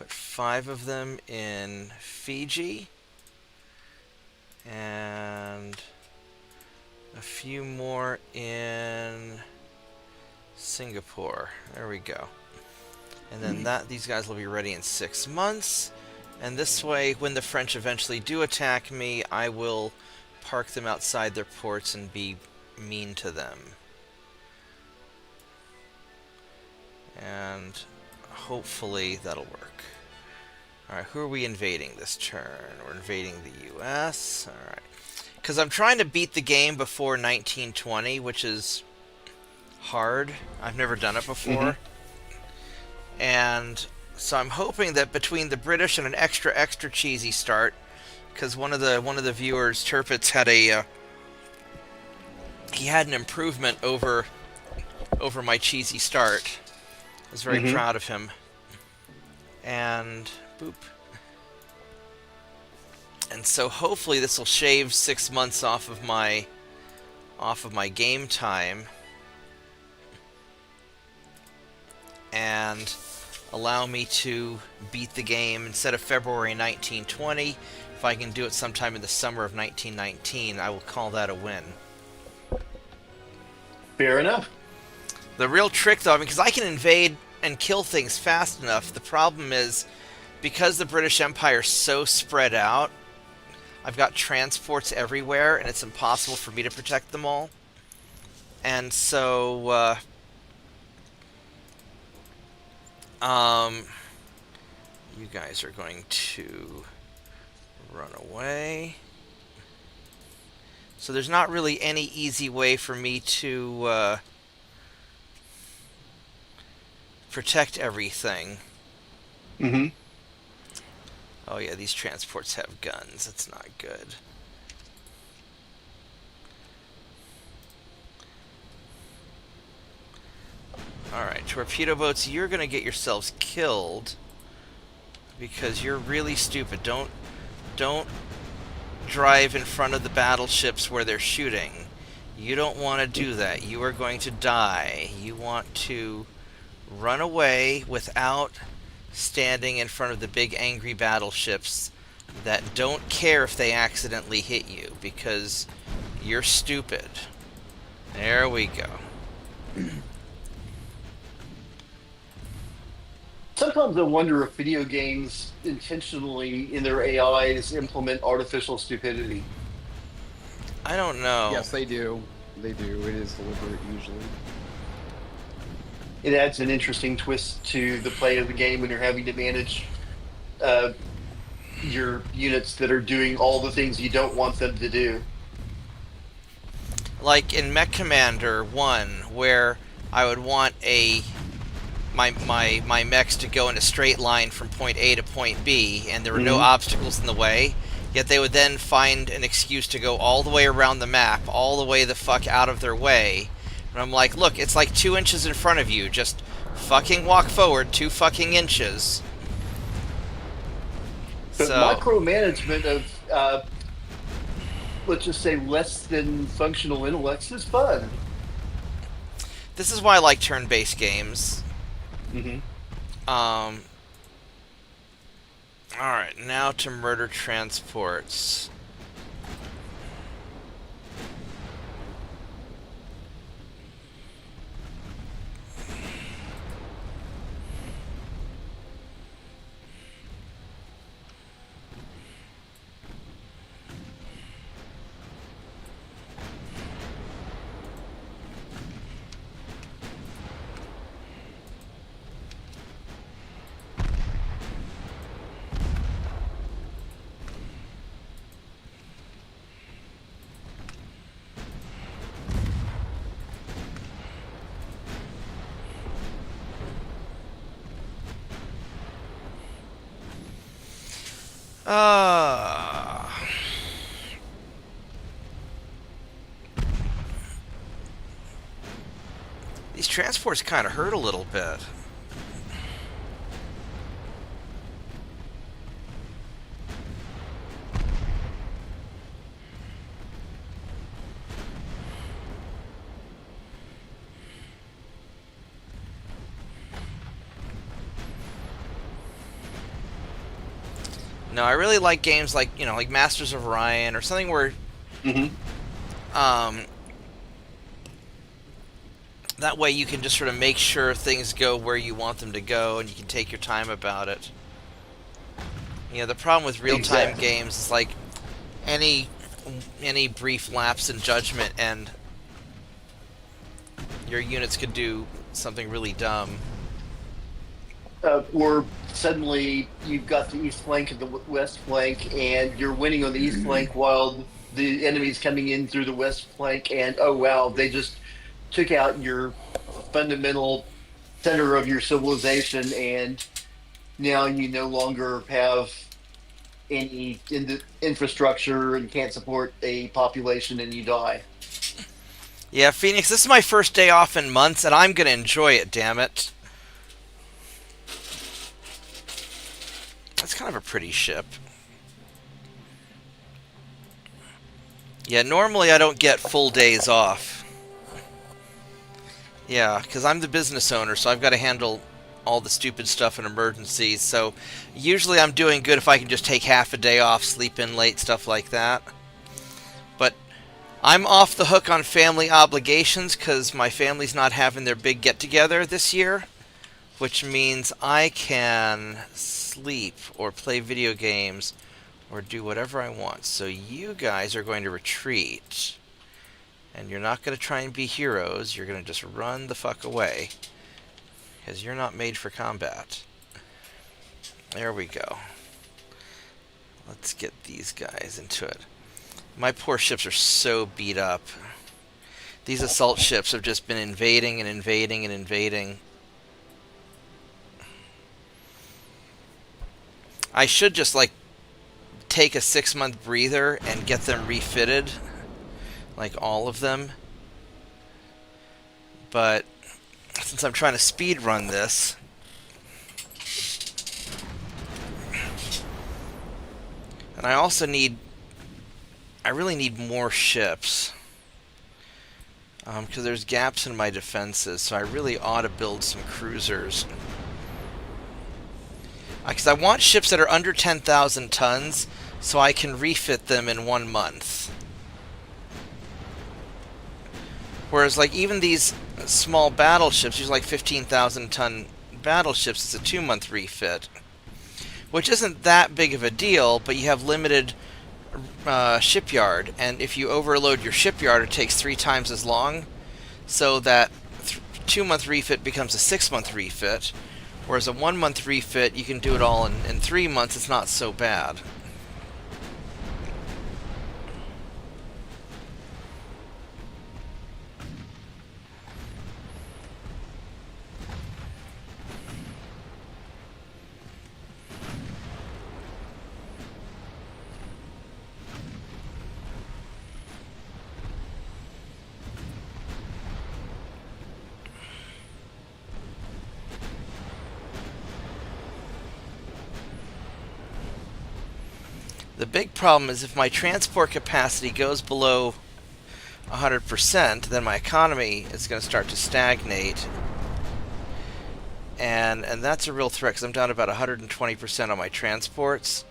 5 of them in Fiji, and a few more in Singapore. There we go. And then these guys will be ready in 6 months. And this way, when the French eventually do attack me, I will park them outside their ports and be mean to them. And hopefully that'll work. Alright, who are we invading this turn? We're invading the US. Alright. Because I'm trying to beat the game before 1920, which is hard. I've never done it before. And so I'm hoping that between the British and an extra cheesy start, because one of the viewers, Turpitz, had he had an improvement over my cheesy start. I was very proud of him. And boop. And so hopefully this will shave 6 months off of my game time and allow me to beat the game instead of February 1920. If I can do it sometime in the summer of 1919, I will call that a win. Fair enough. The real trick, though, because I can invade and kill things fast enough, the problem is, because the British Empire is so spread out, I've got transports everywhere, and it's impossible for me to protect them all. And so, you guys are going to run away. So there's not really any easy way for me to protect everything. Oh yeah, these transports have guns. That's not good. Alright, torpedo boats, you're gonna get yourselves killed because you're really stupid. Don't drive in front of the battleships where they're shooting. You don't want to do that. You are going to die. You want to run away without standing in front of the big angry battleships that don't care if they accidentally hit you because you're stupid. There we go. Sometimes I wonder if video games intentionally in their AIs implement artificial stupidity. I don't know. Yes, they do. They do. It is deliberate usually. It adds an interesting twist to the play of the game when you're having to manage your units that are doing all the things you don't want them to do. Like in Mech Commander 1, where I would want my mechs to go in a straight line from point A to point B, and there were no obstacles in the way, yet they would then find an excuse to go all the way around the map, all the way the fuck out of their way. And I'm like, look, it's like 2 inches in front of you. Just fucking walk forward 2 fucking inches. But So, micromanagement of, let's just say, less than functional intellects is fun. this is why I like turn-based games. Alright, now to murder transports. These transports kind of hurt a little bit. No, I really like games like, like Masters of Orion or something where that way you can just sort of make sure things go where you want them to go and you can take your time about it. The problem with real-time games is like any brief lapse in judgment and your units could do something really dumb. Or suddenly you've got the east flank and the west flank, and you're winning on the east flank while the enemy's coming in through the west flank, and oh wow, they just took out your fundamental center of your civilization, and now you no longer have any infrastructure and can't support a population, and you die. Yeah, Phoenix, this is my first day off in months, and I'm going to enjoy it, damn it. That's kind of a pretty ship. Yeah, normally I don't get full days off. Yeah, because I'm the business owner, so I've got to handle all the stupid stuff in emergencies. So usually I'm doing good if I can just take half a day off, sleep in late, stuff like that. But I'm off the hook on family obligations because my family's not having their big get-together this year, which means I can sleep or play video games or do whatever I want. So you guys are going to retreat. And you're not going to try and be heroes. You're going to just run the fuck away. Because you're not made for combat. There we go. Let's get these guys into it. My poor ships are so beat up. These assault ships have just been invading and invading and invading. I should just, like, take a 6-month breather and get them refitted. Like, all of them. But since I'm trying to speed run this, and I also I really need more ships. Because there's gaps in my defenses, so I really ought to build some cruisers. Because I want ships that are under 10,000 tons, so I can refit them in 1 month. Whereas, like, even these small battleships, these like 15,000 ton battleships, it's a 2-month refit. Which isn't that big of a deal, but you have limited shipyard. And if you overload your shipyard, it takes 3 times as long. So that 2-month refit becomes a 6-month refit. Whereas a 1-month refit, you can do it all in 3 months. It's not so bad. The big problem is if my transport capacity goes below 100%, then my economy is going to start to stagnate. And that's a real threat because I'm down about 120% on my transports.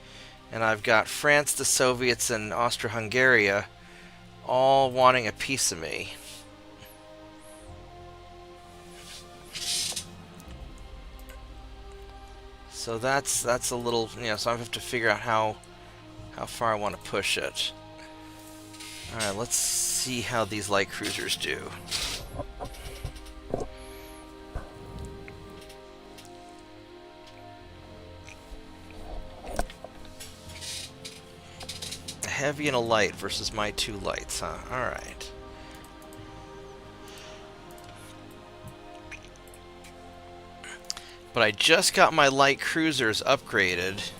And I've got France, the Soviets, and Austro-Hungary all wanting a piece of me. So that's a little, so I have to figure out how far I want to push it. Alright, let's see how these light cruisers do. A heavy and a light versus my 2 lights, huh? Alright. But I just got my light cruisers upgraded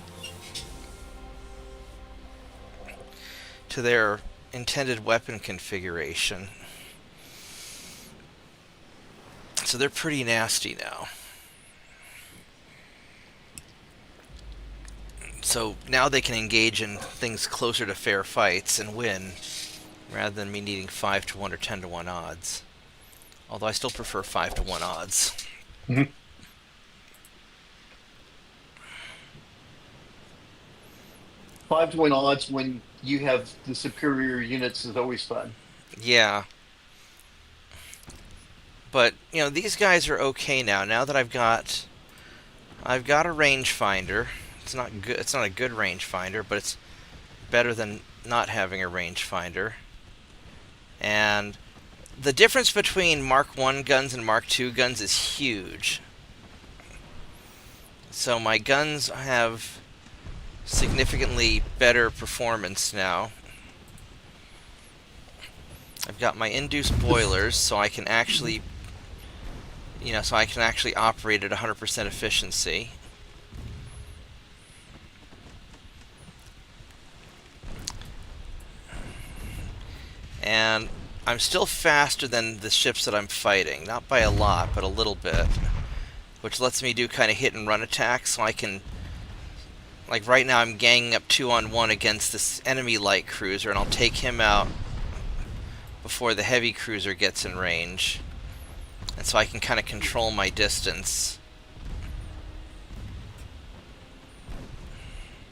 to their intended weapon configuration. So they're pretty nasty now. So now they can engage in things closer to fair fights and win, rather than me needing 5 to 1 or 10 to 1 odds. Although I still prefer 5 to 1 odds. 5 to 1 odds when you have the superior units is always fun. Yeah. But, you know, these guys are okay now. Now that I've got a rangefinder. It's not good. It's not a good rangefinder, but it's better than not having a rangefinder. And the difference between Mark 1 guns and Mark 2 guns is huge. So my guns have significantly better performance now. I've got my induced boilers, so I can actually, operate at 100% efficiency. And I'm still faster than the ships that I'm fighting. Not by a lot, but a little bit. Which lets me do kind of hit and run attacks, so I can... Like right now I'm ganging up 2-on-1 against this enemy light cruiser, and I'll take him out before the heavy cruiser gets in range. And so I can kind of control my distance.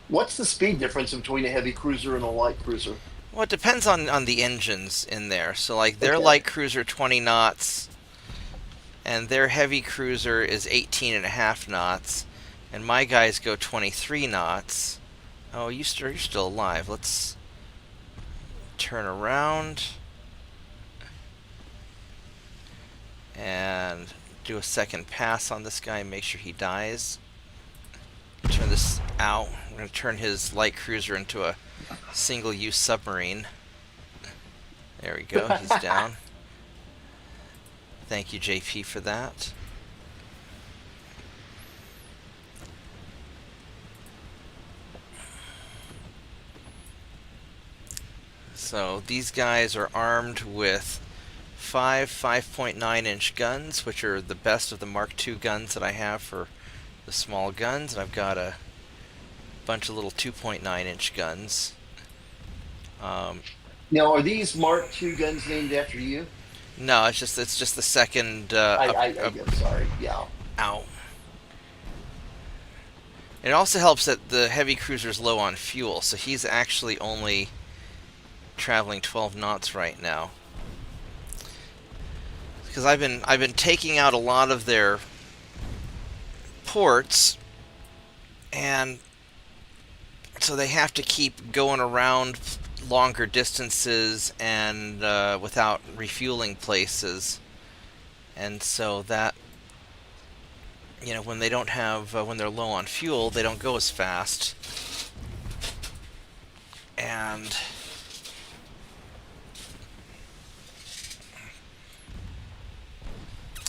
What's the speed difference between a heavy cruiser and a light cruiser? Well, it depends on the engines in there. So like their Okay. light cruiser 20 knots, and their heavy cruiser is 18.5 knots, and my guys go 23 knots. Oh, you're still alive. Let's turn around and do a second pass on this guy and make sure he dies. Turn this out. I'm going to turn his light cruiser into a single-use submarine. There we go. He's down. Thank you, JP, for that. So these guys are armed with 5.9-inch guns, which are the best of the Mark II guns that I have for the small guns. And I've got a bunch of little 2.9-inch guns. Now, are these Mark II guns named after you? No, it's just the second. I guess, sorry. Yeah. Ow. It also helps that the heavy cruiser's low on fuel, so he's actually only traveling 12 knots right now. Because I've been taking out a lot of their ports, and so they have to keep going around longer distances and without refueling places, and so that, you know, when they don't have when they're low on fuel, they don't go as fast, and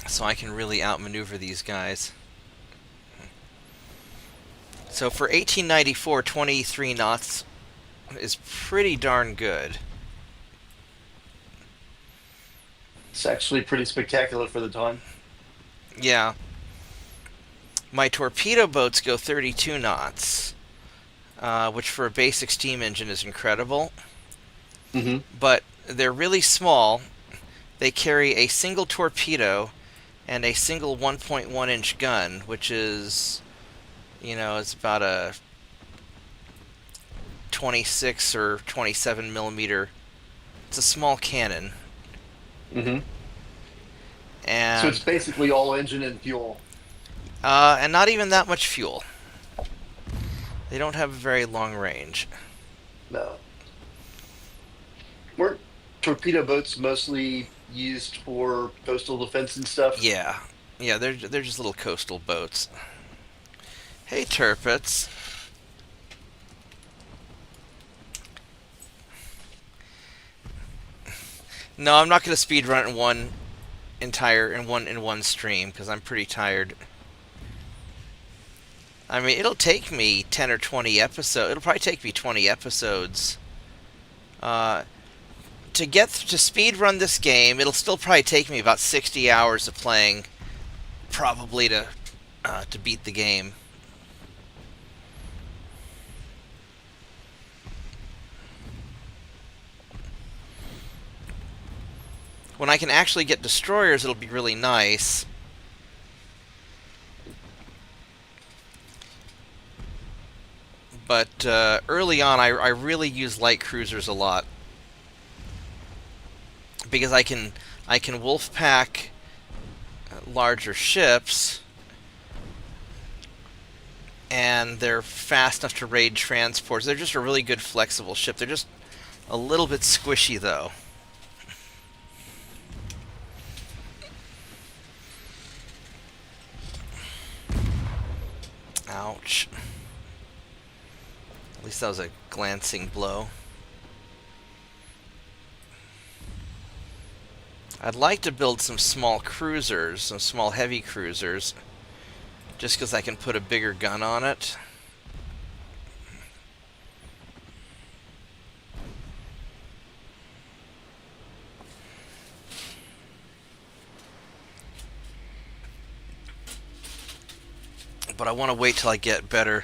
so I can really outmaneuver these guys. So for 1894, 23 knots is pretty darn good. It's actually pretty spectacular for the time. Yeah. My torpedo boats go 32 knots, which for a basic steam engine is incredible. Mm-hmm. But they're really small. They carry a single torpedo and a single 1.1-inch gun, which is, you know, it's about a 26 or 27 millimeter. It's a small cannon. Mm-hmm. And So it's basically all engine and fuel. and not even that much fuel. They don't have a very long range. No. Weren't torpedo boats mostly used for coastal defense and stuff? Yeah, they're just little coastal boats. Hey, Turpits. No, I'm not going to speed run it in one stream because I'm pretty tired. I mean, it'll take me 10 or 20 episodes. It'll probably take me 20 episodes to speed run this game. It'll still probably take me about 60 hours of playing probably to beat the game. When I can actually get destroyers, it'll be really nice. But early on, I really use light cruisers a lot because I can wolf pack larger ships, and they're fast enough to raid transports. They're just a really good flexible ship. They're just a little bit squishy, though. Ouch. At least that was a glancing blow. I'd like to build some small cruisers, some small heavy cruisers, just because I can put a bigger gun on it. But I want to wait till I get better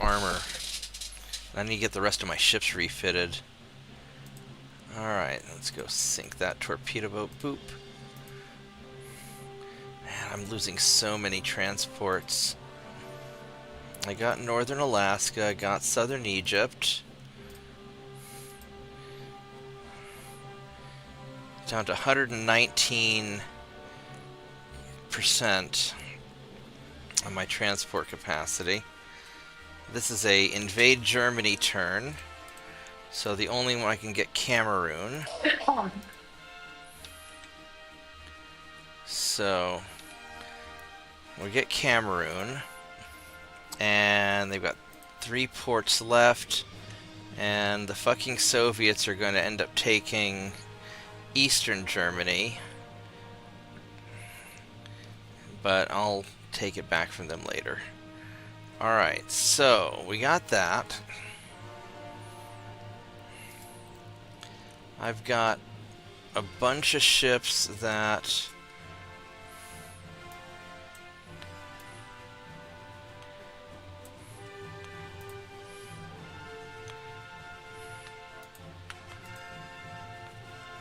armor. I need to get the rest of my ships refitted. Alright, let's go sink that torpedo boat. Boop. Man, I'm losing so many transports. I got Northern Alaska, I got Southern Egypt. Down to 119% on my transport capacity. This is a invade Germany turn, so the only one I can get Cameroon. So we get Cameroon, and they've got 3 ports left, and the fucking Soviets are going to end up taking Eastern Germany, but I'll take it back from them later. Alright, so we got that. I've got a bunch of ships that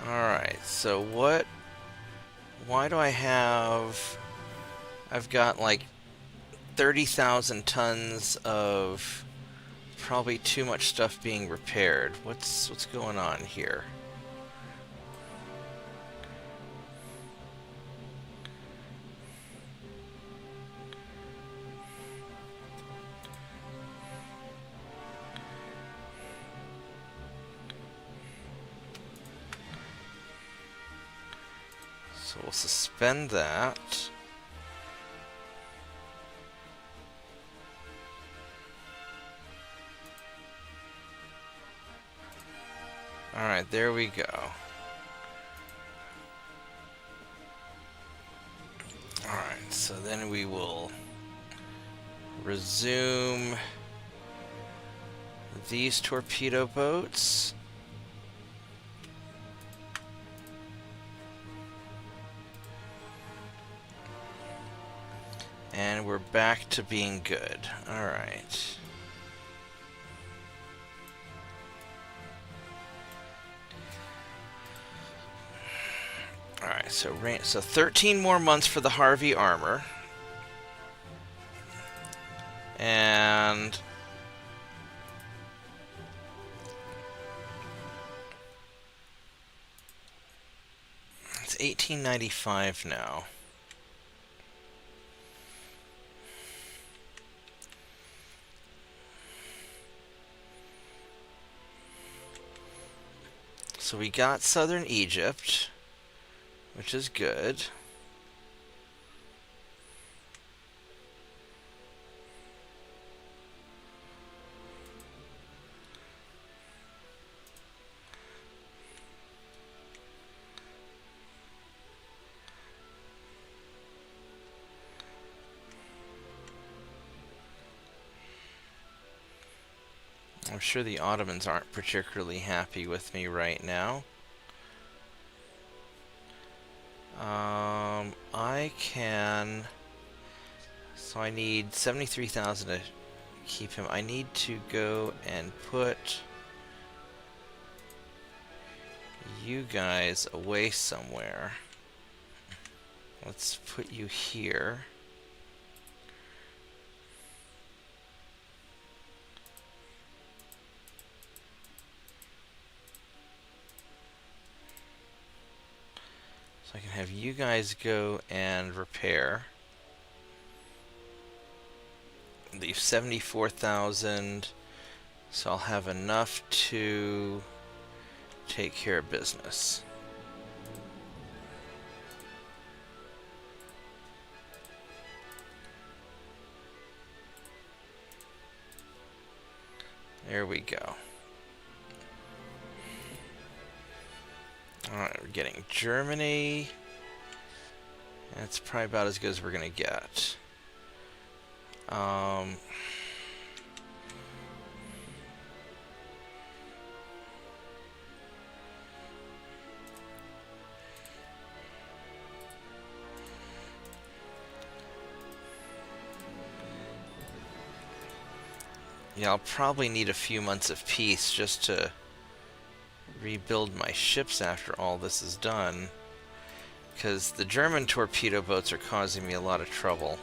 Alright, so why do I have, I've got like 30,000 tons of probably too much stuff being repaired. What's going on here? So we'll suspend that. Alright, there we go. Alright, so then we will resume these torpedo boats. And we're back to being good. Alright. Alright, so 13 more months for the Harvey armor. And it's 1895 now. So we got Southern Egypt, which is good. I'm sure the Ottomans aren't particularly happy with me right now. I can. So I need 73,000 to keep him. I need to go and put you guys away somewhere. Let's put you here. So I can have you guys go and repair. Leave 74,000. So I'll have enough to take care of business. There we go. Alright, we're getting Germany. That's probably about as good as we're gonna get. Yeah, I'll probably need a few months of peace just to rebuild my ships after all this is done, because the German torpedo boats are causing me a lot of trouble.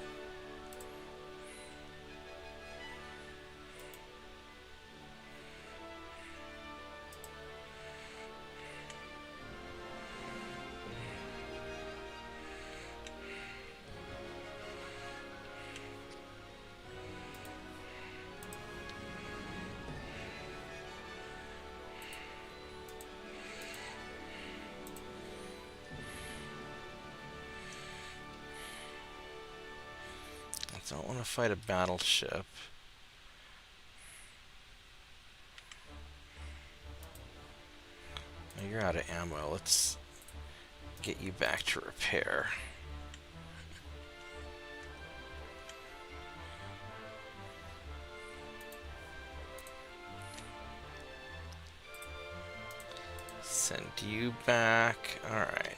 I don't want to fight a battleship. Now you're out of ammo. Let's get you back to repair. Send you back. Alright.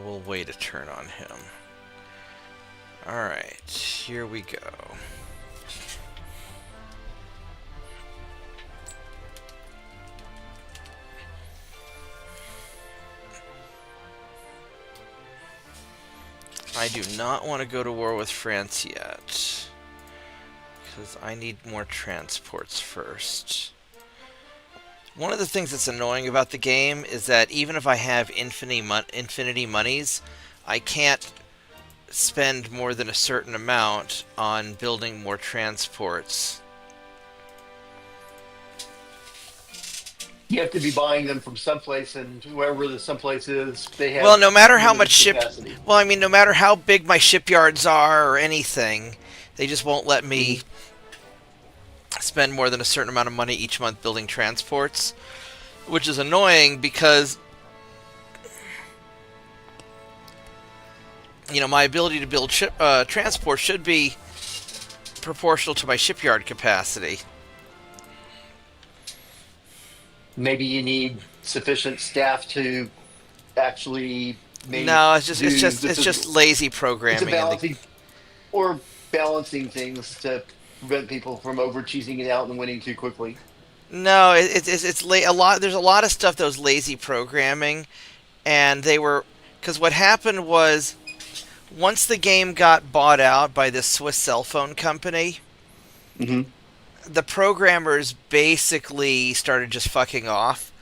We'll wait a turn on him. Alright, here we go. I do not want to go to war with France yet, because I need more transports first. One of the things that's annoying about the game is that even if I have infinity monies, I can't spend more than a certain amount on building more transports. You have to be buying them from someplace, and whoever the someplace is, they have. Well, no matter how much capacity. Well, I mean, no matter how big my shipyards are or anything, they just won't let me spend more than a certain amount of money each month building transports, which is annoying because, you know, my ability to build transport should be proportional to my shipyard capacity. Maybe you need sufficient staff to actually. No, it's just lazy It's a programming. balancing, or balancing things to prevent people from over cheesing it out and winning too quickly. No, it's a lot. There's a lot of stuff that was lazy programming, and they were, because what happened was, once the game got bought out by this Swiss cell phone company, the programmers basically started just fucking off,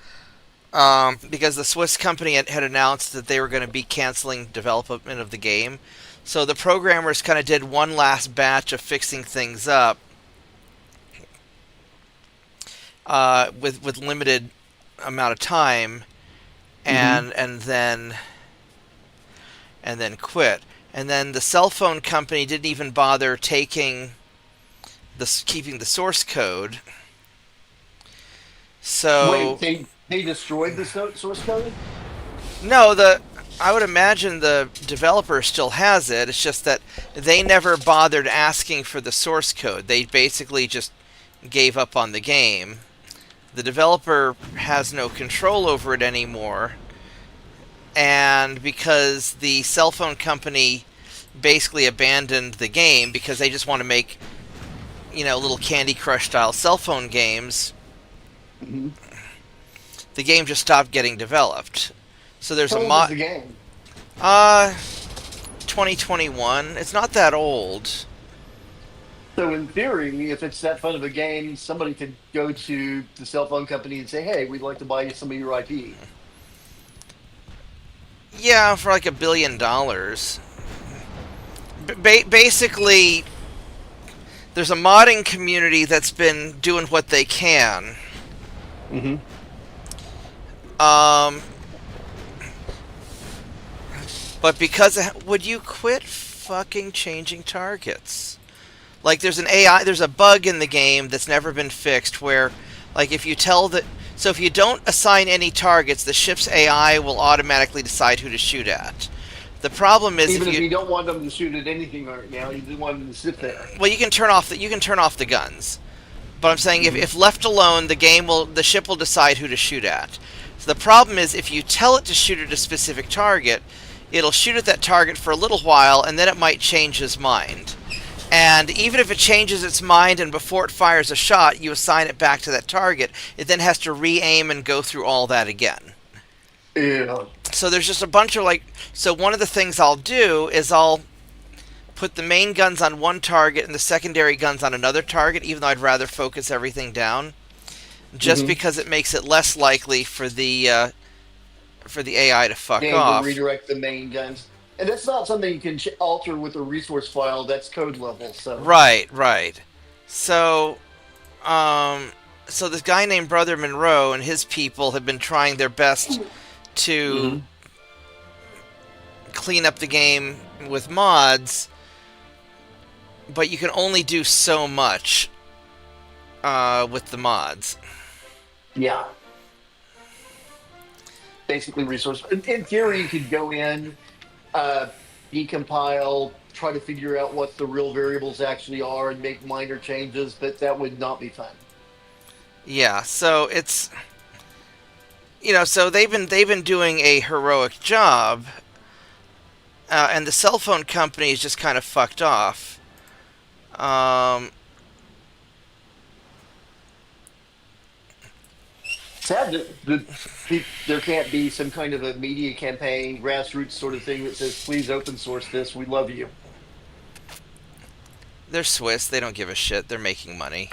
because the Swiss company had announced that they were going to be canceling development of the game. So the programmers kind of did one last batch of fixing things up with limited amount of time, and then quit. And then the cell phone company didn't even bother keeping the source code. So Wait, they destroyed the source code? no, I would imagine the developer still has it. It's just that they never bothered asking for the source code. They basically just gave up on the game. The developer has no control over it anymore. And because the cell phone company basically abandoned the game because they just want to make, little Candy Crush style cell phone games, Mm-hmm. the game just stopped getting developed. So there's How a old is mod. the game? 2021. It's not that old. So in theory, if it's that fun of a game, somebody could go to the cell phone company and say, "Hey, we'd like to buy some of your IP." Yeah, for like $1 billion. Basically, there's a modding community that's been doing what they can. Mm-hmm. But would you quit fucking changing targets? Like, there's a bug in the game that's never been fixed where, like, if you don't assign any targets, the ship's AI will automatically decide who to shoot at. The problem is Even if you don't want them to shoot at anything right now, you just want them to sit there. well, you can turn off the guns. But I'm saying if left alone, the ship will decide who to shoot at. So the problem is if you tell it to shoot at a specific target, it'll shoot at that target for a little while, and then it might change its mind. And even if it changes its mind and before it fires a shot, you assign it back to that target, it then has to re-aim and go through all that again. Yeah. So there's just a bunch of so one of the things I'll do is I'll put the main guns on one target and the secondary guns on another target, even though I'd rather focus everything down, just because it makes it less likely for the AI to fuck off. To redirect the main guns. And that's not something you can alter with a resource file. That's code level. So Right. So, so this guy named Brother Monroe and his people have been trying their best to clean up the game with mods, but you can only do so much with the mods. Yeah. Basically, resource. In theory, you could go in, decompile, try to figure out what the real variables actually are, and make minor changes, but that would not be fun. Yeah, so it's so they've been doing a heroic job, and the cell phone company is just kind of fucked off. Sad that there can't be some kind of a media campaign, grassroots sort of thing that says, "Please open source this. We love you." They're Swiss. They don't give a shit. They're making money.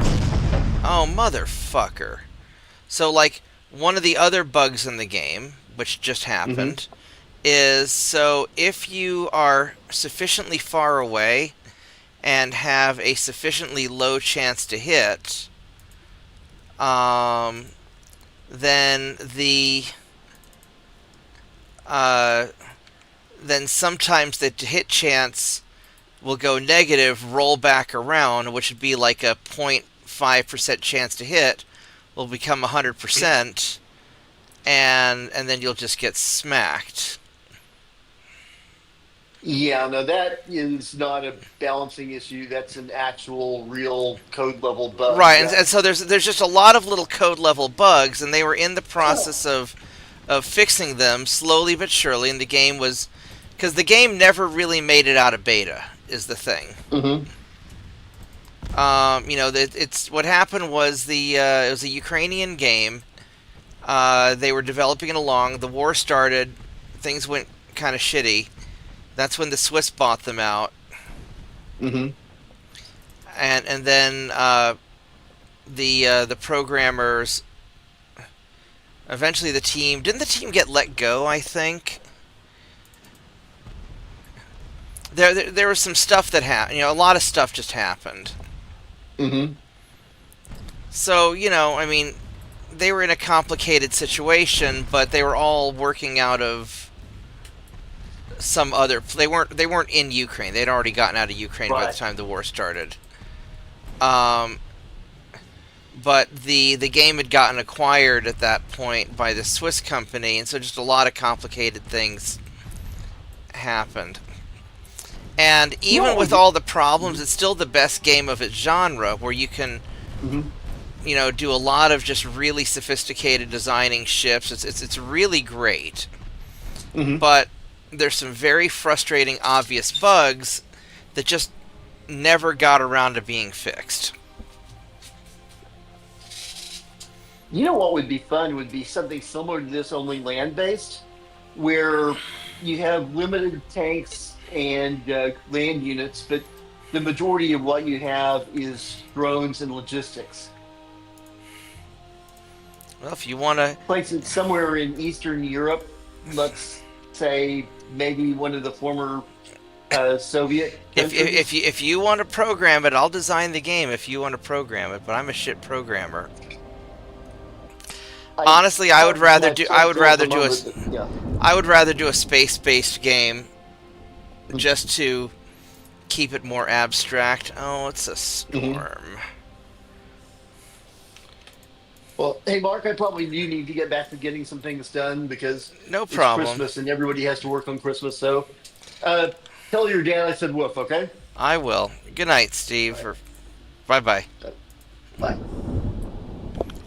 Oh, motherfucker. So, one of the other bugs in the game, which just happened, is so if you are sufficiently far away and have a sufficiently low chance to hit, then then sometimes the hit chance will go negative, roll back around, which would be like a 0.5% chance to hit, will become 100%, and then you'll just get smacked. Yeah, no, that is not a balancing issue. That's an actual, real code level bug. Right, and so there's just a lot of little code level bugs, and they were in the process of fixing them slowly but surely. And the game was, because the game never really made it out of beta, is the thing. It's what happened was it was a Ukrainian game. They were developing it along. The war started. Things went kind of shitty. That's when the Swiss bought them out. And then the programmers, eventually didn't the team get let go, I think? There was some stuff that happened. A lot of stuff just happened. So, I mean, they were in a complicated situation, but they were all working out of some other. They weren't in Ukraine. They'd already gotten out of Ukraine by the time the war started. but the game had gotten acquired at that point by the Swiss company, and so just a lot of complicated things happened. And even with all the problems, it's still the best game of its genre, where you can, do a lot of just really sophisticated designing ships. It's really great. But there's some very frustrating, obvious bugs that just never got around to being fixed. You know what would be fun would be something similar to this, only land-based, where you have limited tanks and land units, but the majority of what you have is drones and logistics. Well, if you want to... Place it somewhere in Eastern Europe, let's say maybe one of the former Soviet countries. If you want to program it, I'll design the game if you want to program it, but I'm a shit programmer. Honestly, I would rather do a space-based game just to keep it more abstract. Oh, it's a storm. Well, hey, Mark, I probably do need to get back to getting some things done because no problem. It's Christmas and everybody has to work on Christmas. So, tell your dad I said woof, okay? I will. Good night, Steve. Or bye-bye. Bye.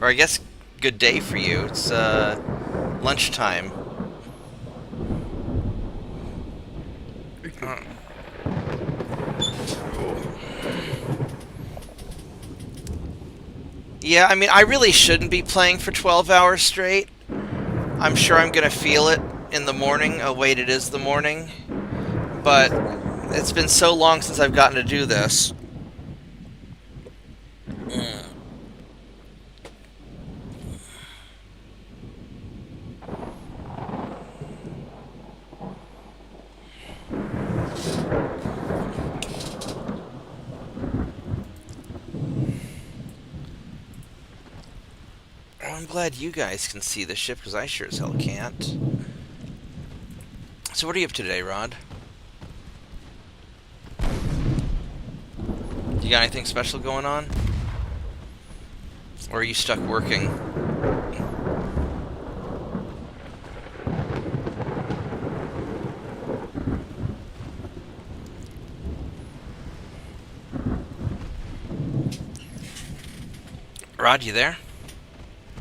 Or I guess good day for you. It's lunchtime. Yeah, I mean, I really shouldn't be playing for 12 hours straight. I'm sure I'm going to feel it in the morning. Oh, wait, it is the morning. But it's been so long since I've gotten to do this. I'm glad you guys can see the ship, because I sure as hell can't. So what are you up to today, Rod? You got anything special going on? Or are you stuck working? Rod, you there?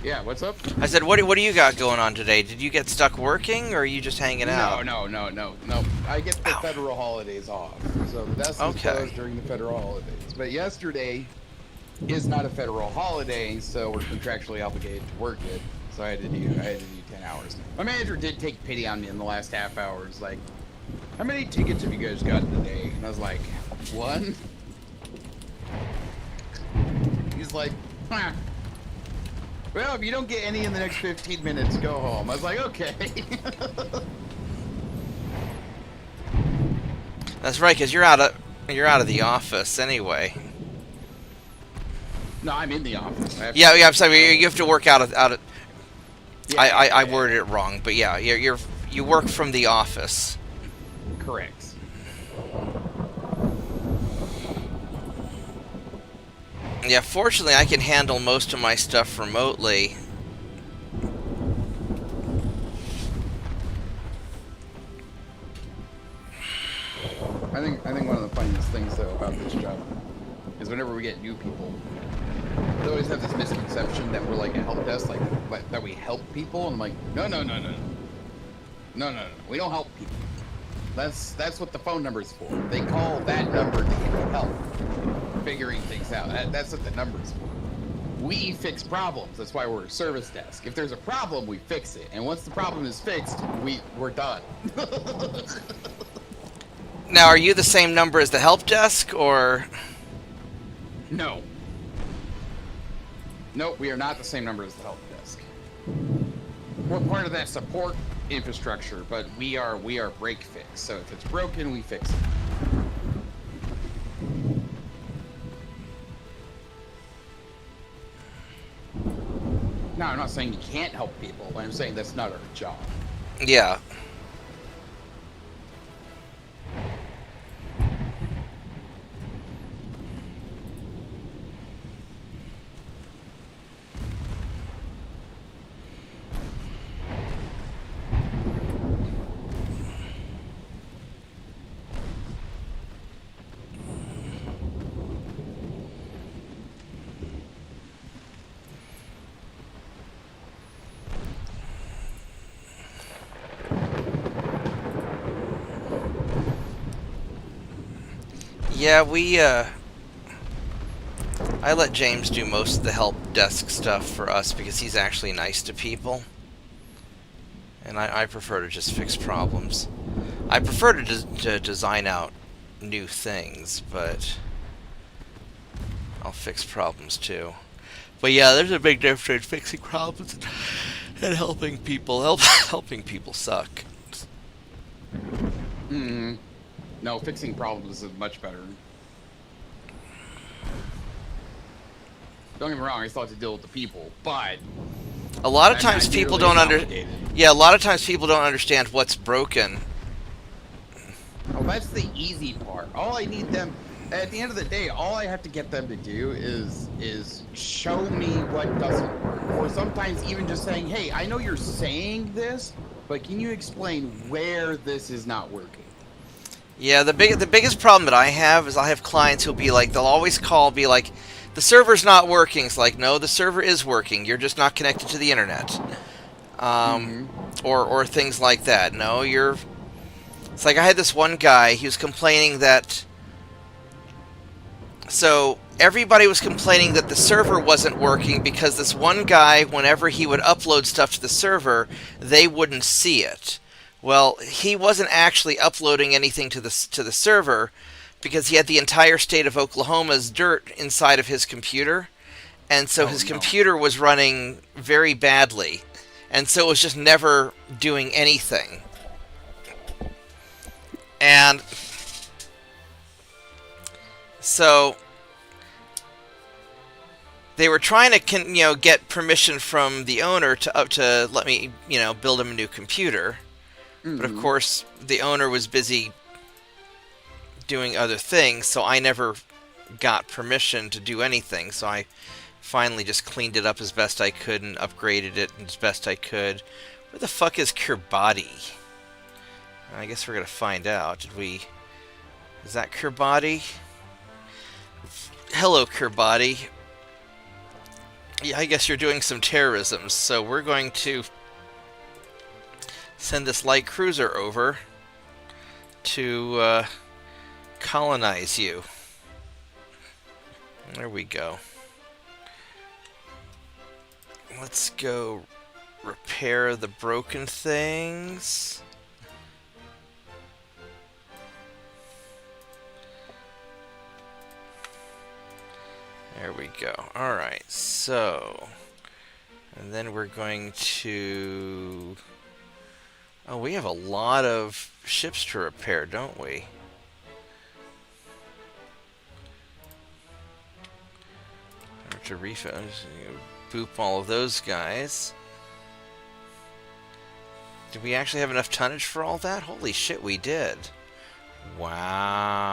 Yeah, what's up? I said, what do you got going on today? Did you get stuck working, or are you just hanging out? No. I get the federal holidays off, so that's closed during the federal holidays. But yesterday is not a federal holiday, so we're contractually obligated to work it. So I had to do 10 hours. My manager did take pity on me in the last half hour. It's like, how many tickets have you guys gotten today? And I was like, 1. He's like, huh. Well, if you don't get any in the next 15 minutes, go home. I was like, okay. That's right, because you're out of the office anyway. No, I'm in the office. Yeah. I'm sorry. You have to work out of. Yeah, I worded it wrong, but yeah, you work from the office. Correct. Yeah, fortunately, I can handle most of my stuff remotely. I think one of the funniest things though about this job is whenever we get new people, they always have this misconception that we're like a help desk, like that we help people, and I'm like, no, we don't help people. That's what the phone number is for. They call that number to get help figuring things out. That's what the number's for. We fix problems. That's why we're a service desk. If there's a problem, we fix it. And once the problem is fixed, we're done. Now, are you the same number as the help desk, or? No. Nope, we are not the same number as the help desk. We're part of that support infrastructure, but we are break fix. So if it's broken, we fix it. No, I'm not saying you can't help people. I'm saying that's not our job. Yeah. Yeah, I let James do most of the help desk stuff for us because he's actually nice to people. And I prefer to just fix problems. I prefer to design out new things, but I'll fix problems too. But yeah, there's a big difference between fixing problems and helping people. Helping people suck. Mm-hmm. No, fixing problems is much better. Don't get me wrong, I still have to deal with the people, but A lot of I'm times not people nearly don't as complicated. Yeah, a lot of times people don't understand what's broken. Oh, that's the easy part. All I need them, at the end of the day, all I have to get them to do is show me what doesn't work. Or sometimes even just saying, hey, I know you're saying this, but can you explain where this is not working? Yeah, the biggest problem that I have is I have clients who'll be like, they'll always call, be like, the server's not working. It's like, no, the server is working. You're just not connected to the internet. Or things like that. No, you're... It's like I had this one guy, he was complaining that... So, everybody was complaining that the server wasn't working because this one guy, whenever he would upload stuff to the server, they wouldn't see it. Well, he wasn't actually uploading anything to the server because he had the entire state of Oklahoma's dirt inside of his computer. And so his computer was running very badly. And so it was just never doing anything. And so they were trying to, get permission from the owner to let me, build him a new computer. But of course, the owner was busy doing other things, so I never got permission to do anything. So I finally just cleaned it up as best I could and upgraded it as best I could. Where the fuck is Kirbati? I guess we're gonna find out. Is that Kirbati? Hello, Kirbati. Yeah, I guess you're doing some terrorism, so we're going to send this light cruiser over to colonize you. There we go. Let's go repair the broken things. There we go. Alright, so... And then we're going to... Oh, we have a lot of ships to repair, don't we? Or to refill. Boop all of those guys. Did we actually have enough tonnage for all that? Holy shit, we did. Wow.